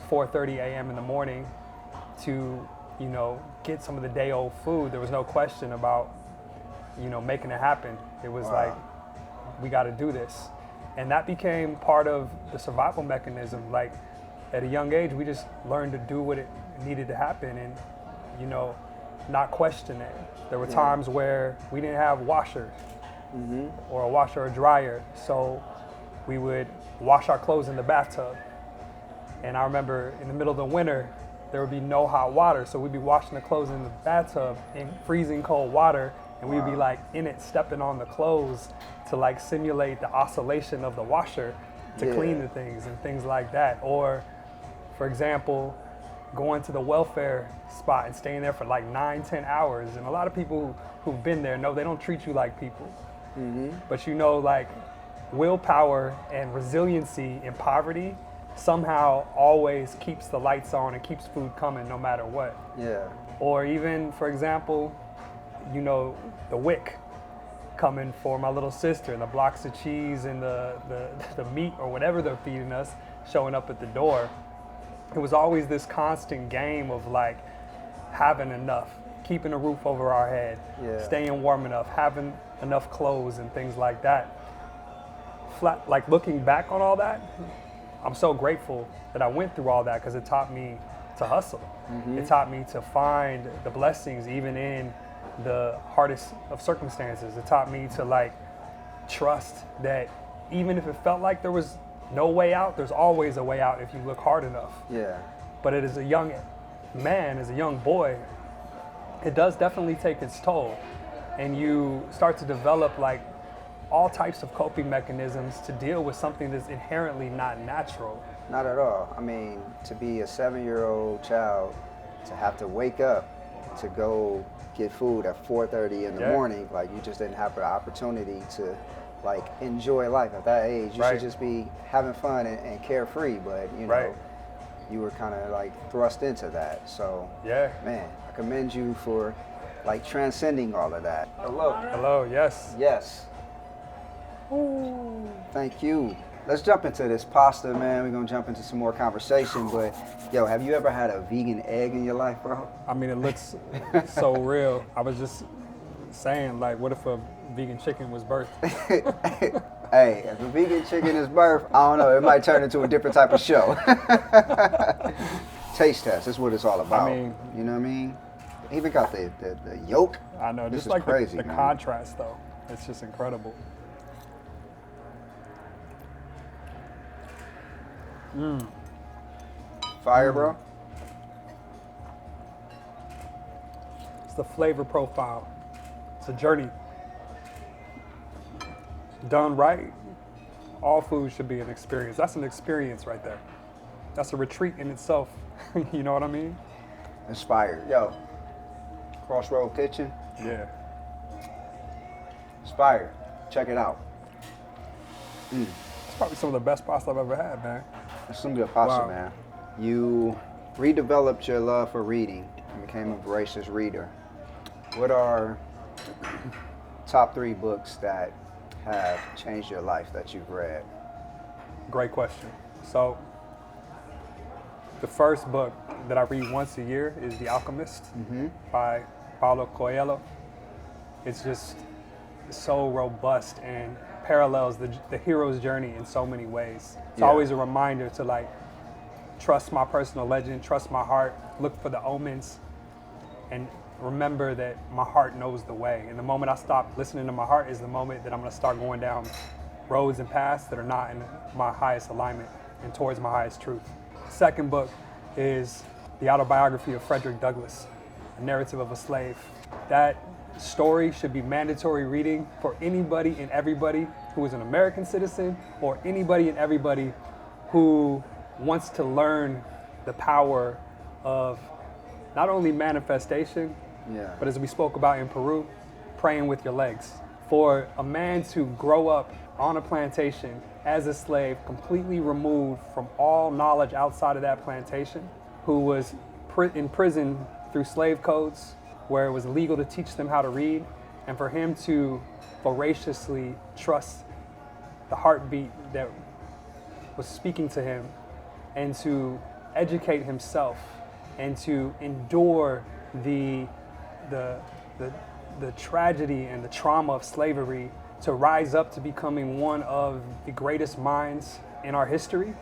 4:30 a.m. in the morning to, you know, get some of the day old food. There was no question about, you know, making it happen. It was like, we got to do this. And that became part of the survival mechanism. Like, at a young age, we just learned to do what it needed to happen and, you know, not question it. There were times where we didn't have washer or a washer or dryer. So we would wash our clothes in the bathtub. And I remember in the middle of the winter, there would be no hot water. So we'd be washing the clothes in the bathtub in freezing cold water. And we'd be like in it, stepping on the clothes to like simulate the oscillation of the washer to clean the things and things like that. Or, for example, going to the welfare spot and staying there for like 9-10 hours. And a lot of people who've been there know they don't treat you like people. But you know, like, willpower and resiliency in poverty somehow always keeps the lights on and keeps food coming no matter what. Yeah. Or even, for example, you know, the WIC coming for my little sister, and the blocks of cheese and the meat or whatever they're feeding us showing up at the door. It was always this constant game of like having enough, keeping a roof over our head, staying warm enough, having enough clothes and things like that. like looking back on all that, I'm so grateful that I went through all that because it taught me to hustle. It taught me to find the blessings even in the hardest of circumstances. It taught me to like trust that even if it felt like there was no way out, there's always a way out if you look hard enough. Yeah. But as a young man, as a young boy, it does definitely take its toll. And you start to develop like all types of coping mechanisms to deal with something that's inherently not natural. Not at all. I mean, to be a 7-year-old child, to have to wake up to go get food at 4:30 in the morning, like you just didn't have the opportunity to like enjoy life at that age. You should just be having fun and carefree, but you know, you were kind of like thrust into that. So man, I commend you for like transcending all of that. Hello. Hello, yes. Yes. Ooh. Thank you. Let's jump into this pasta, man. We're gonna jump into some more conversation, but yo, have you ever had a vegan egg in your life, bro? I mean, it looks so real. I was just saying, like, what if a vegan chicken was birthed? Hey, if a vegan chicken is birthed, I don't know, it might turn into a different type of show. Taste test, that's what it's all about. I mean, you know what I mean? Even got the yolk. I know, this just is like crazy, the man. contrast, though. It's just incredible. Fire, bro. It's the flavor profile. It's a journey. Done right, all food should be an experience. That's an experience right there. That's a retreat in itself. You know what I mean? Inspired. Yo, Crossroad Kitchen. Yeah. Inspired. Check it out. It's probably some of the best pasta I've ever had, man. That's some good pasta, Wow. man. You redeveloped your love for reading and became a voracious reader. What are top 3 books that have changed your life that you've read? Great question. So, the first book that I read once a year is The Alchemist by Paulo Coelho. It's just so robust and parallels the hero's journey in so many ways. It's always a reminder to like trust my personal legend, trust my heart, look for the omens, and remember that my heart knows the way. And the moment I stop listening to my heart is the moment that I'm gonna start going down roads and paths that are not in my highest alignment and towards my highest truth. Second book is the autobiography of Frederick Douglass, A Narrative of a Slave. That story should be mandatory reading for anybody and everybody who is an American citizen or anybody and everybody who wants to learn the power of not only manifestation, but as we spoke about in Peru, praying with your legs. For a man to grow up on a plantation as a slave, completely removed from all knowledge outside of that plantation, who was in prison through slave codes, where it was illegal to teach them how to read, and for him to voraciously trust the heartbeat that was speaking to him, and to educate himself, and to endure the tragedy and the trauma of slavery, to rise up to becoming one of the greatest minds in our history,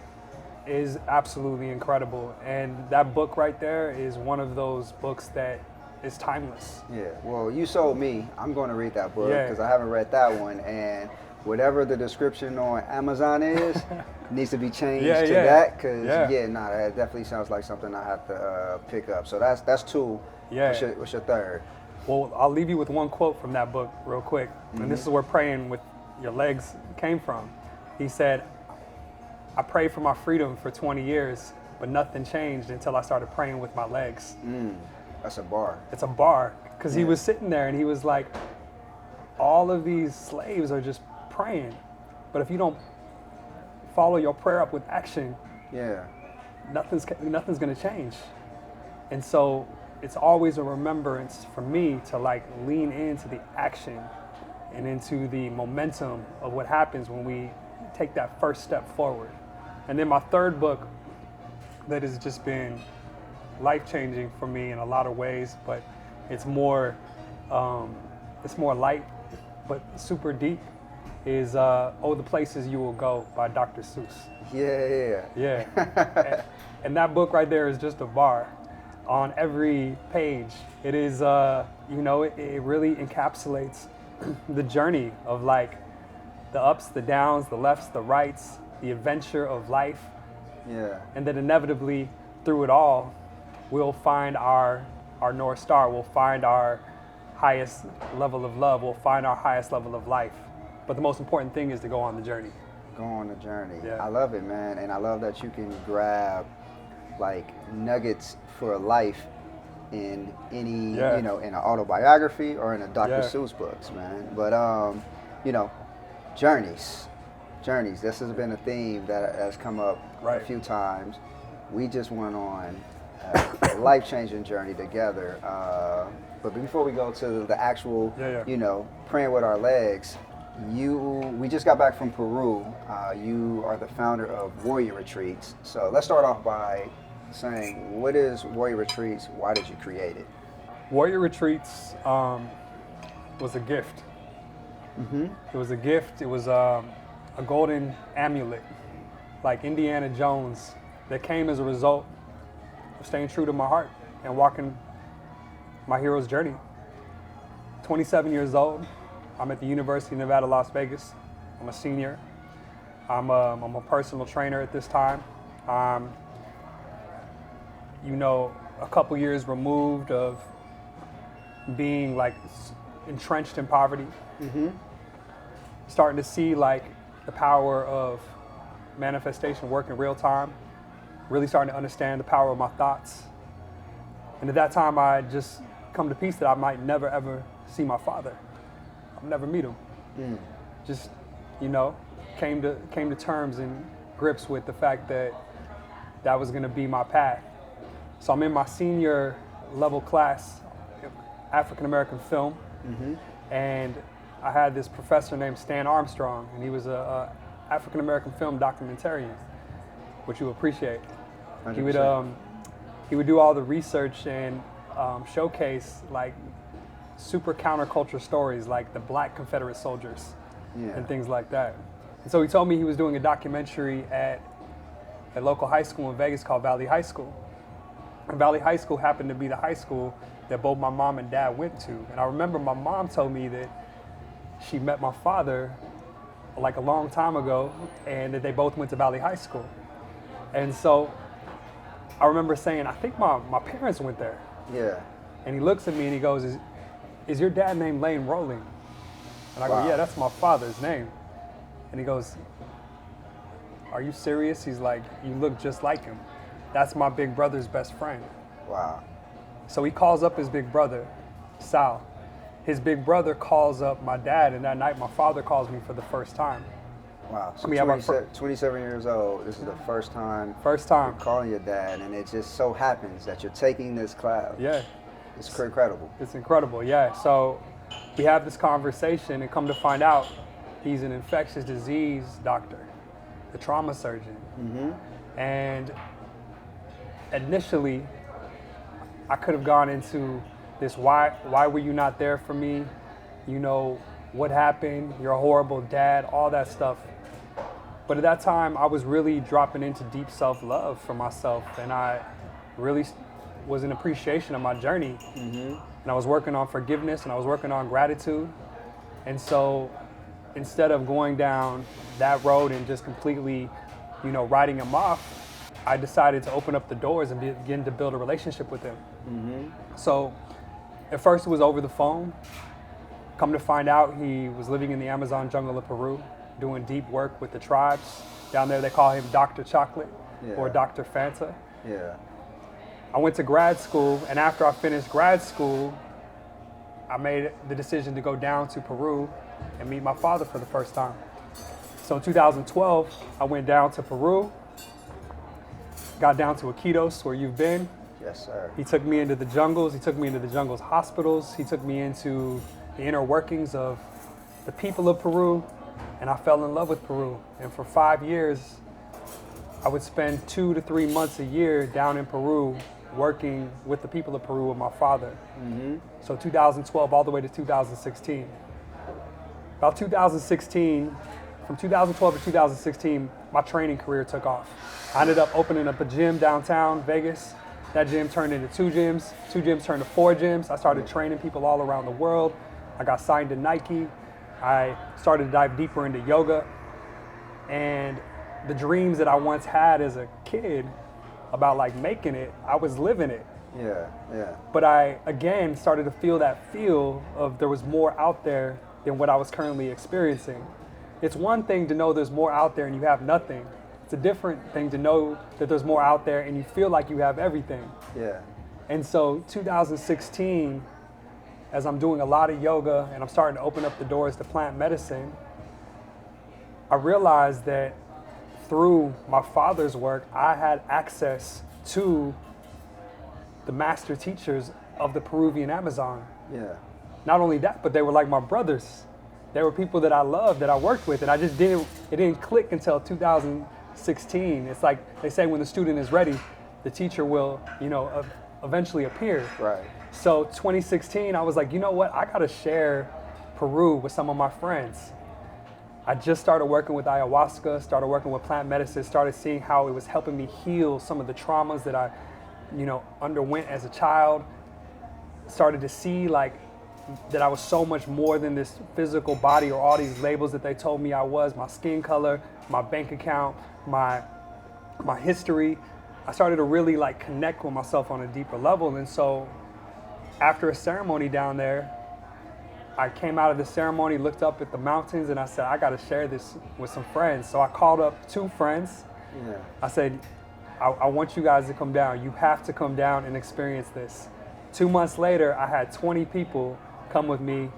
is absolutely incredible. And that book right there is one of those books that is timeless. Yeah, well, you sold me. I'm going to read that book Yeah. because I haven't read that one. And whatever the description on Amazon is, needs to be changed to that because, that definitely sounds like something I have to pick up. So that's 2. Yeah. What's your third? Well, I'll leave you with one quote from that book real quick. And this is where praying with your legs came from. He said, I prayed for my freedom for 20 years, but nothing changed until I started praying with my legs. That's a bar. It's a bar. Because he was sitting there and he was like, all of these slaves are just praying. But if you don't follow your prayer up with action, nothing's gonna change. And so it's always a remembrance for me to like lean into the action and into the momentum of what happens when we take that first step forward. And then my third book that has just been life-changing for me in a lot of ways, but it's more light, but super deep, is Oh, the Places You Will Go by Dr. Seuss. Yeah. And that book right there is just a bar on every page. It is, it really encapsulates the journey of like the ups, the downs, the lefts, the rights, the adventure of life. Yeah. And then inevitably through it all, we'll find our North Star. We'll find our highest level of love. We'll find our highest level of life. But the most important thing is to go on the journey. Go on the journey. Yeah. I love it, man. And I love that you can grab like nuggets for life in any, in an autobiography or in a Dr. Seuss books, man. But, journeys. This has been a theme that has come up a few times. We just went on a life-changing journey together. But before we go to the actual, praying with our legs, we just got back from Peru. You are the founder of Warrior Retreats. So let's start off by saying, what is Warrior Retreats? Why did you create it? Warrior Retreats was a gift. It was a gift. It was a golden amulet, like Indiana Jones, that came as a result of staying true to my heart and walking my hero's journey. 27 years old. I'm at the University of Nevada, Las Vegas. I'm a senior. I'm a personal trainer at this time. A couple years removed of being like entrenched in poverty. Starting to see like the power of manifestation work in real time. Really starting to understand the power of my thoughts. And at that time, I just come to peace that I might never ever see my father. I'll never meet him. Just, came to terms and grips with the fact that that was going to be my path. So I'm in my senior level class, African American film, and I had this professor named Stan Armstrong, and he was a African American film documentarian, which you appreciate. 100%. He would do all the research and showcase like super counterculture stories like the Black Confederate soldiers and things like that. And so he told me he was doing a documentary at a local high school in Vegas called Valley High School. And Valley High School happened to be the high school that both my mom and dad went to. And I remember my mom told me that she met my father like a long time ago and that they both went to Valley High School. And so I remember saying, I think my parents went there. Yeah. And he looks at me and he goes, is your dad named Lane Rolling? And I go, yeah, that's my father's name. And he goes, are you serious? He's like, you look just like him. That's my big brother's best friend. Wow. So he calls up his big brother, Sal. His big brother calls up my dad, and that night my father calls me for the first time. Wow. So We have our 27 years old, this is the first time you're calling your dad, and it just so happens that you're taking this class. Yeah. It's incredible. It's incredible, yeah. So we have this conversation and come to find out he's an infectious disease doctor, a trauma surgeon. And initially, I could have gone into this, why were you not there for me? What happened? You're a horrible dad, all that stuff. But at that time, I was really dropping into deep self-love for myself, and I really was in appreciation of my journey. And I was working on forgiveness, and I was working on gratitude. And so instead of going down that road and just completely, writing him off, I decided to open up the doors and begin to build a relationship with him. So at first it was over the phone. Come to find out, he was living in the Amazon jungle of Peru, doing deep work with the tribes. Down there they call him Dr. Chocolate or Dr. Fanta. Yeah. I went to grad school, and after I finished grad school, I made the decision to go down to Peru and meet my father for the first time. So in 2012, I went down to Peru, got down to Iquitos, where you've been. Yes, sir. He took me into the jungles. He took me into the jungle's hospitals. He took me into the inner workings of the people of Peru, and I fell in love with Peru. And for 5 years, I would spend 2 to 3 months a year down in Peru working with the people of Peru with my father. So 2012 all the way to 2016. About 2016, from 2012 to 2016, my training career took off. I ended up opening up a gym downtown Vegas. That gym turned into 2 gyms. 2 gyms turned to 4 gyms. I started training people all around the world. I got signed to Nike. I started to dive deeper into yoga. And the dreams that I once had as a kid about like making it, I was living it. Yeah, yeah. But I, again, started to feel that feel of there was more out there than what I was currently experiencing. It's one thing to know there's more out there and you have nothing. It's a different thing to know that there's more out there and you feel like you have everything. Yeah. And so 2016, as I'm doing a lot of yoga and I'm starting to open up the doors to plant medicine, I realized that through my father's work, I had access to the master teachers of the Peruvian Amazon. Yeah. Not only that, but they were like my brothers. They were people that I loved, that I worked with, and it didn't click until 2016. It's like they say when the student is ready, the teacher will, eventually appear. Right. So 2016, I was like, you know what? I gotta share Peru with some of my friends. I just started working with ayahuasca, started working with plant medicine, started seeing how it was helping me heal some of the traumas that I, underwent as a child. Started to see like that I was so much more than this physical body or all these labels that they told me I was, my skin color, my bank account, my history. I started to really like connect with myself on a deeper level. And so after a ceremony down there, I came out of the ceremony, looked up at the mountains, and I said, I gotta share this with some friends. So I called up 2 friends. Yeah. I said, I want you guys to come down. You have to come down and experience this. 2 months later, I had 20 people come with me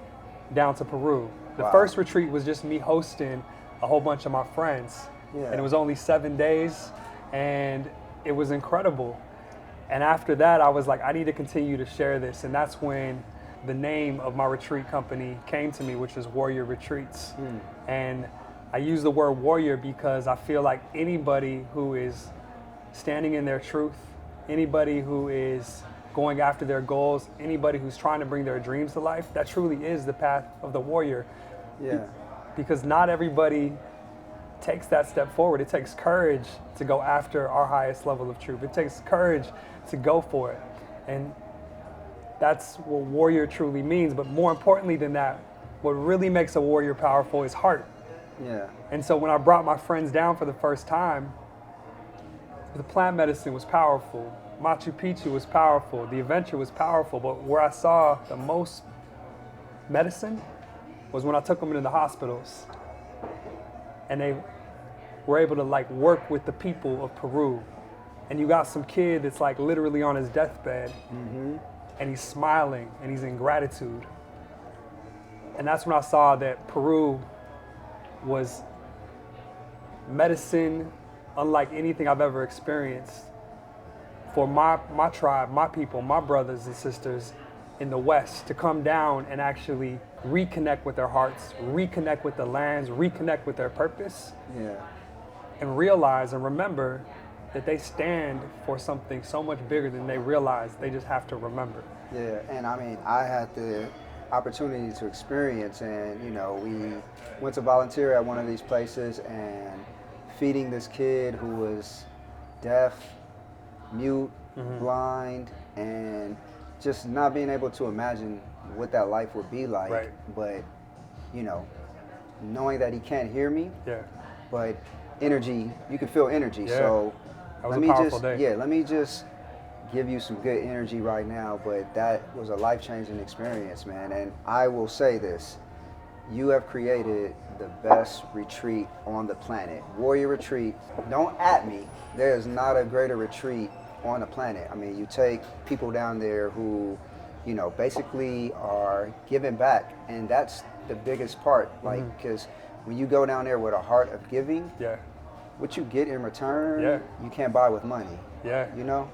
down to Peru. The first retreat was just me hosting a whole bunch of my friends. Yeah. And it was only 7 days, and it was incredible. And after that, I was like, I need to continue to share this. And that's when the name of my retreat company came to me, which is Warrior Retreats. And I use the word warrior because I feel like anybody who is standing in their truth, anybody who is going after their goals, anybody who's trying to bring their dreams to life, that truly is the path of the warrior. Yeah. Because not everybody takes that step forward. It takes courage to go after our highest level of truth. It takes courage to go for it. And that's what warrior truly means. But more importantly than that, what really makes a warrior powerful is heart. Yeah. And so when I brought my friends down for the first time, the plant medicine was powerful. Machu Picchu was powerful. The adventure was powerful. But where I saw the most medicine was when I took them into the hospitals. And they were able to like work with the people of Peru. And you got some kid that's like literally on his deathbed. And he's smiling and he's in gratitude. And that's when I saw that Peru was medicine unlike anything I've ever experienced for my tribe, my people, my brothers and sisters in the West to come down and actually reconnect with their hearts, reconnect with the lands, reconnect with their purpose. Yeah. And realize and remember that they stand for something so much bigger than they realize. They just have to remember. Yeah, and I mean, I had the opportunity to experience, and we went to volunteer at one of these places and feeding this kid who was deaf, mute, blind, and just not being able to imagine what that life would be like. Right. But, knowing that he can't hear me, but energy, you can feel energy. Yeah. So That was a powerful day. let me just give you some good energy right now, but that was a life-changing experience, man. And I will say this, you have created the best retreat on the planet. Warrior Retreat, don't at me, there is not a greater retreat on the planet. I mean, you take people down there who, basically are giving back, and that's the biggest part, like, because when you go down there with a heart of giving, what you get in return, you can't buy with money.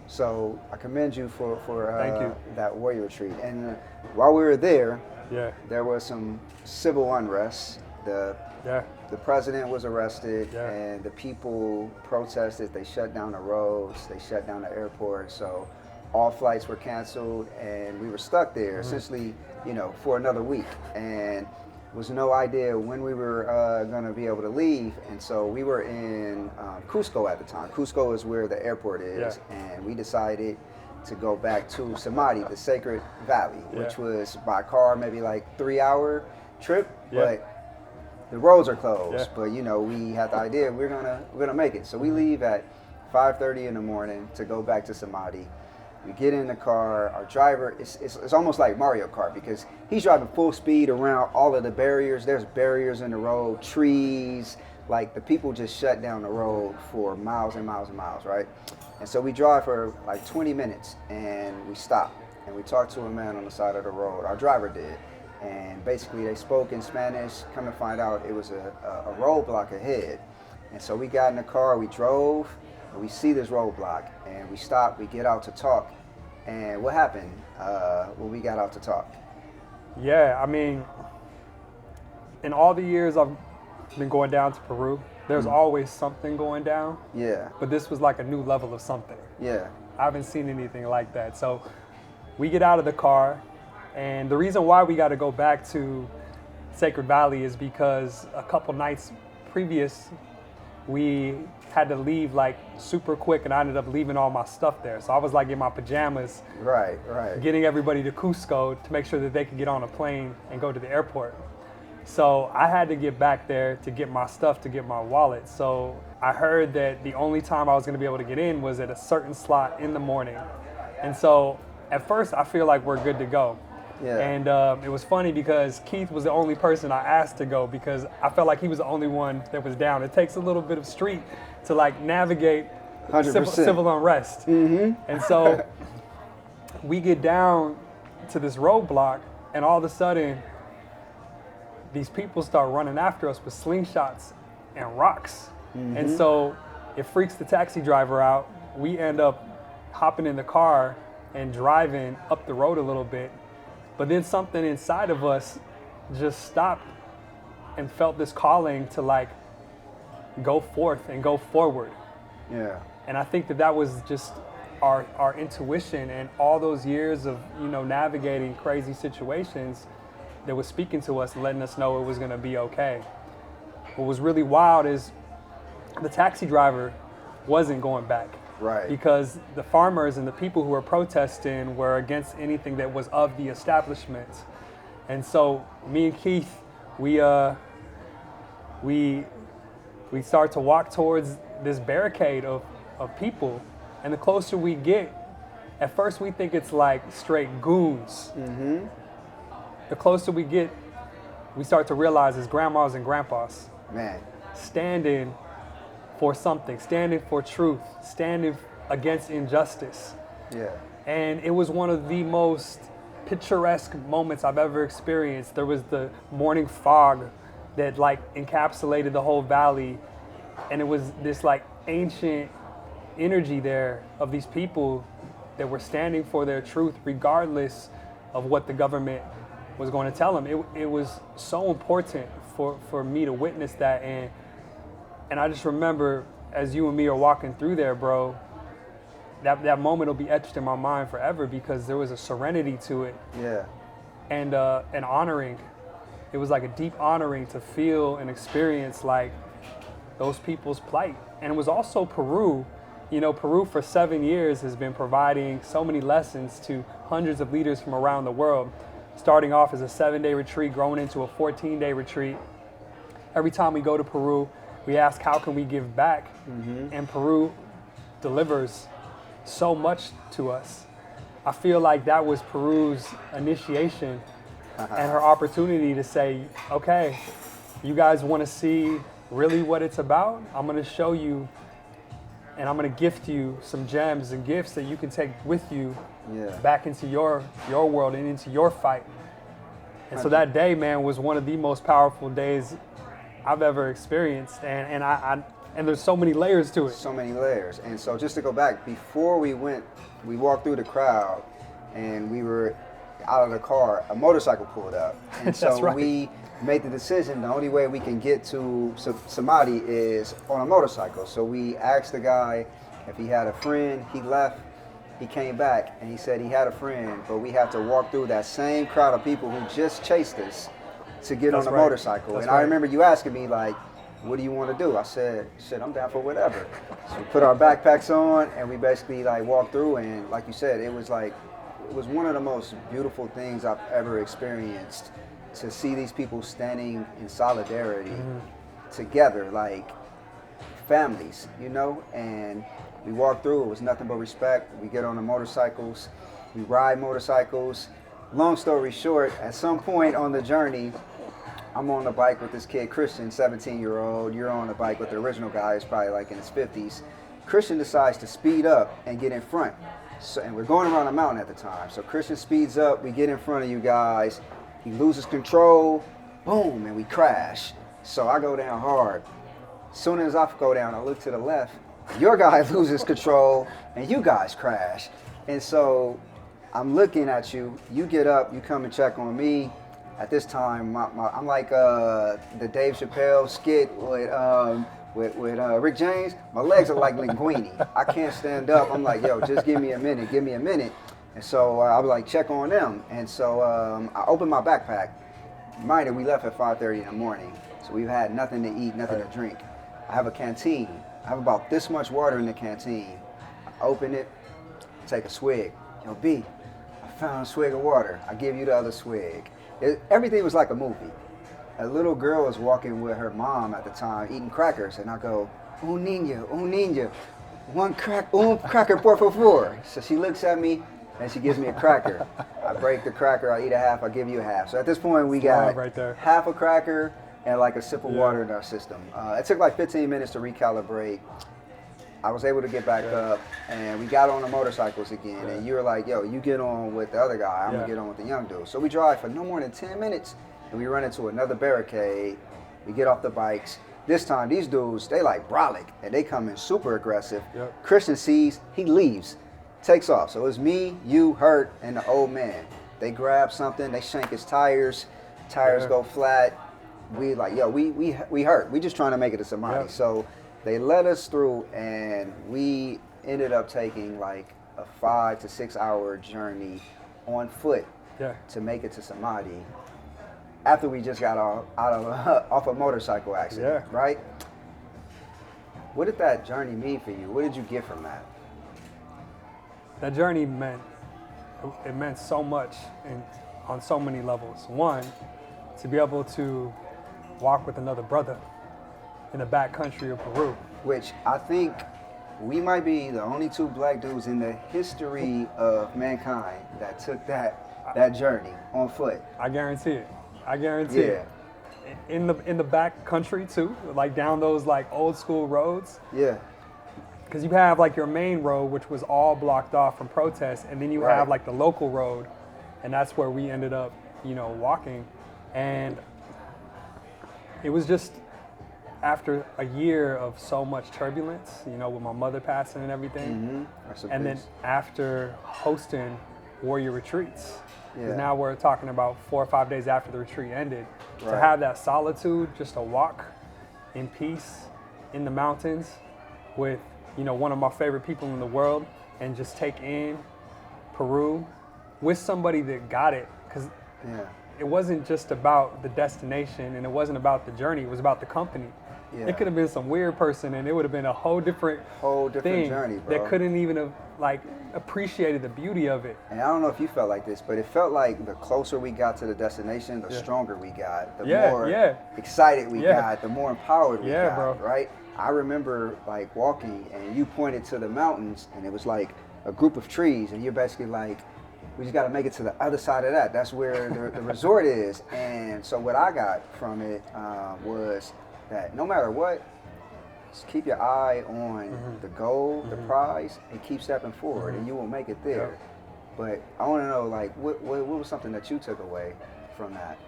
So I commend you for Thank you. that Warrior Retreat. And while we were there, there was some civil unrest. The president was arrested, and the people protested. They shut down the roads, they shut down the airport. So all flights were canceled, and we were stuck there essentially, for another week. And was no idea when we were going to be able to leave. And so we were in Cusco at the time. Cusco is where the airport is. And we decided to go back to Samadhi, the Sacred Valley, which was by car, maybe like 3-hour trip. But the roads are closed. But you know, we had the idea we're gonna make it. So we leave at 5:30 in the morning to go back to Samadhi. We get in the car, our driver, it's almost like Mario Kart because he's driving full speed around all of the barriers. There's barriers in the road, trees, like the people just shut down the road for miles and miles and miles, right? And so we drive for like 20 minutes and we stop and we talked to a man on the side of the road, our driver did. And basically they spoke in Spanish, come to find out it was a roadblock ahead. And so we got in the car, we drove, and we see this roadblock, and we stop, we get out to talk. And what happened when we got out to talk? Yeah, I mean, in all the years I've been going down to Peru, there's always something going down. Yeah. But this was like a new level of something. Yeah. I haven't seen anything like that. So we get out of the car, and the reason why we got to go back to Sacred Valley is because a couple nights previous, we had to leave like super quick, and I ended up leaving all my stuff there. So I was like in my pajamas, right, getting everybody to Cusco to make sure that they could get on a plane and go to the airport. So I had to get back there to get my stuff, to get my wallet. So I heard that the only time I was gonna be able to get in was at a certain slot in the morning. And so at first I feel like we're good to go. Yeah. And it was funny because Keith was the only person I asked to go because I felt like he was the only one that was down. It takes a little bit of street to like navigate civil unrest. And so we get down to this roadblock and all of a sudden these people start running after us with slingshots and rocks. And so it freaks the taxi driver out. We end up hopping in the car and driving up the road a little bit. But then something inside of us just stopped and felt this calling to like go forth and go forward. Yeah. And I think that that was just our intuition and all those years of, you know, navigating crazy situations that was speaking to us and letting us know it was gonna be okay. What was really wild is the taxi driver wasn't going back. Right. Because the farmers and the people who were protesting were against anything that was of the establishment. And so me and Keith, we start to walk towards this barricade of people. And the closer we get, at first we think it's like straight goons. The closer we get, we start to realize it's grandmas and grandpas. Man. Standing for something, standing for truth, standing against injustice. Yeah. And it was one of the most picturesque moments I've ever experienced. There was the morning fog that like encapsulated the whole valley. And it was this like ancient energy there of these people that were standing for their truth regardless of what the government was going to tell them. It was so important for me to witness that. And I just remember as you and me are walking through there, bro, that moment will be etched in my mind forever because there was a serenity to it. Yeah. And an honoring. It was like a deep honoring to feel and experience like those people's plight. And it was also Peru. You know, Peru for 7 years has been providing so many lessons to hundreds of leaders from around the world, starting off as a 7-day retreat, growing into a 14-day retreat. Every time we go to Peru, we ask, how can we give back? And Peru delivers so much to us. I feel like that was Peru's initiation and her opportunity to say, okay, you guys want to see really what it's about? I'm going to show you, and I'm going to gift you some gems and gifts that you can take with you back into your world and into your fight. And so that day, man, was one of the most powerful days I've ever experienced, and there's so many layers to it. So many layers. And so just to go back, before we went, we walked through the crowd and we were out of the car, a motorcycle pulled up. And so we made the decision, the only way we can get to Samadhi is on a motorcycle. So we asked the guy if he had a friend. He left, he came back and he said he had a friend, but we had to walk through that same crowd of people who just chased us to get That's on a right. motorcycle. That's And I right. remember you asking me like, what do you want to do? I said, shit, I'm down for whatever. So we put our backpacks on and we basically like walked through, and like you said, it was one of the most beautiful things I've ever experienced, to see these people standing in solidarity together, like families, you know? And we walked through, it was nothing but respect. We get on the motorcycles, we ride motorcycles. Long story short, at some point on the journey, I'm on the bike with this kid, Christian, 17-year-old. You're on the bike with the original guy, who's probably like in his 50s. Christian decides to speed up and get in front. So, and we're going around a mountain at the time. So Christian speeds up, we get in front of you guys. He loses control, boom, and we crash. So I go down hard. As soon as I go down, I look to the left. Your guy loses control, and you guys crash. And so I'm looking at you. You get up, you come and check on me. At this time, I'm like the Dave Chappelle skit with Rick James. My legs are like linguini. I can't stand up. I'm like, yo, just give me a minute, give me a minute. And so I was like, check on them. And so I opened my backpack. Mind you, we left at 5:30 in the morning. So we've had nothing to eat, nothing to drink. I have a canteen. I have about this much water in the canteen. I open it, take a swig. Yo, B, I found a swig of water. I give you the other swig. Everything was like a movie. A little girl was walking with her mom at the time, eating crackers, and I go, un niño, un cracker, por favor. So she looks at me, and she gives me a cracker. I break the cracker, I eat a half, I give you a half. So at this point, we got right there. half a cracker and like a sip of water in our system. It took like 15 minutes to recalibrate. I was able to get back up, and we got on the motorcycles again, and you were like, yo, you get on with the other guy, I'm gonna get on with the young dude. So we drive for no more than 10 minutes, and we run into another barricade. We get off the bikes. This time, these dudes, they like brolic, and they come in super aggressive. Christian sees, he leaves, takes off. So it's me, you, Hurt, and the old man. They grab something, they shank his tires go flat. We like, yo, we hurt. We just trying to make it to somebody. So they let us through, and we ended up taking like a 5 to 6 hour journey on foot to make it to Samadhi. After we just got off a motorcycle accident, right? What did that journey mean for you? What did you get from that? That journey meant so much on so many levels. One, to be able to walk with another brother in the back country of Peru. Which I think we might be the only two black dudes in the history of mankind that took that journey on foot. I guarantee it. I guarantee it. In the back country too, like down those like old school roads. Yeah. Because you have like your main road, which was all blocked off from protests, and then you have like the local road, and that's where we ended up, walking. And it was just after a year of so much turbulence, with my mother passing and everything, and then after hosting warrior retreats. Because now we're talking about 4 or 5 days after the retreat ended, to have that solitude, just to walk in peace in the mountains with, one of my favorite people in the world, and just take in Peru with somebody that got it. Because it wasn't just about the destination, and it wasn't about the journey, it was about the company. It could have been some weird person, and it would have been a whole different thing journey, bro. that couldn't even have appreciated the beauty of it. And I don't know if you felt like this, but it felt like the closer we got to the destination, the stronger we got, the more excited we got, the more empowered we got, bro. right? I remember like walking, and you pointed to the mountains, and it was like a group of trees, and you're basically like, we just got to make it to the other side of that. That's where the resort is. And so what I got from it was that no matter what, just keep your eye on the goal, the prize, and keep stepping forward, and you will make it there. But I want to know, like, what was something that you took away from that?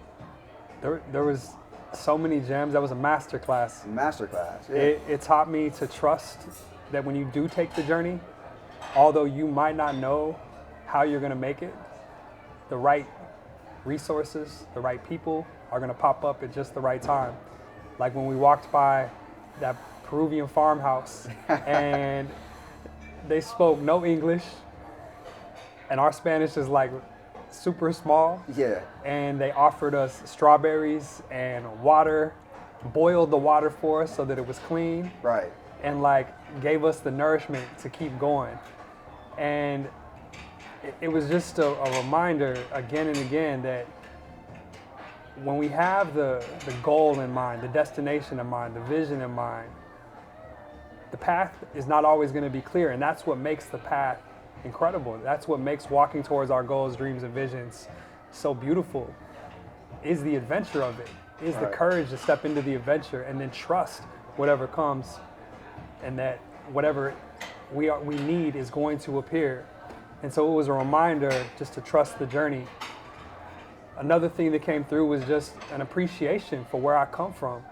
There was so many gems. That was a master class. Yeah. It taught me to trust that when you do take the journey, although you might not know how you're going to make it, the right resources, the right people are going to pop up at just the right time. Like when we walked by that Peruvian farmhouse and they spoke no English, and our Spanish is like super small. Yeah. And they offered us strawberries and water, boiled the water for us so that it was clean. Right. And like gave us the nourishment to keep going. And it was just a reminder again and again that when we have the goal in mind, the destination in mind, the vision in mind, the path is not always going to be clear. And that's what makes the path incredible. That's what makes walking towards our goals, dreams, and visions so beautiful, is the adventure of it, is the courage to step into the adventure and then trust whatever comes, and that whatever we need is going to appear. And so it was a reminder just to trust the journey. Another thing that came through was just an appreciation for where I come from.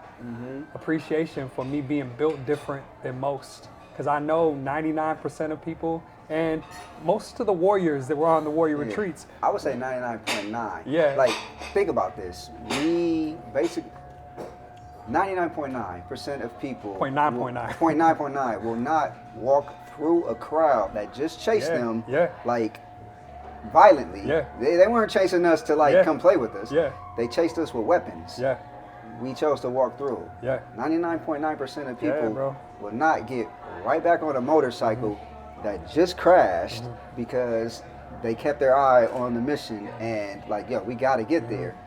Appreciation for me being built different than most. Because I know 99% of people and most of the warriors that were on the warrior retreats. I would say 99.9. Yeah. Like, think about this. We basically, 99.9% of people. 0.9 will not walk through a crowd that just chased them like violently. They weren't chasing us to like come play with us. They chased us with weapons. We chose to walk through. 99.9% of people will not get right back on a motorcycle that just crashed because they kept their eye on the mission and like, yo, we got to get there.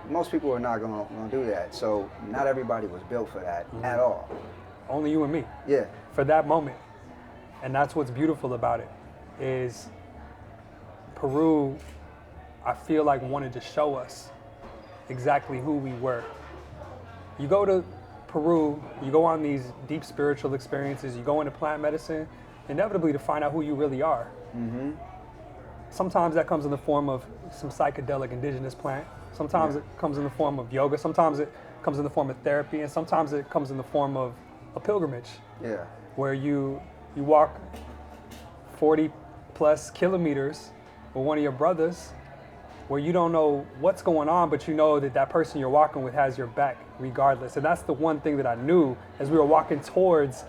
Most people are not gonna do that. So not everybody was built for that at all. Only you and me. Yeah. For that moment. And that's what's beautiful about it, is Peru, I feel like wanted to show us exactly who we were. You go to Peru, you go on these deep spiritual experiences, you go into plant medicine, inevitably to find out who you really are. Sometimes that comes in the form of some psychedelic indigenous plant. Sometimes it comes in the form of yoga. Sometimes it comes in the form of therapy. And sometimes it comes in the form of a pilgrimage. Where you walk 40 plus kilometers with one of your brothers, where you don't know what's going on, but you know that that person you're walking with has your back regardless. And that's the one thing that I knew as we were walking towards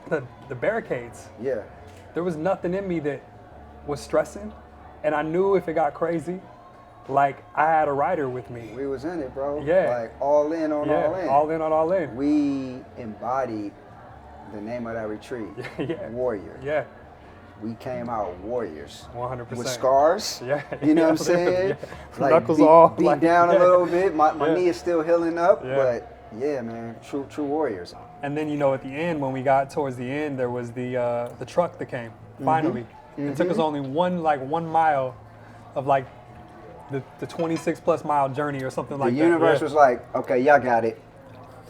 the barricades. There was nothing in me that was stressing. And I knew if it got crazy, like I had a rider with me. We was in it, bro. Yeah. Like all in on all in. All in on all in. We embodied the name of that retreat. Warrior. We came out warriors. 100%. With scars. You know what I'm saying? Like knuckles off. Beat down a little bit. My knee is still healing up, but yeah, man, true warriors. And then, you know, at the end, when we got towards the end, there was the truck that came, finally. It took us only 1 mile of like the 26 plus mile journey or something like that. The universe was like, okay, y'all got it.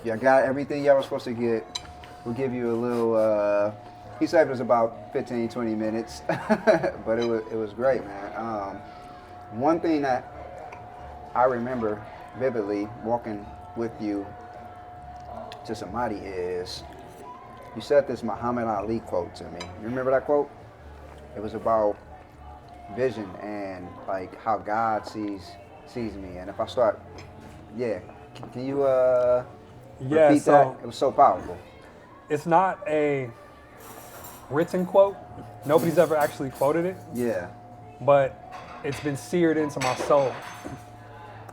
Y'all got everything y'all were supposed to get. We'll give you a little, he saved us about 15, 20 minutes, but it was great, man. One thing that I remember vividly walking with you to Samadhi is, you said this Muhammad Ali quote to me. You remember that quote? It was about vision and like how God sees me. And if I start, can you repeat that? It was so powerful. It's not a written quote. Nobody's ever actually quoted it. But it's been seared into my soul.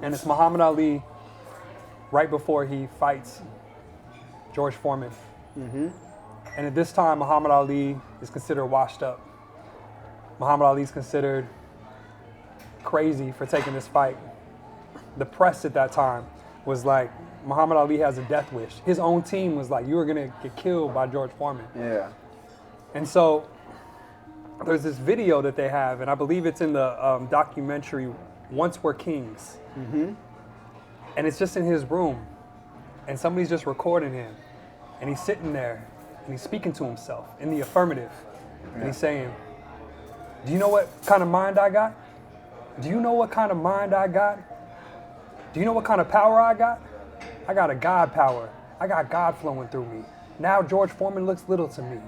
And it's Muhammad Ali right before he fights George Foreman. And at this time, Muhammad Ali is considered washed up. Muhammad Ali is considered crazy for taking this fight. The press at that time was like, Muhammad Ali has a death wish. His own team was like, you were gonna get killed by George Foreman. And so there's this video that they have, and I believe it's in the documentary, Once We're Kings. And it's just in his room, and somebody's just recording him. And he's sitting there, and he's speaking to himself in the affirmative. And he's saying, do you know what kind of mind I got? Do you know what kind of mind I got? Do you know what kind of power I got? I got a God power. I got God flowing through me. Now George Foreman looks little to me.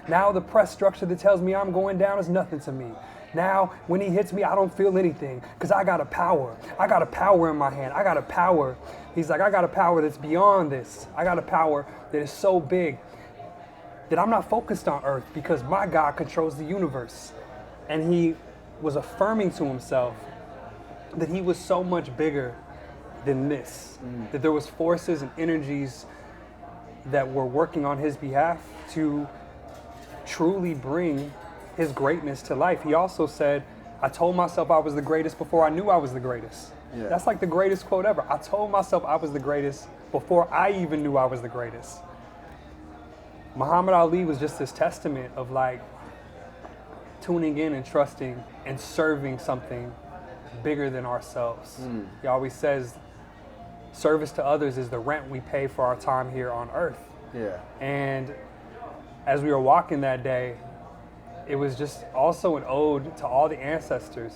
Now the press structure that tells me I'm going down is nothing to me. Now when he hits me, I don't feel anything because I got a power. I got a power in my hand. I got a power. He's like, I got a power that's beyond this. I got a power that is so big that I'm not focused on earth because my God controls the universe. And he was affirming to himself that he was so much bigger than this, that there was forces and energies that were working on his behalf to truly bring his greatness to life. He also said, I told myself I was the greatest before I knew I was the greatest. Yeah. That's like the greatest quote ever. I told myself I was the greatest before I even knew I was the greatest. Muhammad Ali was just this testament of like tuning in and trusting and serving something bigger than ourselves. He always says, service to others is the rent we pay for our time here on earth. Yeah. And as we were walking that day, it was just also an ode to all the ancestors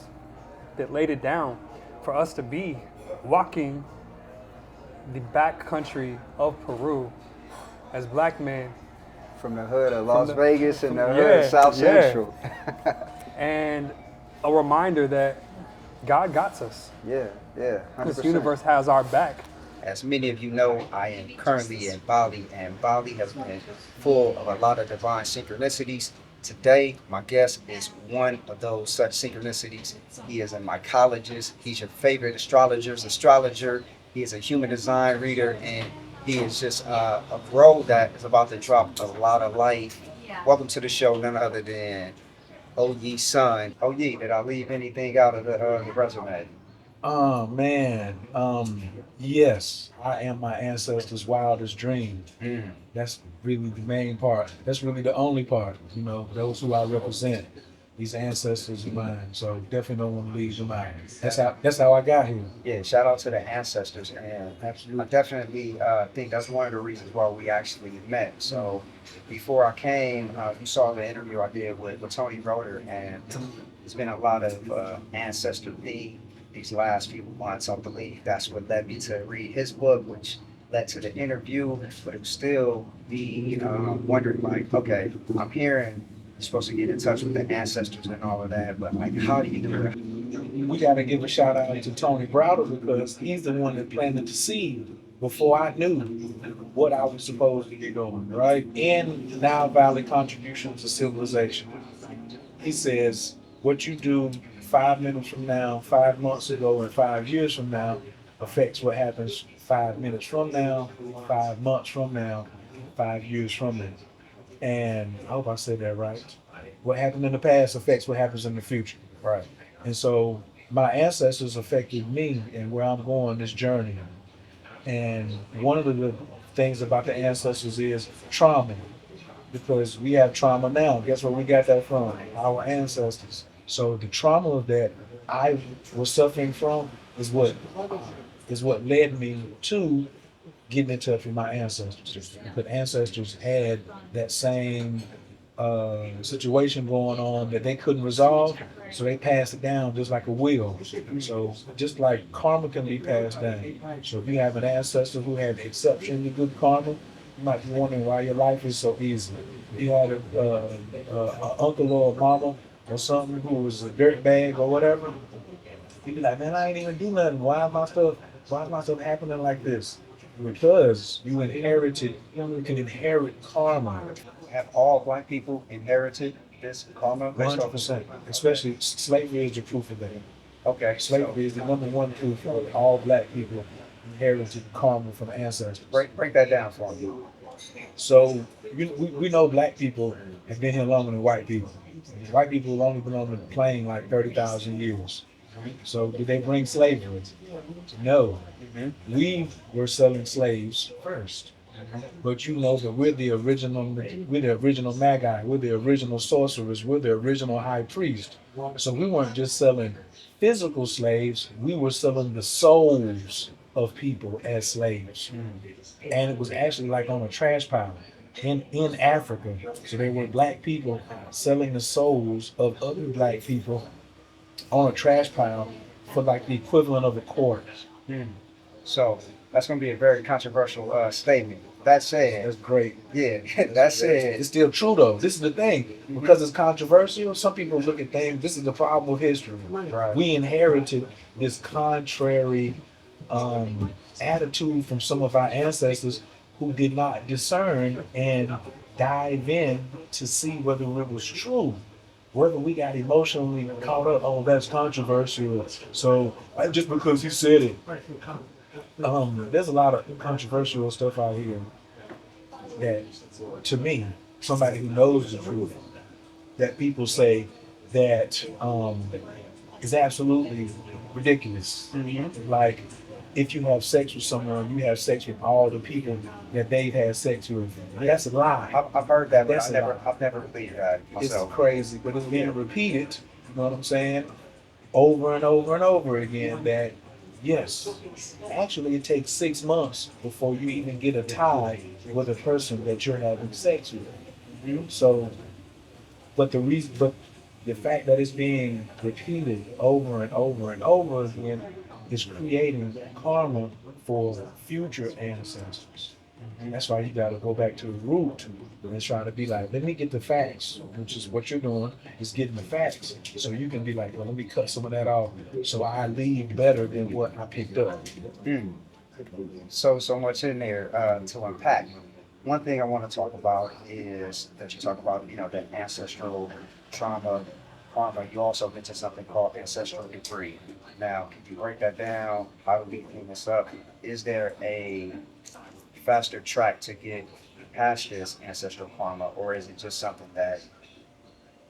that laid it down for us to be walking the back country of Peru as black men. From the hood of Las Vegas and the hood of South yeah. Central. And a reminder that God got us. Yeah, yeah, 100%. This universe has our back. As many of you know, I am currently in Bali, and Bali has been full of a lot of divine synchronicities. Today, my guest is one of those such synchronicities. He is a mycologist. He's your favorite astrologer's astrologer. He is a human design reader, and he is just a bro that is about to drop a lot of light. Welcome to the show, none other than Oye's son. Oye, did I leave anything out of the resume? Oh man, yes, I am my ancestors' wildest dream. That's really the main part. That's really the only part, you know, those who I represent, these ancestors of mine. So definitely don't want to leave them out. That's how I got here. Yeah, shout out to the ancestors, and absolutely. I definitely think that's one of the reasons why we actually met. So before I came, you saw the interview I did with Tony Browder, and there's been a lot of ancestor theme these last few months. I believe that's what led me to read his book, which led to the interview, but it was still me wondering, like, okay, I'm hearing you're supposed to get in touch with the ancestors and all of that, but like, how do you do that? We got to give a shout out to Tony Browder because he's the one that planted the seed before I knew what I was supposed to be doing, right? In Nile Valley Contribution to Civilization. He says, what you do 5 minutes from now, 5 months ago, and 5 years from now affects what happens 5 minutes from now, 5 months from now, 5 years from now. And I hope I said that right. What happened in the past affects what happens in the future. Right. And so my ancestors affected me and where I'm going this journey. And one of the things about the ancestors is trauma. Because we have trauma now. Guess where we got that from? Our ancestors. So the trauma of that I was suffering from is what led me to getting in touch with my ancestors. But ancestors had that same situation going on that they couldn't resolve, so they passed it down just like a will. So just like karma can be passed down. So if you have an ancestor who had exceptionally good karma, you might be wondering why your life is so easy. If you had an uncle or a mama or something who was a dirtbag or whatever, you'd be like, man, I ain't even do nothing. Why is my stuff happening like this? Because you can inherit karma. Have all black people inherited this karma? 100%. Especially slavery is the proof of that. Okay. Slavery is the #1 proof of all black people inherited karma from ancestors. Break that down for me. So we know black people have been here longer than white people. White people have only been on the plane like 30,000 years. So did they bring slavery? No. We were selling slaves first. But you know that we're the original Magi, we're the original sorcerers, we're the original high priest. So we weren't just selling physical slaves, we were selling the souls of people as slaves. And it was actually like on a trash pile in Africa. So they were black people selling the souls of other black people on a trash pile for like the equivalent of a quarter. So that's going to be a very controversial statement. That said, that's great. Yeah, that said, it's still true though. This is the thing, because it's controversial. Some people look at things. This is the problem with history. Right. We inherited this contrary attitude from some of our ancestors who did not discern and dive in to see whether it was true. whether we got emotionally caught up, oh, that's controversial. So just because he said it, there's a lot of controversial stuff out here that, to me, somebody who knows the truth, that people say that is absolutely ridiculous. Like, if you have sex with someone, you have sex with all the people that they've had sex with. That's a lie. I've heard that, but That's a lie. I've never believed that myself. It's crazy, but it's being repeated, you know what I'm saying, over and over and over again, that yes, actually it takes 6 months before you even get a tie with a person that you're having sex with. So, but the fact that it's being repeated over and over and over again is creating karma for future ancestors. And that's why you got to go back to the root and try to be like, let me get the facts, which is what you're doing, is getting the facts. So you can be like, well, let me cut some of that off so I leave better than what I picked up. So much in there to unpack. One thing I want to talk about is that you talk about, that ancestral trauma, karma. You also mentioned something called ancestral debris. Now, can you break that down? How do we clean this up? Is there a faster track to get past this ancestral karma, or is it just something that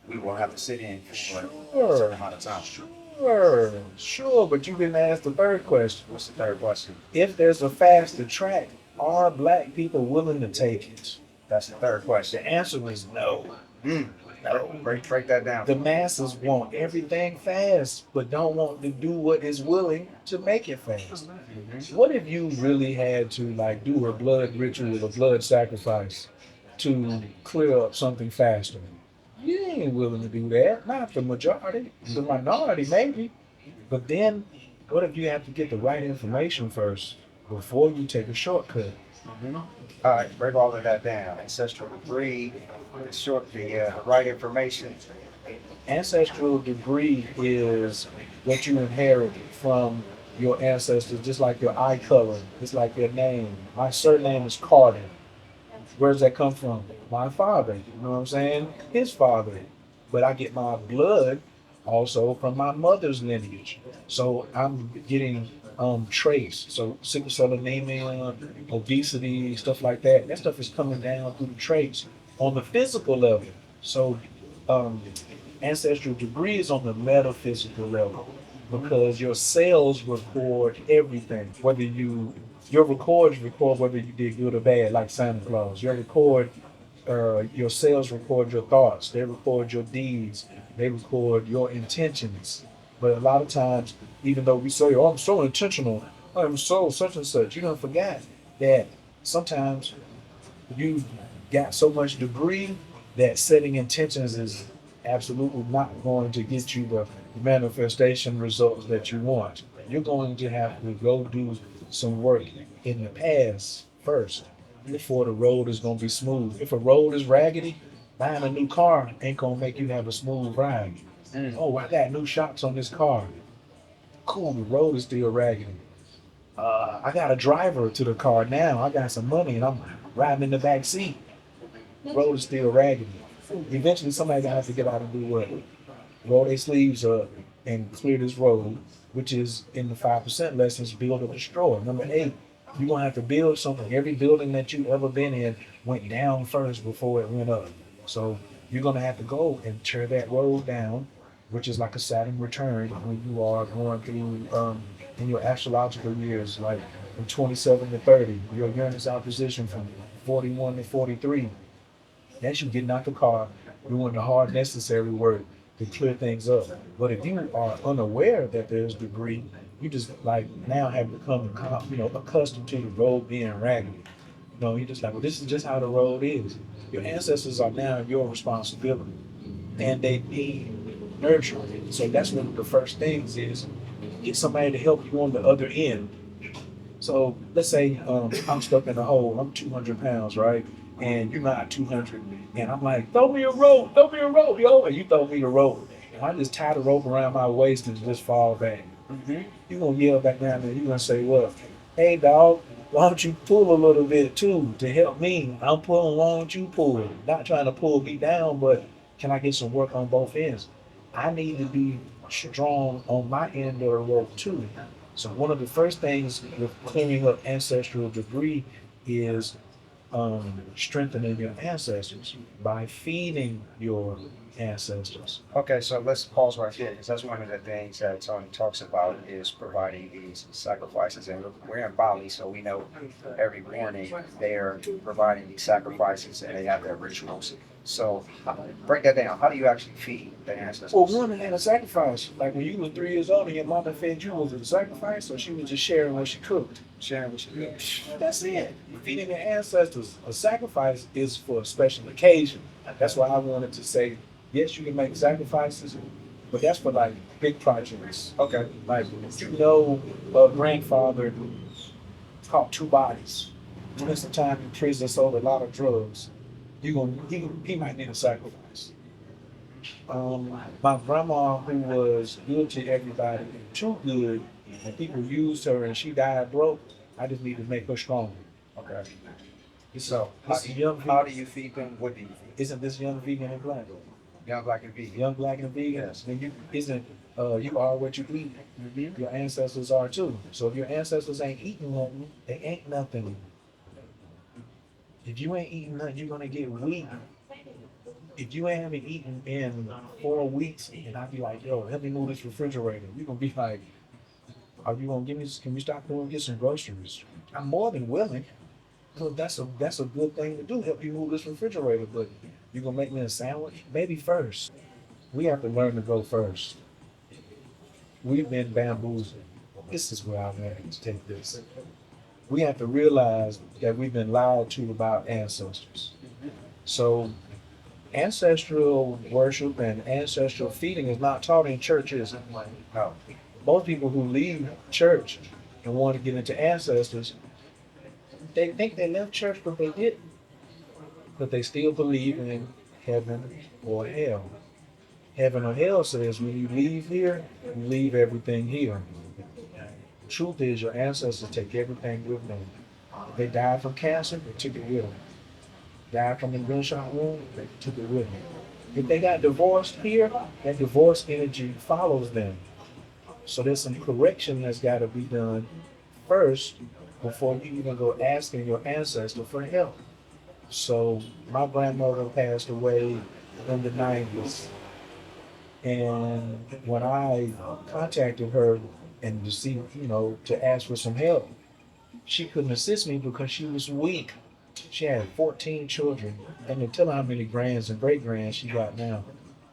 we will have to sit in for a certain amount of time? Sure, but you didn't ask the third question. What's the third question? If there's a faster track, are black people willing to take it? That's the third question. The answer is no. No. Break that down. The masses want everything fast, but don't want to do what is willing to make it fast. What if you really had to do a blood ritual, a blood sacrifice to clear up something faster? You ain't willing to do that. Not the majority. The minority maybe. But then what if you have to get the right information first before you take a shortcut? All right, break all of that down. Ancestral debris, the right information. Ancestral debris is what you inherit from your ancestors, just like your eye color, just like your name. My surname is Carter. Where does that come from? My father, you know what I'm saying? His father. But I get my blood also from my mother's lineage. So I'm getting traits. So sickle cell anemia, obesity, stuff like that. That stuff is coming down through the traits on the physical level. So ancestral debris is on the metaphysical level because your cells record everything. Whether your records record whether you did good or bad, like Santa Claus. Your cells record your thoughts. They record your deeds. They record your intentions. But a lot of times, even though we say, oh, I'm so intentional, I'm so such and such, you don't forget that sometimes you got so much debris that setting intentions is absolutely not going to get you the manifestation results that you want. You're going to have to go do some work in the past first before the road is going to be smooth. If a road is raggedy, buying a new car ain't going to make you have a smooth ride. Oh, I got new shocks on this car. Cool, the road is still raggedy. I got a driver to the car now. I got some money and I'm riding in the back seat. The road is still raggedy. Eventually somebody gonna have to get out and do what? Roll their sleeves up and clear this road, which is in the 5% lessons, build or destroy. Number 8, you're gonna have to build something. Every building that you've ever been in went down first before it went up. So you're gonna have to go and tear that road down, which is like a Saturn return when you are going through in your astrological years, like from 27 to 30, your Uranus opposition from 41 to 43. That's you getting out the car, doing the hard necessary work to clear things up. But if you are unaware that there's debris, you just now have become accustomed to the road being raggedy. You're just like, well, this is just how the road is. Your ancestors are now your responsibility, and they need nurturing. So that's one of the first things is get somebody to help you on the other end. So let's say I'm stuck in a hole. I'm 200 pounds, right? And you're not 200. And I'm like, throw me a rope, yo. And you throw me a rope. And I just tie the rope around my waist and just fall back. You're going to yell back down there. You're going to say, well, hey, dog, why don't you pull a little bit too to help me? I'm pulling, why don't you pull? Not trying to pull me down, but can I get some work on both ends? I need to be strong on my end of the rope too. So one of the first things with clearing up ancestral debris is strengthening your ancestors by feeding your ancestors. Okay, so let's pause right there because that's one of the things that Tony talks about is providing these sacrifices. And we're in Bali, so we know every morning they are providing these sacrifices and they have their rituals. So break that down. How do you actually feed the ancestors? Well, one had a sacrifice. Like when you were 3 years old and your mama fed you, was it a sacrifice or she was just sharing what she cooked? Sharing what she cooked. That's it. Feeding the ancestors. A sacrifice is for a special occasion. That's why I wanted to say, yes, you can make sacrifices, but that's for like big projects. Okay. Like, a grandfather caught 2 bodies. Spent some time in prison, sold a lot of drugs. He might need a sacrifice. My grandma, who was good to everybody, too good, and people used her and she died broke, I just need to make her stronger. Okay. So, how do you feed them? What do you feed? Isn't this young vegan and black? Young black and vegan. Young black and vegan. Yes. And you are what you eat. Mm-hmm. Your ancestors are too. So if your ancestors ain't eating nothing, they ain't nothing. If you ain't eating nothing, you're gonna get weak. If you ain't haven't eaten in 4 weeks, and I be like, yo, help me move this refrigerator, you're gonna be like, are you gonna can we stop going and get some groceries? I'm more than willing. Because that's a good thing to do, help you move this refrigerator, but you gonna make me a sandwich? Maybe first. We have to learn to go first. We've been bamboozled. This is where I'm at to take this. We have to realize that we've been lied to about ancestors. So ancestral worship and ancestral feeding is not taught in churches. No. Most people who leave church and want to get into ancestors, they think they left church, but they didn't. But they still believe in heaven or hell. Heaven or hell says when you leave here, you leave everything here. Truth is, your ancestors take everything with them. If they died from cancer, they took it with them. Died from a gunshot wound, they took it with them. If they got divorced here, that divorce energy follows them. So there's some correction that's got to be done first before you even go asking your ancestor for help. So my grandmother passed away in the 90s. And when I contacted her and to see, to ask for some help, she couldn't assist me because she was weak. She had 14 children, and to tell her how many grands and great grands she got now.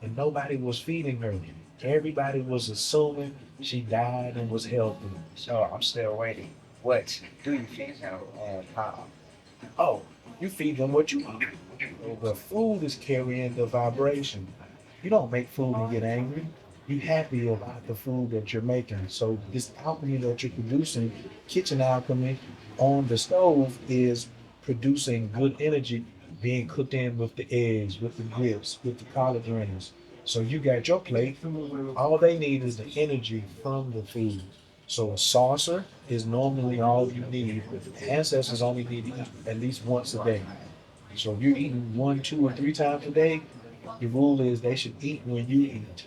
And nobody was feeding her. Everybody was assuming she died and was healthy. So I'm still waiting. What do you feed them and how? Oh, you feed them what you eat. The food is carrying the vibration. You don't make food and get angry. You're happy about the food that you're making. So this alchemy that you're producing, kitchen alchemy on the stove, is producing good energy being cooked in with the eggs, with the grits, with the collard greens. So you got your plate. All they need is the energy from the food. So a saucer is normally all you need. Ancestors only need to eat at least once a day. So if you're eating 1, 2, or 3 times a day, the rule is they should eat when you eat.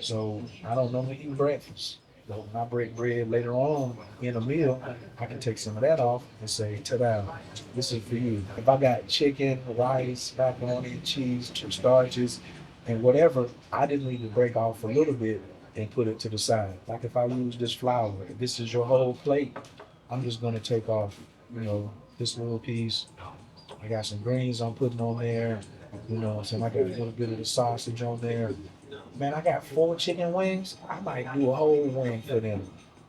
So I don't normally eat breakfast. But when I break bread later on in a meal, I can take some of that off and say, ta-da, this is for you. If I got chicken, rice, macaroni, cheese, 2 starches, and whatever, I just need to break off a little bit and put it to the side. Like if I use this flour, if this is your whole plate, I'm just gonna take off, this little piece. I got some greens I'm putting on there, so I got a little bit of the sausage on there. Man, I got 4 chicken wings. I might do a whole wing for them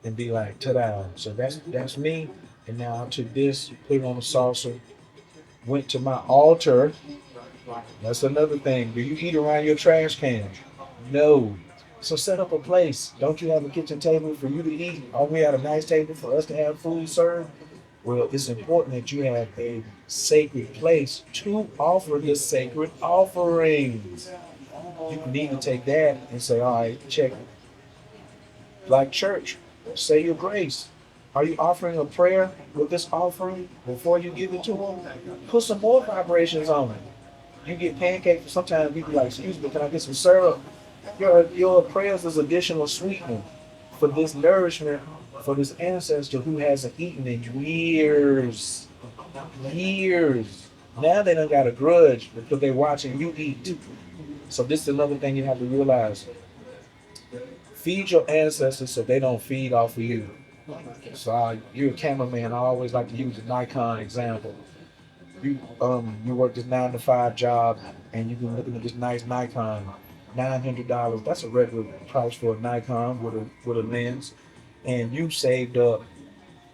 and be like, ta-da. So that's me. And now I took this, put it on the saucer, went to my altar. That's another thing. Do you eat around your trash can? No. So set up a place. Don't you have a kitchen table for you to eat? Or we have a nice table for us to have food served? Well, it's important that you have a sacred place to offer the sacred offerings. You need to take that and say, all right, check it. Like church, say your grace. Are you offering a prayer with this offering before you give it to them? Put some more vibrations on it. You get pancakes, sometimes people be like, excuse me, can I get some syrup? Your prayers is additional sweetening for this nourishment for this ancestor who hasn't eaten in years. Years. Now they done got a grudge because they're watching you eat. So this is another thing you have to realize. Feed your ancestors so they don't feed off of you. So you're a cameraman. I always like to use the Nikon example. You work this 9-to-5 job and you've been looking at this nice Nikon, $900. That's a regular price for a Nikon with a lens, and you saved up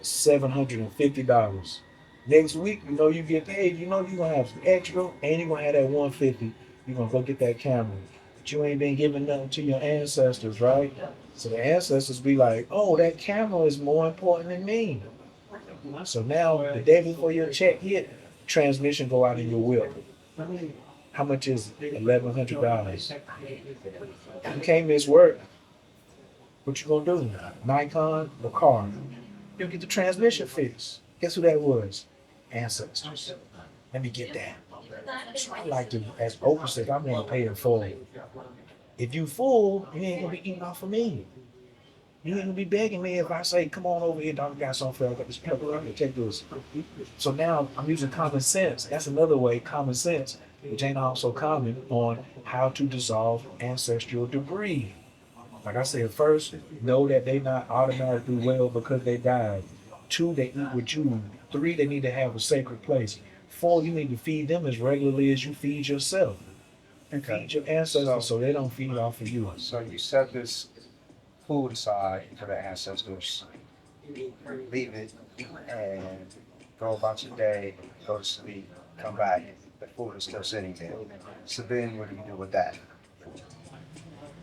$750. Next week, you know you get paid. You know you're gonna have some extra, and you're gonna have that $150. You're gonna go get that camera, but you ain't been giving nothing to your ancestors, right? So the ancestors be like, "Oh, that camera is more important than me." So now, the day before your check hit, transmission go out in your whip. How much is it? $1,100. You can't miss work. What you gonna do? Nikon or car? You'll get the transmission fixed. Guess who that was? Ancestors. Let me get that. So I like to, as Oprah said, I'm gonna pay it forward. If you full, you ain't gonna be eating off of me. You ain't gonna be begging me if I say, come on over here, dog, I got something for you. I got this pepper, I'm gonna take this. So now I'm using common sense. That's another way, common sense, which ain't also common, on how to dissolve ancestral debris. Like I said, first, know that they not automatically well because they died. 2, they eat with you. 3, they need to have a sacred place. 4, you need to feed them as regularly as you feed yourself. And feed your ancestors so they don't feed off of you. So you set this food aside for the ancestors, leave it, and go about your day, go to sleep, come back, the food is still sitting there. So then what do you do with that?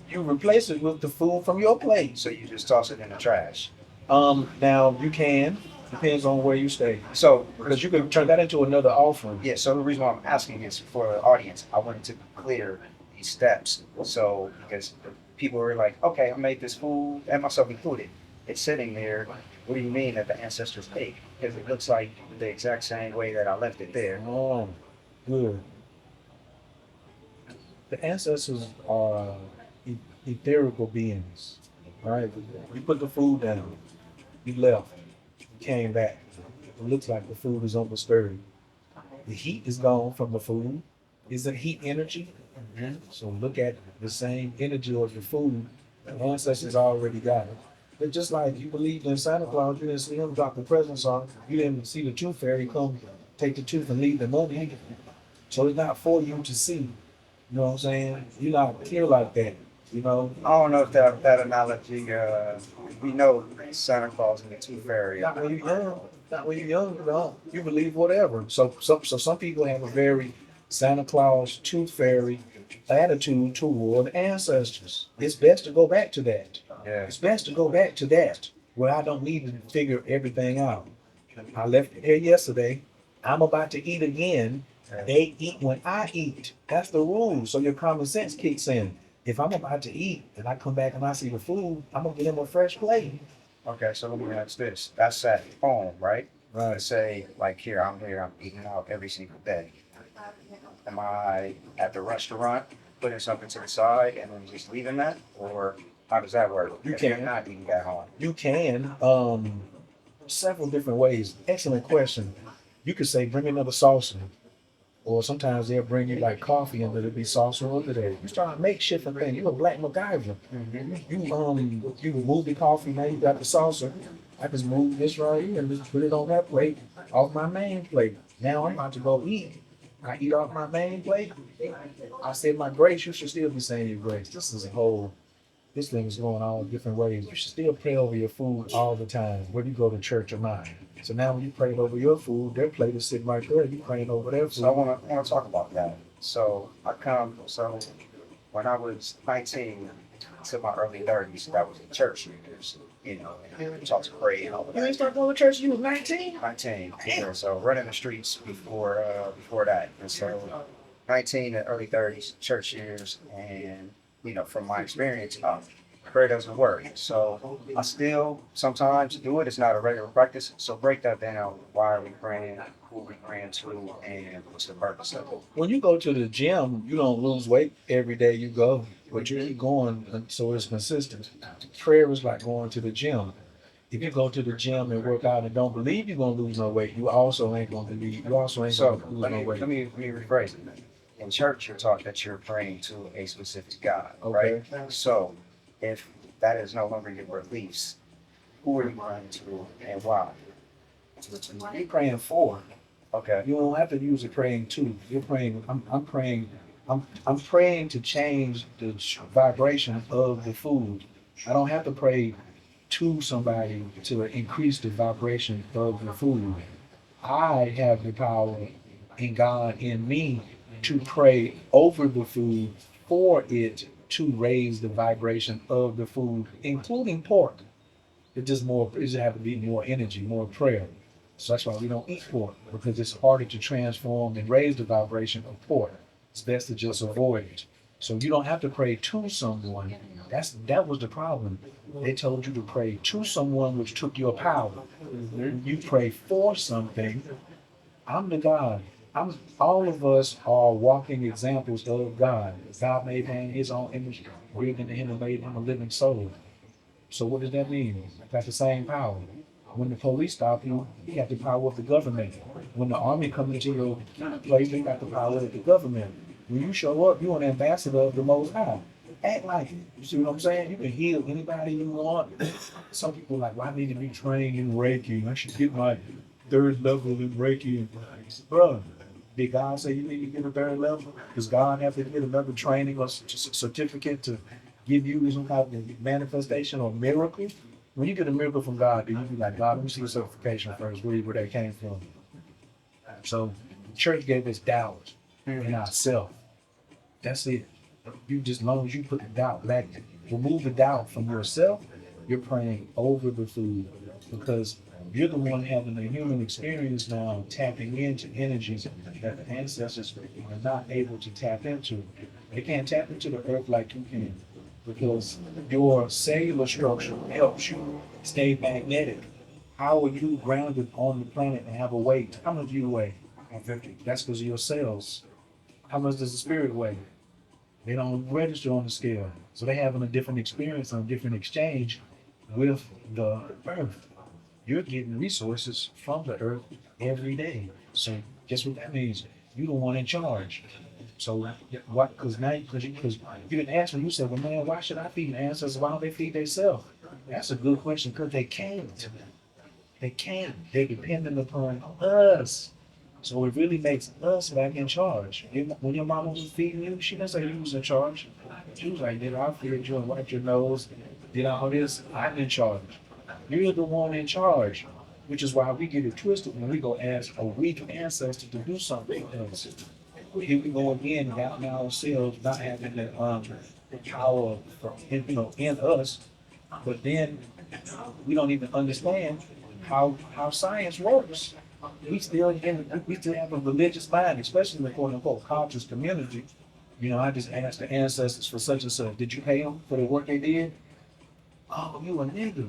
You replace it with the food from your plate. So you just toss it in the trash? Now you can, depends on where you stay. So, because you can turn that into another offering. Yeah, so the reason why I'm asking is for the audience, I wanted to clear these steps. So, because people were like, okay, I made this food, and myself included. It's sitting there. What do you mean that the ancestors ate? Because it looks like the exact same way that I left it there. Oh, good. The ancestors are etherical beings, right? You put the food down, you left, you came back. It looks like the food is undisturbed. The heat is gone from the food. Is it heat energy? Mm-hmm. So look at the same energy of the food. The ancestors already got it. But just like you believed in Santa Claus, you didn't see him drop the presents off. You didn't see the tooth fairy come take the tooth and leave the money. So it's not for you to see. You know what I'm saying? You're not clear like that. You know? I don't know if that analogy, we know Santa Claus and the Tooth Fairy. Not when you're young. Not when you're young, you know. You believe whatever. So some people have a very Santa Claus, Tooth Fairy attitude toward ancestors. It's best to go back to that. Yeah. It's best to go back to that, where I don't need to figure everything out. I left it here yesterday. I'm about to eat again. They eat when I eat. That's the rule. So your common sense kicks in. If I'm about to eat and I come back and I see the food, I'm gonna get him a fresh plate. Okay, so let me ask this. That's at home, right? Right. Let's say, like here, I'm eating out every single day. Am I at the restaurant putting something to the side and then just leaving that? Or how does that work? You if can. you're not eating at home. You can. Several different ways. Excellent question. You could say, bring another saucer. Or sometimes they'll bring you like coffee and there'll be saucer under there. You start makeshifting things. You're a black MacGyver. Mm-hmm. You move the coffee, now you got the saucer. I just move this right here and just put it on that plate off my main plate. Now I'm about to go eat. I eat off my main plate. I said my grace, you should still be saying your grace. This thing is going all different ways. You should still pray over your food all the time, whether you go to church or not. So now when you pray over your food, their plate is sitting right there. You praying over their food. So I want to talk about that. So when I was 19 to my early 30s, that was in church years, you know, and taught to pray and all that. You ain't start going to church, you was 19? 19, yeah, so running the streets before that. And so 19 and early 30s, church years, and, you know, from my experience, prayer doesn't work. So I still sometimes do it. It's not a regular practice. So break that down. Why are we praying? Who are we praying to? And what's the purpose of it? When you go to the gym, you don't lose weight every day you go, but you keep going so it's consistent. Prayer is like going to the gym. If you go to the gym and work out and don't believe you're gonna lose no weight, you also ain't gonna believe. You also ain't So gonna lose let no me weight. rephrase it. In church, you're taught that you're praying to a specific God, Okay. right? So if that is no longer your beliefs, who are you praying to and why? You're praying for. Okay. You don't have to use it praying to. You're praying. I'm praying. I'm praying to change the vibration of the food. I don't have to pray to somebody to increase the vibration of the food. I have the power in God in me to pray over the food for it to raise the vibration of the food, including pork. It just have to be more energy, more prayer. So that's why we don't eat pork, because it's harder to transform and raise the vibration of pork. It's best to just avoid it. So you don't have to pray to someone. That was the problem. They told you to pray to someone, which took your power. You pray for something. I'm the God. All of us are walking examples of God. God made man in his own image, breathed into him and made him a living soul. So what does that mean? That's the same power. When the police stop you, you got the power of the government. When the army comes into your place, they got the power of the government. When you show up, you're an ambassador of the Most High. Act like it. You see what I'm saying? You can heal anybody you want. Some people are like, well, I need to be trained in Reiki. I should get my 3rd level in Reiki. Bro, did God say you need to get a 3rd level? Does God have to get another training or certificate to give you some kind of manifestation or miracle? When you get a miracle from God, do you be like, God, let me see the certification first, where that came from? So the church gave us doubt in ourselves. That's it. You just, as long as you put the doubt back, remove the doubt from yourself, you're praying over the food, because you're the one having the human experience now, tapping into energies that the ancestors are not able to tap into. They can't tap into the earth like you can, because your cellular structure helps you stay magnetic. How are you grounded on the planet and have a weight? How much do you weigh? 150. That's because of your cells. How much does the spirit weigh? They don't register on the scale. So they're having a different experience, a different exchange with the earth. You're getting resources from the earth every day. So guess what that means? You're the one in charge. So what? Because you didn't ask me. You said, well, man, why should I feed ancestors? Why don't they feed themselves? That's a good question, because they can't. They can't. They're dependent upon us. So it really makes us back in charge. When your mama was feeding you, she didn't say you was in charge. She was like, did I feed you and wipe your nose? Did all this? I'm in charge. You're the one in charge, which is why we get it twisted when we go ask a weak ancestor to do something else. Here we go again, doubting ourselves, not having the power in us, but then we don't even understand how science works. We still have a religious mind, especially in the quote unquote conscious community. I just asked the ancestors for such and such. Did you pay them for the work they did? Oh, you a nigga.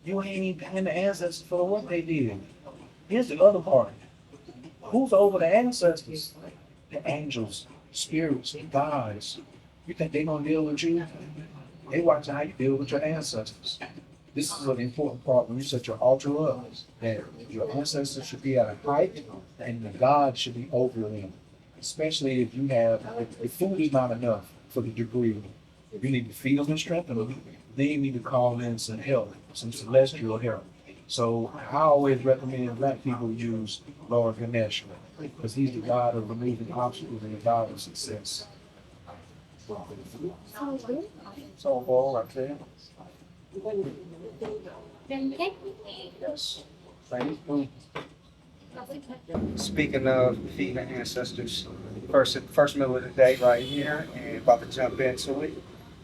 You ain't even paying the ancestors for the work they did. Here's the other part. Who's over the ancestors? The angels, spirits, gods. You think they're gonna deal with you? They watching how you deal with your ancestors. This is an important part when you set your altar up, that your ancestors should be at a height and the God should be over them. Especially if if food is not enough for the degree. If you need to feed them and strengthen them, then you need to call in some help, some celestial help. So I always recommend Black people use Lord Ganesh, because he's the God of removing obstacles and the God of success. So all right there. Yes. Thank you. Speaking of feeding the ancestors, first meal of the day right here, and about to jump into it.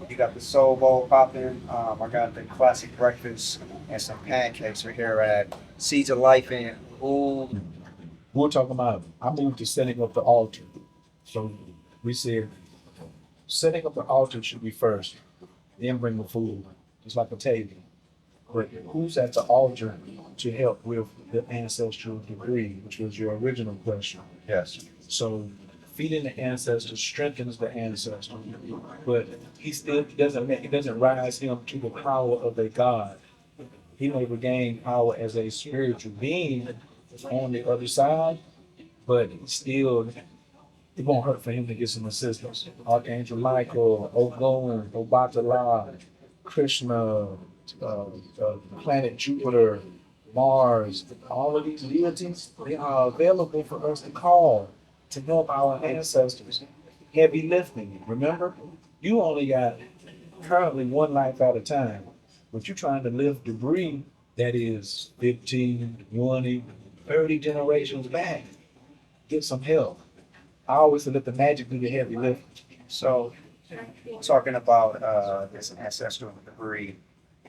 You got the soul bowl popping. I got the classic breakfast and some pancakes right here at Seeds of Life and We're talking about, I moved to setting up the altar. So we said, setting up the altar should be first. then bring the food. It's like a table. But who's at the altar to help with the ancestral debris, which was your original question? Yes. So feeding the ancestors strengthens the ancestor, but he still it doesn't rise him to the power of a god. He may regain power as a spiritual being on the other side, but still it won't hurt for him to get some assistance. Archangel Michael, Ogun, Obatala, Krishna, planet Jupiter, Mars, all of these deities, they are available for us to call to help our ancestors. Heavy lifting, remember? You only got currently one life at a time, but you're trying to lift debris that is 15, 20, 30 generations back. Get some help. I always let the magic do the heavy lifting. So, talking about this ancestral debris,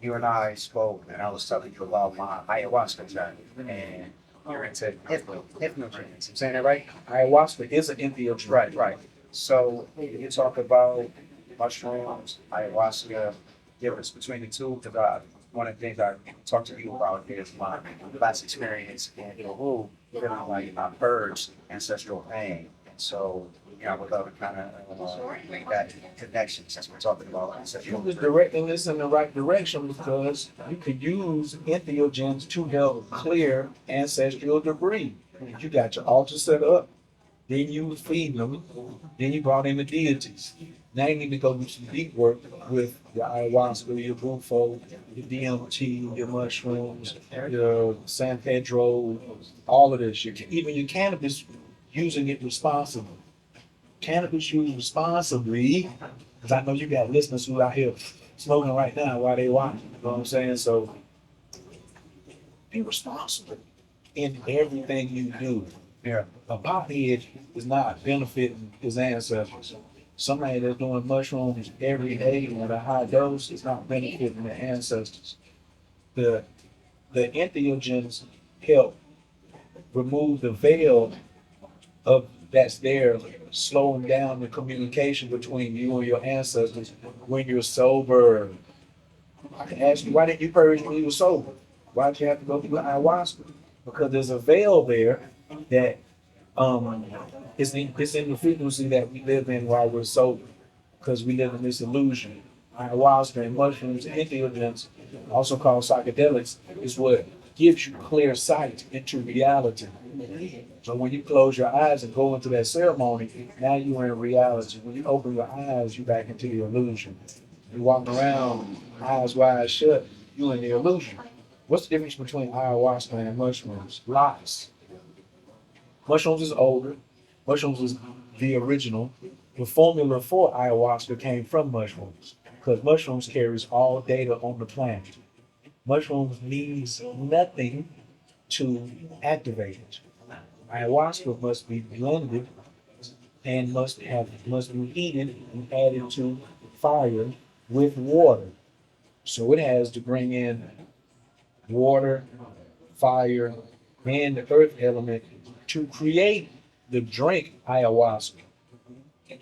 you and I spoke, and I was telling you about my ayahuasca journey, and you're into hypnogens. I'm saying that right? Ayahuasca is an entheogen. Right, right. So, you talk about mushrooms, ayahuasca, difference between the two, because one of the things I talked to you about is my last experience in Peru, feeling like I purged ancestral pain. So, I would love to kind of make that connection since we're talking about ancestral. You was directing this in the right direction because you could use entheogens to help clear ancestral debris. You got your altar set up, then you was feeding them, then you brought in the deities. Now you need to go do some deep work with your ayahuasca, your bufo, your DMT, your mushrooms, your San Pedro, all of this. Even your cannabis, using it responsibly. Cannabis used responsibly, because I know you got listeners who out here smoking right now while they watching. You know what I'm saying? So be responsible in everything you do. Yeah. A pothead is not benefiting his ancestors. Somebody that's doing mushrooms every day at a high dose is not benefiting the ancestors. The entheogens help remove the veil of that's there, slowing down the communication between you and your ancestors when you're sober. I can ask you, why didn't you purge when you were sober? Why did you have to go through ayahuasca? Because there's a veil there that it's in the frequency that we live in while we're sober, because we live in this illusion. Ayahuasca and mushrooms and entheogens, also called psychedelics, is what gives you clear sight into reality. So when you close your eyes and go into that ceremony, now you're in reality. When you open your eyes, you're back into the illusion. You walk around, eyes wide shut, you're in the illusion. What's the difference between ayahuasca and mushrooms? Lots. Mushrooms is older. Mushrooms is the original. The formula for ayahuasca came from mushrooms, because mushrooms carries all data on the planet. Mushrooms needs nothing to activate it. Ayahuasca must be blended and must be heated and added to fire with water. So it has to bring in water, fire, and the earth element to create the drink ayahuasca.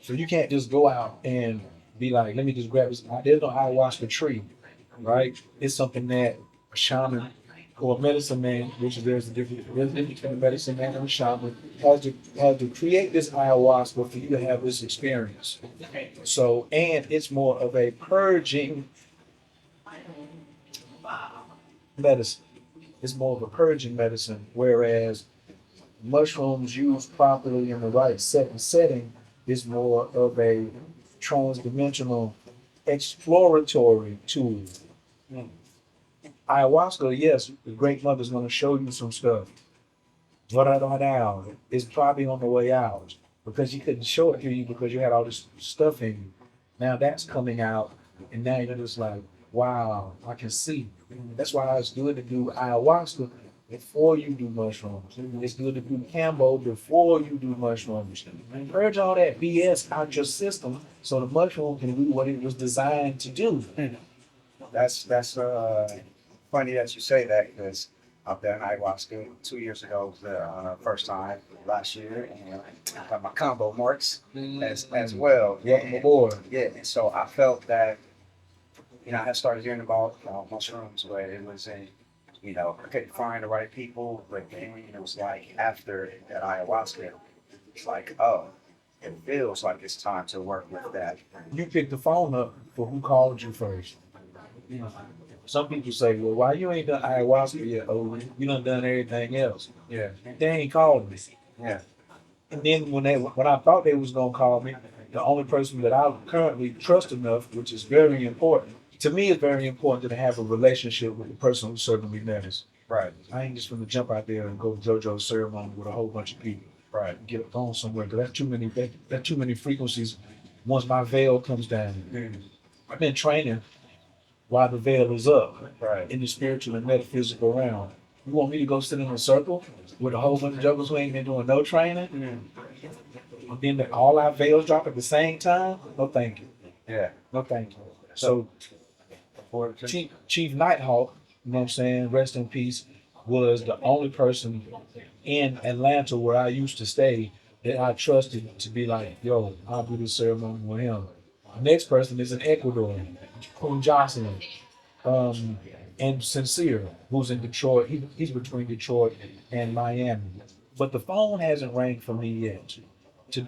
So you can't just go out and be like, let me just grab this. There's no ayahuasca tree, right? It's something that a shaman or a medicine man, which there's a difference between a medicine man and a shaman, has to create this ayahuasca for you to have this experience. So, and it's more of a purging medicine. It's more of a purging medicine, whereas mushrooms used properly in the right setting is more of a transdimensional exploratory tool. Ayahuasca, yes, the great mother's going to show you some stuff. It's probably on the way out because she couldn't show it to you because you had all this stuff in you. Now that's coming out, and now you're just like, wow, I can see. That's why it's good to do ayahuasca before you do mushrooms. It's good to do Cambo before you do mushrooms. Purge all that BS out your system so the mushroom can do what it was designed to do. That's funny that you say that, because I've done ayahuasca 2 years ago, was the first time last year, and I got my combo marks as well. Welcome aboard. Yeah, and so I felt that I had started hearing about mushrooms, but it was in, I couldn't find the right people. But then it was like after that ayahuasca, it's like, oh, it feels like it's time to work with that. You picked the phone up for who called you first. Some people say, well, why you ain't done ayahuasca yet? Oh, you done everything else. Yeah. They ain't called me. Yeah. And then when I thought they was gonna call me, the only person that I currently trust enough, which is very important. To me, it's very important to have a relationship with the person who's serving me medicine. Right. I ain't just gonna jump out there and go to JoJo's ceremony with a whole bunch of people. Right. And get on somewhere, because that's too many frequencies once my veil comes down. I've been training while the veil is up, right, in the spiritual and metaphysical realm. You want me to go sit in a circle with a whole bunch of jokers who ain't been doing no training? And then all our veils drop at the same time? No thank you. Yeah. No thank you. So Chief Nighthawk, you know what I'm saying, rest in peace, was the only person in Atlanta where I used to stay that I trusted to be like, yo, I'll do this ceremony with him. The next person is in Ecuador, Queen Jocelyn, and Sincere, who's in Detroit. He's between Detroit and Miami. But the phone hasn't rang for me yet to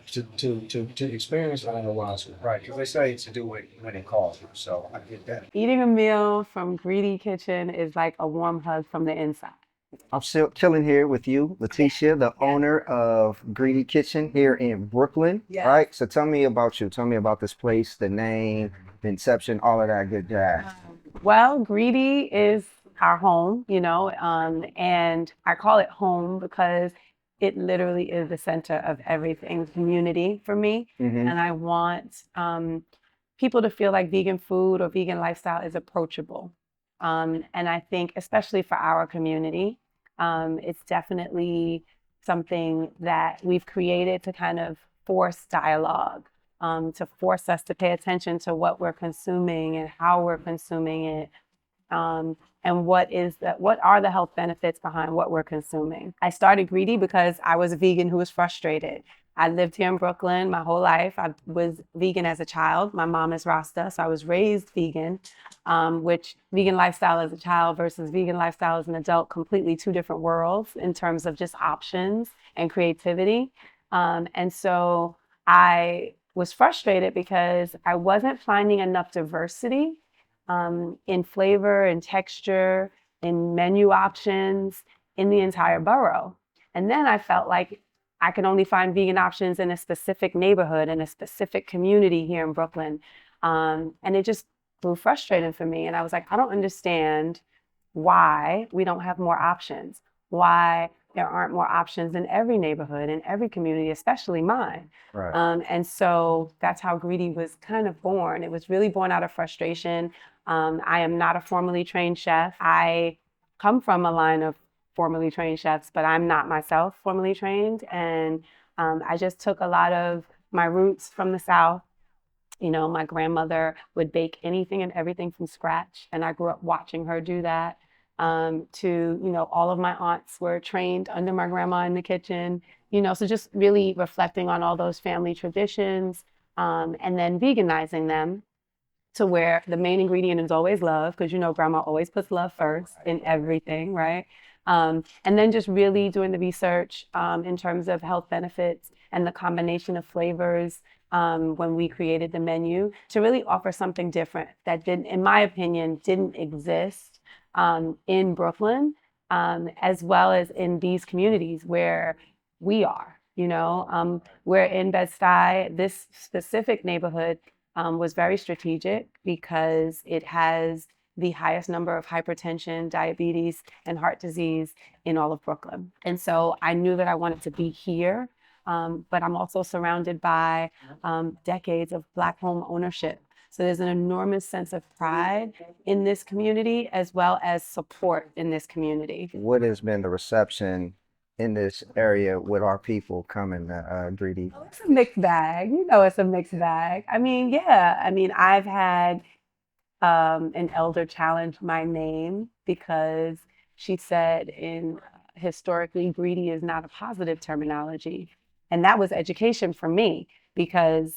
experience ayahuasca. Right, because they say to do it when it calls you, so I get that. Eating a meal from Greedi Kitchen is like a warm hug from the inside. I'm still chilling here with you, Latisha, the owner of Greedi Kitchen here in Brooklyn. Yes. Right? So tell me about you. Tell me about this place, the name, the inception, all of that good jazz. Well, Greedi is our home, and I call it home because it literally is the center of everything, community for me. Mhm. And I want people to feel like vegan food or vegan lifestyle is approachable. And I think, especially for our community, it's definitely something that we've created to kind of force dialogue, to force us to pay attention to what we're consuming and how we're consuming it, and what are the health benefits behind what we're consuming. I started Greedi because I was a vegan who was frustrated. I lived here in Brooklyn my whole life. I was vegan as a child. My mom is Rasta, so I was raised vegan, which vegan lifestyle as a child versus vegan lifestyle as an adult, completely two different worlds in terms of just options and creativity. And so I was frustrated because I wasn't finding enough diversity in flavor and texture, in menu options, in the entire borough. And then I felt like I could only find vegan options in a specific neighborhood, in a specific community here in Brooklyn. And it just grew frustrating for me. And I was like, I don't understand why we don't have more options, why there aren't more options in every neighborhood, in every community, especially mine. Right. And so that's how Greedi was kind of born. It was really born out of frustration. I am not a formally trained chef. I come from a line of formally trained chefs, but I'm not myself formally trained. And I just took a lot of my roots from the South. My grandmother would bake anything and everything from scratch. And I grew up watching her do that. All of my aunts were trained under my grandma in the kitchen, so just really reflecting on all those family traditions, and then veganizing them to where the main ingredient is always love, because grandma always puts love first in everything, right? And then just really doing the research in terms of health benefits and the combination of flavors when we created the menu to really offer something different that in my opinion, didn't exist in Brooklyn, as well as in these communities where we are. We're in Bed-Stuy. This specific neighborhood was very strategic because it has the highest number of hypertension, diabetes, and heart disease in all of Brooklyn. And so I knew that I wanted to be here, but I'm also surrounded by decades of Black home ownership. So there's an enormous sense of pride in this community as well as support in this community. What has been the reception in this area with our people coming to Greedi? It's a mixed bag. It's a mixed bag. I've had an elder challenge my name because she said historically, Greedi is not a positive terminology. And that was education for me because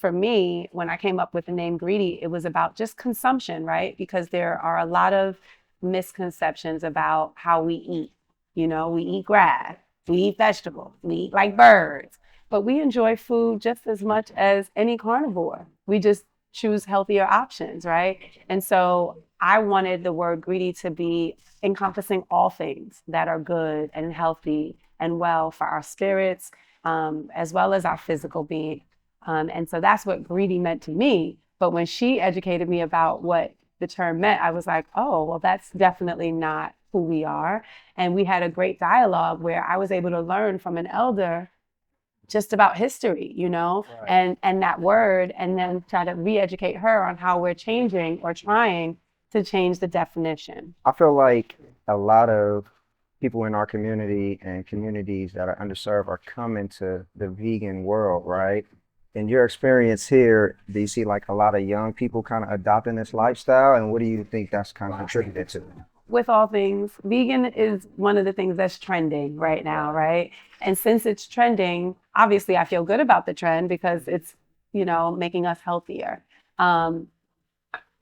for me, when I came up with the name Greedy, it was about just consumption, right? Because there are a lot of misconceptions about how we eat. You know, we eat grass, we eat vegetables, we eat like birds, but we enjoy food just as much as any carnivore. We just choose healthier options, right? And so I wanted the word greedy to be encompassing all things that are good and healthy and well for our spirits, as well as our physical being. And so that's what greedy meant to me. But when she educated me about what the term meant, I was like, oh, well, that's definitely not who we are. And we had a great dialogue where I was able to learn from an elder just about history, you know, and that word, and then try to re-educate her on how we're changing or trying to change the definition. I feel like a lot of people in our community and communities that are underserved are coming to the vegan world, right? In your experience here, do you see like a lot of young people kind of adopting this lifestyle? And what do you think that's kind of contributed to? With all things, vegan is one of the things that's trending right now, right? And since it's trending, obviously I feel good about the trend because it's, you know, making us healthier.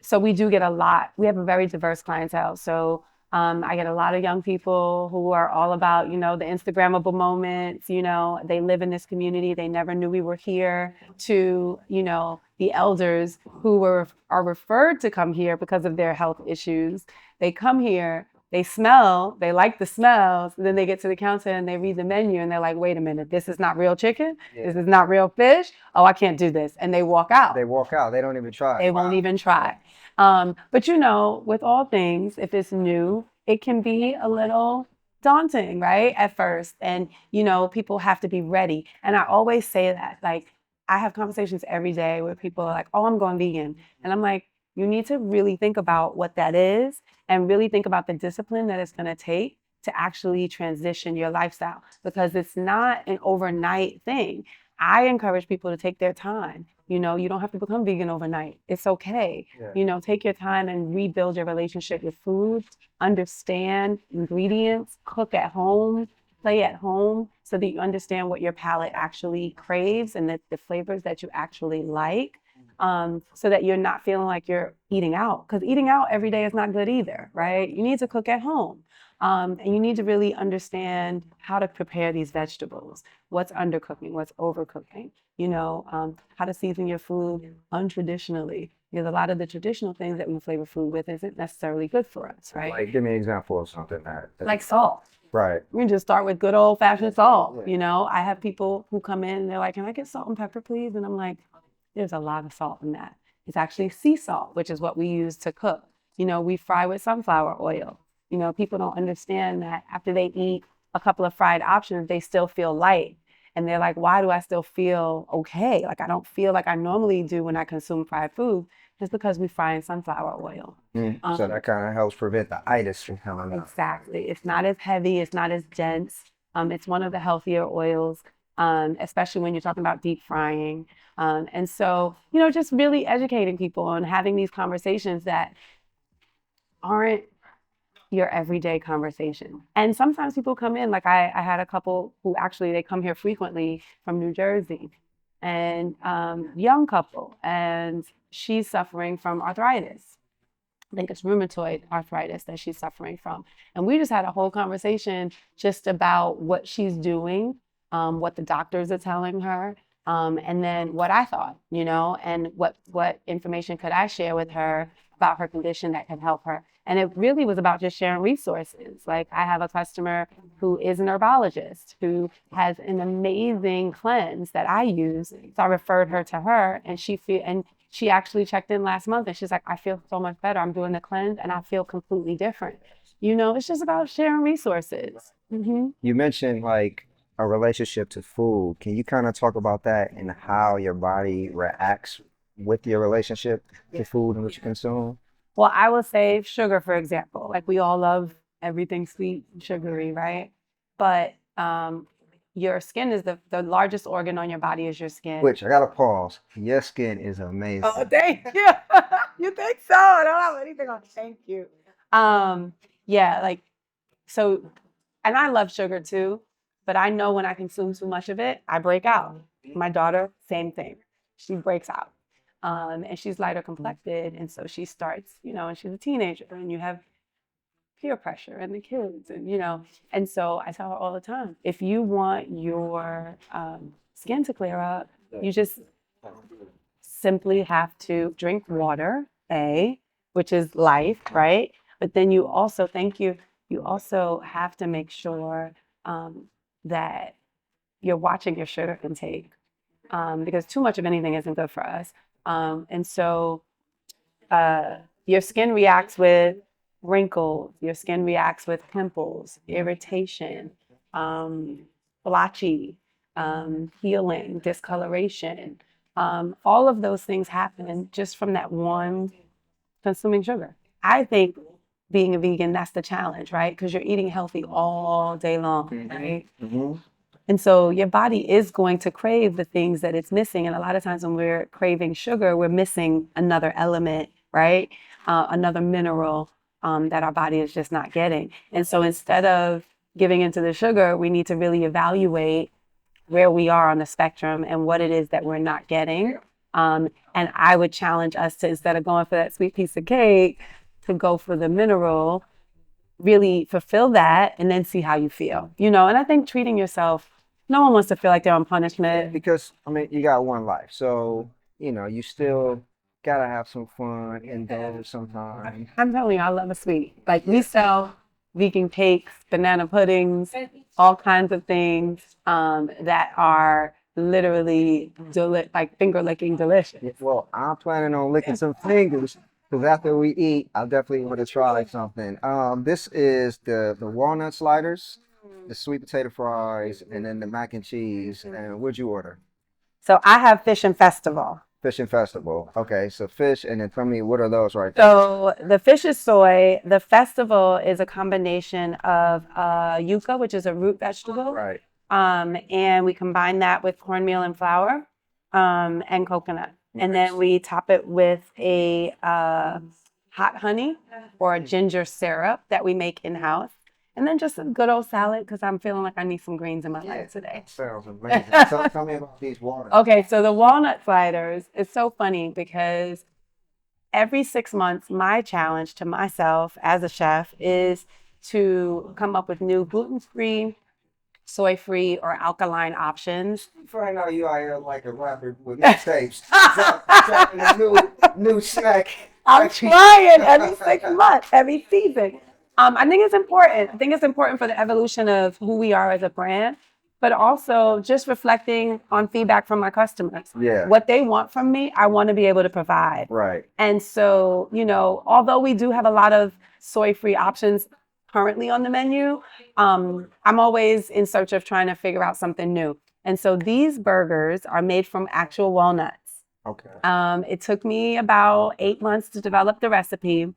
So we do get a lot. We have a very diverse clientele. So I get a lot of young people who are all about, you know, the Instagrammable moments, you know, they live in this community. They never knew we were here, to, you know, the elders who are referred to come here because of their health issues. They come here, they smell, they like the smells, and then they get to the counter and they read the menu and they're like, wait a minute, this is not real chicken? This is not real fish? Oh, I can't do this. And they walk out. They walk out. They don't even try. They won't even try. But you know, with all things, if it's new, it can be a little daunting, right? At first. And, you know, people have to be ready. And I always say that, like, I have conversations every day where people are like, oh, I'm going vegan. And I'm like, you need to really think about what that is and really think about the discipline that it's going to take to actually transition your lifestyle, because it's not an overnight thing. I encourage people to take their time. You know, you don't have to become vegan overnight. It's okay. Yeah. You know, take your time and rebuild your relationship with food, understand ingredients, cook at home, play at home, so that you understand what your palate actually craves and the flavors that you actually like. So that you're not feeling like you're eating out, because eating out every day is not good either, right? You need to cook at home. And you need to really understand how to prepare these vegetables, what's undercooking, what's overcooking, you know, how to season your food untraditionally. Because a lot of the traditional things that we flavor food with isn't necessarily good for us, right? Like, give me an example of something that Like salt. Right. We can just start with good old fashioned salt. You know, I have people who come in and they're like, can I get salt and pepper, please? And I'm like, there's a lot of salt in that. It's actually sea salt, which is what we use to cook. You know, we fry with sunflower oil. You know, people don't understand that after they eat a couple of fried options, they still feel light. And they're like, why do I still feel okay? Like, I don't feel like I normally do when I consume fried food. It's because we fry in sunflower oil. So that kind of helps prevent the itis from coming out. Exactly. It's not as heavy. It's not as dense. It's one of the healthier oils, especially when you're talking about deep frying. And so, you know, just really educating people on having these conversations that aren't your everyday conversation. And sometimes people come in, like I had a couple who actually, they come here frequently from New Jersey, and young couple, and she's suffering from arthritis. I think it's rheumatoid arthritis that she's suffering from. And we just had a whole conversation just about what she's doing, what the doctors are telling her, and then what I thought, you know, and what information could I share with her about her condition that could help her. And it really was about just sharing resources. Like, I have a customer who is an herbologist who has an amazing cleanse that I use. So I referred her to her, and she actually checked in last month and she's like, I feel so much better. I'm doing the cleanse and I feel completely different. You know, it's just about sharing resources. Mm-hmm. You mentioned like a relationship to food. Can you kind of talk about that and how your body reacts with your relationship to food and what you consume? Well, I will say sugar, for example. Like, we all love everything sweet and sugary, right? But your skin is the largest organ on your body is your skin. Which, I gotta pause. Your skin is amazing. Oh, thank you. You think so? I don't have anything on. Thank you. Yeah, like, so, and I love sugar too, but I know when I consume too much of it, I break out. My daughter, same thing. she breaks out. And she's lighter complected. And so she starts, and she's a teenager, and you have peer pressure and the kids, and so I tell her all the time, if you want your skin to clear up, you just simply have to drink water, which is life, right? But then you also, you also have to make sure that you're watching your sugar intake, because too much of anything isn't good for us. And so your skin reacts with wrinkles, your skin reacts with pimples, irritation, blotchy, healing, discoloration. All of those things happen just from that one consuming sugar. I think being a vegan, that's the challenge, right? Because you're eating healthy all day long, right? And so your body is going to crave the things that it's missing. And a lot of times when we're craving sugar, we're missing another element, right? Another mineral that our body is just not getting. And so instead of giving into the sugar, we need to really evaluate where we are on the spectrum and what it is that we're not getting. And I would challenge us to, instead of going for that sweet piece of cake, to go for the mineral, really fulfill that, and then see how you feel. And I think treating yourself, no one wants to feel like they're on punishment. Because, you got one life. So, you still gotta have some fun, indulge sometimes. I'm telling you, I love a sweet. Like, we sell vegan cakes, banana puddings, all kinds of things that are literally like finger-licking delicious. Well, I'm planning on licking some fingers, because after we eat, I definitely want to try something. This is the walnut sliders, the sweet potato fries, and then the mac and cheese. And what'd you order? So I have Fish and Festival. Fish and Festival. Okay, so fish, and then tell me, what are those right there? So the fish is soy. The festival is a combination of yuca, which is a root vegetable. Right. And we combine that with cornmeal and flour and coconut. And then we top it with a hot honey or a ginger syrup that we make in-house. And then just a good old salad, because I'm feeling like I need some greens in my life today. Sounds amazing. Tell me about these walnuts. Okay, so the walnut sliders, it's so funny because every 6 months, my challenge to myself as a chef is to come up with new gluten-free, soy-free, or alkaline options. Right now, you out here like a rapper with mixtapes. Dropping a new snack. I'm trying every 6 months, every season. I think it's important. I think it's important for the evolution of who we are as a brand, but also just reflecting on feedback from my customers. Yeah. What they want from me, I want to be able to provide. Right. And so, although we do have a lot of soy-free options currently on the menu, I'm always in search of trying to figure out something new. And so these burgers are made from actual walnuts. Okay. It took me about 8 months to develop the recipe.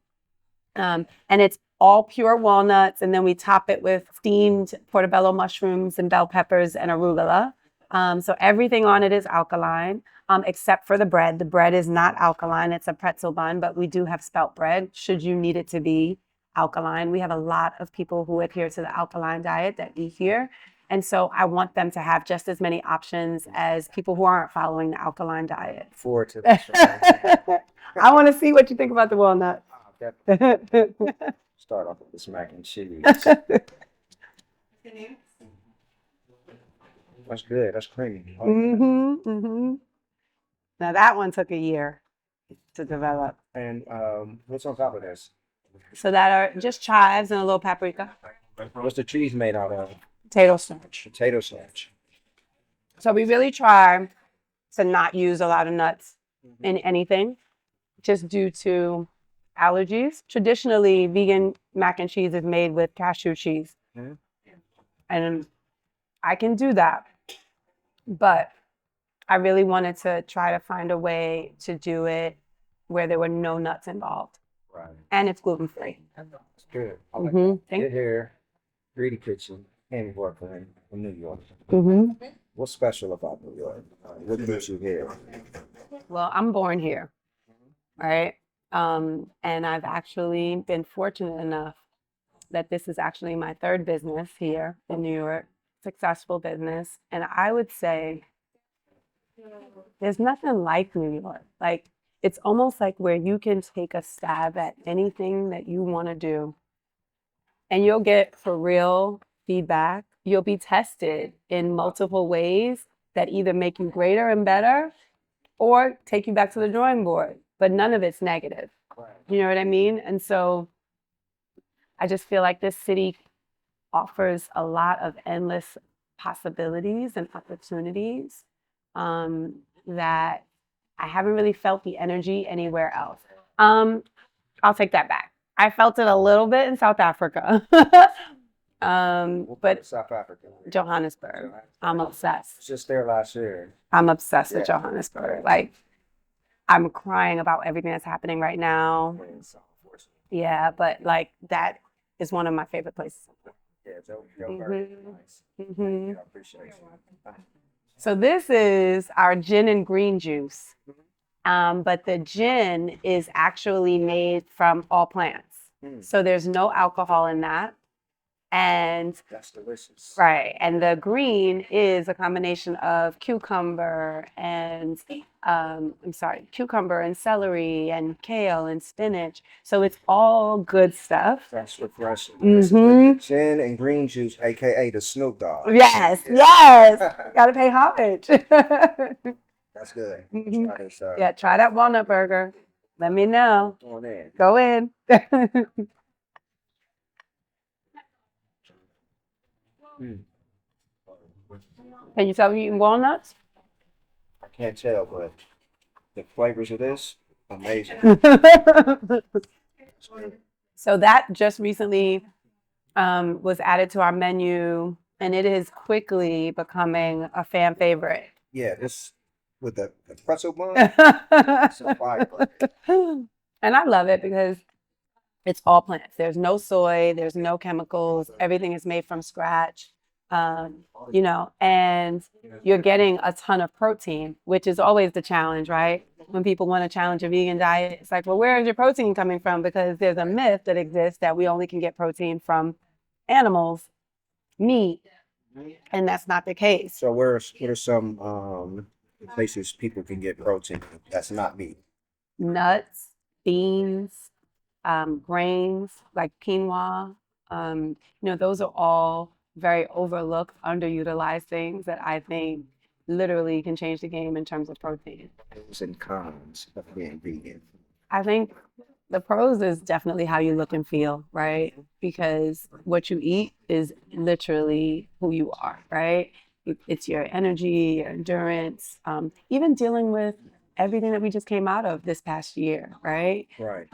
And it's all pure walnuts, and then we top it with steamed portobello mushrooms and bell peppers and arugula. So everything on it is alkaline, except for the bread. The bread is not alkaline. It's a pretzel bun, but we do have spelt bread, should you need it to be alkaline. We have a lot of people who adhere to the alkaline diet that eat here. And so I want them to have just as many options as people who aren't following the alkaline diet. Forward to this. I want to see what you think about the walnut. Start off with this mac and cheese. That's good. That's creamy. Now that one took a year to develop. And what's on top of this? So that are just chives and a little paprika. What's the cheese made out of? Potato starch. Potato starch. So we really try to not use a lot of nuts in anything, just due to allergies. Traditionally, vegan mac and cheese is made with cashew cheese. And I can do that. But I really wanted to try to find a way to do it where there were no nuts involved. Right. And it's gluten-free. That's good. I like Mhm. that. Get here, Greedy Kitchen in Brooklyn, in New York. What's special about New York? What makes you here? Well, I'm born here, right? And I've actually been fortunate enough that this is actually my third business here in New York, successful business. And I would say There's nothing like New York. Like, it's almost like where you can take a stab at anything that you want to do and you'll get for real feedback. You'll be tested in multiple ways that either make you greater and better or take you back to the drawing board, but none of it's negative. You know what I mean? And so I just feel like this city offers a lot of endless possibilities and opportunities that I haven't really felt the energy anywhere else. I'll take that back. I felt it a little bit in South Africa. But South Africa. Johannesburg. I'm obsessed. Just there last year. I'm obsessed with Johannesburg. Like, I'm crying about everything that's happening right now. Yeah, but like that is one of my favorite places. Yeah, Joe very nice. Mhm. I appreciate you. So this is our gin and green juice. But the gin is actually made from all plants. So there's no alcohol in that. And that's delicious. Right. And the green is a combination of cucumber and cucumber and celery and kale and spinach. So it's all good stuff. That's refreshing. Mm-hmm. Gin and green juice, aka the Snoop Dogg. Yes, yes. Gotta pay homage. That's good. Mhm. Try this, Yeah, try that walnut burger. Let me know. Going in. Go in. Can you tell me you're eating walnuts? I can't tell, but the flavors of this, amazing. So that just recently was added to our menu, and it is quickly becoming a fan favorite. Yeah, this with the pretzel bun. It's a fire. And I love it because it's all plants. There's no soy, there's no chemicals, everything is made from scratch. You know, and you're getting a ton of protein, which is always the challenge, right? When people want to challenge a vegan diet, it's like, well, where is your protein coming from? Because there's a myth that exists that we only can get protein from animals, meat, and that's not the case. So what are some places people can get protein that's not meat? Nuts, beans, grains like quinoa, you know, those are all very overlooked, underutilized things that I think literally can change the game in terms of protein. Pros and cons of being vegan. I think the pros is definitely how you look and feel, right? Because what you eat is literally who you are, right? It's your energy, your endurance, even dealing with everything that we just came out of this past year, right? Right.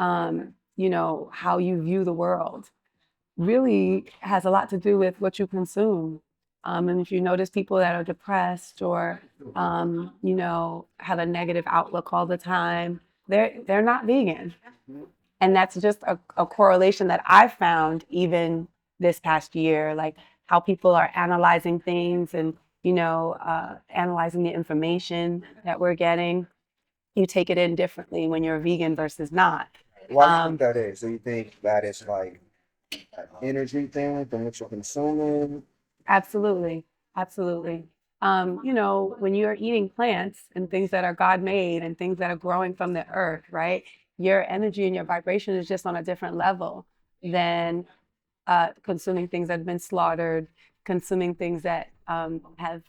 You know, how you view the world really has a lot to do with what you consume. And if you notice people that are depressed or, you know, have a negative outlook all the time, they're not vegan. And that's just a correlation that I've found even this past year, like how people are analyzing things and, you know, analyzing the information that we're getting. You take it in differently when you're vegan versus not. Why do you think that is? Do you think that is like an energy thing from what you're consuming? Absolutely. Absolutely. You know, when you're eating plants and things that are God made and things that are growing from the earth, right? Your energy and your vibration is just on a different level than consuming things that have been slaughtered, consuming things that have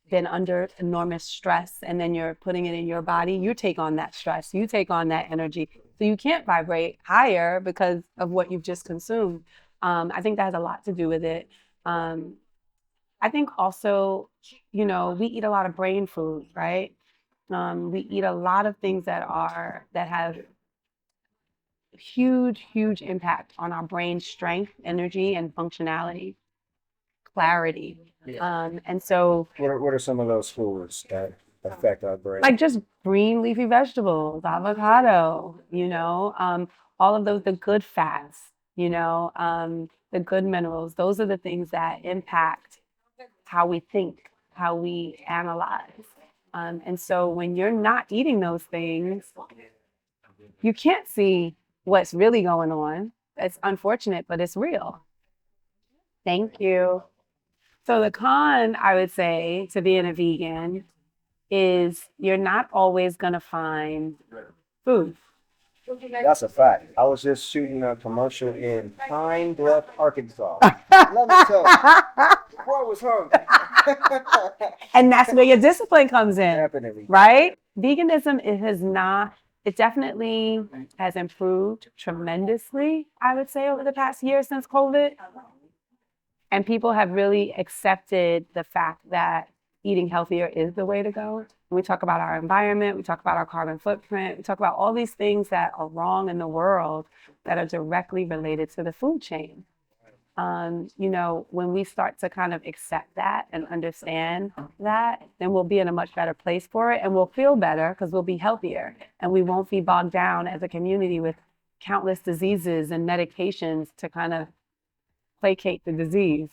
been under enormous stress, and then you're putting it in your body. You take on that stress, you take on that energy. So you can't vibrate higher because of what you've just consumed. I think that has a lot to do with it. I think also, you know, we eat a lot of brain food, right? We eat a lot of things that have huge impact on our brain strength, energy, and functionality, clarity. And so What are some of those foods that affect our brain? like just green leafy vegetables, avocado, you know, all of those, the good fats, you know, the good minerals, those are the things that impact how we think, how we analyze. And so when you're not eating those things, you can't see what's really going on. It's unfortunate, but it's real. Thank you. So the con, I would say, to being a vegan is you're not always gonna find food. That's a fact. I was just shooting a commercial in Pine Bluff, Arkansas. Let me tell you, boy was hungry. And that's where your discipline comes in. Definitely. Right? Veganism, it definitely has improved tremendously, I would say, over the past year since COVID. And people have really accepted the fact that eating healthier is the way to go. We talk about our environment, we talk about our carbon footprint, we talk about all these things that are wrong in the world that are directly related to the food chain. You know, when we start to kind of accept that and understand that, then we'll be in a much better place for it, and we'll feel better because we'll be healthier, and we won't be bogged down as a community with countless diseases and medications to kind of placate the disease.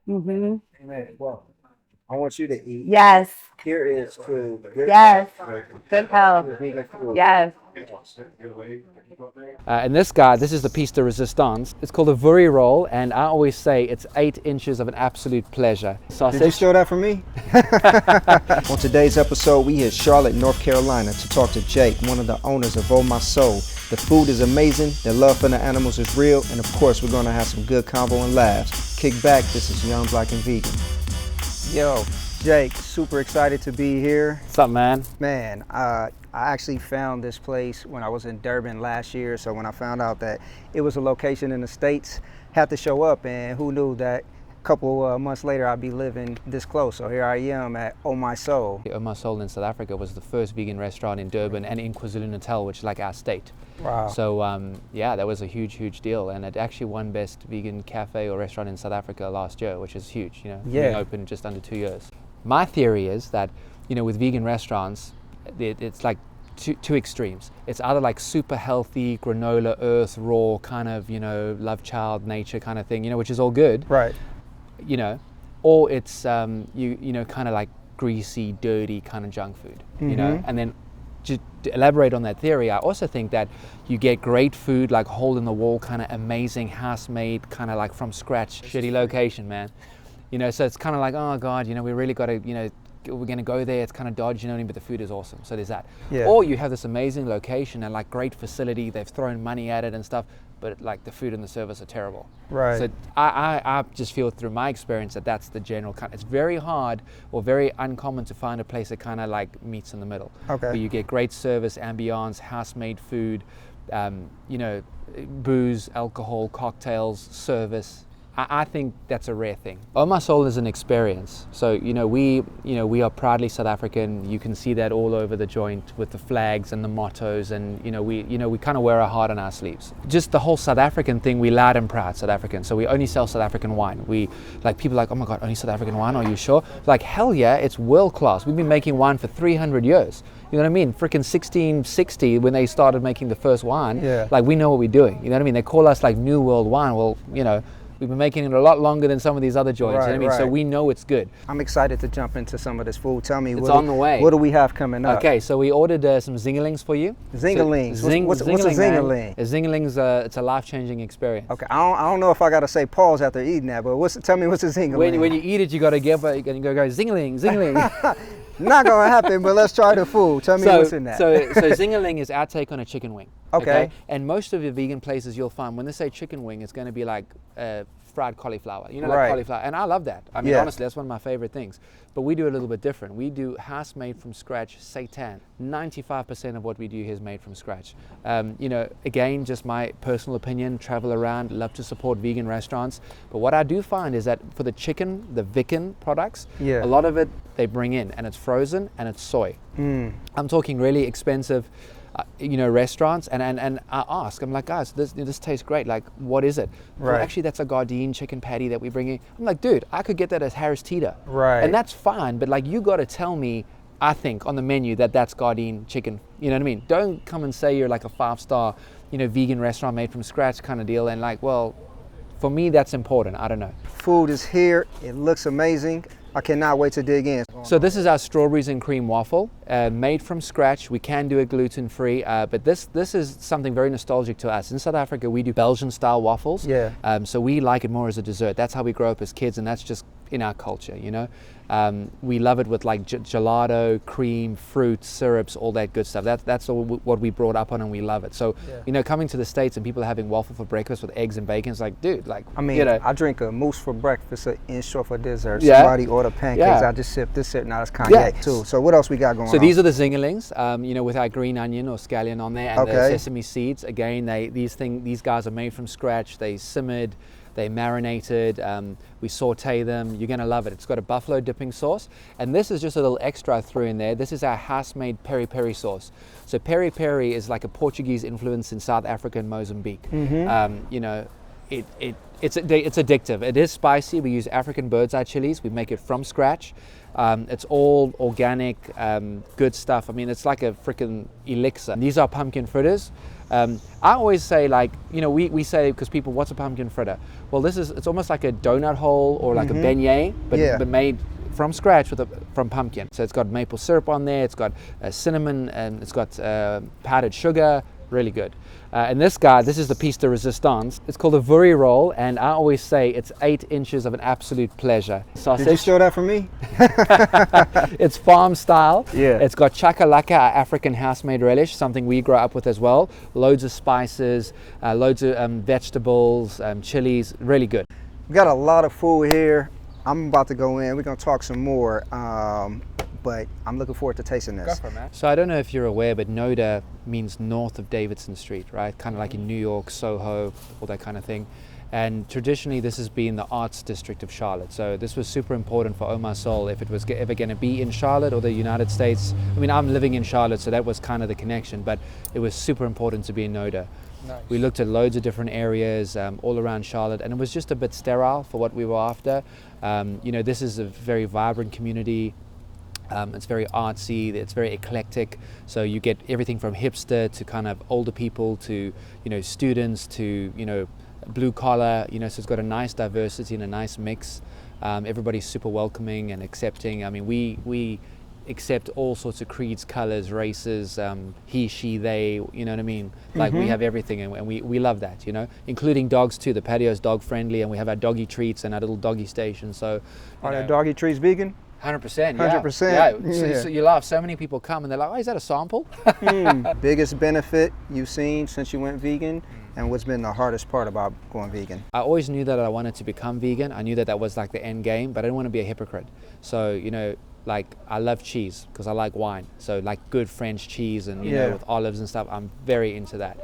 Mm-hmm. Amen. Well, I want you to eat. Yes. Here is food. Yes. Good health. Yes. And this guy, this is the piece de resistance. It's called a vuri roll, and I always say it's 8 inches of an absolute pleasure. Sausage. Did you steal that from me? On today's episode, we hit Charlotte, North Carolina to talk to Jake, one of the owners of Oh My Soul. The food is amazing, their love for the animals is real, and of course, we're gonna have some good convo and laughs. Kick back, this is Young, Black, and Vegan. Yo, Jake, super excited to be here. What's up, man? Man, I actually found this place when I was in Durban last year, so when I found out that it was a location in the States, had to show up, and who knew that a couple months later I'd be living this close. So here I am at Oh My Soul. Oh My Soul in South Africa was the first vegan restaurant in Durban and in KwaZulu-Natal, which is like our state. Wow. So yeah, that was a huge, huge deal, and it actually won best vegan cafe or restaurant in South Africa last year, which is huge, you know, being open just under 2 years. My theory is that, you know, with vegan restaurants, it's like two extremes. It's either like super healthy, granola, earth, raw, kind of, you know, love child, nature kind of thing, you know, which is all good. Right. You know, or it's, you know, kind of like greasy, dirty kind of junk food, you know, and then to elaborate on that theory, I also think that you get great food, like hole in the wall, kind of amazing, house-made, kind of like from scratch, shitty location, man. You know, so it's kind of like, oh God, you know, we really got to, you know, we're going to go there, it's kind of dodgy, you know what I mean, but the food is awesome. So there's that. Yeah. Or you have this amazing location and like great facility, they've thrown money at it and stuff, but like the food and the service are terrible. Right. So I just feel through my experience that that's the general kind. It's very hard or very uncommon to find a place that kind of like meets in the middle. Okay. Where you get great service, ambiance, house-made food, you know, booze, alcohol, cocktails, service. I think that's a rare thing. Oh My Soul is an experience. So, you know, we are proudly South African. You can see that all over the joint with the flags and the mottos, and we kind of wear our heart on our sleeves. Just the whole South African thing, we loud and proud South African. So we only sell South African wine. We like people like, oh my God, only South African wine? Are you sure? Like, hell yeah, it's world class. We've been making wine for 300 years. You know what I mean? Freaking 1660 when they started making the first wine. Yeah. Like, we know what we're doing. You know what I mean? They call us like New World Wine. Well, you know, we've been making it a lot longer than some of these other joints. Right, You know what I mean? So we know it's good. I'm excited to jump into some of this food. Tell me, It's on the way. What do we have coming up? Okay, so we ordered some zingalings for you. Zingalings. So, What's a zingaling? A zingaling's it's a life-changing experience. Okay, I don't know if I gotta say pause after eating that, but tell me what's a zingaling? When you eat it, you gotta go zingaling, zingaling. Not gonna happen, but let's try the food. Tell me what's in that. So zingaling is our take on a chicken wing. Okay. And most of your vegan places you'll find when they say chicken wing, it's going to be like fried cauliflower. You know, Right. like cauliflower. And I love that. I mean, Yeah. honestly, that's one of my favorite things. But we do a little bit different. We do house-made from scratch seitan. 95% of what we do here is made from scratch. You know, again, just my personal opinion, travel around, love to support vegan restaurants. But what I do find is that for the chicken, the vegan products, Yeah. a lot of it they bring in, and it's frozen and it's soy. I'm talking really expensive, you know, restaurants, and I ask, I'm like, guys, this tastes great. Like, what is it? Well, Right. actually, that's a Gardein chicken patty that we bring in. I'm like, dude, I could get that as Harris Teeter. Right. And that's fine, but like, you got to tell me, I think, on the menu that that's Gardein chicken. You know what I mean? Don't come and say you're like a 5-star, you know, vegan restaurant made from scratch kind of deal. And like, well, for me, that's important. I don't know. Food is here. It looks amazing. I cannot wait to dig in. So this is our strawberries and cream waffle, made from scratch. We can do it gluten-free, but this is something very nostalgic to us. In South Africa, we do Belgian-style waffles. Yeah. So we like it more as a dessert. That's how we grow up as kids, and that's just in our culture, you know. We love it with like gelato, cream, fruit, syrups, all that good stuff. That's what we brought up on, and we love it. So, you know, coming to the States and people having waffle for breakfast with eggs and bacon, it's like, dude, like, I mean, you know. I drink a mousse for breakfast, an in-short for dessert. Yeah. Somebody order pancakes, I just sip this, now it's cognac too. So what else we got going on? So these are the zingerlings, you know, with our green onion or scallion on there, and the sesame seeds. Again, these guys are made from scratch. They simmered, they marinated, we saute them. You're gonna love it. It's got a buffalo dipping sauce, and this is just a little extra I threw in there. This is our house-made peri peri sauce. So peri peri is like a Portuguese influence in South Africa and Mozambique. You know, it's addictive. It is spicy. We use African bird's eye chilies. We make it from scratch. It's all organic, good stuff. I mean, it's like a freaking elixir. These are pumpkin fritters. I always say, like, you know, we say, because people, what's a pumpkin fritter? Well, it's almost like a donut hole or like a beignet, but made from scratch from pumpkin. So it's got maple syrup on there, it's got cinnamon, and it's got powdered sugar. Really good. And this is the piece de resistance. It's called a vuri roll, and I always say it's 8 inches of an absolute pleasure. Sausage. Did you show that for me? It's farm style. Yeah. It's got chakalaka, our African house-made relish, something we grow up with as well. Loads of spices, loads of vegetables, chilies, really good. We got a lot of food here. I'm about to go in. We're gonna talk some more. But I'm looking forward to tasting this. Go for it, man. So I don't know if you're aware, but Noda means north of Davidson Street, right? Kind of like in New York, Soho, all that kind of thing. And traditionally, this has been the arts district of Charlotte. So this was super important for Omar Soul if it was ever going to be in Charlotte or the United States. I mean, I'm living in Charlotte, so that was kind of the connection, but it was super important to be in Noda. Nice. We looked at loads of different areas all around Charlotte, and it was just a bit sterile for what we were after. You know, this is a very vibrant community. It's very artsy, it's very eclectic, so you get everything from hipster to kind of older people to, you know, students to, you know, blue collar, you know, so it's got a nice diversity and a nice mix. Everybody's super welcoming and accepting. I mean, we accept all sorts of creeds, colors, races, he, she, they, you know what I mean? Like we have everything, and we love that, you know, including dogs too. The patio's dog friendly, and we have our doggy treats and our little doggy station. So, are the doggy treats vegan? 100%. 100%. Yeah. So you laugh. So many people come and they're like, "Oh, is that a sample?" Biggest benefit you've seen since you went vegan, and what's been the hardest part about going vegan? I always knew that I wanted to become vegan. I knew that that was like the end game, but I didn't want to be a hypocrite. So, you know, like I love cheese because I like wine. So like good French cheese and you know, with olives and stuff, I'm very into that.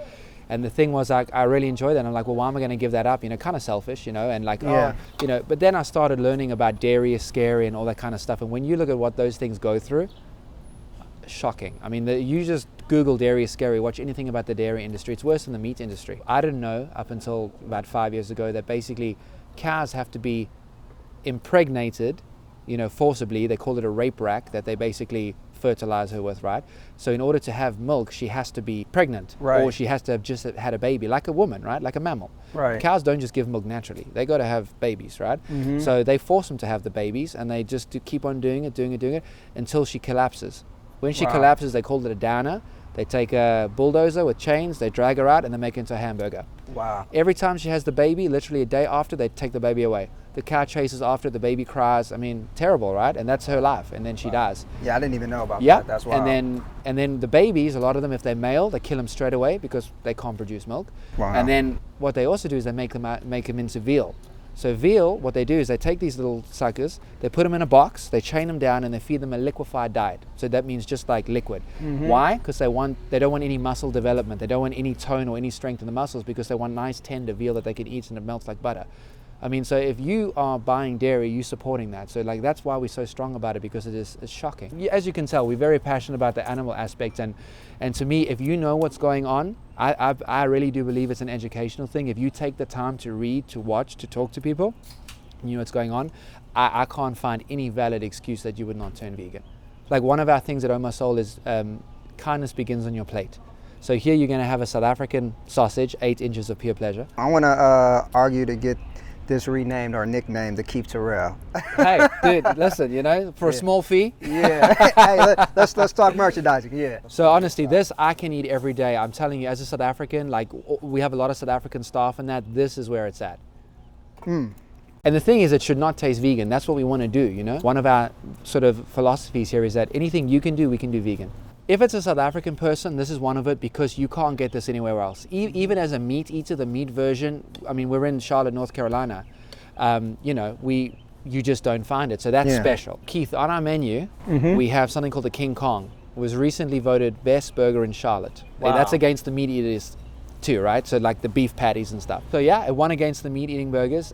And the thing was, like, I really enjoyed that. And I'm like, well, why am I going to give that up? You know, kind of selfish, you know, and like, oh, you know, but then I started learning about dairy is scary and all that kind of stuff. And when you look at what those things go through, shocking. I mean, you just Google dairy is scary, watch anything about the dairy industry. It's worse than the meat industry. I didn't know up until about 5 years ago that basically cows have to be impregnated, you know, forcibly. They call it a rape rack, that they basically fertilize her with, right? So in order to have milk, she has to be pregnant, or she has to have just had a baby, like a woman, right? Like a mammal. Right. Cows don't just give milk naturally. They got to have babies, right? So they force them to have the babies, and they just keep on doing it until she collapses. When she collapses, they call it a downer. They take a bulldozer with chains, they drag her out, and they make her into a hamburger. Wow. Every time she has the baby, literally a day after, they take the baby away. The cow chases after, the baby cries. I mean, terrible, right? And that's her life, and then she dies. Yeah, I didn't even know about that. That's wild. And then the babies, a lot of them, if they're male, they kill them straight away because they can't produce milk. Wow. And then what they also do is they make them into veal. So veal, what they do is they take these little suckers, they put them in a box, they chain them down, and they feed them a liquefied diet. So that means just like liquid. Why? Because they don't want any muscle development. They don't want any tone or any strength in the muscles, because they want nice tender veal that they can eat and it melts like butter. I mean, so if you are buying dairy, you're supporting that. So like that's why we're so strong about it, because it's shocking. As you can tell, we're very passionate about the animal aspect, and to me, if you know what's going on, I really do believe it's an educational thing. If you take the time to read, to watch, to talk to people, you know what's going on, I can't find any valid excuse that you would not turn vegan. Like one of our things at Oma Soul is kindness begins on your plate. So here you're going to have a South African sausage, 8 inches of pure pleasure. I want to argue to get this renamed or nicknamed the Keep Terrell. Hey, dude, listen, you know, for a small fee. Yeah. Hey, let's talk merchandising. Yeah. So honestly, this I can eat every day. I'm telling you, as a South African, like we have a lot of South African staff, and this is where it's at. And the thing is, it should not taste vegan. That's what we want to do, you know? One of our sort of philosophies here is that anything you can do, we can do vegan. If it's a South African person, this is one of it, because you can't get this anywhere else. Even as a meat eater, the meat version, I mean, we're in Charlotte, North Carolina. You know, you just don't find it. So that's special. Keith, on our menu, we have something called the King Kong. It was recently voted best burger in Charlotte. Wow. That's against the meat eaters too, right? So like the beef patties and stuff. So yeah, it won against the meat eating burgers.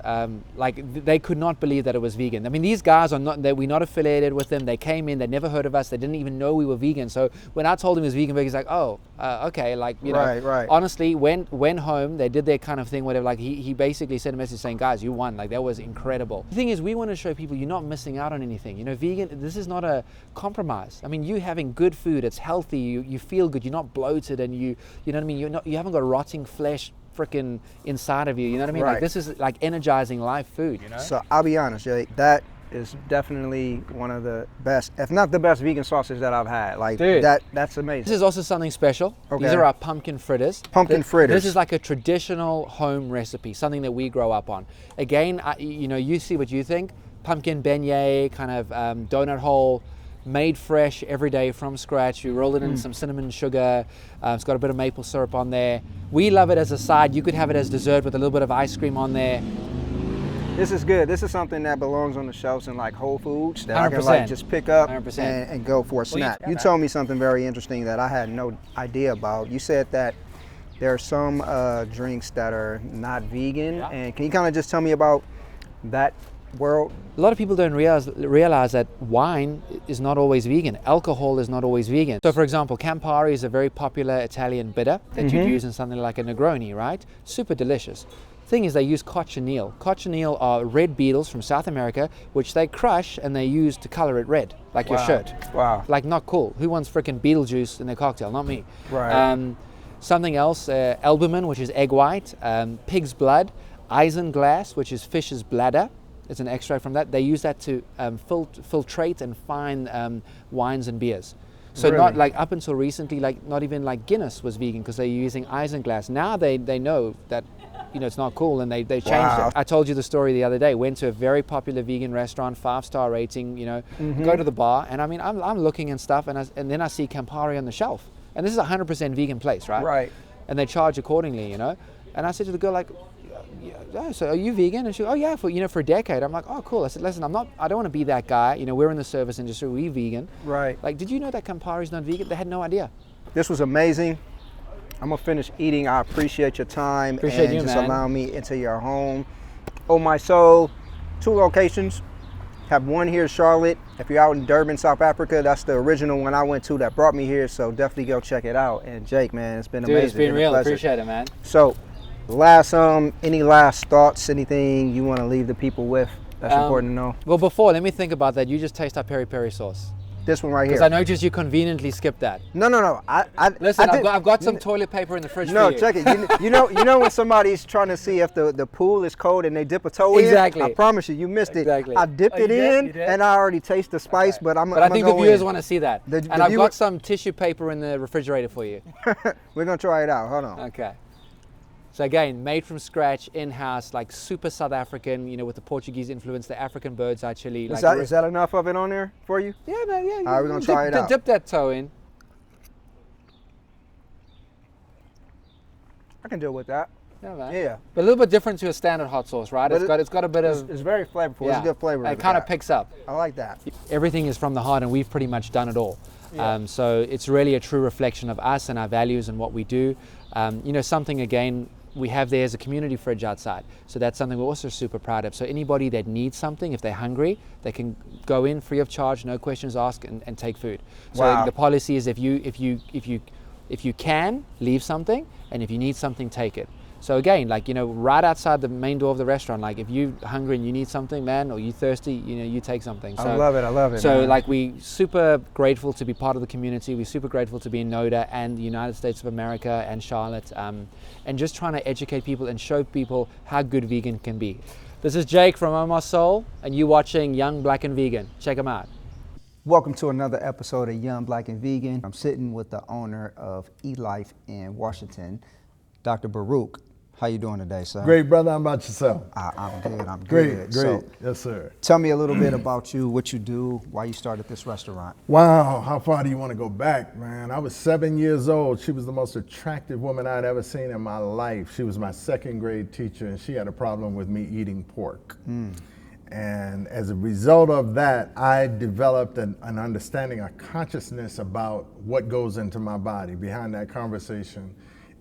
Like they could not believe that it was vegan. I mean, these guys are not, we're not affiliated with them. They came in, they never heard of us. They didn't even know we were vegan. So when I told him it was vegan burger, he's like, oh, okay. Like, you know, right. honestly, went home, they did their kind of thing, whatever. Like he basically sent a message saying, guys, you won. Like that was incredible. The thing is, we want to show people you're not missing out on anything. You know, vegan, this is not a compromise. I mean, you having good food, it's healthy, you feel good, you're not bloated, and you know what I mean? You haven't got rotting flesh freaking inside of you, you know what I mean? Right. Like this is like energizing live food, you know? So I'll be honest, Jake, that is definitely one of the best, if not the best vegan sausage that I've had. Like, dude, that's amazing. This is also something special. Okay. These are our pumpkin fritters. Pumpkin fritters. This is like a traditional home recipe, something that we grow up on. Again, you know, you see what you think. Pumpkin beignet, kind of donut hole, made fresh every day from scratch. You roll it in some cinnamon and sugar. It's got a bit of maple syrup on there. We love it as a side. You could have it as dessert with a little bit of ice cream on there. This is good. This is something that belongs on the shelves in like Whole Foods that 100%. I can like just pick up 100%. and go for a snack. You told me something very interesting that I had no idea about. You said that there are some drinks that are not vegan. And can you kind of just tell me about that world? A lot of people don't realize that wine is not always vegan. Alcohol is not always vegan. So for example, Campari is a very popular Italian bitter that you'd use in something like a Negroni, right? Super delicious. Thing is, they use cochineal. Cochineal are red beetles from South America, which they crush and they use to color it red, like your shirt. Wow. Like, not cool. Who wants freaking beetle juice in their cocktail? Not me. Right. Something else, albumin, which is egg white, pig's blood, isinglass, which is fish's bladder. It's an extract from that. They use that to filtrate and fine wines and beers. So Really? not like up until recently, like not even like Guinness was vegan because they're using isinglass. Now they know that, you know, it's not cool, and they changed it. I told you the story the other day. Went to a very popular vegan restaurant, 5-star rating, you know, go to the bar, and I mean, I'm looking and stuff, and then I see Campari on the shelf. And this is a 100% vegan place, right? Right. And they charge accordingly, you know. And I said to the girl, like, yeah, so are you vegan? And she goes, oh yeah, for a decade. I'm like, oh cool. I said, listen, I don't want to be that guy. You know, we're in the service industry, we're vegan. Right. Like, did you know that Campari's not vegan? They had no idea. This was amazing. I'm gonna finish eating. I appreciate your time Appreciate and you, just man. allowing me into your home. Oh my soul, 2 locations. Have one here in Charlotte. If you're out in Durban, South Africa, that's the original one I went to that brought me here. So definitely go check it out. And Jake, man, it's been Dude, amazing. it's been a real. pleasure. Appreciate it, man. So, any last thoughts? Anything you want to leave the people with that's important to know? Well, before, let me think about that. You just taste our peri peri sauce. This one right here. Because I noticed you conveniently skipped that. No. Listen, I did- I've got some toilet paper in the fridge No, for you. check it. You know when somebody's trying to see if the pool is cold and they dip a toe in? Exactly. I promise you missed it. Exactly. I dipped Oh, it you did? in You did? and I already taste the spice, but I'm But I think the go viewers in. want to see that. The And I've viewer- got some tissue paper in the refrigerator for you. We're gonna try it out. Hold on. Okay. So again, made from scratch, in-house, like super South African, you know, with the Portuguese influence, the African birds actually. Is that enough of it on there for you? Yeah, man, yeah. All right, we're gonna try it out. Dip that toe in. I can deal with that. Yeah, man. Yeah. But a little bit different to a standard hot sauce, right? But It's got a bit of. It's very flavorful. It's a good flavor. It kind of picks up. I like that. Everything is from the heart, and we've pretty much done it all. Yeah. So it's really a true reflection of us and our values and what we do. You know, something again we have there is a community fridge outside. So that's something we're also super proud of. So anybody that needs something, if they're hungry, they can go in free of charge, no questions asked, and take food. So Wow. the policy is if you can, leave something, and if you need something, take it. So again, like, you know, right outside the main door of the restaurant, like if you're hungry and you need something, man, or you're thirsty, you know, you take something. So, I love it. So man. like we super grateful to be part of the community. We're super grateful to be in NODA and the United States of America and Charlotte, and just trying to educate people and show people how good vegan can be. This is Jake from Oh My Soul, and you're watching Young Black and Vegan. Check them out. Welcome to another episode of Young Black and Vegan. I'm sitting with the owner of eLife in Washington, Dr. Baruch. How you doing today, sir? Great, brother. How about yourself? I'm good. I'm Great, good. great. So, yes, sir. tell me a little bit about you, what you do, why you started this restaurant. Wow, how far do you want to go back, man? I was 7 years old. She was the most attractive woman I'd ever seen in my life. She was my second grade teacher, and she had a problem with me eating pork. And as a result of that, I developed an understanding, a consciousness about what goes into my body behind that conversation.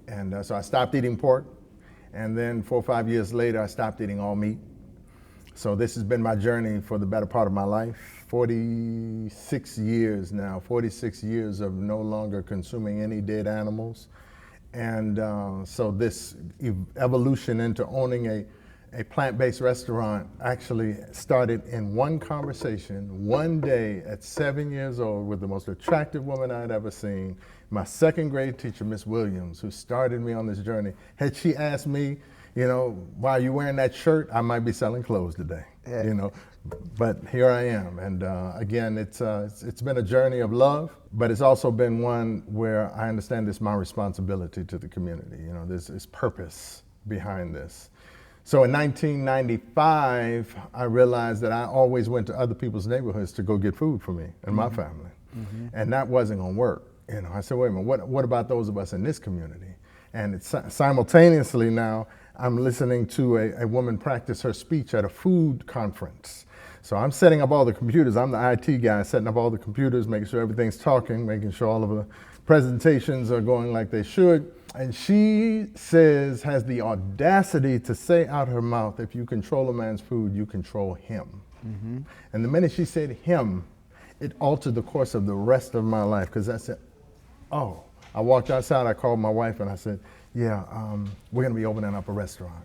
And so I stopped eating pork. And then 4 or 5 years later, I stopped eating all meat. So this has been my journey for the better part of my life. 46 years now, 46 years of no longer consuming any dead animals. And so this evolution into owning a plant-based restaurant actually started in one conversation, one day at 7 years old with the most attractive woman I'd ever seen, my second grade teacher, Miss Williams, who started me on this journey. Had she asked me, you know, why are you wearing that shirt? I might be selling clothes today, you know, but here I am. And again, it's been a journey of love, but it's also been one where I understand it's my responsibility to the community. You know, there's purpose behind this. So in 1995, I realized that I always went to other people's neighborhoods to go get food for me and my family. And that wasn't gonna work. You know, I said, wait a minute, what about those of us in this community? And it's simultaneously now, I'm listening to a woman practice her speech at a food conference. So I'm setting up all the computers. I'm the IT guy, setting up all the computers, making sure everything's talking, making sure all of the presentations are going like they should. And she says, has the audacity to say out her mouth, if you control a man's food, you control him. And the minute she said him, it altered the course of the rest of my life, because I said, oh. I walked outside, I called my wife and I said, yeah, we're gonna be opening up a restaurant.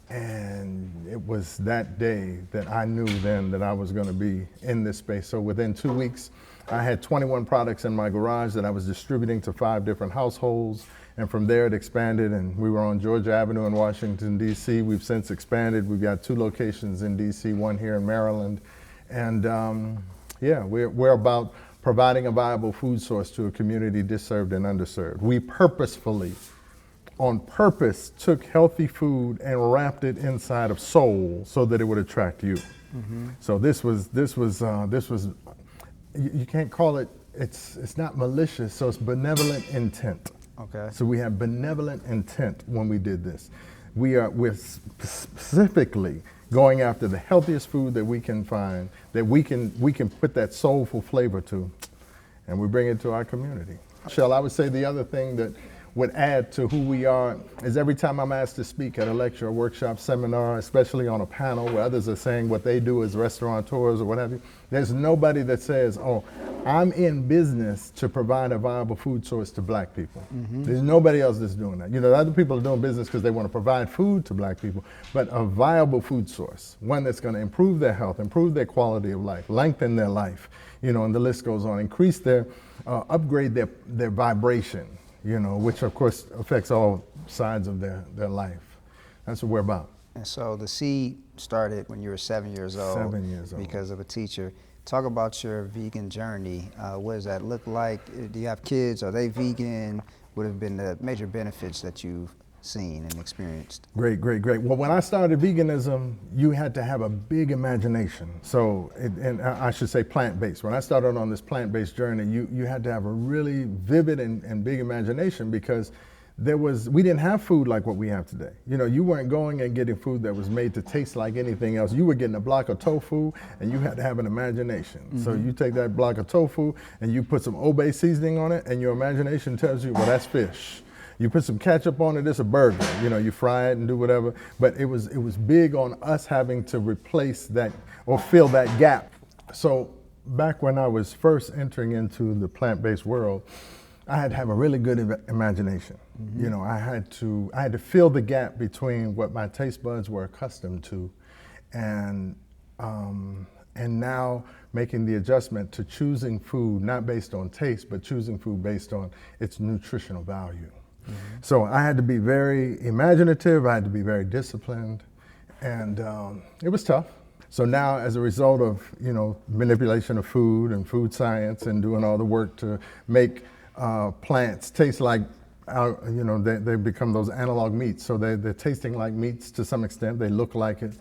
And it was that day that I knew then that I was gonna be in this space. So within 2 weeks, I had 21 products in my garage that I was distributing to 5 different households. And from there it expanded, and we were on Georgia Avenue in Washington, D.C. We've since expanded. We've got 2 locations in D.C., 1 here in Maryland. And yeah, we're about providing a viable food source to a community disserved and underserved. We purposefully, on purpose, took healthy food and wrapped it inside of soul so that it would attract you. So this was, you can't call it, it's not malicious, so it's benevolent intent. Okay. So we have benevolent intent when we did this. We're specifically going after the healthiest food that we can find, that we can put that soulful flavor to, and we bring it to our community. Shell, I would say the other thing that would add to who we are is every time I'm asked to speak at a lecture, a workshop, seminar, especially on a panel where others are saying what they do as restaurateurs or what have you, there's nobody that says, oh, I'm in business to provide a viable food source to black people. There's nobody else that's doing that. You know, other people are doing business because they want to provide food to black people, but a viable food source, one that's going to improve their health, improve their quality of life, lengthen their life, you know, and the list goes on, increase their, upgrade their vibration, you know, which of course affects all sides of their life. That's what we're about. And so the seed started when you were 7 years old. 7 years old. Because of a teacher. Talk about your vegan journey. What does that look like? Do you have kids? Are they vegan? What have been the major benefits that you've seen and experienced? Great, great, great. Well, when I started veganism, you had to have a big imagination. So, and I should say plant-based. When I started on this plant-based journey, you had to have a really vivid and big imagination, because we didn't have food like what we have today. You know, you weren't going and getting food that was made to taste like anything else. You were getting a block of tofu, and you had to have an imagination. So you take that block of tofu and you put some Obe seasoning on it, and your imagination tells you, well, that's fish. You put some ketchup on it, it's a burger. You know, you fry it and do whatever. But it was big on us having to replace that or fill that gap. So back when I was first entering into the plant-based world, I had to have a really good imagination. You know, I had to fill the gap between what my taste buds were accustomed to, and now making the adjustment to choosing food not based on taste, but choosing food based on its nutritional value. So I had to be very imaginative. I had to be very disciplined, and it was tough. So now, as a result of, you know, manipulation of food and food science and doing all the work to make plants taste like They become those analog meats. So they're tasting like meats to some extent. They look like it.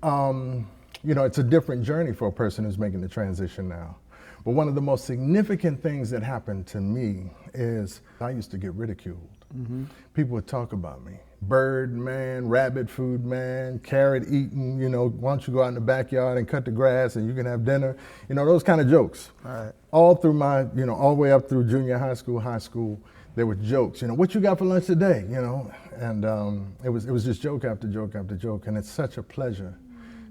It's a different journey for a person who's making the transition now. But one of the most significant things that happened to me is I used to get ridiculed. Mm-hmm. People would talk about me. Bird man, rabbit food man, carrot eating, why don't you go out in the backyard and cut the grass and you can have dinner, those kind of jokes. Right. All through my, all the way up through junior high school, there were jokes, what you got for lunch today, and it was just joke after joke after joke, and it's such a pleasure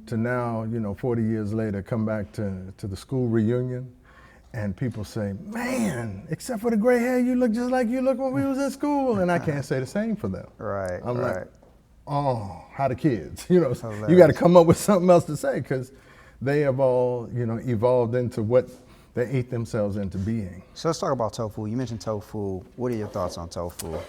to now, 40 years later, come back to the school reunion. And people say, man, except for the gray hair, you look just like you looked when we was in school. And I can't say the same for them. Right, I'm right. like, oh, how the kids? You got to come up with something else to say because they have all, evolved into what they ate themselves into being. So let's talk about tofu. You mentioned tofu. What are your thoughts on tofu?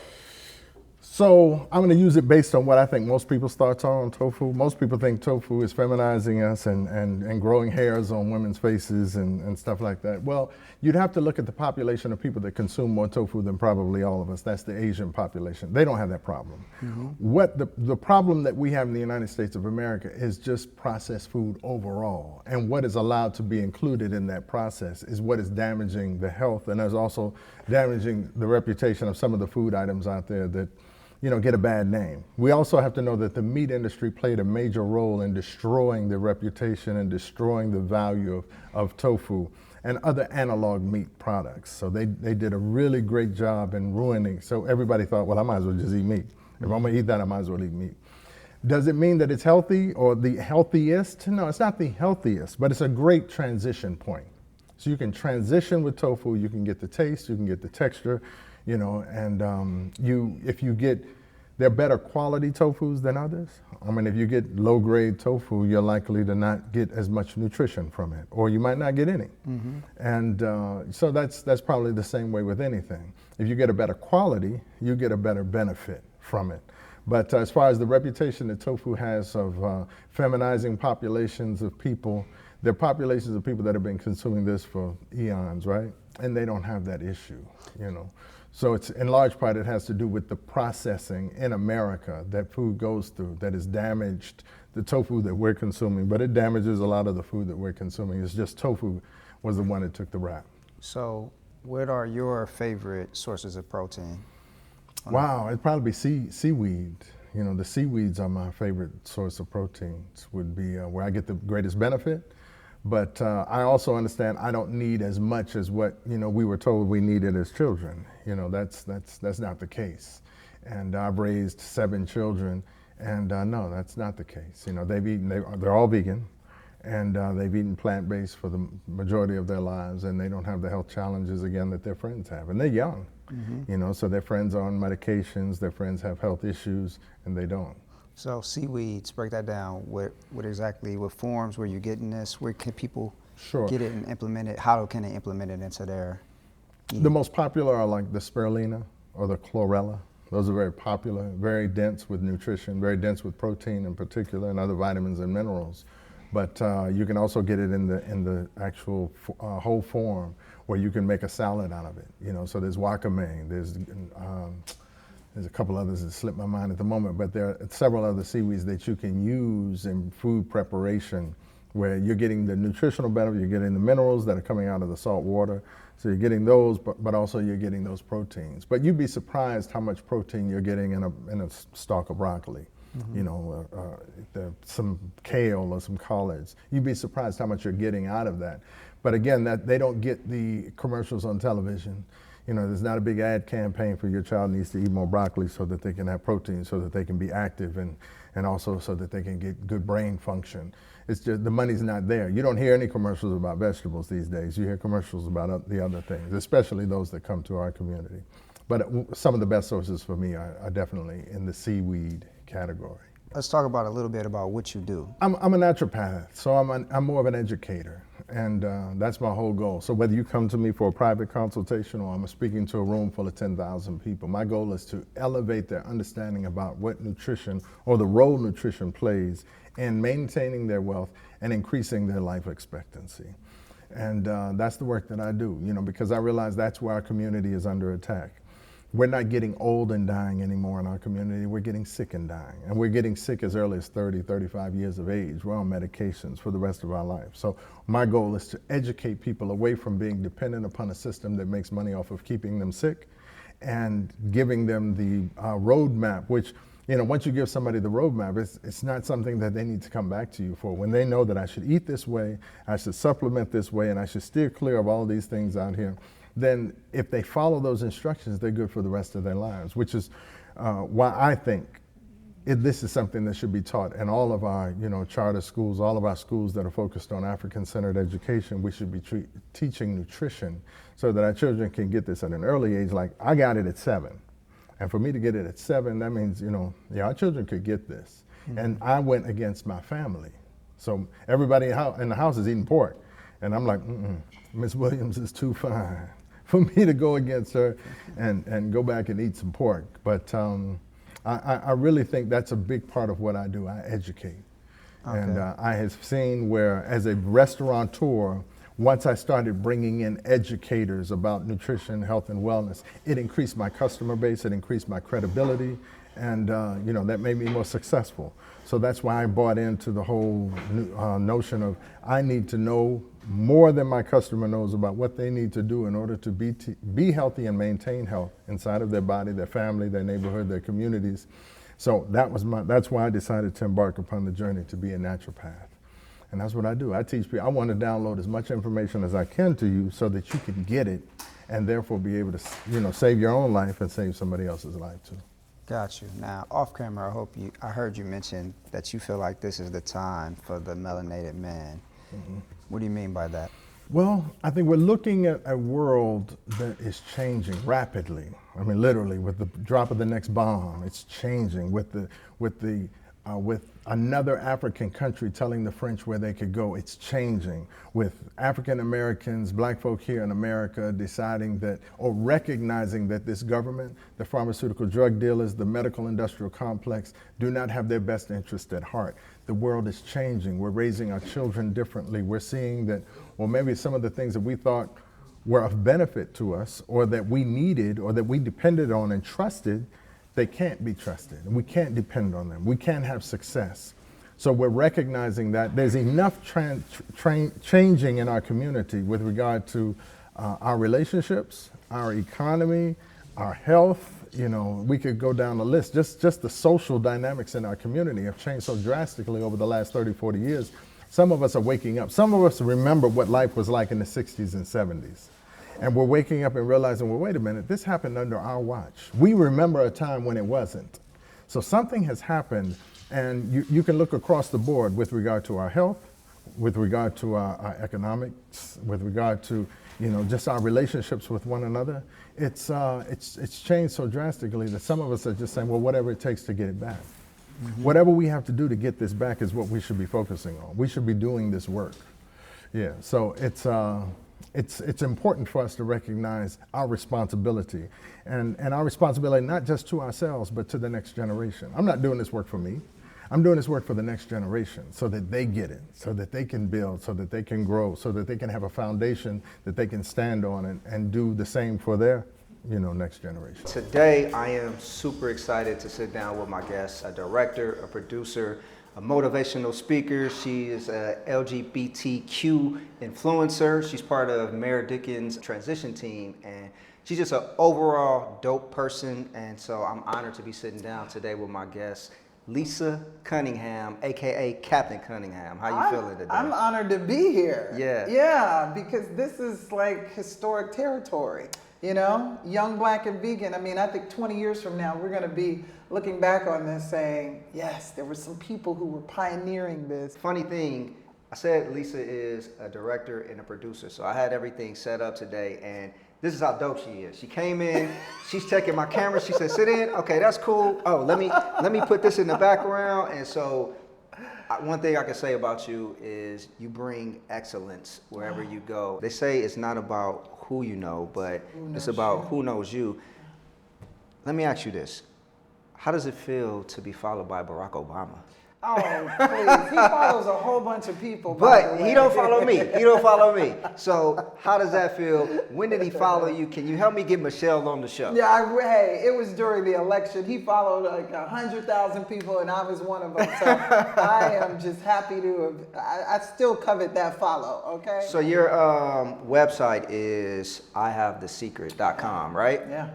So I'm going to use it based on what I think most people's thoughts are on tofu. Most people think tofu is feminizing us and growing hairs on women's faces and stuff like that. Well, you'd have to look at the population of people that consume more tofu than probably all of us. That's the Asian population. They don't have that problem. Mm-hmm. What the problem that we have in the United States of America is just processed food overall. And what is allowed to be included in that process is what is damaging the health and is also damaging the reputation of some of the food items out there that get a bad name. We also have to know that the meat industry played a major role in destroying the reputation and destroying the value of tofu and other analog meat products. So they did a really great job in ruining. So everybody thought, well, I might as well just eat meat. If I'm gonna eat that, I might as well eat meat. Does it mean that it's healthy or the healthiest? No, it's not the healthiest, but it's a great transition point. So you can transition with tofu, you can get the taste, you can get the texture, they're better quality tofus than others. I mean, if you get low grade tofu, you're likely to not get as much nutrition from it, or you might not get any. Mm-hmm. And so that's probably the same way with anything. If you get a better quality, you get a better benefit from it. But as far as the reputation that tofu has of feminizing populations of people, there are populations of people that have been consuming this for eons, right? And they don't have that issue, So it's in large part, it has to do with the processing in America that food goes through that has damaged the tofu that we're consuming, but it damages a lot of the food that we're consuming. It's just tofu was the one that took the rap. So what are your favorite sources of protein? Wow, it'd probably be seaweed. The seaweeds are my favorite source of proteins, would be where I get the greatest benefit. But I also understand I don't need as much as what we were told we needed as children. That's not the case. And I've raised 7 children, and no, that's not the case. They're all vegan, and they've eaten plant-based for the majority of their lives, and they don't have the health challenges again that their friends have. And they're young, so their friends are on medications, their friends have health issues, and they don't. So seaweeds, break that down. What forms, where you're getting this? Where can people get it and implement it? How can they implement it into their eating? The most popular are like the spirulina or the chlorella. Those are very popular, very dense with nutrition, very dense with protein in particular, and other vitamins and minerals. But you can also get it in the actual whole form, where you can make a salad out of it. So there's wakame, there's a couple others that slip my mind at the moment, but there are several other seaweeds that you can use in food preparation where you're getting the nutritional benefit, you're getting the minerals that are coming out of the salt water. So you're getting those, but also you're getting those proteins. But you'd be surprised how much protein you're getting in a stalk of broccoli. Mm-hmm. Some kale or some collards. You'd be surprised how much you're getting out of that. But again, that they don't get the commercials on television. There's not a big ad campaign for your child needs to eat more broccoli so that they can have protein, so that they can be active and also so that they can get good brain function. It's just the money's not there. You don't hear any commercials about vegetables these days. You hear commercials about the other things, especially those that come to our community. But some of the best sources for me are definitely in the seaweed category. Let's talk about a little bit about what you do. I'm a naturopath, so I'm more of an educator, and that's my whole goal. So whether you come to me for a private consultation or I'm speaking to a room full of 10,000 people, my goal is to elevate their understanding about what nutrition or the role nutrition plays in maintaining their wealth and increasing their life expectancy. And that's the work that I do, because I realize that's where our community is under attack. we're not getting old and dying anymore in our community. We're getting sick and dying. And we're getting sick as early as 30, 35 years of age. We're on medications for the rest of our life. So my goal is to educate people away from being dependent upon a system that makes money off of keeping them sick and giving them the roadmap, which, you know, once you give somebody the roadmap, it's not something that they need to come back to you for. When they know that I should eat this way, I should supplement this way, and I should steer clear of all these things out here, then if they follow those instructions, they're good for the rest of their lives, which is why I think this is something that should be taught in all of our, you know, charter schools, all of our schools that are focused on African-centered education. We should be teaching nutrition so that our children can get this at an early age. Like, I got it at 7. And for me to get it at 7, that means, you know, yeah, our children could get this. Mm-hmm. And I went against my family. So everybody in the house is eating pork. And I'm like, Miss Williams is too fine for me to go against her and go back and eat some pork. But I really think that's a big part of what I do. I educate. Okay. And I have seen where, as a restaurateur, once I started bringing in educators about nutrition, health, and wellness, it increased my customer base, it increased my credibility, and you know, that made me more successful. So that's why I bought into the whole notion of I need to know more than my customer knows about what they need to do in order to be healthy and maintain health inside of their body, their family, their neighborhood, their communities. So that's why I decided to embark upon the journey to be a naturopath. And that's what I do. I teach people. I want to download as much information as I can to you so that you can get it and therefore be able to, you know, save your own life and save somebody else's life too. Got you. Now, off camera, I heard you mention that you feel like this is the time for the melanated man. Mm-hmm. What do you mean by that? Well, I think we're looking at a world that is changing rapidly. I mean, literally, with the drop of the next bomb, it's changing. With another African country telling the French where they could go, it's changing. With African Americans, black folk here in America deciding that, or recognizing that this government, the pharmaceutical drug dealers, the medical industrial complex do not have their best interest at heart. The world is changing. We're raising our children differently. We're seeing that, well, maybe some of the things that we thought were of benefit to us, or that we needed, or that we depended on and trusted, they can't be trusted. We can't depend on them. We can't have success. So we're recognizing that there's enough changing in our community with regard to our relationships, our economy, our health. You know, we could go down the list. Just the social dynamics in our community have changed so drastically over the last 30, 40 years. Some of us are waking up. Some of us remember what life was like in the 60s and 70s. And we're waking up and realizing, well, wait a minute, this happened under our watch. We remember a time when it wasn't. So something has happened, and you can look across the board with regard to our health, with regard to our economics, with regard to, you know, just our relationships with one another. It's changed so drastically that some of us are just saying, well, whatever it takes to get it back. Mm-hmm. Whatever we have to do to get this back is what we should be focusing on. We should be doing this work. Yeah, so it's important for us to recognize our responsibility and our responsibility not just to ourselves, but to the next generation. I'm not doing this work for me. I'm doing this work for the next generation so that they get it, so that they can build, so that they can grow, so that they can have a foundation that they can stand on and do the same for their, you know, next generation. Today, I am super excited to sit down with my guest, a director, a producer, a motivational speaker. She is a LGBTQ influencer. She's part of Mayor Dickens' transition team, and she's just an overall dope person. And so I'm honored to be sitting down today with my guest, Issa Cunningham, AKA Captain Cunningham. How you feeling today? I'm honored to be here. Yeah. Yeah, because this is like historic territory. You know, young, black, and vegan. I mean, I think 20 years from now, we're going to be looking back on this saying, yes, there were some people who were pioneering this. Funny thing, I said Issa is a director and a producer, so I had everything set up today, and this is how dope she is. She came in, she's checking my camera, she said, sit in, okay, that's cool. Oh, let me put this in the background. And so one thing I can say about you is you bring excellence wherever you go. They say it's not about who you know, but it's about who knows you. Let me ask you this. How does it feel to be followed by Barack Obama? Oh, please. He follows a whole bunch of people, by the But way. he don't follow me. He don't follow me. So how does that feel? When did he follow you? Can you help me get Michelle on the show? Yeah, hey, it was during the election. He followed like 100,000 people, and I was one of them. So I am just happy to have, I still covet that follow, okay? So your website is ihavethesecret.com, right? Yeah.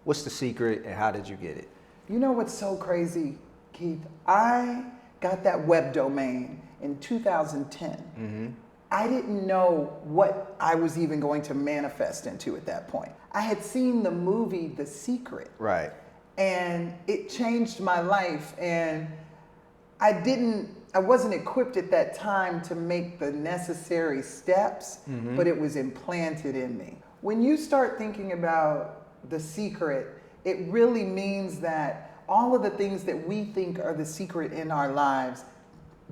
What's the secret and how did you get it? You know what's so crazy, Keith? I got that web domain in 2010. Mm-hmm. I didn't know what I was even going to manifest into at that point. I had seen the movie The Secret. Right. And it changed my life. And I wasn't equipped at that time to make the necessary steps, Mhm. but it was implanted in me. When you start thinking about The Secret, it really means that all of the things that we think are the secret in our lives,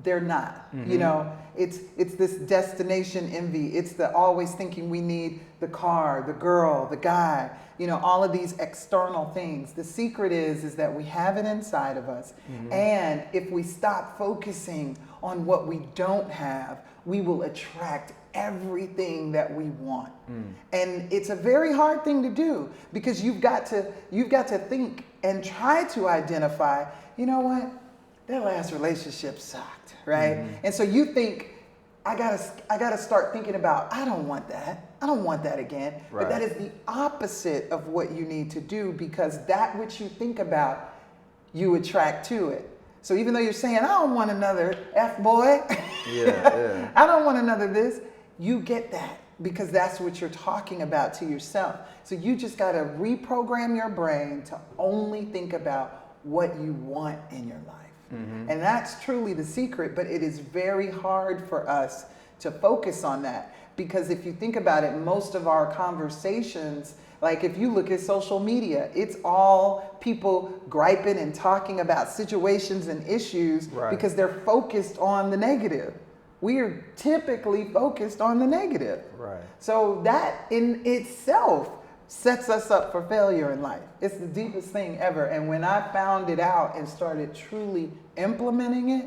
they're not. Mhm. You know, it's this destination envy. It's the always thinking we need the car, the girl, the guy, you know, all of these external things. The secret is that we have it inside of us. Mhm. And if we stop focusing on what we don't have, we will attract everything that we want. And it's a very hard thing to do because you've got to think and try to identify, you know what, that last relationship sucked, right? Mhm. And so you think, I gotta start thinking about, I don't want that. I don't want that again. But that Right. is the opposite of what you need to do, because that which you think about, you attract to it. So even though you're saying, I don't want another F-boy, Yeah. I don't want another this, you get that because that's what you're talking about to yourself. So you just got to reprogram your brain to only think about what you want in your life. Mhm. And that's truly the secret, but it is very hard for us to focus on that because if you think about it, most of our conversations, like if you look at social media, it's all people griping and talking about situations and issues Right. because they're focused on the negative. We are typically focused on the negative. Right. So that in itself sets us up for failure in life. It's the deepest thing ever. And when I found it out and started truly implementing it,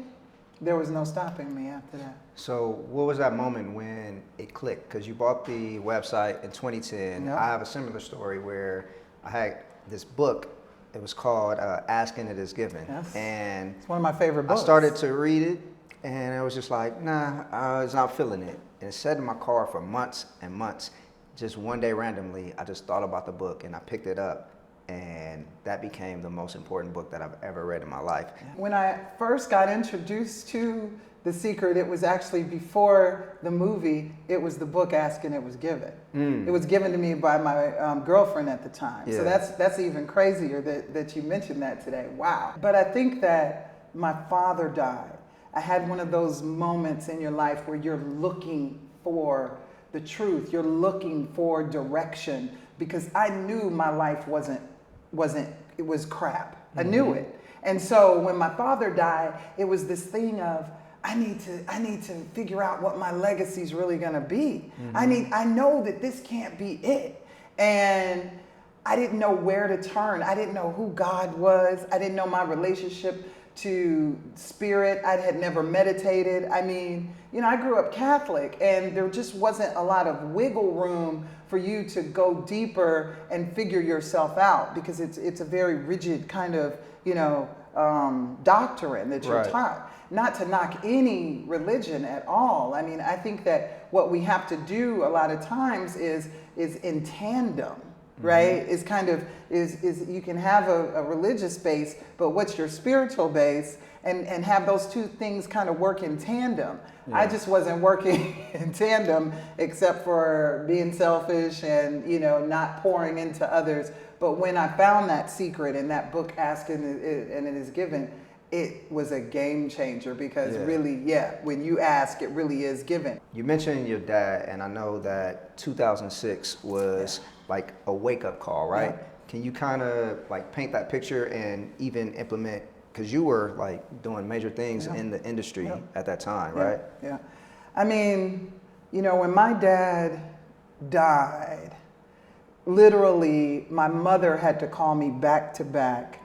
there was no stopping me after that. So what was that moment when it clicked? Because you bought the website in 2010. Yep. I have a similar story where I had this book. It was called Asking It Is Given. Yes. And It's one of my favorite books. I started to read it and I was just like, nah, I was not feeling it. And it sat in my car for months and months. Just one day randomly, I just thought about the book and I picked it up. And that became the most important book that I've ever read in my life. When I first got introduced to The Secret, it was actually before the movie. It was the book Asking It Was Given. Mm. It was given to me by my girlfriend at the time. So Yeah. that's even crazier that you mentioned that today. Wow. But I think that my father died. I had one of those moments in your life where you're looking for the truth. You're looking for direction because I knew my life it was crap. I knew it. And so when my father died, it was this thing of, I need to figure out what my legacy is really gonna be. I know that this can't be it. And I didn't know where to turn. I didn't know who God was. I didn't know my relationship to spirit. I had never meditated. I mean, you know, I grew up Catholic and there just wasn't a lot of wiggle room for you to go deeper and figure yourself out because it's a very rigid kind of, you know, doctrine that you're Right. taught. Not to knock any religion at all. I mean, I think that what we have to do a lot of times is in tandem. Right? Is kind of is you can have a religious base, but what's your spiritual base, and have those two things kind of work in tandem. I just wasn't working in tandem except for being selfish and, you know, not pouring into others. But when I found that secret in that book, Asking It and It Is Given, it was a game changer because really, when you ask, it really is given. You mentioned your dad, and I know that 2006 was like a wake-up call, right? Yeah. Can you kind of like paint that picture and even implement, because you were like doing major things in the industry at that time, right? Yeah. I mean, you know, when my dad died, literally my mother had to call me back to back.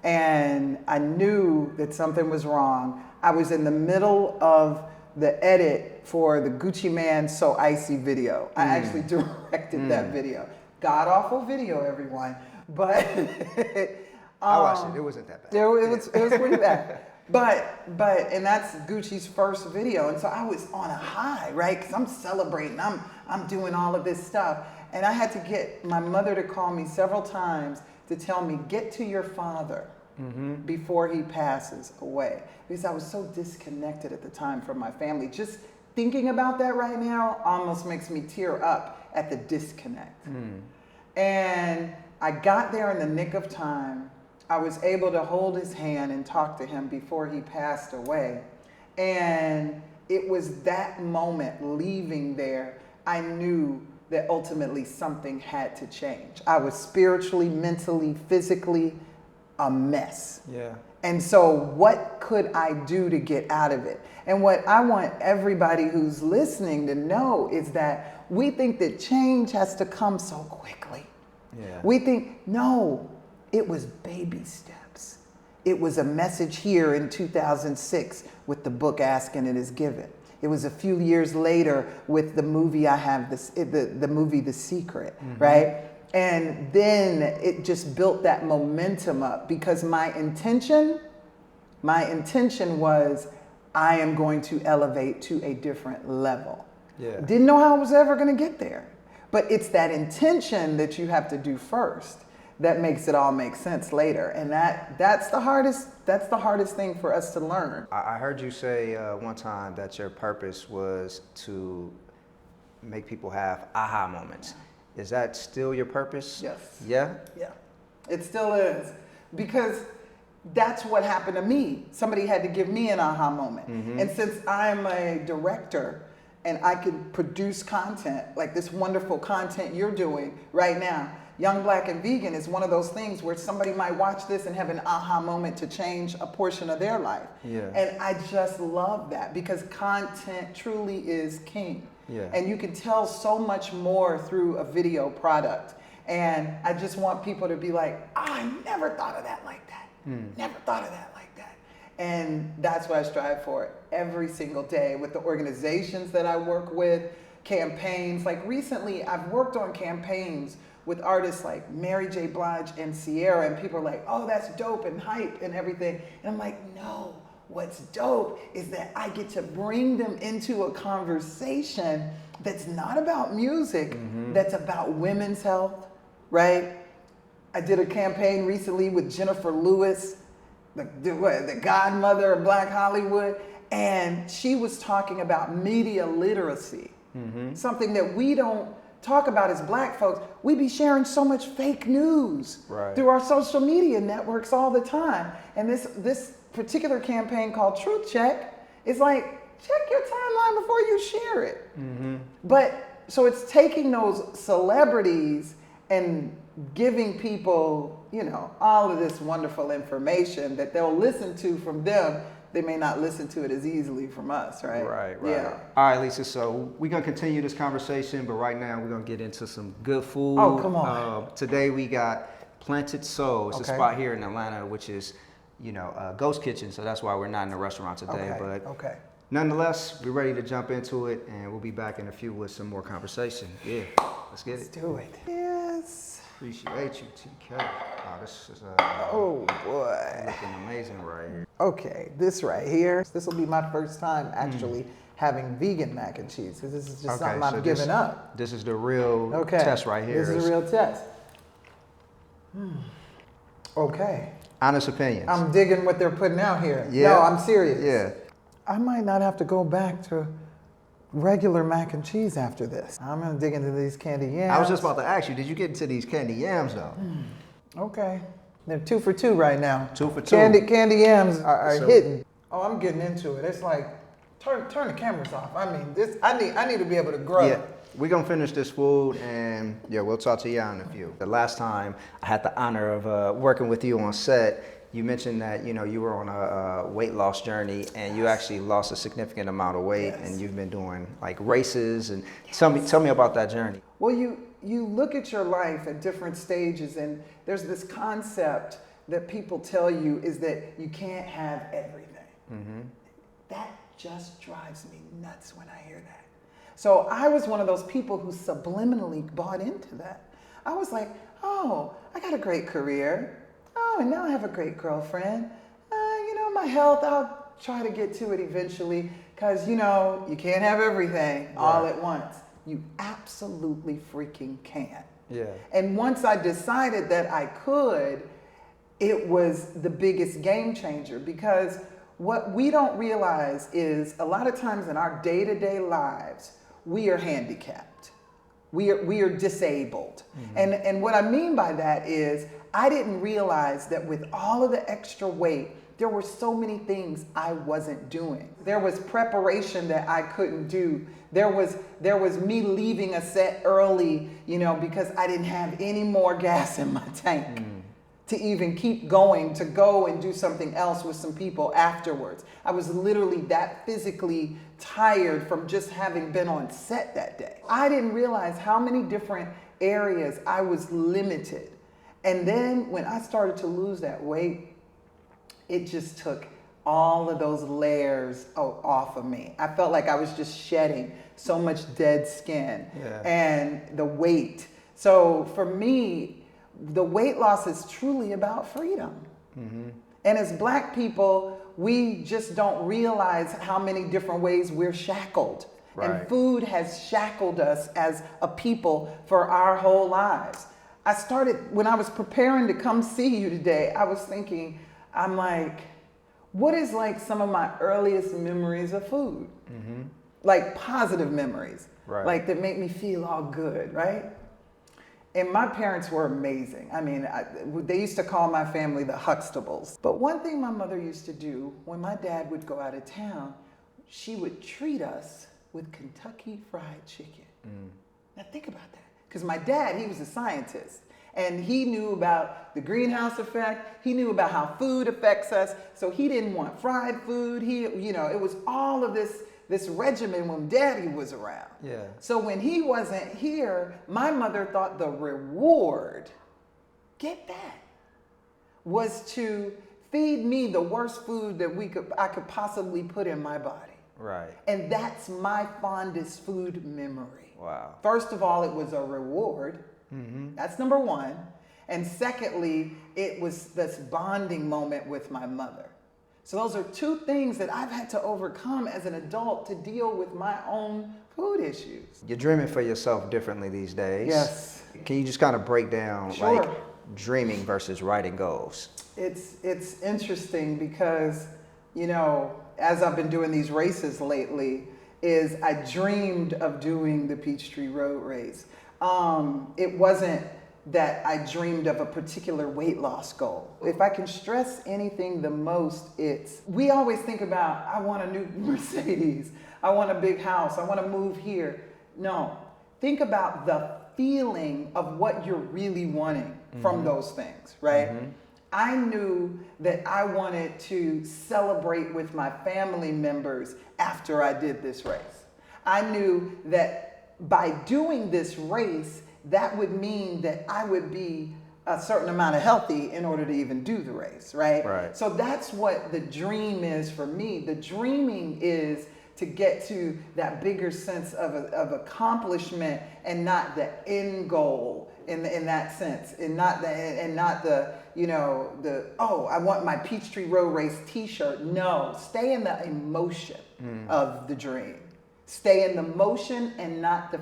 And I knew that something was wrong. I was in the middle of the edit for the Gucci Man So Icy video. I actually directed that video. God awful video, everyone. But I watched it. It wasn't that bad. it was pretty bad. And that's Gucci's first video. And so I was on a high, right? Because I'm celebrating. I'm doing all of this stuff. And I had to get my mother to call me several times to tell me, get to your father before he passes away. Because I was so disconnected at the time from my family. Just thinking about that right now almost makes me tear up at the disconnect. And I got there in the nick of time. I was able to hold his hand and talk to him before he passed away. And it was that moment leaving there, I knew that ultimately something had to change. I was spiritually, mentally, physically a mess. Yeah. And so what could I do to get out of it? And what I want everybody who's listening to know is that we think that change has to come so quickly. Yeah. We think, no, it was baby steps. It was a message here in 2006 with the book Ask and It Is Given. It was a few years later with the movie the movie The Secret, right? And then it just built that momentum up because my intention was I am going to elevate to a different level. Yeah. Didn't know how I was ever going to get there. But it's that intention that you have to do first that makes it all make sense later. And that's the hardest thing for us to learn. I heard you say one time that your purpose was to make people have aha moments. Is that still your purpose? Yes. Yeah? Yeah, it still is. Because that's what happened to me. Somebody had to give me an aha moment. And since I'm a director and I can produce content, like this wonderful content you're doing right now, Young, Black, and Vegan is one of those things where somebody might watch this and have an aha moment to change a portion of their life. Yeah. And I just love that because content truly is king. Yeah. And you can tell so much more through a video product. And I just want people to be like, I never thought of that like that. Never thought of that like that. And that's what I strive for every single day with the organizations that I work with, campaigns. Like recently, I've worked on campaigns with artists like Mary J. Blige and Sierra, and people are like, oh, that's dope and hype and everything. And I'm like, no, what's dope is that I get to bring them into a conversation that's not about music, that's about women's health, right? I did a campaign recently with Jennifer Lewis, the godmother of Black Hollywood, and she was talking about media literacy, something that we don't talk about as Black folks. We be sharing so much fake news through our social media networks all the time. And this particular campaign called Truth Check is like, check your timeline before you share it. But so it's taking those celebrities and giving people, you know, all of this wonderful information that they'll listen to from them. They may not listen to it as easily from us, right? Right. Yeah. All right, Lisa, so we're going to continue this conversation, but right now we're going to get into some good food. Oh, come on. Today we got Planted Soul. It's a spot here in Atlanta, which is, you know, ghost kitchen, so that's why we're not in a restaurant today. But nonetheless, we're ready to jump into it, and we'll be back in a few with some more conversation. Yeah, let's get it. Let's do it. Yes. Appreciate you, TK. Oh, this is oh boy, looking amazing right here. Okay, this right here. This will be my first time actually having vegan mac and cheese because this is just something I'm giving up. This is the real test right here. This is a real test. Okay. Honest opinions. I'm digging what they're putting out here. Yeah. No, I'm serious. Yeah. I might not have to go back to regular mac and cheese after this. I'm gonna dig into these candy yams. I was just about to ask you, did you get into these candy yams though? Okay. They're 2 for 2 right now. 2 for 2. Candy yams are hitting. Oh, I'm getting into it. It's like, turn the cameras off. I mean, this I need to be able to grow. Yeah. We're gonna finish this food and yeah, we'll talk to y'all in a few. The last time I had the honor of working with you on set, you mentioned that, you know, you were on a weight loss journey and you actually lost a significant amount of weight and you've been doing like races and tell me about that journey. Well, you look at your life at different stages and there's this concept that people tell you is that you can't have everything. That just drives me nuts when I hear that. So I was one of those people who subliminally bought into that. I was like, oh, I got a great career. Oh, and now I have a great girlfriend. You know, my health, I'll try to get to it eventually, because, you know, you can't have everything all at once. You absolutely freaking can't. Yeah. And once I decided that I could, it was the biggest game changer, because what we don't realize is a lot of times in our day-to-day lives, we are handicapped. We are disabled. And what I mean by that is I didn't realize that with all of the extra weight, there were so many things I wasn't doing. There was preparation that I couldn't do. There was me leaving a set early, you know, because I didn't have any more gas in my tank to even keep going, to go and do something else with some people afterwards. I was literally that physically tired from just having been on set that day. I didn't realize how many different areas I was limited. And then when I started to lose that weight, it just took all of those layers off of me. I felt like I was just shedding so much dead skin and the weight. So for me, the weight loss is truly about freedom. And as Black people, we just don't realize how many different ways we're shackled. And food has shackled us as a people for our whole lives. I started, when I was preparing to come see you today, I was thinking, I'm like, what is like some of my earliest memories of food? Like positive memories, like that make me feel all good, right? And my parents were amazing. I mean, they used to call my family the Huxtables. But one thing my mother used to do when my dad would go out of town, she would treat us with Kentucky Fried Chicken. Now think about that. Because my dad, he was a scientist. And he knew about the greenhouse effect. He knew about how food affects us. So he didn't want fried food. It was all of this regimen when Daddy was around. Yeah. So when he wasn't here, my mother thought the reward, get that, was to feed me the worst food that I could possibly put in my body. Right. And that's my fondest food memory. Wow. First of all, it was a reward. That's number one. And secondly, it was this bonding moment with my mother. So those are two things that I've had to overcome as an adult to deal with my own food issues. You're dreaming for yourself differently these days. Yes. Can you just kind of break down Sure. like dreaming versus writing goals? It's interesting because, you know, as I've been doing these races lately, is I dreamed of doing the Peachtree Road Race. It wasn't that I dreamed of a particular weight loss goal. If I can stress anything the most, we always think about, I want a new Mercedes, I want a big house, I want to move here. No, think about the feeling of what you're really wanting from those things, right? I knew that I wanted to celebrate with my family members after I did this race. I knew that by doing this race, that would mean that I would be a certain amount of healthy in order to even do the race, right? Right. So that's what the dream is for me. The dreaming is to get to that bigger sense of accomplishment and not the end goal in that sense, and not the I want my Peachtree Road Race T-shirt. No, stay in the emotion of the dream. Stay in the motion and not the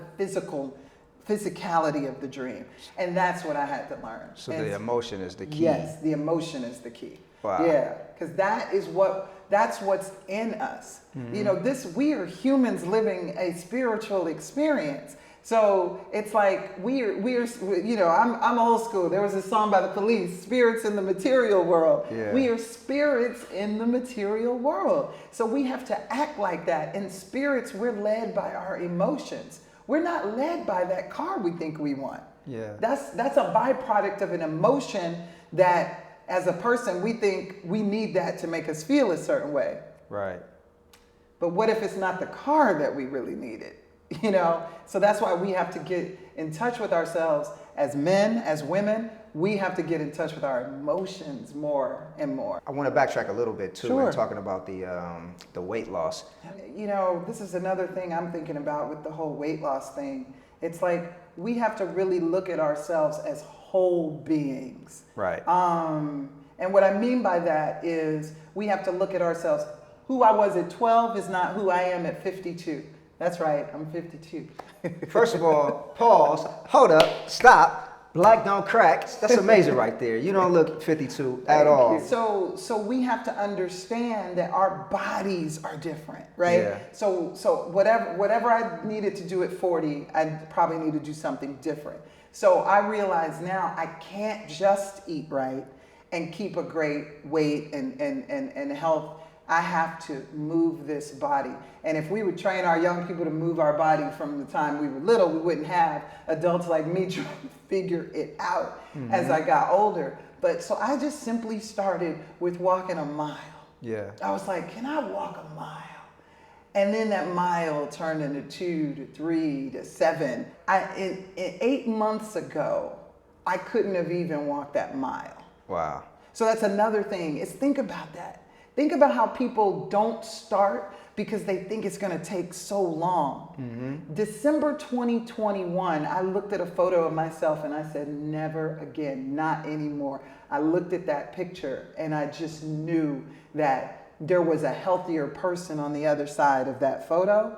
physicality of the dream. And that's what I had to learn. So the emotion is the key. Yes, the emotion is the key. Wow. Yeah, because that's what's in us. You know, we are humans living a spiritual experience. So it's like we're I'm old school. There was a song by the Police, Spirits in the Material World. Yeah. We are spirits in the material world. So we have to act like that. In spirits, we're led by our emotions. We're not led by that car we think we want. Yeah. That's a byproduct of an emotion that as a person we think we need that to make us feel a certain way. Right. But what if it's not the car that we really needed? You know, so that's why we have to get in touch with ourselves as men, as women. we have to get in touch with our emotions more and more. I want to backtrack a little bit too. Sure. When talking about the weight loss. You know, this is another thing I'm thinking about with the whole weight loss thing. It's like we have to really look at ourselves as whole beings. Right. And what I mean by that is we have to look at ourselves. Who I was at 12 is not who I am at 52. That's right, I'm 52. First of all, pause, hold up, stop. Black don't crack. That's amazing right there. You don't look 52 at all. So we have to understand that our bodies are different, right? Yeah. So whatever I needed to do at 40, I probably need to do something different. So I realize now I can't just eat right and keep a great weight and health. I have to move this body. And if we would train our young people to move our body from the time we were little, we wouldn't have adults like me trying to figure it out as I got older. But so I just simply started with walking a mile. Yeah. I was like, can I walk a mile? And then that mile turned into 2 to 3 to 7. In 8 months ago, I couldn't have even walked that mile. Wow. So that's another thing, is think about that. Think about how people don't start because they think it's gonna take so long. December 2021, I looked at a photo of myself and I said, never again, not anymore. I looked at that picture and I just knew that there was a healthier person on the other side of that photo.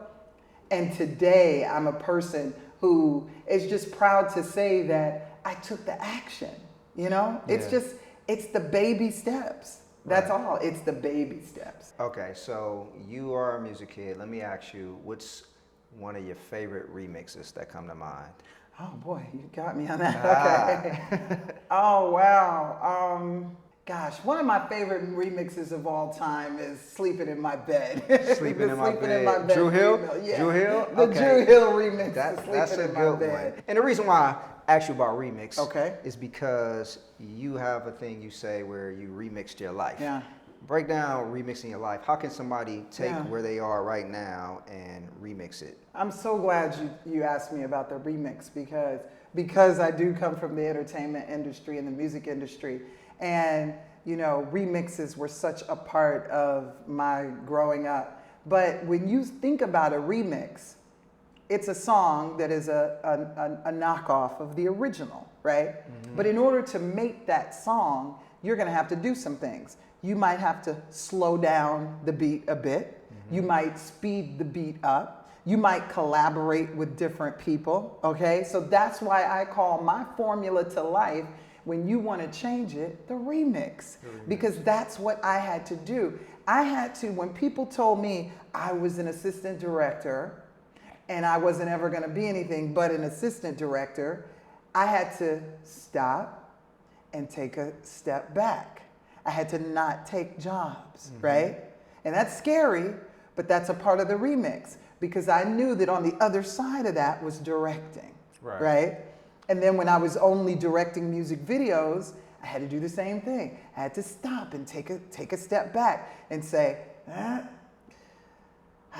And today I'm a person who is just proud to say that I took the action, you know? Yeah. It's the baby steps. That's all. It's the baby steps. Okay, so you are a music kid. Let me ask you, what's one of your favorite remixes that come to mind? Oh boy, you got me on that. Okay. Oh wow. Gosh, one of my favorite remixes of all time is "Sleeping in My Bed." Sleeping in my bed. Drew Hill? Yeah. Drew Hill? The Okay. Drew Hill remix. That's a good one. And the reason why I asked you about remix is because you have a thing you say where you remixed your life. Yeah. Break down remixing your life. How can somebody take where they are right now and remix it? I'm so glad you asked me about the remix because I do come from the entertainment industry and the music industry. And, you know, remixes were such a part of my growing up. But when you think about a remix, it's a song that is a knockoff of the original, right? But in order to make that song, you're gonna have to do some things. You might have to slow down the beat a bit. You might speed the beat up. You might collaborate with different people, okay? So that's why I call my formula to life, when you want to change it, the remix. Because that's what I had to do. I had to, when people told me I was an assistant director and I wasn't ever going to be anything but an assistant director, I had to stop and take a step back. I had to not take jobs, right? And that's scary, but that's a part of the remix because I knew that on the other side of that was directing, right? And then when I was only directing music videos, I had to do the same thing. I had to stop and take a step back and say, I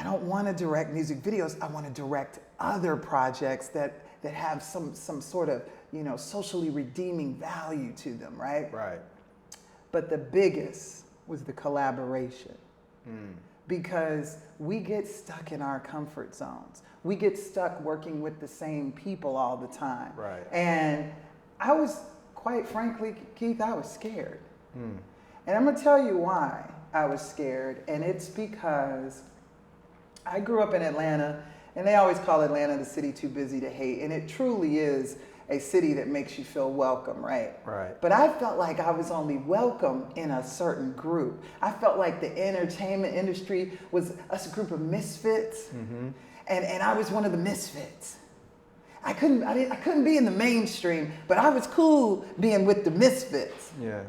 don't want to direct music videos. I want to direct other projects that have some sort of, you know, socially redeeming value to them, right? Right. But the biggest was the collaboration. Because we get stuck in our comfort zones. We get stuck working with the same people all the time. Right. And I was, quite frankly, Keith, I was scared. And I'm gonna tell you why I was scared. And it's because I grew up in Atlanta, and they always call Atlanta the city too busy to hate. And it truly is a city that makes you feel welcome, right? Right. But I felt like I was only welcome in a certain group. I felt like the entertainment industry was a group of misfits, and I was one of the misfits. I couldn't be in the mainstream, but I was cool being with the misfits. Yeah.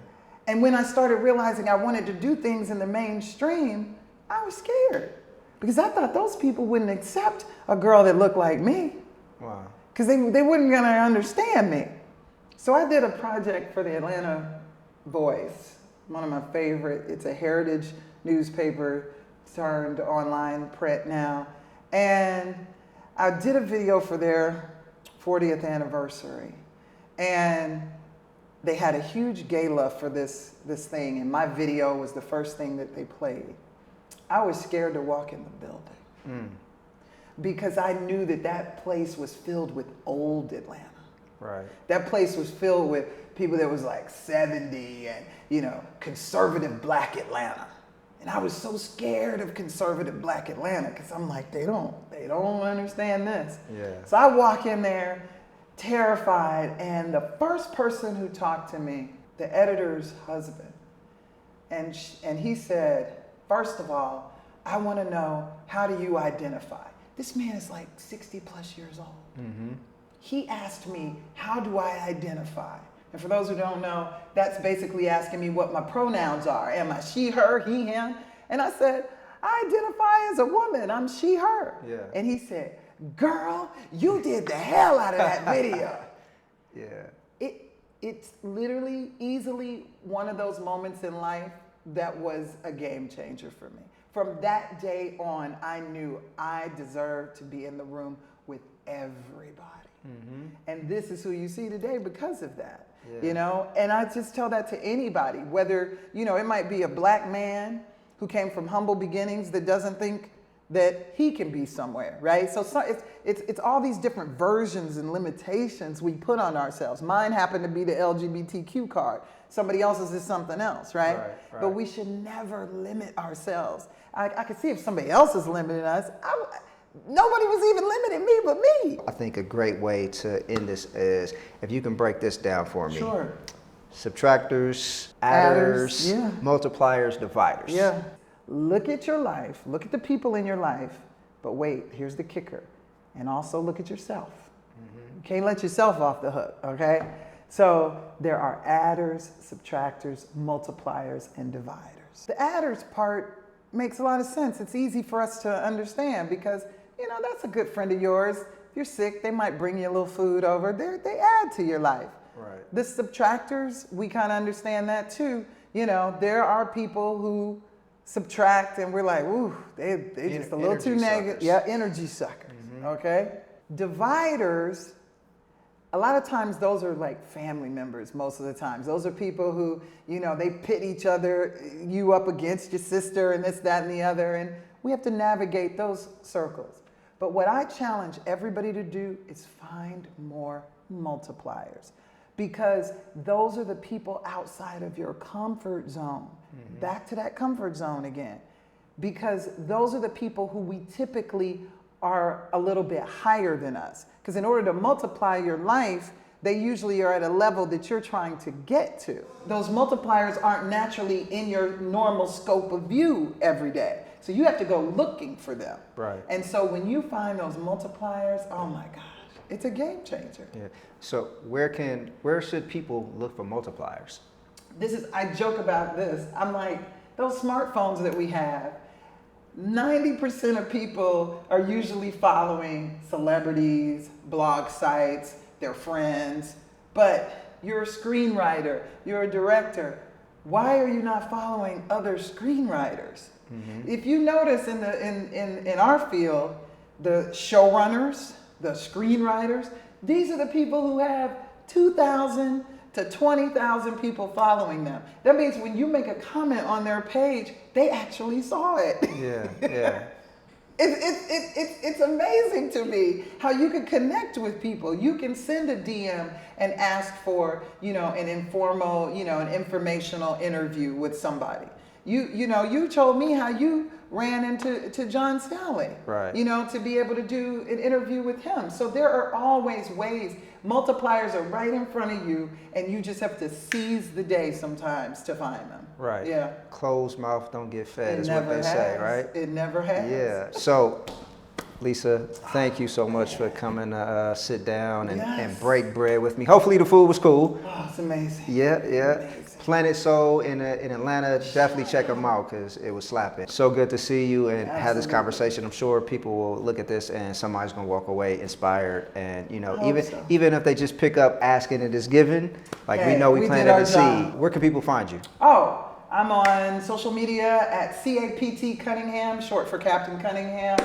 And when I started realizing I wanted to do things in the mainstream, I was scared because I thought those people wouldn't accept a girl that looked like me. Wow. Because they weren't gonna understand me. So I did a project for the Atlanta Voice, one of my favorite. It's a heritage newspaper turned online print now. And I did a video for their 40th anniversary. And they had a huge gala for this thing, and my video was the first thing that they played. I was scared to walk in the building because I knew that place was filled with old Atlanta. Right. That place was filled with people that was like 70 and, you know, conservative Black Atlanta. And I was so scared of conservative Black Atlanta because I'm like, they don't understand this. Yeah. So I walk in there terrified, and the first person who talked to me, the editor's husband, and he said, first of all, I want to know, how do you identify? This man is like 60 plus years old. Mm-hmm. He asked me, how do I identify? And for those who don't know, that's basically asking me what my pronouns are. Am I she, her, he, him? And I said, I identify as a woman. I'm she, her. Yeah. And he said, girl, you did the hell out of that video. Yeah. It's literally easily one of those moments in life that was a game changer for me. From that day on, I knew I deserved to be in the room with everybody. Mm-hmm. And this is who you see today because of that. Yeah. You know, and I just tell that to anybody, whether, you know, it might be a Black man who came from humble beginnings that doesn't think that he can be somewhere, right? So it's all these different versions and limitations we put on ourselves. Mine happened to be the LGBTQ card. Somebody else's is something else, right? Right. But we should never limit ourselves. I could see if somebody else is limiting us. Nobody was even limiting me but me. I think a great way to end this is if you can break this down for me. Sure. Subtractors, adders, yeah. multipliers, dividers. Yeah. Look at your life. Look at the people in your life. But wait, here's the kicker. And also look at yourself. Mm-hmm. You can't let yourself off the hook, okay? So there are adders, subtractors, multipliers, and dividers. The adders part makes a lot of sense. It's easy for us to understand because, you know, that's a good friend of yours. If you're sick, they might bring you a little food over. They add to your life. Right. The subtractors, we kind of understand that too. You know, there are people who subtract and we're like, ooh, they just a little too negative. Yeah, energy suckers, okay? Dividers, a lot of times those are like family members most of the times. Those are people who, you know, they pit you up against your sister and this, that, and the other, and we have to navigate those circles. But what I challenge everybody to do is find more multipliers, because those are the people outside of your comfort zone. Mm-hmm. Back to that comfort zone again, because those are the people who we typically are a little bit higher than us. Because in order to multiply your life, they usually are at a level that you're trying to get to. Those multipliers aren't naturally in your normal scope of view every day. So you have to go looking for them. Right. And so when you find those multipliers, oh my gosh, it's a game changer. Yeah. So where should people look for multipliers? I joke about this. I'm like, those smartphones that we have, 90% of people are usually following celebrities, blog sites, their friends, but you're a screenwriter, you're a director. Why are you not following other screenwriters? Mm-hmm. If you notice in our field, the showrunners, the screenwriters, these are the people who have 2,000 to 20,000 people following them. That means when you make a comment on their page, they actually saw it. Yeah. It's amazing to me how you can connect with people. You can send a DM and ask for, you know, an informal, you know, an informational interview with somebody. You told me how you ran into John Salley, right? You know, to be able to do an interview with him. So there are always ways. Multipliers are right in front of you, and you just have to seize the day sometimes to find them. Right. Yeah. Closed mouth don't get fed is what they say, right? It never has. Yeah. So, Lisa, thank you so much for coming to sit down and break bread with me. Hopefully the food was cool. Oh, it's amazing. Yeah. Amazing. Planet Soul in Atlanta, definitely check them out because it was slapping. So good to see you and have this conversation. I'm sure people will look at this and somebody's gonna walk away inspired. And you know, even if they just pick up asking it is given, like we know we planted a seed. Where can people find you? Oh, I'm on social media at CAPT Cunningham, short for Captain Cunningham.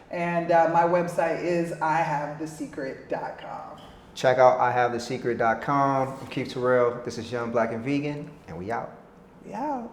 And my website is IHaveTheSecret.com. Check out IHaveTheSecret.com. I'm Keith Terrell. This is Young Black and Vegan, and we out. Yeah.